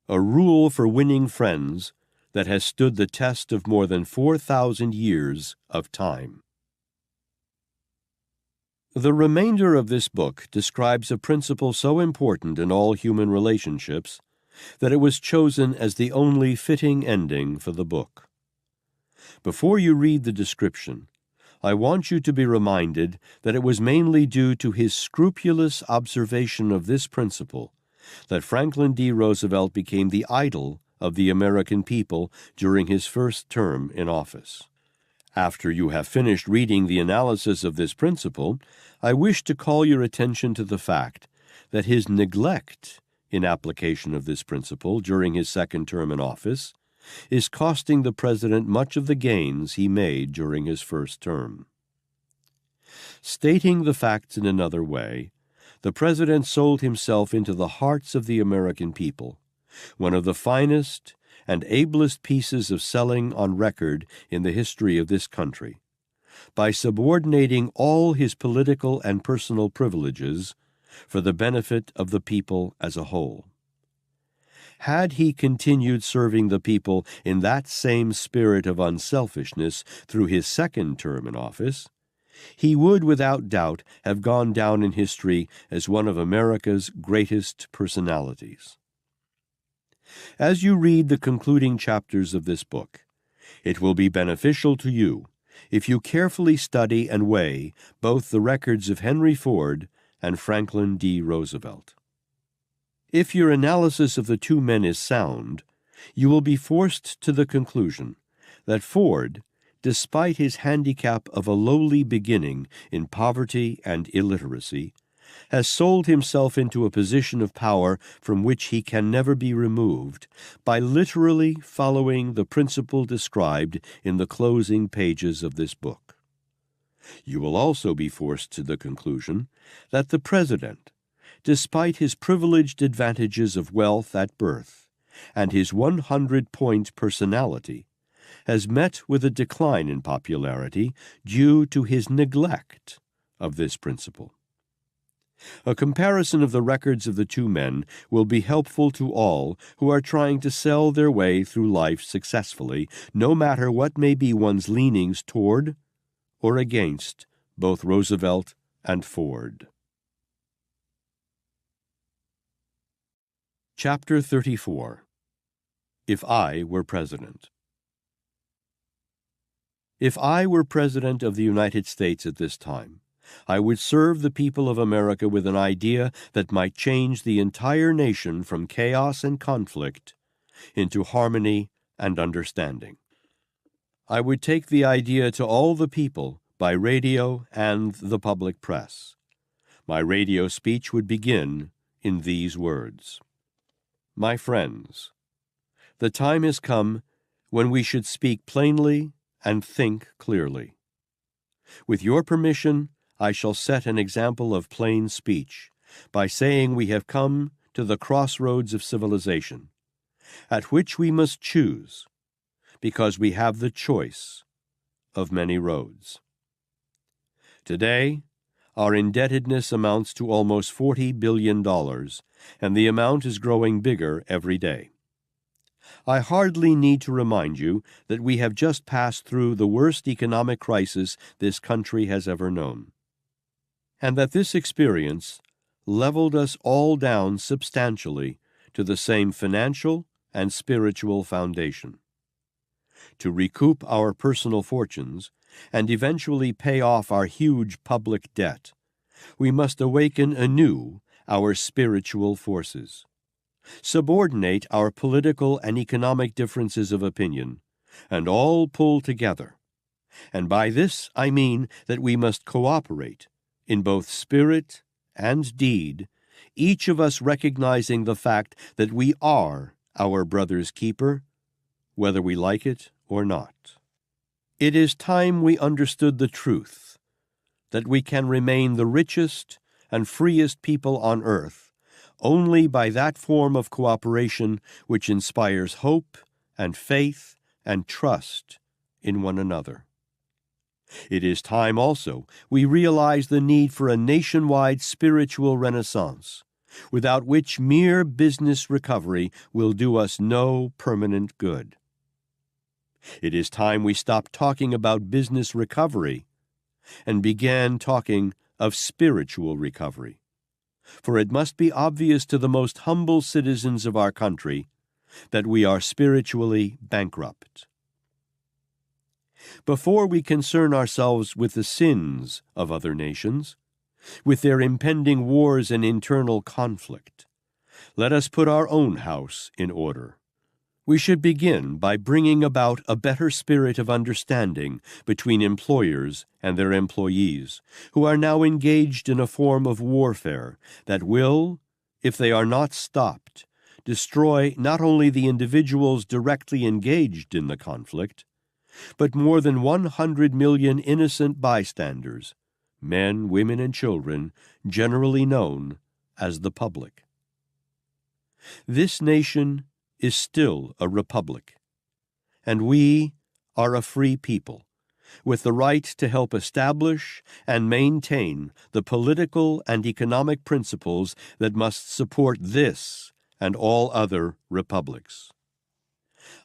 A rule for winning friends that has stood the test of more than 4,000 years of time. The remainder of this book describes a principle so important in all human relationships that it was chosen as the only fitting ending for the book. Before you read the description, I want you to be reminded that it was mainly due to his scrupulous observation of this principle that Franklin D. Roosevelt became the idol of the American people during his first term in office. After you have finished reading the analysis of this principle, I wish to call your attention to the fact that his neglect in application of this principle during his second term in office is costing the president much of the gains he made during his first term. Stating the facts in another way, the president sold himself into the hearts of the American people, one of the finest and ablest pieces of selling on record in the history of this country, by subordinating all his political and personal privileges for the benefit of the people as a whole. Had he continued serving the people in that same spirit of unselfishness through his second term in office, he would without doubt have gone down in history as one of America's greatest personalities. As you read the concluding chapters of this book, it will be beneficial to you if you carefully study and weigh both the records of Henry Ford and Franklin D. Roosevelt. If your analysis of the two men is sound, you will be forced to the conclusion that Ford, despite his handicap of a lowly beginning in poverty and illiteracy, has sold himself into a position of power from which he can never be removed by literally following the principle described in the closing pages of this book. You will also be forced to the conclusion that the president, despite his privileged advantages of wealth at birth and his 100-point personality, has met with a decline in popularity due to his neglect of this principle. A comparison of the records of the two men will be helpful to all who are trying to sell their way through life successfully, no matter what may be one's leanings toward or against both Roosevelt and Ford. Chapter 34. If I Were President. If I were President of the United States at this time, I would serve the people of America with an idea that might change the entire nation from chaos and conflict into harmony and understanding. I would take the idea to all the people by radio and the public press. My radio speech would begin in these words: My friends, the time has come when we should speak plainly and think clearly. With your permission, I shall set an example of plain speech by saying we have come to the crossroads of civilization, at which we must choose, because we have the choice of many roads. Today, our indebtedness amounts to almost $40 billion, and the amount is growing bigger every day. I hardly need to remind you that we have just passed through the worst economic crisis this country has ever known, and that this experience leveled us all down substantially to the same financial and spiritual foundation. To recoup our personal fortunes and eventually pay off our huge public debt, we must awaken anew our spiritual forces, subordinate our political and economic differences of opinion, and all pull together. And by this I mean that we must cooperate in both spirit and deed, each of us recognizing the fact that we are our brother's keeper, whether we like it or not. It is time we understood the truth that we can remain the richest and freest people on earth only by that form of cooperation which inspires hope and faith and trust in one another. It is time also we realize the need for a nationwide spiritual renaissance, without which mere business recovery will do us no permanent good. It is time we stopped talking about business recovery and began talking of spiritual recovery. For it must be obvious to the most humble citizens of our country that we are spiritually bankrupt. Before we concern ourselves with the sins of other nations, with their impending wars and internal conflict, let us put our own house in order. We should begin by bringing about a better spirit of understanding between employers and their employees, who are now engaged in a form of warfare that will, if they are not stopped, destroy not only the individuals directly engaged in the conflict, but more than 100 million innocent bystanders, men, women, and children, generally known as the public. This nation is still a republic, and we are a free people, with the right to help establish and maintain the political and economic principles that must support this and all other republics.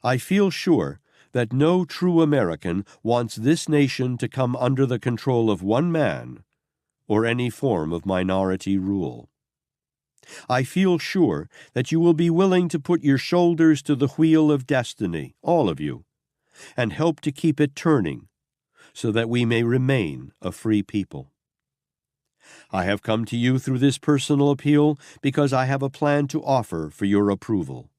I feel sure that no true American wants this nation to come under the control of one man or any form of minority rule. I feel sure that you will be willing to put your shoulders to the wheel of destiny, all of you, and help to keep it turning so that we may remain a free people. I have come to you through this personal appeal because I have a plan to offer for your approval,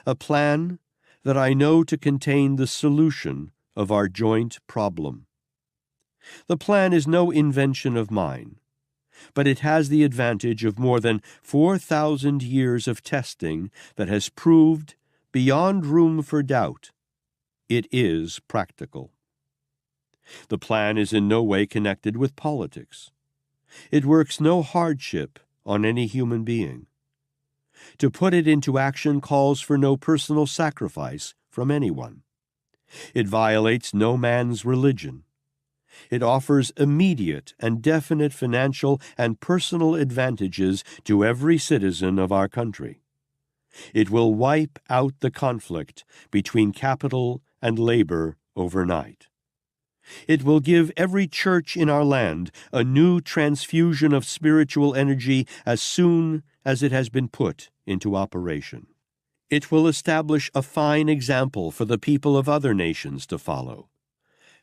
a plan that I know to contain the solution of our joint problem. The plan is no invention of mine, but it has the advantage of more than 4,000 years of testing that has proved, beyond room for doubt, it is practical. The plan is in no way connected with politics. It works no hardship on any human being. To put it into action calls for no personal sacrifice from anyone. It violates no man's religion. It offers immediate and definite financial and personal advantages to every citizen of our country. It will wipe out the conflict between capital and labor overnight. It will give every church in our land a new transfusion of spiritual energy as soon as it has been put into operation. It will establish a fine example for the people of other nations to follow,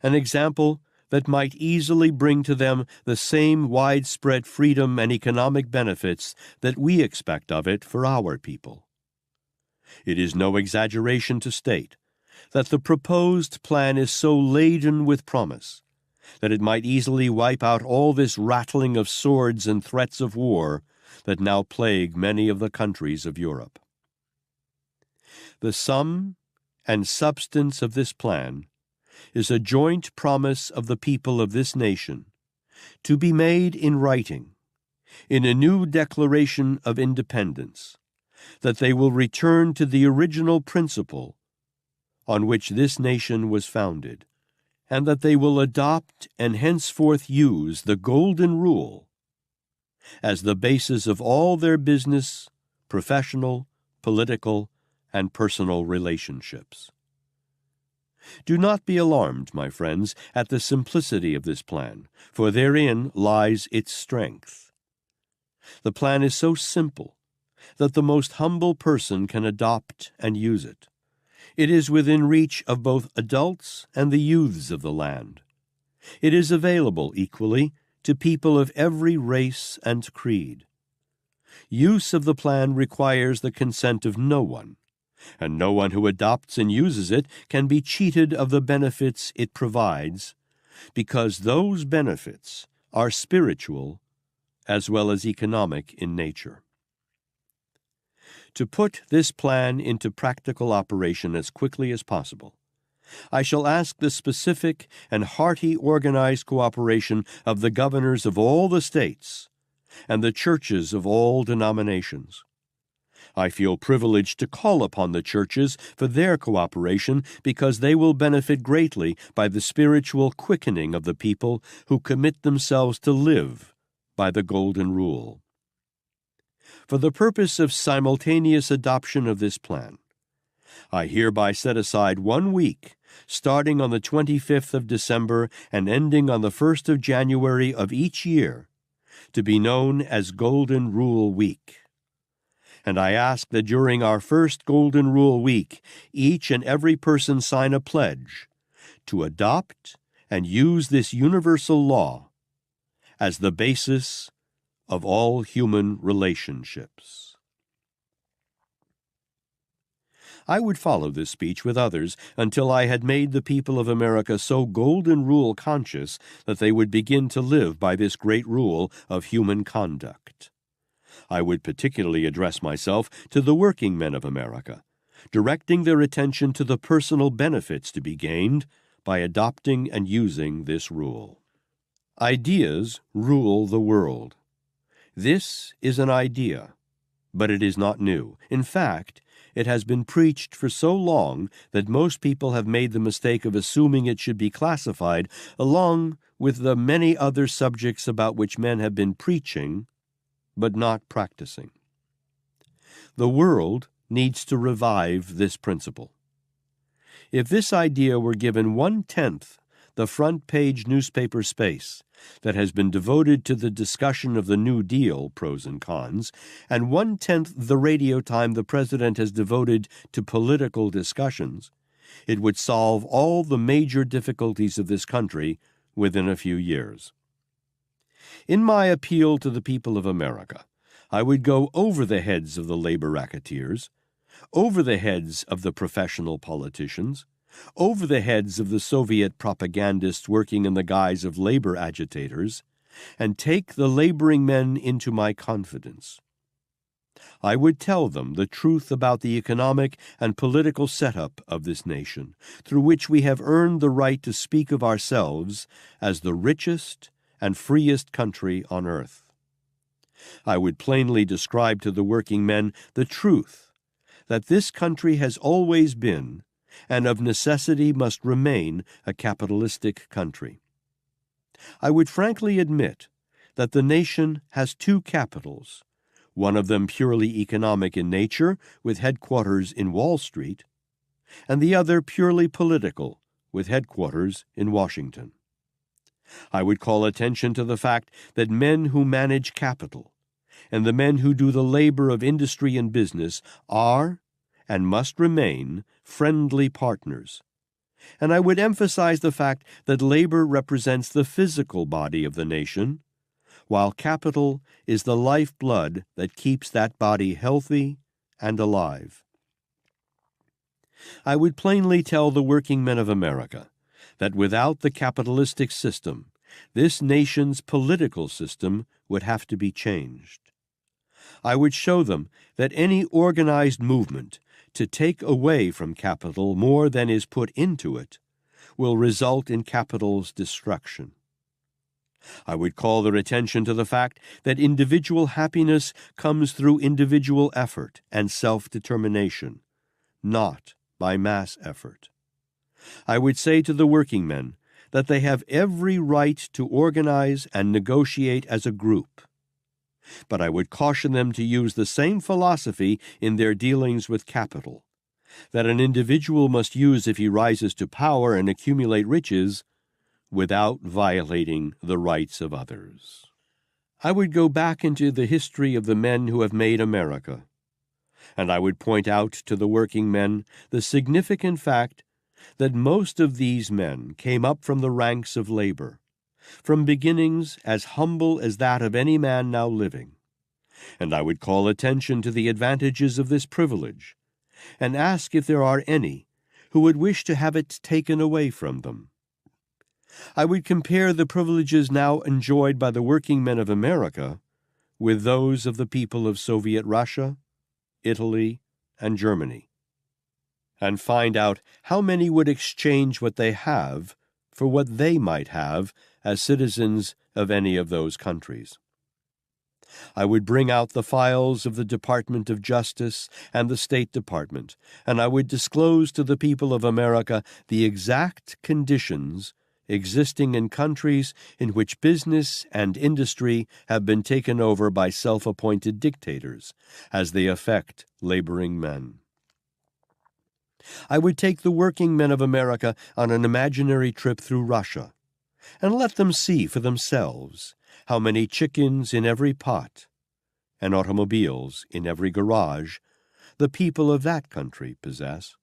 an example that might easily bring to them the same widespread freedom and economic benefits that we expect of it for our people. It is no exaggeration to state that the proposed plan is so laden with promise that it might easily wipe out all this rattling of swords and threats of war that now plague many of the countries of Europe. The sum and substance of this plan is a joint promise of the people of this nation to be made in writing, in a new declaration of independence, that they will return to the original principle on which this nation was founded, and that they will adopt and henceforth use the Golden Rule as the basis of all their business, professional, political, and personal relationships. Do not be alarmed, my friends, at the simplicity of this plan, for therein lies its strength. The plan is so simple that the most humble person can adopt and use it. It is within reach of both adults and the youths of the land. It is available equally to people of every race and creed. Use of the plan requires the consent of no one, and no one who adopts and uses it can be cheated of the benefits it provides, because those benefits are spiritual as well as economic in nature. To put this plan into practical operation as quickly as possible, I shall ask the specific and hearty organized cooperation of the governors of all the states and the churches of all denominations. I feel privileged to call upon the churches for their cooperation because they will benefit greatly by the spiritual quickening of the people who commit themselves to live by the Golden Rule. For the purpose of simultaneous adoption of this plan, I hereby set aside 1 week, starting on the 25th of December and ending on the 1st of January of each year, to be known as Golden Rule Week. And I ask that during our first Golden Rule Week, each and every person sign a pledge to adopt and use this universal law as the basis of all human relationships. I would follow this speech with others until I had made the people of America so Golden Rule conscious that they would begin to live by this great rule of human conduct. I would particularly address myself to the working men of America, directing their attention to the personal benefits to be gained by adopting and using this rule. Ideas rule the world. This is an idea, but it is not new. In fact, it has been preached for so long that most people have made the mistake of assuming it should be classified along with the many other subjects about which men have been preaching but not practicing. The world needs to revive this principle. If this idea were given 1/10 the front-page newspaper space that has been devoted to the discussion of the New Deal, pros and cons, and 1/10 the radio time the President has devoted to political discussions, it would solve all the major difficulties of this country within a few years. In my appeal to the people of America, I would go over the heads of the labor racketeers, over the heads of the professional politicians, over the heads of the Soviet propagandists working in the guise of labor agitators, and take the laboring men into my confidence. I would tell them the truth about the economic and political setup of this nation, through which we have earned the right to speak of ourselves as the richest and freest country on earth. I would plainly describe to the working men the truth that this country has always been, and of necessity must remain, a capitalistic country. I would frankly admit that the nation has two capitals, one of them purely economic in nature, with headquarters in Wall Street, and the other purely political, with headquarters in Washington. I would call attention to the fact that men who manage capital and the men who do the labor of industry and business are and must remain friendly partners, And I would emphasize the fact that labor represents the physical body of the nation, while capital is the lifeblood that keeps that body healthy and alive. I would plainly tell the working men of America that without the capitalistic system, this nation's political system would have to be changed. I would show them that any organized movement to take away from capital more than is put into it will result in capital's destruction. I would call their attention to the fact that individual happiness comes through individual effort and self-determination, not by mass effort. I would say to the working men that they have every right to organize and negotiate as a group. But I would caution them to use the same philosophy in their dealings with capital, that an individual must use if he rises to power and accumulate riches, without violating the rights of others. I would go back into the history of the men who have made America, and I would point out to the working men the significant fact that most of these men came up from the ranks of labor, from beginnings as humble as that of any man now living. And I would call attention to the advantages of this privilege, and ask if there are any who would wish to have it taken away from them. I would compare the privileges now enjoyed by the working men of America with those of the people of Soviet Russia, Italy, and Germany, and find out how many would exchange what they have for what they might have as citizens of any of those countries. I would bring out the files of the Department of Justice and the State Department, and I would disclose to the people of America the exact conditions existing in countries in which business and industry have been taken over by self-appointed dictators, as they affect laboring men. I would take the working men of America on an imaginary trip through Russia, and let them see for themselves how many chickens in every pot and automobiles in every garage the people of that country possess.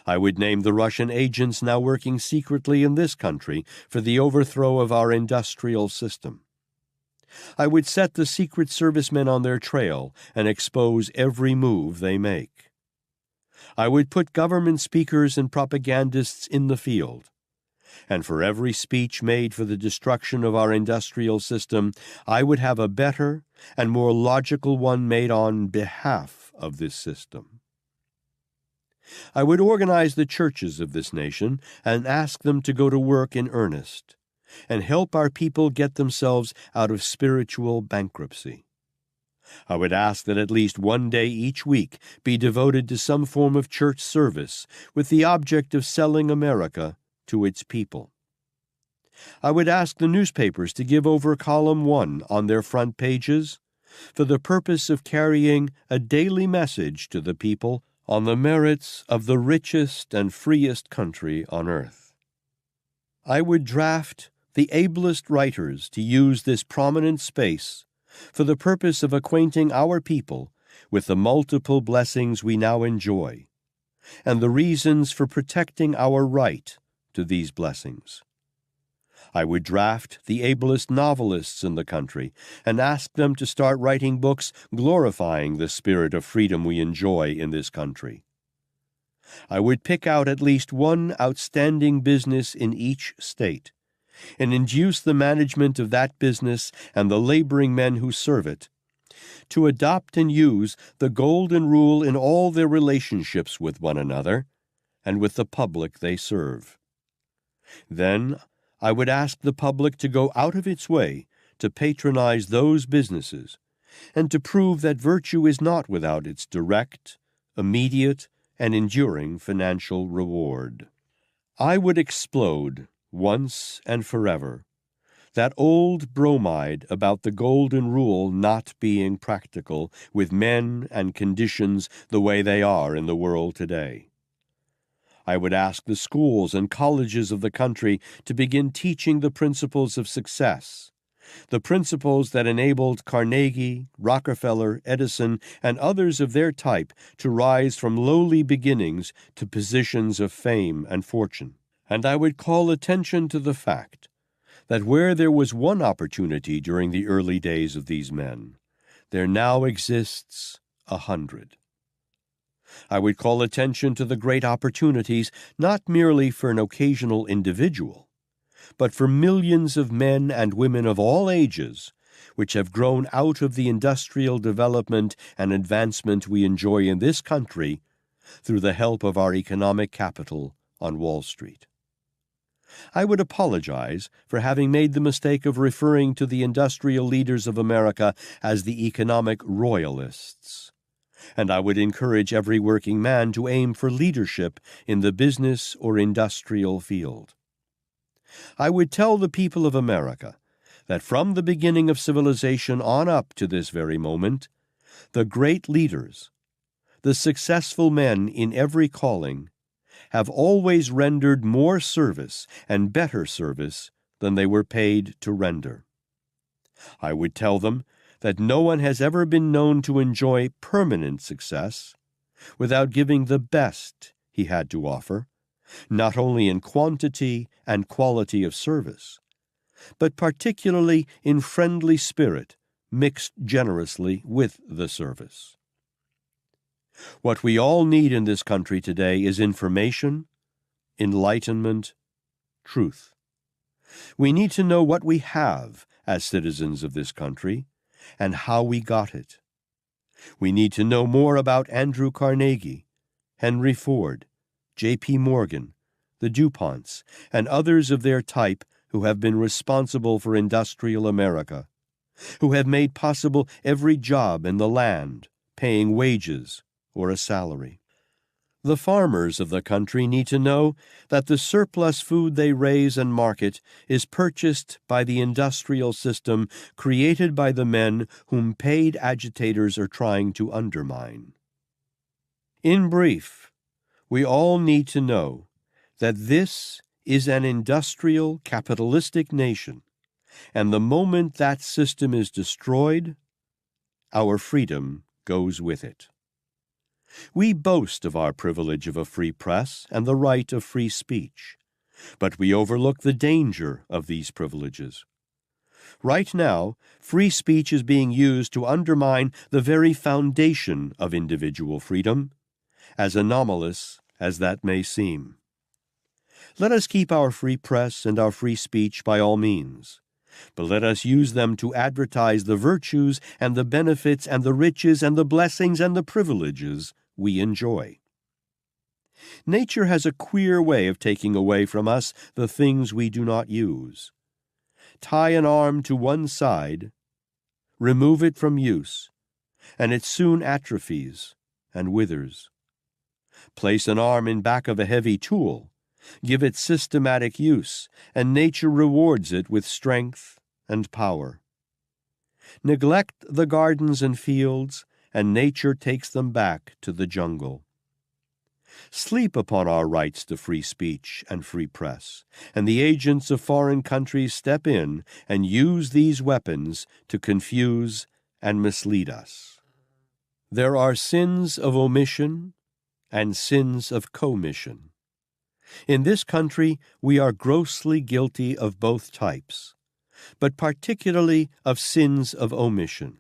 I would name the Russian agents now working secretly in this country for the overthrow of our industrial system. I would set the Secret Service men on their trail and expose every move they make. I would put government speakers and propagandists in the field, and for every speech made for the destruction of our industrial system, I would have a better and more logical one made on behalf of this system. I would organize the churches of this nation and ask them to go to work in earnest and help our people get themselves out of spiritual bankruptcy. I would ask that at least one day each week be devoted to some form of church service with the object of selling America to its people. I would ask the newspapers to give over column 1 on their front pages for the purpose of carrying a daily message to the people on the merits of the richest and freest country on earth. I would draft the ablest writers to use this prominent space for the purpose of acquainting our people with the multiple blessings we now enjoy and the reasons for protecting our right to these blessings. I would draft the ablest novelists in the country and ask them to start writing books glorifying the spirit of freedom we enjoy in this country. I would pick out at least one outstanding business in each state and induce the management of that business and the laboring men who serve it to adopt and use the golden rule in all their relationships with one another and with the public they serve. Then I would ask the public to go out of its way to patronize those businesses and to prove that virtue is not without its direct, immediate, and enduring financial reward. I would explode, once and forever, that old bromide about the golden rule not being practical with men and conditions the way they are in the world today. I would ask the schools and colleges of the country to begin teaching the principles of success The principles that enabled Carnegie, Rockefeller, Edison, and others of their type to rise from lowly beginnings to positions of fame and fortune. And I would call attention to the fact that where there was one opportunity during the early days of these men, there now exists 100. I would call attention to the great opportunities not merely for an occasional individual, but for millions of men and women of all ages, which have grown out of the industrial development and advancement we enjoy in this country through the help of our economic capital on Wall Street. I would apologize for having made the mistake of referring to the industrial leaders of America as the economic royalists, and I would encourage every working man to aim for leadership in the business or industrial field. I would tell the people of America that from the beginning of civilization on up to this very moment, the great leaders, the successful men in every calling, have always rendered more service and better service than they were paid to render. I would tell them that no one has ever been known to enjoy permanent success without giving the best he had to offer, not only in quantity and quality of service, but particularly in friendly spirit mixed generously with the service. What we all need in this country today is information, enlightenment, truth. We need to know what we have as citizens of this country and how we got it. We need to know more about Andrew Carnegie, Henry Ford, J.P. Morgan, the DuPonts, and others of their type who have been responsible for industrial America, who have made possible every job in the land, paying wages or a salary. The farmers of the country need to know that the surplus food they raise and market is purchased by the industrial system created by the men whom paid agitators are trying to undermine. In brief, we all need to know that this is an industrial, capitalistic nation, and the moment that system is destroyed, our freedom goes with it. We boast of our privilege of a free press and the right of free speech, but we overlook the danger of these privileges. Right now, free speech is being used to undermine the very foundation of individual freedom, as anomalous as that may seem. Let us keep our free press and our free speech by all means, but let us use them to advertise the virtues and the benefits and the riches and the blessings and the privileges we enjoy. Nature has a queer way of taking away from us the things we do not use. Tie an arm to one side, remove it from use, and it soon atrophies and withers. Place an arm in back of a heavy tool, give it systematic use, and nature rewards it with strength and power. Neglect the gardens and fields, and nature takes them back to the jungle. Sleep upon our rights to free speech and free press, and the agents of foreign countries step in and use these weapons to confuse and mislead us. There are sins of omission and sins of commission. In this country, we are grossly guilty of both types, but particularly of sins of omission.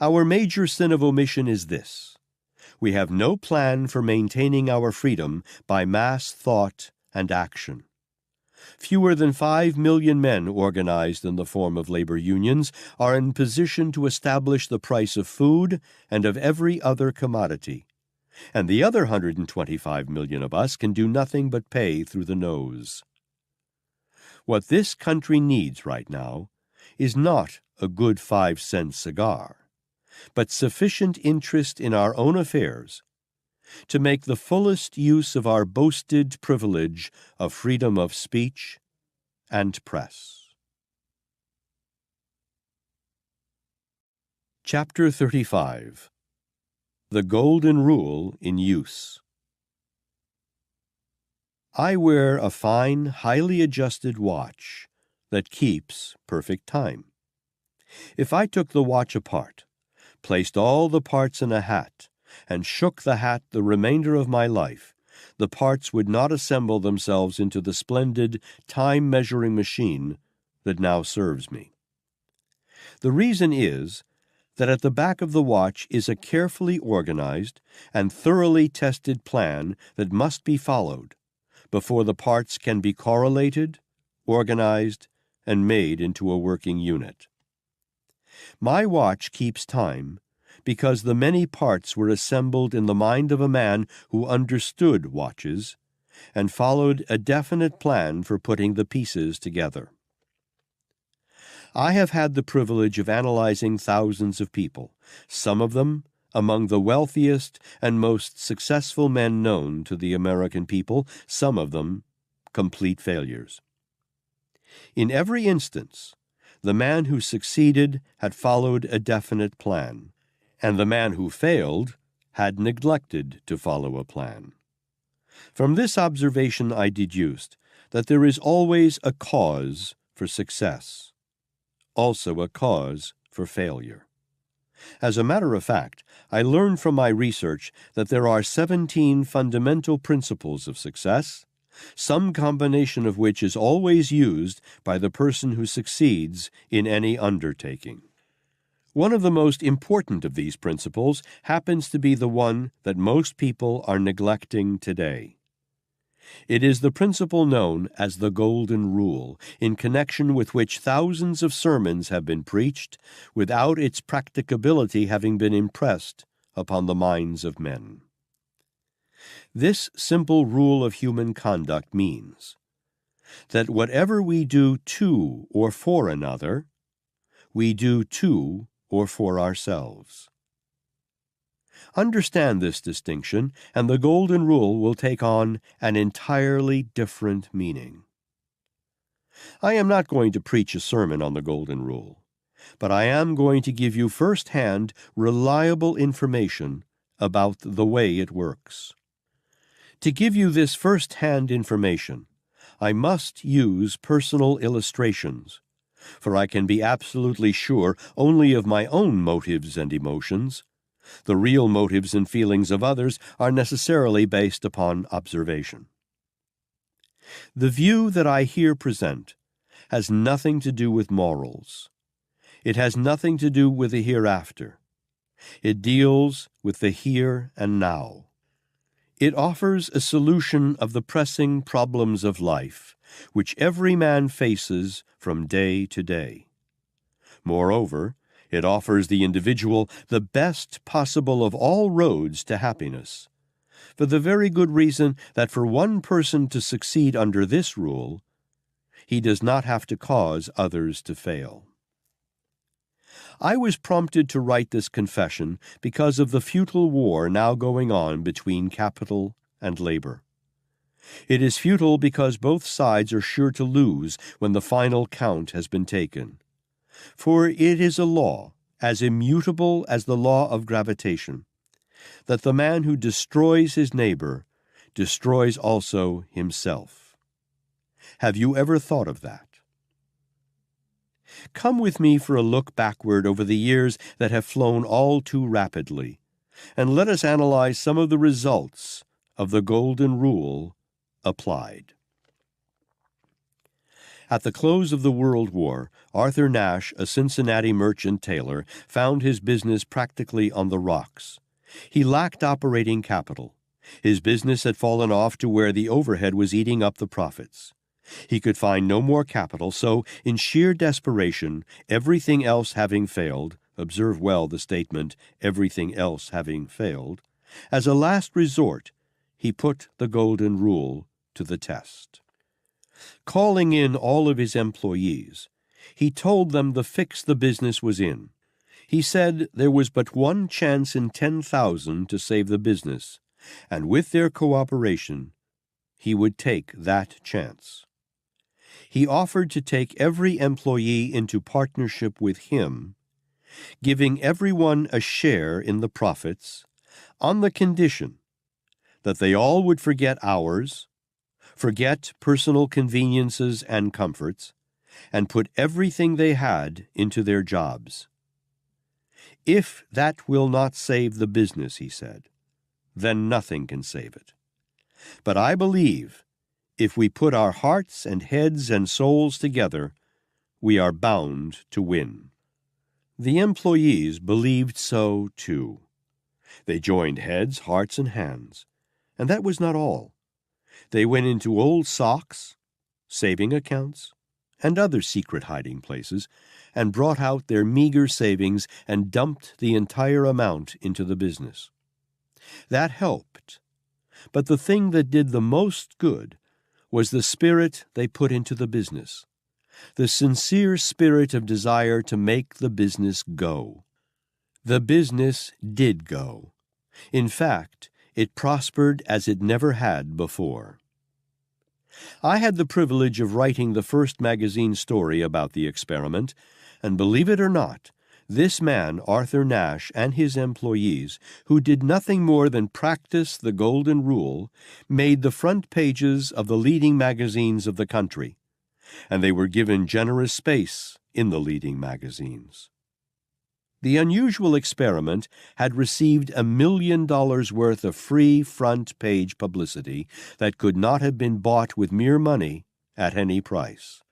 Our major sin of omission is this: we have no plan for maintaining our freedom by mass thought and action. Fewer than 5 million men organized in the form of labor unions are in position to establish the price of food and of every other commodity, and the other 125 million of us can do nothing but pay through the nose. What this country needs right now is not a good 5-cent cigar, but sufficient interest in our own affairs to make the fullest use of our boasted privilege of freedom of speech and press. Chapter 35. The Golden Rule in Use. I wear a fine, highly adjusted watch, that keeps perfect time. If I took the watch apart, placed all the parts in a hat, and shook the hat the remainder of my life, the parts would not assemble themselves into the splendid time-measuring machine that now serves me. The reason is that at the back of the watch is a carefully organized and thoroughly tested plan that must be followed before the parts can be correlated, organized, and made into a working unit. My watch keeps time because the many parts were assembled in the mind of a man who understood watches and followed a definite plan for putting the pieces together. I have had the privilege of analyzing thousands of people, some of them among the wealthiest and most successful men known to the American people, some of them complete failures. In every instance, the man who succeeded had followed a definite plan, and the man who failed had neglected to follow a plan. From this observation I deduced that there is always a cause for success, also a cause for failure. As a matter of fact, I learned from my research that there are 17 fundamental principles of success, some combination of which is always used by the person who succeeds in any undertaking. One of the most important of these principles happens to be the one that most people are neglecting today. It is the principle known as the Golden Rule, in connection with which thousands of sermons have been preached without its practicability having been impressed upon the minds of men. This simple rule of human conduct means that whatever we do to or for another, we do to or for ourselves. Understand this distinction, and the Golden Rule will take on an entirely different meaning. I am not going to preach a sermon on the Golden Rule, but I am going to give you first-hand, reliable information about the way it works. To give you this first-hand information, I must use personal illustrations, for I can be absolutely sure only of my own motives and emotions. The real motives and feelings of others are necessarily based upon observation. The view that I here present has nothing to do with morals. It has nothing to do with the hereafter. It deals with the here and now. It offers a solution of the pressing problems of life, which every man faces from day to day. Moreover, it offers the individual the best possible of all roads to happiness, for the very good reason that for one person to succeed under this rule, he does not have to cause others to fail. I was prompted to write this confession because of the futile war now going on between capital and labor. It is futile because both sides are sure to lose when the final count has been taken. For it is a law, as immutable as the law of gravitation, that the man who destroys his neighbor destroys also himself. Have you ever thought of that? Come with me for a look backward over the years that have flown all too rapidly, and let us analyze some of the results of the Golden Rule applied. At the close of the World War, Arthur Nash, a Cincinnati merchant tailor, found his business practically on the rocks. He lacked operating capital. His business had fallen off to where the overhead was eating up the profits. He could find no more capital, so, in sheer desperation, everything else having failed, observe well the statement, everything else having failed, as a last resort, he put the Golden Rule to the test. Calling in all of his employees, he told them the fix the business was in. He said there was but one chance in 10,000 to save the business, and with their cooperation, he would take that chance. He offered to take every employee into partnership with him, giving everyone a share in the profits, on the condition that they all would forget hours, forget personal conveniences and comforts, and put everything they had into their jobs. "If that will not save the business," he said, "then nothing can save it. But I believe if we put our hearts and heads and souls together, we are bound to win." The employees believed so too. They joined heads, hearts, and hands. And that was not all. They went into old socks, saving accounts, and other secret hiding places, and brought out their meager savings and dumped the entire amount into the business. That helped. But the thing that did the most good was the spirit they put into the business, the sincere spirit of desire to make the business go. The business did go. In fact, it prospered as it never had before. I had the privilege of writing the first magazine story about the experiment, and believe it or not, this man, Arthur Nash, and his employees, who did nothing more than practice the Golden Rule, made the front pages of the leading magazines of the country, and they were given generous space in the leading magazines. The unusual experiment had received $1 million worth of free front-page publicity that could not have been bought with mere money at any price.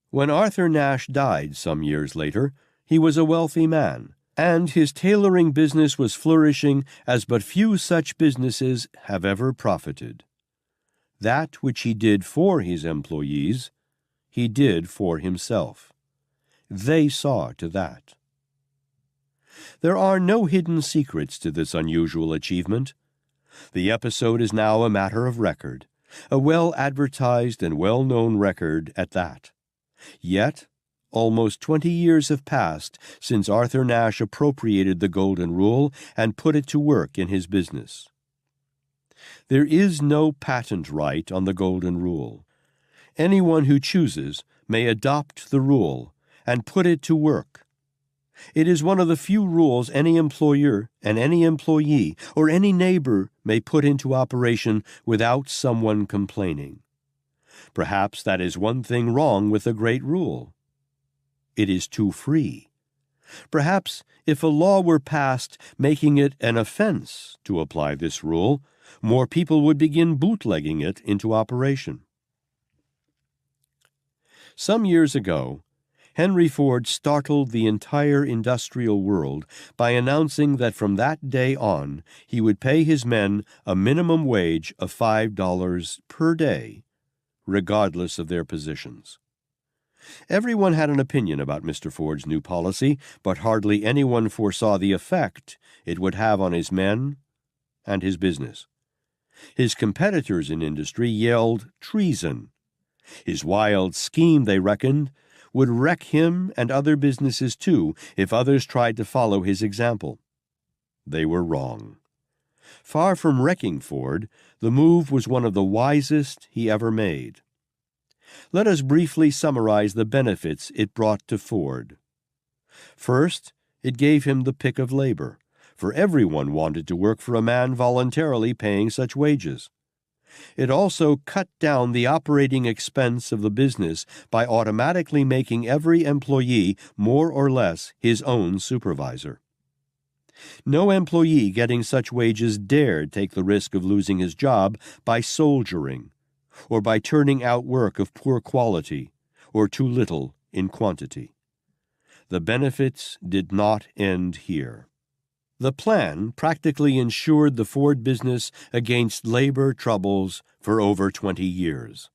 When Arthur Nash died some years later, he was a wealthy man, and his tailoring business was flourishing as but few such businesses have ever profited. That which he did for his employees, he did for himself. They saw to that. There are no hidden secrets to this unusual achievement. The episode is now a matter of record, a well-advertised and well-known record at that. Yet, almost 20 years have passed since Arthur Nash appropriated the Golden Rule and put it to work in his business. There is no patent right on the Golden Rule. Anyone who chooses may adopt the rule and put it to work. It is one of the few rules any employer and any employee or any neighbor may put into operation without someone complaining. Perhaps that is one thing wrong with the great rule. It is too free. Perhaps if a law were passed making it an offense to apply this rule, more people would begin bootlegging it into operation. Some years ago, Henry Ford startled the entire industrial world by announcing that from that day on he would pay his men a minimum wage of $5 per day, regardless of their positions. Everyone had an opinion about Mr. Ford's new policy, but hardly anyone foresaw the effect it would have on his men and his business. His competitors in industry yelled treason. His wild scheme, they reckoned, would wreck him and other businesses too if others tried to follow his example. They were wrong. Far from wrecking Ford, the move was one of the wisest he ever made. Let us briefly summarize the benefits it brought to Ford. First, it gave him the pick of labor, for everyone wanted to work for a man voluntarily paying such wages. It also cut down the operating expense of the business by automatically making every employee more or less his own supervisor. No employee getting such wages dared take the risk of losing his job by soldiering, or by turning out work of poor quality or too little in quantity. The benefits did not end here. The plan practically ensured the Ford business against labor troubles for over 20 years.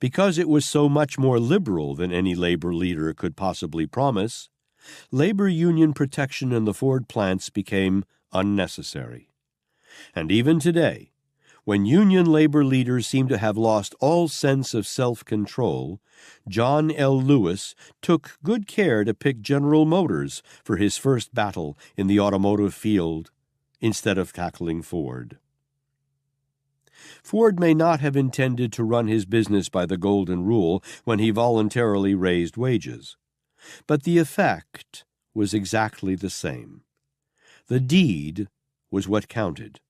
Because it was so much more liberal than any labor leader could possibly promise, labor union protection in the Ford plants became unnecessary. And even today, when union labor leaders seem to have lost all sense of self-control, John L. Lewis took good care to pick General Motors for his first battle in the automotive field instead of tackling Ford. Ford may not have intended to run his business by the Golden Rule when he voluntarily raised wages, but the effect was exactly the same. The deed was what counted.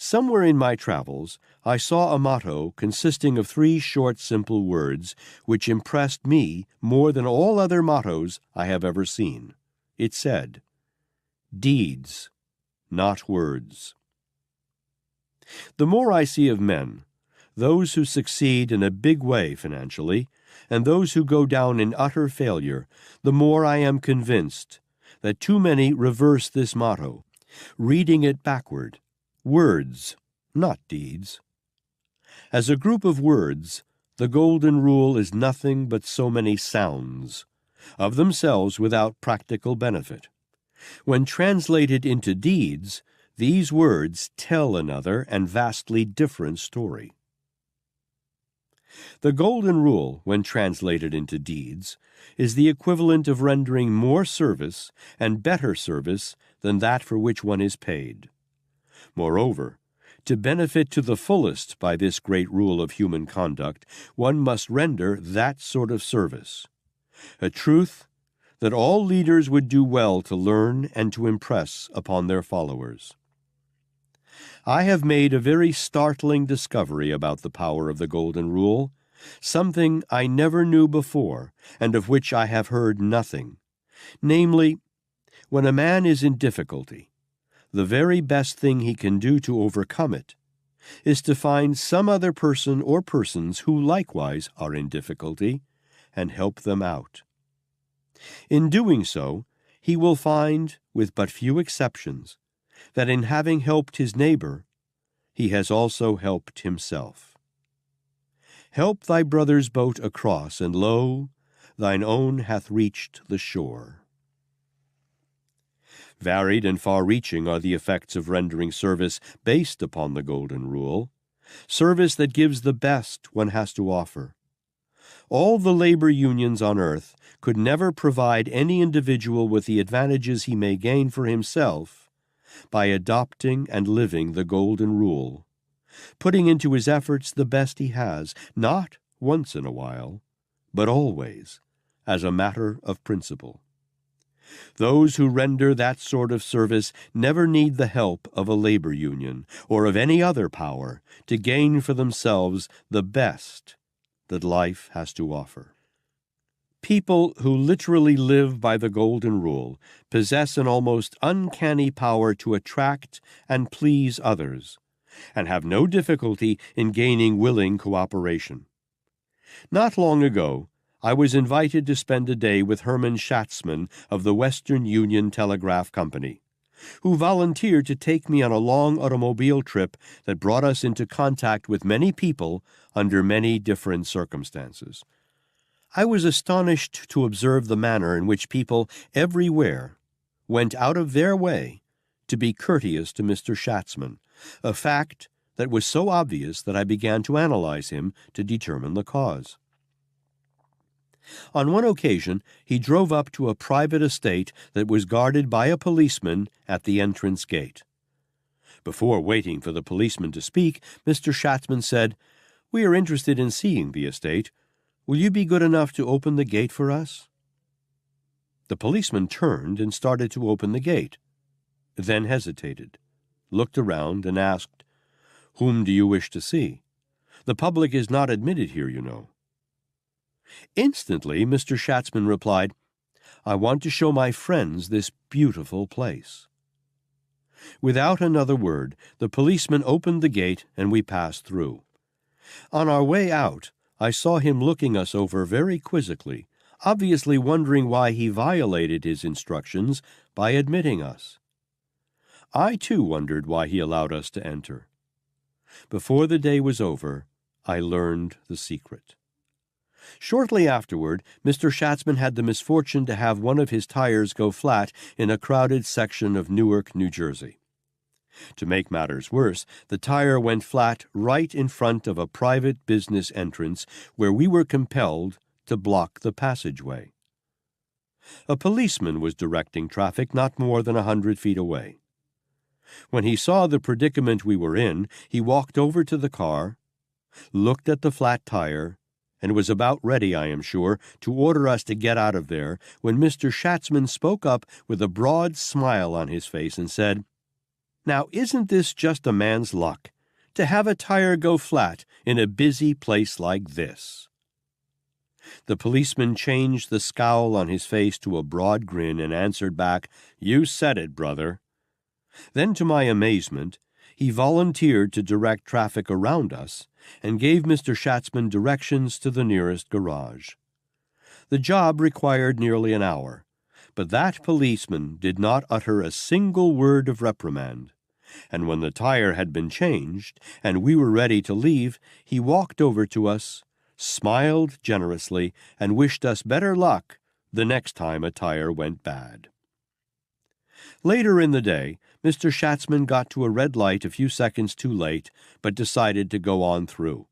Somewhere in my travels, I saw a motto consisting of 3 short, simple words which impressed me more than all other mottos I have ever seen. It said, "Deeds, not words." The more I see of men, those who succeed in a big way financially, and those who go down in utter failure, the more I am convinced that too many reverse this motto, reading it backward. Words, not deeds. As a group of words, the Golden Rule is nothing but so many sounds, of themselves without practical benefit. When translated into deeds, these words tell another and vastly different story. The Golden Rule, when translated into deeds, is the equivalent of rendering more service and better service than that for which one is paid. Moreover, to benefit to the fullest by this great rule of human conduct, one must render that sort of service, a truth that all leaders would do well to learn and to impress upon their followers. I have made a very startling discovery about the power of the Golden Rule, something I never knew before and of which I have heard nothing, namely, when a man is in difficulty, the very best thing he can do to overcome it is to find some other person or persons who likewise are in difficulty and help them out. In doing so, he will find, with but few exceptions, that in having helped his neighbor, he has also helped himself. Help thy brother's boat across, and lo, thine own hath reached the shore. Varied and far-reaching are the effects of rendering service based upon the Golden Rule, service that gives the best one has to offer. All the labor unions on earth could never provide any individual with the advantages he may gain for himself by adopting and living the Golden Rule, putting into his efforts the best he has, not once in a while, but always, as a matter of principle. Those who render that sort of service never need the help of a labor union or of any other power to gain for themselves the best that life has to offer. People who literally live by the Golden Rule possess an almost uncanny power to attract and please others, and have no difficulty in gaining willing cooperation. Not long ago, I was invited to spend a day with Herman Schatzman of the Western Union Telegraph Company, who volunteered to take me on a long automobile trip that brought us into contact with many people under many different circumstances. I was astonished to observe the manner in which people everywhere went out of their way to be courteous to Mr. Schatzman, a fact that was so obvious that I began to analyze him to determine the cause. On one occasion, he drove up to a private estate that was guarded by a policeman at the entrance gate. Before waiting for the policeman to speak, Mr. Schatzman said, "We are interested in seeing the estate. Will you be good enough to open the gate for us?" The policeman turned and started to open the gate, then hesitated, looked around, and asked, "Whom do you wish to see? The public is not admitted here, you know." Instantly, Mr. Schatzman replied, "I want to show my friends this beautiful place." Without another word, the policeman opened the gate and we passed through. On our way out, I saw him looking us over very quizzically, obviously wondering why he violated his instructions by admitting us. I, too, wondered why he allowed us to enter. Before the day was over, I learned the secret. Shortly afterward, Mr. Schatzman had the misfortune to have one of his tires go flat in a crowded section of Newark, New Jersey. To make matters worse, the tire went flat right in front of a private business entrance where we were compelled to block the passageway. A policeman was directing traffic not more than 100 feet away. When he saw the predicament we were in, he walked over to the car, looked at the flat tire, and was about ready, I am sure, to order us to get out of there when Mr. Schatzman spoke up with a broad smile on his face and said, Now, isn't this just a man's luck, to have a tire go flat in a busy place like this? The policeman changed the scowl on his face to a broad grin and answered back, "You said it, brother." Then, to my amazement, he volunteered to direct traffic around us and gave Mr. Schatzman directions to the nearest garage. The job required nearly an hour, but that policeman did not utter a single word of reprimand, and when the tire had been changed and we were ready to leave, he walked over to us, smiled generously, and wished us better luck the next time a tire went bad. Later in the day, Mr. Schatzman got to a red light a few seconds too late, but decided to go on through.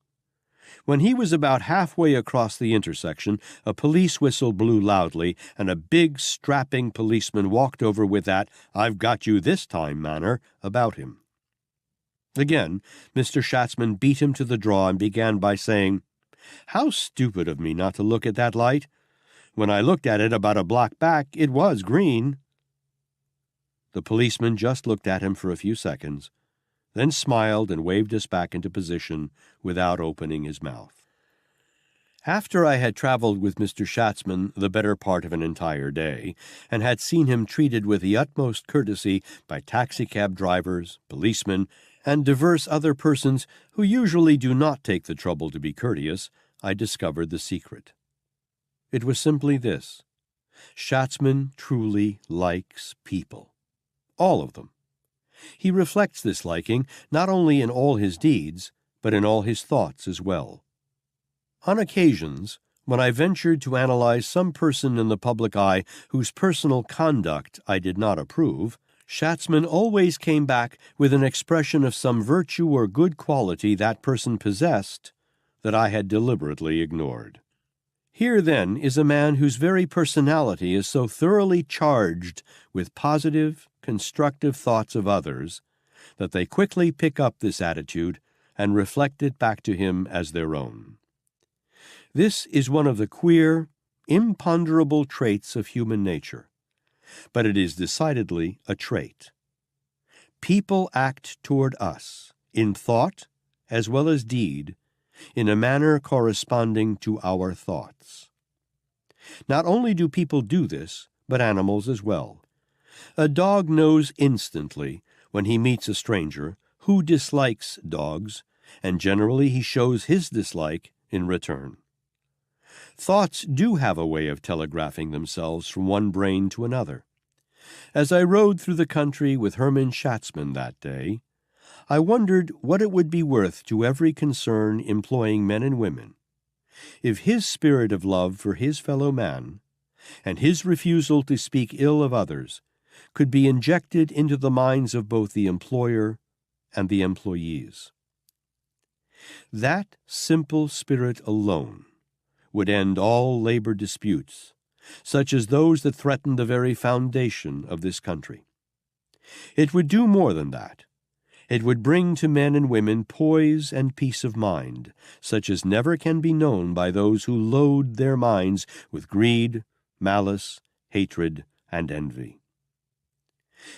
When he was about halfway across the intersection, a police whistle blew loudly, and a big, strapping policeman walked over with that "I've got you this time" manner about him. Again, Mr. Schatzman beat him to the draw and began by saying, "How stupid of me not to look at that light. When I looked at it about a block back, it was green." The policeman just looked at him for a few seconds, then smiled and waved us back into position without opening his mouth. After I had traveled with Mr. Schatzman the better part of an entire day, and had seen him treated with the utmost courtesy by taxicab drivers, policemen, and divers other persons who usually do not take the trouble to be courteous, I discovered the secret. It was simply this: Schatzman truly likes people. All of them. He reflects this liking not only in all his deeds, but in all his thoughts as well. On occasions, when I ventured to analyze some person in the public eye whose personal conduct I did not approve, Schatzman always came back with an expression of some virtue or good quality that person possessed that I had deliberately ignored. Here, then, is a man whose very personality is so thoroughly charged with positive, constructive thoughts of others that they quickly pick up this attitude and reflect it back to him as their own. This is one of the queer, imponderable traits of human nature, but it is decidedly a trait. People act toward us, in thought as well as deed, in a manner corresponding to our thoughts. Not only do people do this, but animals as well. A dog knows instantly, when he meets a stranger, who dislikes dogs, and generally he shows his dislike in return. Thoughts do have a way of telegraphing themselves from one brain to another. As I rode through the country with Hermann Schatzman that day, I wondered what it would be worth to every concern employing men and women if his spirit of love for his fellow man and his refusal to speak ill of others could be injected into the minds of both the employer and the employees. That simple spirit alone would end all labor disputes, such as those that threaten the very foundation of this country. It would do more than that. It would bring to men and women poise and peace of mind, such as never can be known by those who load their minds with greed, malice, hatred, and envy.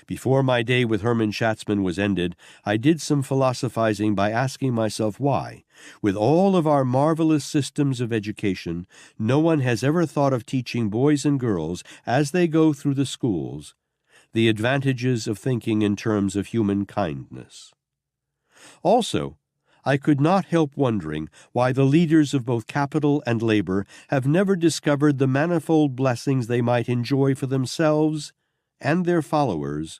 Before my day with Hermann Schatzman was ended, I did some philosophizing by asking myself why, with all of our marvelous systems of education, no one has ever thought of teaching boys and girls, as they go through the schools, the advantages of thinking in terms of human kindness. Also, I could not help wondering why the leaders of both capital and labor have never discovered the manifold blessings they might enjoy for themselves and their followers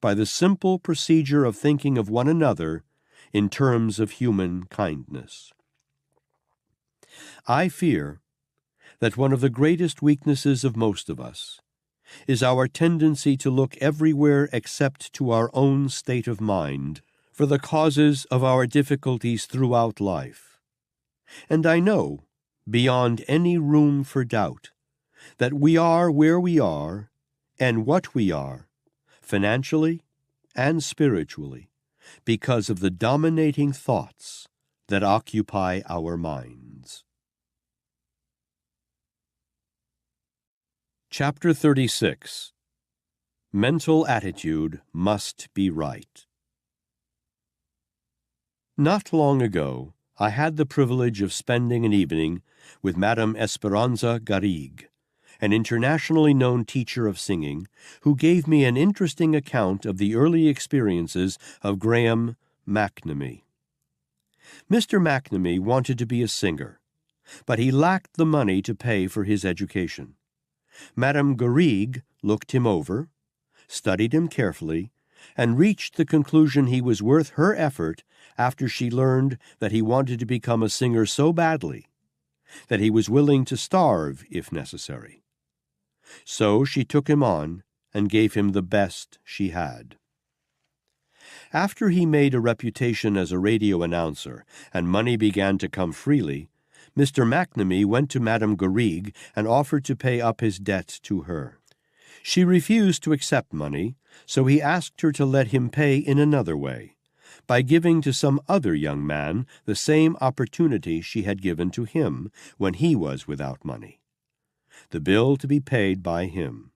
by the simple procedure of thinking of one another in terms of human kindness. I fear that one of the greatest weaknesses of most of us is our tendency to look everywhere except to our own state of mind for the causes of our difficulties throughout life. And I know, beyond any room for doubt, that we are where we are and what we are, financially and spiritually, because of the dominating thoughts that occupy our minds. Chapter 36. Mental attitude must be right. Not long ago, I had the privilege of spending an evening with Madame Esperanza Garrigue, an internationally known teacher of singing, who gave me an interesting account of the early experiences of Graham McNamee. Mr. McNamee wanted to be a singer, but he lacked the money to pay for his education. Madame Garrigue looked him over, studied him carefully, and reached the conclusion he was worth her effort after she learned that he wanted to become a singer so badly that he was willing to starve if necessary. So she took him on and gave him the best she had. After he made a reputation as a radio announcer and money began to come freely, Mr. McNamee went to Madame Garrigue and offered to pay up his debt to her. She refused to accept money, so he asked her to let him pay in another way, by giving to some other young man the same opportunity she had given to him when he was without money. The bill to be paid by him.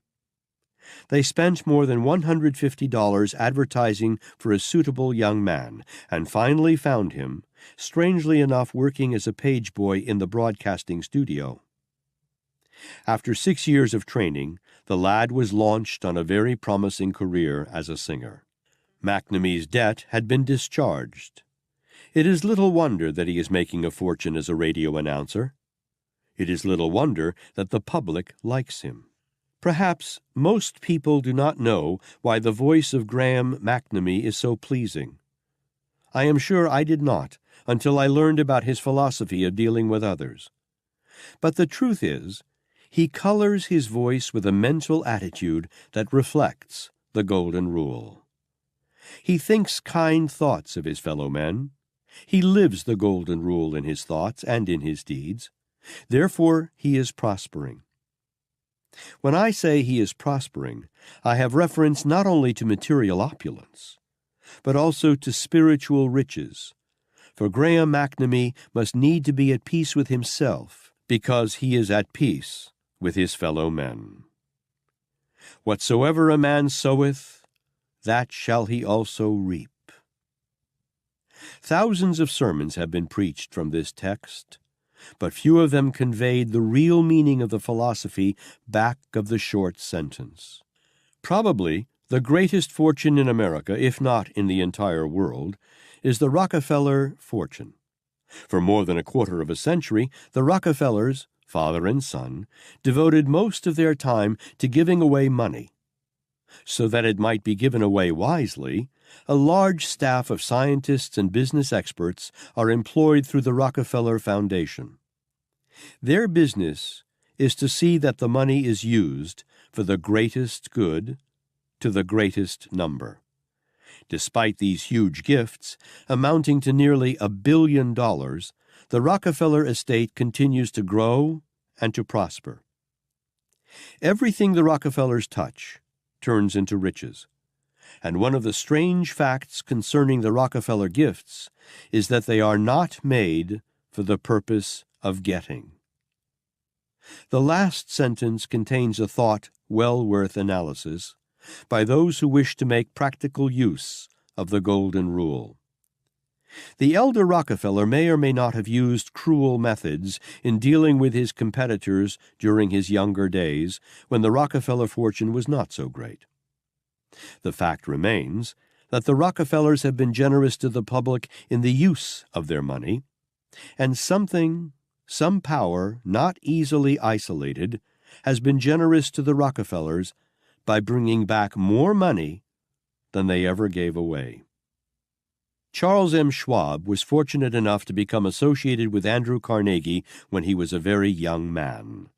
They spent more than $150 advertising for a suitable young man, and finally found him, strangely enough working as a page boy in the broadcasting studio. After 6 years of training, the lad was launched on a very promising career as a singer. McNamee's debt had been discharged. It is little wonder that he is making a fortune as a radio announcer. It is little wonder that the public likes him. Perhaps most people do not know why the voice of Graham McNamee is so pleasing. I am sure I did not until I learned about his philosophy of dealing with others. But the truth is, he colors his voice with a mental attitude that reflects the Golden Rule. He thinks kind thoughts of his fellow men. He lives the Golden Rule in his thoughts and in his deeds. Therefore, he is prospering. When I say he is prospering, I have reference not only to material opulence, but also to spiritual riches, for Graham McNamee must need to be at peace with himself, because he is at peace with his fellow men. Whatsoever a man soweth, that shall he also reap. Thousands of sermons have been preached from this text, but few of them conveyed the real meaning of the philosophy back of the short sentence. Probably the greatest fortune in America, if not in the entire world, is the Rockefeller fortune. For more than a quarter of a century, the Rockefellers, father and son, devoted most of their time to giving away money. So that it might be given away wisely, a large staff of scientists and business experts are employed through the Rockefeller Foundation. Their business is to see that the money is used for the greatest good to the greatest number. Despite these huge gifts, amounting to nearly $1 billion, the Rockefeller estate continues to grow and to prosper. Everything the Rockefellers touch turns into riches. And one of the strange facts concerning the Rockefeller gifts is that they are not made for the purpose of getting. The last sentence contains a thought well worth analysis by those who wish to make practical use of the Golden Rule. The elder Rockefeller may or may not have used cruel methods in dealing with his competitors during his younger days when the Rockefeller fortune was not so great. The fact remains that the Rockefellers have been generous to the public in the use of their money, and some power not easily isolated, has been generous to the Rockefellers by bringing back more money than they ever gave away. Charles M. Schwab was fortunate enough to become associated with Andrew Carnegie when he was a very young man.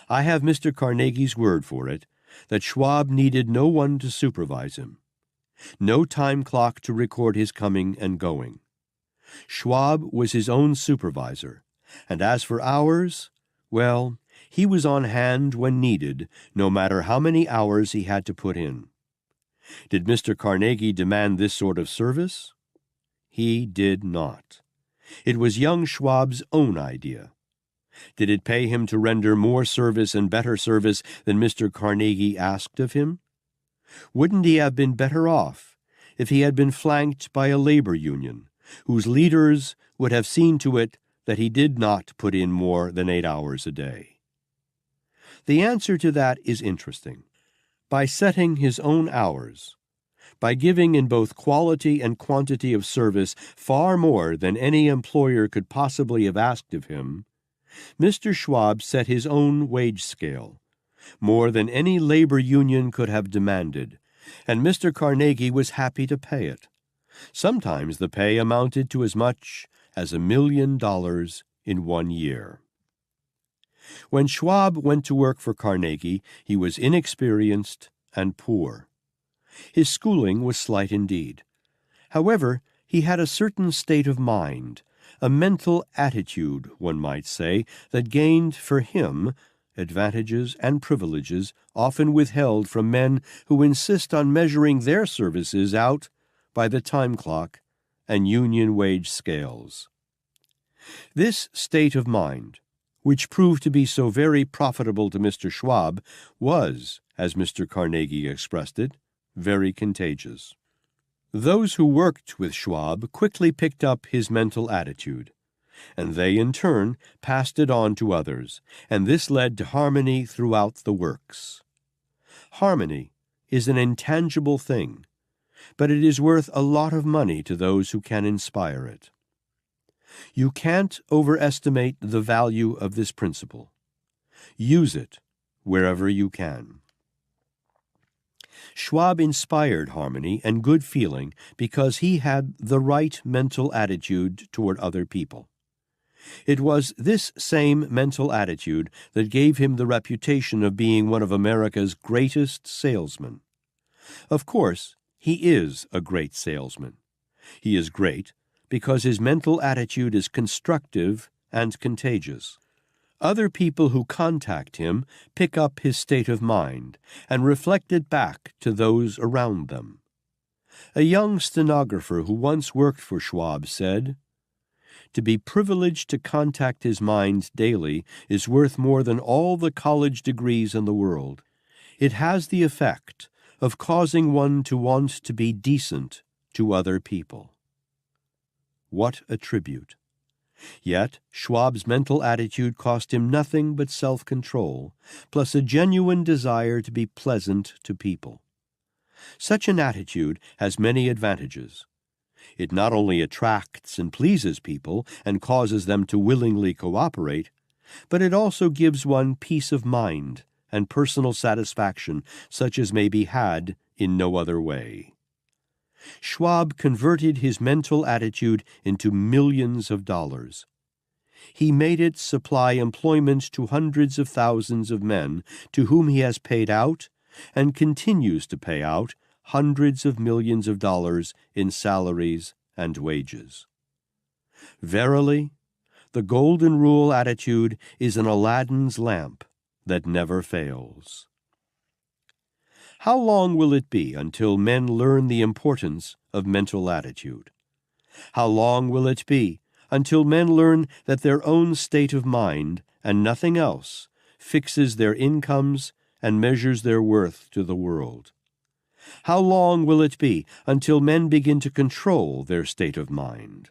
I have Mr. Carnegie's word for it that Schwab needed no one to supervise him, no time clock to record his coming and going. Schwab was his own supervisor, and as for hours, well, he was on hand when needed, no matter how many hours he had to put in. Did Mr. Carnegie demand this sort of service? He did not. It was young Schwab's own idea. Did it pay him to render more service and better service than Mr. Carnegie asked of him? Wouldn't he have been better off if he had been flanked by a labor union, whose leaders would have seen to it that he did not put in more than 8 hours a day? The answer to that is interesting. By setting his own hours, by giving in both quality and quantity of service far more than any employer could possibly have asked of him, Mr. Schwab set his own wage scale, more than any labor union could have demanded, and Mr. Carnegie was happy to pay it. Sometimes the pay amounted to as much as $1 million in 1 year. When Schwab went to work for Carnegie, he was inexperienced and poor. His schooling was slight indeed. However, he had a certain state of mind, a mental attitude, one might say, that gained for him advantages and privileges often withheld from men who insist on measuring their services out by the time clock and union wage scales. This state of mind, which proved to be so very profitable to Mr. Schwab, was, as Mr. Carnegie expressed it, very contagious. Those who worked with Schwab quickly picked up his mental attitude, and they in turn passed it on to others, and this led to harmony throughout the works. Harmony is an intangible thing, but it is worth a lot of money to those who can inspire it. You can't overestimate the value of this principle. Use it wherever you can. Schwab inspired harmony and good feeling because he had the right mental attitude toward other people. It was this same mental attitude that gave him the reputation of being one of America's greatest salesmen. Of course, he is a great salesman. He is great because his mental attitude is constructive and contagious. Other people who contact him pick up his state of mind and reflect it back to those around them. A young stenographer who once worked for Schwab said, "To be privileged to contact his mind daily is worth more than all the college degrees in the world. It has the effect of causing one to want to be decent to other people." What a tribute! Yet Schwab's mental attitude cost him nothing but self-control, plus a genuine desire to be pleasant to people. Such an attitude has many advantages. It not only attracts and pleases people and causes them to willingly cooperate, but it also gives one peace of mind and personal satisfaction such as may be had in no other way. Schwab converted his mental attitude into millions of dollars. He made it supply employment to hundreds of thousands of men to whom he has paid out and continues to pay out hundreds of millions of dollars in salaries and wages. Verily, the Golden Rule attitude is an Aladdin's lamp that never fails. How long will it be until men learn the importance of mental attitude? How long will it be until men learn that their own state of mind and nothing else fixes their incomes and measures their worth to the world? How long will it be until men begin to control their state of mind?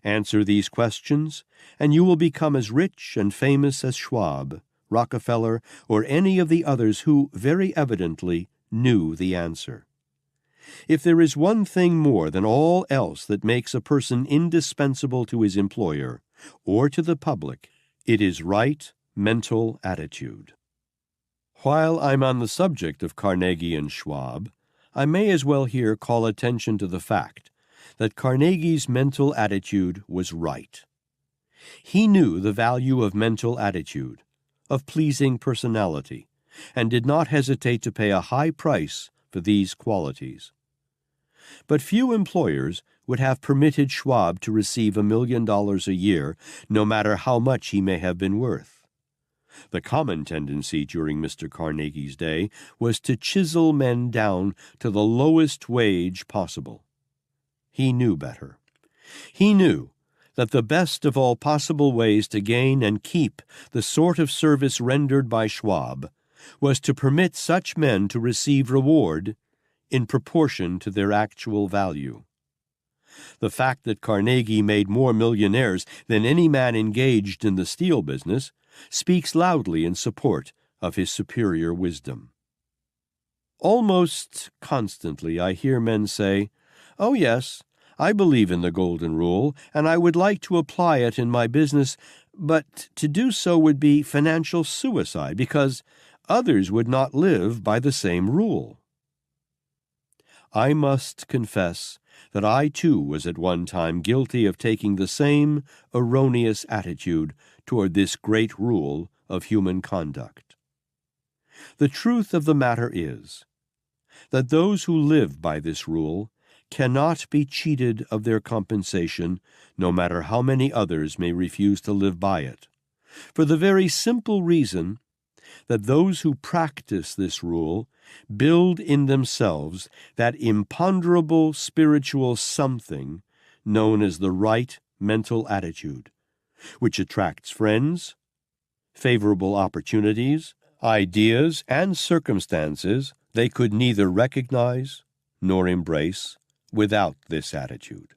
Answer these questions, and you will become as rich and famous as Schwab, Rockefeller, or any of the others who very evidently knew the answer. If there is one thing more than all else that makes a person indispensable to his employer or to the public, it is right mental attitude. While I'm on the subject of Carnegie and Schwab, I may as well here call attention to the fact that Carnegie's mental attitude was right. He knew the value of mental attitude, of pleasing personality, and did not hesitate to pay a high price for these qualities. But few employers would have permitted Schwab to receive $1 million a year, no matter how much he may have been worth. The common tendency during Mr. Carnegie's day was to chisel men down to the lowest wage possible. He knew better. He knew that the best of all possible ways to gain and keep the sort of service rendered by Schwab was to permit such men to receive reward in proportion to their actual value. The fact that Carnegie made more millionaires than any man engaged in the steel business speaks loudly in support of his superior wisdom. Almost constantly I hear men say, "Oh yes, I believe in the Golden Rule, and I would like to apply it in my business, but to do so would be financial suicide because others would not live by the same rule." I must confess that I too was at one time guilty of taking the same erroneous attitude toward this great rule of human conduct. The truth of the matter is that those who live by this rule cannot be cheated of their compensation, no matter how many others may refuse to live by it, for the very simple reason that those who practice this rule build in themselves that imponderable spiritual something known as the right mental attitude, which attracts friends, favorable opportunities, ideas, and circumstances they could neither recognize nor embrace without this attitude.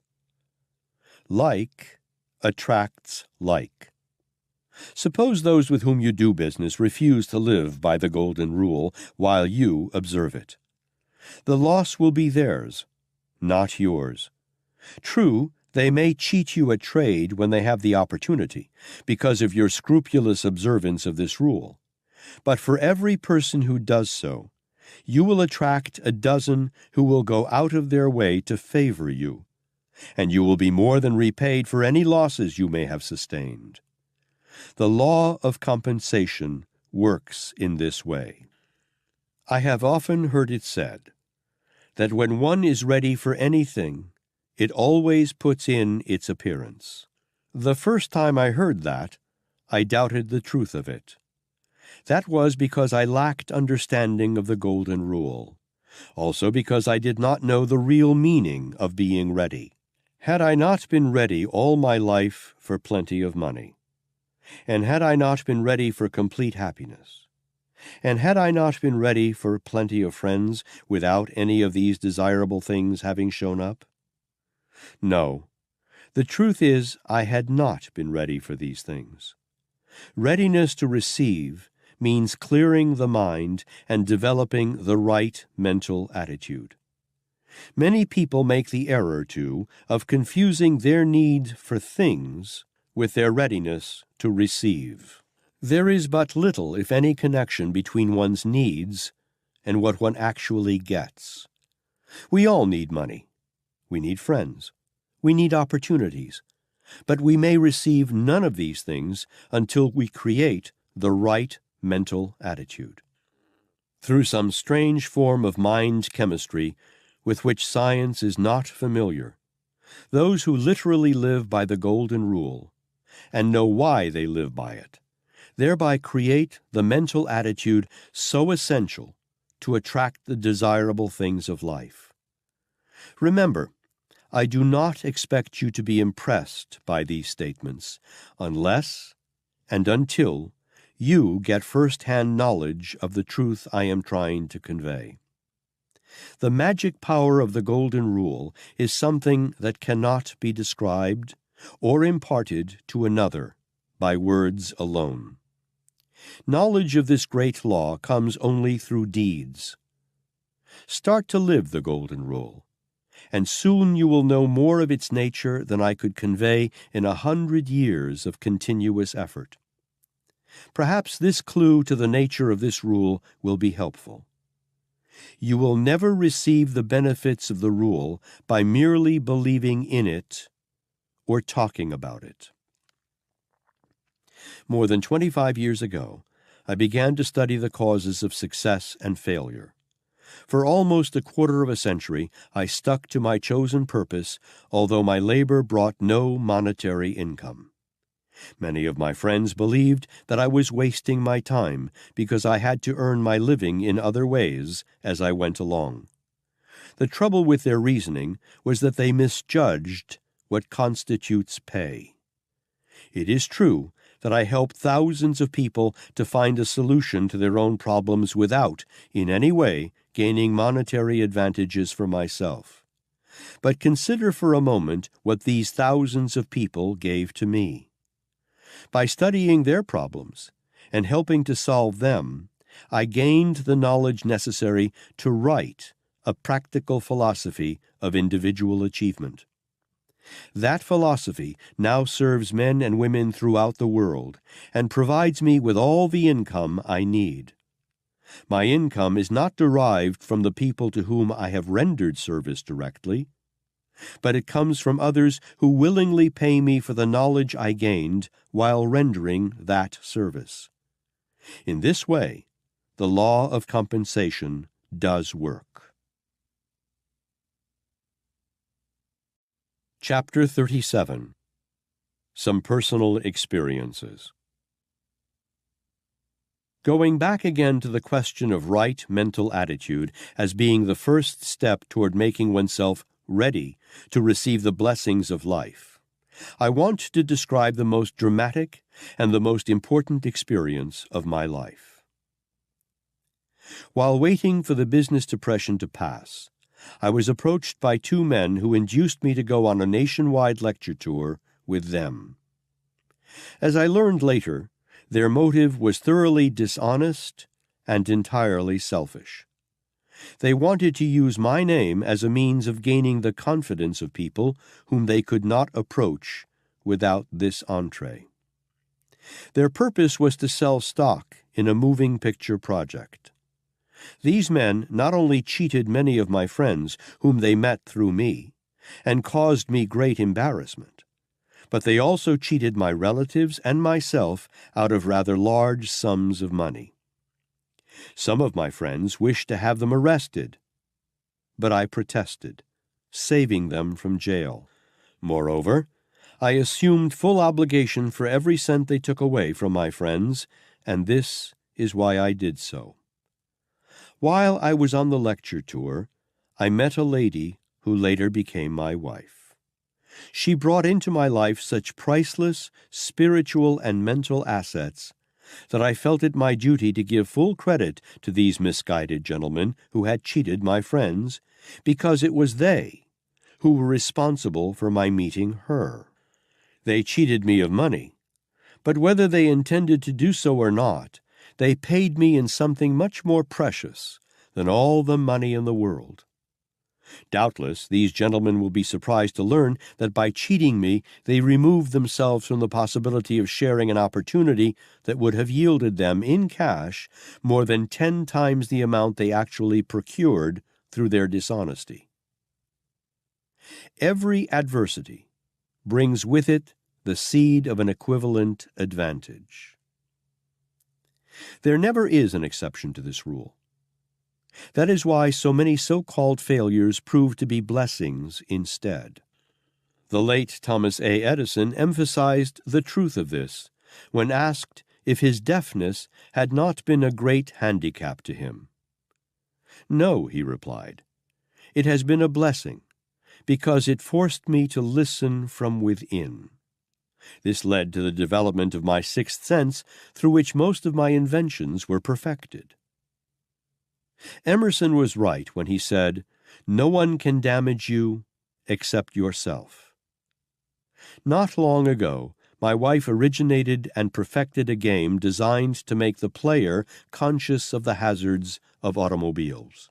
Like attracts like. Suppose those with whom you do business refuse to live by the Golden Rule while you observe it. The loss will be theirs, not yours. True, they may cheat you at trade when they have the opportunity, because of your scrupulous observance of this rule. But for every person who does so, you will attract a dozen who will go out of their way to favor you, and you will be more than repaid for any losses you may have sustained. The law of compensation works in this way. I have often heard it said that when one is ready for anything, it always puts in its appearance. The first time I heard that, I doubted the truth of it. That was because I lacked understanding of the Golden Rule, also because I did not know the real meaning of being ready. Had I not been ready all my life for plenty of money, and had I not been ready for complete happiness, and had I not been ready for plenty of friends without any of these desirable things having shown up? No, the truth is I had not been ready for these things. Readiness to receive means clearing the mind and developing the right mental attitude. Many people make the error, too, of confusing their need for things with their readiness to receive. There is but little, if any, connection between one's needs and what one actually gets. We all need money. We need friends. We need opportunities. But we may receive none of these things until we create the right mental attitude. Through some strange form of mind chemistry with which science is not familiar, those who literally live by the Golden Rule and know why they live by it, thereby create the mental attitude so essential to attract the desirable things of life. Remember, I do not expect you to be impressed by these statements unless and until you get first-hand knowledge of the truth I am trying to convey. The magic power of the Golden Rule is something that cannot be described or imparted to another by words alone. Knowledge of this great law comes only through deeds. Start to live the Golden Rule, and soon you will know more of its nature than I could convey in 100 years of continuous effort. Perhaps this clue to the nature of this rule will be helpful. You will never receive the benefits of the rule by merely believing in it or talking about it. More than 25 years ago, I began to study the causes of success and failure. For almost a quarter of a century, I stuck to my chosen purpose, although my labor brought no monetary income. Many of my friends believed that I was wasting my time because I had to earn my living in other ways as I went along. The trouble with their reasoning was that they misjudged what constitutes pay. It is true that I helped thousands of people to find a solution to their own problems without, in any way, gaining monetary advantages for myself. But consider for a moment what these thousands of people gave to me. By studying their problems and helping to solve them, I gained the knowledge necessary to write a practical philosophy of individual achievement. That philosophy now serves men and women throughout the world and provides me with all the income I need. My income is not derived from the people to whom I have rendered service directly, but it comes from others who willingly pay me for the knowledge I gained while rendering that service. In this way, the law of compensation does work. Chapter 37. Some Personal Experiences. Going back again to the question of right mental attitude as being the first step toward making oneself ready to receive the blessings of life, I want to describe the most dramatic and the most important experience of my life. While waiting for the business depression to pass, I was approached by two men who induced me to go on a nationwide lecture tour with them. As I learned later, their motive was thoroughly dishonest and entirely selfish. They wanted to use my name as a means of gaining the confidence of people whom they could not approach without this entree. Their purpose was to sell stock in a moving picture project. These men not only cheated many of my friends whom they met through me, and caused me great embarrassment, but they also cheated my relatives and myself out of rather large sums of money. Some of my friends wished to have them arrested, but I protested, saving them from jail. Moreover, I assumed full obligation for every cent they took away from my friends, and this is why I did so. While I was on the lecture tour, I met a lady who later became my wife. She brought into my life such priceless spiritual and mental assets that I felt it my duty to give full credit to these misguided gentlemen who had cheated my friends, because it was they who were responsible for my meeting her. They cheated me of money, but whether they intended to do so or not, they paid me in something much more precious than all the money in the world. Doubtless, these gentlemen will be surprised to learn that by cheating me, they removed themselves from the possibility of sharing an opportunity that would have yielded them, in cash, more than 10 times the amount they actually procured through their dishonesty. Every adversity brings with it the seed of an equivalent advantage. There never is an exception to this rule. That is why so many so-called failures prove to be blessings instead. The late Thomas A. Edison emphasized the truth of this when asked if his deafness had not been a great handicap to him. "No," he replied, "it has been a blessing, because it forced me to listen from within." This led to the development of my sixth sense, through which most of my inventions were perfected. Emerson was right when he said, "No one can damage you except yourself." Not long ago, my wife originated and perfected a game designed to make the player conscious of the hazards of automobiles.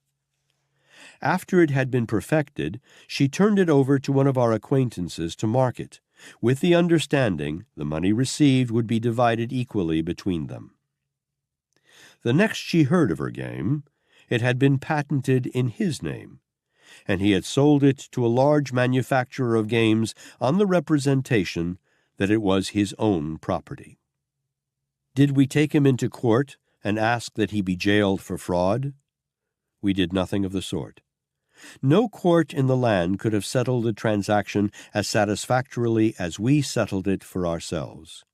After it had been perfected, she turned it over to one of our acquaintances to market, with the understanding the money received would be divided equally between them. The next she heard of her game, it had been patented in his name, and he had sold it to a large manufacturer of games on the representation that it was his own property. Did we take him into court and ask that he be jailed for fraud? We did nothing of the sort. No court in the land could have settled the transaction as satisfactorily as we settled it for ourselves.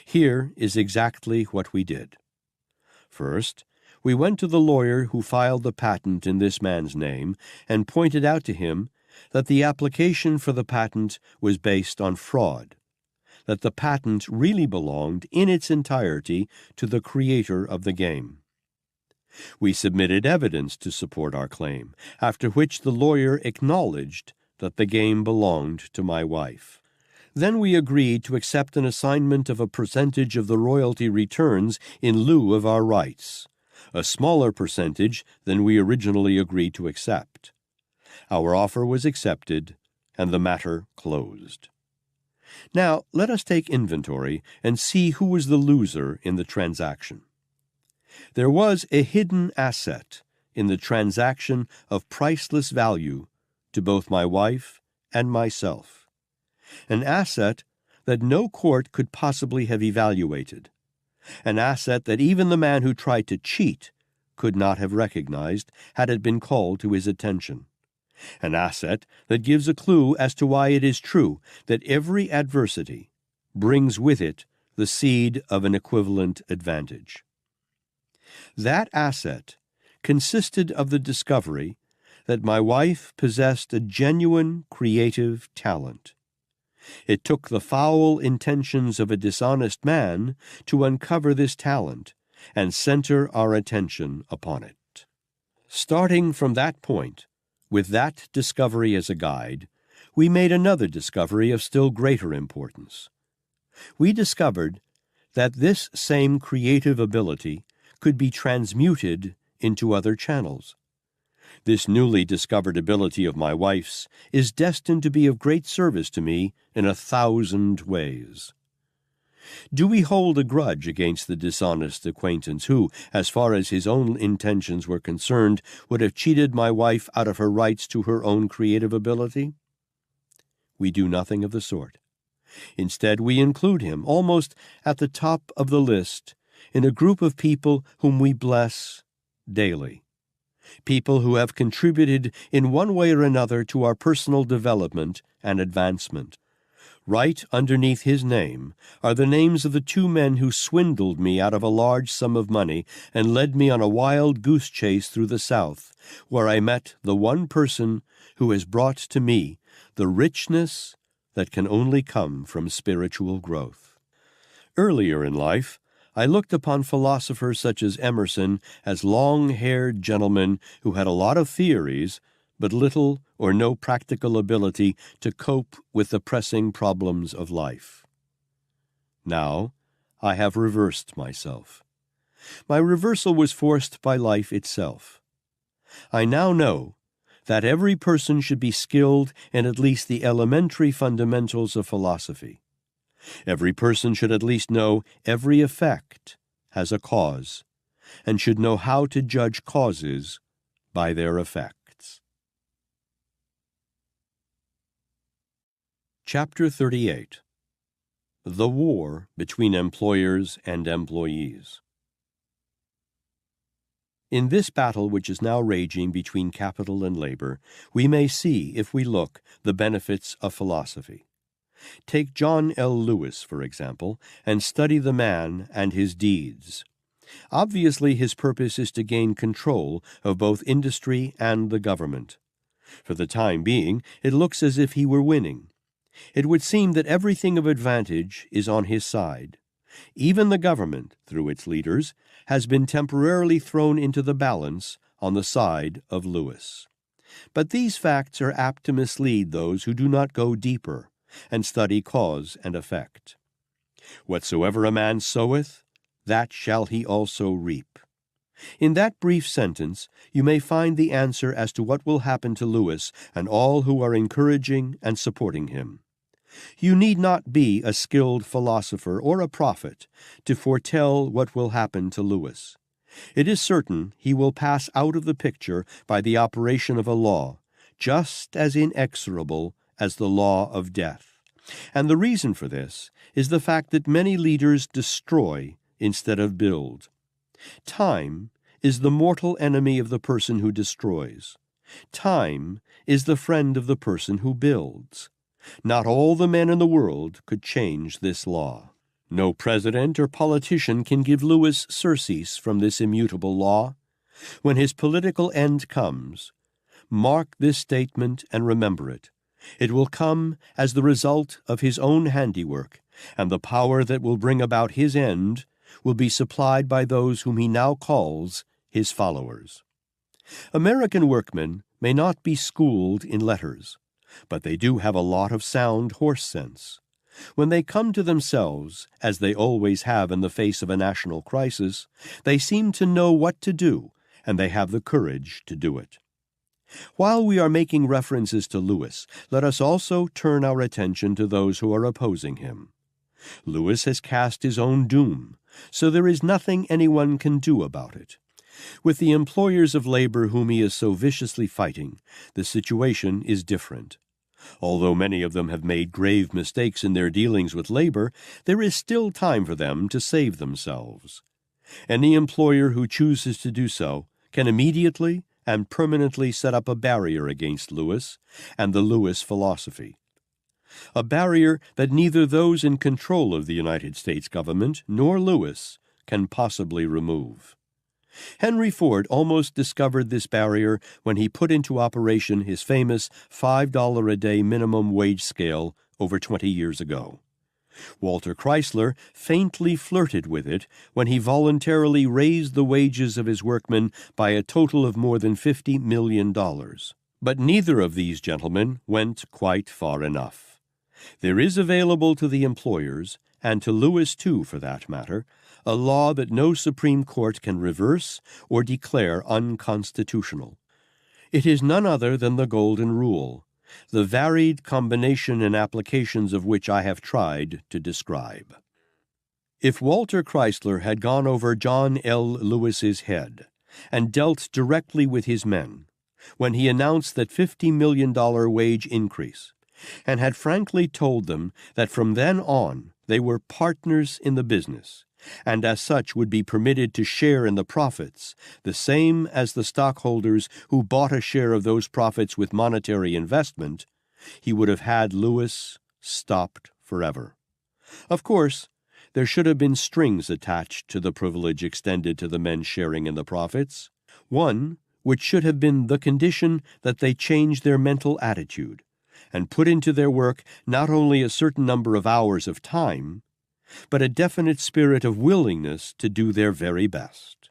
Here is exactly what we did. First, we went to the lawyer who filed the patent in this man's name and pointed out to him that the application for the patent was based on fraud, that the patent really belonged in its entirety to the creator of the game. We submitted evidence to support our claim, after which the lawyer acknowledged that the game belonged to my wife. Then we agreed to accept an assignment of a percentage of the royalty returns in lieu of our rights, a smaller percentage than we originally agreed to accept. Our offer was accepted, and the matter closed. Now, let us take inventory and see who was the loser in the transaction. There was a hidden asset in the transaction of priceless value to both my wife and myself, an asset that no court could possibly have evaluated, an asset that even the man who tried to cheat could not have recognized had it been called to his attention, an asset that gives a clue as to why it is true that every adversity brings with it the seed of an equivalent advantage. That asset consisted of the discovery that my wife possessed a genuine creative talent. It took the foul intentions of a dishonest man to uncover this talent and center our attention upon it. Starting from that point, with that discovery as a guide, we made another discovery of still greater importance. We discovered that this same creative ability could be transmuted into other channels. This newly discovered ability of my wife's is destined to be of great service to me in 1,000 ways. Do we hold a grudge against the dishonest acquaintance who, as far as his own intentions were concerned, would have cheated my wife out of her rights to her own creative ability? We do nothing of the sort. Instead, we include him, almost at the top of the list, in a group of people whom we bless daily, people who have contributed in one way or another to our personal development and advancement. Right underneath his name are the names of the 2 men who swindled me out of a large sum of money and led me on a wild goose chase through the South, where I met the one person who has brought to me the richness that can only come from spiritual growth. Earlier in life, I looked upon philosophers such as Emerson as long-haired gentlemen who had a lot of theories, but little or no practical ability to cope with the pressing problems of life. Now, I have reversed myself. My reversal was forced by life itself. I now know that every person should be skilled in at least the elementary fundamentals of philosophy. Every person should at least know every effect has a cause, and should know how to judge causes by their effects. Chapter 38. The War Between Employers and Employees. In this battle which is now raging between capital and labor, we may see, if we look, the benefits of philosophy. Take John L. Lewis, for example, and study the man and his deeds. Obviously, his purpose is to gain control of both industry and the government. For the time being, it looks as if he were winning. It would seem that everything of advantage is on his side. Even the government, through its leaders, has been temporarily thrown into the balance on the side of Lewis. But these facts are apt to mislead those who do not go deeper and study cause and effect. Whatsoever a man soweth, that shall he also reap. In that brief sentence, you may find the answer as to what will happen to Lewis and all who are encouraging and supporting him. You need not be a skilled philosopher or a prophet to foretell what will happen to Lewis. It is certain he will pass out of the picture by the operation of a law, just as inexorable as the law of death. And the reason for this is the fact that many leaders destroy instead of build. Time is the mortal enemy of the person who destroys. Time is the friend of the person who builds. Not all the men in the world could change this law. No president or politician can give Lewis surcease from this immutable law. When his political end comes, mark this statement and remember it. It will come as the result of his own handiwork, and the power that will bring about his end will be supplied by those whom he now calls his followers. American workmen may not be schooled in letters, but they do have a lot of sound horse sense. When they come to themselves, as they always have in the face of a national crisis, they seem to know what to do, and they have the courage to do it. While we are making references to Lewis, let us also turn our attention to those who are opposing him. Lewis has cast his own doom, so there is nothing anyone can do about it. With the employers of labor whom he is so viciously fighting, the situation is different. Although many of them have made grave mistakes in their dealings with labor, there is still time for them to save themselves. Any employer who chooses to do so can immediately and permanently set up a barrier against Lewis and the Lewis philosophy. A barrier that neither those in control of the United States government nor Lewis can possibly remove. Henry Ford almost discovered this barrier when he put into operation his famous $5 a day minimum wage scale over 20 years ago. Walter Chrysler faintly flirted with it when he voluntarily raised the wages of his workmen by a total of more than $50 million. But neither of these gentlemen went quite far enough. There is available to the employers, and to Lewis too for that matter, a law that no Supreme Court can reverse or declare unconstitutional. It is none other than the Golden Rule, the varied combination and applications of which I have tried to describe. If Walter Chrysler had gone over John L. Lewis's head and dealt directly with his men, when he announced that $50 million wage increase, and had frankly told them that from then on they were partners in the business, and as such would be permitted to share in the profits, the same as the stockholders who bought a share of those profits with monetary investment, he would have had Lewis stopped forever. Of course, there should have been strings attached to the privilege extended to the men sharing in the profits, one which should have been the condition that they change their mental attitude and put into their work not only a certain number of hours of time, but a definite spirit of willingness to do their very best.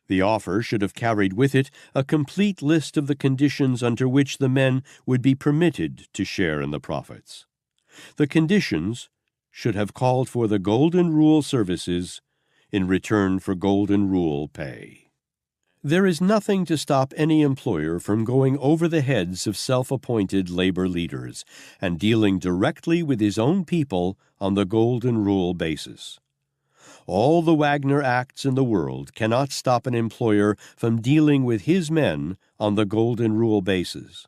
The offer should have carried with it a complete list of the conditions under which the men would be permitted to share in the profits. The conditions should have called for the Golden Rule services in return for Golden Rule pay. There is nothing to stop any employer from going over the heads of self-appointed labor leaders and dealing directly with his own people on the Golden Rule basis. All the Wagner Acts in the world cannot stop an employer from dealing with his men on the Golden Rule basis.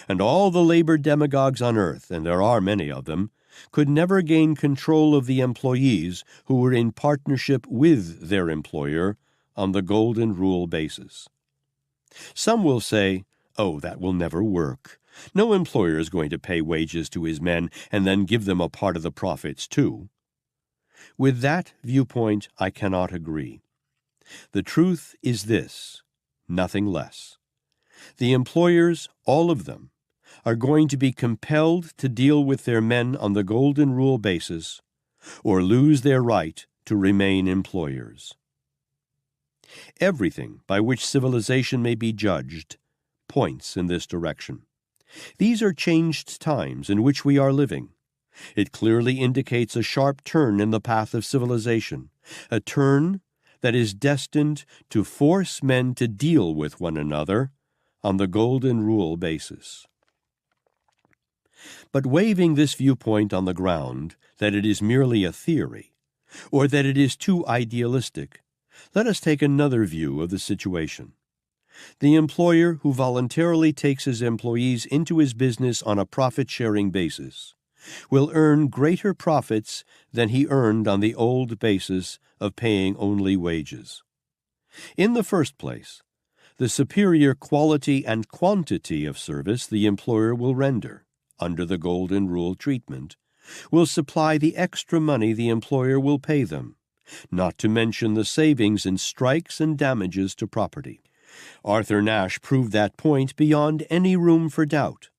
And all the labor demagogues on earth, and there are many of them, could never gain control of the employees who were in partnership with their employer on the Golden Rule basis. Some will say, "Oh, that will never work. No employer is going to pay wages to his men and then give them a part of the profits too." With that viewpoint, I cannot agree. The truth is this, nothing less. The employers, all of them, are going to be compelled to deal with their men on the Golden Rule basis or lose their right to remain employers. Everything by which civilization may be judged points in this direction. These are changed times in which we are living. It clearly indicates a sharp turn in the path of civilization, a turn that is destined to force men to deal with one another on the Golden Rule basis. But waiving this viewpoint on the ground that it is merely a theory, or that it is too idealistic, let us take another view of the situation. The employer who voluntarily takes his employees into his business on a profit-sharing basis will earn greater profits than he earned on the old basis of paying only wages. In the first place, the superior quality and quantity of service the employer will render, under the Golden Rule treatment, will supply the extra money the employer will pay them, not to mention the savings in strikes and damages to property. Arthur Nash proved that point beyond any room for doubt.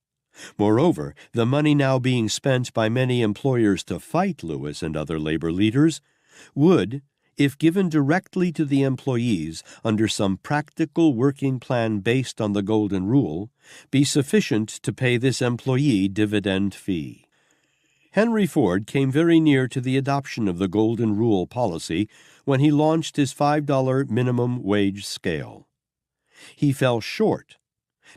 Moreover, the money now being spent by many employers to fight Lewis and other labor leaders would, if given directly to the employees under some practical working plan based on the Golden Rule, be sufficient to pay this employee dividend fee. Henry Ford came very near to the adoption of the Golden Rule policy when he launched his $5 minimum wage scale. He fell short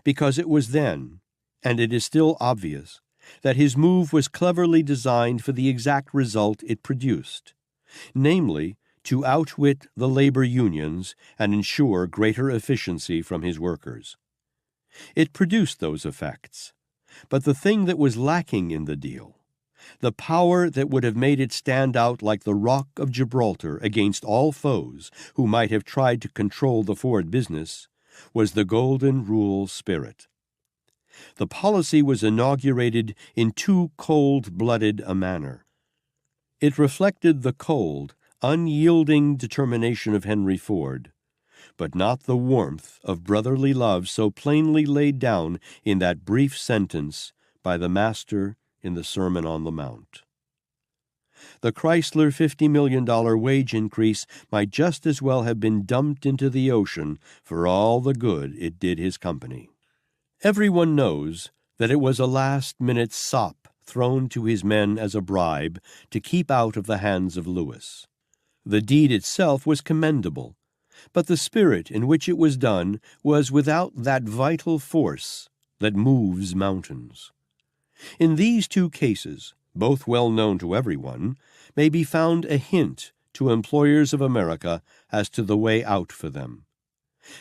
because it was then, and it is still obvious, that his move was cleverly designed for the exact result it produced, namely, to outwit the labor unions and ensure greater efficiency from his workers. It produced those effects, but the thing that was lacking in the deal, the power that would have made it stand out like the Rock of Gibraltar against all foes who might have tried to control the Ford business, was the Golden Rule spirit. The policy was inaugurated in too cold-blooded a manner. It reflected the cold, unyielding determination of Henry Ford, but not the warmth of brotherly love so plainly laid down in that brief sentence by the Master in the Sermon on the Mount. The Chrysler $50 million wage increase might just as well have been dumped into the ocean for all the good it did his company. Everyone knows that it was a last-minute sop thrown to his men as a bribe to keep out of the hands of Lewis. The deed itself was commendable, but the spirit in which it was done was without that vital force that moves mountains. In these two cases, both well known to everyone, may be found a hint to employers of America as to the way out for them.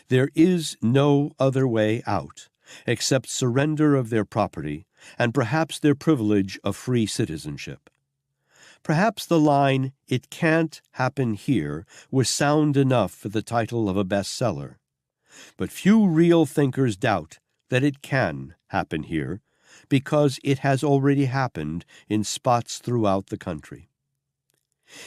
There is no other way out except surrender of their property and perhaps their privilege of free citizenship. Perhaps the line, "It can't happen here," was sound enough for the title of a bestseller. But few real thinkers doubt that it can happen here, because it has already happened in spots throughout the country.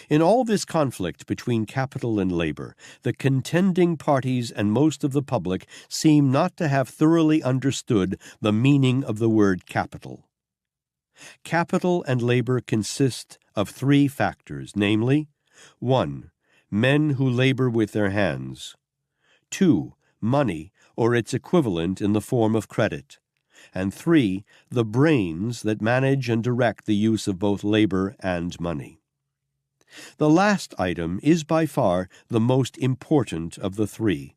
In all this conflict between capital and labor, the contending parties and most of the public seem not to have thoroughly understood the meaning of the word capital. Capital and labor consist of three factors, namely, 1. Men who labor with their hands; 2. Money, or its equivalent in the form of credit; and 3. The brains that manage and direct the use of both labor and money. The last item is by far the most important of the three,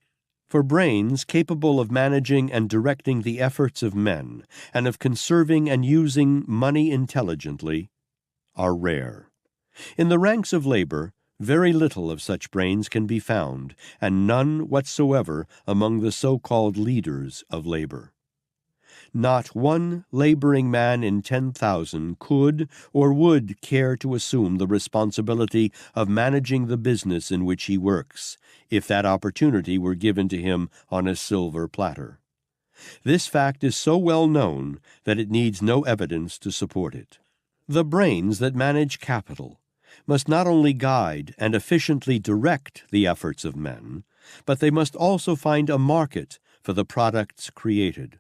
for brains capable of managing and directing the efforts of men and of conserving and using money intelligently are rare. In the ranks of labor, very little of such brains can be found, and none whatsoever among the so-called leaders of labor. Not one laboring man in 10,000 could or would care to assume the responsibility of managing the business in which he works, if that opportunity were given to him on a silver platter. This fact is so well known that it needs no evidence to support it. The brains that manage capital must not only guide and efficiently direct the efforts of men, but they must also find a market for the products created.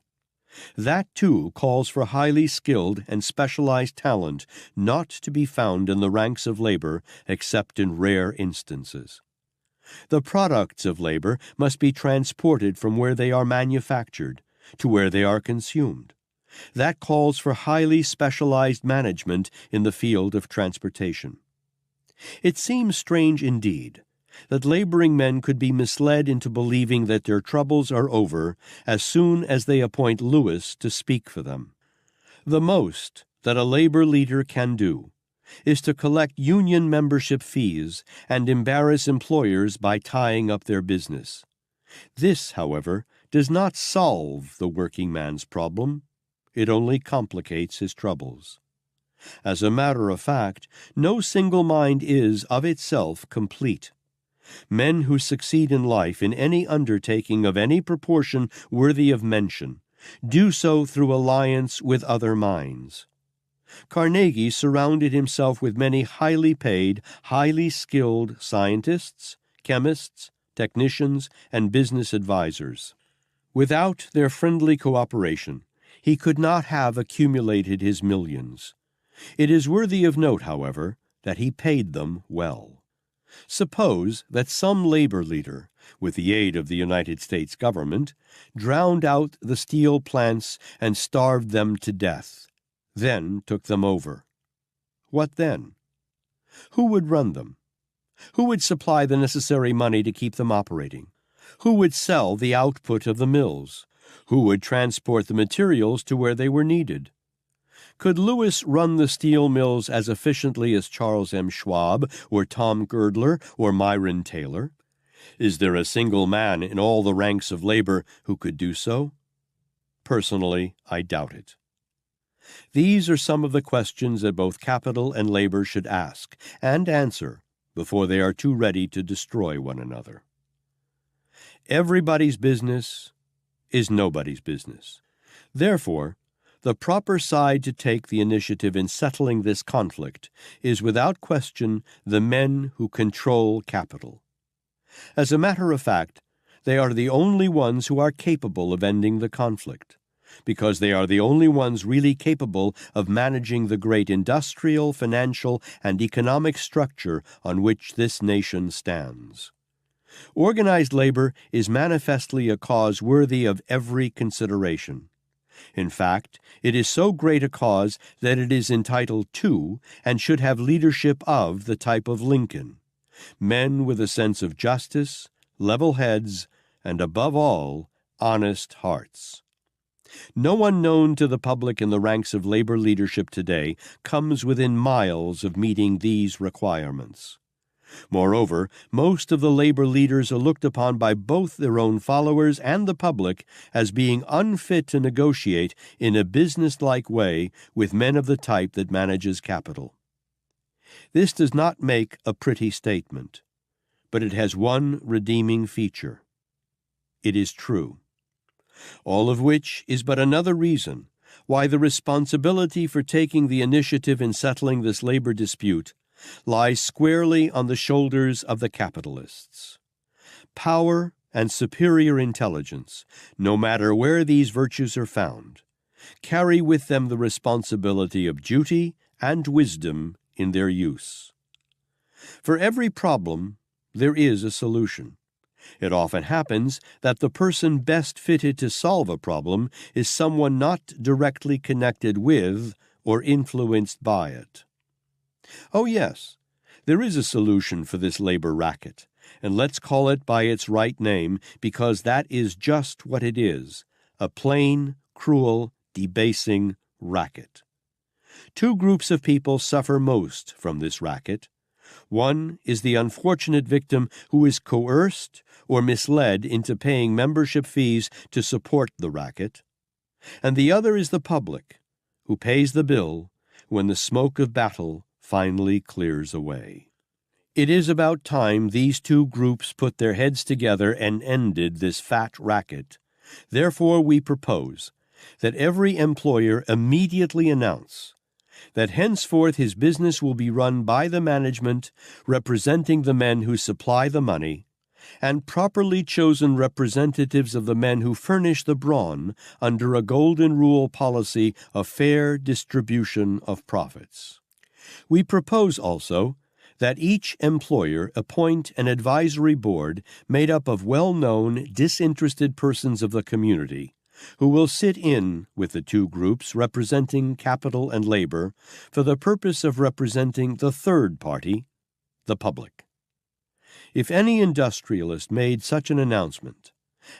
That, too, calls for highly skilled and specialized talent not to be found in the ranks of labor except in rare instances. The products of labor must be transported from where they are manufactured to where they are consumed. That calls for highly specialized management in the field of transportation. It seems strange indeed that laboring men could be misled into believing that their troubles are over as soon as they appoint Lewis to speak for them. The most that a labor leader can do is to collect union membership fees and embarrass employers by tying up their business. This, however, does not solve the working man's problem. It only complicates his troubles. As a matter of fact, no single mind is, of itself, complete. Men who succeed in life in any undertaking of any proportion worthy of mention do so through alliance with other minds. Carnegie surrounded himself with many highly paid, highly skilled scientists, chemists, technicians, and business advisors. Without their friendly cooperation, he could not have accumulated his millions. It is worthy of note, however, that he paid them well. Suppose that some labor leader, with the aid of the United States government, drowned out the steel plants and starved them to death, then took them over. What then? Who would run them? Who would supply the necessary money to keep them operating? Who would sell the output of the mills? Who would transport the materials to where they were needed? Could Lewis run the steel mills as efficiently as Charles M. Schwab or Tom Girdler or Myron Taylor? Is there a single man in all the ranks of labor who could do so? Personally, I doubt it. These are some of the questions that both capital and labor should ask and answer before they are too ready to destroy one another. Everybody's business is nobody's business. Therefore, the proper side to take the initiative in settling this conflict is without question the men who control capital. As a matter of fact, they are the only ones who are capable of ending the conflict, because they are the only ones really capable of managing the great industrial, financial, and economic structure on which this nation stands. Organized labor is manifestly a cause worthy of every consideration. In fact, it is so great a cause that it is entitled to and should have leadership of the type of Lincoln, men with a sense of justice, level heads, and above all, honest hearts. No one known to the public in the ranks of labor leadership today comes within miles of meeting these requirements. Moreover, most of the labor leaders are looked upon by both their own followers and the public as being unfit to negotiate in a businesslike way with men of the type that manages capital. This does not make a pretty statement, but it has one redeeming feature. It is true. All of which is but another reason why the responsibility for taking the initiative in settling this labor dispute lies squarely on the shoulders of the capitalists. Power and superior intelligence, no matter where these virtues are found, carry with them the responsibility of duty and wisdom in their use. For every problem, there is a solution. It often happens that the person best fitted to solve a problem is someone not directly connected with or influenced by it. Oh yes, there is a solution for this labor racket, and let's call it by its right name because that is just what it is, a plain, cruel, debasing racket. Two groups of people suffer most from this racket. One is the unfortunate victim who is coerced or misled into paying membership fees to support the racket, and the other is the public, who pays the bill when the smoke of battle finally clears away. It is about time these two groups put their heads together and ended this fat racket. Therefore, we propose that every employer immediately announce that henceforth his business will be run by the management representing the men who supply the money, and properly chosen representatives of the men who furnish the brawn under a golden rule policy of fair distribution of profits. We propose also that each employer appoint an advisory board made up of well-known, disinterested persons of the community who will sit in with the two groups representing capital and labor for the purpose of representing the third party, the public. If any industrialist made such an announcement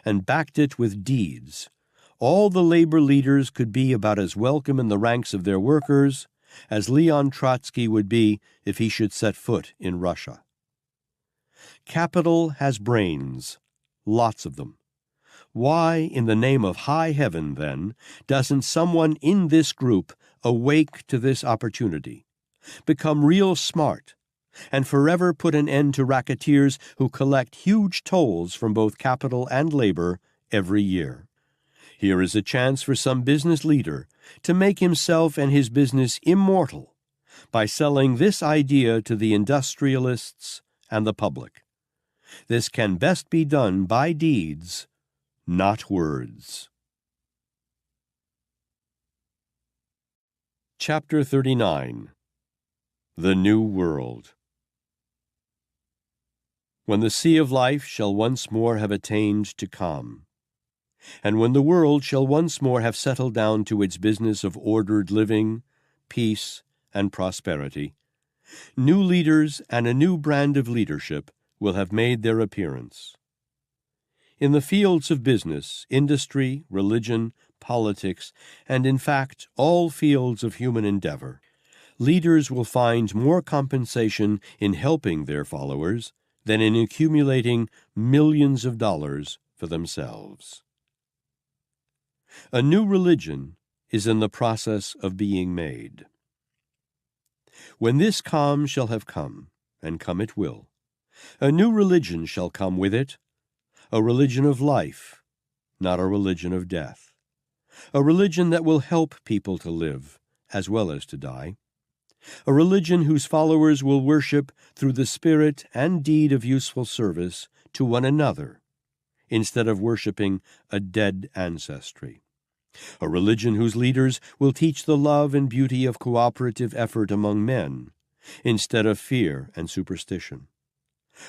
and backed it with deeds, all the labor leaders could be about as welcome in the ranks of their workers as Leon Trotsky would be if he should set foot in Russia. Capital has brains, lots of them. Why, in the name of high heaven, then, doesn't someone in this group awake to this opportunity, become real smart, and forever put an end to racketeers who collect huge tolls from both capital and labor every year? Here is a chance for some business leader to make himself and his business immortal by selling this idea to the industrialists and the public. This can best be done by deeds, not words. Chapter 39. The New World. when the sea of life shall once more have attained to calm, and when the world shall once more have settled down to its business of ordered living, peace, and prosperity, new leaders and a new brand of leadership will have made their appearance. In the fields of business, industry, religion, politics, and in fact all fields of human endeavor, leaders will find more compensation in helping their followers than in accumulating millions of dollars for themselves. A new religion is in the process of being made. When this calm shall have come, and come it will, a new religion shall come with it, a religion of life, not a religion of death, a religion that will help people to live as well as to die, a religion whose followers will worship through the spirit and deed of useful service to one another, instead of worshiping a dead ancestry, a religion whose leaders will teach the love and beauty of cooperative effort among men, instead of fear and superstition,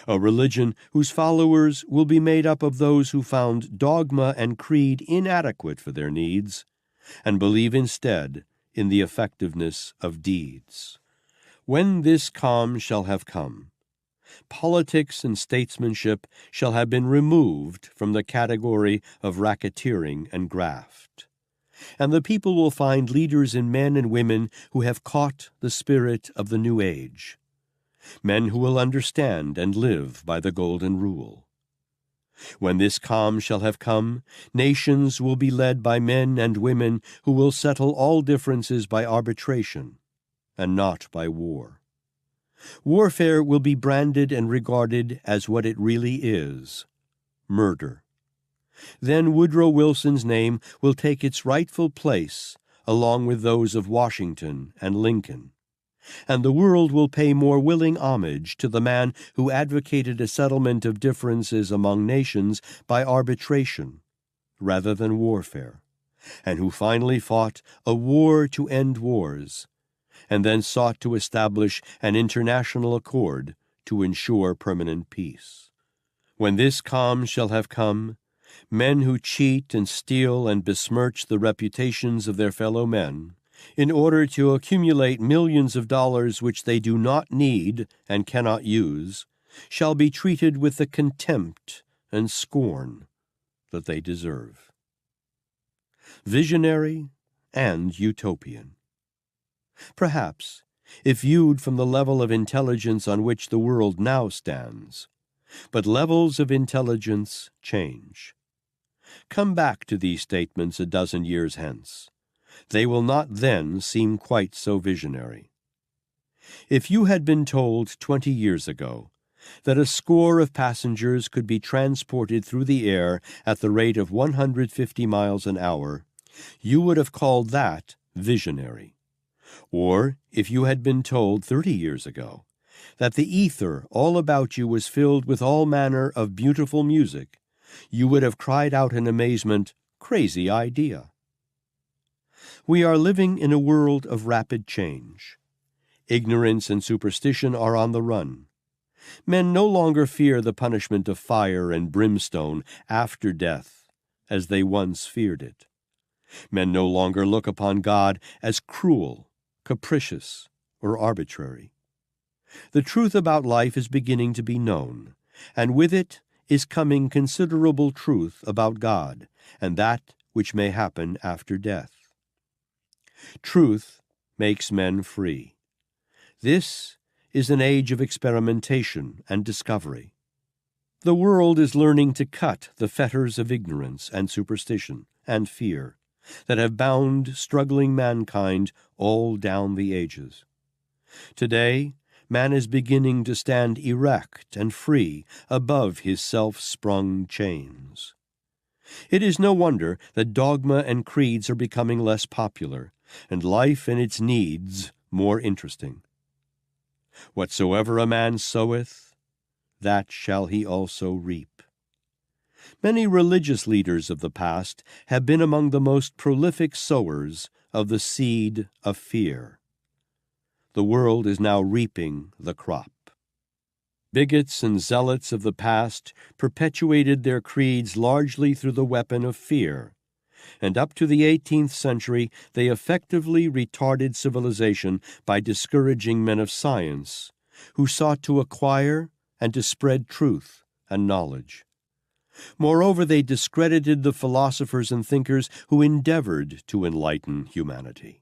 a religion whose followers will be made up of those who found dogma and creed inadequate for their needs, and believe instead in the effectiveness of deeds. When this calm shall have come, politics and statesmanship shall have been removed from the category of racketeering and graft, and the people will find leaders in men and women who have caught the spirit of the new age, men who will understand and live by the golden rule. When this calm shall have come, nations will be led by men and women who will settle all differences by arbitration and not by war. Warfare will be branded and regarded as what it really is, murder. Then Woodrow Wilson's name will take its rightful place along with those of Washington and Lincoln, and the world will pay more willing homage to the man who advocated a settlement of differences among nations by arbitration rather than warfare, and who finally fought a war to end wars, and then sought to establish an international accord to ensure permanent peace. When this calm shall have come, men who cheat and steal and besmirch the reputations of their fellow men, in order to accumulate millions of dollars which they do not need and cannot use, shall be treated with the contempt and scorn that they deserve. Visionary and utopian. Perhaps, if viewed from the level of intelligence on which the world now stands, but levels of intelligence change. Come back to these statements a dozen years hence. They will not then seem quite so visionary. If you had been told 20 years ago that a score of passengers could be transported through the air at the rate of 150 miles an hour, you would have called that visionary. Or if you had been told 30 years ago that the ether all about you was filled with all manner of beautiful music, you would have cried out in amazement, "Crazy idea!" We are living in a world of rapid change. Ignorance and superstition are on the run. Men no longer fear the punishment of fire and brimstone after death, as they once feared it. Men no longer look upon God as cruel, capricious, or arbitrary. The truth about life is beginning to be known, and with it is coming considerable truth about God and that which may happen after death. Truth makes men free. This is an age of experimentation and discovery. The world is learning to cut the fetters of ignorance and superstition and fear that have bound struggling mankind all down the ages. Today, man is beginning to stand erect and free above his self-sprung chains. It is no wonder that dogma and creeds are becoming less popular, and life and its needs more interesting. Whatsoever a man soweth, that shall he also reap. Many religious leaders of the past have been among the most prolific sowers of the seed of fear. The world is now reaping the crop. Bigots and zealots of the past perpetuated their creeds largely through the weapon of fear, and up to the 18th century they effectively retarded civilization by discouraging men of science, who sought to acquire and to spread truth and knowledge. Moreover, they discredited the philosophers and thinkers who endeavored to enlighten humanity.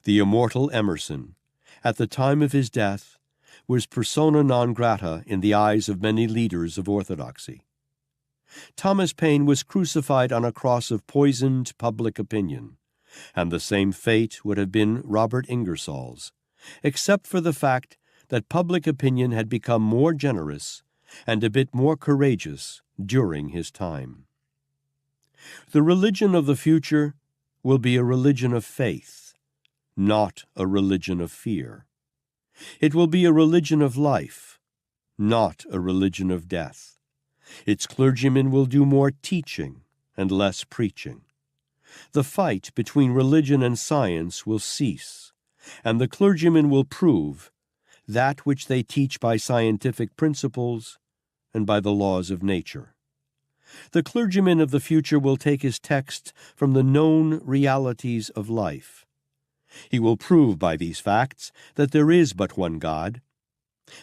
The immortal Emerson, at the time of his death, was persona non grata in the eyes of many leaders of orthodoxy. Thomas Paine was crucified on a cross of poisoned public opinion, and the same fate would have been Robert Ingersoll's, except for the fact that public opinion had become more generous and a bit more courageous during his time. The religion of the future will be a religion of faith, not a religion of fear. It will be a religion of life, not a religion of death. Its clergymen will do more teaching and less preaching. The fight between religion and science will cease, and the clergymen will prove that which they teach by scientific principles and by the laws of nature. The clergyman of the future will take his text from the known realities of life. He will prove by these facts that there is but one God,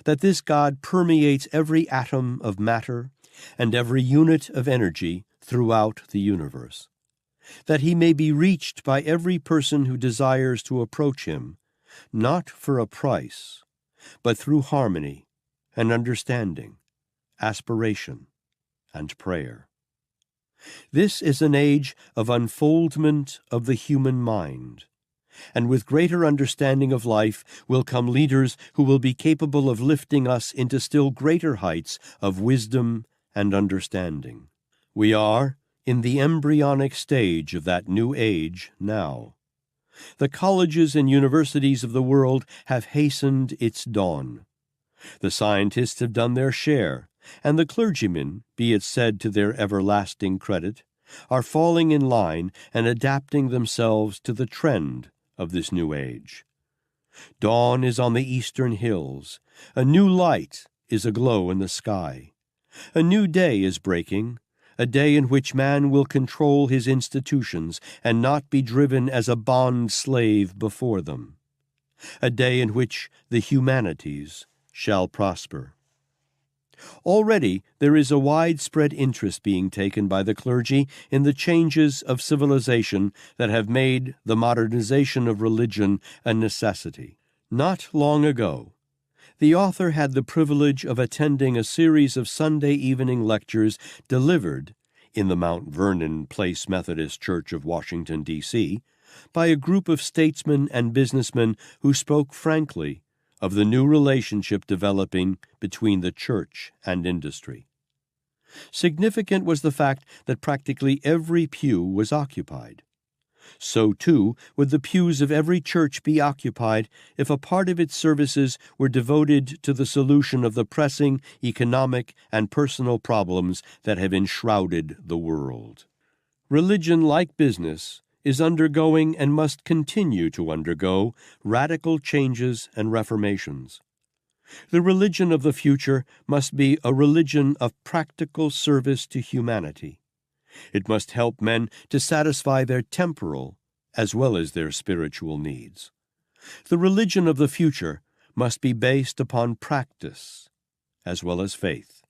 that this God permeates every atom of matter and every unit of energy throughout the universe, that he may be reached by every person who desires to approach him, not for a price, but through harmony and understanding, aspiration and prayer. This is an age of unfoldment of the human mind, and with greater understanding of life will come leaders who will be capable of lifting us into still greater heights of wisdom and understanding. We are in the embryonic stage of that new age now. The colleges and universities of the world have hastened its dawn. The scientists have done their share, and the clergymen, be it said to their everlasting credit, are falling in line and adapting themselves to the trend of this new age. Dawn is on the eastern hills. A new light is aglow in the sky. A new day is breaking, a day in which man will control his institutions and not be driven as a bond slave before them. A day in which the humanities shall prosper. Already there is a widespread interest being taken by the clergy in the changes of civilization that have made the modernization of religion a necessity. Not long ago, the author had the privilege of attending a series of Sunday evening lectures delivered in the Mount Vernon Place Methodist Church of Washington, D.C., by a group of statesmen and businessmen who spoke frankly of the new relationship developing between the church and industry. Significant was the fact that practically every pew was occupied. So, too, would the pews of every church be occupied if a part of its services were devoted to the solution of the pressing economic and personal problems that have enshrouded the world. Religion, like business, is undergoing and must continue to undergo radical changes and reformations. The religion of the future must be a religion of practical service to humanity. It must help men to satisfy their temporal as well as their spiritual needs. The religion of the future must be based upon practice as well as faith.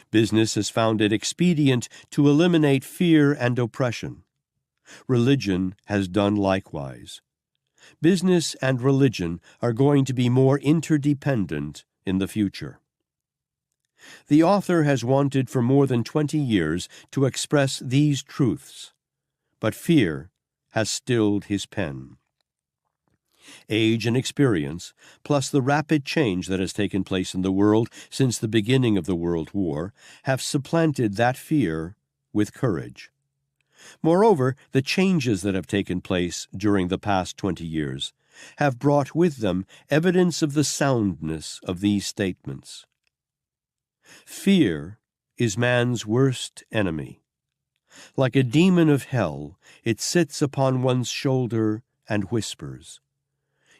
Business has found it expedient to eliminate fear and oppression. Religion has done likewise. Business and religion are going to be more interdependent in the future. The author has wanted for more than 20 years to express these truths, but fear has stilled his pen. Age and experience, plus the rapid change that has taken place in the world since the beginning of the World War, have supplanted that fear with courage. Moreover, the changes that have taken place during the past 20 years have brought with them evidence of the soundness of these statements. Fear is man's worst enemy. Like a demon of hell, it sits upon one's shoulder and whispers,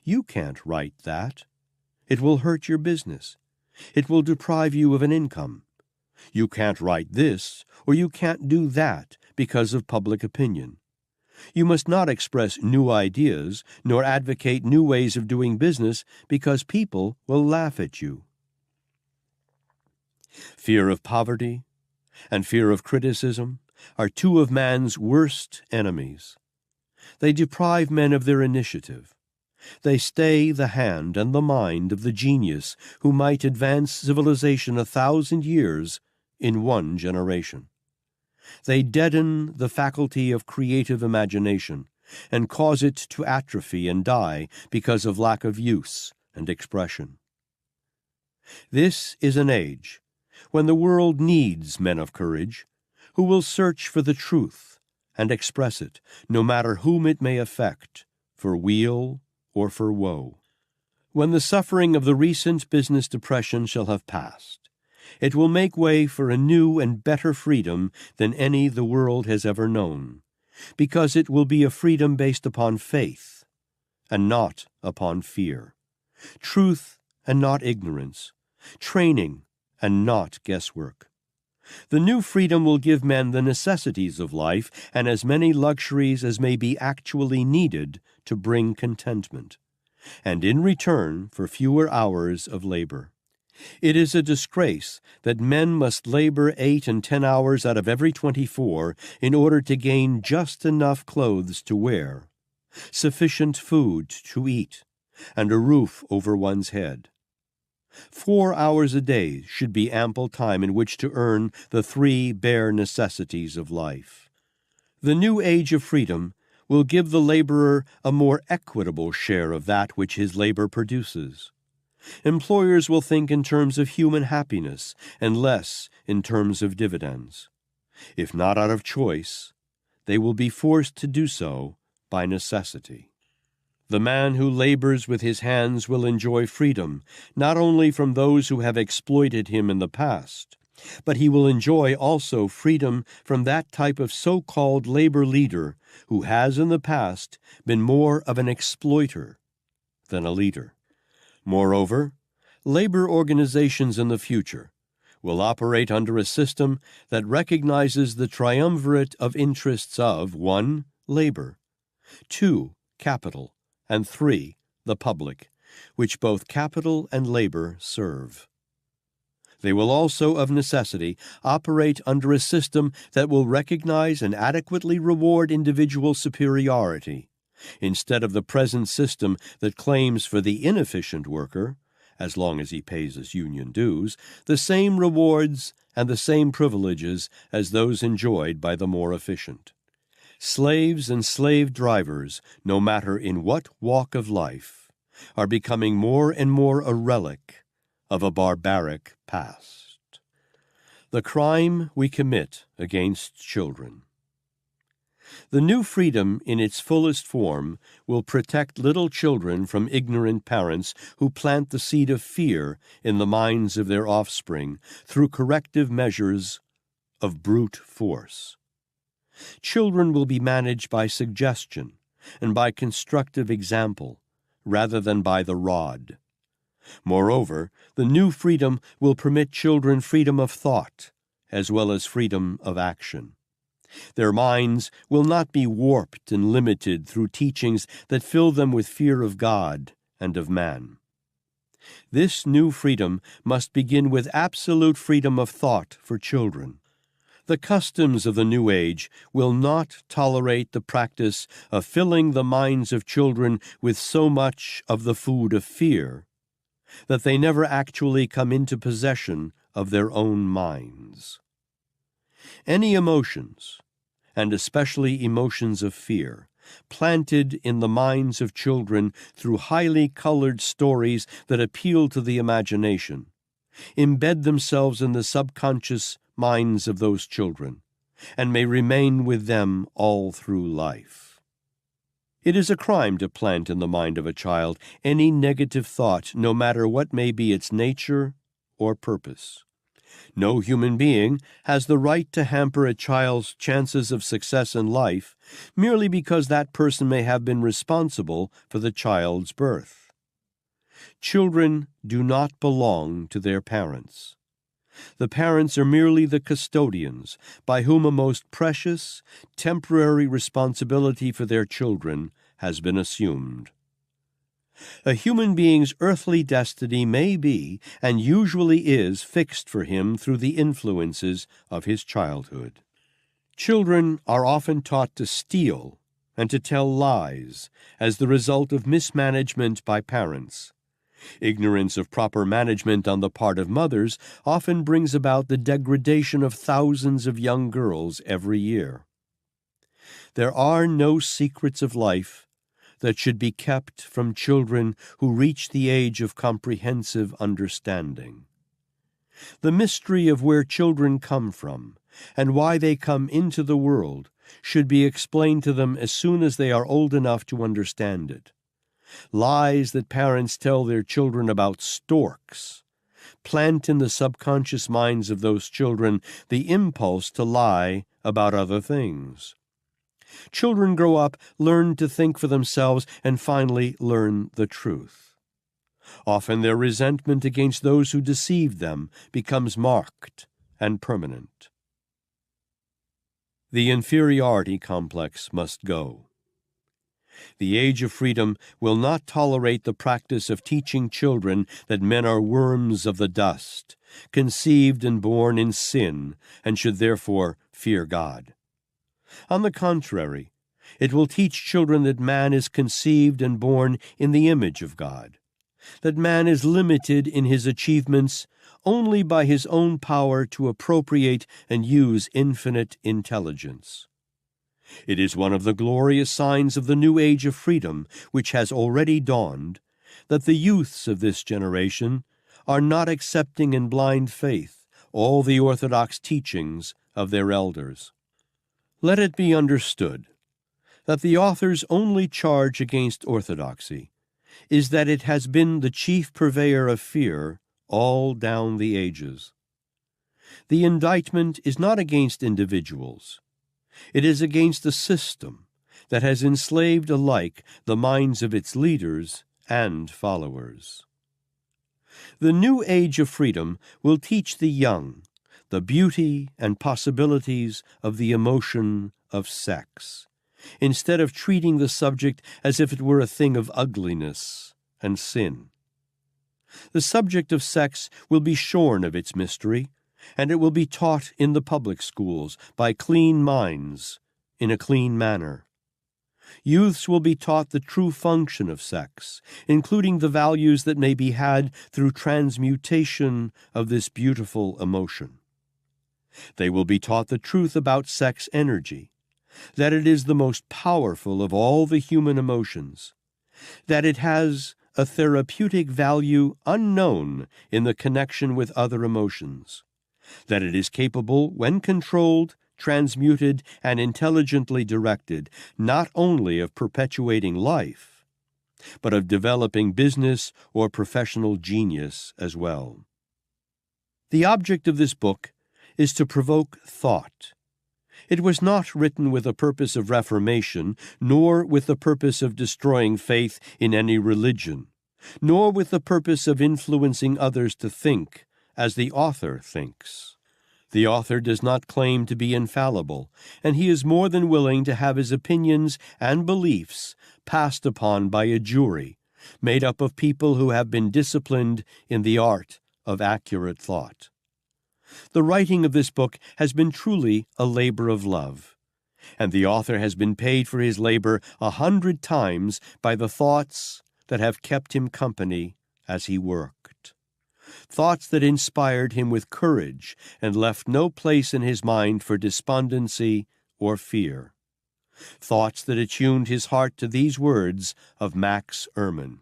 "You can't write that. It will hurt your business. It will deprive you of an income. You can't write this, or you can't do that because of public opinion. You must not express new ideas, nor advocate new ways of doing business, because people will laugh at you. Fear of poverty and fear of criticism are two of man's worst enemies. They deprive men of their initiative. They stay the hand and the mind of the genius who might advance civilization 1,000 years in one generation. They deaden the faculty of creative imagination and cause it to atrophy and die because of lack of use and expression. This is an age when the world needs men of courage who will search for the truth and express it, no matter whom it may affect, for weal or for woe. When the suffering of the recent business depression shall have passed, it will make way for a new and better freedom than any the world has ever known, because it will be a freedom based upon faith and not upon fear, truth and not ignorance, training and not guesswork. The new freedom will give men the necessities of life and as many luxuries as may be actually needed to bring contentment, and in return for fewer hours of labor. It is a disgrace that men must labor 8 and 10 hours out of every 24 in order to gain just enough clothes to wear, sufficient food to eat, and a roof over one's head. 4 hours a day should be ample time in which to earn the 3 bare necessities of life. The new age of freedom will give the laborer a more equitable share of that which his labor produces. Employers will think in terms of human happiness and less in terms of dividends. If not out of choice, they will be forced to do so by necessity. The man who labors with his hands will enjoy freedom, not only from those who have exploited him in the past, but he will enjoy also freedom from that type of so-called labor leader who has in the past been more of an exploiter than a leader. Moreover, labor organizations in the future will operate under a system that recognizes the triumvirate of interests of 1. Labor, 2. Capital, and 3. The public, which both capital and labor serve. They will also, of necessity, operate under a system that will recognize and adequately reward individual superiority, instead of the present system that claims for the inefficient worker, as long as he pays his union dues, the same rewards and the same privileges as those enjoyed by the more efficient. Slaves and slave drivers, no matter in what walk of life, are becoming more and more a relic of a barbaric past. The crime we commit against children. The new freedom in its fullest form will protect little children from ignorant parents who plant the seed of fear in the minds of their offspring through corrective measures of brute force. Children will be managed by suggestion and by constructive example, rather than by the rod. Moreover, the new freedom will permit children freedom of thought, as well as freedom of action. Their minds will not be warped and limited through teachings that fill them with fear of God and of man. This new freedom must begin with absolute freedom of thought for children. The customs of the new age will not tolerate the practice of filling the minds of children with so much of the food of fear that they never actually come into possession of their own minds. Any emotions, and especially emotions of fear, planted in the minds of children through highly colored stories that appeal to the imagination, embed themselves in the subconscious minds of those children, and may remain with them all through life. It is a crime to plant in the mind of a child any negative thought, no matter what may be its nature or purpose. No human being has the right to hamper a child's chances of success in life merely because that person may have been responsible for the child's birth. Children do not belong to their parents. The parents are merely the custodians by whom a most precious, temporary responsibility for their children has been assumed. A human being's earthly destiny may be, and usually is, fixed for him through the influences of his childhood. Children are often taught to steal and to tell lies as the result of mismanagement by parents. Ignorance of proper management on the part of mothers often brings about the degradation of thousands of young girls every year. There are no secrets of life that should be kept from children who reach the age of comprehensive understanding. The mystery of where children come from and why they come into the world should be explained to them as soon as they are old enough to understand it. Lies that parents tell their children about storks plant in the subconscious minds of those children the impulse to lie about other things. Children grow up, learn to think for themselves, and finally learn the truth. Often their resentment against those who deceived them becomes marked and permanent. The inferiority complex must go. The age of freedom will not tolerate the practice of teaching children that men are worms of the dust, conceived and born in sin, and should therefore fear God. On the contrary, it will teach children that man is conceived and born in the image of God, that man is limited in his achievements only by his own power to appropriate and use infinite intelligence. It is one of the glorious signs of the new age of freedom, which has already dawned, that the youths of this generation are not accepting in blind faith all the orthodox teachings of their elders. Let it be understood that the author's only charge against orthodoxy is that it has been the chief purveyor of fear all down the ages. The indictment is not against individuals. It is against a system that has enslaved alike the minds of its leaders and followers. The new age of freedom will teach the young the beauty and possibilities of the emotion of sex, instead of treating the subject as if it were a thing of ugliness and sin. The subject of sex will be shorn of its mystery, and it will be taught in the public schools by clean minds in a clean manner. Youths will be taught the true function of sex, including the values that may be had through transmutation of this beautiful emotion. They will be taught the truth about sex energy, that it is the most powerful of all the human emotions, that it has a therapeutic value unknown in the connection with other emotions, that it is capable, when controlled, transmuted, and intelligently directed, not only of perpetuating life, but of developing business or professional genius as well. The object of this book is to provoke thought. It was not written with a purpose of reformation, nor with the purpose of destroying faith in any religion, nor with the purpose of influencing others to think as the author thinks. The author does not claim to be infallible, and he is more than willing to have his opinions and beliefs passed upon by a jury, made up of people who have been disciplined in the art of accurate thought. The writing of this book has been truly a labor of love, and the author has been paid for his labor 100 times by the thoughts that have kept him company as he worked. Thoughts that inspired him with courage and left no place in his mind for despondency or fear. Thoughts that attuned his heart to these words of Max Ehrmann: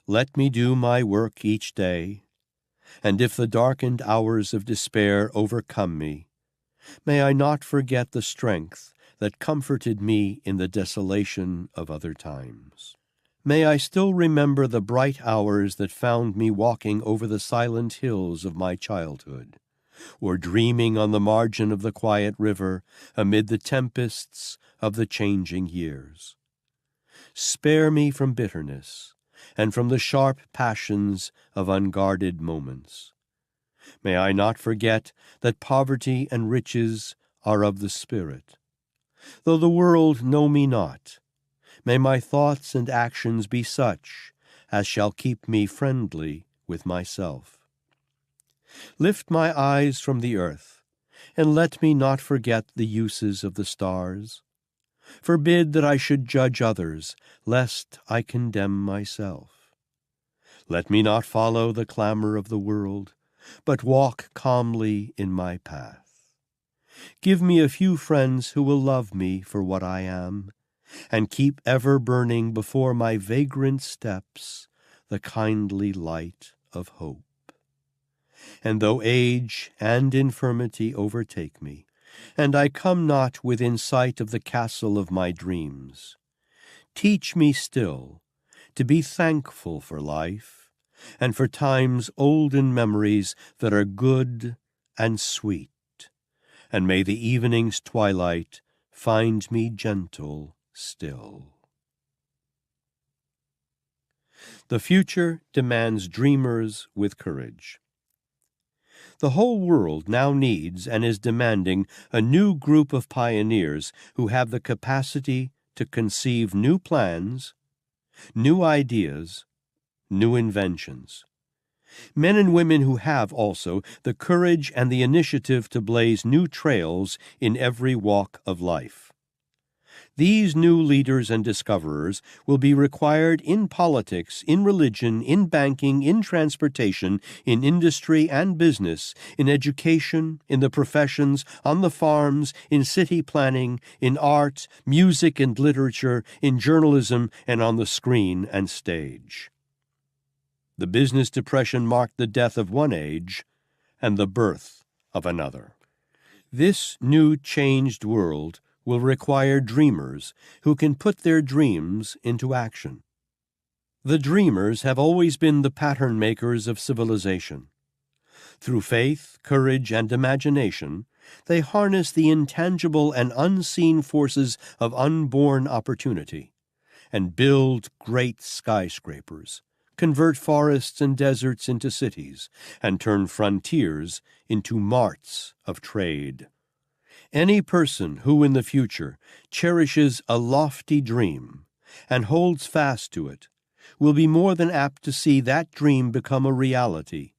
"Let me do my work each day, and if the darkened hours of despair overcome me, may I not forget the strength that comforted me in the desolation of other times. May I still remember the bright hours that found me walking over the silent hills of my childhood, or dreaming on the margin of the quiet river amid the tempests of the changing years. Spare me from bitterness, and from the sharp passions of unguarded moments. May I not forget that poverty and riches are of the Spirit. Though the world know me not, may my thoughts and actions be such as shall keep me friendly with myself. Lift my eyes from the earth, and let me not forget the uses of the stars. Forbid that I should judge others, lest I condemn myself. Let me not follow the clamor of the world, but walk calmly in my path. Give me a few friends who will love me for what I am, and keep ever burning before my vagrant steps the kindly light of hope. And though age and infirmity overtake me, and I come not within sight of the castle of my dreams, teach me still to be thankful for life, and for time's olden memories that are good and sweet, and may the evening's twilight find me gentle still. The future demands dreamers with courage. The whole world now needs and is demanding a new group of pioneers who have the capacity to conceive new plans, new ideas, new inventions. Men and women who have also the courage and the initiative to blaze new trails in every walk of life. These new leaders and discoverers will be required in politics, in religion, in banking, in transportation, in industry and business, in education, in the professions, on the farms, in city planning, in art, music and literature, in journalism, and on the screen and stage. The business depression marked the death of one age and the birth of another. This new changed world will require dreamers who can put their dreams into action. The dreamers have always been the pattern makers of civilization. Through faith, courage, and imagination, they harness the intangible and unseen forces of unborn opportunity and build great skyscrapers, convert forests and deserts into cities, and turn frontiers into marts of trade. Any person who in the future cherishes a lofty dream and holds fast to it will be more than apt to see that dream become a reality,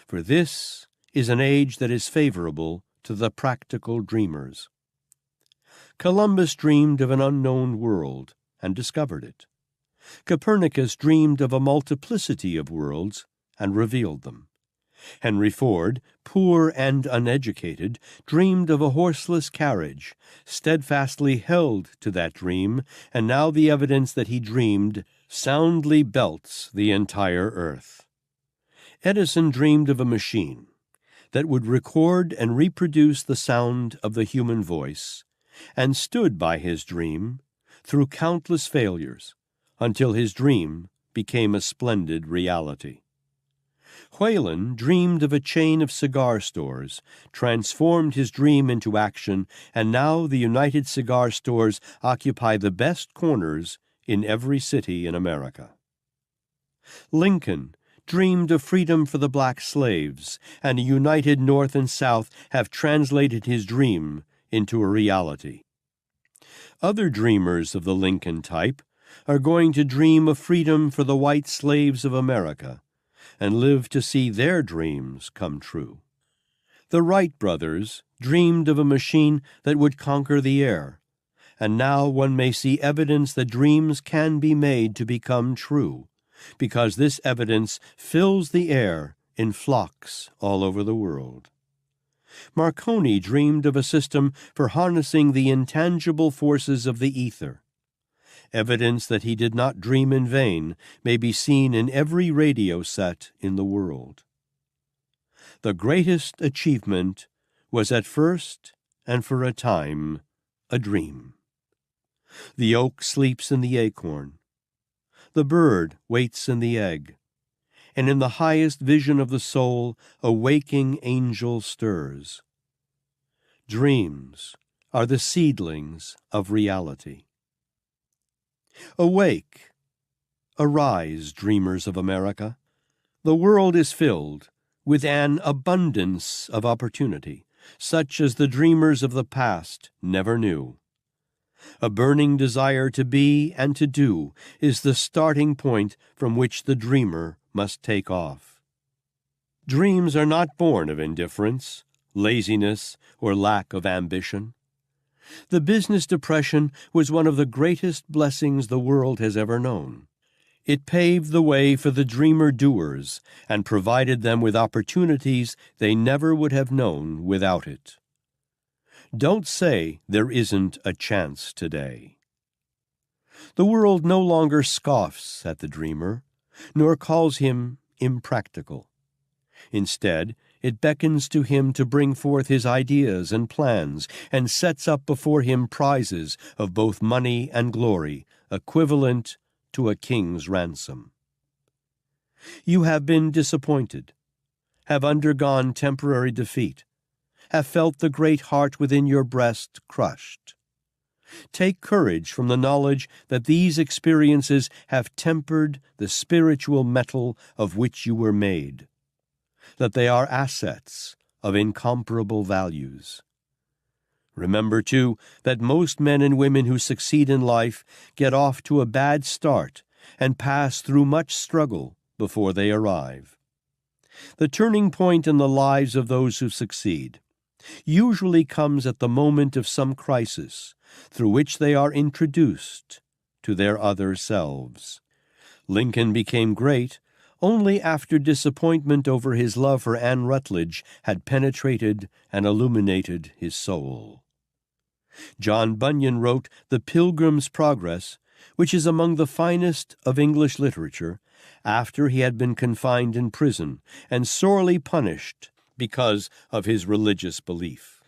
for this is an age that is favorable to the practical dreamers. Columbus dreamed of an unknown world and discovered it. Copernicus dreamed of a multiplicity of worlds and revealed them. Henry Ford, poor and uneducated, dreamed of a horseless carriage, steadfastly held to that dream, and now the evidence that he dreamed soundly belts the entire earth. Edison dreamed of a machine that would record and reproduce the sound of the human voice, and stood by his dream through countless failures until his dream became a splendid reality. Whalen dreamed of a chain of cigar stores, transformed his dream into action, and now the United Cigar Stores occupy the best corners in every city in America. Lincoln dreamed of freedom for the black slaves, and a united North and South have translated his dream into a reality. Other dreamers of the Lincoln type are going to dream of freedom for the white slaves of America, and live to see their dreams come true. The Wright brothers dreamed of a machine that would conquer the air, and now one may see evidence that dreams can be made to become true, because this evidence fills the air in flocks all over the world. Marconi dreamed of a system for harnessing the intangible forces of the ether. Evidence that he did not dream in vain may be seen in every radio set in the world. The greatest achievement was at first and for a time a dream. The oak sleeps in the acorn. The bird waits in the egg. And in the highest vision of the soul, a waking angel stirs. Dreams are the seedlings of reality. Awake, Arise, dreamers of America. The world is filled with an abundance of opportunity, such as the dreamers of the past never knew. A burning desire to be and to do is the starting point from which the dreamer must take off. Dreams are not born of indifference, laziness, or lack of ambition. The business depression was one of the greatest blessings the world has ever known. It paved the way for the dreamer-doers and provided them with opportunities they never would have known without it. Don't say there isn't a chance today. The world no longer scoffs at the dreamer, nor calls him impractical. Instead, it beckons to him to bring forth his ideas and plans, and sets up before him prizes of both money and glory, equivalent to a king's ransom. You have been disappointed, have undergone temporary defeat, have felt the great heart within your breast crushed. Take courage from the knowledge that these experiences have tempered the spiritual metal of which you were made, that they are assets of incomparable values. Remember, too, that most men and women who succeed in life get off to a bad start and pass through much struggle before they arrive. The turning point in the lives of those who succeed usually comes at the moment of some crisis through which they are introduced to their other selves. Lincoln became great only after disappointment over his love for Anne Rutledge had penetrated and illuminated his soul. John Bunyan wrote The Pilgrim's Progress, which is among the finest of English literature, after he had been confined in prison and sorely punished because of his religious belief.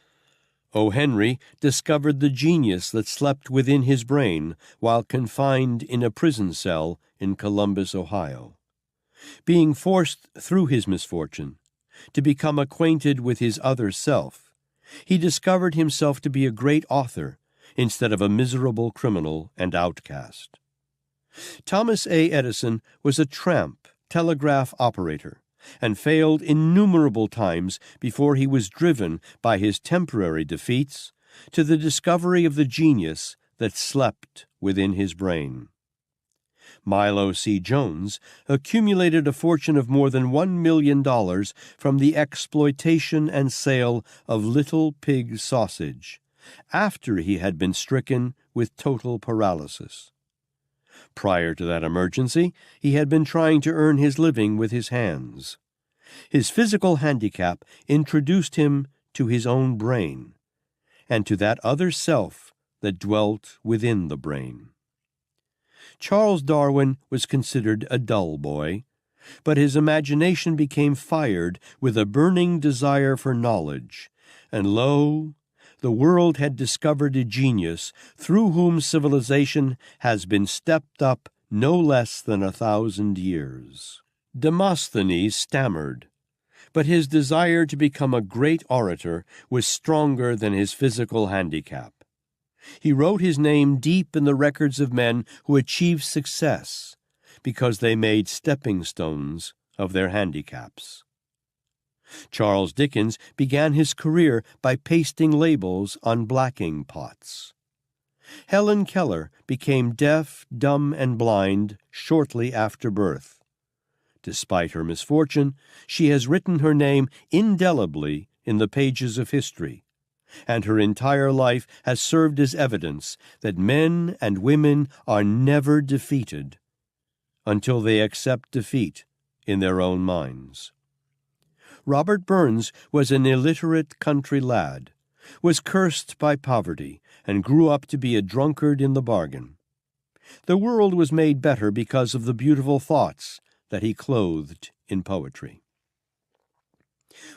O. Henry discovered the genius that slept within his brain while confined in a prison cell in Columbus, Ohio. Being forced through his misfortune to become acquainted with his other self, he discovered himself to be a great author instead of a miserable criminal and outcast. Thomas A. Edison was a tramp telegraph operator and failed innumerable times before he was driven by his temporary defeats to the discovery of the genius that slept within his brain. Milo C. Jones accumulated a fortune of more than $1 million from the exploitation and sale of little pig sausage, after he had been stricken with total paralysis. Prior to that emergency, he had been trying to earn his living with his hands. His physical handicap introduced him to his own brain, and to that other self that dwelt within the brain. Charles Darwin was considered a dull boy, but his imagination became fired with a burning desire for knowledge, and lo, the world had discovered a genius through whom civilization has been stepped up no less than 1,000 years. Demosthenes stammered, but his desire to become a great orator was stronger than his physical handicap. He wrote his name deep in the records of men who achieved success because they made stepping stones of their handicaps. Charles Dickens began his career by pasting labels on blacking pots. Helen Keller became deaf, dumb, and blind shortly after birth. Despite her misfortune, she has written her name indelibly in the pages of history, and her entire life has served as evidence that men and women are never defeated until they accept defeat in their own minds. Robert Burns was an illiterate country lad, was cursed by poverty, and grew up to be a drunkard in the bargain. The world was made better because of the beautiful thoughts that he clothed in poetry.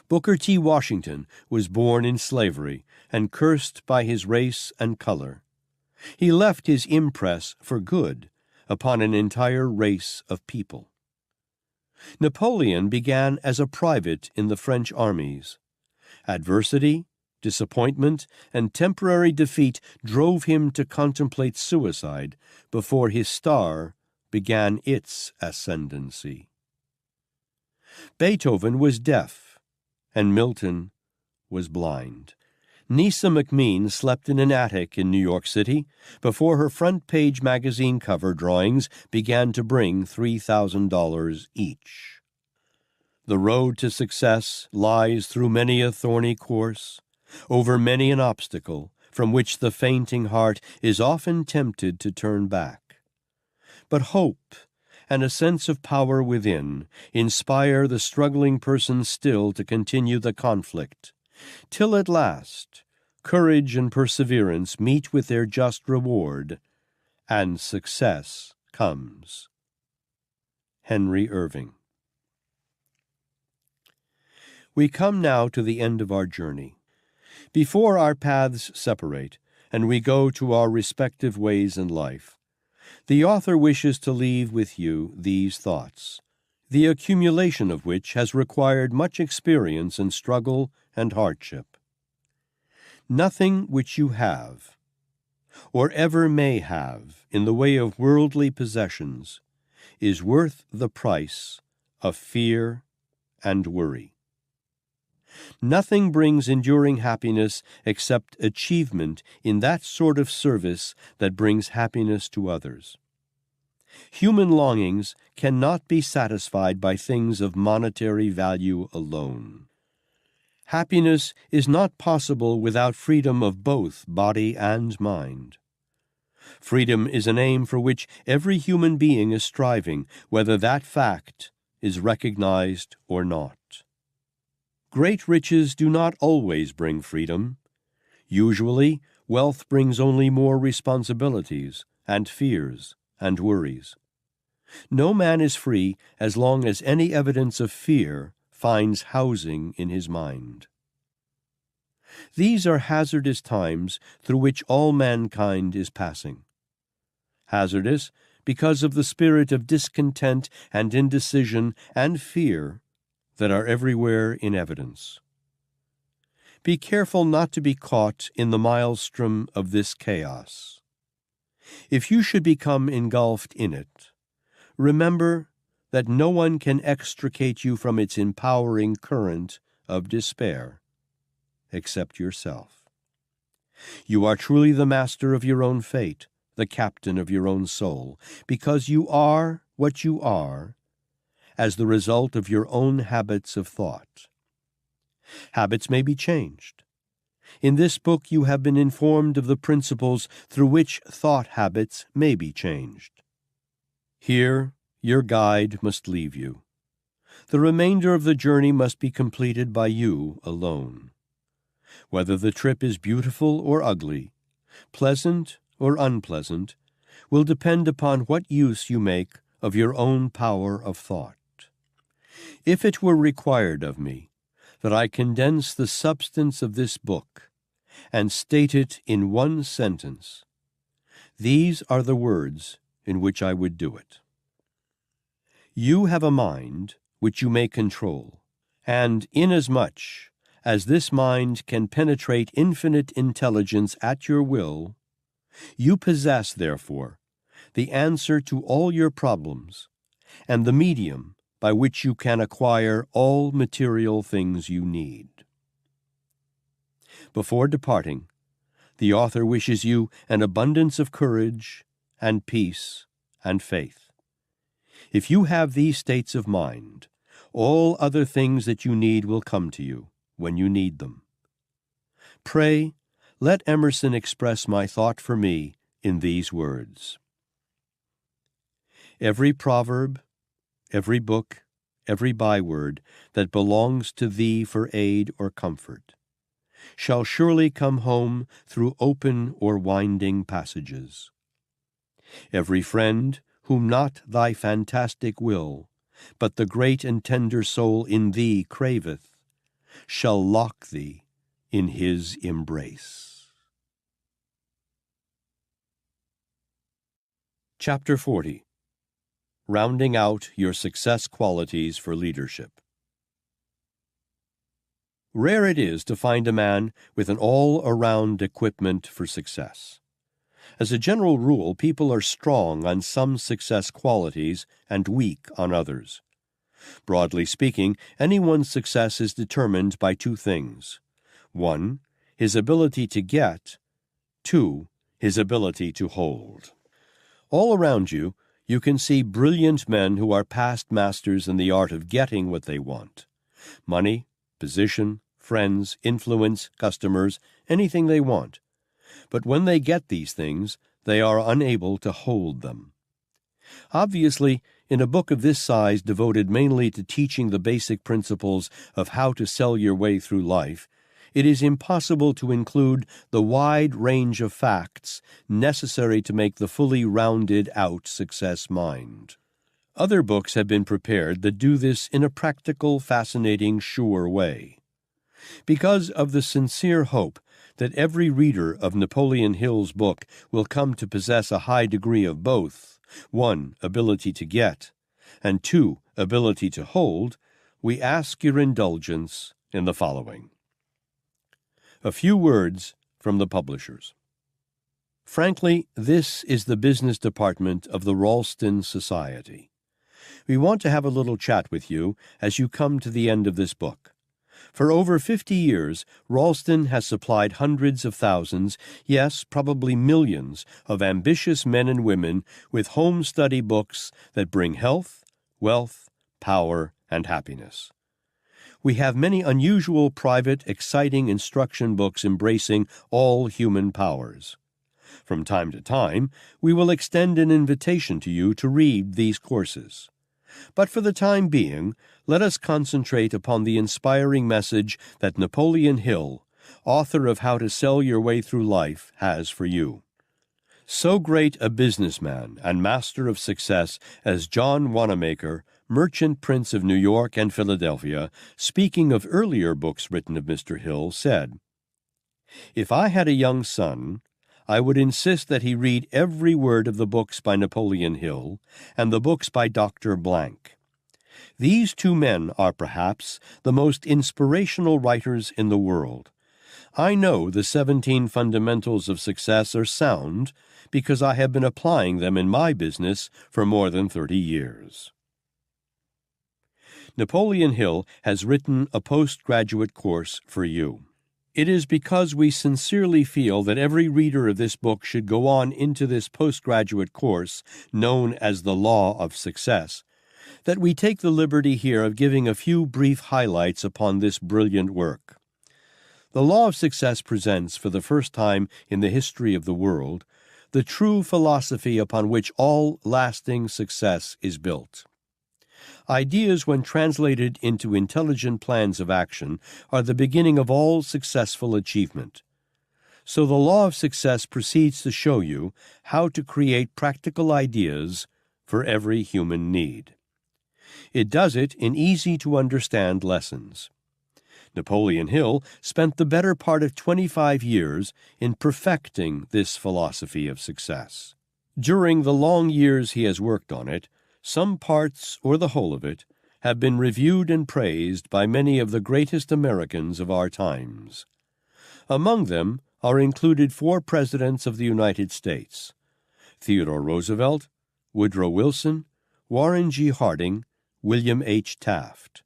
Booker T. Washington was born in slavery and cursed by his race and color. He left his impress for good upon an entire race of people. Napoleon began as a private in the French armies. Adversity, disappointment, and temporary defeat drove him to contemplate suicide before his star began its ascendancy. Beethoven was deaf, and Milton was blind. Nisa McMean slept in an attic in New York City before her front-page magazine cover drawings began to bring $3,000 each. The road to success lies through many a thorny course, over many an obstacle, from which the fainting heart is often tempted to turn back. But hope and a sense of power within inspire the struggling person still to continue the conflict, till at last courage and perseverance meet with their just reward, and success comes. Henry Irving. We come now to the end of our journey. Before our paths separate, and we go to our respective ways in life, the author wishes to leave with you these thoughts, the accumulation of which has required much experience in struggle and hardship. Nothing which you have, or ever may have, in the way of worldly possessions, is worth the price of fear and worry. Nothing brings enduring happiness except achievement in that sort of service that brings happiness to others. Human longings cannot be satisfied by things of monetary value alone. Happiness is not possible without freedom of both body and mind. Freedom is an aim for which every human being is striving, whether that fact is recognized or not. Great riches do not always bring freedom. Usually, wealth brings only more responsibilities and fears and worries. No man is free as long as any evidence of fear finds housing in his mind. These are hazardous times through which all mankind is passing. Hazardous because of the spirit of discontent and indecision and fear that are everywhere in evidence. Be careful not to be caught in the maelstrom of this chaos. If you should become engulfed in it, remember that no one can extricate you from its empowering current of despair except yourself. You are truly the master of your own fate, the captain of your own soul, because you are what you are as the result of your own habits of thought. Habits may be changed. In this book you have been informed of the principles through which thought habits may be changed. Here your guide must leave you. The remainder of the journey must be completed by you alone. Whether the trip is beautiful or ugly, pleasant or unpleasant, will depend upon what use you make of your own power of thought. If it were required of me that I condense the substance of this book and state it in one sentence, these are the words in which I would do it. You have a mind which you may control, and inasmuch as this mind can penetrate infinite intelligence at your will, you possess, therefore, the answer to all your problems and the medium by which you can acquire all material things you need. Before departing, the author wishes you an abundance of courage and peace and faith. If you have these states of mind, all other things that you need will come to you when you need them. Pray, let Emerson express my thought for me in these words. Every proverb, every book, every byword that belongs to thee for aid or comfort shall surely come home through open or winding passages. Every friend whom not thy fantastic will, but the great and tender soul in thee craveth, shall lock thee in his embrace. Chapter 40. Rounding out your success qualities for leadership. Rare it is to find a man with an all-around equipment for success. As a general rule, people are strong on some success qualities and weak on others. Broadly speaking, anyone's success is determined by two things. 1. His ability to get. 2. His ability to hold. All around you, you can see brilliant men who are past masters in the art of getting what they want. Money, position, friends, influence, customers, anything they want. But when they get these things, they are unable to hold them. Obviously, in a book of this size devoted mainly to teaching the basic principles of how to sell your way through life, it is impossible to include the wide range of facts necessary to make the fully rounded-out success mind. Other books have been prepared that do this in a practical, fascinating, sure way. Because of the sincere hope that every reader of Napoleon Hill's book will come to possess a high degree of both, 1, ability to get, and 2, ability to hold, we ask your indulgence in the following. A few words from the publishers. Frankly, this is the business department of the Ralston Society. We want to have a little chat with you as you come to the end of this book. For over 50 years, Ralston has supplied hundreds of thousands, yes, probably millions, of ambitious men and women with home study books that bring health, wealth, power, and happiness. We have many unusual, private, exciting instruction books embracing all human powers. From time to time, we will extend an invitation to you to read these courses. But for the time being, let us concentrate upon the inspiring message that Napoleon Hill, author of How to Sell Your Way Through Life, has for you. So great a businessman and master of success as John Wanamaker, merchant prince of New York and Philadelphia, speaking of earlier books written of Mr. Hill, said, "If I had a young son, I would insist that he read every word of the books by Napoleon Hill and the books by Dr. Blank. These two men are perhaps the most inspirational writers in the world. I know the 17 fundamentals of success are sound because I have been applying them in my business for more than 30 years." Napoleon Hill has written a postgraduate course for you. It is because we sincerely feel that every reader of this book should go on into this postgraduate course, known as the Law of Success, that we take the liberty here of giving a few brief highlights upon this brilliant work. The Law of Success presents, for the first time in the history of the world, the true philosophy upon which all lasting success is built. Ideas, when translated into intelligent plans of action, are the beginning of all successful achievement. So the Law of Success proceeds to show you how to create practical ideas for every human need. It does it in easy-to-understand lessons. Napoleon Hill spent the better part of 25 years in perfecting this philosophy of success. During the long years he has worked on it, some parts, or the whole of it, have been reviewed and praised by many of the greatest Americans of our times. Among them are included 4 presidents of the United States: Theodore Roosevelt, Woodrow Wilson, Warren G. Harding, William H. Taft.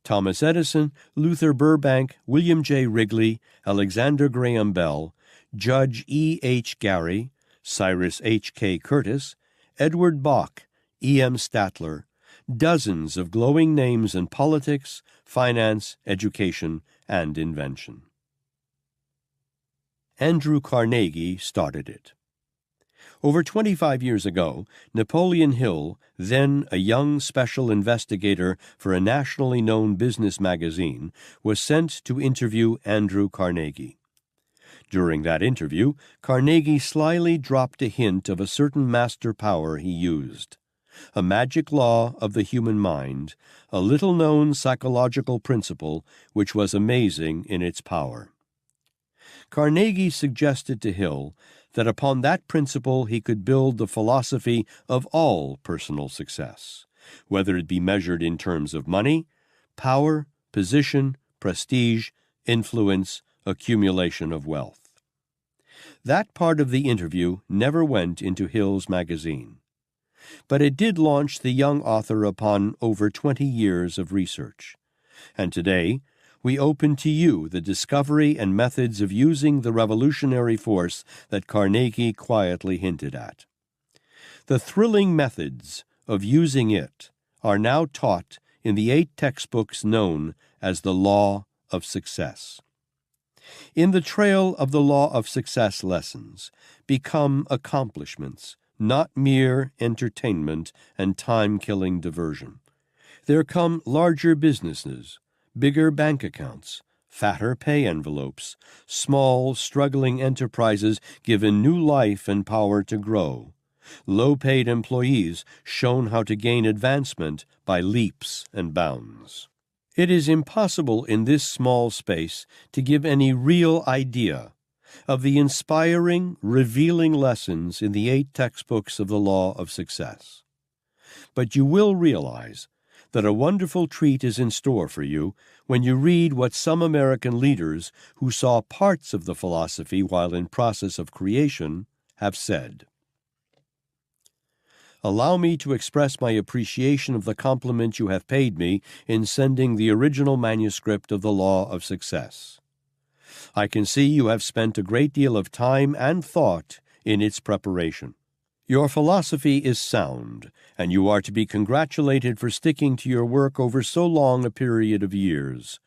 Thomas Edison, Luther Burbank, William J. Wrigley, Alexander Graham Bell, Judge E. H. Gary, Cyrus H. K. Curtis, Edward Bok, E. M. Statler, dozens of glowing names in politics, finance, education, and invention. Andrew Carnegie started it. Over 25 years ago, Napoleon Hill, then a young special investigator for a nationally known business magazine, was sent to interview Andrew Carnegie. During that interview, Carnegie slyly dropped a hint of a certain master power he used. A magic law of the human mind, a little-known psychological principle which was amazing in its power. Carnegie suggested to Hill that upon that principle he could build the philosophy of all personal success, whether it be measured in terms of money, power, position, prestige, influence, accumulation of wealth. That part of the interview never went into Hill's magazine, but it did launch the young author upon over 20 years of research. And today, we open to you the discovery and methods of using the revolutionary force that Carnegie quietly hinted at. The thrilling methods of using it are now taught in the 8 textbooks known as the Law of Success. In the trail of the Law of Success lessons become accomplishments, not mere entertainment and time-killing diversion. There come larger businesses, bigger bank accounts, fatter pay envelopes, small, struggling enterprises given new life and power to grow, low-paid employees shown how to gain advancement by leaps and bounds. It is impossible in this small space to give any real idea of the inspiring, revealing lessons in the 8 textbooks of the Law of Success. But you will realize that a wonderful treat is in store for you when you read what some American leaders who saw parts of the philosophy while in process of creation have said. Allow me to express my appreciation of the compliment you have paid me in sending the original manuscript of the Law of Success. I can see you have spent a great deal of time and thought in its preparation. Your philosophy is sound, and you are to be congratulated for sticking to your work over so long a period of years.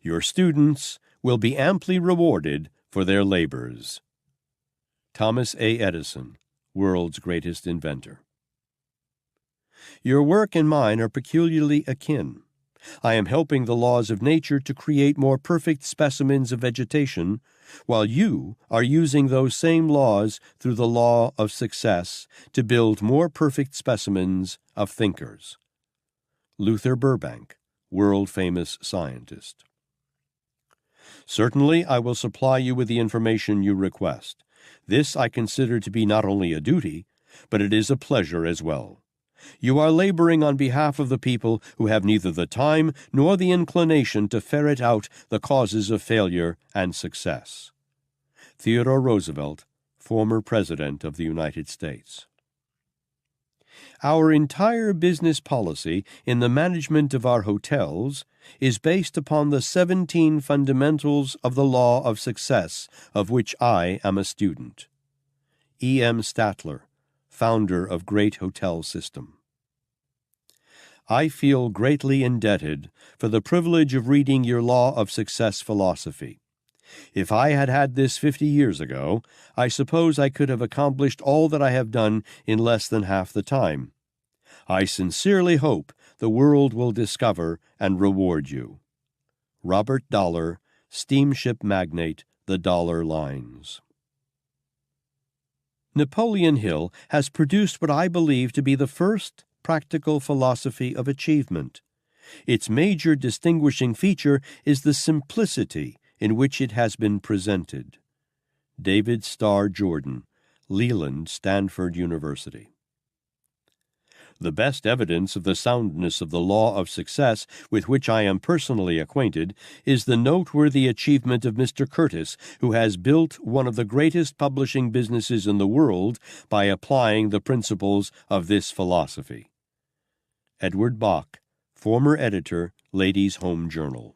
Your students will be amply rewarded for their labors. Thomas A. Edison, world's greatest inventor. Your work and mine are peculiarly akin. I am helping the laws of nature to create more perfect specimens of vegetation, while you are using those same laws through the law of success to build more perfect specimens of thinkers. Luther Burbank, world-famous scientist. Certainly, I will supply you with the information you request. This I consider to be not only a duty, but it is a pleasure as well. You are laboring on behalf of the people who have neither the time nor the inclination to ferret out the causes of failure and success. Theodore Roosevelt, former President of the United States. Our entire business policy in the management of our hotels is based upon the 17 fundamentals of the Law of Success, of which I am a student. E. M. Statler, founder of Great Hotel System. I feel greatly indebted for the privilege of reading your Law of Success philosophy. If I had had this 50 years ago, I suppose I could have accomplished all that I have done in less than half the time. I sincerely hope the world will discover and reward you. Robert Dollar, steamship magnate, the Dollar Lines. Napoleon Hill has produced what I believe to be the first practical philosophy of achievement. Its major distinguishing feature is the simplicity in which it has been presented. David Starr Jordan, Leland, Stanford University. The best evidence of the soundness of the Law of Success with which I am personally acquainted is the noteworthy achievement of Mr. Curtis, who has built one of the greatest publishing businesses in the world by applying the principles of this philosophy. Edward Bach, former editor, Ladies' Home Journal.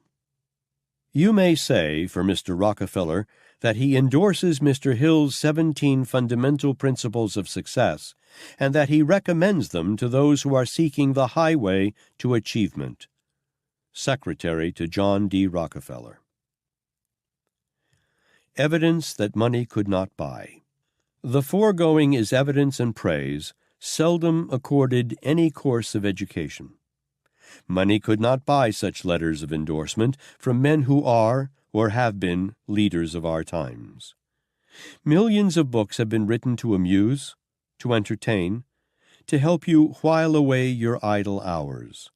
You may say, for Mr. Rockefeller, that he endorses Mr. Hill's 17 fundamental principles of success, and that he recommends them to those who are seeking the highway to achievement. Secretary to John D. Rockefeller. Evidence that money could not buy. The foregoing is evidence and praise, seldom accorded any course of education. Money could not buy such letters of endorsement from men who are, or have been, leaders of our times. Millions of books have been written to amuse, to entertain, to help you while away your idle hours.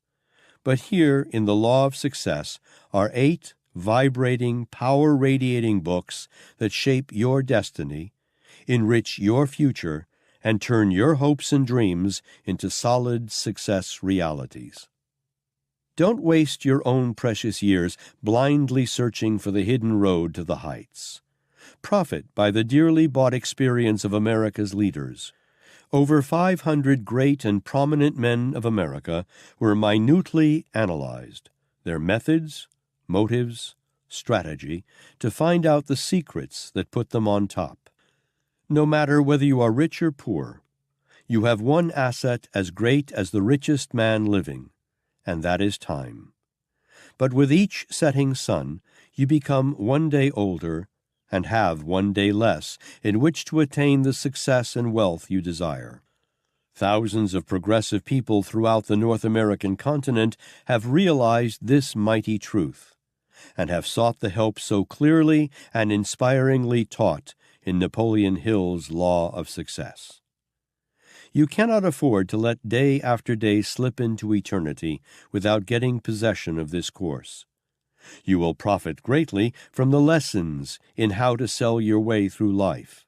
But here, in the Law of Success, are 8 vibrating, power-radiating books that shape your destiny, enrich your future, and turn your hopes and dreams into solid success realities. Don't waste your own precious years blindly searching for the hidden road to the heights. Profit by the dearly bought experience of America's leaders. Over 500 great and prominent men of America were minutely analyzed, their methods, motives, strategy, to find out the secrets that put them on top. No matter whether you are rich or poor, you have one asset as great as the richest man living, and that is time. But with each setting sun, you become one day older and have one day less in which to attain the success and wealth you desire. Thousands of progressive people throughout the North American continent have realized this mighty truth, and have sought the help so clearly and inspiringly taught in Napoleon Hill's Law of Success. You cannot afford to let day after day slip into eternity without getting possession of this course. You will profit greatly from the lessons in how to sell your way through life.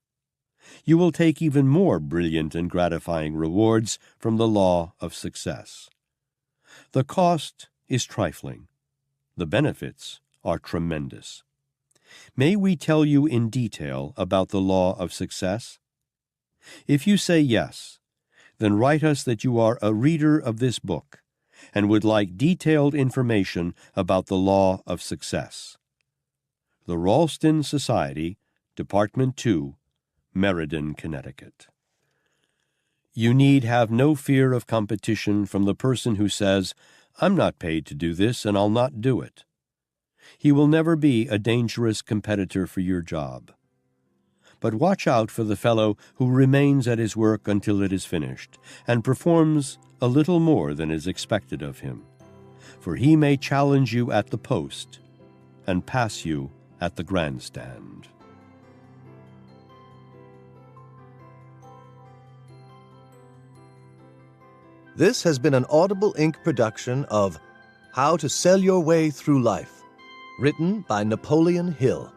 You will take even more brilliant and gratifying rewards from the law of success. The cost is trifling. The benefits are tremendous. May we tell you in detail about the law of success? If you say yes, then write us that you are a reader of this book and would like detailed information about the law of success. The Ralston Society, Department 2, Meriden, Connecticut. You need have no fear of competition from the person who says, "I'm not paid to do this and I'll not do it." He will never be a dangerous competitor for your job. But watch out for the fellow who remains at his work until it is finished and performs a little more than is expected of him, for he may challenge you at the post and pass you at the grandstand. This has been an Audible Inc. production of How to Sell Your Way Through Life, written by Napoleon Hill,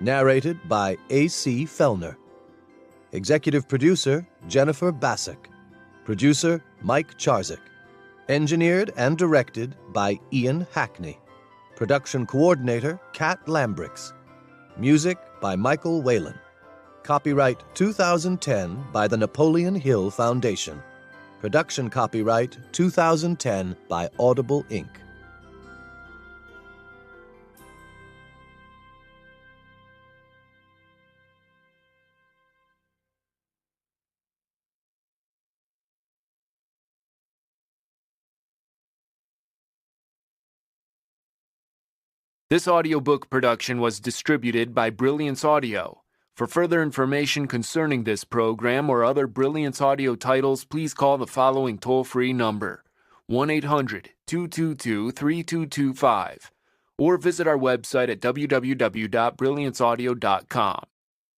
narrated by A.C. Fellner. Executive producer, Jennifer Bassick. Producer, Mike Charzik. Engineered and directed by Ian Hackney. Production coordinator, Kat Lambrix. Music by Michael Whalen. Copyright 2010 by the Napoleon Hill Foundation. Production copyright 2010 by Audible Inc. This audiobook production was distributed by Brilliance Audio. For further information concerning this program or other Brilliance Audio titles, please call the following toll-free number, 1-800-222-3225, or visit our website at www.brillianceaudio.com.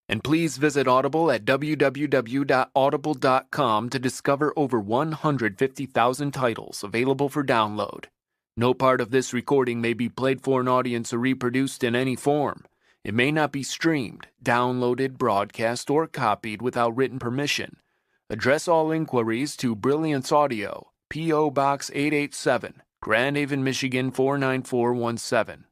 And please visit Audible at www.audible.com to discover over 150,000 titles available for download. No part of this recording may be played for an audience or reproduced in any form. It may not be streamed, downloaded, broadcast, or copied without written permission. Address all inquiries to Brilliance Audio, P.O. Box 887, Grand Haven, Michigan 49417.